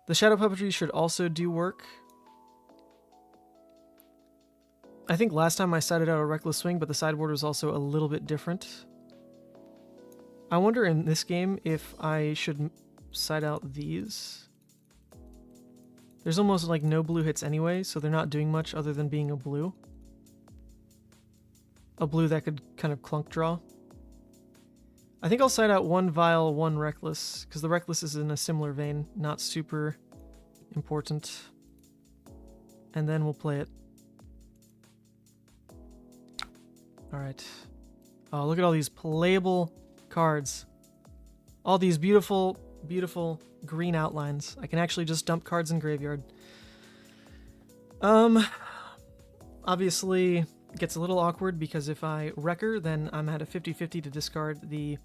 The Shadow Puppetry should also do work. I think last time I sided out a Reckless Swing, but the sideboard was also a little bit different. I wonder in this game if I should side out these. There's almost like no blue hits anyway, so they're not doing much other than being a blue. A blue that could kind of clunk draw. I think I'll side out 1 Vial, 1 Reckless, because the Reckless is in a similar vein, not super important. And then we'll play it. Alright. Oh, look at all these playable cards. All these beautiful, beautiful green outlines. I can actually just dump cards in graveyard. Obviously, it gets a little awkward because if I Wrecker, then I'm at a 50-50 to discard the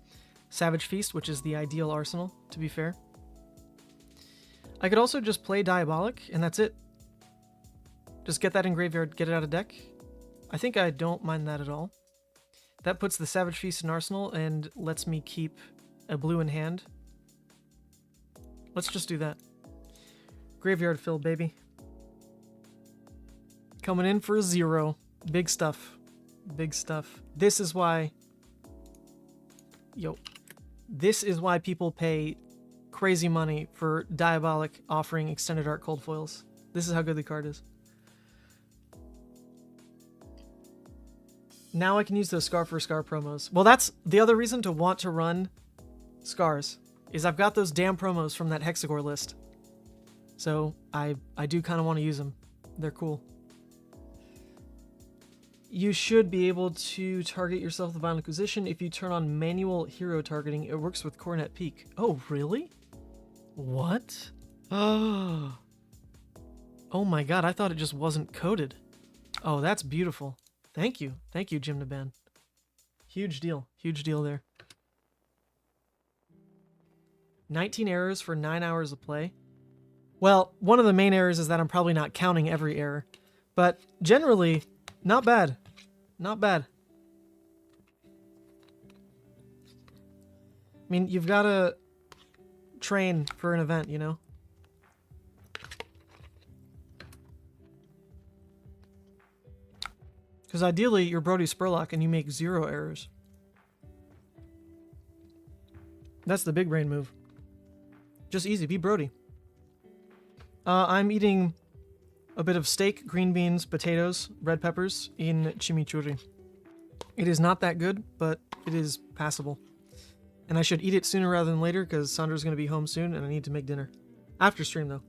Savage Feast, which is the ideal arsenal, to be fair. I could also just play Diabolic, and that's it. Just get that in graveyard, get it out of deck. I think I don't mind that at all. That puts the Savage Feast in arsenal and lets me keep a blue in hand. Let's just do that. Graveyard fill, baby. Coming in for a 0. Big stuff. Big stuff. This is why... Yo. This is why people pay crazy money for Diabolic offering Extended Art Cold Foils. This is how good the card is. Now I can use those Scar for Scar promos. Well, that's the other reason to want to run Scars, is I've got those damn promos from that Hexagore list. So I do kind of want to use them. They're cool. You should be able to target yourself with Violent Inquisition if you turn on manual hero targeting. It works with Coronet Peak. Oh, really? What? Oh my god, I thought it just wasn't coded. Oh, that's beautiful. Thank you. Thank you, Jim Naban. Huge deal. Huge deal there. 19 errors for 9 hours of play. Well, one of the main errors is that I'm probably not counting every error. But generally, not bad. Not bad. I mean, you've got to train for an event, you know? Because ideally, you're Brody Spurlock and you make 0 errors. That's the big brain move. Just easy, be Brody. I'm eating a bit of steak, green beans, potatoes, red peppers in chimichurri. It is not that good, but it is passable. And I should eat it sooner rather than later because Sandra's going to be home soon and I need to make dinner. After stream, though.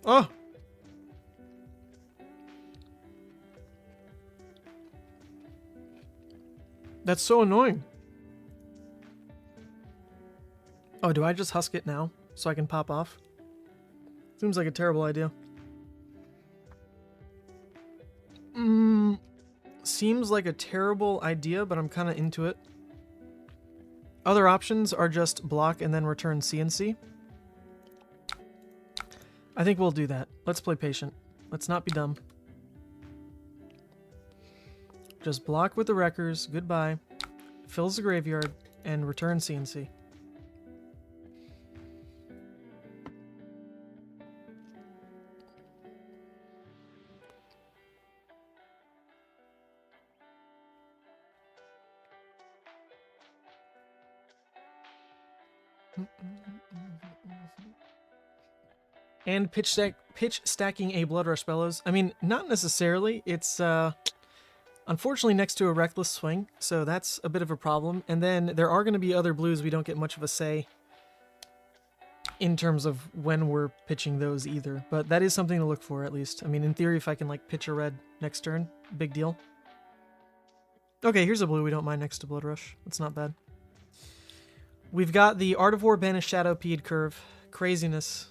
Oh! That's so annoying. Oh, do I just husk it now so I can pop off? Seems like a terrible idea. Seems like a terrible idea, but I'm kind of into it. Other options are just block and then return CNC. I think we'll do that. Let's play patient. Let's not be dumb. Just block with the Wreckers, goodbye, fills the graveyard, and return CNC. And pitch stacking a Bloodrush Bellows. I mean, not necessarily. It's unfortunately next to a Reckless Swing, so that's a bit of a problem. And then there are going to be other blues we don't get much of a say in terms of when we're pitching those either. But that is something to look for, at least. I mean, in theory, if I can like pitch a red next turn, big deal. Okay, here's a blue we don't mind next to Bloodrush. That's not bad. We've got the Art of War Banished Shadowpeed curve. Craziness.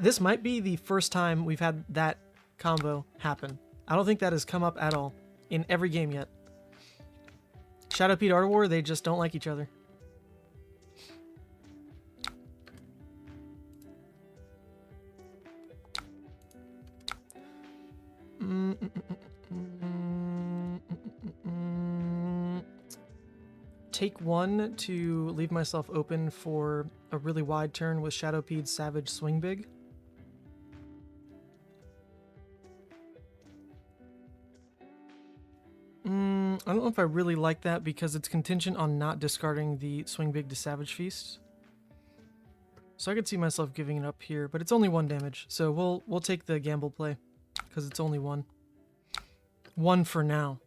This might be the first time we've had that combo happen. I don't think that has come up at all in every game yet. Shadowpeed Art of War, they just don't like each other. Take 1 to leave myself open for a really wide turn with Shadowpeed Savage Swing Big. I don't know if I really like that because it's contingent on not discarding the Swing Big to Savage Feast. So I could see myself giving it up here, but it's only 1 damage, so we'll take the gamble play because it's only 1. 1 for now.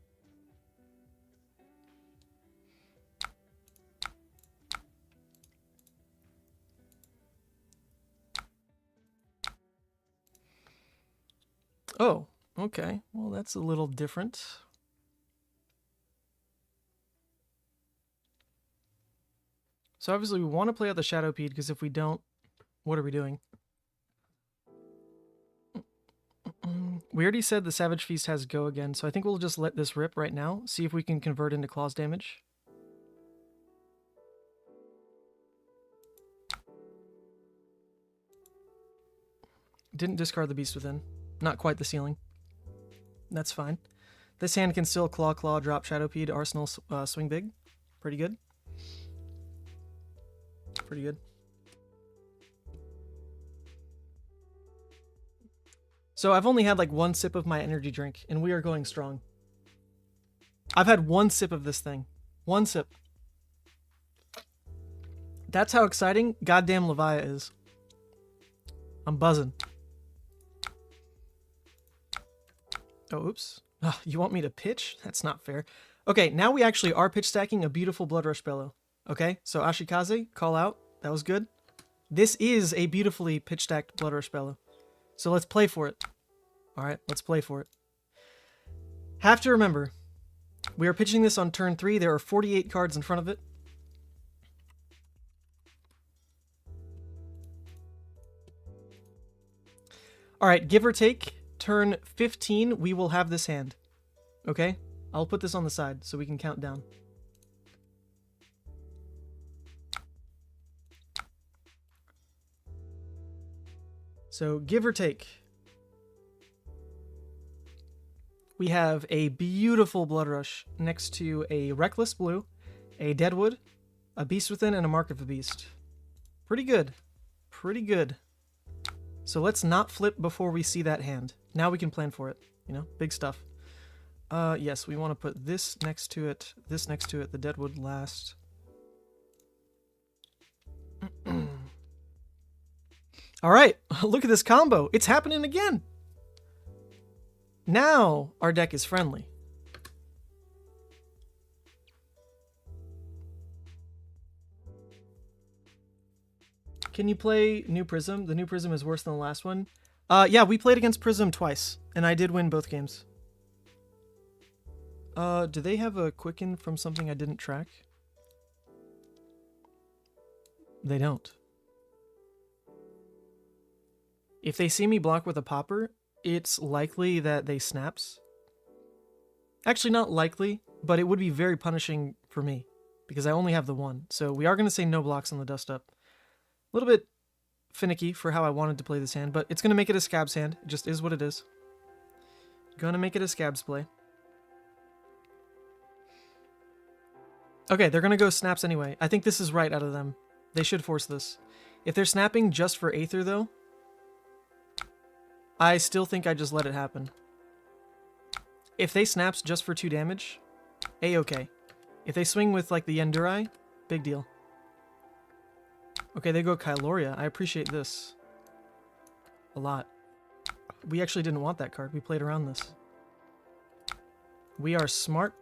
Oh, okay. Well, that's a little different. So obviously we want to play out the Shadowpeed, because if we don't, what are we doing? We already said the Savage Feast has go again, so I think we'll just let this rip right now, see if we can convert into claws damage. Didn't discard the Beast Within. Not quite the ceiling. That's fine. This hand can still claw, drop Shadowpede, Arsenal, swing big. Pretty good. Pretty good. So I've only had like one sip of my energy drink, and we are going strong. I've had one sip of this thing. One sip. That's how exciting goddamn Levia is. I'm buzzing. Oh, oops. Oh, you want me to pitch? That's not fair. Okay, now we actually are pitch stacking a beautiful Bloodrush Bellow. Okay, so Ashikaze, call out. That was good. This is a beautifully pitch stacked Bloodrush Bellow. So let's play for it. Alright, let's play for it. Have to remember, we are pitching this on turn 3. There are 48 cards in front of it. Alright, give or take, turn 15, we will have this hand. Okay? I'll put this on the side so we can count down. So, give or take, we have a beautiful Bloodrush next to a Reckless Blue, a Deadwood, a Beast Within, and a Mark of the Beast. Pretty good. Pretty good. So let's not flip before we see that hand. Now we can plan for it. You know, big stuff. Yes, we want to put this next to it, the Deadwood last. Alright, look at this combo. It's happening again. Now our deck is friendly. Can you play New Prism? The New Prism is worse than the last one. Yeah, we played against Prism twice, and I did win both games. Do they have a Quicken from something I didn't track? They don't. If they see me block with a Popper, it's likely that they snaps. Actually, not likely, but it would be very punishing for me, because I only have the one. So we are going to say no blocks on the Dust Up. A little bit finicky for how I wanted to play this hand, but it's going to make it a Scabs hand. It just is what it is. Gonna make it a Scabs play. Okay, they're going to go snaps anyway. I think this is right out of them. They should force this. If they're snapping just for Aether, though, I still think I just let it happen. If they snaps just for 2 damage, A-okay. If they swing with, like, the Yenduri, big deal. Okay, they go Kyloria. I appreciate this a lot. We actually didn't want that card. We played around this. We are smart.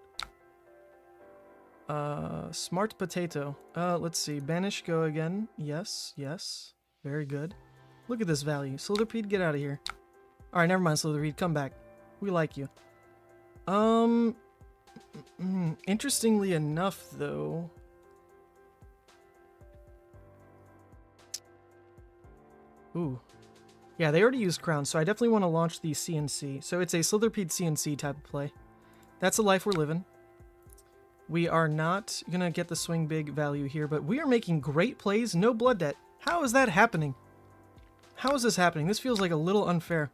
Smart potato. Let's see. Banish, go again. Yes, yes. Very good. Look at this value. Slitherpede, get out of here. Alright, never mind, Slitherpede. Come back. We like you. Interestingly enough, though... Ooh. Yeah, they already used Crown, so I definitely want to launch the CNC. So it's a Slitherpede CNC type of play. That's the life we're living. We are not going to get the swing big value here, but we are making great plays, no blood debt. How is that happening? How is this happening? This feels like a little unfair.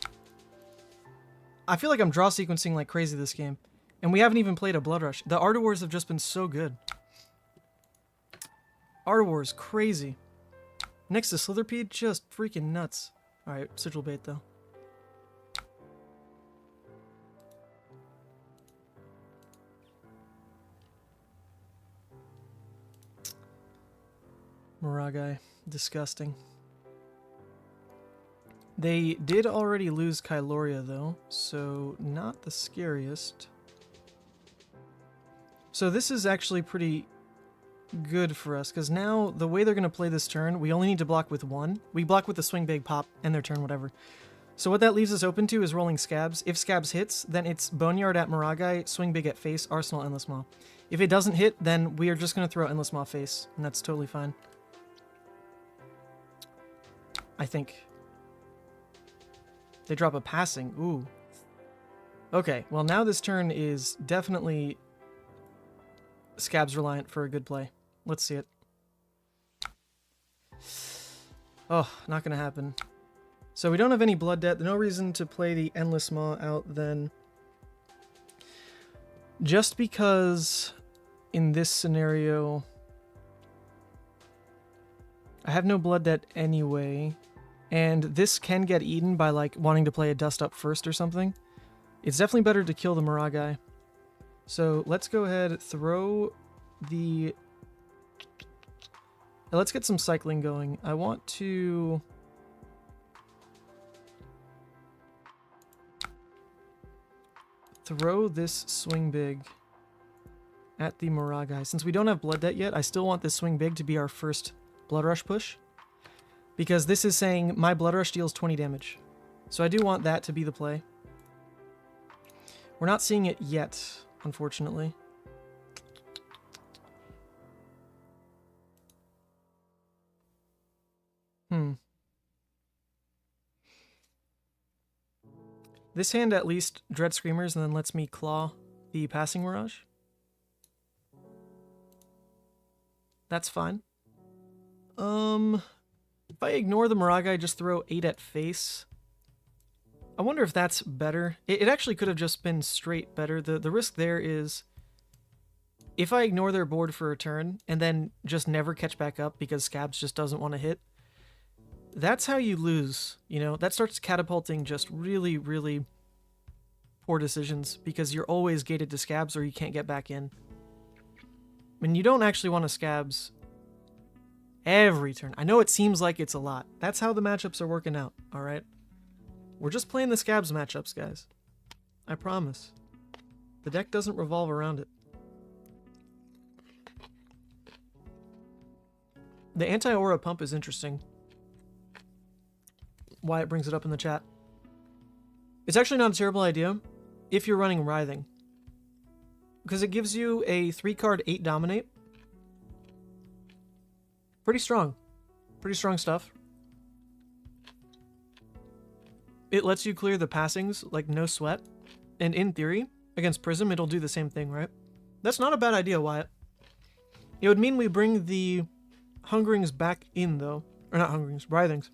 I feel like I'm draw sequencing like crazy this game. And we haven't even played a Bloodrush. The Art of Wars have just been so good. Art of Wars, crazy. Next to Slitherpede, just freaking nuts. Alright, Sigil Bait though. Moragai, disgusting. They did already lose Kyloria though, so not the scariest. So this is actually pretty good for us, because now the way they're going to play this turn, we only need to block with 1. We block with the swing big pop, and their turn, whatever. So what that leaves us open to is rolling Scabs. If Scabs hits, then it's Boneyard at Moragai, swing big at face, Arsenal, Endless Maw. If it doesn't hit, then we are just going to throw Endless Maw face, and that's totally fine. I think. They drop a passing. Ooh. Okay, well now this turn is definitely Scabs reliant for a good play. Let's see it. Oh, not gonna happen. So we don't have any blood debt. No reason to play the Endless Maw out then. Just because in this scenario I have no blood debt anyway, and this can get eaten by like wanting to play a Dust Up first or something. It's definitely better to kill the Maragai. So let's go ahead, throw the... Let's get some cycling going. I want to... throw this swing big at the Maragai. Since we don't have blood debt yet, I still want this swing big to be our first Bloodrush push. Because this is saying my Bloodrush deals 20 damage. So I do want that to be the play. We're not seeing it yet, unfortunately. This hand at least Dread Screamers and then lets me claw the Passing Mirage. That's fine. If I ignore the Maragai, just throw 8 at face. I wonder if that's better. It actually could have just been straight better. The risk there is if I ignore their board for a turn and then just never catch back up because Scabs just doesn't want to hit, that's how you lose, you know? That starts catapulting just really, really poor decisions because you're always gated to Scabs or you can't get back in. I mean, you don't actually want to Scabs every turn. I know it seems like it's a lot. That's how the matchups are working out, alright? We're just playing the Scabs matchups, guys. I promise. The deck doesn't revolve around it. The anti-aura pump is interesting. Wyatt brings it up in the chat. It's actually not a terrible idea if you're running Writhing. Because it gives you a 3-card 8 Dominate. Pretty strong. Pretty strong stuff. It lets you clear the passings, like no sweat. And in theory, against Prism, it'll do the same thing, right? That's not a bad idea, Wyatt. It would mean we bring the Hungerings back in, though. Or not Hungerings, Writhings.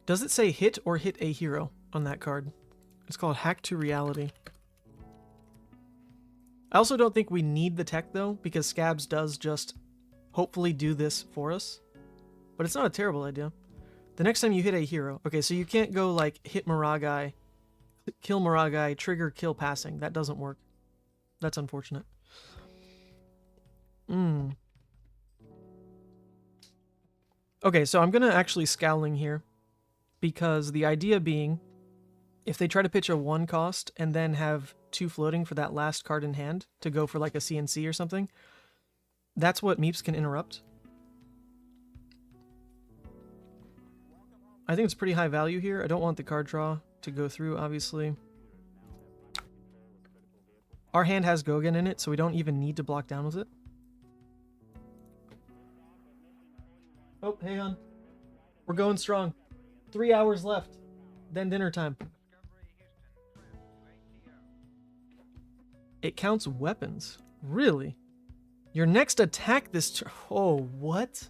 Does it say hit or hit a hero on that card? It's called Hack to Reality. I also don't think we need the tech, though, because Scabs does just hopefully do this for us. But it's not a terrible idea. The next time you hit a hero... Okay, so you can't go, like, hit Maragai, kill Maragai, trigger, kill passing. That doesn't work. That's unfortunate. Okay, so I'm going to actually Scowling here. Because the idea being, if they try to pitch a 1 cost and then have 2 floating for that last card in hand to go for like a CNC or something, that's what Meeps can interrupt. I think it's pretty high value here. I don't want the card draw to go through, obviously. Our hand has Gogan in it, so we don't even need to block down with it. Oh, hang on. We're going strong. 3 hours left. Then dinner time. It counts weapons. Really? Your next attack this turn... Oh, what?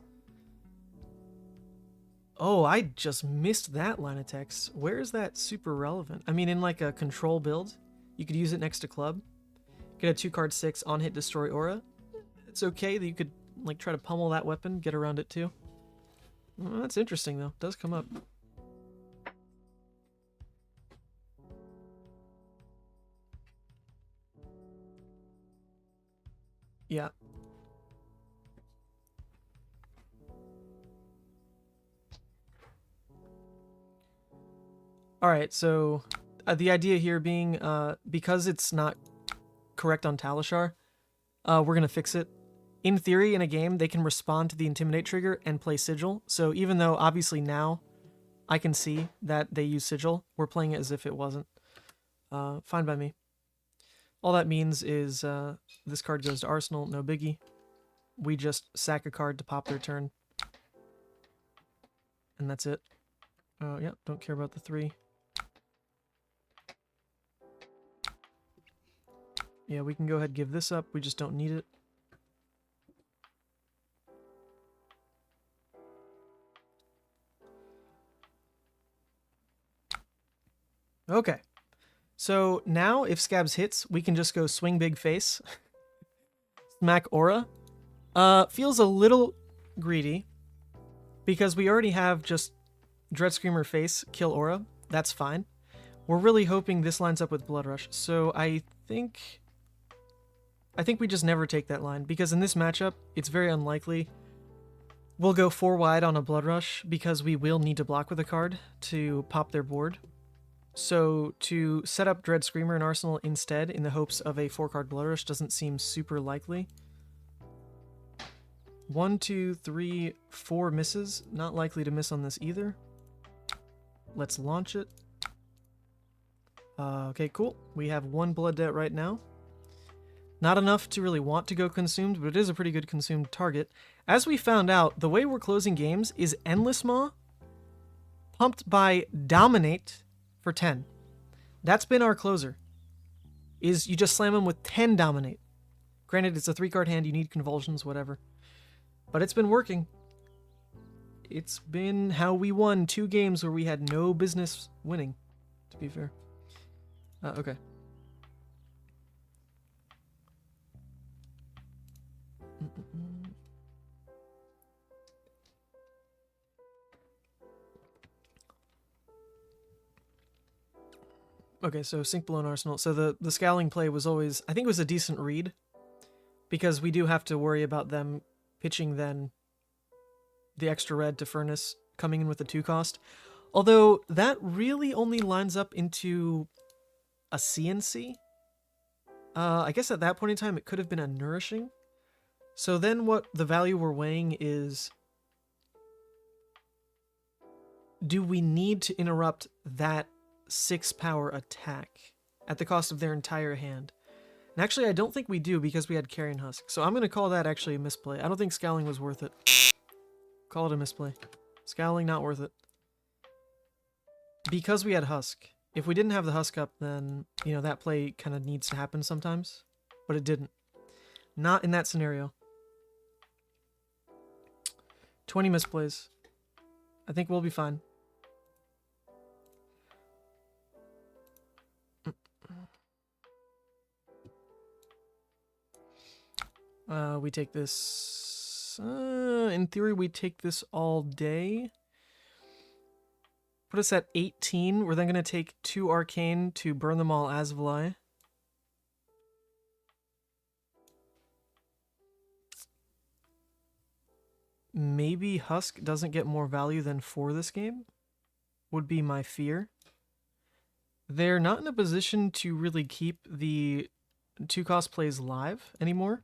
Oh, I just missed that line of text. Where is that super relevant? I mean, in like a control build, you could use it next to club. Get a 2-card 6 on hit destroy aura. It's okay that you could like try to pummel that weapon, get around it too. Well, that's interesting though. It does come up. Yeah. Alright, so the idea here being, because it's not correct on Talishar, we're going to fix it. In theory, in a game, they can respond to the Intimidate trigger and play Sigil, so even though obviously now I can see that they use Sigil, we're playing it as if it wasn't. Fine by me. All that means is this card goes to Arsenal, no biggie. We just sack a card to pop their turn. And that's it. Yeah, don't care about the 3. Yeah, we can go ahead and give this up. We just don't need it. Okay. So now if Scabs hits, we can just go swing big face. Smack aura. Feels a little greedy because we already have just Dread Screamer face, kill aura. That's fine. We're really hoping this lines up with Bloodrush. So I think we just never take that line because in this matchup, it's very unlikely we'll go 4 wide on a Bloodrush because we will need to block with a card to pop their board. So to set up Dread Screamer in Arsenal instead in the hopes of a 4-card Bloodrush doesn't seem super likely. 1, 2, 3, 4 misses. Not likely to miss on this either. Let's launch it. Okay, cool. We have 1 Blood Debt right now. Not enough to really want to go consumed, but it is a pretty good consumed target. As we found out, the way we're closing games is Endless Maw pumped by Dominate for 10. That's been our closer. Is you just slam them with 10 Dominate. Granted, it's a 3-card hand, you need convulsions, whatever. But it's been working. It's been how we won 2 games where we had no business winning, to be fair. Okay. Okay, so Sink Below an Arsenal. So the Scowling play was always, I think it was a decent read, because we do have to worry about them pitching then the extra red to Furnace coming in with the 2 cost. Although that really only lines up into a CNC. I guess at that point in time it could have been a Nourishing. So then what the value we're weighing is, do we need to interrupt that 6-power attack at the cost of their entire hand? And actually, I don't think we do because we had Carrion Husk. So I'm going to call that actually a misplay. I don't think Scowling was worth it. Call it a misplay. Scowling, not worth it. Because we had Husk. If we didn't have the Husk up, then, you know, that play kind of needs to happen sometimes. But it didn't. Not in that scenario. 20 misplays. I think we'll be fine. We take this... in theory, we take this all day. Put us at 18. We're then going to take 2 Arcane to burn them all as Vli. Maybe Husk doesn't get more value than 4 this game, would be my fear. They're not in a position to really keep the 2-cost plays live anymore.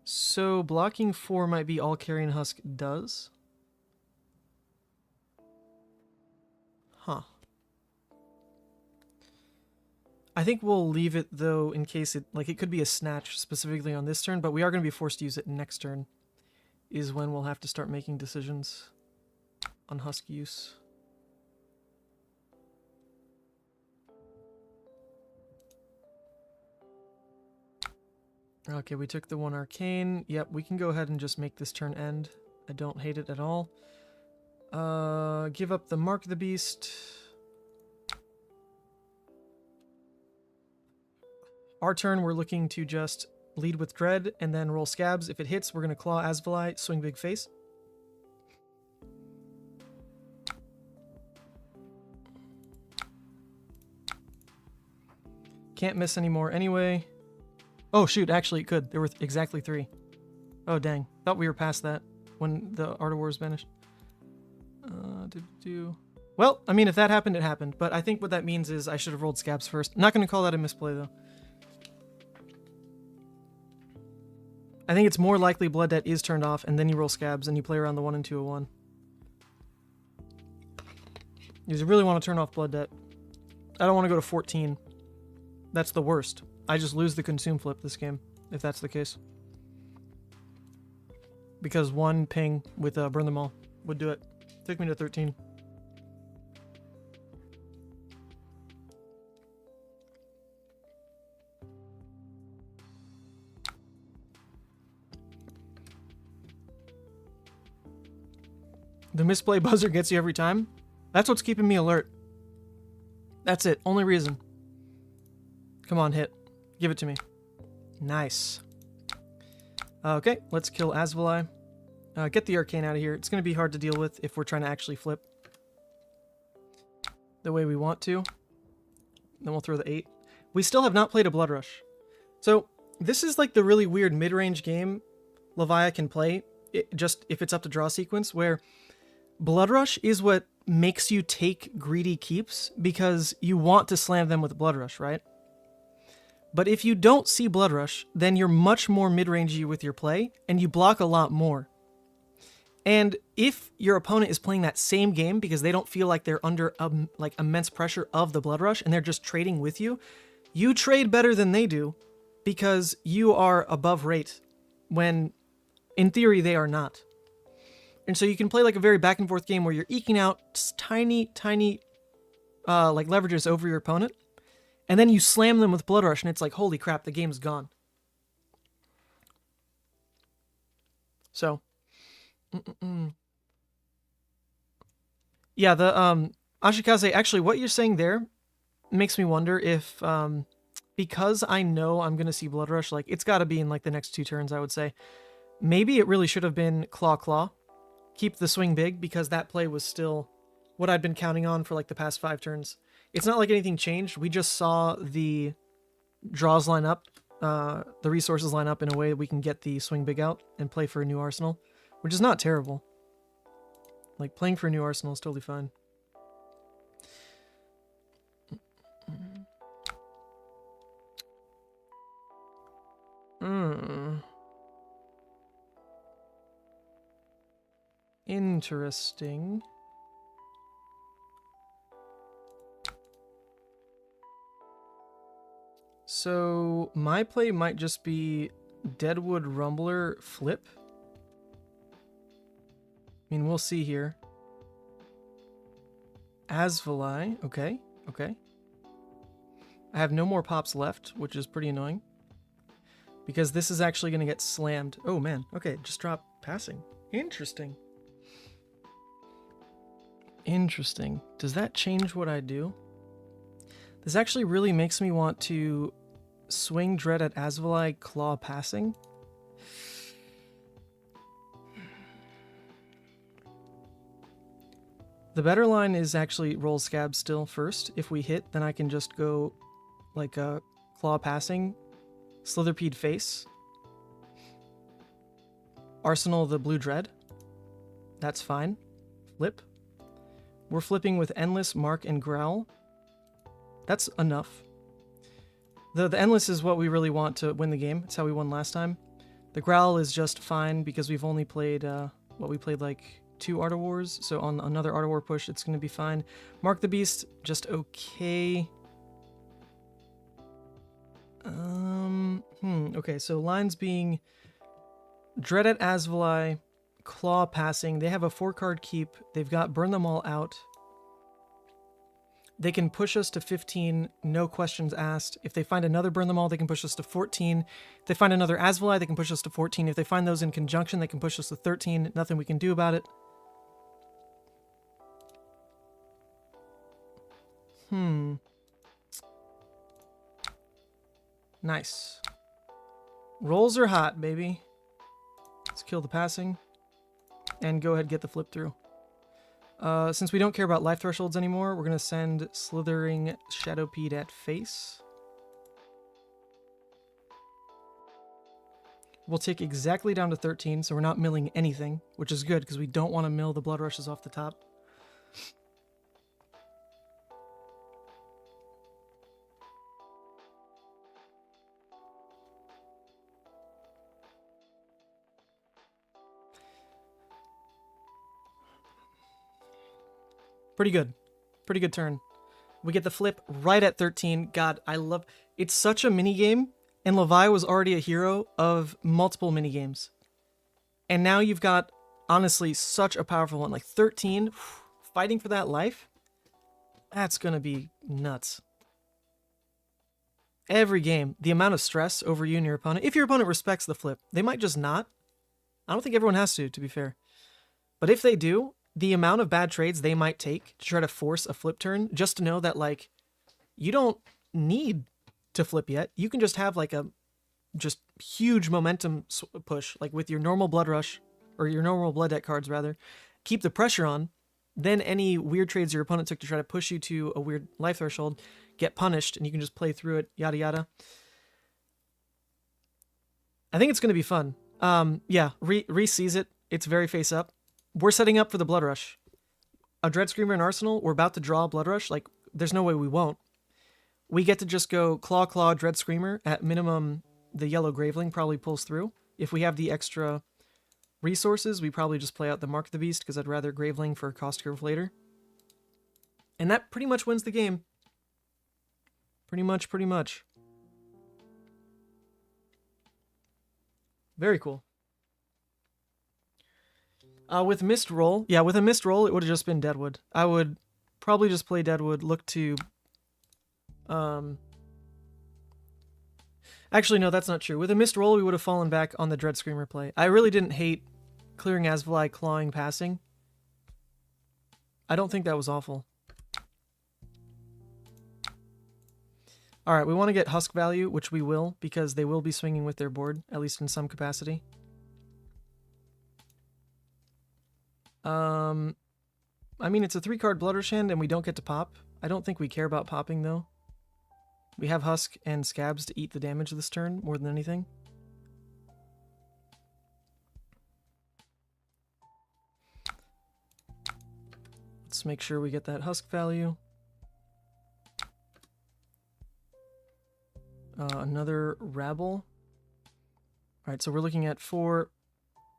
So blocking 4 might be all Carrion Husk does. Huh. I think we'll leave it though in case it could be a snatch specifically on this turn, but we are going to be forced to use it next turn. Is when we'll have to start making decisions on Husk use. Okay, we took the 1 Arcane. Yep, we can go ahead and just make this turn end. I don't hate it at all. Give up the Mark the Beast. Our turn, we're looking to just lead with Dread and then roll Scabs. If it hits, we're going to Claw Asvali, swing Big Face. Can't miss anymore anyway. Oh shoot, actually it could. There were exactly 3. Oh dang. Thought we were past that when the Art of Wars vanished. Well, I mean, if that happened, it happened. But I think what that means is I should have rolled Scabs first. Not going to call that a misplay though. I think it's more likely Blood Debt is turned off and then you roll Scabs and you play around the 1 and 2 of 1. You really want to turn off Blood Debt. I don't want to go to 14. That's the worst. I just lose the consume flip this game, if that's the case. Because 1 ping with Burn Them All would do it. Took me to 13. The misplay buzzer gets you every time. That's what's keeping me alert. That's it. Only reason. Come on, hit. Give it to me. Nice. Okay, let's kill Asvali. Get the Arcane out of here. It's going to be hard to deal with if we're trying to actually flip the way we want to. Then we'll throw the 8. We still have not played a Bloodrush. So this is like the really weird mid-range game Levia can play, just if it's up to draw sequence, where Bloodrush is what makes you take greedy keeps because you want to slam them with Bloodrush, right? But if you don't see Bloodrush, then you're much more mid-rangey with your play, and you block a lot more. And if your opponent is playing that same game because they don't feel like they're under like immense pressure of the Bloodrush and they're just trading with you, you trade better than they do because you are above rate when in theory they are not. And so you can play like a very back and forth game where you're eking out tiny like leverages over your opponent, and then you slam them with Bloodrush and it's like, holy crap, the game's gone. So yeah, the Ashikaze, actually what you're saying there makes me wonder if because I know I'm gonna see Bloodrush, like it's gotta be in like the next 2 turns, I would say. Maybe it really should have been Claw. Keep the swing big, because that play was still what I'd been counting on for like the past 5 turns. It's not like anything changed. We just saw the draws line up, the resources line up in a way that we can get the swing big out and play for a new arsenal, which is not terrible. Like, playing for a new arsenal is totally fine. Interesting. So my play might just be Deadwood Rumbler flip. I mean, we'll see here. Asvali, okay. I have no more pops left, which is pretty annoying. Because this is actually going to get slammed. Oh man, okay, just drop passing. Interesting. Does that change what I do? This actually really makes me want to swing Dread at Asvali, claw passing. The better line is actually roll Scab still first. If we hit, then I can just go like a claw passing, Slitherpede face, Arsenal the Blue Dread. That's fine. Flip. We're flipping with Endless, Mark, and Growl. That's enough. The Endless is what we really want to win the game. It's how we won last time. The Growl is just fine because we've only played, we played like 2 Art of Wars, so on another Art of War push, it's going to be fine. Mark the Beast, just okay. Okay, so lines being Dread at Asvali, Claw passing. They have a 4-card keep. They've got Burn Them All out. They can push us to 15, no questions asked. If they find another Burn Them All, they can push us to 14. If they find another Asvali, they can push us to 14. If they find those in conjunction, they can push us to 13. Nothing we can do about it. Nice. Rolls are hot, baby. Let's kill the passing. And go ahead and get the flip through. Since we don't care about life thresholds anymore, we're going to send Slithering Shadowpede at face. We'll tick exactly down to 13, so we're not milling anything, which is good, because we don't want to mill the blood rushes off the top. Pretty good. Pretty good turn. We get the flip right at 13. God, I love... It's such a minigame, and Levia was already a hero of multiple minigames. And now you've got, honestly, such a powerful one. Like 13, fighting for that life? That's gonna be nuts. Every game, the amount of stress over you and your opponent, if your opponent respects the flip, they might just not. I don't think everyone has to be fair. But if they do, the amount of bad trades they might take to try to force a flip turn, just to know that, like, you don't need to flip yet. You can just have, like, a just huge momentum push, like with your normal Bloodrush, or your normal Blood Deck cards, rather. Keep the pressure on. Then any weird trades your opponent took to try to push you to a weird life threshold get punished, and you can just play through it, yada yada. I think it's going to be fun. Yeah, re-sees it. It's very face up. We're setting up for the Bloodrush. A Dread Screamer in Arsenal, we're about to draw Bloodrush. Like, there's no way we won't. We get to just go Claw, Claw, Dread Screamer. At minimum, the yellow Graveling probably pulls through. If we have the extra resources, we probably just play out the Mark of the Beast, because I'd rather Graveling for cost curve later. And that pretty much wins the game. Pretty much. Very cool. With Mist Roll, yeah, with a Mist Roll, it would have just been Deadwood. I would probably just play Deadwood, look to... Actually, no, that's not true. With a Mist Roll, we would have fallen back on the Dread Screamer play. I really didn't hate clearing Asvali, clawing, passing. I don't think that was awful. Alright, we want to get Husk value, which we will, because they will be swinging with their board, at least in some capacity. I mean, it's a 3-card Bloodrush hand, and we don't get to pop. I don't think we care about popping, though. We have Husk and Scabs to eat the damage this turn, more than anything. Let's make sure we get that Husk value. Another Rabble. Alright, so we're looking at 4,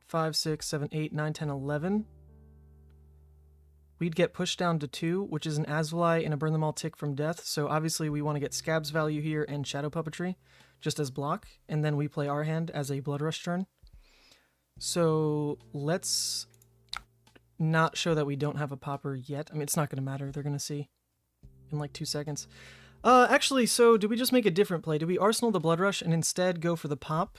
5, 6, 7, 8, 9, 10, 11. We'd get pushed down to 2, which is an Asvali and a Burn Them All tick from death, so obviously we want to get Scab's value here and Shadow Puppetry, just as block, and then we play our hand as a Bloodrush turn. So let's not show that we don't have a popper yet. I mean, it's not going to matter, they're going to see in like 2 seconds. Actually, so did we just make a different play? Did we Arsenal the Bloodrush and instead go for the pop?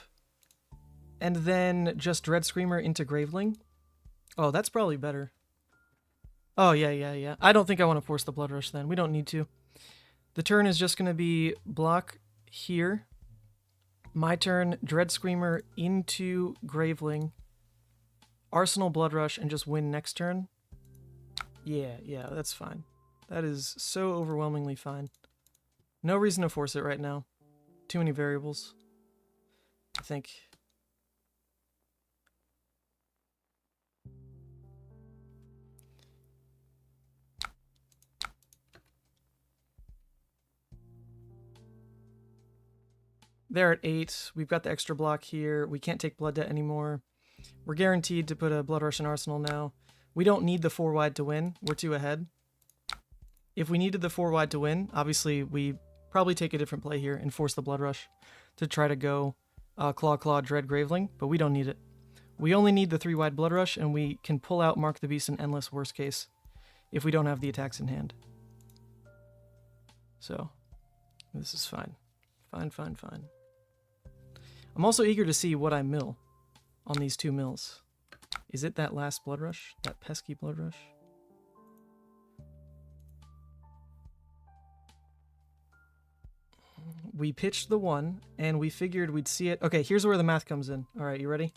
And then just Dread Screamer into Graveling? Oh, that's probably better. Oh, yeah. I don't think I want to force the Bloodrush then. We don't need to. The turn is just going to be block here. My turn, Dread Screamer into Graveling. Arsenal Bloodrush and just win next turn. Yeah, that's fine. That is so overwhelmingly fine. No reason to force it right now. Too many variables, I think. They're at 8. We've got the extra block here. We can't take Blood Debt anymore. We're guaranteed to put a Bloodrush in Arsenal now. We don't need the 4 wide to win. We're 2 ahead. If we needed the 4 wide to win, obviously we probably take a different play here and force the Bloodrush to try to go Claw, Claw, Dread, Graveling, but we don't need it. We only need the 3 wide Bloodrush, and we can pull out Mark the Beast in Endless worst case if we don't have the attacks in hand. So, this is fine. Fine. I'm also eager to see what I mill on these 2 mills. Is it that last Bloodrush? That pesky Bloodrush? We pitched the 1, and we figured we'd see it. Okay, here's where the math comes in. Alright, you ready?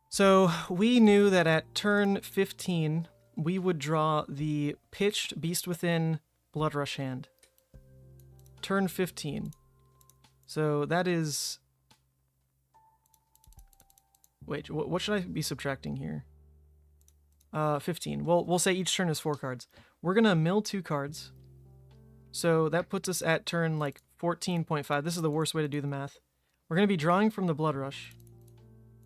So, we knew that at turn 15, we would draw the pitched Beast Within Bloodrush hand. Turn 15. So, that is... Wait, what should I be subtracting here? 15. Well, we'll say each turn is 4 cards. We're gonna mill 2 cards. So that puts us at turn like 14.5. This is the worst way to do the math. We're gonna be drawing from the Bloodrush.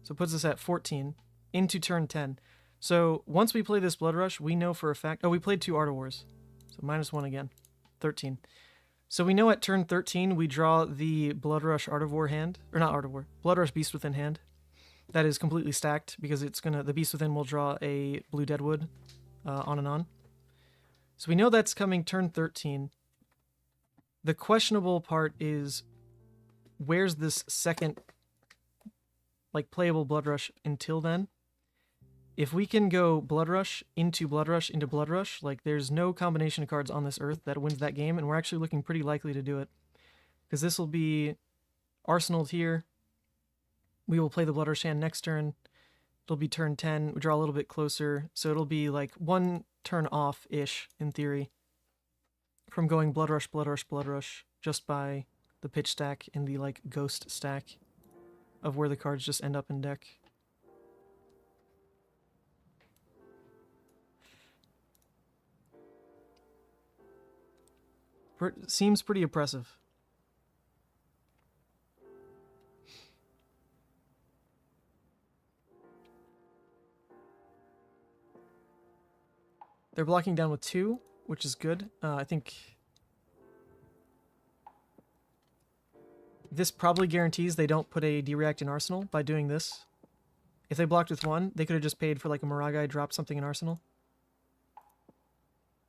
So it puts us at 14 into turn 10. So once we play this Bloodrush, we know for a fact... Oh, we played 2 Art of Wars. So -1 again. 13. So we know at turn 13 we draw the Bloodrush Art of War hand. Or not Art of War. Bloodrush Beast Within hand. That is completely stacked because it's gonna... The Beast Within will draw a blue Deadwood on and on. So we know that's coming turn 13. The questionable part is where's this second like playable Bloodrush until then? if we can go Bloodrush into Bloodrush into Bloodrush, like there's no combination of cards on this earth that wins that game, and we're actually looking pretty likely to do it. Because this will be arsenaled here. We will play the Bloodrush hand next turn. It'll be turn 10. We draw a little bit closer, so it'll be like one turn off-ish, in theory, from going Bloodrush, Bloodrush, Bloodrush, just by the pitch stack and the like ghost stack of where the cards just end up in deck. Seems pretty oppressive. They're blocking down with 2, which is good. I think this probably guarantees they don't put a D-React in Arsenal by doing this. If they blocked with 1, they could have just paid for like a Maragai, dropped something in Arsenal.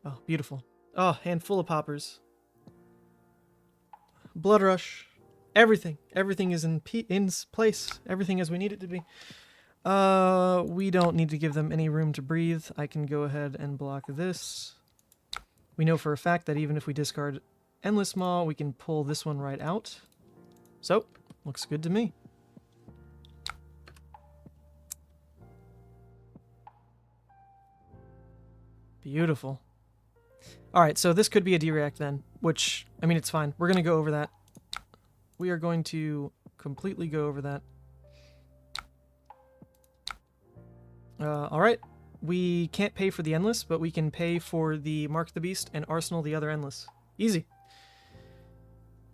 Oh, beautiful. Oh, hand full of poppers. Bloodrush. Everything. Everything is in place. Everything as we need it to be. We don't need to give them any room to breathe. I can go ahead and block this. We know for a fact that even if we discard Endless Maw, we can pull this one right out. So, looks good to me. Beautiful. Alright, so this could be a D-React then, which, I mean, it's fine. We're going to go over that. We are going to completely go over that. Alright, we can't pay for the Endless, but we can pay for the Mark the Beast and Arsenal the other Endless. Easy.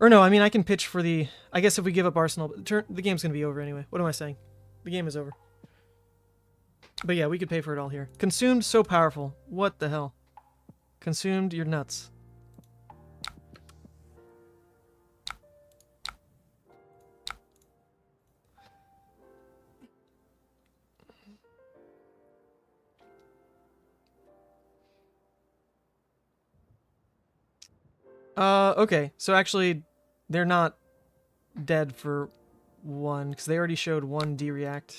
Or no, I mean, I can pitch for the... I guess if we give up Arsenal, the game's going to be over anyway. What am I saying? The game is over. But yeah, we could pay for it all here. Consumed, so powerful. What the hell? Consumed, you're nuts. Okay, so actually, they're not dead for 1, because they already showed 1 D-React.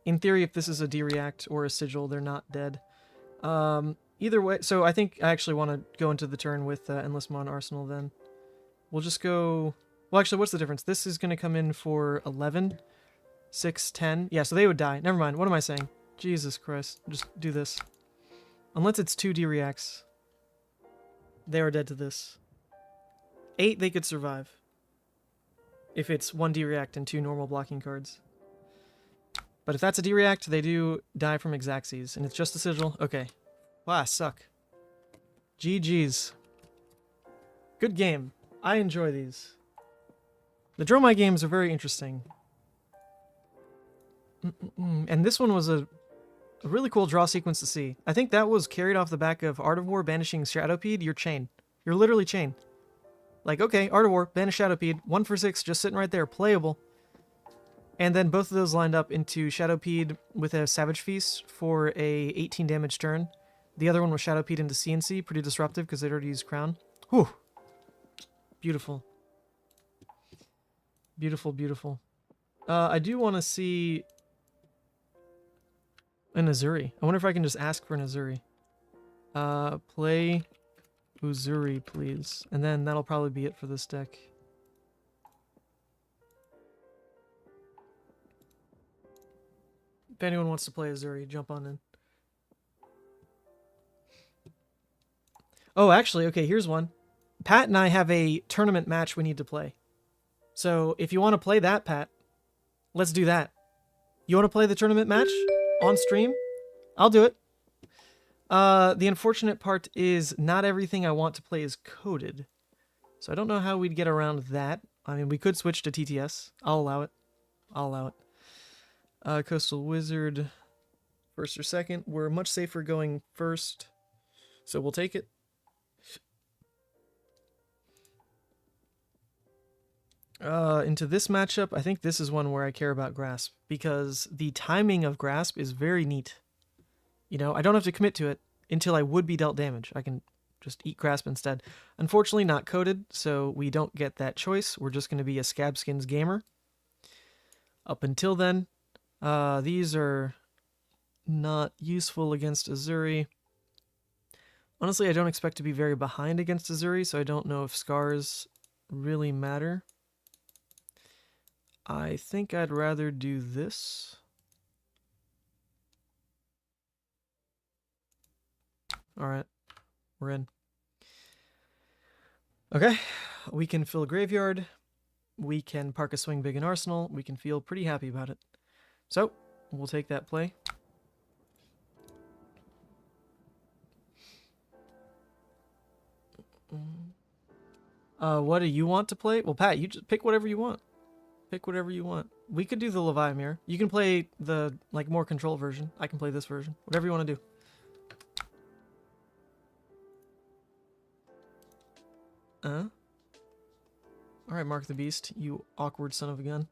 In theory, if this is a D-React or a Sigil, they're not dead. Either way, so I think I actually want to go into the turn with Endless Maw and Arsenal then. We'll just go... Well, actually, what's the difference? This is going to come in for 11, 6, 10. Yeah, so they would die. Never mind, what am I saying? Jesus Christ, just do this. Unless it's 2 D-Reacts. They are dead to this. 8, they could survive. If it's 1 D-React and 2 normal blocking cards. But if that's a D-React, they do die from Exaxes. And it's just a Sigil. Okay. Wow, I suck. GG's. Good game. I enjoy these. The Dromai games are very interesting. And this one was a really cool draw sequence to see. I think that was carried off the back of Art of War banishing Shadowpede. You're chain. You're literally chain. Like, okay, Art of War, banish Shadowpede. 1 for 6, just sitting right there, playable. And then both of those lined up into Shadowpede with a Savage Feast for a 18 damage turn. The other one was Shadowpede into CNC, pretty disruptive because they'd already used Crown. Whew. Beautiful. Beautiful, beautiful. I do want to see an Uzuri. I wonder if I can just ask for an Uzuri. Play Uzuri, please. And then that'll probably be it for this deck. If anyone wants to play Uzuri, jump on in. Oh, actually, okay, here's one. Pat and I have a tournament match we need to play. So if you want to play that, Pat, let's do that. You want to play the tournament match on stream? I'll do it. The unfortunate part is not everything I want to play is coded. So I don't know how we'd get around that. I mean, we could switch to TTS. I'll allow it. I'll allow it. Coastal Wizard, first or second. We're much safer going first, so we'll take it. Into this matchup, I think this is one where I care about Grasp, because the timing of Grasp is very neat. You know, I don't have to commit to it until I would be dealt damage. I can just eat Grasp instead. Unfortunately, not coded, so we don't get that choice. We're just going to be a Scabskins gamer. Up until then, these are not useful against Uzuri. Honestly, I don't expect to be very behind against Uzuri, so I don't know if scars really matter. I think I'd rather do this. Alright, we're in. Okay, we can fill Graveyard. We can park a Swing Big in Arsenal. We can feel pretty happy about it. So, we'll take that play. What do you want to play? Well, Pat, you just pick whatever you want. Pick whatever you want. We could do the Levia Mirror. You can play the, like, more control version. I can play this version. Whatever you want to do. Alright, Mark the Beast, you awkward son of a gun.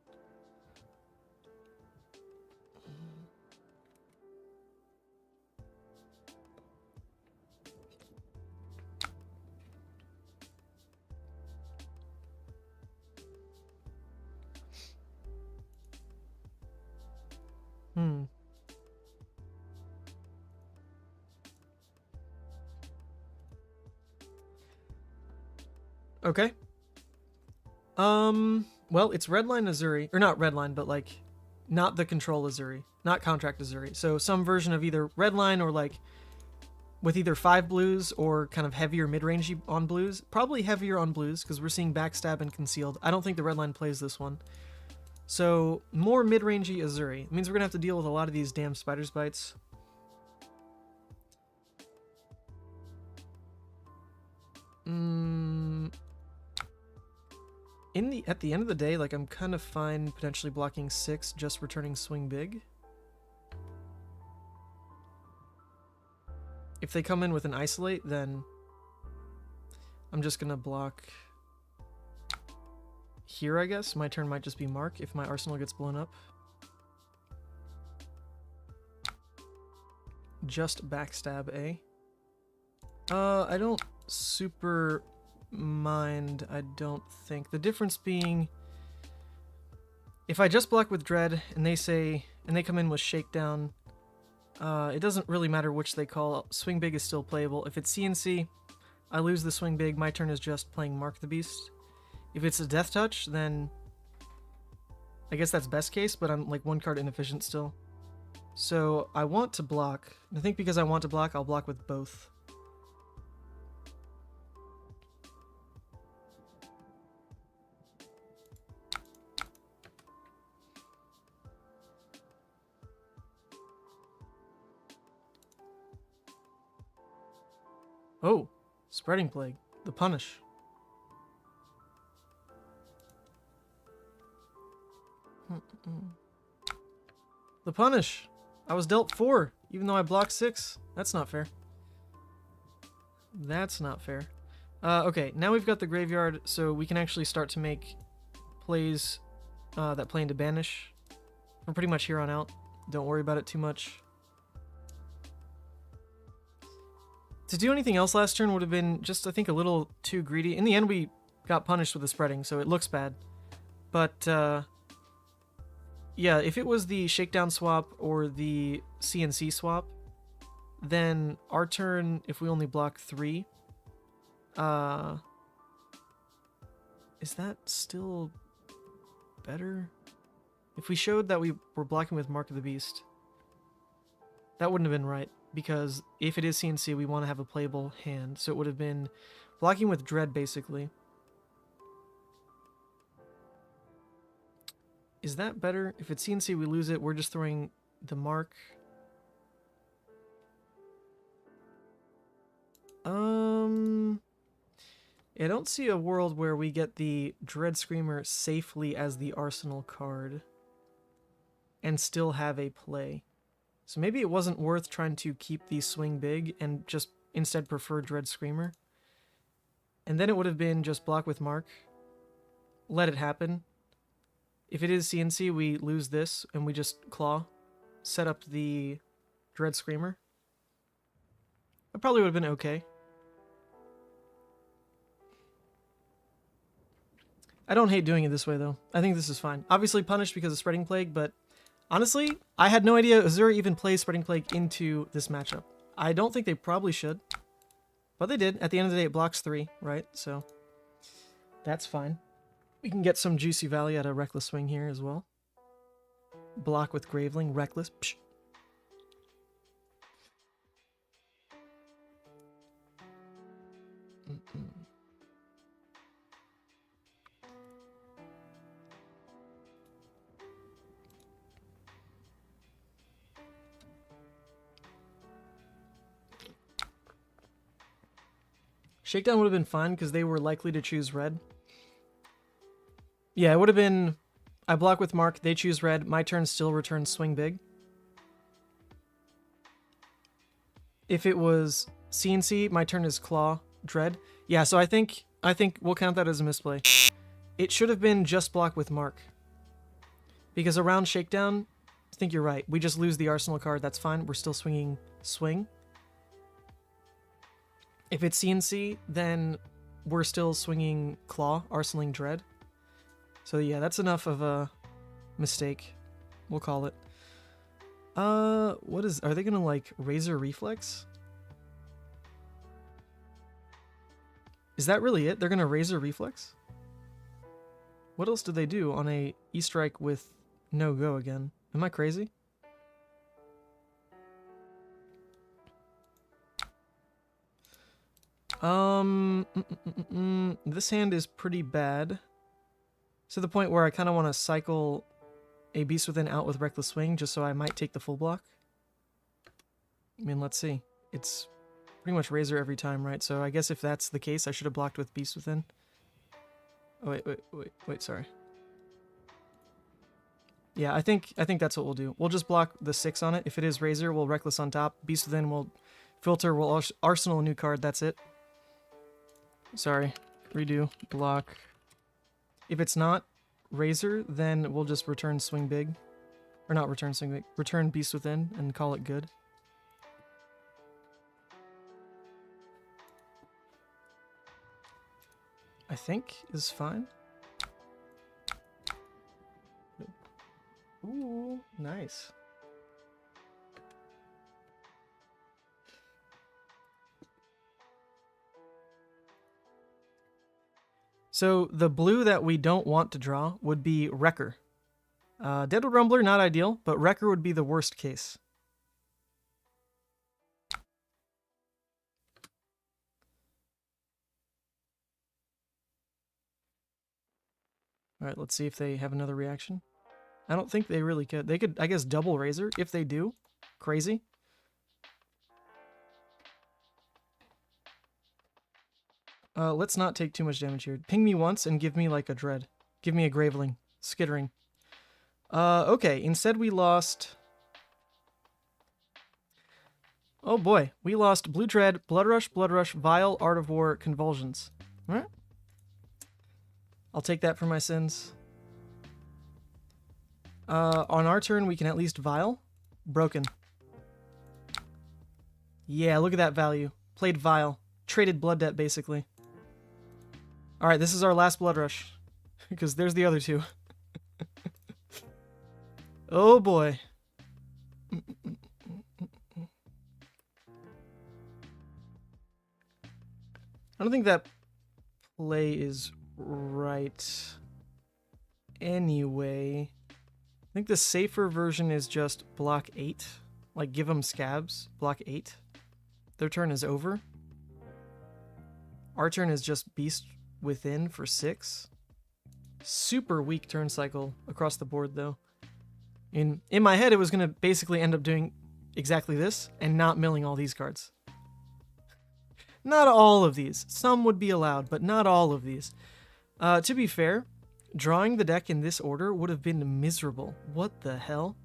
Okay. Well, it's Redline Uzuri, or not Redline, but like, not the control Uzuri, not contract Uzuri. So some version of either Redline or like, with either 5 blues or kind of heavier mid-range on blues. Probably heavier on blues, because we're seeing Backstab and Concealed. I don't think the Redline plays this one. So, more mid-rangey Uzuri. It means we're going to have to deal with a lot of these damn Spider's Bites. At the end of the day, like, I'm kind of fine potentially blocking 6, just returning Swing Big. If they come in with an Isolate, then I'm just gonna block here, I guess. My turn might just be Mark if my arsenal gets blown up. Just Backstab A. I don't super mind, I don't think. The difference being, if I just block with Dread and they come in with Shakedown, it doesn't really matter which they call. Swing Big is still playable. If it's CNC, I lose the Swing Big. My turn is just playing Mark the Beast. If it's a Death Touch, then I guess that's best case, but I'm like 1 card inefficient still. So I want to block. I think because I want to block, I'll block with both. Oh, Spreading Plague. The Punish. The Punish. I was dealt 4, even though I blocked 6. That's not fair. That's not fair. Okay, now we've got the Graveyard, so we can actually start to make plays that play into Banish. From pretty much here on out. Don't worry about it too much. To do anything else last turn would have been just, I think, a little too greedy. In the end, we got punished with the Spreading, so it looks bad. But, yeah, if it was the Shakedown swap or the CNC swap, then our turn, if we only block 3, is that still better? If we showed that we were blocking with Mark of the Beast, that wouldn't have been right. Because if it is CNC, we want to have a playable hand. So it would have been blocking with Dread, basically. Is that better? If it's CNC, we lose it. We're just throwing the Mark. I don't see a world where we get the Dread Screamer safely as the Arsenal card and still have a play. So maybe it wasn't worth trying to keep the Swing Big and just instead prefer Dread Screamer. And then it would have been just block with Mark. Let it happen. If it is CNC, we lose this and we just claw. Set up the Dread Screamer. That probably would have been okay. I don't hate doing it this way though. I think this is fine. Obviously punished because of Spreading Plague, but Honestly, I had no idea Uzuri even plays Spreading Plague into this matchup. I don't think they probably should. But they did. At the end of the day, it blocks 3, right? So that's fine. We can get some juicy value out of Reckless Swing here as well. Block with Graveling, Reckless. Psh. Shakedown would have been fun because they were likely to choose red. Yeah, it would have been... I block with Mark, they choose red, my turn still returns swing big. If it was CNC, my turn is claw, dread. Yeah, so I think we'll count that as a misplay. It should have been just block with Mark. Because around Shakedown, I think you're right. We just lose the Arsenal card, that's fine. We're still swinging swing. If it's CNC, then we're still swinging claw, arsenaling dread. So yeah, that's enough of a mistake. We'll call it. What is... Are they gonna, like, Razor Reflex? Is that really it? They're gonna Razor Reflex? What else did they do on a E-Strike with no go again? Am I crazy? This hand is pretty bad. To the point where I kind of want to cycle a Beast Within out with Reckless Swing just so I might take the full block. I mean, let's see. It's pretty much Razor every time, right? So I guess if that's the case, I should have blocked with Beast Within. Oh, wait, sorry. Yeah, I think that's what we'll do. We'll just block the 6 on it. If it is Razor, we'll Reckless on top. Beast Within will filter, we'll Arsenal a new card, that's it. Sorry. Redo. Block. If it's not Razor, then we'll just return Swing Big. Or not return Swing Big. Return Beast Within and call it good. I think is fine. Ooh, nice. So the blue that we don't want to draw would be Wrecker. Deadwood Rumbler, not ideal, but Wrecker would be the worst case. Alright, let's see if they have another reaction. I don't think they really could. They could, I guess, double Razor. If they do, crazy. Let's not take too much damage here. Ping me once and give me like a Dread. Give me a Graveling. Skittering. Okay, instead we lost... Oh boy, we lost Blue Dread, Bloodrush, Vile, Art of War, Convulsions. Alright. I'll take that for my sins. On our turn, we can at least Vile. Broken. Yeah, look at that value. Played Vile. Traded Blood Debt, basically. Alright, this is our last Bloodrush. Because there's the other two. Oh boy. I don't think that play is right anyway. I think the safer version is just block 8. Like, give them scabs. Block 8. Their turn is over. Our turn is just Beast Within for 6. Super weak turn cycle across the board, though. In my head, it was going to basically end up doing exactly this and not milling all these cards. Not all of these. Some would be allowed, but not all of these. To be fair, drawing the deck in this order would have been miserable. What the hell?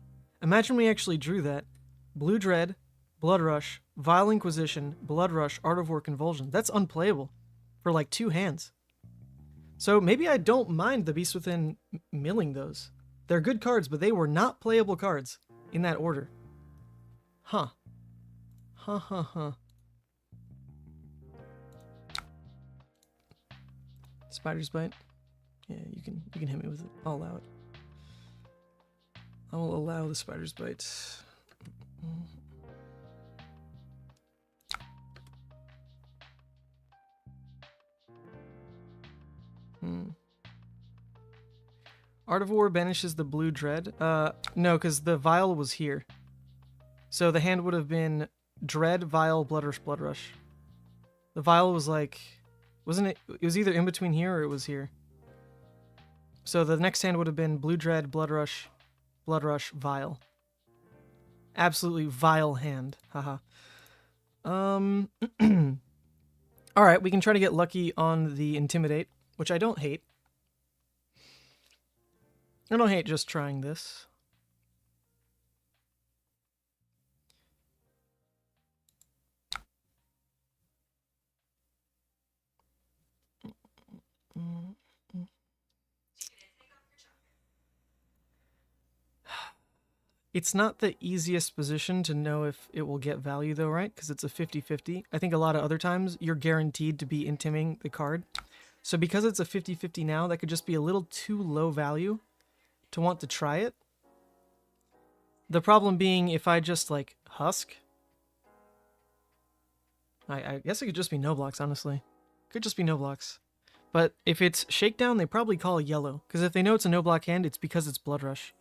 Imagine we actually drew that. Blue Dread, Bloodrush, Vile Inquisition, Bloodrush, Art of War, Convulsion. That's unplayable for like 2 hands. So maybe I don't mind the Beast Within milling those. They're good cards, but they were not playable cards in that order. Huh. Huh. Spider's Bite. Yeah, you can hit me with it. I'll allow it. I will allow the spider's bite. Art of War banishes the blue dread. No, because the vial was here. So the hand would have been dread, vial, bloodrush, bloodrush. The vial was like, wasn't it? It was either in between here or it was here. So the next hand would have been blue dread, bloodrush, bloodrush, vial. Absolutely vile hand. Haha. All right, we can try to get lucky on the intimidate, which I don't hate. I don't hate just trying this. It's not the easiest position to know if it will get value though, right? Because it's a 50-50. I think a lot of other times you're guaranteed to be intimming the card. So because it's a 50-50 now, that could just be a little too low value to want to try it. The problem being if I just like husk. I guess it could just be no blocks, honestly. Could just be no blocks. But if it's shakedown, they probably call yellow. Because if they know it's a no block hand, it's because it's Bloodrush.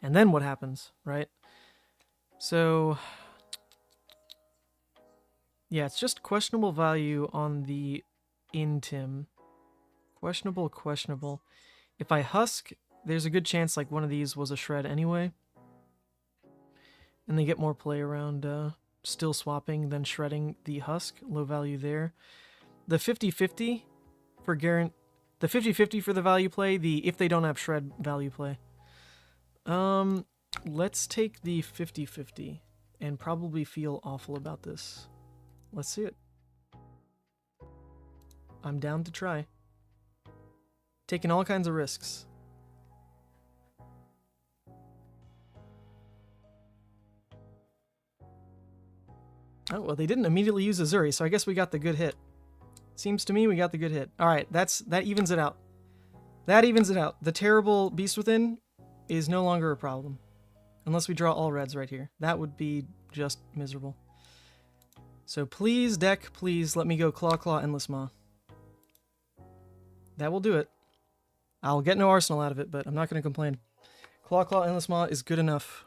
And then what happens, right? So, yeah, it's just questionable value on the intim. Questionable, questionable. If I husk, there's a good chance like one of these was a shred anyway. And they get more play around still swapping than shredding the husk. Low value there. The 50-50 for the 50-50 for the value play, the if they don't have shred value play. Let's take the 50-50 and probably feel awful about this. Let's see it. I'm down to try. Taking all kinds of risks. Oh, well, they didn't immediately use Uzuri, so I guess we got the good hit. Seems to me we got the good hit. Alright, that evens it out. That evens it out. The terrible Beast Within is no longer a problem. Unless we draw all reds right here. That would be just miserable. So please, deck, please let me go Claw, Claw, Endless Maw. That will do it. I'll get no arsenal out of it, but I'm not going to complain. Claw, Claw, Endless Maw is good enough.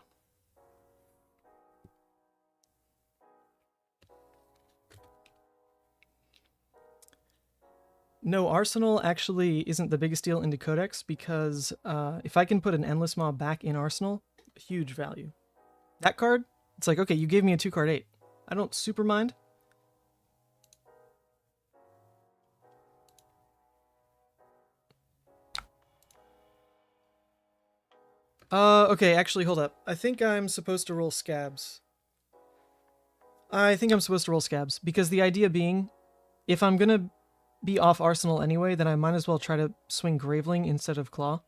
No, Arsenal actually isn't the biggest deal into Codex because if I can put an Endless Maw back in Arsenal, huge value. That card, it's like, okay, you gave me a 2-card 8. I don't super mind. Okay, actually, hold up. I think I'm supposed to roll Scabs. Because the idea being, if I'm gonna be off Arsenal anyway, then I might as well try to swing Graveling instead of Claw.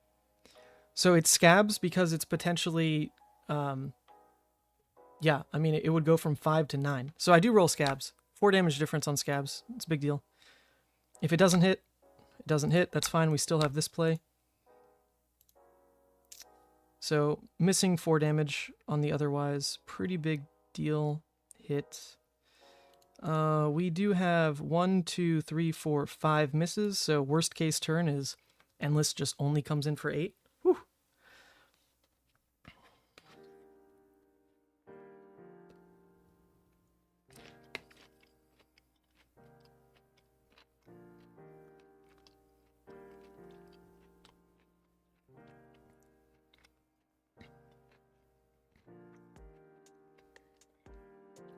So it's Scabs because it's potentially, yeah, I mean, it would go from 5 to 9. So I do roll Scabs. 4 damage difference on Scabs. It's a big deal. If it doesn't hit, it doesn't hit. That's fine. We still have this play. So missing 4 damage on the otherwise pretty big deal hit. We do have 1, 2, 3, 4, 5 misses, so worst case turn is Endless just only comes in for 8. Whew.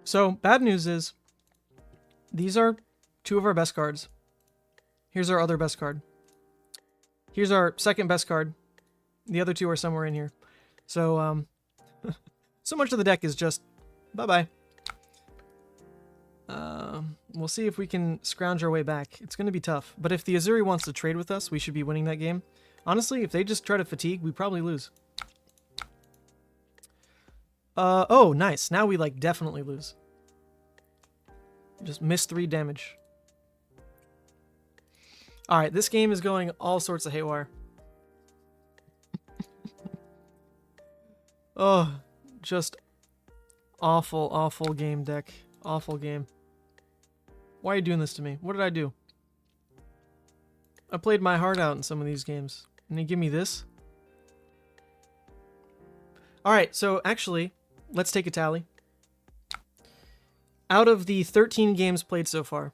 So, bad news is, these are 2 of our best cards. Here's our other best card. Here's our second best card. The other 2 are somewhere in here. So, so much of the deck is just bye-bye. We'll see if we can scrounge our way back. It's going to be tough. But if the Uzuri wants to trade with us, we should be winning that game. Honestly, if they just try to fatigue, we probably lose. Oh, nice. Now we, like, definitely lose. Just miss 3 damage. Alright, this game is going all sorts of haywire. Oh, just awful, awful game, deck. Awful game. Why are you doing this to me? What did I do? I played my heart out in some of these games. And you give me this? Alright, so actually, let's take a tally. Out of the 13 games played so far,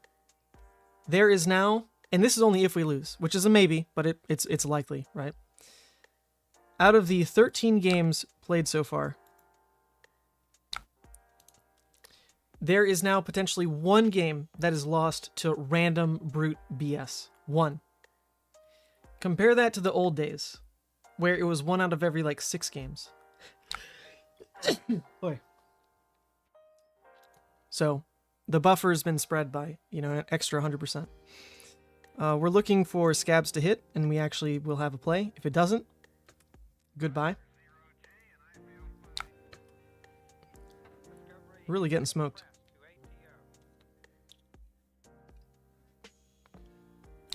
there is now, and this is only if we lose, which is a maybe, but it's likely, right? Out of the 13 games played so far, there is now potentially one game that is lost to random brute BS. One. Compare that to the old days, where it was 1 out of every, like, 6 games. Boy. So, the buffer has been spread by, you know, an extra 100%. We're looking for scabs to hit, and we actually will have a play. If it doesn't, goodbye. Really getting smoked.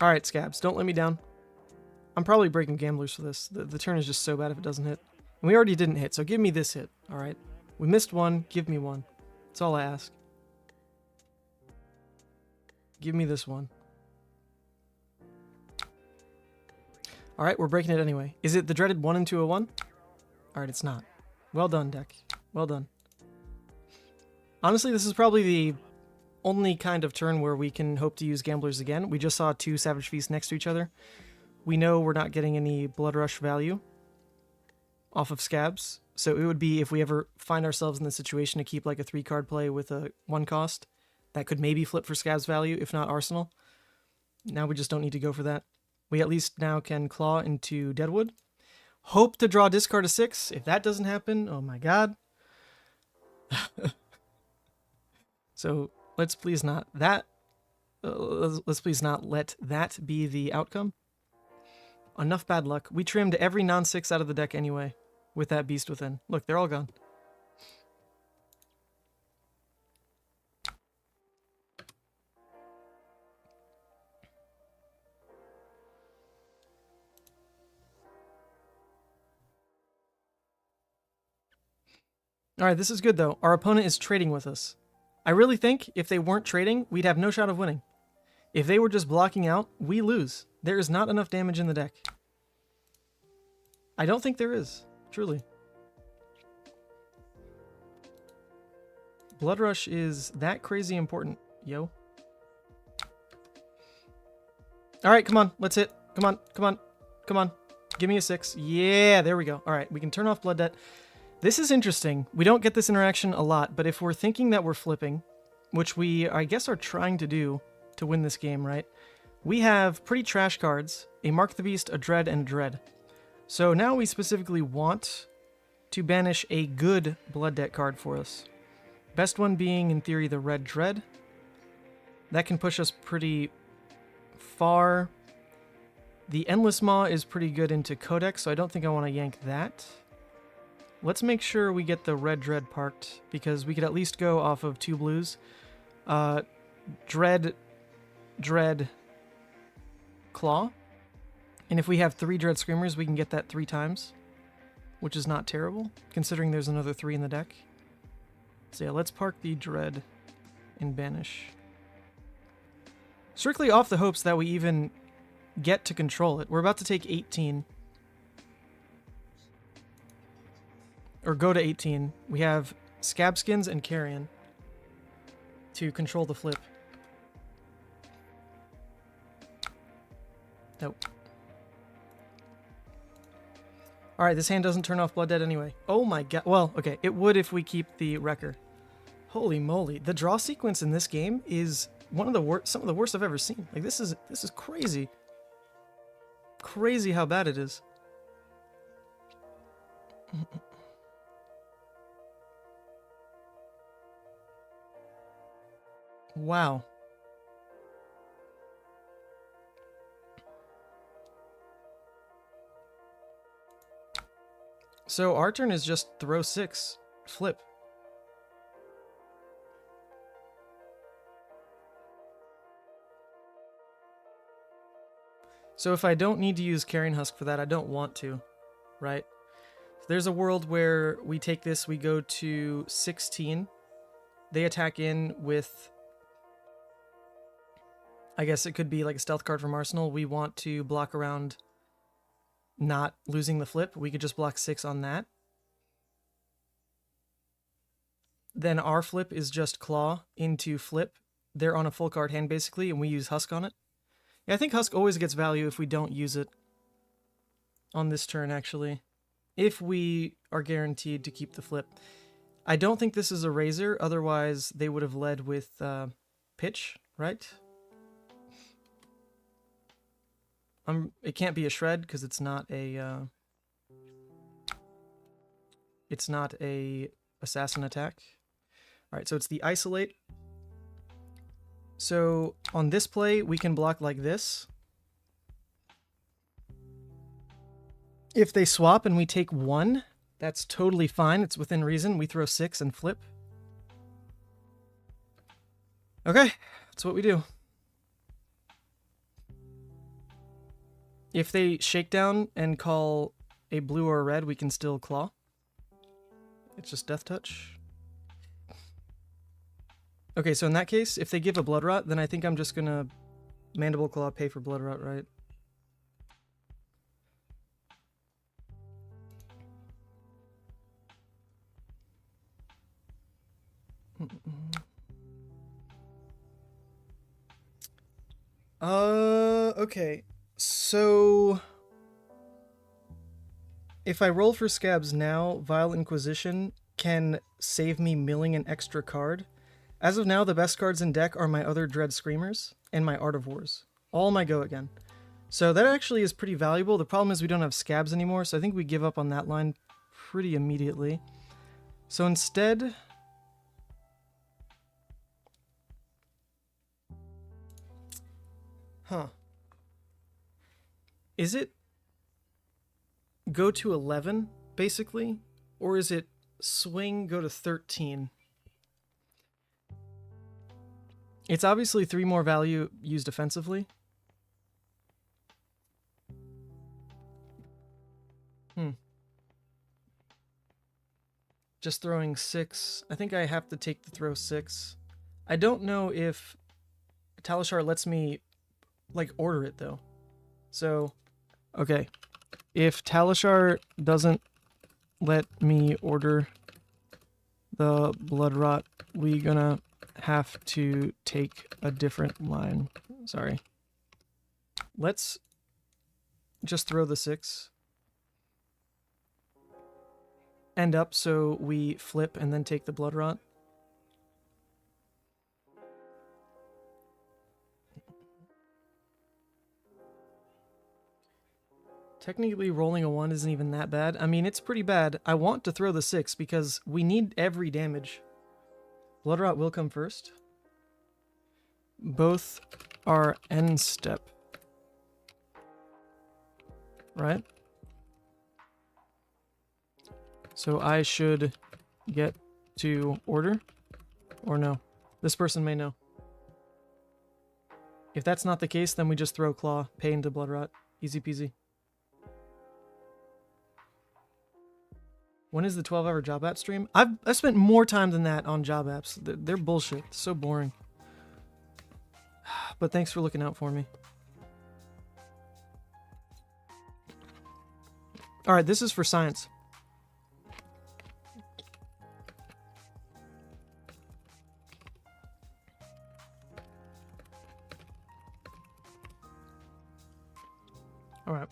Alright, scabs, don't let me down. I'm probably breaking gamblers for this. The turn is just so bad if it doesn't hit. And we already didn't hit, so give me this hit, alright? We missed one, give me one. That's all I ask. Give me this one. Alright, we're breaking it anyway. Is it the dreaded 1 into a 1? Alright, it's not. Well done, deck. Well done. Honestly, this is probably the only kind of turn where we can hope to use gamblers again. We just saw 2 Savage Feasts next to each other. We know we're not getting any Bloodrush value off of scabs, so it would be if we ever find ourselves in the situation to keep like a 3-card play with a 1 cost, that could maybe flip for scabs value, if not Arsenal. Now we just don't need to go for that. We at least now can claw into Deadwood. Hope to draw discard a 6. If that doesn't happen, oh my god. So let's please not let's please not let that be the outcome. Enough bad luck. We trimmed every non-6 out of the deck anyway with that beast within. Look, they're all gone. Alright, this is good though. Our opponent is trading with us. I really think if they weren't trading, we'd have no shot of winning. If they were just blocking out, we lose. There is not enough damage in the deck. I don't think there is, truly. Bloodrush is that crazy important, yo. Alright, come on, let's hit. Come on, come on, come on. Give me a 6. Yeah, there we go. Alright, we can turn off Blood Debt. This is interesting. We don't get this interaction a lot, but if we're thinking that we're flipping, which we, I guess, are trying to do to win this game, right? We have pretty trash cards, a Mark the Beast, a Dread, and a Dread. So now we specifically want to banish a good Blood Debt card for us. Best one being, in theory, the Red Dread. That can push us pretty far. The Endless Maw is pretty good into Codex, so I don't think I want to yank that. Let's make sure we get the Red Dread parked, because we could at least go off of 2 blues. Dread, Dread, Claw. And if we have 3 Dread Screamers, we can get that 3 times, which is not terrible, considering there's another 3 in the deck. So yeah, let's park the Dread and banish. Strictly off the hopes that we even get to control it. We're about to take 18. Or go to 18. We have Scab Skins and Carrion to control the flip. Nope. Alright, this hand doesn't turn off Blood Debt anyway. Oh my god. Well, okay, it would if we keep the Wrecker. Holy moly. The draw sequence in this game is one of the worst, some of the worst I've ever seen. Like, this is crazy. Crazy how bad it is. Wow. So our turn is just throw 6, flip. So if I don't need to use Carrion Husk for that, I don't want to, right? There's a world where we take this, we go to 16. They attack in with, I guess it could be like a stealth card from Arsenal. We want to block around not losing the flip. We could just block 6 on that. Then our flip is just claw into flip. They're on a full card hand basically, and we use Husk on it. Yeah, I think Husk always gets value if we don't use it on this turn, actually. If we are guaranteed to keep the flip. I don't think this is a Razor, otherwise they would have led with Pitch, right? It can't be a Shred because it's not a assassin attack. All right, so it's the Isolate. So on this play, we can block like this. If they swap and we take 1, that's totally fine. It's within reason. We throw 6 and flip. Okay, that's what we do. If they shake down and call a blue or a red, we can still claw. It's just Death Touch. Okay, so in that case, if they give a Blood Rot, then I think I'm just gonna Mandible Claw, pay for Blood Rot, right? Okay. So if I roll for Scabs now, Vile Inquisition can save me milling an extra card. As of now, the best cards in deck are my other Dread Screamers and my Art of Wars. All my go again. So that actually is pretty valuable. The problem is we don't have Scabs anymore, so I think we give up on that line pretty immediately. So instead... Huh. Is it go to 11, basically? Or is it swing, go to 13? It's obviously 3 more value used offensively. Just throwing 6. I think I have to take the throw 6. I don't know if Talishar lets me, like, order it, though. So, okay. If Talishar doesn't let me order the Blood Rot, we gonna have to take a different line. Sorry. Let's just throw the 6. End up so we flip and then take the Blood Rot. Technically, rolling a 1 isn't even that bad. I mean, it's pretty bad. I want to throw the 6 because we need every damage. Blood Rot will come first. Both are end step. Right? So I should get to order? Or no? This person may know. If that's not the case, then we just throw Claw, pay into Blood Rot. Easy peasy. When is the 12-hour job app stream? I've spent more time than that on job apps. They're bullshit. So boring. But thanks for looking out for me. Alright, this is for science. Alright.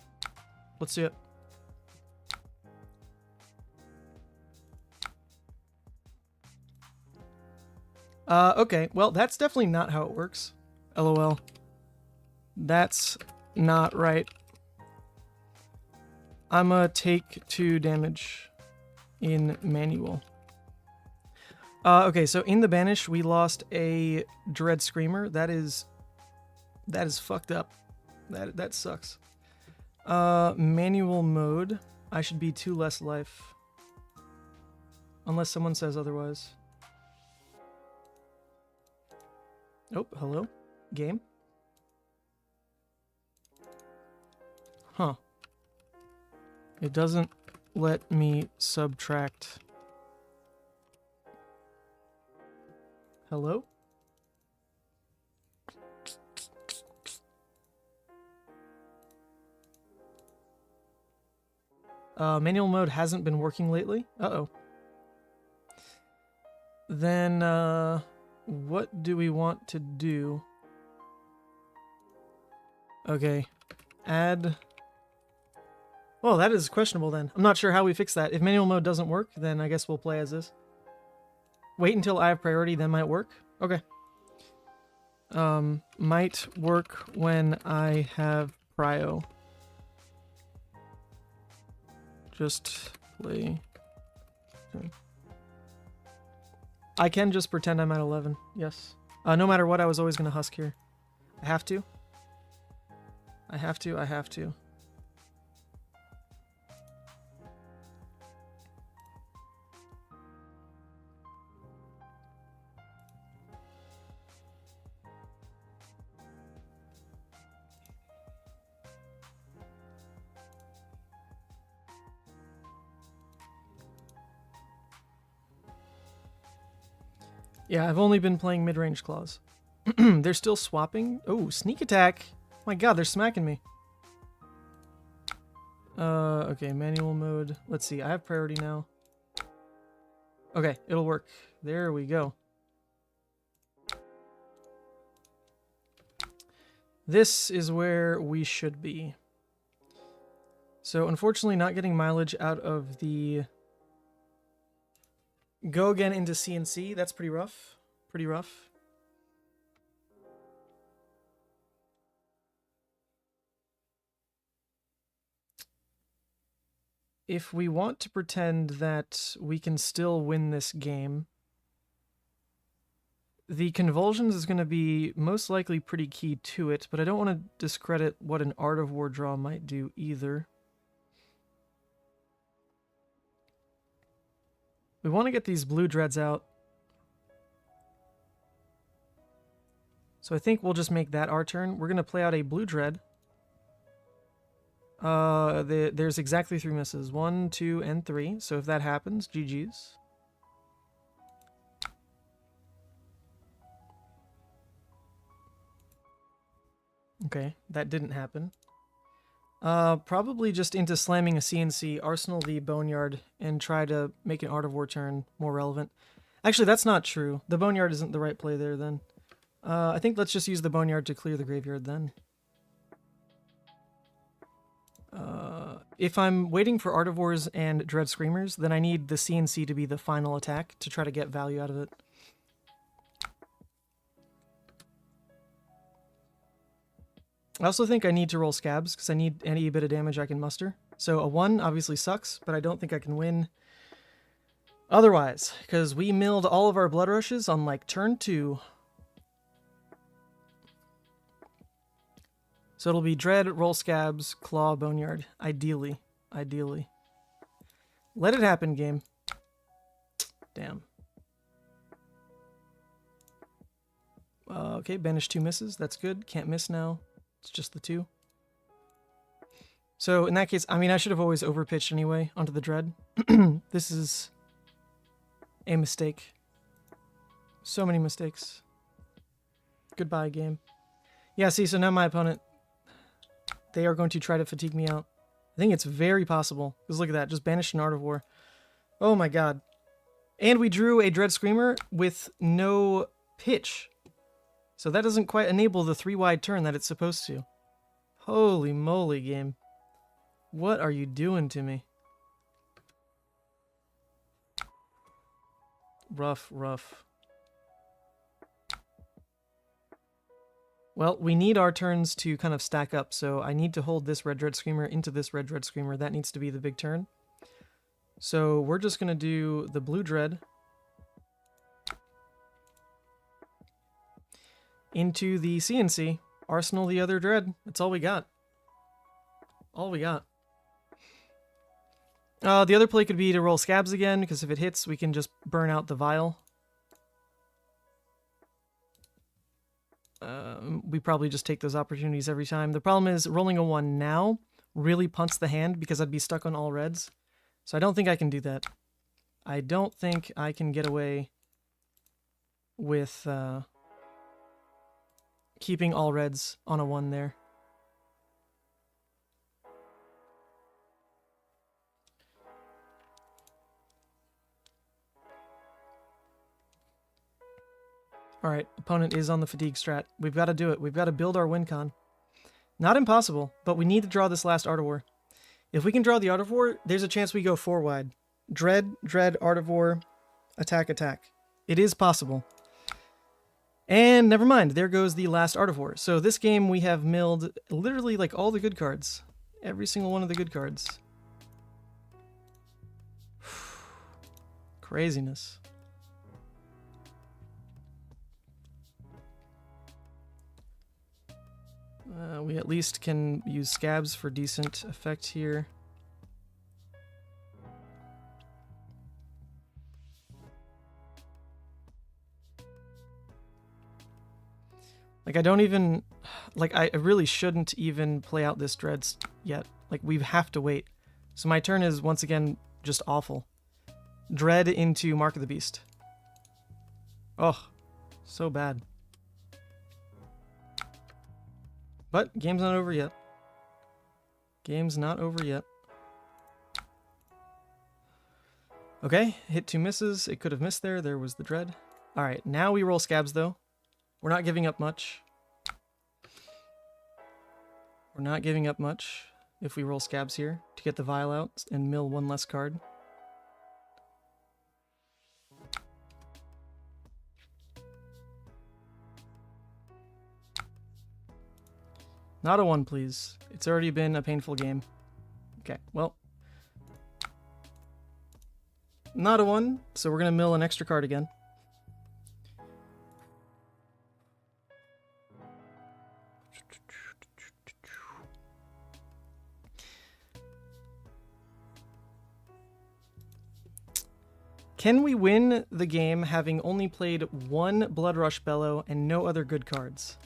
Let's see it. Okay, well, that's definitely not how it works. LOL. That's not right. I'ma take 2 damage in manual. Okay, so in the banish, we lost a Dread Screamer. That is fucked up. That sucks. Manual mode. I should be 2 less life. Unless someone says otherwise. Oh, hello? Game? Huh. It doesn't let me subtract. Hello? Manual mode hasn't been working lately. Uh-oh. Then, what do we want to do? Okay. Add... Well, that is questionable then. I'm not sure how we fix that. If manual mode doesn't work, then I guess we'll play as is. Wait until I have priority, then might work? Okay. Might work when I have prio. Just play. I can just pretend I'm at 11. Yes. No matter what, I was always going to husk here. I have to. I have to. I have to. Yeah, I've only been playing mid-range claws. They're still swapping. Oh, sneak attack. My god, they're smacking me. Okay, manual mode. Let's see, I have priority now. Okay, it'll work. There we go. This is where we should be. So, unfortunately, not getting mileage out of the... Go again into CNC. That's pretty rough. Pretty rough. If we want to pretend that we can still win this game, the convulsions is going to be most likely pretty key to it, but I don't want to discredit what an Art of War draw might do either. We want to get these blue dreads out. So I think we'll just make that our turn. We're going to play out a blue dread. There's exactly 3 misses. 1, 2, and 3. So if that happens, GG's. Okay, that didn't happen. Probably just into slamming a CNC, arsenal the Boneyard, and try to make an Art of War turn more relevant. Actually, that's not true. The Boneyard isn't the right play there, then. I think let's just use the Boneyard to clear the graveyard, then. If I'm waiting for Art of Wars and Dread Screamers, then I need the CNC to be the final attack to try to get value out of it. I also think I need to roll scabs, because I need any bit of damage I can muster. So a 1 obviously sucks, but I don't think I can win otherwise, because we milled all of our blood rushes on, like, turn 2. So it'll be Dread, roll scabs, claw, Boneyard. Ideally. Ideally. Let it happen, game. Damn. Okay, banish 2 misses. That's good. Can't miss now. It's just the 2. So in that case, I mean, I should have always overpitched anyway onto the Dread. This is a mistake. So many mistakes. Goodbye, game. Yeah, see, so now my opponent, they are going to try to fatigue me out. I think it's very possible. Because look at that, just banished an Art of War. Oh my god. And we drew a Dread Screamer with no pitch. So that doesn't quite enable the 3-wide turn that it's supposed to. Holy moly, game. What are you doing to me? Rough, rough. Well, we need our turns to kind of stack up, so I need to hold this Red Dread Screamer into this Red Dread Screamer. That needs to be the big turn. So we're just going to do the Blue Dread into the CNC, arsenal the other Dread. That's all we got. All we got. The other play could be to roll scabs again, because if it hits, we can just burn out the vial. We probably just take those opportunities every time. The problem is rolling a 1 now really punts the hand because I'd be stuck on all reds. So I don't think I can do that. I don't think I can get away with keeping all reds on a 1 there. Alright, opponent is on the fatigue strat. We've got to do it. We've got to build our win con. Not impossible, but we need to draw this last Art of War. If we can draw the Art of War, there's a chance we go 4 wide. Dread, Dread, Art of War, attack, attack. It is possible. And never mind, there goes the last Art of War. So this game we have milled literally like all the good cards. Every single one of the good cards. Craziness. We at least can use scabs for decent effect here. Like, I don't even... Like, I really shouldn't even play out this Dreads yet. Like, we have to wait. So my turn is, once again, just awful. Dread into Mark of the Beast. Oh, so bad. But, game's not over yet. Game's not over yet. Okay, hit 2 misses. It could have missed there. There was the Dread. Alright, now we roll scabs, though. We're not giving up much. We're not giving up much if we roll scabs here to get the vial out and mill 1 less card. Not a 1, please. It's already been a painful game. Okay, well. Not a 1, so we're going to mill an extra card again. Can we win the game having only played 1 Bloodrush Bellow and no other good cards?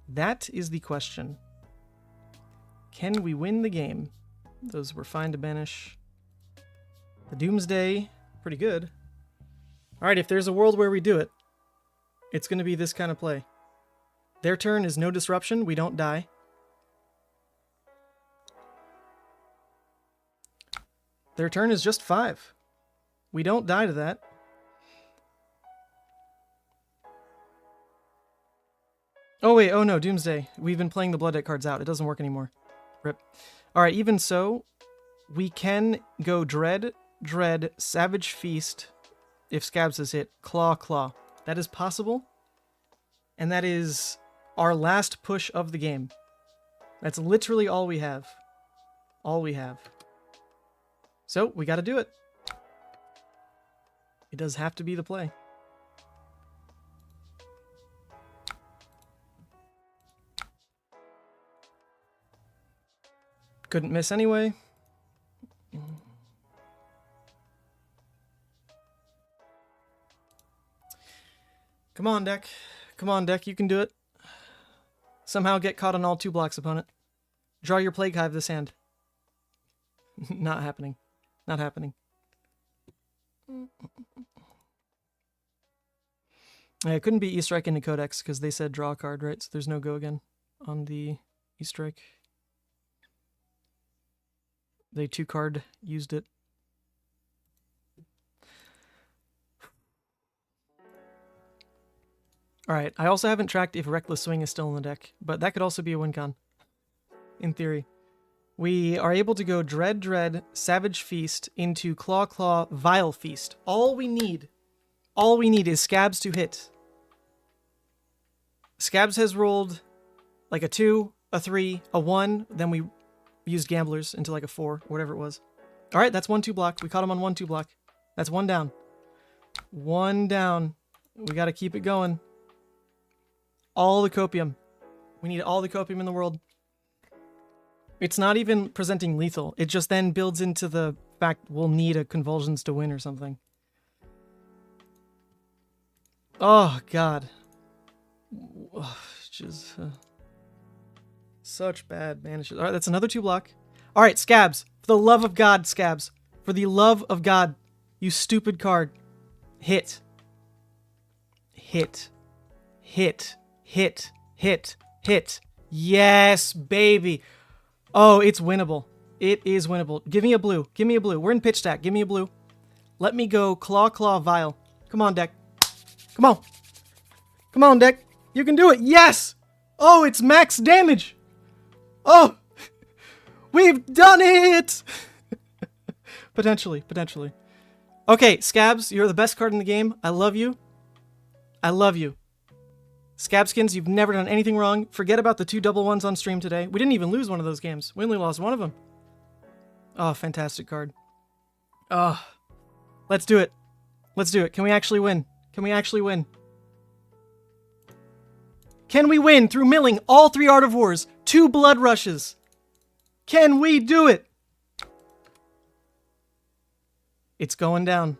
That is the question. Can we win the game? Those were fine to banish. The Doomsday, pretty good. Alright, if there's a world where we do it, it's going to be this kind of play. Their turn is no disruption, we don't die. Their turn is just 5. We don't die to that. Oh wait, oh no, Doomsday. We've been playing the Blood Deck cards out. It doesn't work anymore. Rip. Alright, even so, we can go Dread, Dread, Savage Feast, if Scabs is hit, Claw, Claw. That is possible, and that is our last push of the game. That's literally all we have. All we have. So, we gotta do it. It does have to be the play. Couldn't miss anyway. Come on, deck. Come on, deck. You can do it. Somehow get caught on all 2 blocks, opponent. Draw your Plague Hive this hand. Not happening. Not happening. Yeah, it couldn't be E-Strike into Codex because they said draw a card, right? So there's no go again on the E-Strike. They 2-card used it. Alright, I also haven't tracked if Reckless Swing is still in the deck, but that could also be a win con. In theory. We are able to go Dread, Dread, Savage Feast into Claw, Claw, Vile Feast. All we need is Scabs to hit. Scabs has rolled like a 2, a 3, a 1, then we used Gamblers into like a 4, whatever it was. Alright, that's 1-2 block. We caught him on 1-2 block. That's 1 down. 1 down. We gotta keep it going. All the copium. We need all the copium in the world. It's not even presenting lethal. It just then builds into the fact we'll need a Convulsions to win or something. Oh, God. Just, such bad banishes. Alright, that's another 2 block. Alright, Scabs. For the love of God, Scabs. For the love of God, you stupid card. Hit. Hit. Hit. Hit. Hit. Hit. Yes, baby. Oh, it's winnable. It is winnable. Give me a blue. Give me a blue. We're in pitch stack. Give me a blue. Let me go Claw, Claw, Vial. Come on, deck. Come on. Come on, deck. You can do it. Yes! Oh, it's max damage. Oh! We've done it! Potentially. Okay, Scabs, you're the best card in the game. I love you. I love you. Scabskins, you've never done anything wrong. Forget about the 2 double ones on stream today. We didn't even lose one of those games. We only lost one of them. Oh, fantastic card. Oh, let's do it. Let's do it. Can we actually win? Can we actually win? Can we win through milling all 3 Art of Wars, 2 Blood Rushes? Can we do it? It's going down.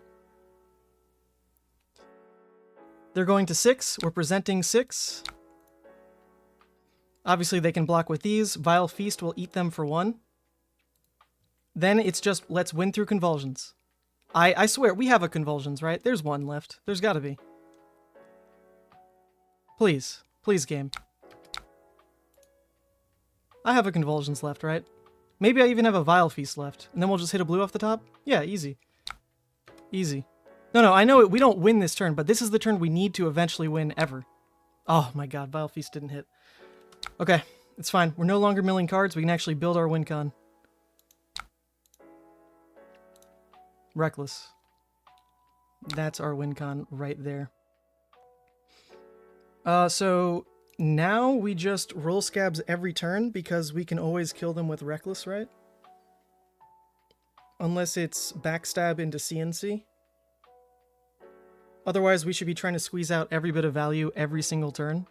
They're going to 6. We're presenting 6. Obviously, they can block with these. Vile Feast will eat them for 1. Then it's just, let's win through convulsions. I swear, we have a convulsions, right? There's 1 left. There's gotta be. Please. Please, game. I have a convulsions left, right? Maybe I even have a Vile Feast left. And then we'll just hit a blue off the top? Yeah, easy. Easy. No, I know we don't win this turn, but this is the turn we need to eventually win ever. Oh my god, Vile Feast didn't hit. Okay, it's fine. We're no longer milling cards. We can actually build our win con. Reckless. That's our win con right there. So now we just roll Scabs every turn because we can always kill them with Reckless, right? Unless it's backstab into CNC. Otherwise, we should be trying to squeeze out every bit of value every single turn.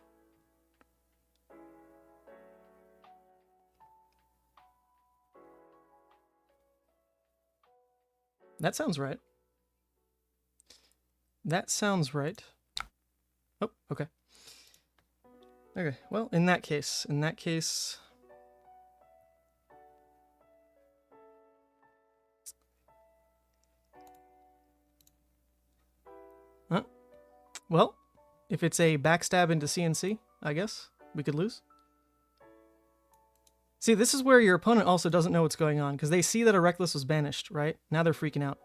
That sounds right. That sounds right. Oh, okay. Okay, well, in that case... Huh? Well, if it's a backstab into CNC, I guess, we could lose. See, this is where your opponent also doesn't know what's going on, because they see that a Reckless was banished, right? Now they're freaking out.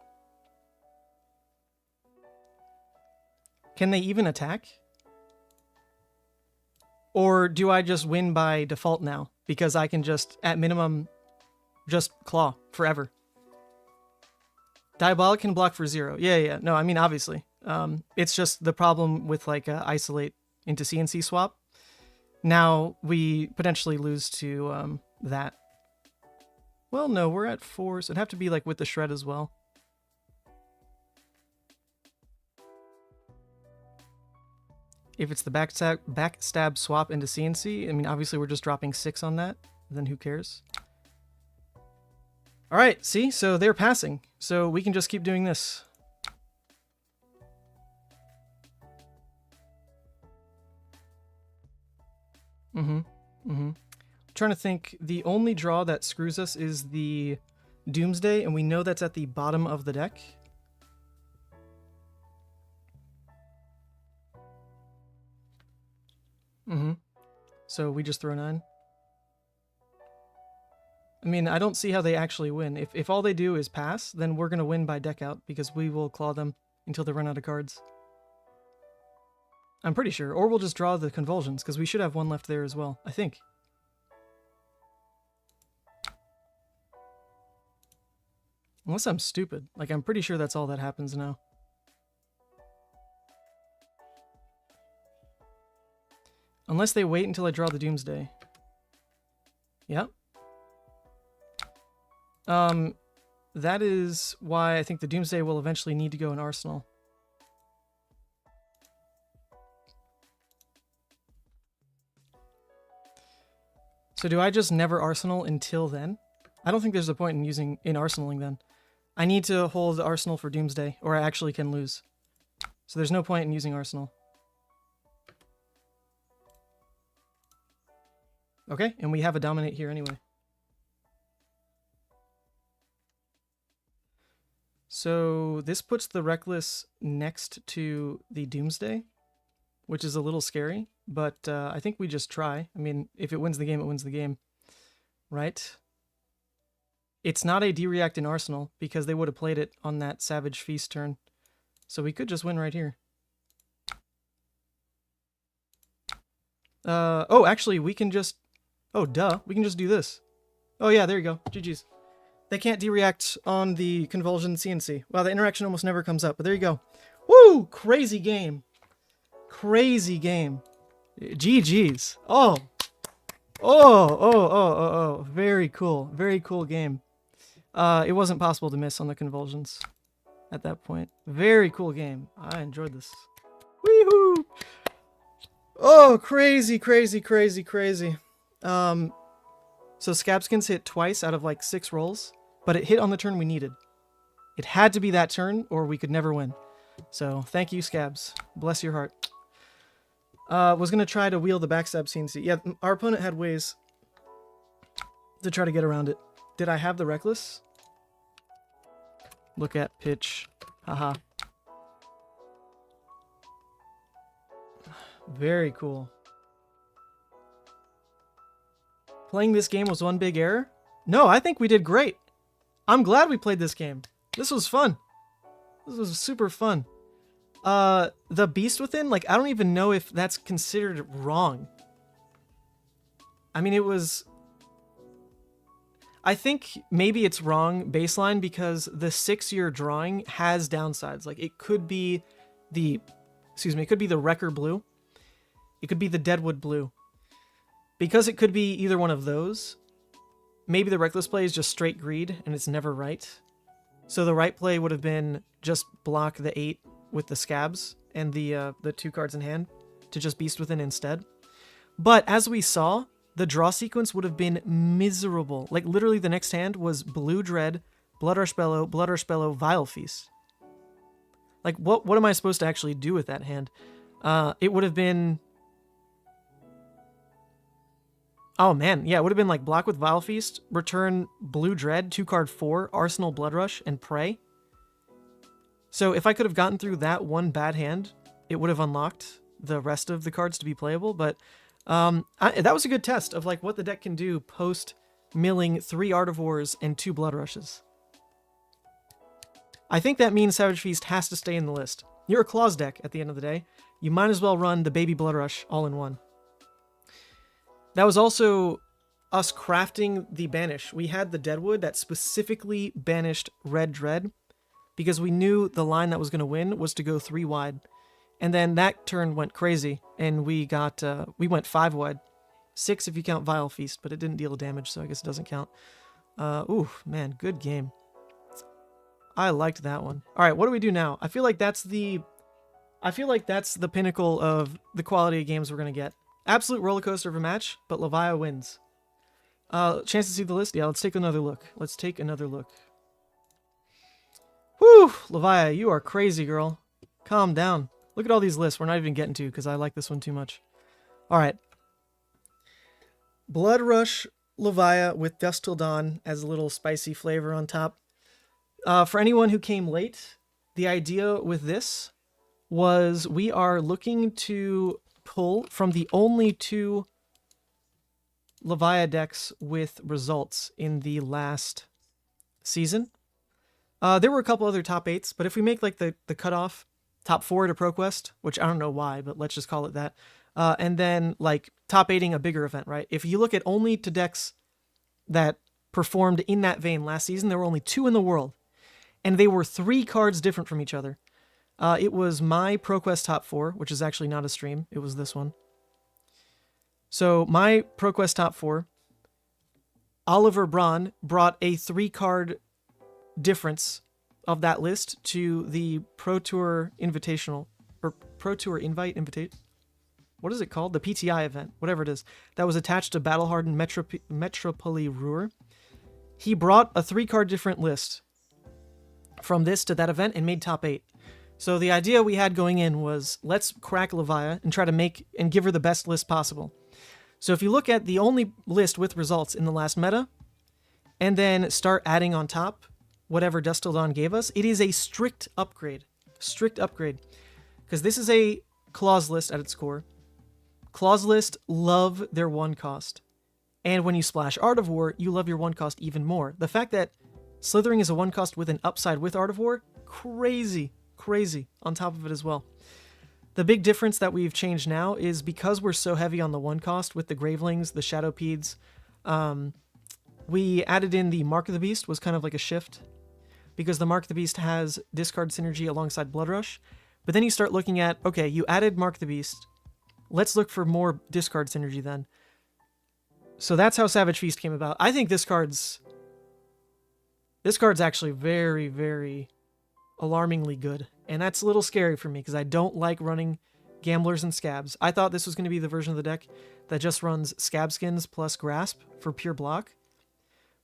Can they even attack? Or do I just win by default now? Because I can just, at minimum, just claw forever. Diabolic can block for 0. Yeah. No, I mean, obviously. It's just the problem with, like, isolate into CNC swap. Now we potentially lose to that. Well, no, we're at 4, so it'd have to be, like, with the shred as well. If it's the backstab swap into CNC, I mean, obviously we're just dropping 6 on that. Then who cares? All right, see? So they're passing. So we can just keep doing this. I'm trying to think. The only draw that screws us is the Doomsday, and we know that's at the bottom of the deck. So we just throw 9. I mean, I don't see how they actually win. If all they do is pass, then we're going to win by deck out, because we will claw them until they run out of cards. I'm pretty sure. Or we'll just draw the convulsions, because we should have 1 left there as well, I think. Unless I'm stupid. Like, I'm pretty sure that's all that happens now. Unless they wait until I draw the Doomsday. Yep. That is why I think the Doomsday will eventually need to go in Arsenal. So do I just never Arsenal until then? I don't think there's a point in Arsenaling then. I need to hold Arsenal for Doomsday, or I actually can lose. So there's no point in using Arsenal. Okay, and we have a Dominate here anyway. So this puts the Reckless next to the Doomsday, which is a little scary, but I think we just try. I mean, if it wins the game, it wins the game, right? It's not a D-React in Arsenal because they would have played it on that Savage Feast turn. So we could just win right here. Oh, actually, we can just... Oh, duh. We can just do this. Oh, yeah, there you go. GG's. They can't D-React on the Convulsion CNC. Wow, the interaction almost never comes up, but there you go. Woo! Crazy game. Crazy game. GG's. Oh. Oh. Very cool. Very cool game. It wasn't possible to miss on the Convulsions at that point. Very cool game. I enjoyed this. Woohoo! Oh, crazy. So Scabskins hit twice out of like 6 rolls, but it hit on the turn we needed. It had to be that turn or we could never win. So thank you, Scabs. Bless your heart. Was going to try to wheel the backstab CNC. Yeah, our opponent had ways to try to get around it. Did I have the Reckless? Look at pitch. Haha. Very cool. Playing this game was one big error? No, I think we did great. I'm glad we played this game. This was fun. This was super fun. The Beast Within, like, I don't even know if that's considered wrong. I mean, it was... I think maybe it's wrong baseline because the 6-year drawing has downsides. Like, it could be the... Excuse me, it could be the Wrecker Blue. It could be the Deadwood Blue. Because it could be either one of those, maybe the Reckless play is just straight greed and it's never right. So the right play would have been just block the 8 with the Scabs and the 2 cards in hand to just Beast Within instead. But as we saw, the draw sequence would have been miserable. Like literally the next hand was Blue Dread, Bloodrush Bellow, Vile Feast. Like what am I supposed to actually do with that hand? It would have been... Oh man, yeah, it would have been like block with Vile Feast, return Blue Dread, 2-card 4, Arsenal Bloodrush, and Prey. So if I could have gotten through that one bad hand, it would have unlocked the rest of the cards to be playable, but that was a good test of like what the deck can do post milling 3 Artivores and 2 Bloodrushes. I think that means Savage Feast has to stay in the list. You're a Claws deck at the end of the day. You might as well run the Baby Bloodrush all in one. That was also us crafting the banish. We had the Deadwood that specifically banished Red Dread because we knew the line that was going to win was to go 3 wide. And then that turn went crazy and we went 5 wide. 6 if you count Vile Feast, but it didn't deal damage, so I guess it doesn't count. Ooh, man, good game. I liked that one. All right, what do we do now? I feel like that's the pinnacle of the quality of games we're going to get. Absolute roller coaster of a match, but Levia wins. Chance to see the list? Yeah, let's take another look. Whew, Levia, you are crazy, girl. Calm down. Look at all these lists we're not even getting to because I like this one too much. All right. Bloodrush Levia with Dusk Till Dawn as a little spicy flavor on top. For anyone who came late, the idea with this was we are looking to pull from the only 2 Levia decks with results in the last season. There were a couple other top 8s, but if we make like the cutoff, top 4 to ProQuest, which I don't know why, but let's just call it that, and then like top 8ing a bigger event, right? If you look at only to decks that performed in that vein last season, there were only 2 in the world, and they were 3 cards different from each other. It was my ProQuest top 4, which is actually not a stream. It was this one. So my ProQuest top 4, Oliver Braun brought a 3-card difference of that list to the Pro Tour Invitational, or Pro Tour Invite. What is it called? The PTI event, whatever it is, that was attached to Battle-Hardened Metropoli Ruhr. He brought a 3-card different list from this to that event and made top 8. So the idea we had going in was, let's crack Levia and try to make and give her the best list possible. So if you look at the only list with results in the last meta, and then start adding on top, whatever Dusk Till Dawn gave us. It is a strict upgrade. Strict upgrade. Because this is a clause list at its core. Clause list love their 1 cost. And when you splash Art of War, you love your 1 cost even more. The fact that Slithering is a 1 cost with an upside with Art of War, crazy, crazy on top of it as well. The big difference that we've changed now is because we're so heavy on the 1 cost with the Gravelings, the Shadowpedes, we added in the Mark of the Beast, was kind of like a shift. Because the Mark of the Beast has discard synergy alongside Bloodrush. But then you start looking at, okay, you added Mark of the Beast. Let's look for more discard synergy then. So that's how Savage Feast came about. I think this card's actually very, very alarmingly good. And that's a little scary for me because I don't like running Gamblers and Scabs. I thought this was going to be the version of the deck that just runs Scab Skins plus Grasp for pure block.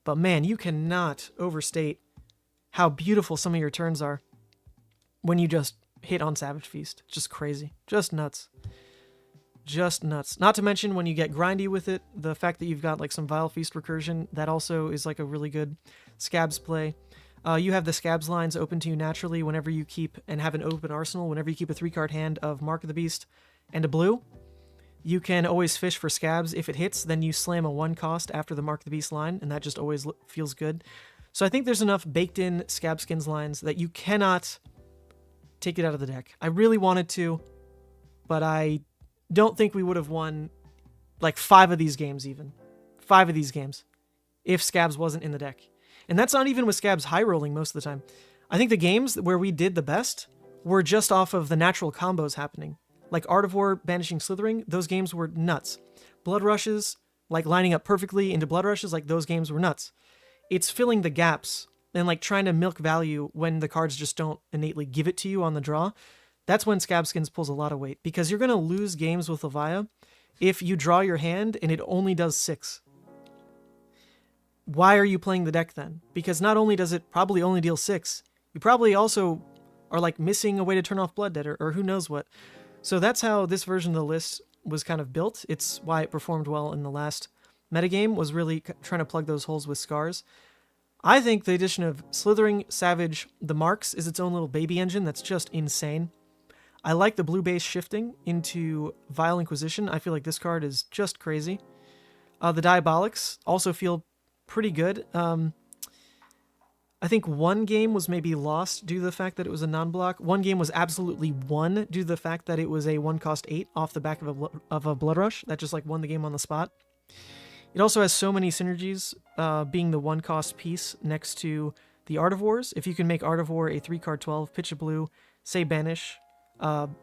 But man, you cannot overstate how beautiful some of your turns are when you just hit on Savage Feast. Just crazy. Just nuts. Just nuts. Not to mention when you get grindy with it, the fact that you've got like some Vile Feast recursion, that also is like a really good Scabs play. You have the Scabs lines open to you naturally whenever you keep, and have an open arsenal, whenever you keep a 3-card hand of Mark of the Beast and a blue. You can always fish for Scabs. If it hits, then you slam a 1 cost after the Mark of the Beast line, and that just always feels good. So I think there's enough baked-in Scab Skins lines that you cannot take it out of the deck. I really wanted to, but I don't think we would have won like 5 of these games even. 5 of these games if Scabs wasn't in the deck. And that's not even with Scabs high rolling most of the time. I think the games where we did the best were just off of the natural combos happening. Like Art of War, Banishing Slithering, those games were nuts. Blood Rushes, like lining up perfectly into Blood Rushes, like those games were nuts. It's filling the gaps and like trying to milk value when the cards just don't innately give it to you on the draw. That's when Scab Skins pulls a lot of weight, because you're going to lose games with Levia if you draw your hand and it only does 6. Why are you playing the deck then? Because not only does it probably only deal 6, you probably also are like missing a way to turn off Blood Dead or who knows what. So that's how this version of the list was kind of built. It's why it performed well in the last metagame, was really trying to plug those holes with Scars. I think the addition of Slithering, Savage, the Marks is its own little baby engine that's just insane. I like the blue base shifting into Vile Inquisition. I feel like this card is just crazy. The Diabolics also feel pretty good. I think one game was maybe lost due to the fact that it was a non-block. One game was absolutely won due to the fact that it was a 1-cost 8 off the back of a Bloodrush. That just like won the game on the spot. It also has so many synergies, being the 1-cost piece next to the Art of Wars. If you can make Art of War a 3-card 12, pitch a blue, say banish.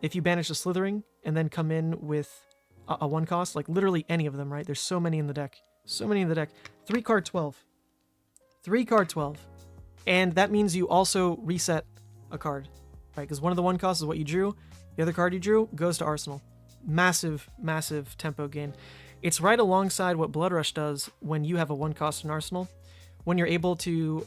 If you banish a Slithering and then come in with a 1-cost, like literally any of them, right? There's so many in the deck. So many in the deck. 3-card 12. 3-card 12. And that means you also reset a card, right? Because one of the 1-costs is what you drew. The other card you drew goes to Arsenal. Massive, massive tempo gain. It's right alongside what Bloodrush does when you have a 1-cost in Arsenal. When you're able to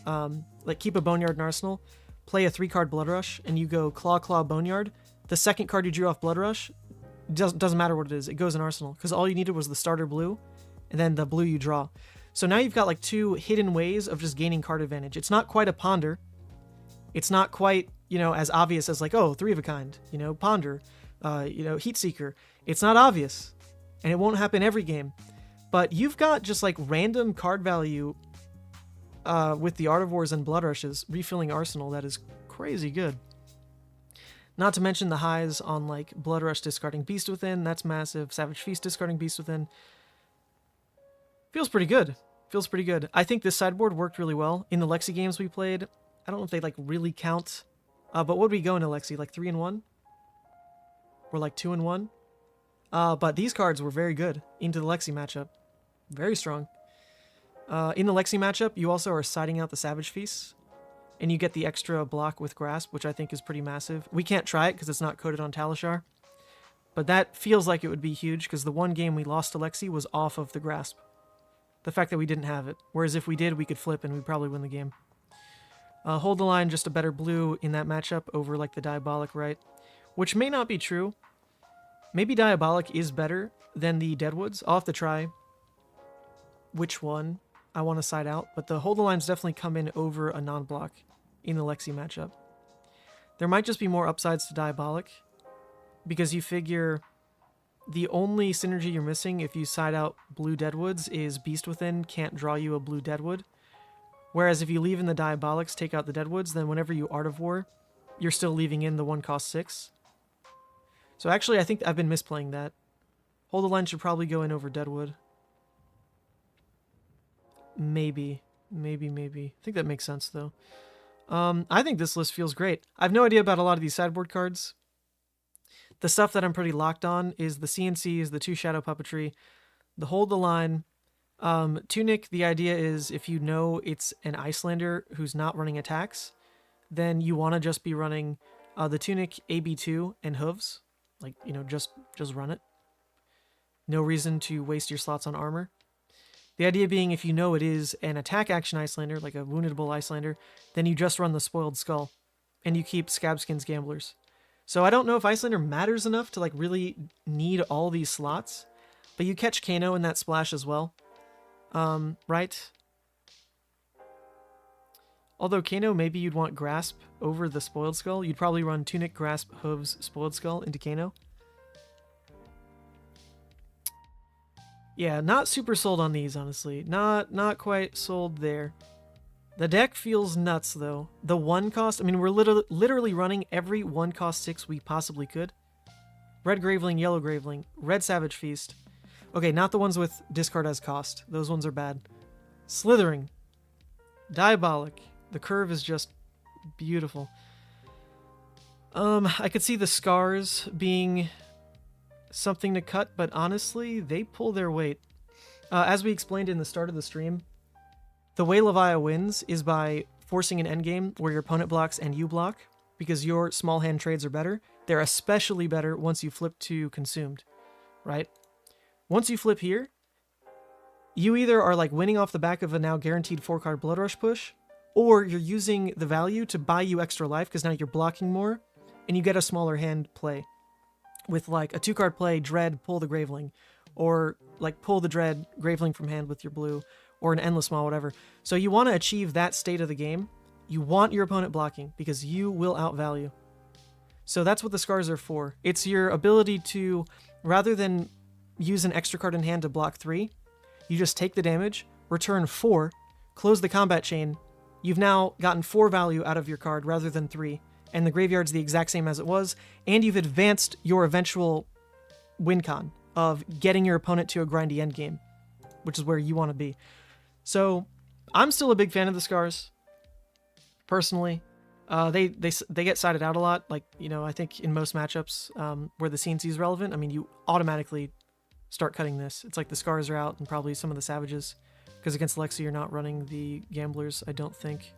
like keep a Boneyard in Arsenal, play a 3-card Bloodrush, and you go Claw, Claw, Boneyard, the second card you drew off Bloodrush, doesn't matter what it is, it goes in Arsenal. Because all you needed was the starter blue, and then the blue you draw. So now you've got like 2 hidden ways of just gaining card advantage. It's not quite a Ponder. It's not quite, as obvious as like, oh, 3 of a kind, Ponder, Heatseeker. It's not obvious, and it won't happen every game. But you've got just like random card value with the Art of Wars and Blood Rushes refilling Arsenal that is crazy good. Not to mention the highs on like Blood Rush discarding Beast Within, that's massive. Savage Feast discarding Beast Within. Feels pretty good. Feels pretty good. I think this sideboard worked really well. In the Lexi games we played, I don't know if they like really count, but what would we go into Lexi? Like 3-1? Or like 2-1? But these cards were very good into the Lexi matchup. Very strong. In the Lexi matchup, you also are siding out the Savage Feast, and you get the extra block with Grasp, which I think is pretty massive. We can't try it because it's not coded on Talishar, but that feels like it would be huge because the one game we lost to Lexi was off of the Grasp. The fact that we didn't have it. Whereas if we did, we could flip and we'd probably win the game. Hold the Line, just a better blue in that matchup over like the Diabolic, right? Which may not be true. Maybe Diabolic is better than the Deadwoods. I'll have to try which one I want to side out, but the hold the lines definitely come in over a non-block in the Lexi matchup. There might just be more upsides to Diabolic, because you figure the only synergy you're missing if you side out blue Deadwoods is Beast Within can't draw you a blue Deadwood. Whereas if you leave in the Diabolics, take out the Deadwoods, then whenever you Art of War, you're still leaving in the 1 cost 6. So actually, I think I've been misplaying that. Hold the line should probably go in over Deadwood. Maybe. I think that makes sense, though. I think this list feels great. I have no idea about a lot of these sideboard cards. The stuff that I'm pretty locked on is the CNCs, the 2 Shadow Puppetry, the Hold the Line. Tunic, the idea is if you know it's an Icelander who's not running attacks, then you want to just be running the Tunic, AB2, and Hooves. Like, you know, just run it. No reason to waste your slots on armor. The idea being if you know it is an attack action Icelander, like a Wounded Bull Icelander, then you just run the Spoiled Skull, and you keep Scabskins Gamblers. So I don't know if Icelander matters enough to like really need all these slots, but you catch Kano in that splash as well. Right? Although Kano, maybe you'd want Grasp over the Spoiled Skull. You'd probably run Tunic, Grasp, Hooves, Spoiled Skull into Kano. Yeah, not super sold on these, honestly. Not quite sold there. The deck feels nuts, though. The 1 cost, I mean, we're literally running every 1 cost 6 we possibly could. Red Graveling, Yellow Graveling, Red Savage Feast. Okay, not the ones with discard as cost. Those ones are bad. Slithering. Diabolic. The curve is just beautiful. I could see the Scars being something to cut, but honestly, they pull their weight. As we explained in the start of the stream, the way Levia wins is by forcing an endgame where your opponent blocks and you block, because your small hand trades are better. They're especially better once you flip to Consumed, right? Once you flip here, you either are like winning off the back of a now guaranteed 4-card Bloodrush push, or you're using the value to buy you extra life because now you're blocking more, and you get a smaller hand play. With like a 2-card play, Dread, pull the Graveling, or like pull the Dread, Graveling from hand with your blue, or an Endless Maw, whatever. So you want to achieve that state of the game. You want your opponent blocking because you will outvalue. So that's what the Scars are for. It's your ability to, rather than use an extra card in hand to block 3, you just take the damage, return 4, close the combat chain. You've now gotten 4 value out of your card rather than 3, and the graveyard's the exact same as it was, and you've advanced your eventual win con of getting your opponent to a grindy endgame, which is where you want to be. So I'm still a big fan of the Scars, personally. They get sided out a lot. Like, you know, I think in most matchups where the CNC is relevant, I mean, you automatically start cutting this. It's like the Scars are out and probably some of the Savages, because against Lexi you're not running the Gamblers, I don't think.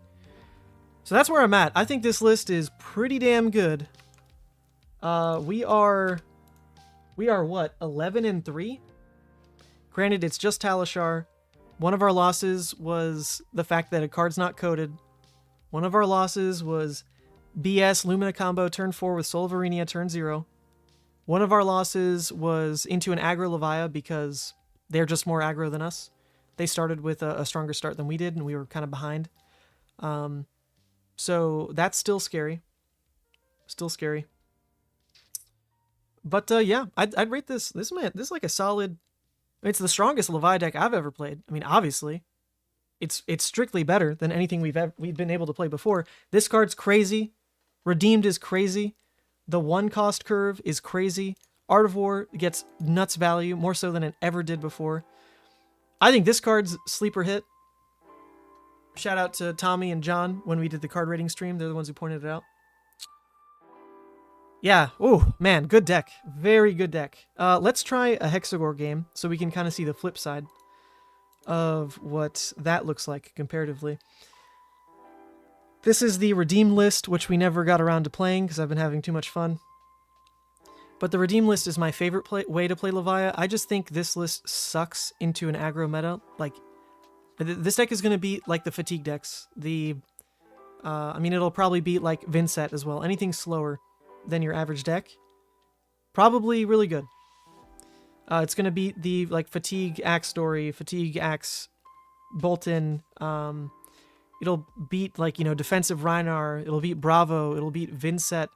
So that's where I'm at. I think this list is pretty damn good. We are what, 11-3? Granted, it's just Talishar. One of our losses was the fact that a card's not coded. One of our losses was BS Lumina combo turn 4 with Soul of Arenia turn 0. One of our losses was into an aggro Levia because they're just more aggro than us. They started with a stronger start than we did, and we were kind of behind. So that's still scary. Still scary. But yeah, I'd rate this. This is like a solid. It's the strongest Levia deck I've ever played. I mean, obviously, it's strictly better than anything we've been able to play before. This card's crazy. Redeemed is crazy. The 1 cost curve is crazy. Art of War gets nuts value, more so than it ever did before. I think this card's sleeper hit. Shout out to Tommy and John when we did the card rating stream. They're the ones who pointed it out. Yeah. Oh, man. Good deck. Very good deck. Let's try a Hexagore game so we can kind of see the flip side of what that looks like comparatively. This is the Redeem list, which we never got around to playing because I've been having too much fun. But the Redeem list is my favorite way to play Levia. I just think this list sucks into an aggro meta. Like, this deck is going to beat, like, the Fatigue decks. I mean, it'll probably beat, like, Vynnset as well. Anything slower than your average deck. Probably really good. It's going to beat the, like, Fatigue Axe Dori, Fatigue Axe Boltyn. It'll beat, like, you know, defensive Rhinar. It'll beat Bravo. It'll beat Vynnset.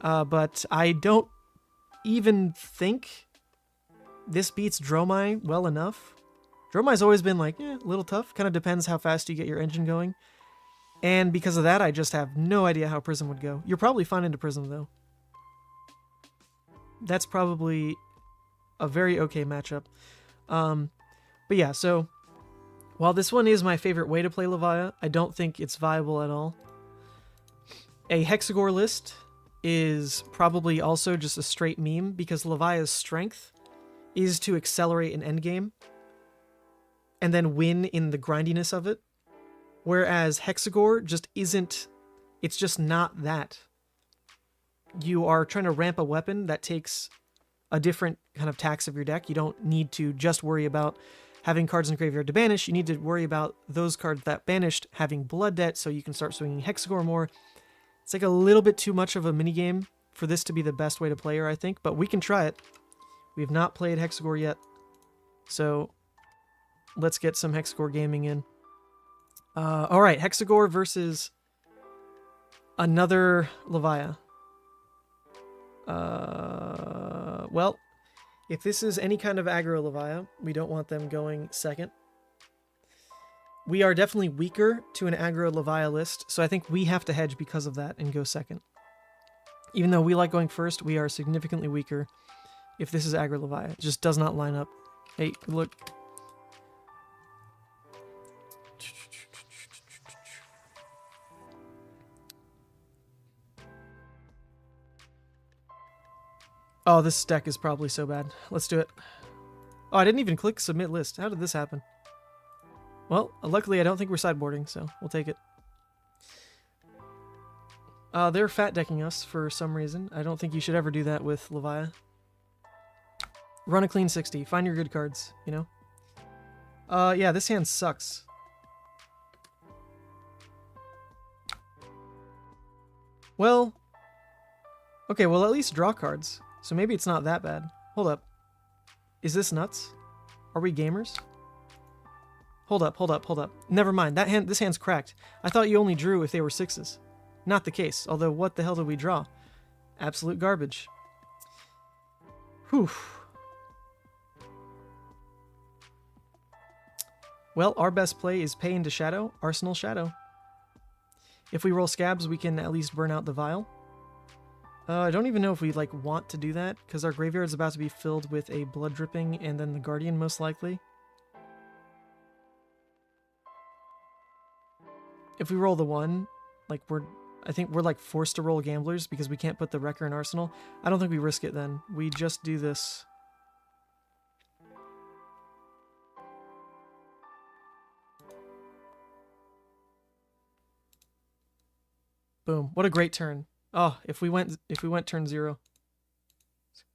But I don't even think this beats Dromai well enough. Dromai's always been like, a little tough. Kind of depends how fast you get your engine going. And because of that, I just have no idea how Prism would go. You're probably fine into Prism, though. That's probably a very okay matchup. But yeah, so while this one is my favorite way to play Levia, I don't think it's viable at all. A Hexagore list is probably also just a straight meme because Levia's strength is to accelerate an endgame and then win in the grindiness of it. Whereas Hexagore just isn't, it's just not that. You are trying to ramp a weapon that takes a different kind of tax of your deck. You don't need to just worry about having cards in the graveyard to banish. You need to worry about those cards that banished having blood debt so you can start swinging Hexagore more. It's like a little bit too much of a minigame for this to be the best way to play her, I think, but we can try it. We have not played Hexagore yet, so let's get some Hexagore gaming in. Alright, Hexagore versus another Levia. Well, if this is any kind of aggro Levia, we don't want them going second. We are definitely weaker to an aggro Levia list, so I think we have to hedge because of that and go second. Even though we like going first, we are significantly weaker if this is aggro Levia. It just does not line up. Hey, look. Oh, this deck is probably so bad. Let's do it. Oh, I didn't even click submit list. How did this happen? Well, luckily I don't think we're sideboarding, so we'll take it. They're fat decking us for some reason. I don't think you should ever do that with Levia. Run a clean 60. Find your good cards, you know? Yeah, this hand sucks. Well, okay, well at least draw cards. So maybe it's not that bad. Hold up. Is this nuts? Are we gamers? Hold up, hold up, hold up. Never mind. This hand's cracked. I thought you only drew if they were sixes. Not the case. Although, what the hell did we draw? Absolute garbage. Whew. Well, our best play is pay into Shadow, Arsenal Shadow. If we roll Scabs, we can at least burn out the Vial. I don't even know if we want to do that, because our graveyard is about to be filled with a Blood Dripping and then the Guardian most likely. If we roll the 1, I think we're forced to roll Gamblers because we can't put the Wrecker in Arsenal. I don't think we risk it then. We just do this. Boom. What a great turn. Oh, if we went turn 0.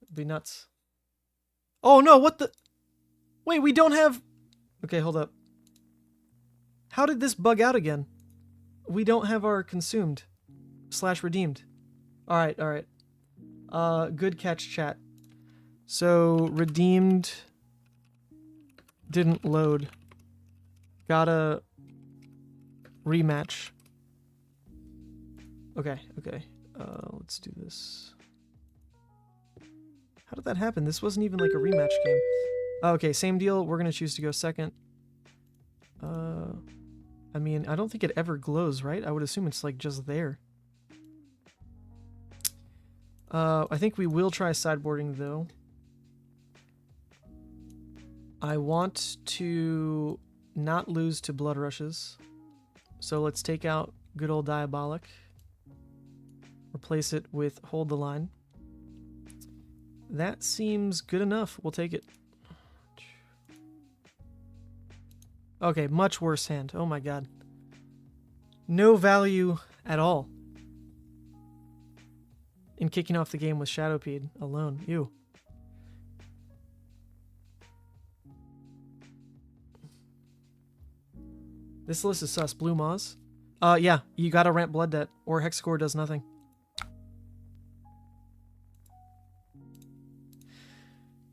It'd be nuts. Oh no, what the? Wait, we don't have... Okay, hold up. How did this bug out again? We don't have our consumed / redeemed. Alright, alright. Good catch, chat. So, redeemed didn't load. Gotta rematch. Okay, okay. Let's do this. How did that happen? This wasn't even like a rematch game. Okay, same deal. We're gonna choose to go second. I mean, I don't think it ever glows, right? I would assume it's just there. I think we will try sideboarding though. I want to not lose to Bloodrushes. So let's take out good old Diabolic. Replace it with Hold the Line. That seems good enough. We'll take it. Okay, much worse hand. Oh my god. No value at all in kicking off the game with Shadowpede alone. Ew. This list is sus. Blue Maws? Yeah, you gotta ramp Blood Debt, or Hexagore does nothing.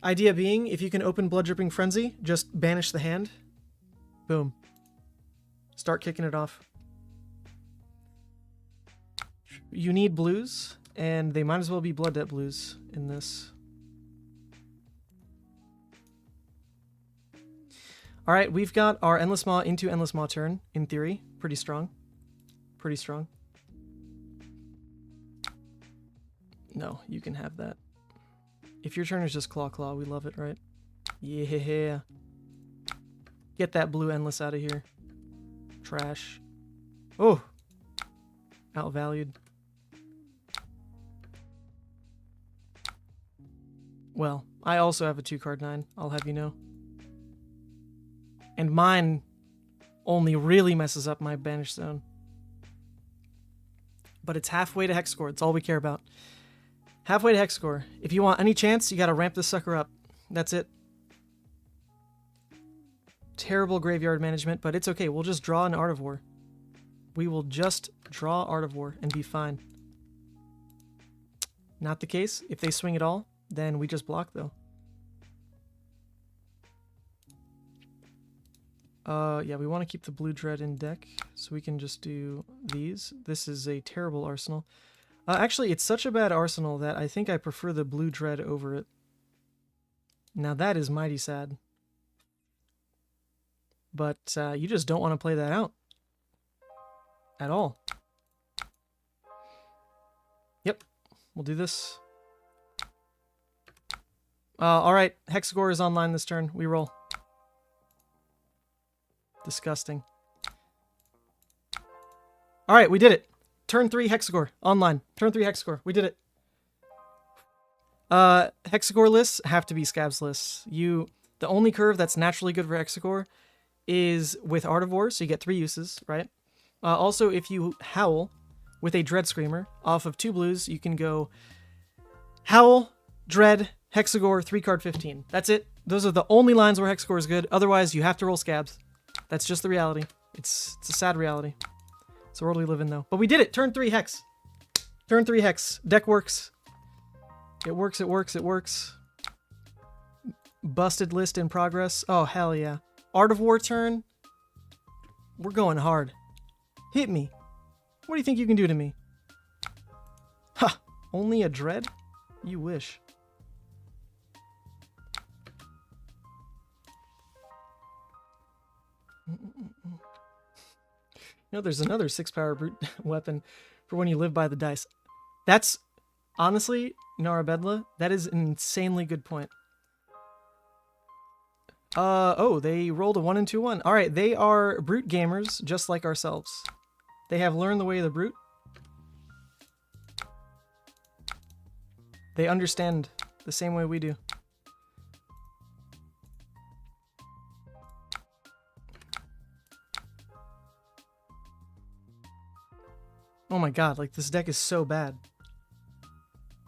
Idea being, if you can open Blood Dripping Frenzy, just banish the hand. Boom. Start kicking it off. You need blues, and they might as well be Blood Debt blues in this. Alright, we've got our Endless Maw into Endless Maw turn, in theory. Pretty strong. Pretty strong. No, you can have that. If your turn is just Claw Claw, we love it, right? Yeah. Get that blue Endless out of here. Trash. Oh! Outvalued. Well, I also have a 2-card 9, I'll have you know. And mine only really messes up my Banish Zone. But it's halfway to Hexagore, that's all we care about. Halfway to Hexagore. If you want any chance, you gotta ramp this sucker up. That's it. Terrible graveyard management, but it's okay, we'll just draw an Art of War. We will just draw Art of War and be fine. Not the case. If they swing it all, then we just block, though. Yeah, we want to keep the Blue Dread in deck, so we can just do these. This is a terrible arsenal. Actually, it's such a bad arsenal that I think I prefer the Blue Dread over it. Now that is mighty sad. But you just don't want to play that out. At all. Yep, we'll do this. Alright, Hexagore is online this turn. We roll. Disgusting. Alright, we did it. Turn 3 Hexagore. Online. Turn 3 Hexagore. We did it. Hexagore lists have to be Scabs lists. The only curve that's naturally good for Hexagore is with Art of War, so you get 3 uses, right? Also, if you Howl with a Dread Screamer off of 2 blues, you can go Howl, Dread, Hexagore, 3-card 15. That's it. Those are the only lines where Hexagore is good. Otherwise, you have to roll Scabs. That's just the reality. It's a sad reality. It's the world we live in, though. But we did it! Turn 3 Hex. Turn 3 Hex. Deck works. It works, it works, it works. Busted list in progress. Oh, hell yeah. Art of War turn. We're going hard. Hit me. What do you think you can do to me? Ha! Only a Dread? You wish. You know, there's another 6-power brute weapon for when you live by the dice. That's, honestly, Narabedla, that is an insanely good point. Oh, they rolled a 1 and 2-1. Alright, they are brute gamers, just like ourselves. They have learned the way of the brute. They understand the same way we do. Oh my god, like, this deck is so bad.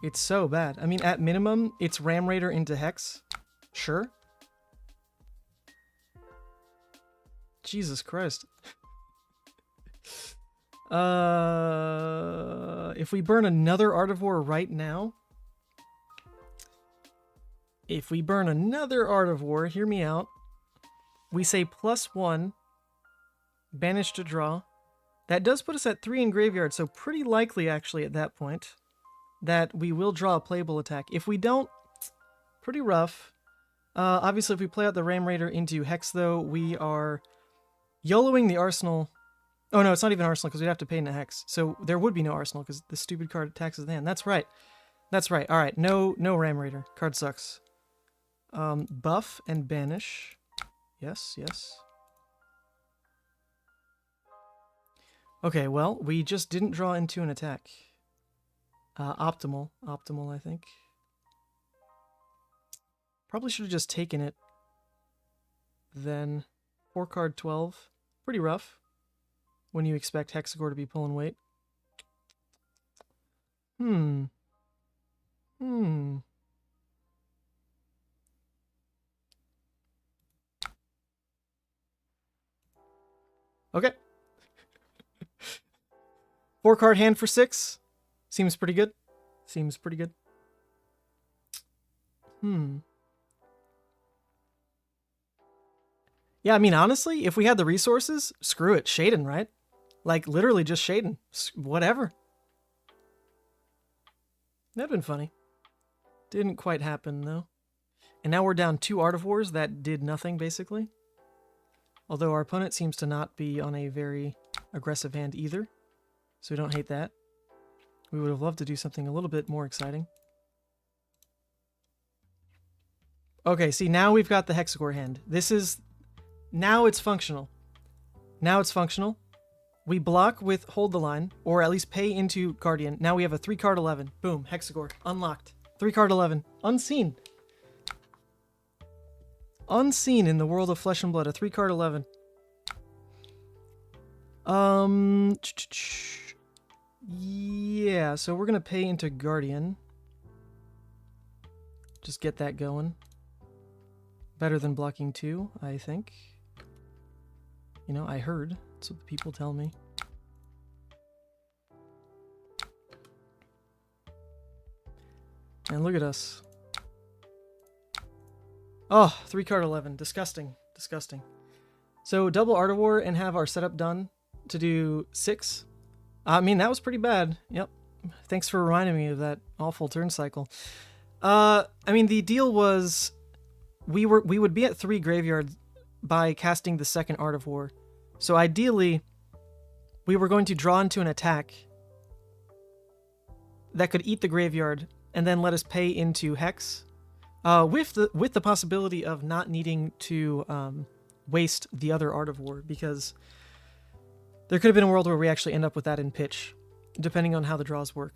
It's so bad. I mean, at minimum, it's Ram Raider into Hex. Sure. Jesus Christ. If we burn another Art of War right now... If we burn another Art of War, hear me out. We say +1, banish to draw. That does put us at 3 in graveyard, so pretty likely, actually, at that point, that we will draw a playable attack. If we don't, pretty rough. Obviously, if we play out the Ram Raider into Hex, though, we are YOLOing the Arsenal. Oh, no, it's not even Arsenal, because we'd have to pay in a Hex. So there would be no Arsenal, because the stupid card taxes the hand. That's right. That's right. All right, no Ram Raider. Card sucks. Buff and banish. Yes, yes. Okay, well, we just didn't draw into an attack. Optimal, I think. Probably should have just taken it. Then 4-card 12. Pretty rough when you expect Hexagore to be pulling weight. Okay. 4-card hand for 6. Seems pretty good. Seems pretty good. Yeah, I mean, honestly, if we had the resources, screw it. Shaden, right? Like, literally just Shaden. Whatever. That'd been funny. Didn't quite happen, though. And now we're down 2 Artivores that did nothing, basically. Although our opponent seems to not be on a very aggressive hand either. So we don't hate that. We would have loved to do something a little bit more exciting. Okay, see, now we've got the Hexagore hand. This is... Now it's functional. Now it's functional. We block with Hold the Line, or at least pay into Guardian. Now we have a 3-card 11. Boom, Hexagore. Unlocked. 3-card 11. Unseen. Unseen in the world of Flesh and Blood. A 3-card 11. Yeah, so we're going to pay into Guardian. Just get that going. Better than blocking 2, I think. You know, I heard. That's what the people tell me. And look at us. Oh, 3-card 11. Disgusting. Disgusting. So double Artivore and have our setup done to do 6. I mean, that was pretty bad. Yep. Thanks for reminding me of that awful turn cycle. I mean, the deal was we would be at 3 graveyards by casting the second Artivore. So ideally, we were going to draw into an attack that could eat the graveyard and then let us pay into Hex, with the possibility of not needing to waste the other Artivore, because there could have been a world where we actually end up with that in pitch, depending on how the draws work.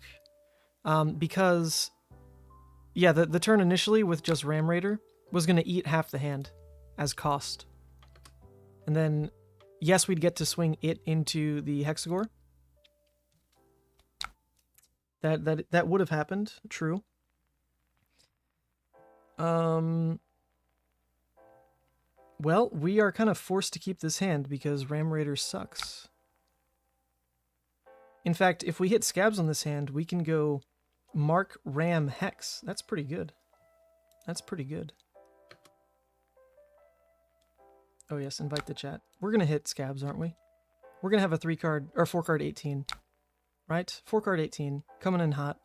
Because, yeah, the turn initially with just Ram Raider was going to eat half the hand as cost. And then, yes, we'd get to swing it into the Hexagore. That would have happened, true. Well, we are kind of forced to keep this hand because Ram Raider sucks. In fact, if we hit Scabs on this hand, we can go Mark Ram Hex. That's pretty good. That's pretty good. Oh yes, invite the chat. We're going to hit Scabs, aren't we? We're going to have a 3-card, or 4-card 18. Right? 4-card 18. Coming in hot.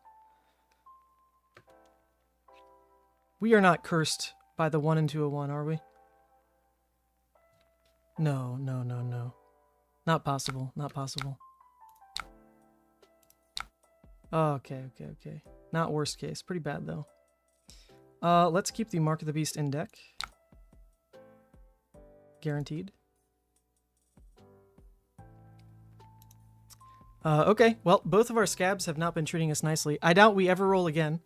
We are not cursed by the 1 and 2 of 1, are we? No, no, no, no. Not possible. Not possible. Okay, okay, okay. Not worst case. Pretty bad, though. Let's keep the Mark of the Beast in deck. Guaranteed. Okay, well, both of our Scabs have not been treating us nicely. I doubt we ever roll again,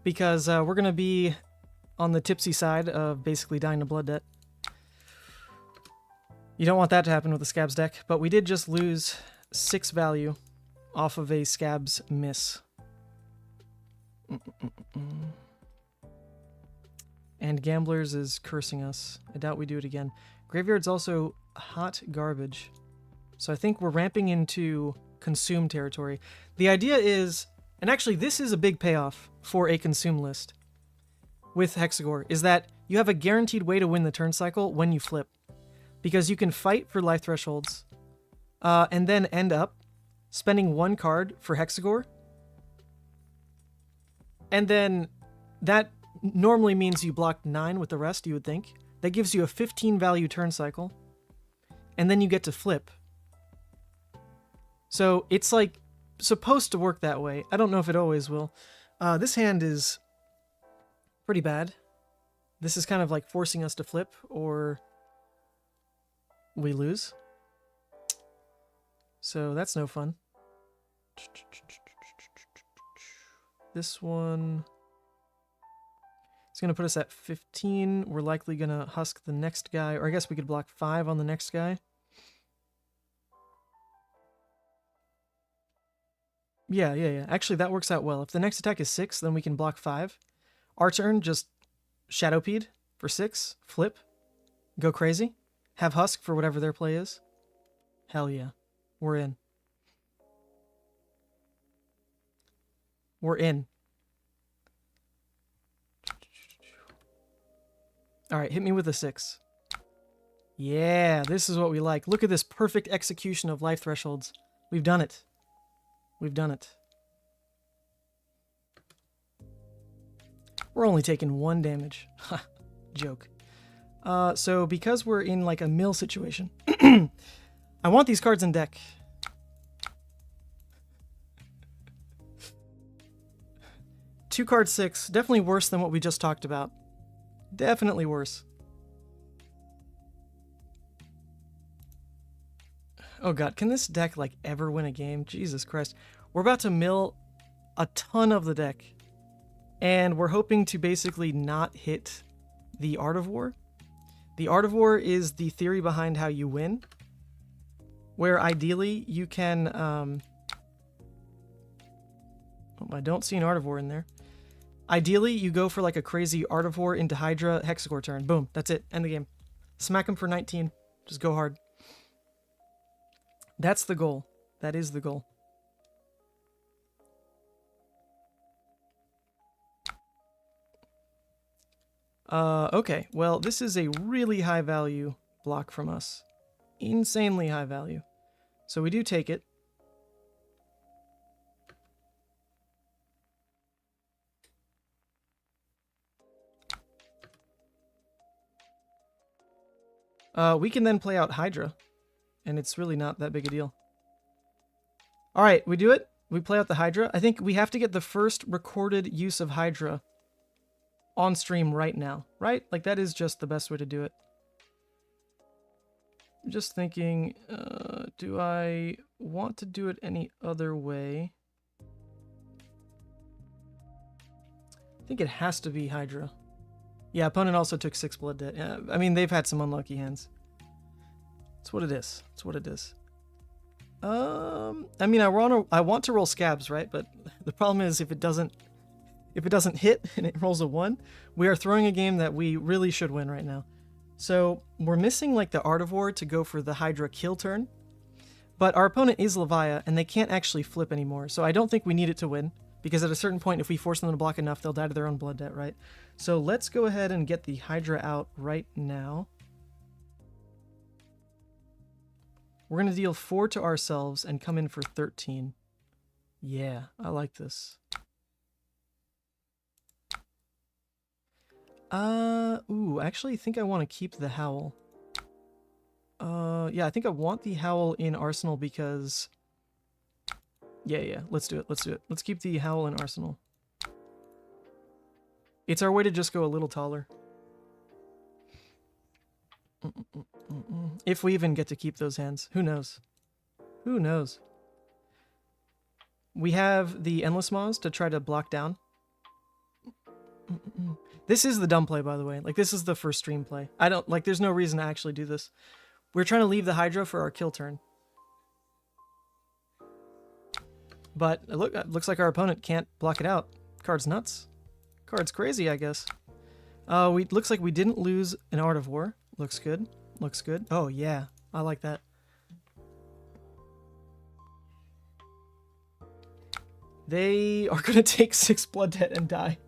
because we're going to be on the tipsy side of basically dying to blood debt. You don't want that to happen with the Scabs deck, but we did just lose 6 value off of a Scabs miss. And Gamblers is cursing us. I doubt we do it again. Graveyard's also hot garbage. So I think we're ramping into consume territory. The idea is, and actually this is a big payoff for a consume list with Hexagore, is that you have a guaranteed way to win the turn cycle when you flip. Because you can fight for life thresholds, and then end up spending 1 card for Hexagore. And then that normally means you block 9 with the rest, you would think. That gives you a 15 value turn cycle. And then you get to flip. So it's like supposed to work that way. I don't know if it always will. This hand is pretty bad. This is kind of like forcing us to flip, or we lose. So that's no fun. This one... It's going to put us at 15. We're likely going to husk the next guy. Or I guess we could block 5 on the next guy. Yeah. Actually, that works out well. If the next attack is 6, then we can block 5. Our turn, just Shadowpeed for 6. Flip. Go crazy. Have husk for whatever their play is. Hell yeah. We're in. We're in. Alright, hit me with a 6. Yeah, this is what we like. Look at this perfect execution of life thresholds. We've done it. We've done it. We're only taking 1 damage. Ha, joke. So because we're in like a mill situation, I want these cards in deck. Two card 6, definitely worse than what we just talked about. Definitely worse. Oh god, can this deck like ever win a game? Jesus Christ. We're about to mill a ton of the deck. And we're hoping to basically not hit the Art of War. The Art of War is the theory behind how you win. Where ideally you can... Oh, I don't see an Art of War in there. Ideally, you go for like a crazy Art of War into Hydra, Hexagore turn. Boom, that's it. End the game. Smack him for 19. Just go hard. That's the goal. That is the goal. Okay. Well, this is a really high value block from us. Insanely high value. So we do take it. We can then play out Hydra, and it's really not that big a deal. Alright, we do it. We play out the Hydra. I think we have to get the first recorded use of Hydra on stream right now, right? Like, that is just the best way to do it. I'm just thinking, do I want to do it any other way? I think it has to be Hydra. Yeah, opponent also took 6 blood debt. Yeah, I mean, they've had some unlucky hands. It's what it is. It's what it is. I mean, I want to roll scabs, right? But the problem is if it doesn't hit and it rolls a 1, we are throwing a game that we really should win right now. So we're missing like the Art of War to go for the Hydra kill turn. But our opponent is Levia, and they can't actually flip anymore. So I don't think we need it to win. Because at a certain point, if we force them to block enough, they'll die to their own blood debt, right? So let's go ahead and get the Hydra out right now. We're going to deal 4 to ourselves and come in for 13. Yeah, I like this. Ooh, actually, I think I want to keep the Howl. Yeah, I think I want the Howl in Arsenal because... Yeah, let's do it, let's do it. Let's keep the Howl in Arsenal. It's our way to just go a little taller. If we even get to keep those hands. Who knows? Who knows? We have the Endless Maws to try to block down. This is the dumb play, by the way. Like, this is the first stream play. I don't, like, there's no reason to actually do this. We're trying to leave the Hydra for our kill turn. But it looks like our opponent can't block it out. Card's nuts. Card's crazy, I guess. Looks like we didn't lose an Art of War. Looks good. Looks good. Oh, yeah. I like that. They are going to take 6 blood debt and die.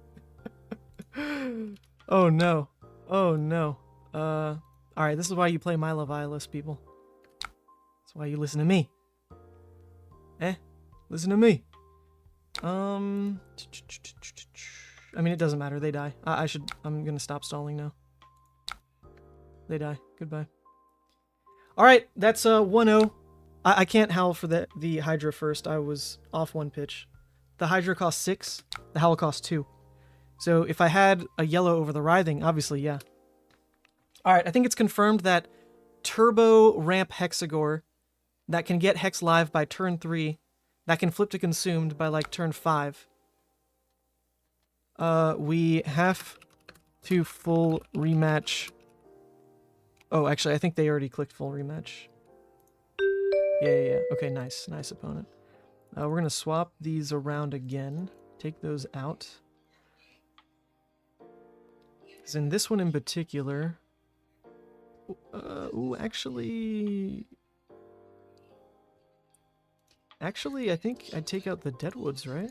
Oh, no. Oh, no. Alright, this is why you play my Levia list, people. That's why you listen to me. Listen to me. I mean, it doesn't matter. They die. I'm gonna stop stalling now. They die. Goodbye. Alright, that's 1-0. I can't howl for the Hydra first. I was off 1 pitch. The Hydra costs 6. The Howl costs 2. So if I had a yellow over the Writhing, obviously, yeah. Alright, I think it's confirmed that Turbo Ramp Hexagore that can get Hex live by turn 3, that can flip to Consumed by like turn 5. We have to full rematch. Oh, actually, I think they already clicked full rematch. Yeah. Okay, nice. Nice opponent. We're going to swap these around again. Take those out. Because in this one in particular... actually... Actually, I think I'd take out the Deadwoods, right?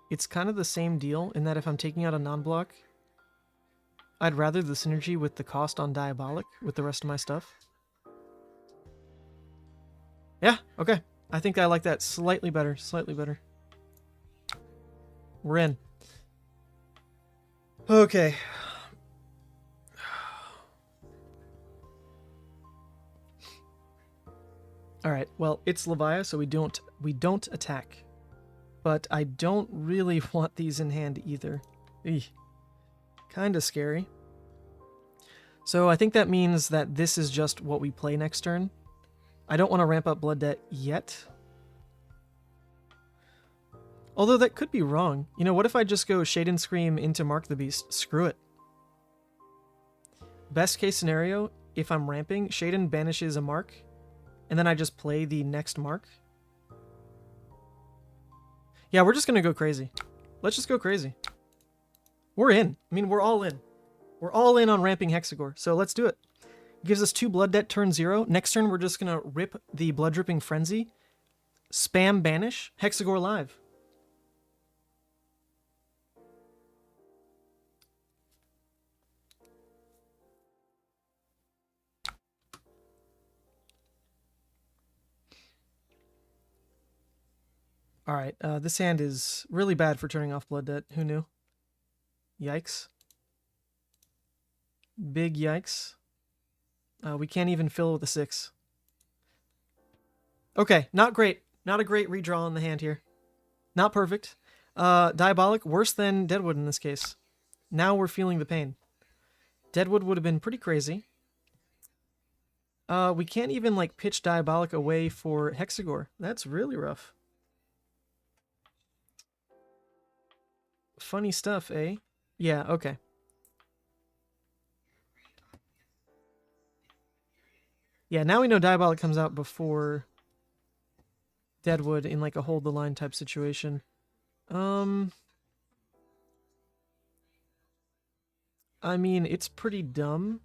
It's kind of the same deal in that if I'm taking out a non-block, I'd rather the synergy with the cost on Diabolic with the rest of my stuff. Yeah, okay. I think I like that slightly better, slightly better. We're in. Okay. All right. Well, it's Levia, so we don't attack. But I don't really want these in hand either. Kind of scary. So I think that means that this is just what we play next turn. I don't want to ramp up Blood Debt yet. Although that could be wrong. You know, what if I just go Shade and Scream into Mark the Beast? Screw it. Best case scenario, if I'm ramping, Shaden banishes a mark, and then I just play the next mark. Yeah, we're just going to go crazy. Let's just go crazy. We're in. I mean, we're all in. We're all in on ramping Hexagore, so let's do it. Gives us 2 Blood Debt turn 0. Next turn, we're just going to rip the Blood Dripping Frenzy, spam banish, Hexagore live. Alright, this hand is really bad for turning off Blood Debt. Who knew? Yikes. Big yikes. We can't even fill with a 6. Okay, not great. Not a great redraw on the hand here. Not perfect. Diabolic, worse than Deadwood in this case. Now we're feeling the pain. Deadwood would have been pretty crazy. We can't even, like, pitch Diabolic away for Hexagore. That's really rough. Funny stuff, eh? Yeah, okay. Yeah, now we know Diabolic comes out before Deadwood in like a hold the line type situation. I mean, it's pretty dumb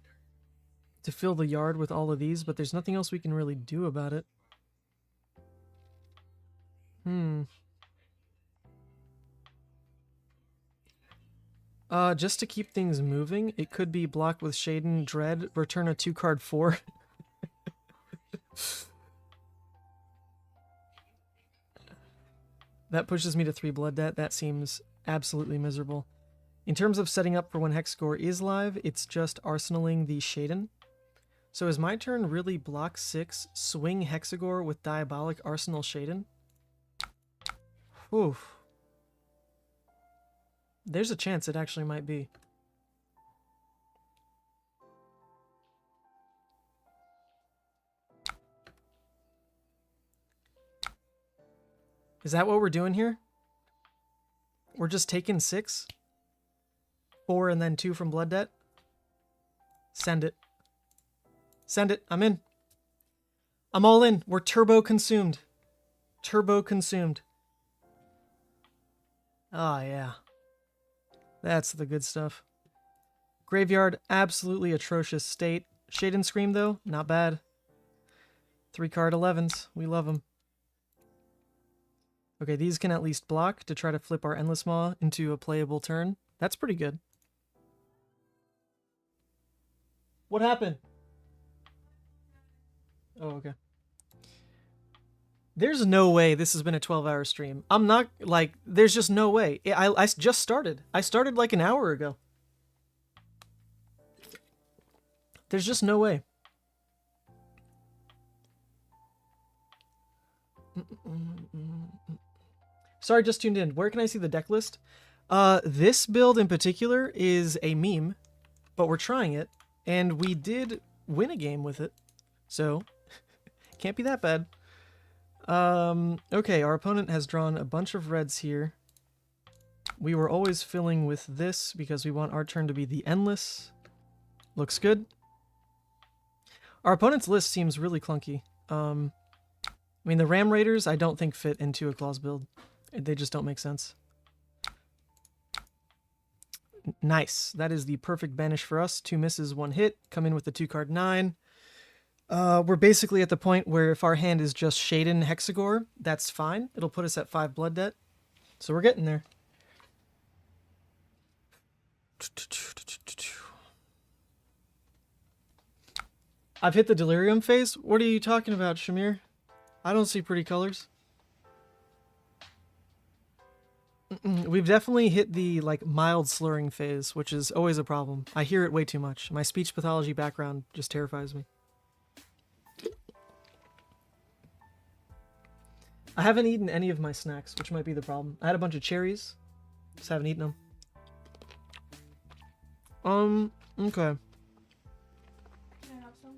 to fill the yard with all of these, but there's nothing else we can really do about it. Just to keep things moving, it could be blocked with Shaden, Dread, return a 2-card 4. That pushes me to 3 Blood Debt. That seems absolutely miserable. In terms of setting up for when Hexagore is live, it's just arsenaling the Shaden. So is my turn really block 6, swing Hexagore with Diabolic, arsenal Shaden? Oof. There's a chance it actually might be. Is that what we're doing here? We're just taking 6? 4 and then 2 from Blood Debt? Send it. Send it. I'm in. I'm all in. We're turbo consumed. Turbo consumed. Oh, yeah. That's the good stuff. Graveyard, absolutely atrocious state. Shade and Scream, though, not bad. 3-card 11s. We love them. Okay, these can at least block to try to flip our Endless Maw into a playable turn. That's pretty good. What happened? Oh, okay. There's no way this has been a 12-hour stream. I'm not, like, there's just no way. I just started. I started like an hour ago. There's just no way. Sorry, just tuned in. Where can I see the deck list? This build in particular is a meme, but we're trying it, and we did win a game with it, so can't be that bad. Okay, our opponent has drawn a bunch of reds here. We were always filling with this because we want our turn to be the endless. Looks good. Our opponent's list seems really clunky. I mean, the Ram Raiders I don't think fit into a Claws build. They just don't make sense. Nice. That is the perfect banish for us. 2 misses, 1 hit. Come in with the 2-card 9. We're basically at the point where if our hand is just Shaden Hexagore, that's fine. It'll put us at 5 Blood Debt. So we're getting there. I've hit the delirium phase? What are you talking about, Shamir? I don't see pretty colors. We've definitely hit the, like, mild slurring phase, which is always a problem. I hear it way too much. My speech pathology background just terrifies me. I haven't eaten any of my snacks, which might be the problem. I had a bunch of cherries. Just haven't eaten them. Okay. Can I have some?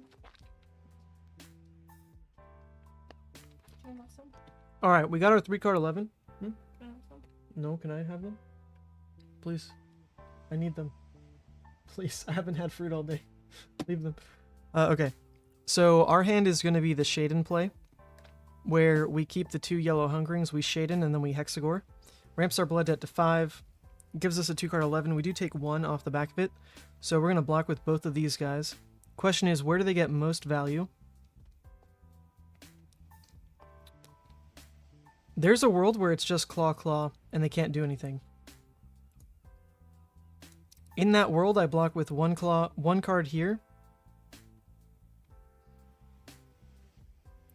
Can I have some? Alright, we got our 3-card 11. Can I have some? No, can I have them? Please. I need them. Please. I haven't had fruit all day. Leave them. Okay. So our hand is going to be the Shaden play, where we keep the 2 yellow Hungerings, we Shaden, and then we Hexagore. Ramps our blood debt to 5. Gives us a 2-card 11. We do take 1 off the back of it. So we're going to block with both of these guys. Question is, where do they get most value? There's a world where it's just Claw Claw, and they can't do anything. In that world, I block with 1 claw, 1 card here.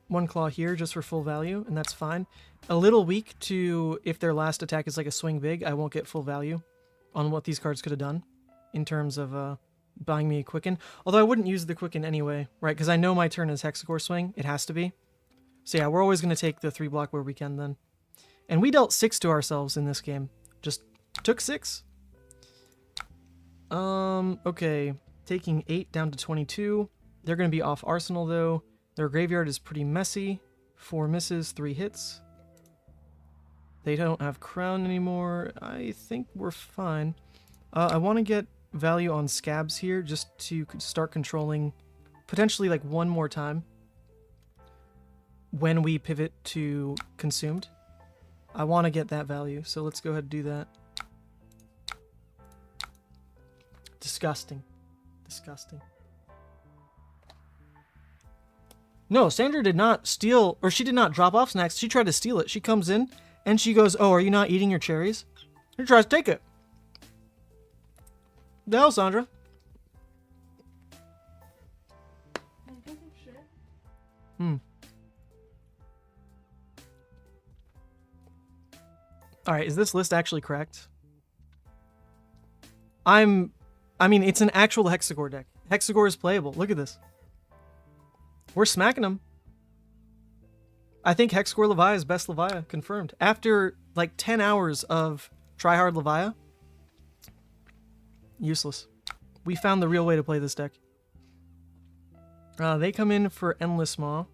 1 claw here just for full value, and that's fine. A little weak to if their last attack is like a swing big, I won't get full value on what these cards could have done in terms of buying me a Quicken. Although I wouldn't use the Quicken anyway, right? Because I know my turn is Hexagore swing. It has to be. So yeah, we're always going to take the 3 block where we can then. And we dealt 6 to ourselves in this game. Just took 6. Okay. Taking 8 down to 22. They're going to be off Arsenal though. Their graveyard is pretty messy. 4 misses, 3 hits. They don't have Crown anymore. I think we're fine. I want to get value on Scabs here just to start controlling potentially like 1 more time when we pivot to Consumed. I want to get that value, so let's go ahead and do that. Disgusting. Disgusting. No, Sandra did not steal, or she did not drop off snacks. She tried to steal it. She comes in, and she goes, "Oh, are you not eating your cherries?" She tries to take it. The hell, Sandra? Alright, is this list actually correct? I mean, it's an actual Hexagore deck. Hexagore is playable. Look at this. We're smacking them. I think Hexagore Levia is best Levia, confirmed. After, like, 10 hours of tryhard Levia, useless. We found the real way to play this deck. They come in for Endless Maw.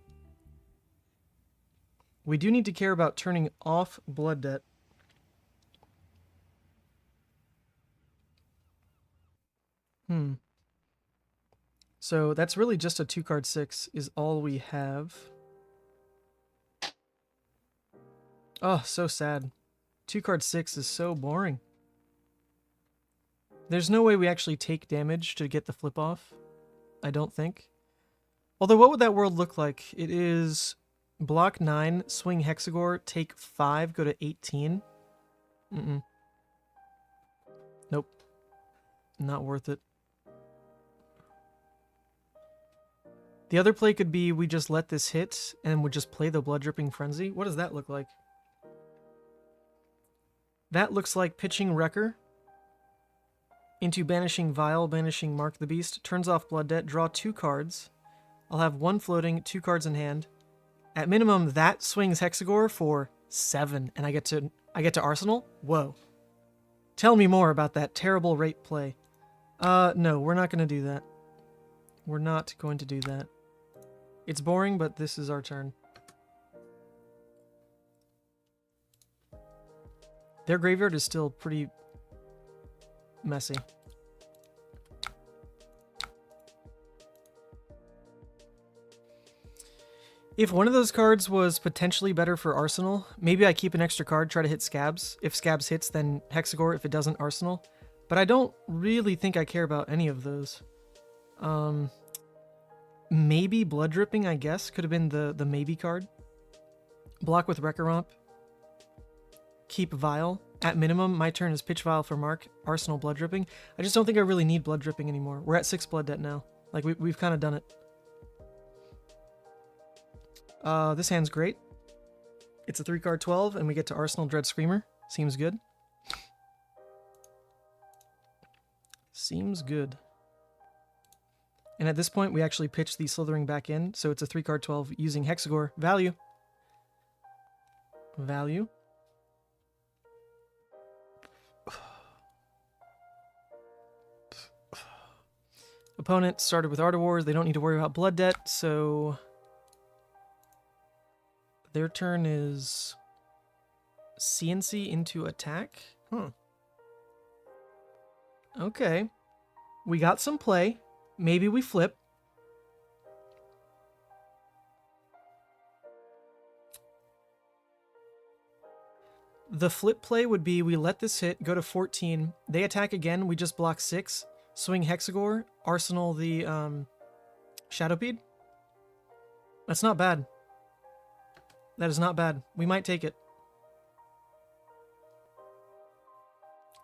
We do need to care about turning off Blood Debt. So that's really just a 2-card 6 is all we have. Oh, so sad. 2-card 6 is so boring. There's no way we actually take damage to get the flip off. I don't think. Although, what would that world look like? It is block 9, swing Hexagore, take 5, go to 18. Nope. Not worth it. The other play could be we just let this hit and would just play the Blood Dripping Frenzy. What does that look like? That looks like pitching Wrecker into banishing Vial, banishing Mark the Beast, turns off Blood Debt, draw 2 cards. I'll have 1 floating, 2 cards in hand. At minimum, that swings Hexagore for 7, and I get to Arsenal? Whoa. Tell me more about that terrible rate play. No, we're not going to do that. We're not going to do that. It's boring, but this is our turn. Their graveyard is still pretty messy. If one of those cards was potentially better for Arsenal, maybe I keep an extra card, try to hit Scabs. If Scabs hits, then Hexagore. If it doesn't, Arsenal. But I don't really think I care about any of those. Maybe Blood Dripping, I guess, could have been the maybe card. Block with Recursion. Keep Vial. At minimum, my turn is pitch Vial for Mark. Arsenal Blood Dripping. I just don't think I really need Blood Dripping anymore. We're at 6 Blood Debt now. Like, we've kind of done it. This hand's great. It's a 3-card 12, and we get to Arsenal Dread Screamer. Seems good. Seems good. And at this point, we actually pitch the Slithering back in, so it's a 3-card 12 using Hexagore. Value. Value. Opponent started with Art of Wars. They don't need to worry about Blood Debt, so their turn is CNC into attack? Huh. Okay. We got some play. Maybe we flip. The flip play would be we let this hit, go to 14. They attack again. We just block 6. Swing Hexagore. Arsenal the Shadowpede. That's not bad. That is not bad. We might take it.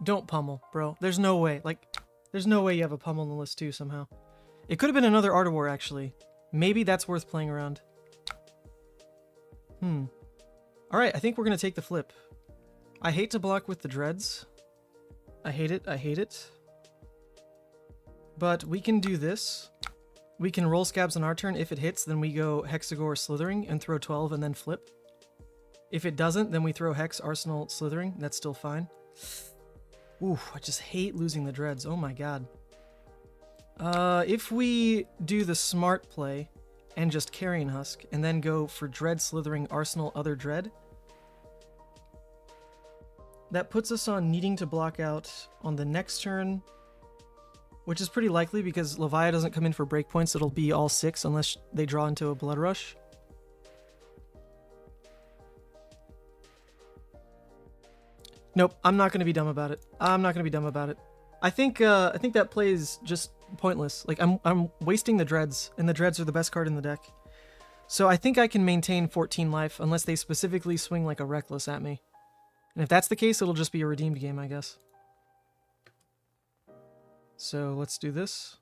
Don't pummel, bro. There's no way. Like, there's no way you have a pummel on the list too somehow. It could have been another Art of War, actually. Maybe that's worth playing around. Alright, I think we're going to take the flip. I hate to block with the Dreads. I hate it. I hate it. But we can do this. We can roll Scabs on our turn. If it hits, then we go Hexagore Slithering and throw 12 and then flip. If it doesn't, then we throw Hex, Arsenal, Slithering. That's still fine. Ooh, I just hate losing the Dreads. Oh my god. If we do the smart play and just Carrion Husk and then go for Dread, Slithering, Arsenal, other Dread, that puts us on needing to block out on the next turn, which is pretty likely because Levia doesn't come in for breakpoints. It'll be all 6 unless they draw into a Bloodrush. Nope, I'm not going to be dumb about it. I'm not going to be dumb about it. I think that play is just pointless. Like, I'm wasting the Dreads, and the Dreads are the best card in the deck. So I think I can maintain 14 life unless they specifically swing like a Reckless at me. And if that's the case, it'll just be a redeemed game, I guess. So let's do this.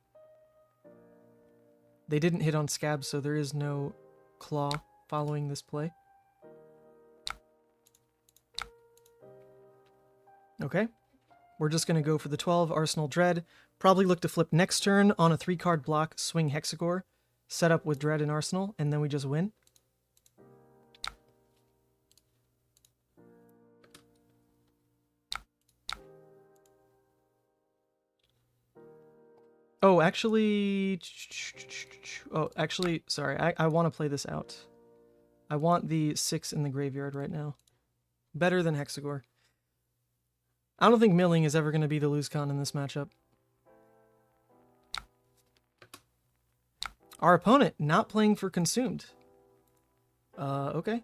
They didn't hit on Scab, so there is no Claw following this play. Okay. We're just going to go for the 12, Arsenal Dread. Probably look to flip next turn on a 3-card block, swing Hexagore, set up with Dread and Arsenal, and then we just win. Oh, actually... sorry. I want to play this out. I want the 6 in the graveyard right now. Better than Hexagore. I don't think milling is ever going to be the lose con in this matchup. Our opponent not playing for Consumed. Okay.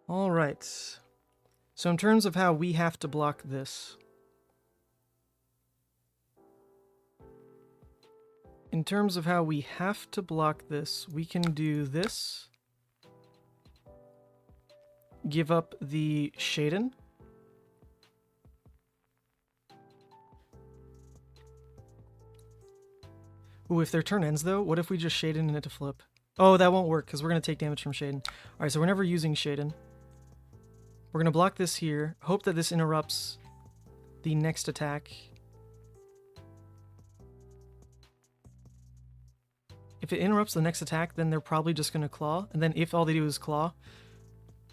Alright. So in terms of how we have to block this. In terms of how we have to block this, we can do this. Give up the Shaden. Ooh, if their turn ends though, what if we just Shaden it to flip? Oh, that won't work because we're going to take damage from Shaden. Alright, so we're never using Shaden. We're going to block this here. Hope that this interrupts the next attack. If it interrupts the next attack, then they're probably just going to claw. And then if all they do is claw,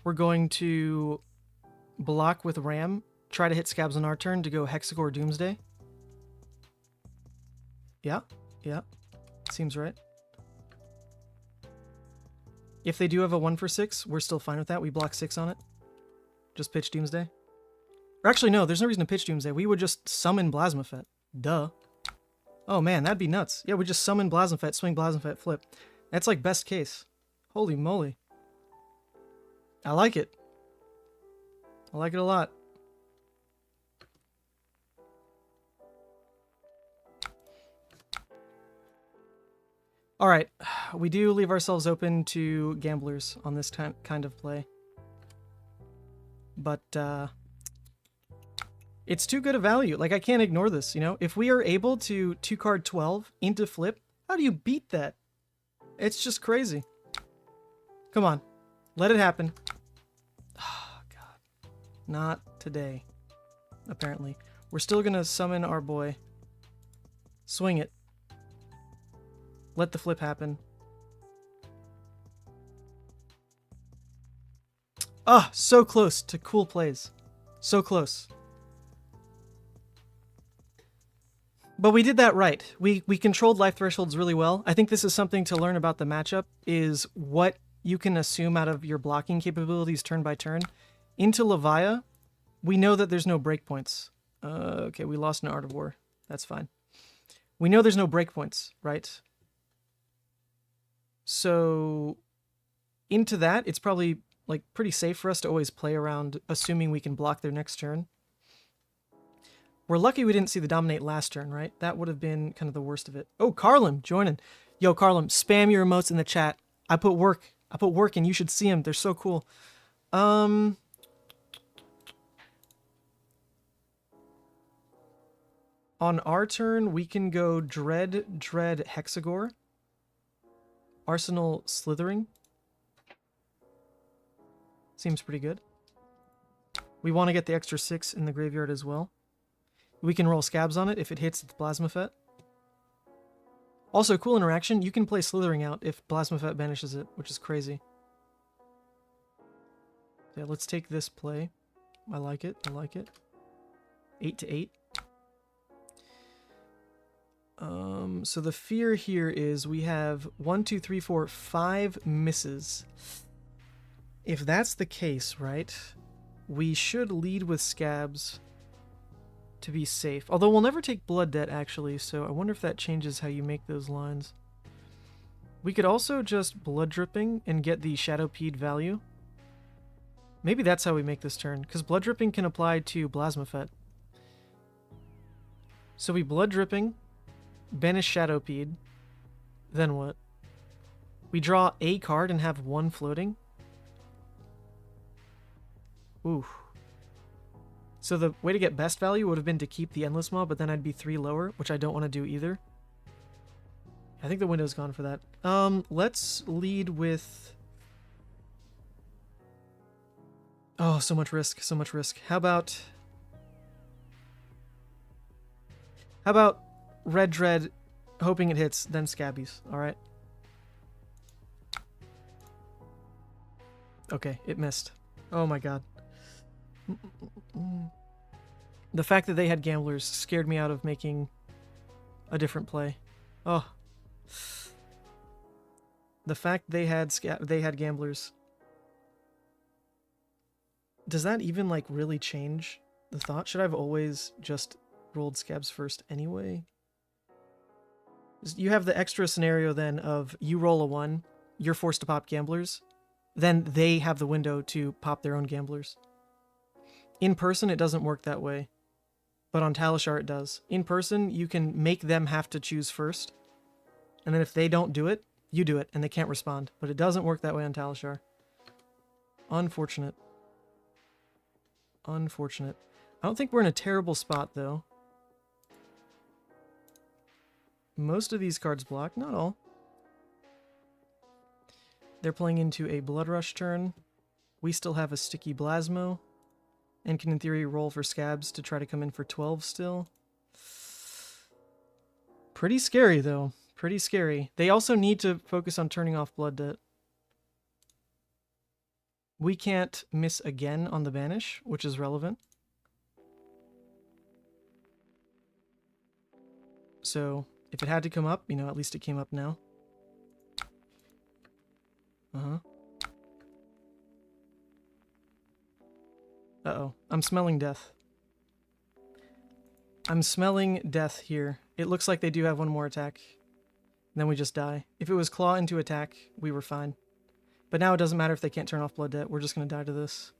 we're going to block with Ram, try to hit Scabs on our turn to go Hexagore Doomsday. Yeah, seems right. If they do have a 1 for 6, we're still fine with that. We block 6 on it. Just pitch Doomsday. Or actually, no, there's no reason to pitch Doomsday. We would just summon Blasmafet. Duh. Oh man, that'd be nuts. Yeah, we just summon Blasmafet, swing Blasmafet, flip. That's like best case. Holy moly. I like it. I like it a lot. Alright, we do leave ourselves open to gamblers on this kind of play. But It's too good a value. Like, I can't ignore this, you know? If we are able to 2-card 12 into flip, how do you beat that? It's just crazy. Come on. Let it happen. Oh, God. Not today, apparently. We're still gonna summon our boy. Swing it. Let the flip happen. Ah, so close to cool plays. So close. But we did that right. We controlled life thresholds really well. I think this is something to learn about the matchup, is what you can assume out of your blocking capabilities turn by turn. Into Levia, we know that there's no breakpoints. Okay, we lost an Art of War. That's fine. We know there's no breakpoints, right? So into that, it's probably like pretty safe for us to always play around assuming we can block their next turn. We're lucky we didn't see the dominate last turn, right? That would have been kind of the worst of it. Oh, Carlum joining. Yo, Carlum, spam your emotes in the chat. I put work in. You should see them. They're so cool. On our turn, we can go Dread, Hexagore. Arsenal Slithering. Seems pretty good. We want to get the extra 6 in the graveyard as well. We can roll Scabs on it. If it hits, it's Plasmafet. Also, cool interaction. You can play Slithering out if Plasmafet banishes it, which is crazy. Yeah, let's take this play. I like it. I like it. 8 to 8. So the fear here is we have 1, 2, 3, 4, 5 misses. If that's the case, right, we should lead with Scabs to be safe. Although we'll never take Blood Debt, actually, so I wonder if that changes how you make those lines. We could also just Blood Dripping and get the Shadowpeed value. Maybe that's how we make this turn, because Blood Dripping can apply to Plasmafet. So we Blood Dripping, banish Shadowpeed, then what? We draw a card and have 1 floating? Ooh. So the way to get best value would have been to keep the Endless Maw, but then I'd be 3 lower, which I don't want to do either. I think the window's gone for that. Let's lead with... Oh, so much risk, so much risk. How about Red Dread, hoping it hits, then Scabbies, alright? Okay, it missed. Oh my god. The fact that they had Gamblers scared me out of making a different play. Oh. The fact they had Gamblers. Does that even, like, really change the thought? Should I have always just rolled Scabs first anyway? You have the extra scenario then of you roll a 1, you're forced to pop Gamblers, then they have the window to pop their own Gamblers. In person, it doesn't work that way, but on Talishar it does. In person, you can make them have to choose first, and then if they don't do it, you do it, and they can't respond. But it doesn't work that way on Talishar. Unfortunate. Unfortunate. I don't think we're in a terrible spot, though. Most of these cards block, not all. They're playing into a Bloodrush turn. We still have a Sticky Blasmo, and can in theory roll for Scabs to try to come in for 12 still. Pretty scary, though. Pretty scary. They also need to focus on turning off Blood Debt. We can't miss again on the banish, which is relevant. So, if it had to come up, you know, at least it came up now. Uh-oh. I'm smelling death. I'm smelling death here. It looks like they do have 1 more attack. And then we just die. If it was claw into attack, we were fine. But now it doesn't matter if they can't turn off Blood Debt. We're just going to die to this.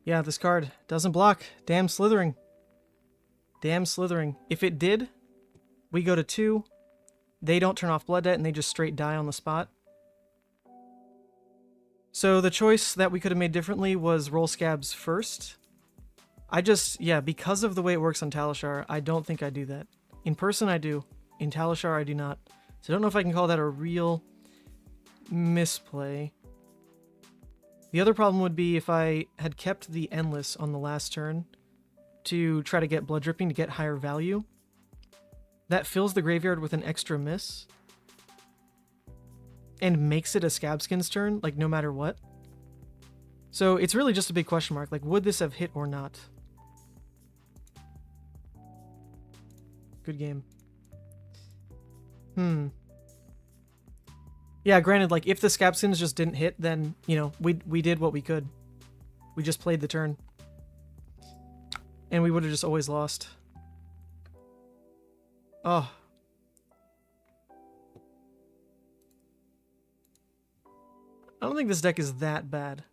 Yeah, this card doesn't block. Damn Slithering. Damn Slithering. If it did, we go to 2. they don't turn off Blood Debt and they just straight die on the spot. So the choice that we could have made differently was roll Scabs first. Yeah, because of the way it works on Talishar, I don't think I do that. In person, I do. In Talishar, I do not. So I don't know if I can call that a real misplay. The other problem would be if I had kept the Endless on the last turn to try to get Blood Dripping to get higher value. That fills the graveyard with an extra miss and makes it a Scabskin's turn, like no matter what. So it's really just a big question mark. Like, would this have hit or not? Good game. Yeah, granted, like, if the Scabskins just didn't hit, then, you know, we did what we could. We just played the turn. And we would have just always lost. Oh. I don't think this deck is that bad.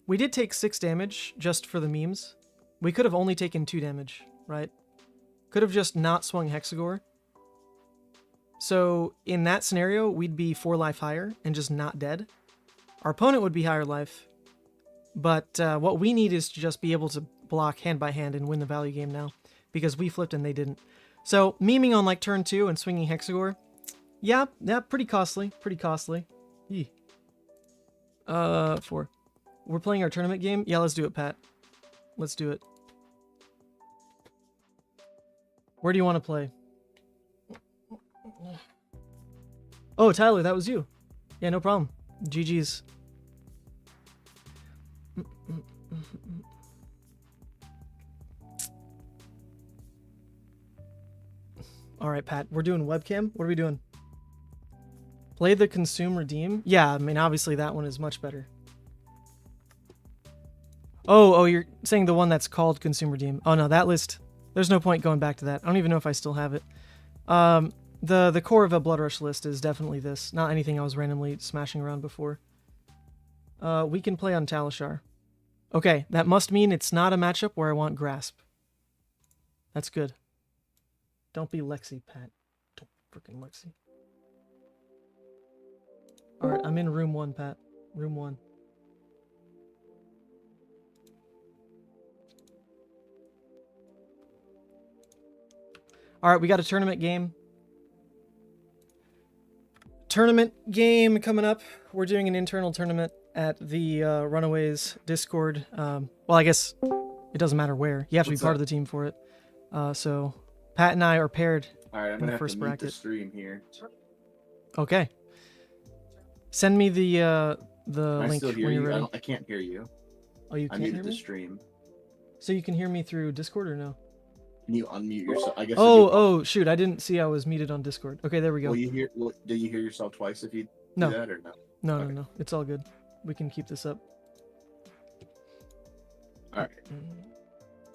We did take 6 damage just for the memes. We could have only taken 2 damage, right? Could have just not swung Hexagore. So in that scenario, we'd be 4 life higher and just not dead. Our opponent would be higher life. But what we need is to just be able to block hand by hand and win the value game now. Because we flipped and they didn't. So meming on like turn 2 and swinging Hexagore. Yeah, pretty costly. Pretty costly. Yee. 4. We're playing our tournament game? Yeah, let's do it, Pat. Let's do it. Where do you want to play? Oh, Tyler, that was you. Yeah, no problem. GG's. All right, Pat, we're doing webcam. What are we doing? Play the Consume Redeem? Yeah, I mean, obviously that one is much better. Oh, you're saying the one that's called Consume Redeem. Oh, no, that list, there's no point going back to that. I don't even know if I still have it. The core of a Bloodrush list is definitely this, not anything I was randomly smashing around before. We can play on Talishar. Okay, that must mean it's not a matchup where I want Grasp. That's good. Don't be Lexi, Pat. Don't freaking Lexi. Alright, I'm in room 1, Pat. Room 1. Alright, we got a tournament game. Tournament game coming up. We're doing an internal tournament at the Runaways Discord. Well, I guess it doesn't matter where. You have to be part of the team for it. So Pat and I are paired. All right, I'm in gonna the have first to mute bracket. the stream here. Okay. Send me the I link still hear when you're you. ready. I can't hear you. Oh, you I can't hear muted the me? stream. So you can hear me through Discord or no? Can you unmute yourself? I guess. Oh, shoot! I didn't see I was muted on Discord. Okay, there we go. Will you hear? Do you hear yourself twice if you No. do that or no? No, Okay. no. It's all good. We can keep this up. All right.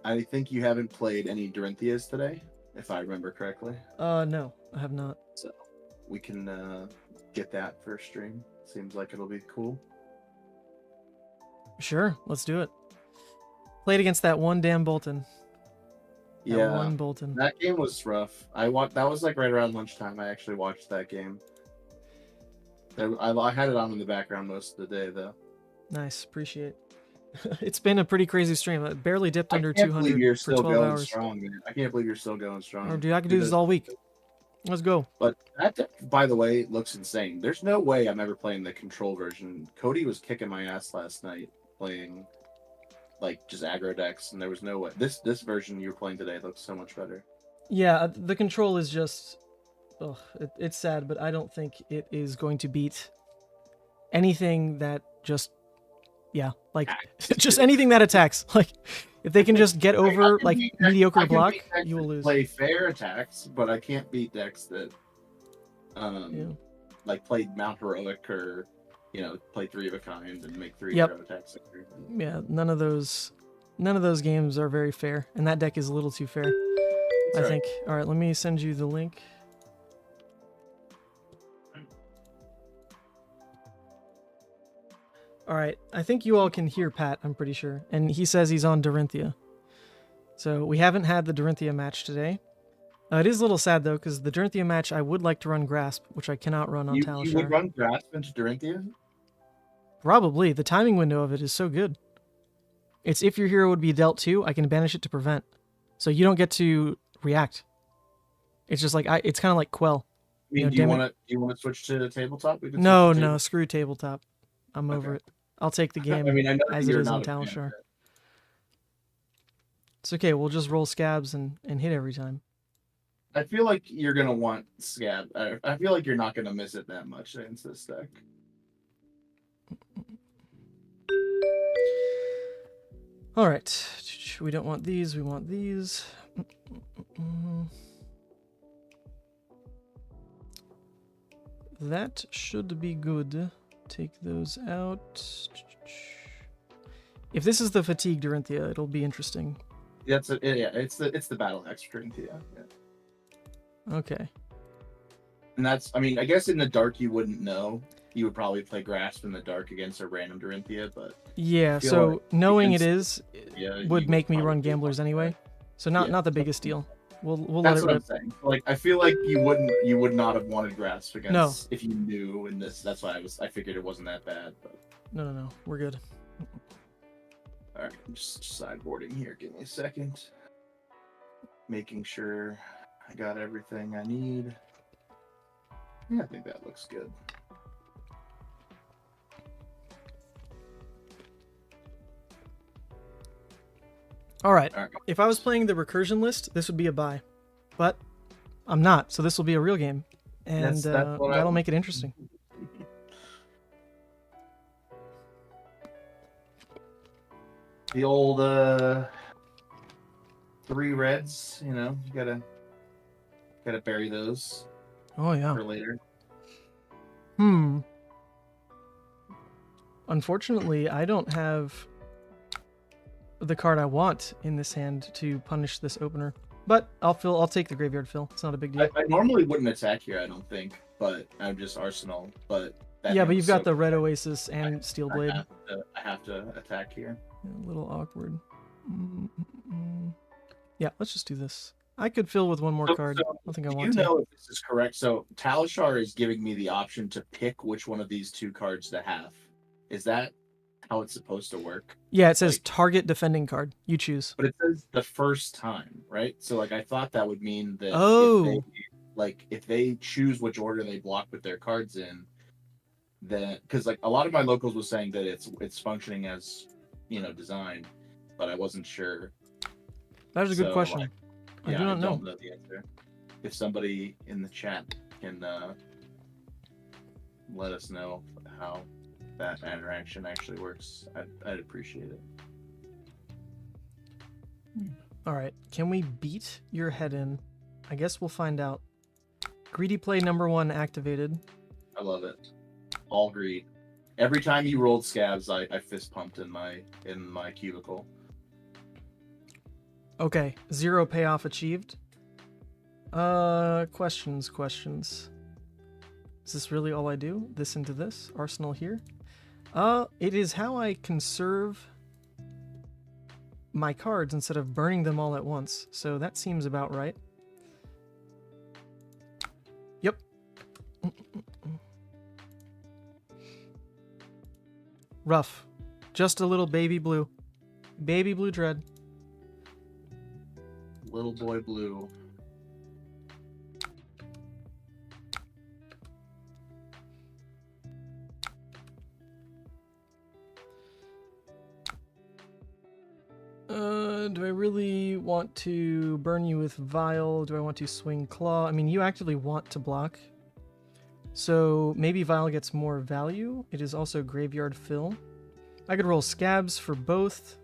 I think you haven't played any Dorinthias today, if I remember correctly. No, I have not. So we can get that for stream. Seems like it'll be cool. Sure, let's do it. Played against that one damn Boltyn. Yeah, One Boltyn. that game was rough. That was like right around lunchtime. I actually watched that game. I had it on in the background most of the day though. Nice, appreciate. It's been a pretty crazy stream. I barely dipped under I can't 200 believe you're for still 12 going hours. strong, man. I can't believe you're still going strong. Oh, dude, I could do this all week. Let's go. But that, by the way, looks insane. There's no way I'm ever playing the control version. Cody was kicking my ass last night playing like just aggro decks, and there was no way. This version you're playing today looks so much better. Yeah, the control is just... Ugh, it's sad, but I don't think it is going to beat anything that just... Yeah, like, just anything that attacks. Like, if they can just get over, like, mediocre block, you will lose. Play fair attacks, but I can't beat decks that, like, play Mount Heroic or, play 3 of a kind and make 3 hero attacks. Yeah, none of those games are very fair, and that deck is a little too fair, I think. All right, let me send you the link. All right, I think you all can hear Pat, I'm pretty sure, and he says he's on Dorinthia. So we haven't had the Dorinthia match today. It is a little sad though, because the Dorinthia match I would like to run Grasp, which I cannot run on You Talishar. would run Grasp into Dorinthia? Probably. The timing window of it is so good. It's if your hero would be dealt 2, I can banish it to prevent. So you don't get to react. It's just like it's kind of like Quell. I mean, You know, do you want to switch to tabletop? We can No, switch to no, screw tabletop. I'm over it. I'll take the tabletop. game I mean, I know as that it you're is on not a fan of Talishar. it. It's okay. We'll just roll scabs and hit every time. I feel like you're gonna want Scab. I feel like you're not gonna miss it that much against this deck. All right. We don't want these. We want these. That should be good. Take those out. If this is the fatigue Dorinthia, it'll be interesting. It's the battle hex for Dorinthia. Yeah. Okay. And that's, I mean, I guess in the dark you wouldn't know. You would probably play Grasp in the dark against a random Dorinthia, but Yeah, feel so like knowing it against- is yeah, would you make me probably run gamblers want anyway. So not the biggest deal. We'll let That's it what I'm rip. saying. Like, I feel like you would not have wanted Grasp against No. if you knew in this. That's why I figured it wasn't that bad. But No. We're good. all right, I'm just sideboarding here. Give me a second. Making sure I got everything I need. Yeah, I think that looks good. All right. All right. If I was playing the recursion list, this would be a buy. But I'm not, so this will be a real game. And That's what that'll make it interesting. The old 3 reds, you know, you gotta bury those Oh, yeah. for later. Unfortunately, I don't have the card I want in this hand to punish this opener. But I'll take the graveyard fill. It's not a big deal. I normally wouldn't attack here, I don't think, but I'm just Arsenal. But that Yeah, hand but was you've got so the red good. Oasis and Steel Blade. I have to attack here. A little awkward. Yeah, let's just do this. I could fill with one more card. I don't think I Do you want to. know if this is correct? So Talishar is giving me the option to pick which one of these 2 cards to have. Is that how it's supposed to work? Yeah, it says like- target defending card. You choose. But it says the first time, right? So like I thought that would mean that Oh. if they choose which order they block with their cards in, then because like a lot of my locals was saying that it's functioning as, you know, designed, but I wasn't sure. That is a good So, question. like, I Yeah, do not know. don't know the answer. If somebody in the chat can let us know how that interaction actually works, I'd appreciate it. All right. Can we beat your head in? I guess we'll find out. Greedy play number 1 activated. I love it. All greed. Every time you rolled scabs, I fist pumped in my cubicle. Okay. 0 payoff achieved. Questions. Is this really all I do? This into this? Arsenal here? It is how I conserve my cards instead of burning them all at once. So that seems about right. Yep. Rough. Just a little baby blue. Baby blue dread. Little boy blue. Do I really want to burn you with Vile? Do I want to swing Claw? I mean, you actively want to block. So maybe Vile gets more value. It is also Graveyard Fill. I could roll Scabs for both.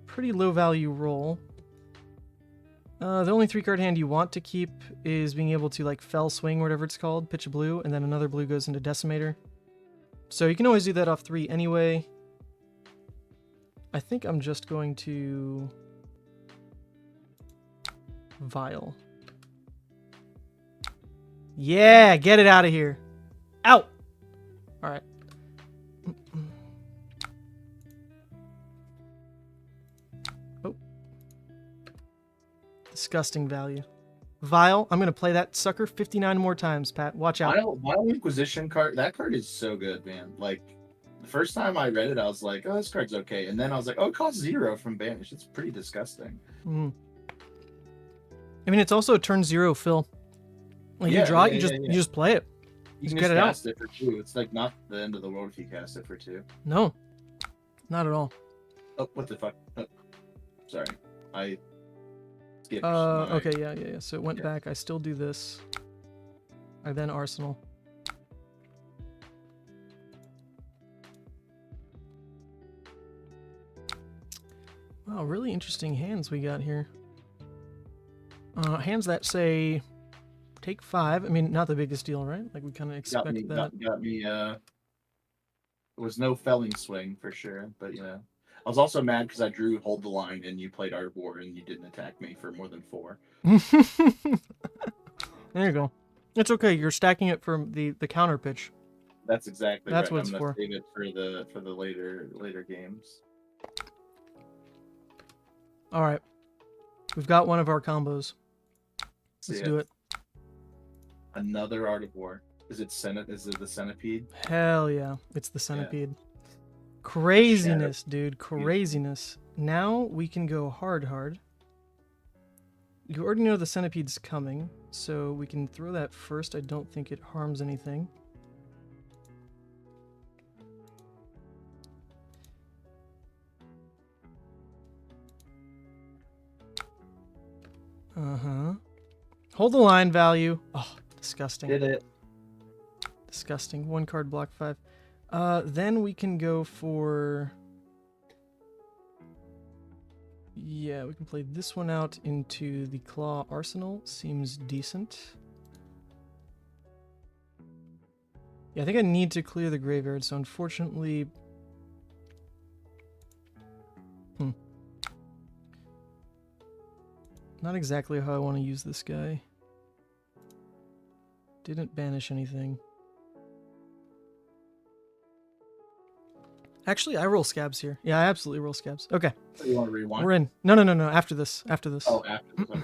Pretty low value roll. The only 3-card hand you want to keep is being able to, like, Fell Swing, or whatever it's called, pitch a blue, and then another blue goes into Decimator. So you can always do that off 3 anyway. I think I'm just going to Vile. Yeah, get it out of here. Out. All right. Oh. Disgusting value. Vile. I'm gonna play that sucker 59 more times, Pat. Watch out. Vile Inquisition card. That card is so good, man. Like the first time I read it, I was like, "Oh, this card's okay," and then I was like, "Oh, it costs 0 from banish." It's pretty disgusting. Mm. I mean, it's also a turn 0 fill. Like you draw it, you just play it. You Just can get just it out. cast it for 2. It's like not the end of the world if you cast it for 2. No, not at all. Oh, what the fuck? Oh, sorry, I skipped. Okay, yeah. So it went back. I still do this. I then Arsenal. Wow, really interesting hands we got here. Hands that say take 5. I mean, not the biggest deal, right? Like we kind of expect that. Got me. It was no felling swing for sure, but you know, I was also mad because I drew hold the line and you played Art of War and you didn't attack me for more than 4. There you go. It's okay. You're stacking it for the counter pitch. That's exactly That's right. what it's I'm for. gonna save it for the later games. All right, we've got one of our combos. Let's do it. Another Art of War. Is it the centipede? Hell yeah, it's the centipede. Craziness, dude. Craziness. Now we can go hard. You already know the centipede's coming, so we can throw that first. I don't think it harms anything. Hold the line value. Oh, disgusting. Did it. Disgusting. 1 card block 5. Then we can go for... Yeah, we can play this one out into the Claw Arsenal. Seems decent. Yeah, I think I need to clear the graveyard, so unfortunately... Not exactly how I want to use this guy. Didn't banish anything. Actually, I roll scabs here. Yeah, I absolutely roll scabs. Okay. So you want to rewind? We're in. No. After this. After this. Oh, after this. Okay.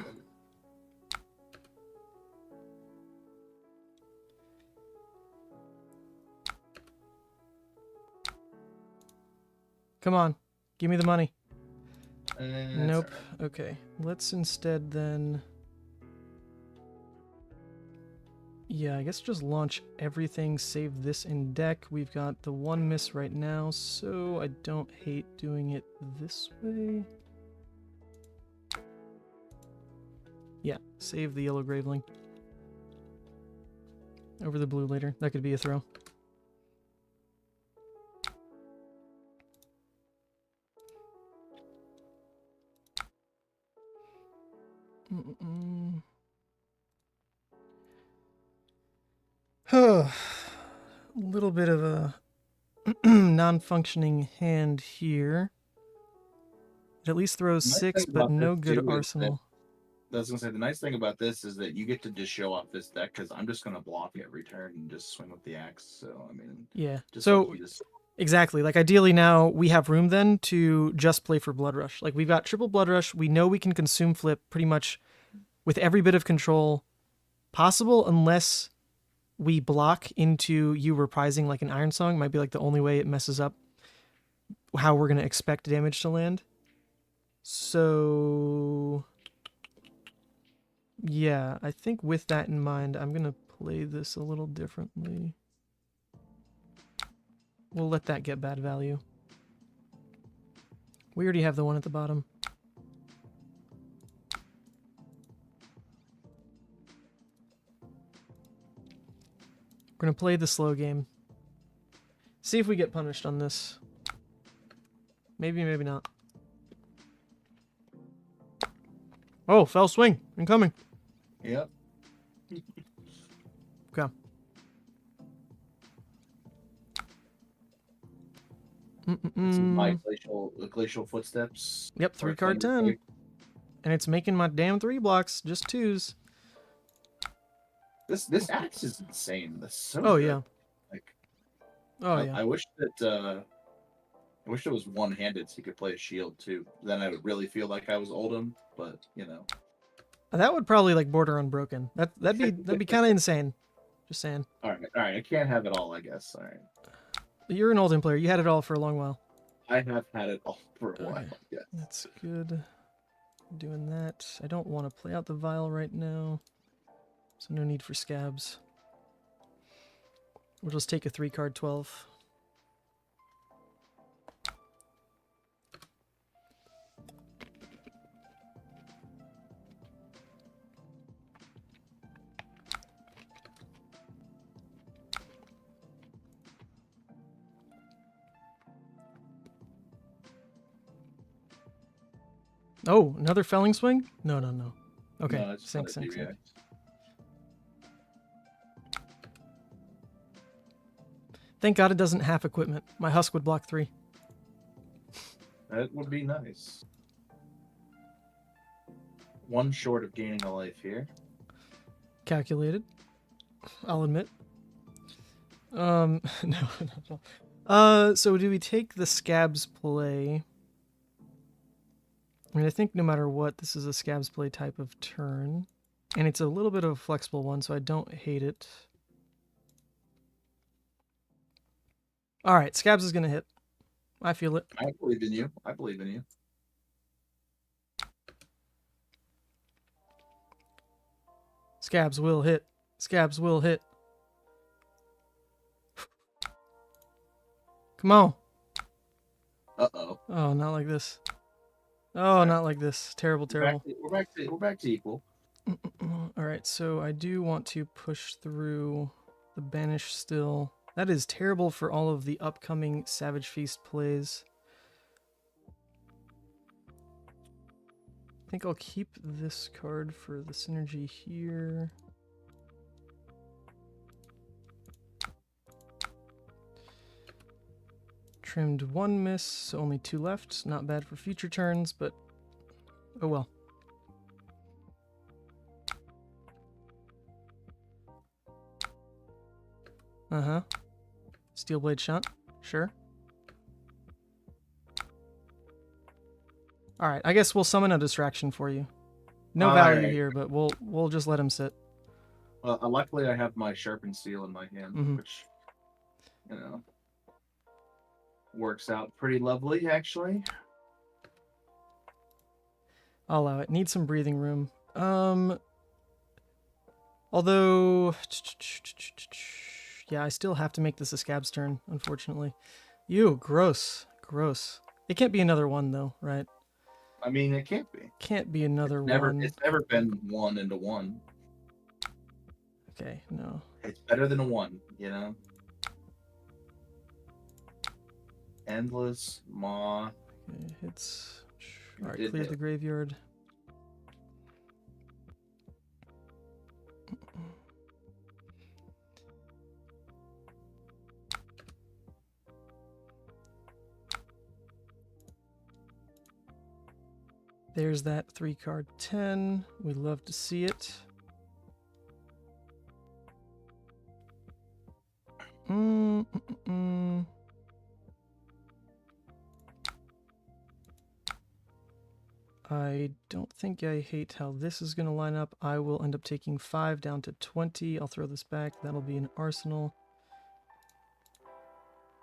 Come on. Give me the money. Nope. Right. Okay. Let's instead then... Yeah, I guess just launch everything, save this in deck. We've got the 1 miss right now, so I don't hate doing it this way. Yeah, save the yellow Graveling. Over the blue later. That could be a throw. A little bit of a non-functioning hand here. It at least throws 6, but no good arsenal. I was gonna say the nice thing about this is that you get to just show off this deck because I'm just gonna block every turn and just swing with the axe. So I mean, yeah. Just So exactly, like ideally now we have room then to just play for Bloodrush. Like we've got triple Bloodrush. We know we can consume flip pretty much with every bit of control possible, unless we block into you reprising like an Iron Song. Might be like the only way it messes up how we're gonna expect damage to land. So yeah, I think with that in mind, I'm gonna play this a little differently. We'll let that get bad value. We already have the one at the bottom. We're gonna play the slow game. See if we get punished on this. Maybe, maybe not. Oh, fell swing. Incoming. Yep. Okay. My glacial footsteps. Yep, 3 card 10. And it's making my damn 3 blocks, just 2s. This axe is insane. That's so Oh good. yeah. Like Oh yeah. I wish that I wish it was one-handed so you could play a shield too. Then I would really feel like I was Oldham, but you know. That would probably like border on broken. That'd be kind of insane. Just saying. All right. I can't have it all, I guess. All right. You're an Oldhim player. You had it all for a long while. I have had it all for a while. Okay. Yeah. That's good. Doing that. I don't want to play out the vial right now, so no need for scabs. We'll just take a 3-card 12. Oh, another felling swing? No. Okay, No, it's sink. not a DBA. Thank God it doesn't half equipment. My husk would block 3. That would be nice. One short of gaining a life here. Calculated. I'll admit. No, not at all. So do we take the scabs play? I mean, I think no matter what, this is a scabs play type of turn. And it's a little bit of a flexible one, so I don't hate it. Alright, scabs is going to hit. I feel it. I believe in you. I believe in you. Scabs will hit. Scabs will hit. Come on. Uh-oh. Oh, not like this. Oh, not like this. Terrible, terrible. We're back to equal. Alright, so I do want to push through the Banish still. That is terrible for all of the upcoming Savage Feast plays. I think I'll keep this card for the synergy here. Trimmed 1 miss, so only 2 left. Not bad for future turns, but oh well. Uh-huh. Steel blade shot. Sure. Alright, I guess we'll summon a distraction for you. No value here, but we'll just let him sit. Well, luckily I have my sharpened steel in my hand, which, you know, works out pretty lovely, actually. I'll allow it. Need some breathing room. Although, yeah, I still have to make this a scab's turn, unfortunately. Ew, gross. Gross. It can't be another one, though, right? I mean, it can't be. Can't be another one. It's never been 1 into 1. Okay, no. It's better than a 1, you know? Endless Maw. Okay, hits. Alright, clear the graveyard. There's that 3-card 10. We love to see it. I don't think I hate how this is going to line up. I will end up taking 5 down to 20. I'll throw this back. That'll be an arsenal.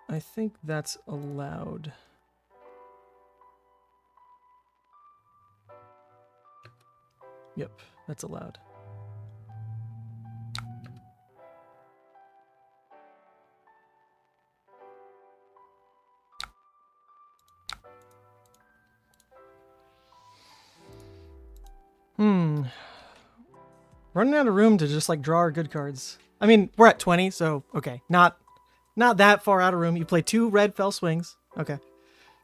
I think that's allowed. Yep, that's allowed. Running out of room to just like draw our good cards. I mean, we're at 20, so okay. Not that far out of room. You play 2 red fell swings. Okay.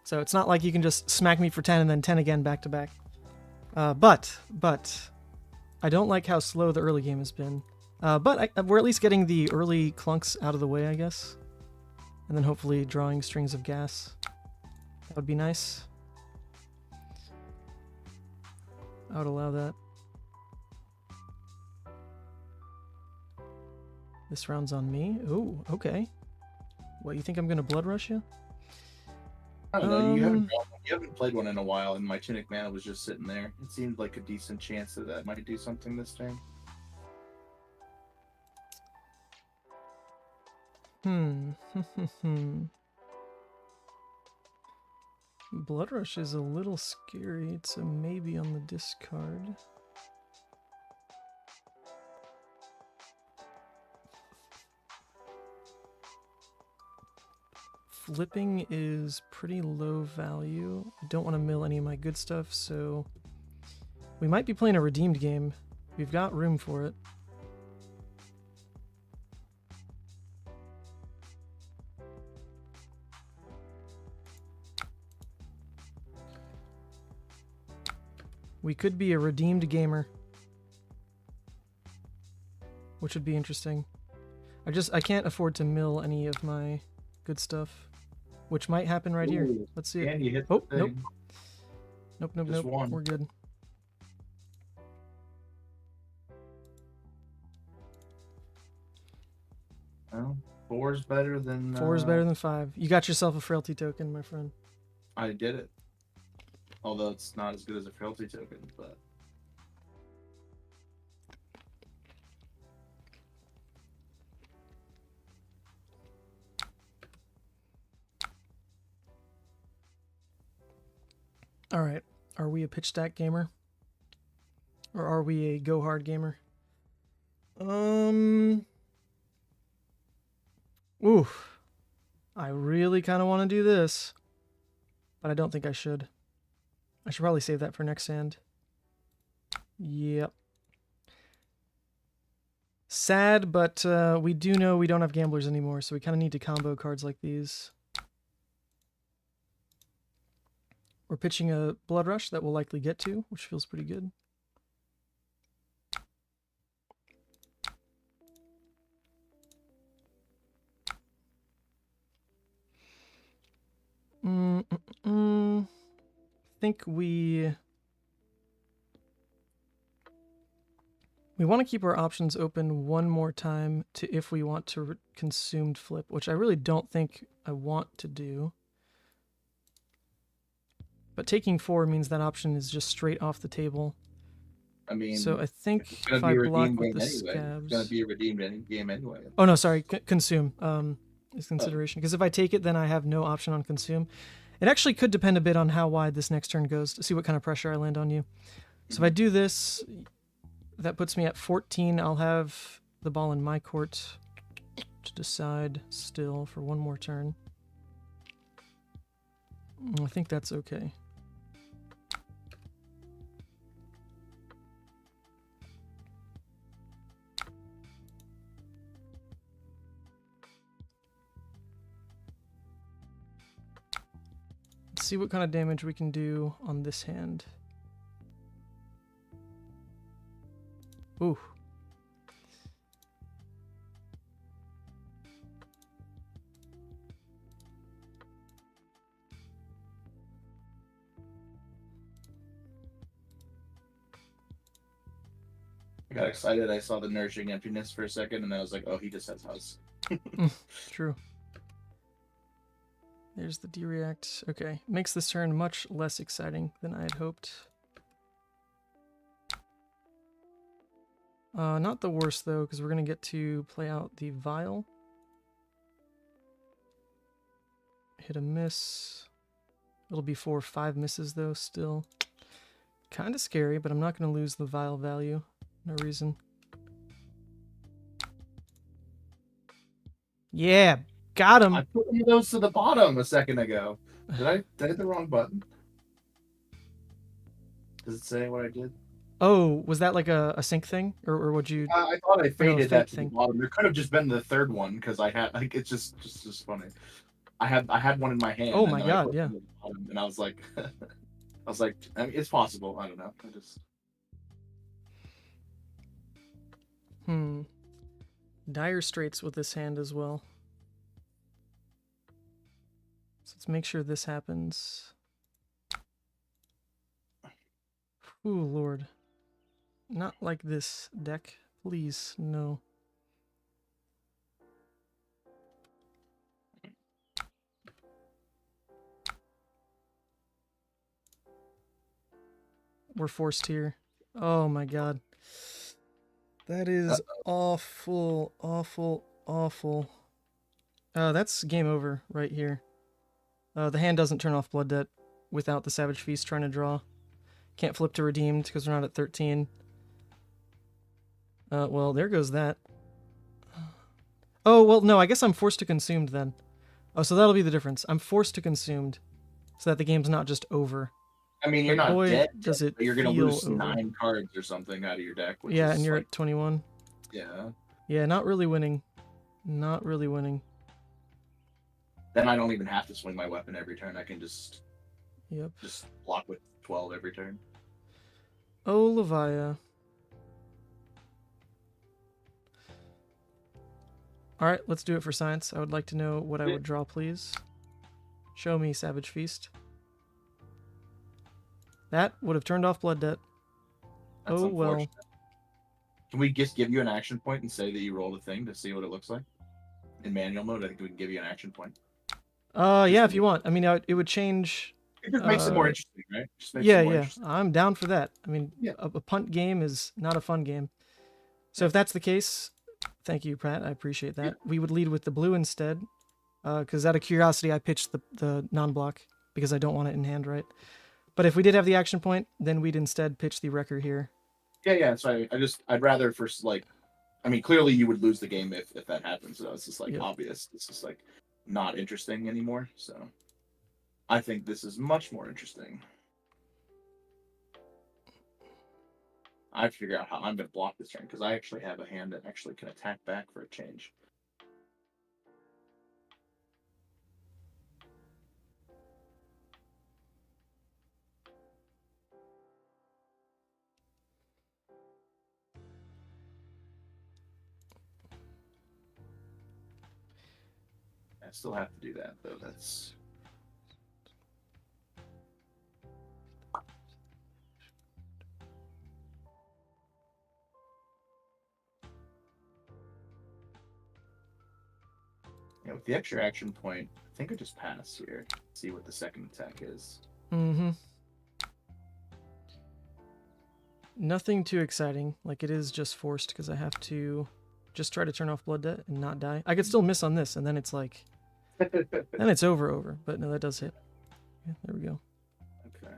So it's not like you can just smack me for 10 and then 10 again back to back. But I don't like how slow the early game has been. But we're at least getting the early clunks out of the way, I guess. And then hopefully drawing strings of gas. That would be nice. I would allow that. This round's on me. Ooh, okay. What, you think I'm gonna Bloodrush you? I don't know. You haven't played one in a while, and my Tunic Mana was just sitting there. It seemed like a decent chance that that might do something this turn. Bloodrush is a little scary. It's a maybe on the discard. Flipping is pretty low value. I don't want to mill any of my good stuff, so we might be playing a redeemed game. We've got room for it. We could be a redeemed gamer, which would be interesting. I can't afford to mill any of my good stuff, which might happen right here. Ooh, Let's see. And you hit Oh, the thing. Nope. Just one. We're good. Well, 4's better than 4 is better than 5. You got yourself a frailty token, my friend. I did it. Although it's not as good as a frailty token, but All right. Are we a pitch stack gamer? Or are we a go hard gamer? Oof. I really kind of want to do this, but I don't think I should. I should probably save that for next hand. Yep. Sad, but we do know we don't have gamblers anymore, so we kind of need to combo cards like these. We're pitching a Bloodrush that we'll likely get to, which feels pretty good. I think we want to keep our options open one more time to if we want to consumed flip, which I really don't think I want to do. But taking 4 means that option is just straight off the table. I mean, so I think it's gonna if be I a block redeemed with game the anyway. scabs... It's gonna be a redeemed game anyway. Oh no, sorry, consume is consideration. Because if I take it, then I have no option on consume. It actually could depend a bit on how wide this next turn goes to see what kind of pressure I land on you. So if I do this, that puts me at 14. I'll have the ball in my court to decide still for one more turn. I think that's okay. See what kind of damage we can do on this hand. Ooh. I got excited. I saw the Nourishing Emptiness for a second, and then I was like, oh, he just has Husk. True. There's the D-React. Okay, makes this turn much less exciting than I had hoped. Not the worst, though, because we're going to get to play out the Vial. Hit a miss. It'll be 4 or 5 misses, though, still. Kind of scary, but I'm not going to lose the Vial value. No reason. Yeah, got him. I put one of those to the bottom a second ago. Did I hit the wrong button? Does it say what I did? Oh, was that like a sync thing, or would you? I thought I faded that to thing. the bottom. There could have just been the third one because I had like it's just funny. I had one in my hand. Oh and my then I god, put it yeah. to the bottom, and I was like, I mean, it's possible. I don't know. I just Dire Straits with this hand as well. So let's make sure this happens. Ooh, Lord. Not like this deck. Please, no. we're forced here. Oh my god. That is awful, awful, awful. That's game over right here. The hand doesn't turn off Blood Debt without the Savage Feast trying to draw. Can't flip to redeemed because we're not at 13. Well, there goes that. Oh, well, no, I guess I'm forced to consumed then. Oh, so that'll be the difference. I'm forced to consumed so that the game's not just over. I mean, you're But not boy, dead, does it but you're gonna feel lose over. 9 cards or something out of your deck. Which Yeah, is and you're like, at 21. yeah. Yeah, not really winning. Not really winning. Then I don't even have to swing my weapon every turn. I can just Yep. block with 12 every turn. Oh, Levia. Alright, let's do it for science. I would like to know what I would draw, please. Show me Savage Feast. That would have turned off Blood Debt. That's Oh, well. unfortunate. Can we just give you an action point and say that you rolled a thing to see what it looks like? In manual mode, I think we can give you an action point. Yeah, if you want. I mean, it would change... It just makes it more interesting, right? Just makes Yeah, it more yeah. interesting. I'm down for that. I mean, Yeah. a punt game is not a fun game. So if that's the case, thank you, Pratt. I appreciate that. We would lead with the blue instead. Because out of curiosity, I pitched the non-block because I don't want it in hand, right? But if we did have the action point, then we'd instead pitch the wrecker here. Yeah. So I'd rather first I mean, clearly you would lose the game if that happens. So it's just Yep. obvious. It's just not interesting anymore. So I think this is much more interesting. I have to figure out how I'm going to block this turn because I actually have a hand that actually can attack back for a change. I still have to do that though. That's with the extra action point, I think I just pass here. See what the second attack is. Mm-hmm. Nothing too exciting. Like, it is just forced because I have to just try to turn off Blood Debt and not die. I could still miss on this, and then it's like... then it's over. But no, that does hit. Yeah, there we go. Okay.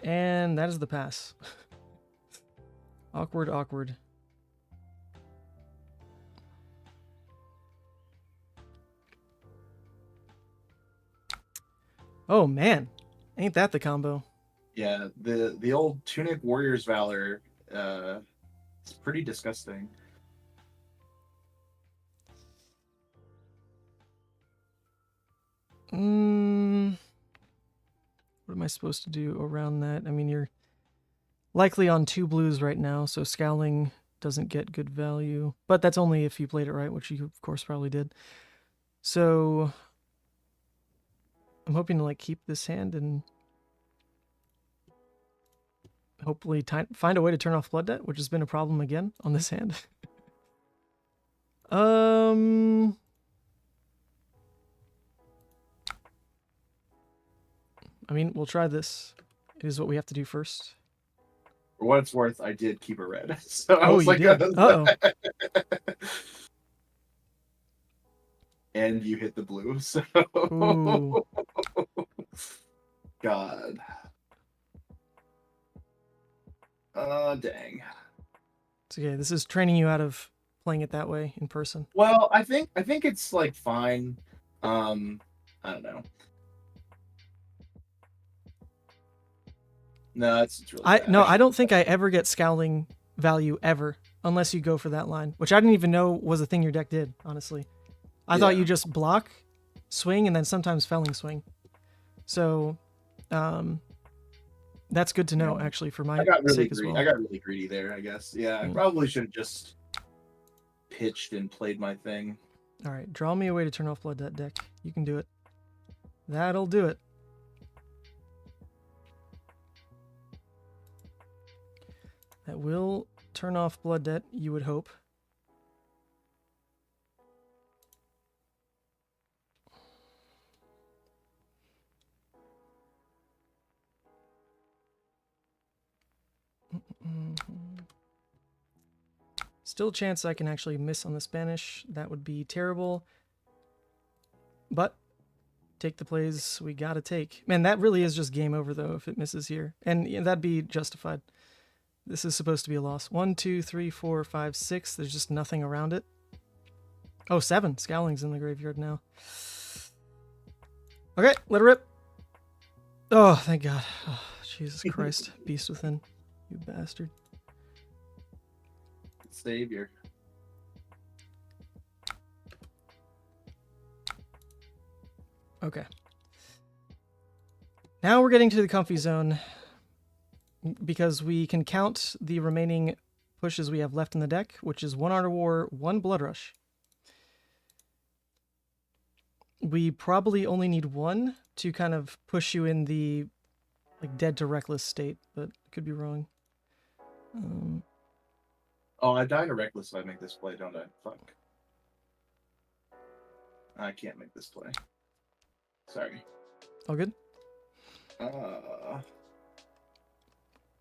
And that is the pass. Awkward, awkward. Oh man, ain't that the combo? Yeah, the old Tunic Warrior's Valor, it's pretty disgusting. What am I supposed to do around that? I mean, you're likely on 2 blues right now, so Scowling doesn't get good value. But that's only if you played it right, which you, of course, probably did. So I'm hoping to, keep this hand and hopefully find a way to turn off Blood Debt, which has been a problem again on this hand. I mean, we'll try this. It is what we have to do first. For what it's worth, I did keep a red. So I Oh, was you like, did? Uh-oh. And you hit the blue, so Ooh. God. Dang. It's okay. This is training you out of playing it that way in person. Well, I think it's fine. I don't know. No, it's really bad. I don't think I ever get Scowling value ever, unless you go for that line, which I didn't even know was a thing your deck did, honestly. I thought you just block, swing, and then sometimes felling swing. So, that's good to know, actually, for my sake as well. I got really greedy there, I guess. Yeah, I probably should have just pitched and played my thing. All right, draw me a way to turn off Blood Debt deck. You can do it. That'll do it. That will turn off Blood Debt, you would hope. Still a chance I can actually miss on the Spanish. That would be terrible. But take the plays we gotta take. Man, that really is just game over, though, if it misses here. And yeah, that'd be justified. This is supposed to be a loss. 1, 2, 3, 4, 5, 6. There's just nothing around it. Oh, 7. Scowling's in the graveyard now. Okay, let her rip. Oh, thank God. Oh, Jesus Christ. Beast within. You bastard. Savior. Okay. Now we're getting to the comfy zone because we can count the remaining pushes we have left in the deck, which is 1 Art of War, 1 Bloodrush. We probably only need 1 to kind of push you in the like dead to reckless state, but I could be wrong. Oh, I died a reckless if I make this play, don't I? Fuck. I can't make this play. Sorry. All good? Uh,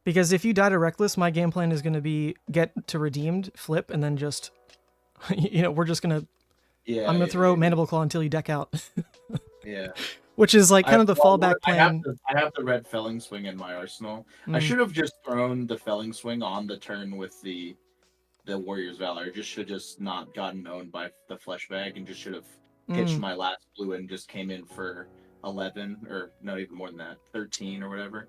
Because if you die to reckless, my game plan is going to be get to redeemed, flip, and then just, we're just going to, yeah. I'm going to throw Mandible Claw until you deck out. Yeah. Which is like kind of the fallback plan. I have the red Felling Swing in my arsenal. I Mm. should have just thrown the Felling Swing on the turn with the Warrior's Valor. Just should just not gotten owned by the Flesh Bag and just should have pitched my last blue and just came in for 11 or no, even more than that, 13 or whatever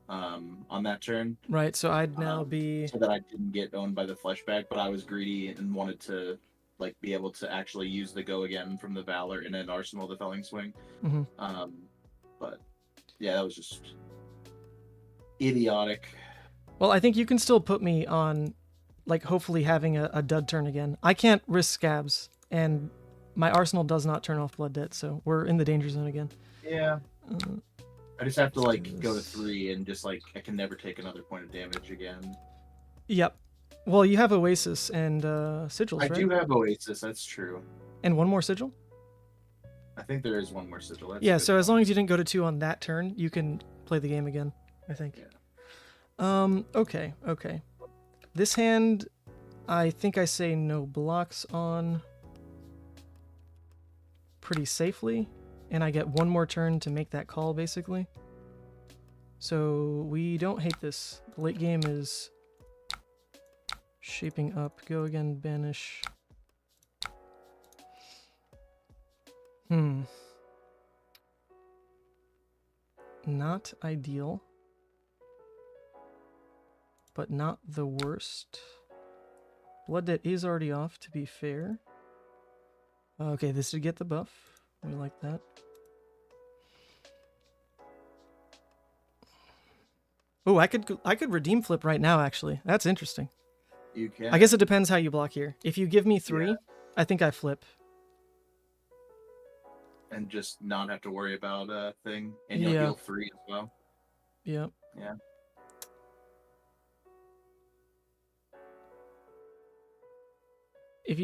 on that turn. Right, so I'd now be... So that I didn't get owned by the Flesh Bag, but I was greedy and wanted to like be able to actually use the go again from the Valor in an arsenal, the Felling Swing. Mhm. But yeah, that was just idiotic. Well, I think you can still put me on, like, hopefully having a dud turn again. I can't risk scabs, and my arsenal does not turn off Blood Debt, so we're in the danger zone again. Yeah. I just have to like go to 3 and just like I can never take another point of damage again. Yep. Well, you have Oasis and Sigils, I right? do have Oasis, that's true. And 1 more Sigil? I think there is 1 more sigil. That's Yeah, good. so as long as you didn't go to 2 on that turn, you can play the game again, I think. Yeah. Okay. This hand, I think I say no blocks on pretty safely, and I get 1 more turn to make that call, basically. So we don't hate this. The late game is shaping up. Go again, banish. Not ideal, but not the worst. Blood Debt is already off, to be fair. Okay, this did get the buff. We like that. Oh, I could redeem flip right now, actually. That's interesting. You can. I guess it depends how you block here. If you give me 3, Yeah. I think I flip. And just not have to worry about a thing. And you'll Yeah. heal 3 as well. Yep. Yeah. If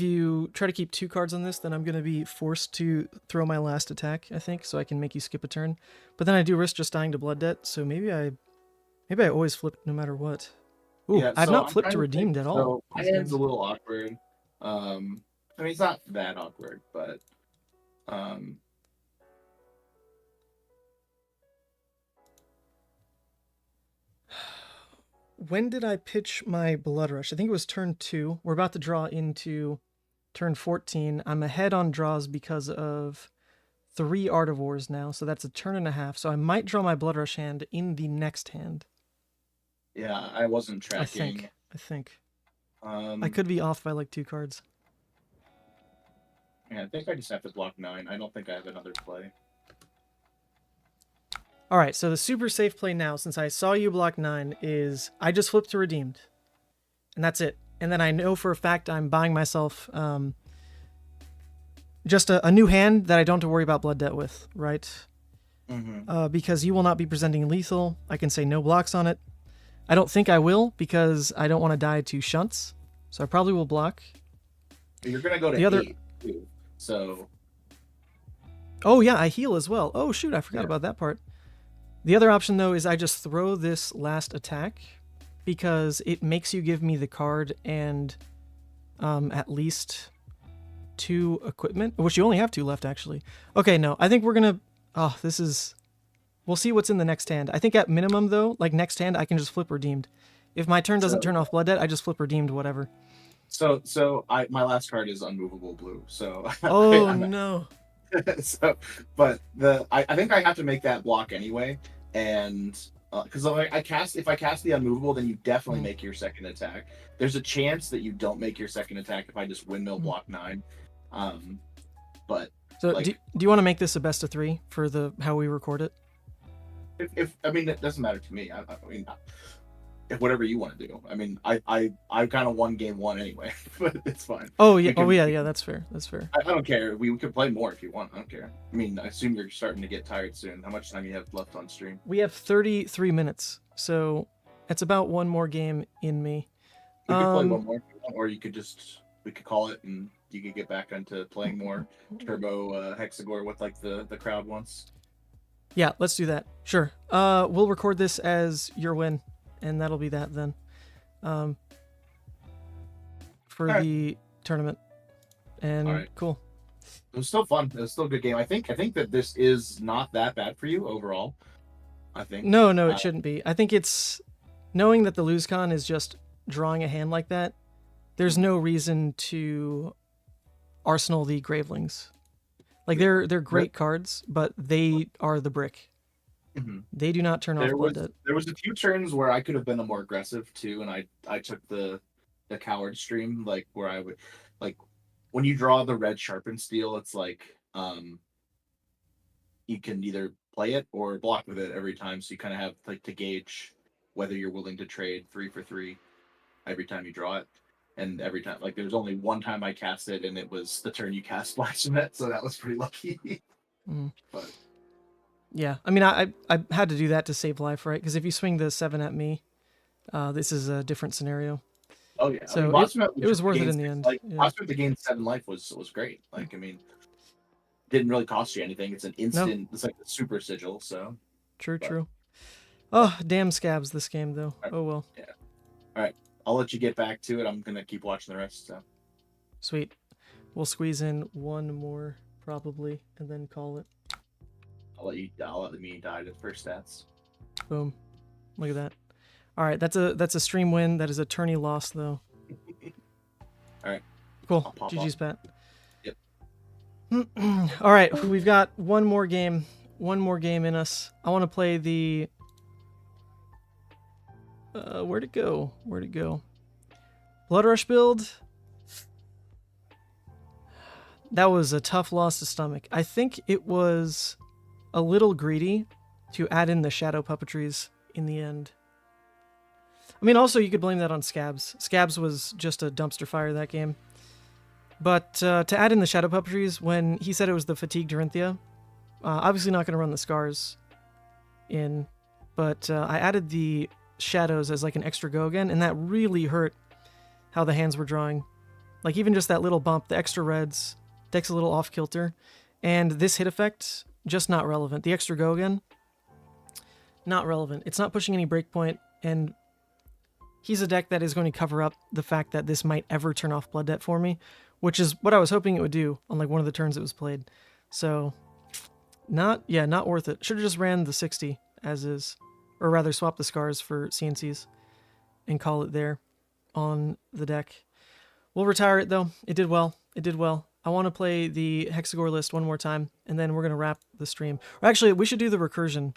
you try to keep 2 cards on this, then I'm going to be forced to throw my last attack, I think, so I can make you skip a turn. But then I do risk just dying to Blood Debt, so maybe I always flip no matter what. Ooh, Yeah, I've so not I'm flipped to trying redeemed think, at all. So my hand's a little awkward. I mean, it's not that awkward, but When did I pitch my Bloodrush? I think it was turn 2. We're about to draw into turn 14. I'm ahead on draws because of 3 Art of Wars now, so that's a turn and a half. So I might draw my Bloodrush hand in the next hand. yeah, I wasn't tracking. I think. Um, I could be off by like 2 cards. Yeah, I think I just have to block 9. I don't think I have another play. All right, so the super safe play now, since I saw you block 9, is I just flip to redeemed. And that's it. And then I know for a fact I'm buying myself just a new hand that I don't have to worry about Blood Debt with, right? Because you will not be presenting lethal. I can say no blocks on it. I don't think I will, because I don't want to die to shunts. So I probably will block. But you're going to go to The other- 8, too. So, Oh, yeah, I heal as well. Oh, shoot, I forgot Yeah. about that part. The other option, though, is I just throw this last attack because it makes you give me the card and at least 2 equipment, which you only have 2 left, actually. Okay, no, I think we're going to... Oh, this is... We'll see what's in the next hand. I think at minimum, though, like next hand, I can just flip Redeemed. If my turn doesn't turn off Blood Debt, I just flip Redeemed, whatever. So my last card is Unmovable Blue. So Oh, no. So, but I think I have to make that block anyway, and because if I cast the Unmovable, then you definitely make your second attack. There's a chance that you don't make your second attack if I just windmill block 9. But so like, do you want to make this a best of 3 for the how we record it? if I mean, it doesn't matter to me. I mean, if whatever you want to do. I mean, I kind of won game 1 anyway, but it's fine. Oh yeah, yeah. That's fair. That's fair. I don't care. We could play more if you want. I don't care. I mean, I assume you're starting to get tired soon. How much time you have left on stream? We have 33 minutes, so it's about one more game in me. We could play one more, if you want, or we could call it, and you could get back into playing more Turbo Hexagore with like the crowd wants. Yeah, let's do that. Sure. We'll record this as your win, and that'll be that then. For the tournament. And cool. It was still fun. It was still a good game. I think that this is not that bad for you overall. I think. No, it shouldn't be. I think it's knowing that the lose con is just drawing a hand like that. There's no reason to arsenal the Gravelings. Like they're great cards, but they are the brick. Mm-hmm. They do not turn off Blood Debt. There was a few turns where I could have been more aggressive too, and I took the coward stream, like where I would, like when you draw the red sharpened steel, it's like you can either play it or block with it every time, so you kind of have like to gauge whether you're willing to trade 3 for 3 every time you draw it. And every time, like, there's only one time I cast it, and it was the turn you cast Splash Net, so that was pretty lucky. But yeah, I mean, I had to do that to save life, right? Because if you swing the 7 at me, this is a different scenario. Oh yeah, so I mean, it was worth it in the end. Like Bossman to gain 7 life was great. Like, I mean, didn't really cost you anything. It's an instant. No. It's like a super sigil. So true. Oh, damn scabs this game though. Right. Oh well. Yeah. All right. I'll let you get back to it. I'm gonna keep watching the rest. So sweet. We'll squeeze in one more probably, and then call it. I'll let me die to the first stats. Boom. Look at that. All right, that's a stream win. That is a tourney loss though. All right. Cool. GG's, Pat. Yep. All right, we've got one more game in us. I want to play the. Where'd it go? Bloodrush build. That was a tough loss to stomach. I think it was a little greedy to add in the shadow puppetries in the end. I mean, also you could blame that on Scabs. Scabs was just a dumpster fire that game. But to add in the shadow puppetries when he said it was the fatigued Dorinthia, obviously not going to run the scars in, but I added the shadows as like an extra go again, and that really hurt how the hands were drawing. Like even just that little bump, the extra reds, deck's a little off kilter, and this hit effect, just not relevant. The extra go again, not relevant. It's not pushing any breakpoint, and he's a deck that is going to cover up the fact that this might ever turn off Blood Debt for me, which is what I was hoping it would do on like one of the turns it was played. So, not worth it. Should have just ran the 60 as is. Or rather, swap the scars for CNCs and call it there on the deck. We'll retire it, though. It did well. I want to play the Hexagore list one more time, and then we're going to wrap the stream. Or actually, we should do the Recursion.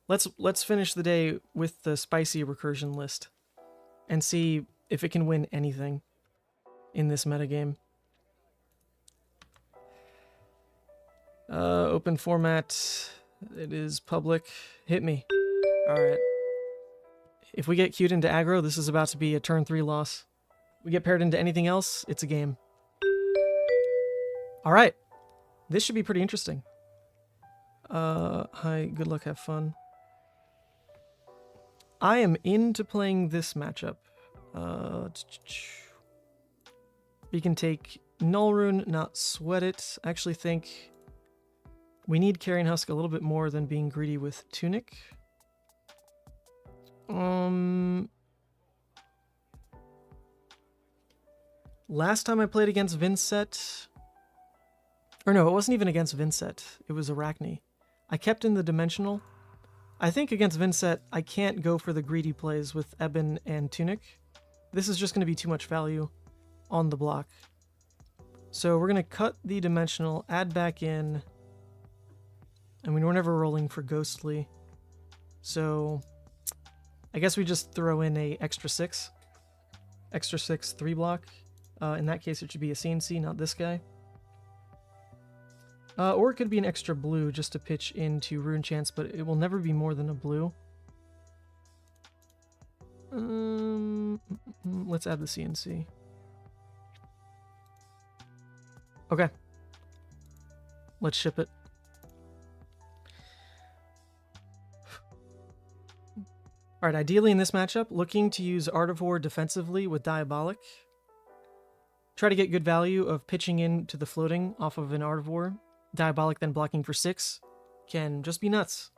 Let's finish the day with the spicy Recursion list and see if it can win anything in this metagame. Open format. It is public. Hit me. Alright. If we get queued into aggro, this is about to be a turn 3 loss. We get paired into anything else, it's a game. Alright. This should be pretty interesting. Hi, good luck, have fun. I am into playing this matchup. We can take Null Rune, not sweat it. I actually think We need Carrion Husk a little bit more than being greedy with Tunic. Last time I played against Vynnset... Or no, it wasn't even against Vynnset. It was Arachne. I kept in the Dimensional. I think against Vynnset, I can't go for the greedy plays with Ebon and Tunic. This is just going to be too much value on the block. So we're going to cut the Dimensional, add back in... I mean, we're never rolling for Ghostly. So I guess we just throw in a extra 6. Extra 6, 3 block. In that case, it should be a CNC, not this guy. Or it could be an extra blue just to pitch into Rune Chance, but it will never be more than a blue. Let's add the CNC. Okay. Let's ship it. Alright, ideally in this matchup, looking to use Artivore defensively with Diabolic. Try to get good value of pitching into the floating off of an Artivore. Diabolic then blocking for 6 can just be nuts.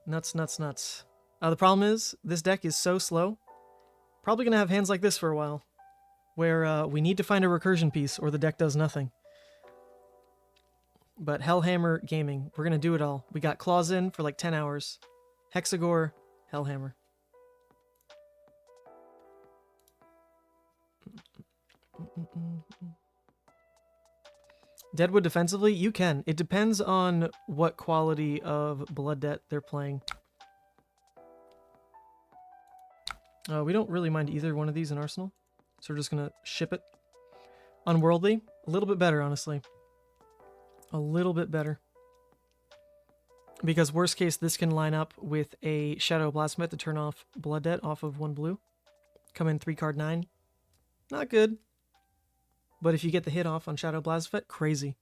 Nuts, nuts, nuts. The problem is, this deck is so slow. Probably going to have hands like this for a while, where we need to find a recursion piece or the deck does nothing. But Hellhammer Gaming, we're going to do it all. We got Claws in for like 10 hours. Hexagore, Hellhammer. Deadwood defensively? You can. It depends on what quality of Blood Debt they're playing. We don't really mind either one of these in Arsenal, so we're just going to ship it. Unworldly? A little bit better, honestly. A little bit better. Because worst case, this can line up with a Shadow Blasphemous to turn off Blood Debt off of 1 blue. Come in 3 card 9. Not good. But if you get the hit off on Shadow Blasphemous, crazy.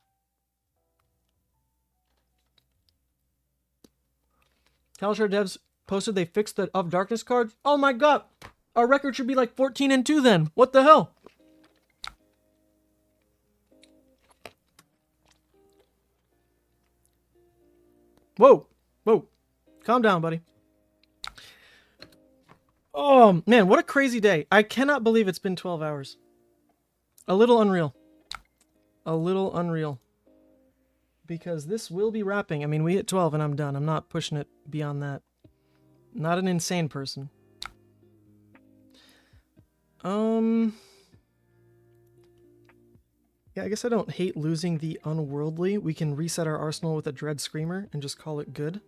Kalashar devs posted they fixed the Of Darkness cards. Oh my god! Our record should be like 14-2 then. What the hell? Whoa! Whoa! Calm down, buddy. Oh, man, what a crazy day. I cannot believe it's been 12 hours. A little unreal. A little unreal. Because this will be wrapping. I mean, we hit 12 and I'm done. I'm not pushing it beyond that. Not an insane person. Yeah, I guess I don't hate losing the Unworldly. We can reset our arsenal with a Dread Screamer and just call it good.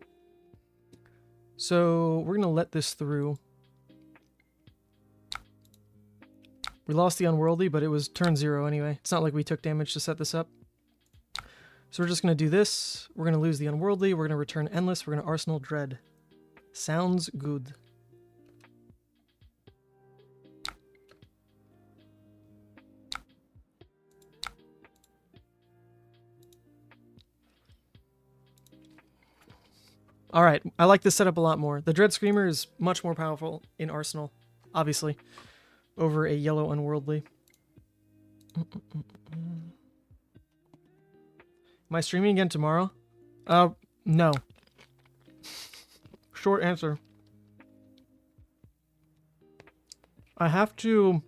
So we're going to let this through. We lost the Unworldly, but it was turn 0 anyway. It's not like we took damage to set this up. So we're just going to do this. We're going to lose the Unworldly. We're going to return Endless. We're going to Arsenal Dread. Sounds good. Alright, I like this setup a lot more. The Dread Screamer is much more powerful in Arsenal, obviously, over a yellow Unworldly. Am I streaming again tomorrow? No. Short answer. I have to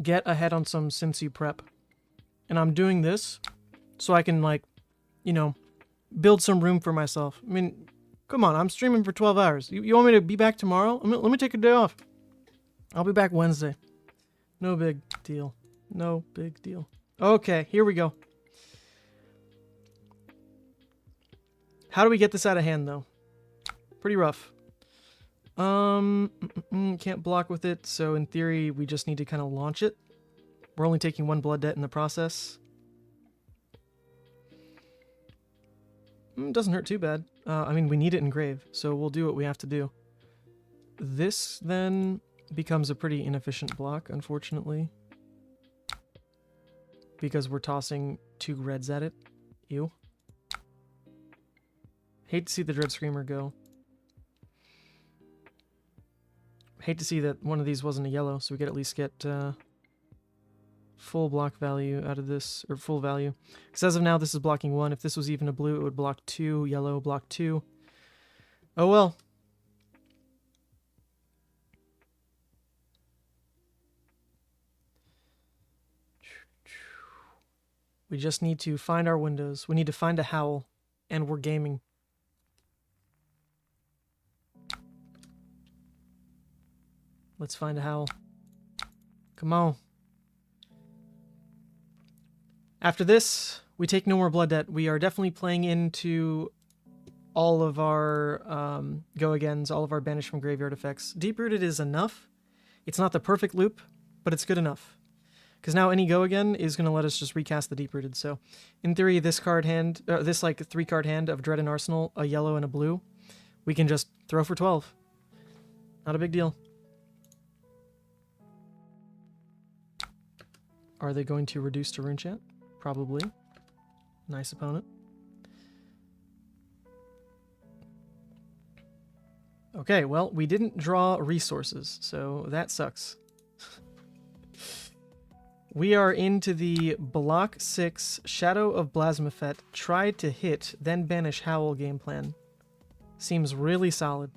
get ahead on some Cincy prep. And I'm doing this so I can, like, you know, build some room for myself. I mean, come on, I'm streaming for 12 hours. You want me to be back tomorrow? Let me take a day off. I'll be back Wednesday. No big deal. No big deal. Okay, here we go. How do we get this out of hand, though? Pretty rough. Can't block with it, so in theory, we just need to kind of launch it. We're only taking 1 blood debt in the process. Doesn't hurt too bad. I mean, we need it in grave, so we'll do what we have to do. This, then, becomes a pretty inefficient block, unfortunately. Because we're tossing 2 reds at it. Ew. Hate to see the Dread Screamer go. Hate to see that one of these wasn't a yellow, so we could at least get full block value out of this, or full value. Because as of now, this is blocking 1. If this was even a blue, it would block 2. Yellow, block 2. Oh well. We just need to find our windows. We need to find a howl, and we're gaming. Let's find a howl. Come on. After this, we take no more blood debt. We are definitely playing into all of our go-agains, all of our banish from graveyard effects. Deep-rooted is enough. It's not the perfect loop, but it's good enough. Because now any go-again is going to let us just recast the deep-rooted. So, in theory, this card hand, this like 3-card hand of Dread and Arsenal, a yellow and a blue, we can just throw for 12. Not a big deal. Are they going to reduce to Rune Chant? Probably. Nice opponent. Okay, well, we didn't draw resources, so that sucks. We are into the block 6 Shadow of Blasmaphet. Try to hit, then banish Howl game plan. Seems really solid.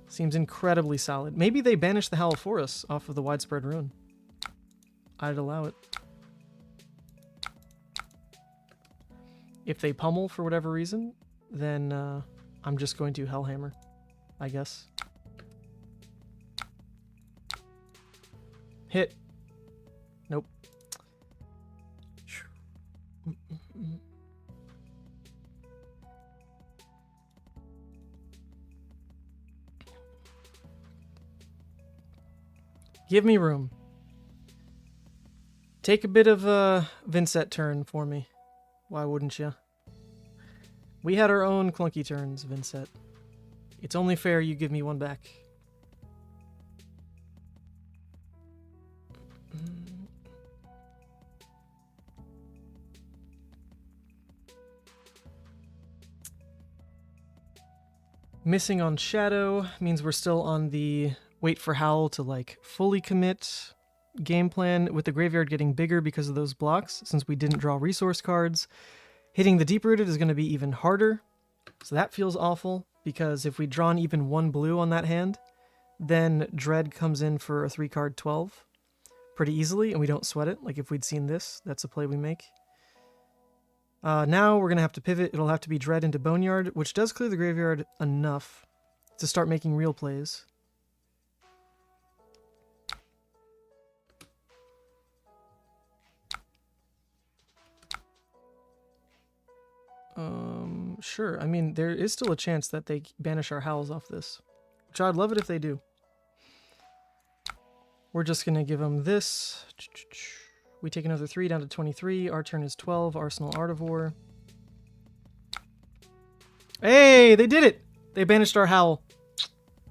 Seems incredibly solid. Maybe they banish the Howl for us off of the Widespread Ruin. I'd allow it. If they pummel for whatever reason, then I'm just going to Hellhammer, I guess. Hit. Nope. Give me room. Take a bit of a Vynnset turn for me. Why wouldn't you? We had our own clunky turns, Vynnset. It's only fair you give me one back. Missing on Shadow means we're still on the wait for Howl to like fully commit game plan, with the graveyard getting bigger because of those blocks, since we didn't draw resource cards. Hitting the deep-rooted is going to be even harder, so that feels awful, because if we'd drawn even one blue on that hand, then Dread comes in for a 3-card 12 pretty easily, and we don't sweat it. Like if we'd seen this, that's a play we make. Now we're going to have to pivot. It'll have to be Dread into Boneyard, which does clear the graveyard enough to start making real plays. Sure. I mean, there is still a chance that they banish our Howls off this, which I'd love it if they do. We're just going to give them this. We take another 3 down to 23. Our turn is 12. Arsenal Artivore. Hey, they did it! They banished our Howl.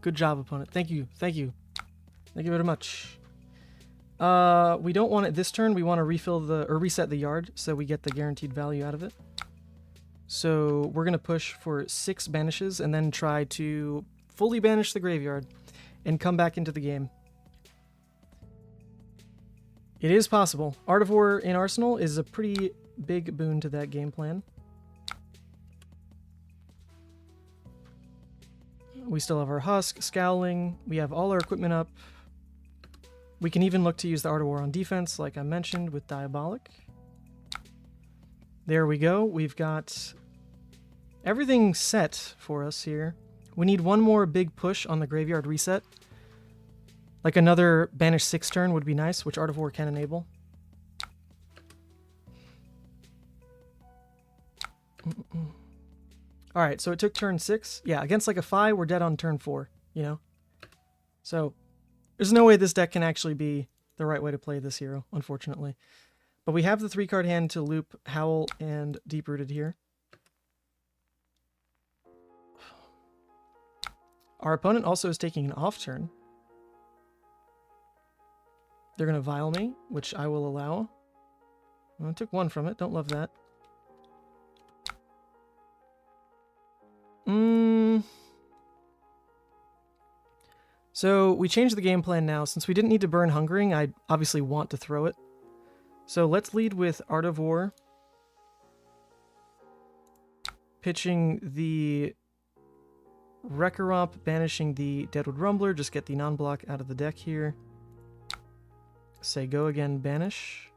Good job, opponent. Thank you. Thank you. Thank you very much. We don't want it this turn. We want to reset the yard so we get the guaranteed value out of it. So we're going to push for 6 banishes and then try to fully banish the graveyard and come back into the game. It is possible. Artivore in Arsenal is a pretty big boon to that game plan. We still have our Husk, Scowling. We have all our equipment up. We can even look to use the Artivore on defense, like I mentioned, with Diabolic. There we go. We've got everything set for us here. We need one more big push on the graveyard reset. Like another banish 6 turn would be nice, which Artivore can enable. Alright, so it took turn 6. Yeah, against like a 5, we're dead on turn 4, you know? So, there's no way this deck can actually be the right way to play this hero, unfortunately. But we have the 3-card hand to loop Howl and Deep-Rooted here. Our opponent also is taking an off turn. They're going to Vile me, which I will allow. Well, I took 1 from it. Don't love that. So we changed the game plan now. Since we didn't need to burn Hungering, I obviously want to throw it. So let's lead with Art of War. Pitching the Recursion, banishing the Deadwood Rumbler, just get the non-block out of the deck here. Say go again, banish.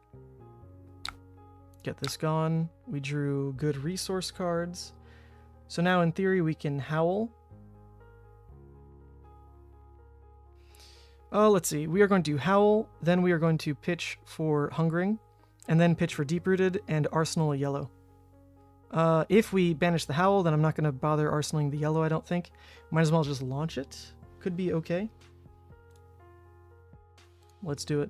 Get this gone. We drew good resource cards. So now in theory we can Howl. Let's see. We are going to Howl, then we are going to pitch for Hungering, and then pitch for Deep-Rooted and Arsenal a yellow. If we banish the Howl, then I'm not going to bother arsenaling the yellow, I don't think. Might as well just launch it. Could be okay. Let's do it.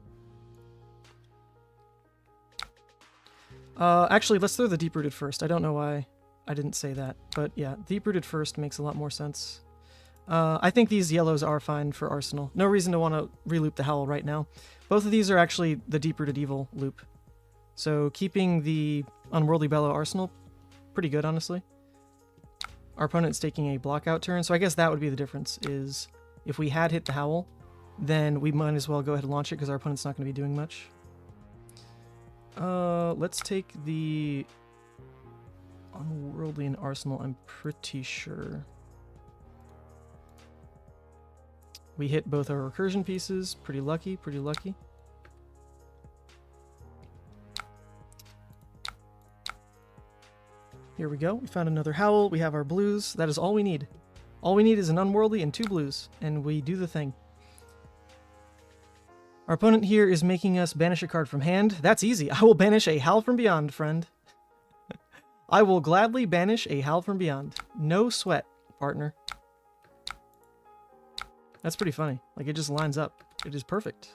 Actually, let's throw the Deep-Rooted first. I don't know why I didn't say that, but yeah, Deep-Rooted first makes a lot more sense. I think these yellows are fine for Arsenal. No reason to want to reloop the Howl right now. Both of these are actually the Deep-Rooted Evil loop. So keeping the Unworldly Bellow Arsenal, pretty good, honestly. Our opponent's taking a blockout turn, so I guess that would be the difference, is if we had hit the Howl, then we might as well go ahead and launch it, because our opponent's not going to be doing much. Let's take the Unworldly and Arsenal, I'm pretty sure. We hit both our recursion pieces. Pretty lucky, pretty lucky. Here we go. We found another Howl. We have our blues. That is all we need. All we need is an Unworldly and 2 blues, and we do the thing. Our opponent here is making us banish a card from hand. That's easy. I will banish a Howl from Beyond, friend. I will gladly banish a Howl from Beyond. No sweat, partner. That's pretty funny. Like, it just lines up. It is perfect.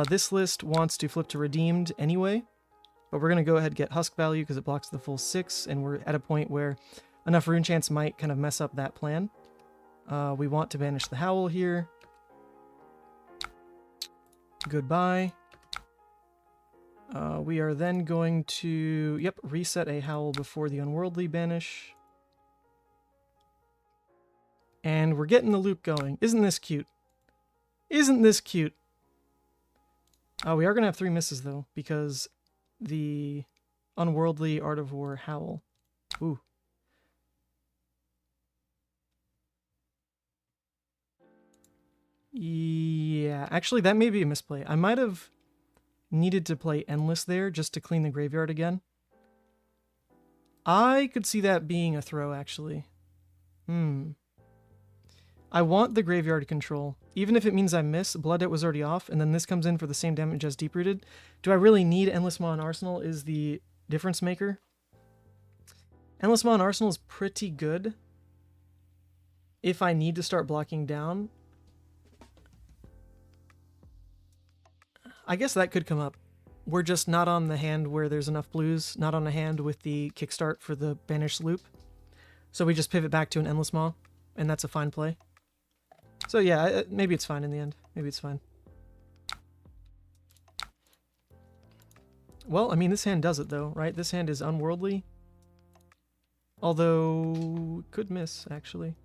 This list wants to flip to Redeemed anyway, but we're going to go ahead and get Husk value because it blocks the full 6, and we're at a point where enough rune chance might kind of mess up that plan. We want to banish the Howl here. Goodbye. We are then going to, reset a Howl before the Unworldly banish. And we're getting the loop going. Isn't this cute? Isn't this cute? We are going to have 3 misses, though, because the Unworldly Art of War Howl. Ooh. Yeah, actually, that may be a misplay. I might have needed to play Endless there just to clean the graveyard again. I could see that being a throw, actually. I want the graveyard control. Even if it means I miss, Blood Debt was already off, and then this comes in for the same damage as Deep-Rooted. Do I really need Endless Maw and Arsenal is the difference maker. Endless Maw and Arsenal is pretty good if I need to start blocking down. I guess that could come up. We're just not on the hand where there's enough blues, not on a hand with the kickstart for the banish loop. So we just pivot back to an Endless Maw, and that's a fine play. So yeah, maybe it's fine in the end. Maybe it's fine. Well, I mean, this hand does it though, right? This hand is Unworldly. Although, could miss, actually.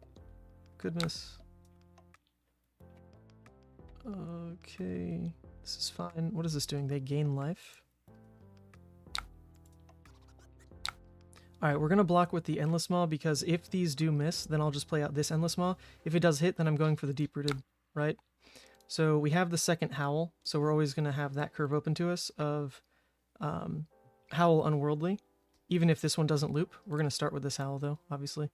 Could miss. Okay, this is fine. What is this doing? They gain life. Alright, we're going to block with the Endless Maw because if these do miss, then I'll just play out this Endless Maw. If it does hit, then I'm going for the Deep-Rooted, right? So we have the second Howl, so we're always going to have that curve open to us of Howl Unworldly. Even if this one doesn't loop, we're going to start with this Howl though, obviously.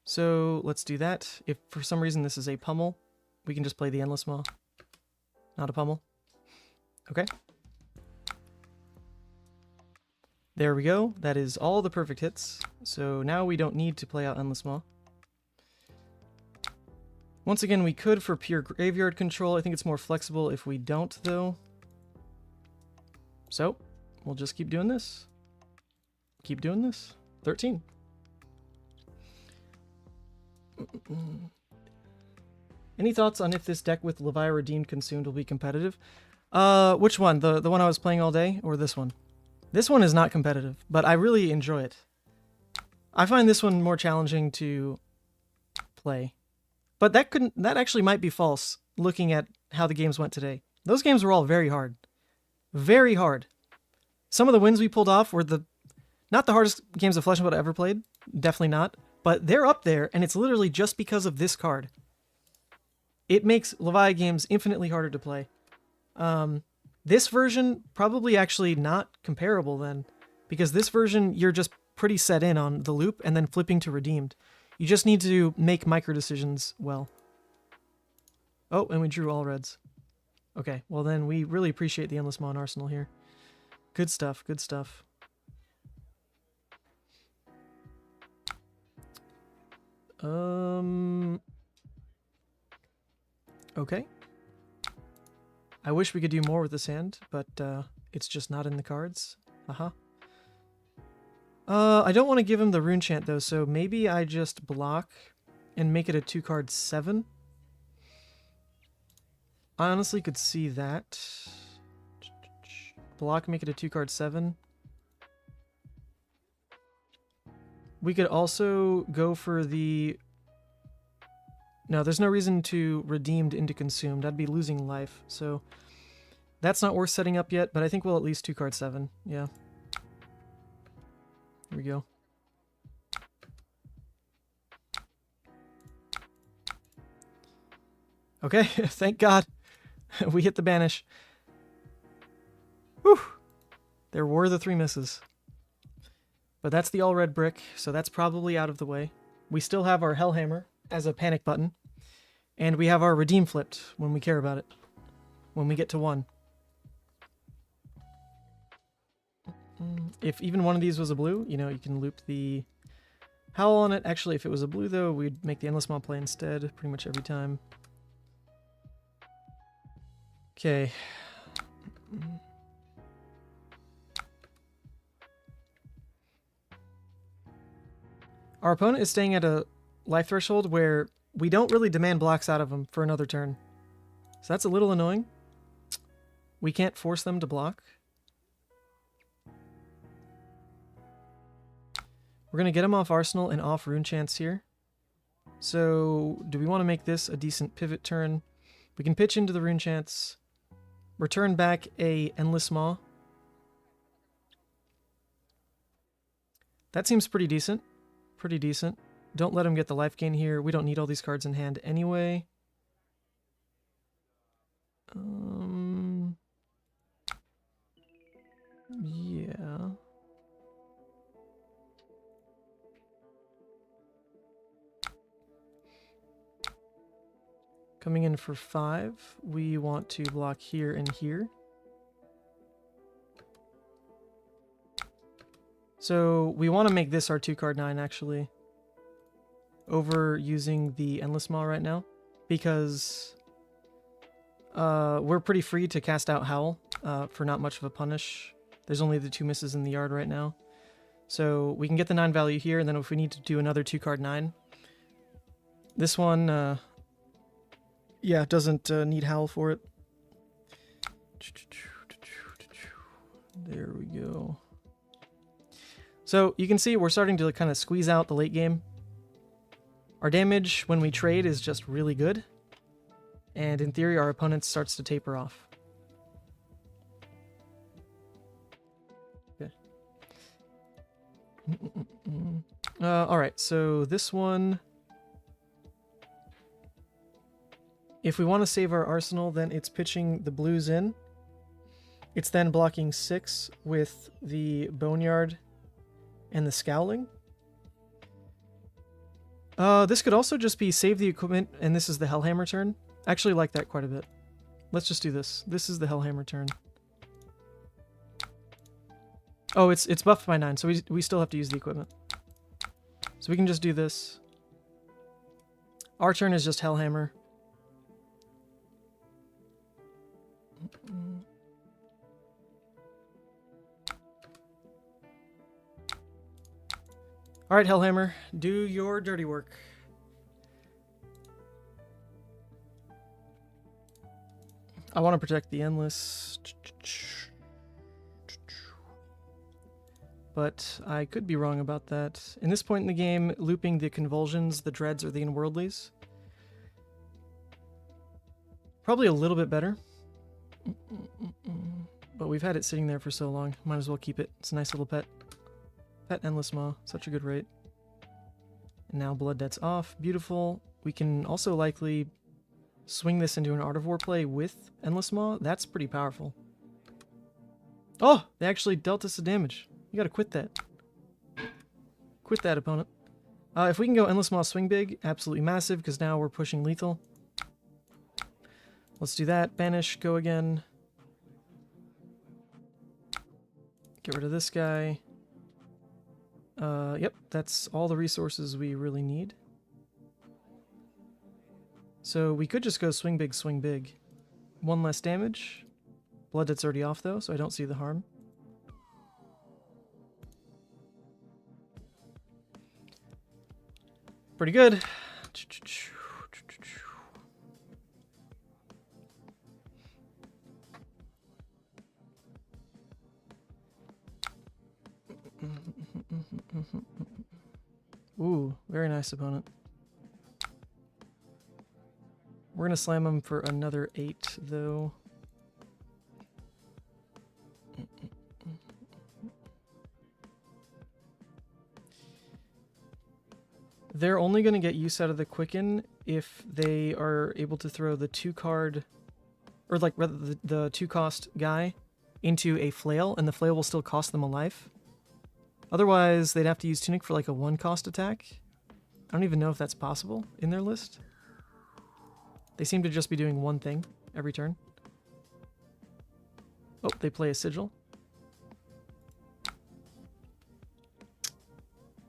So let's do that. If for some reason this is a pummel, we can just play the Endless Maw. Not a pummel. Okay. There we go. That is all the perfect hits. So now we don't need to play out Endless Maw. Once again, we could for pure graveyard control. I think it's more flexible if we don't, though. So, we'll just keep doing this. Keep doing this. 13. Any thoughts on if this deck with Levia Redeemed Consumed will be competitive? Which one? The one I was playing all day, or this one? This one is not competitive, but I really enjoy it. I find this one more challenging to play. But that actually might be false, looking at how the games went today. Those games were all very hard. Very hard. Some of the wins we pulled off were not the hardest games of Flesh and Blood I ever played. Definitely not. But they're up there, and it's literally just because of this card. It makes Levia games infinitely harder to play. This version, probably actually not comparable then. Because this version, you're just pretty set in on the loop and then flipping to redeemed. You just need to make micro decisions well. Oh, and we drew all reds. Okay, well then we really appreciate the Endless Maw Arsenal here. Good stuff, good stuff. Okay. I wish we could do more with this hand, but it's just not in the cards. I don't want to give him the rune chant though, so maybe I just block and make it a 2-card 7. I honestly could see that. Block, make it a 2-card 7. We could also go for the... No, there's no reason to redeemed into consumed. I'd be losing life, so that's not worth setting up yet, but I think we'll at least 2-card 7. Yeah. Here we go. Okay, thank God. We hit the banish. Whew. There were the 3 misses. But that's the all-red brick, so that's probably out of the way. We still have our Hellhammer as a panic button. And we have our redeem flipped when we care about it. When we get to 1. If even one of these was a blue, you know, you can loop the Howl on it. Actually, if it was a blue, though, we'd make the Endless Maw play instead, pretty much every time. Okay. Our opponent is staying at a life threshold where we don't really demand blocks out of them for another turn. So that's a little annoying. We can't force them to block. We're going to get him off Arsenal and off Rune Chance here. So do we want to make this a decent pivot turn? We can pitch into the Rune Chance. Return back a Endless Maw. That seems pretty decent. Pretty decent. Don't let him get the life gain here. We don't need all these cards in hand anyway. Yeah. Coming in for 5, we want to block here and here. So we want to make this our 2-card 9 actually, over using the Endless Maw right now, because we're pretty free to cast out Howl for not much of a punish. There's only the 2 misses in the yard right now. So we can get the 9 value here, and then if we need to do another 2-card 9, this one... yeah, doesn't need Howl for it. There we go. So you can see we're starting to kind of squeeze out the late game. Our damage when we trade is just really good. And in theory, our opponent starts to taper off. Okay. Alright, so this one... If we want to save our arsenal, then it's pitching the blues in. It's then blocking 6 with the Boneyard and the Scowling. This could also just be save the equipment, and this is the Hellhammer turn. I actually like that quite a bit. Let's just do this. This is the Hellhammer turn. Oh, it's buffed by 9, so we still have to use the equipment. So we can just do this. Our turn is just Hellhammer. Alright, Hellhammer, do your dirty work. I want to protect the Endless. But I could be wrong about that. In this point in the game, looping the Convulsions, the Dreads, or the Unworldlies Probably a little bit better. But we've had it sitting there for so long. Might as well keep it. It's a nice little pet. Pet Endless Maw. Such a good rate. And now Blood Debt's off. Beautiful. We can also likely swing this into an Art of War play with Endless Maw. That's pretty powerful. Oh! They actually dealt us the damage. You gotta quit that. Quit that, opponent. If we can go Endless Maw Swing Big, absolutely massive, because now we're pushing lethal. Let's do that. Banish, go again. Get rid of this guy. Yep, that's all the resources we really need. So we could just go swing big, swing big. One less damage. Blood Debt's already off though, so I don't see the harm. Pretty good. Ooh, very nice opponent. We're gonna slam him for another 8 though. They're only going to get use out of the Quicken if they are able to throw the 2-card, or like rather the 2-cost guy into a flail, and the flail will still cost them a life. Otherwise, they'd have to use Tunic for like a 1-cost attack. I don't even know if that's possible in their list. They seem to just be doing one thing every turn. Oh, they play a Sigil.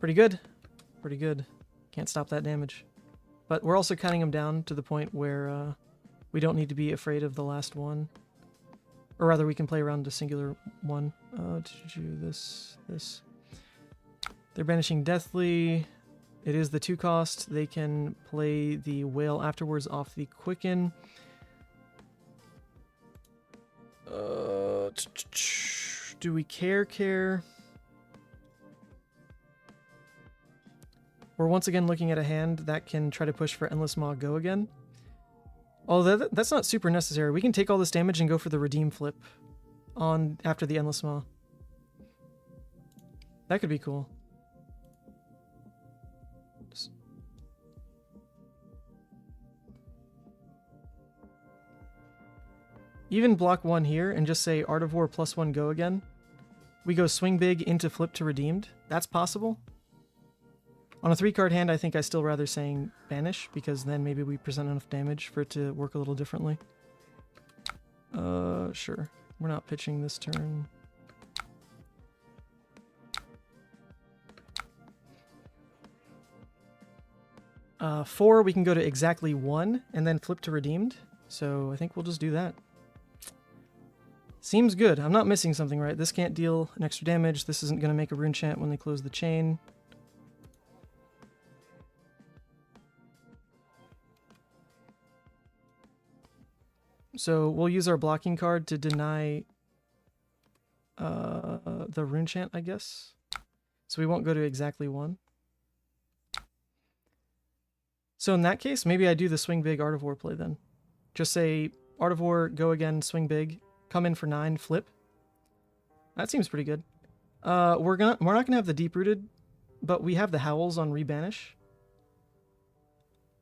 Pretty good. Pretty good. Can't stop that damage. But we're also counting them down to the point where we don't need to be afraid of the last one. Or rather, we can play around a singular one. This. They're banishing Deathly. It is the 2-cost. They can play the Whale afterwards off the Quicken. Do we care? We're once again looking at a hand that can try to push for Endless Maw go again. Although that's not super necessary. We can take all this damage and go for the Redeem flip on after the Endless Maw. That could be cool. Even block 1 here and just say Art of War +1 go again. We go swing big into flip to redeemed. That's possible. On a 3-card hand, I think I still rather saying banish, because then maybe we present enough damage for it to work a little differently. Sure. We're not pitching this turn. Four, we can go to exactly 1 and then flip to redeemed. So I think we'll just do that. Seems good. I'm not missing something, right? This can't deal an extra damage. This isn't going to make a rune chant when they close the chain. So we'll use our blocking card to deny the rune chant, I guess. So we won't go to exactly 1. So in that case, maybe I do the swing big Art of War play then. Just say Art of War, go again, swing big, come in for 9, flip. That seems pretty good. We're not gonna have the Deep Rooted, but we have the Howls on rebanish.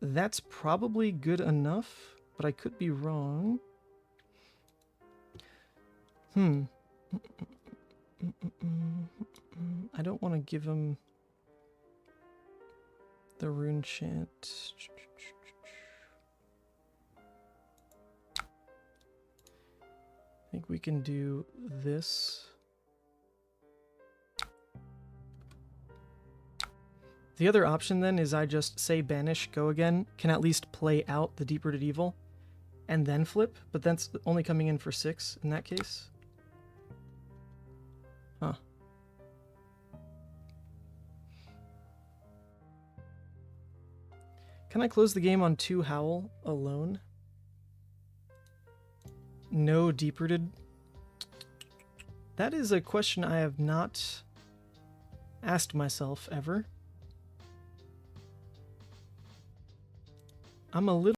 That's probably good enough, but I could be wrong. I don't want to give him the rune chant. I think we can do this. The other option then is I just say banish, go again, can at least play out the Deep-Rooted Evil, and then flip, but that's only coming in for 6 in that case. Huh. Can I close the game on 2 Howl alone? No Deep-Rooted? That is a question I have not asked myself ever. I'm a little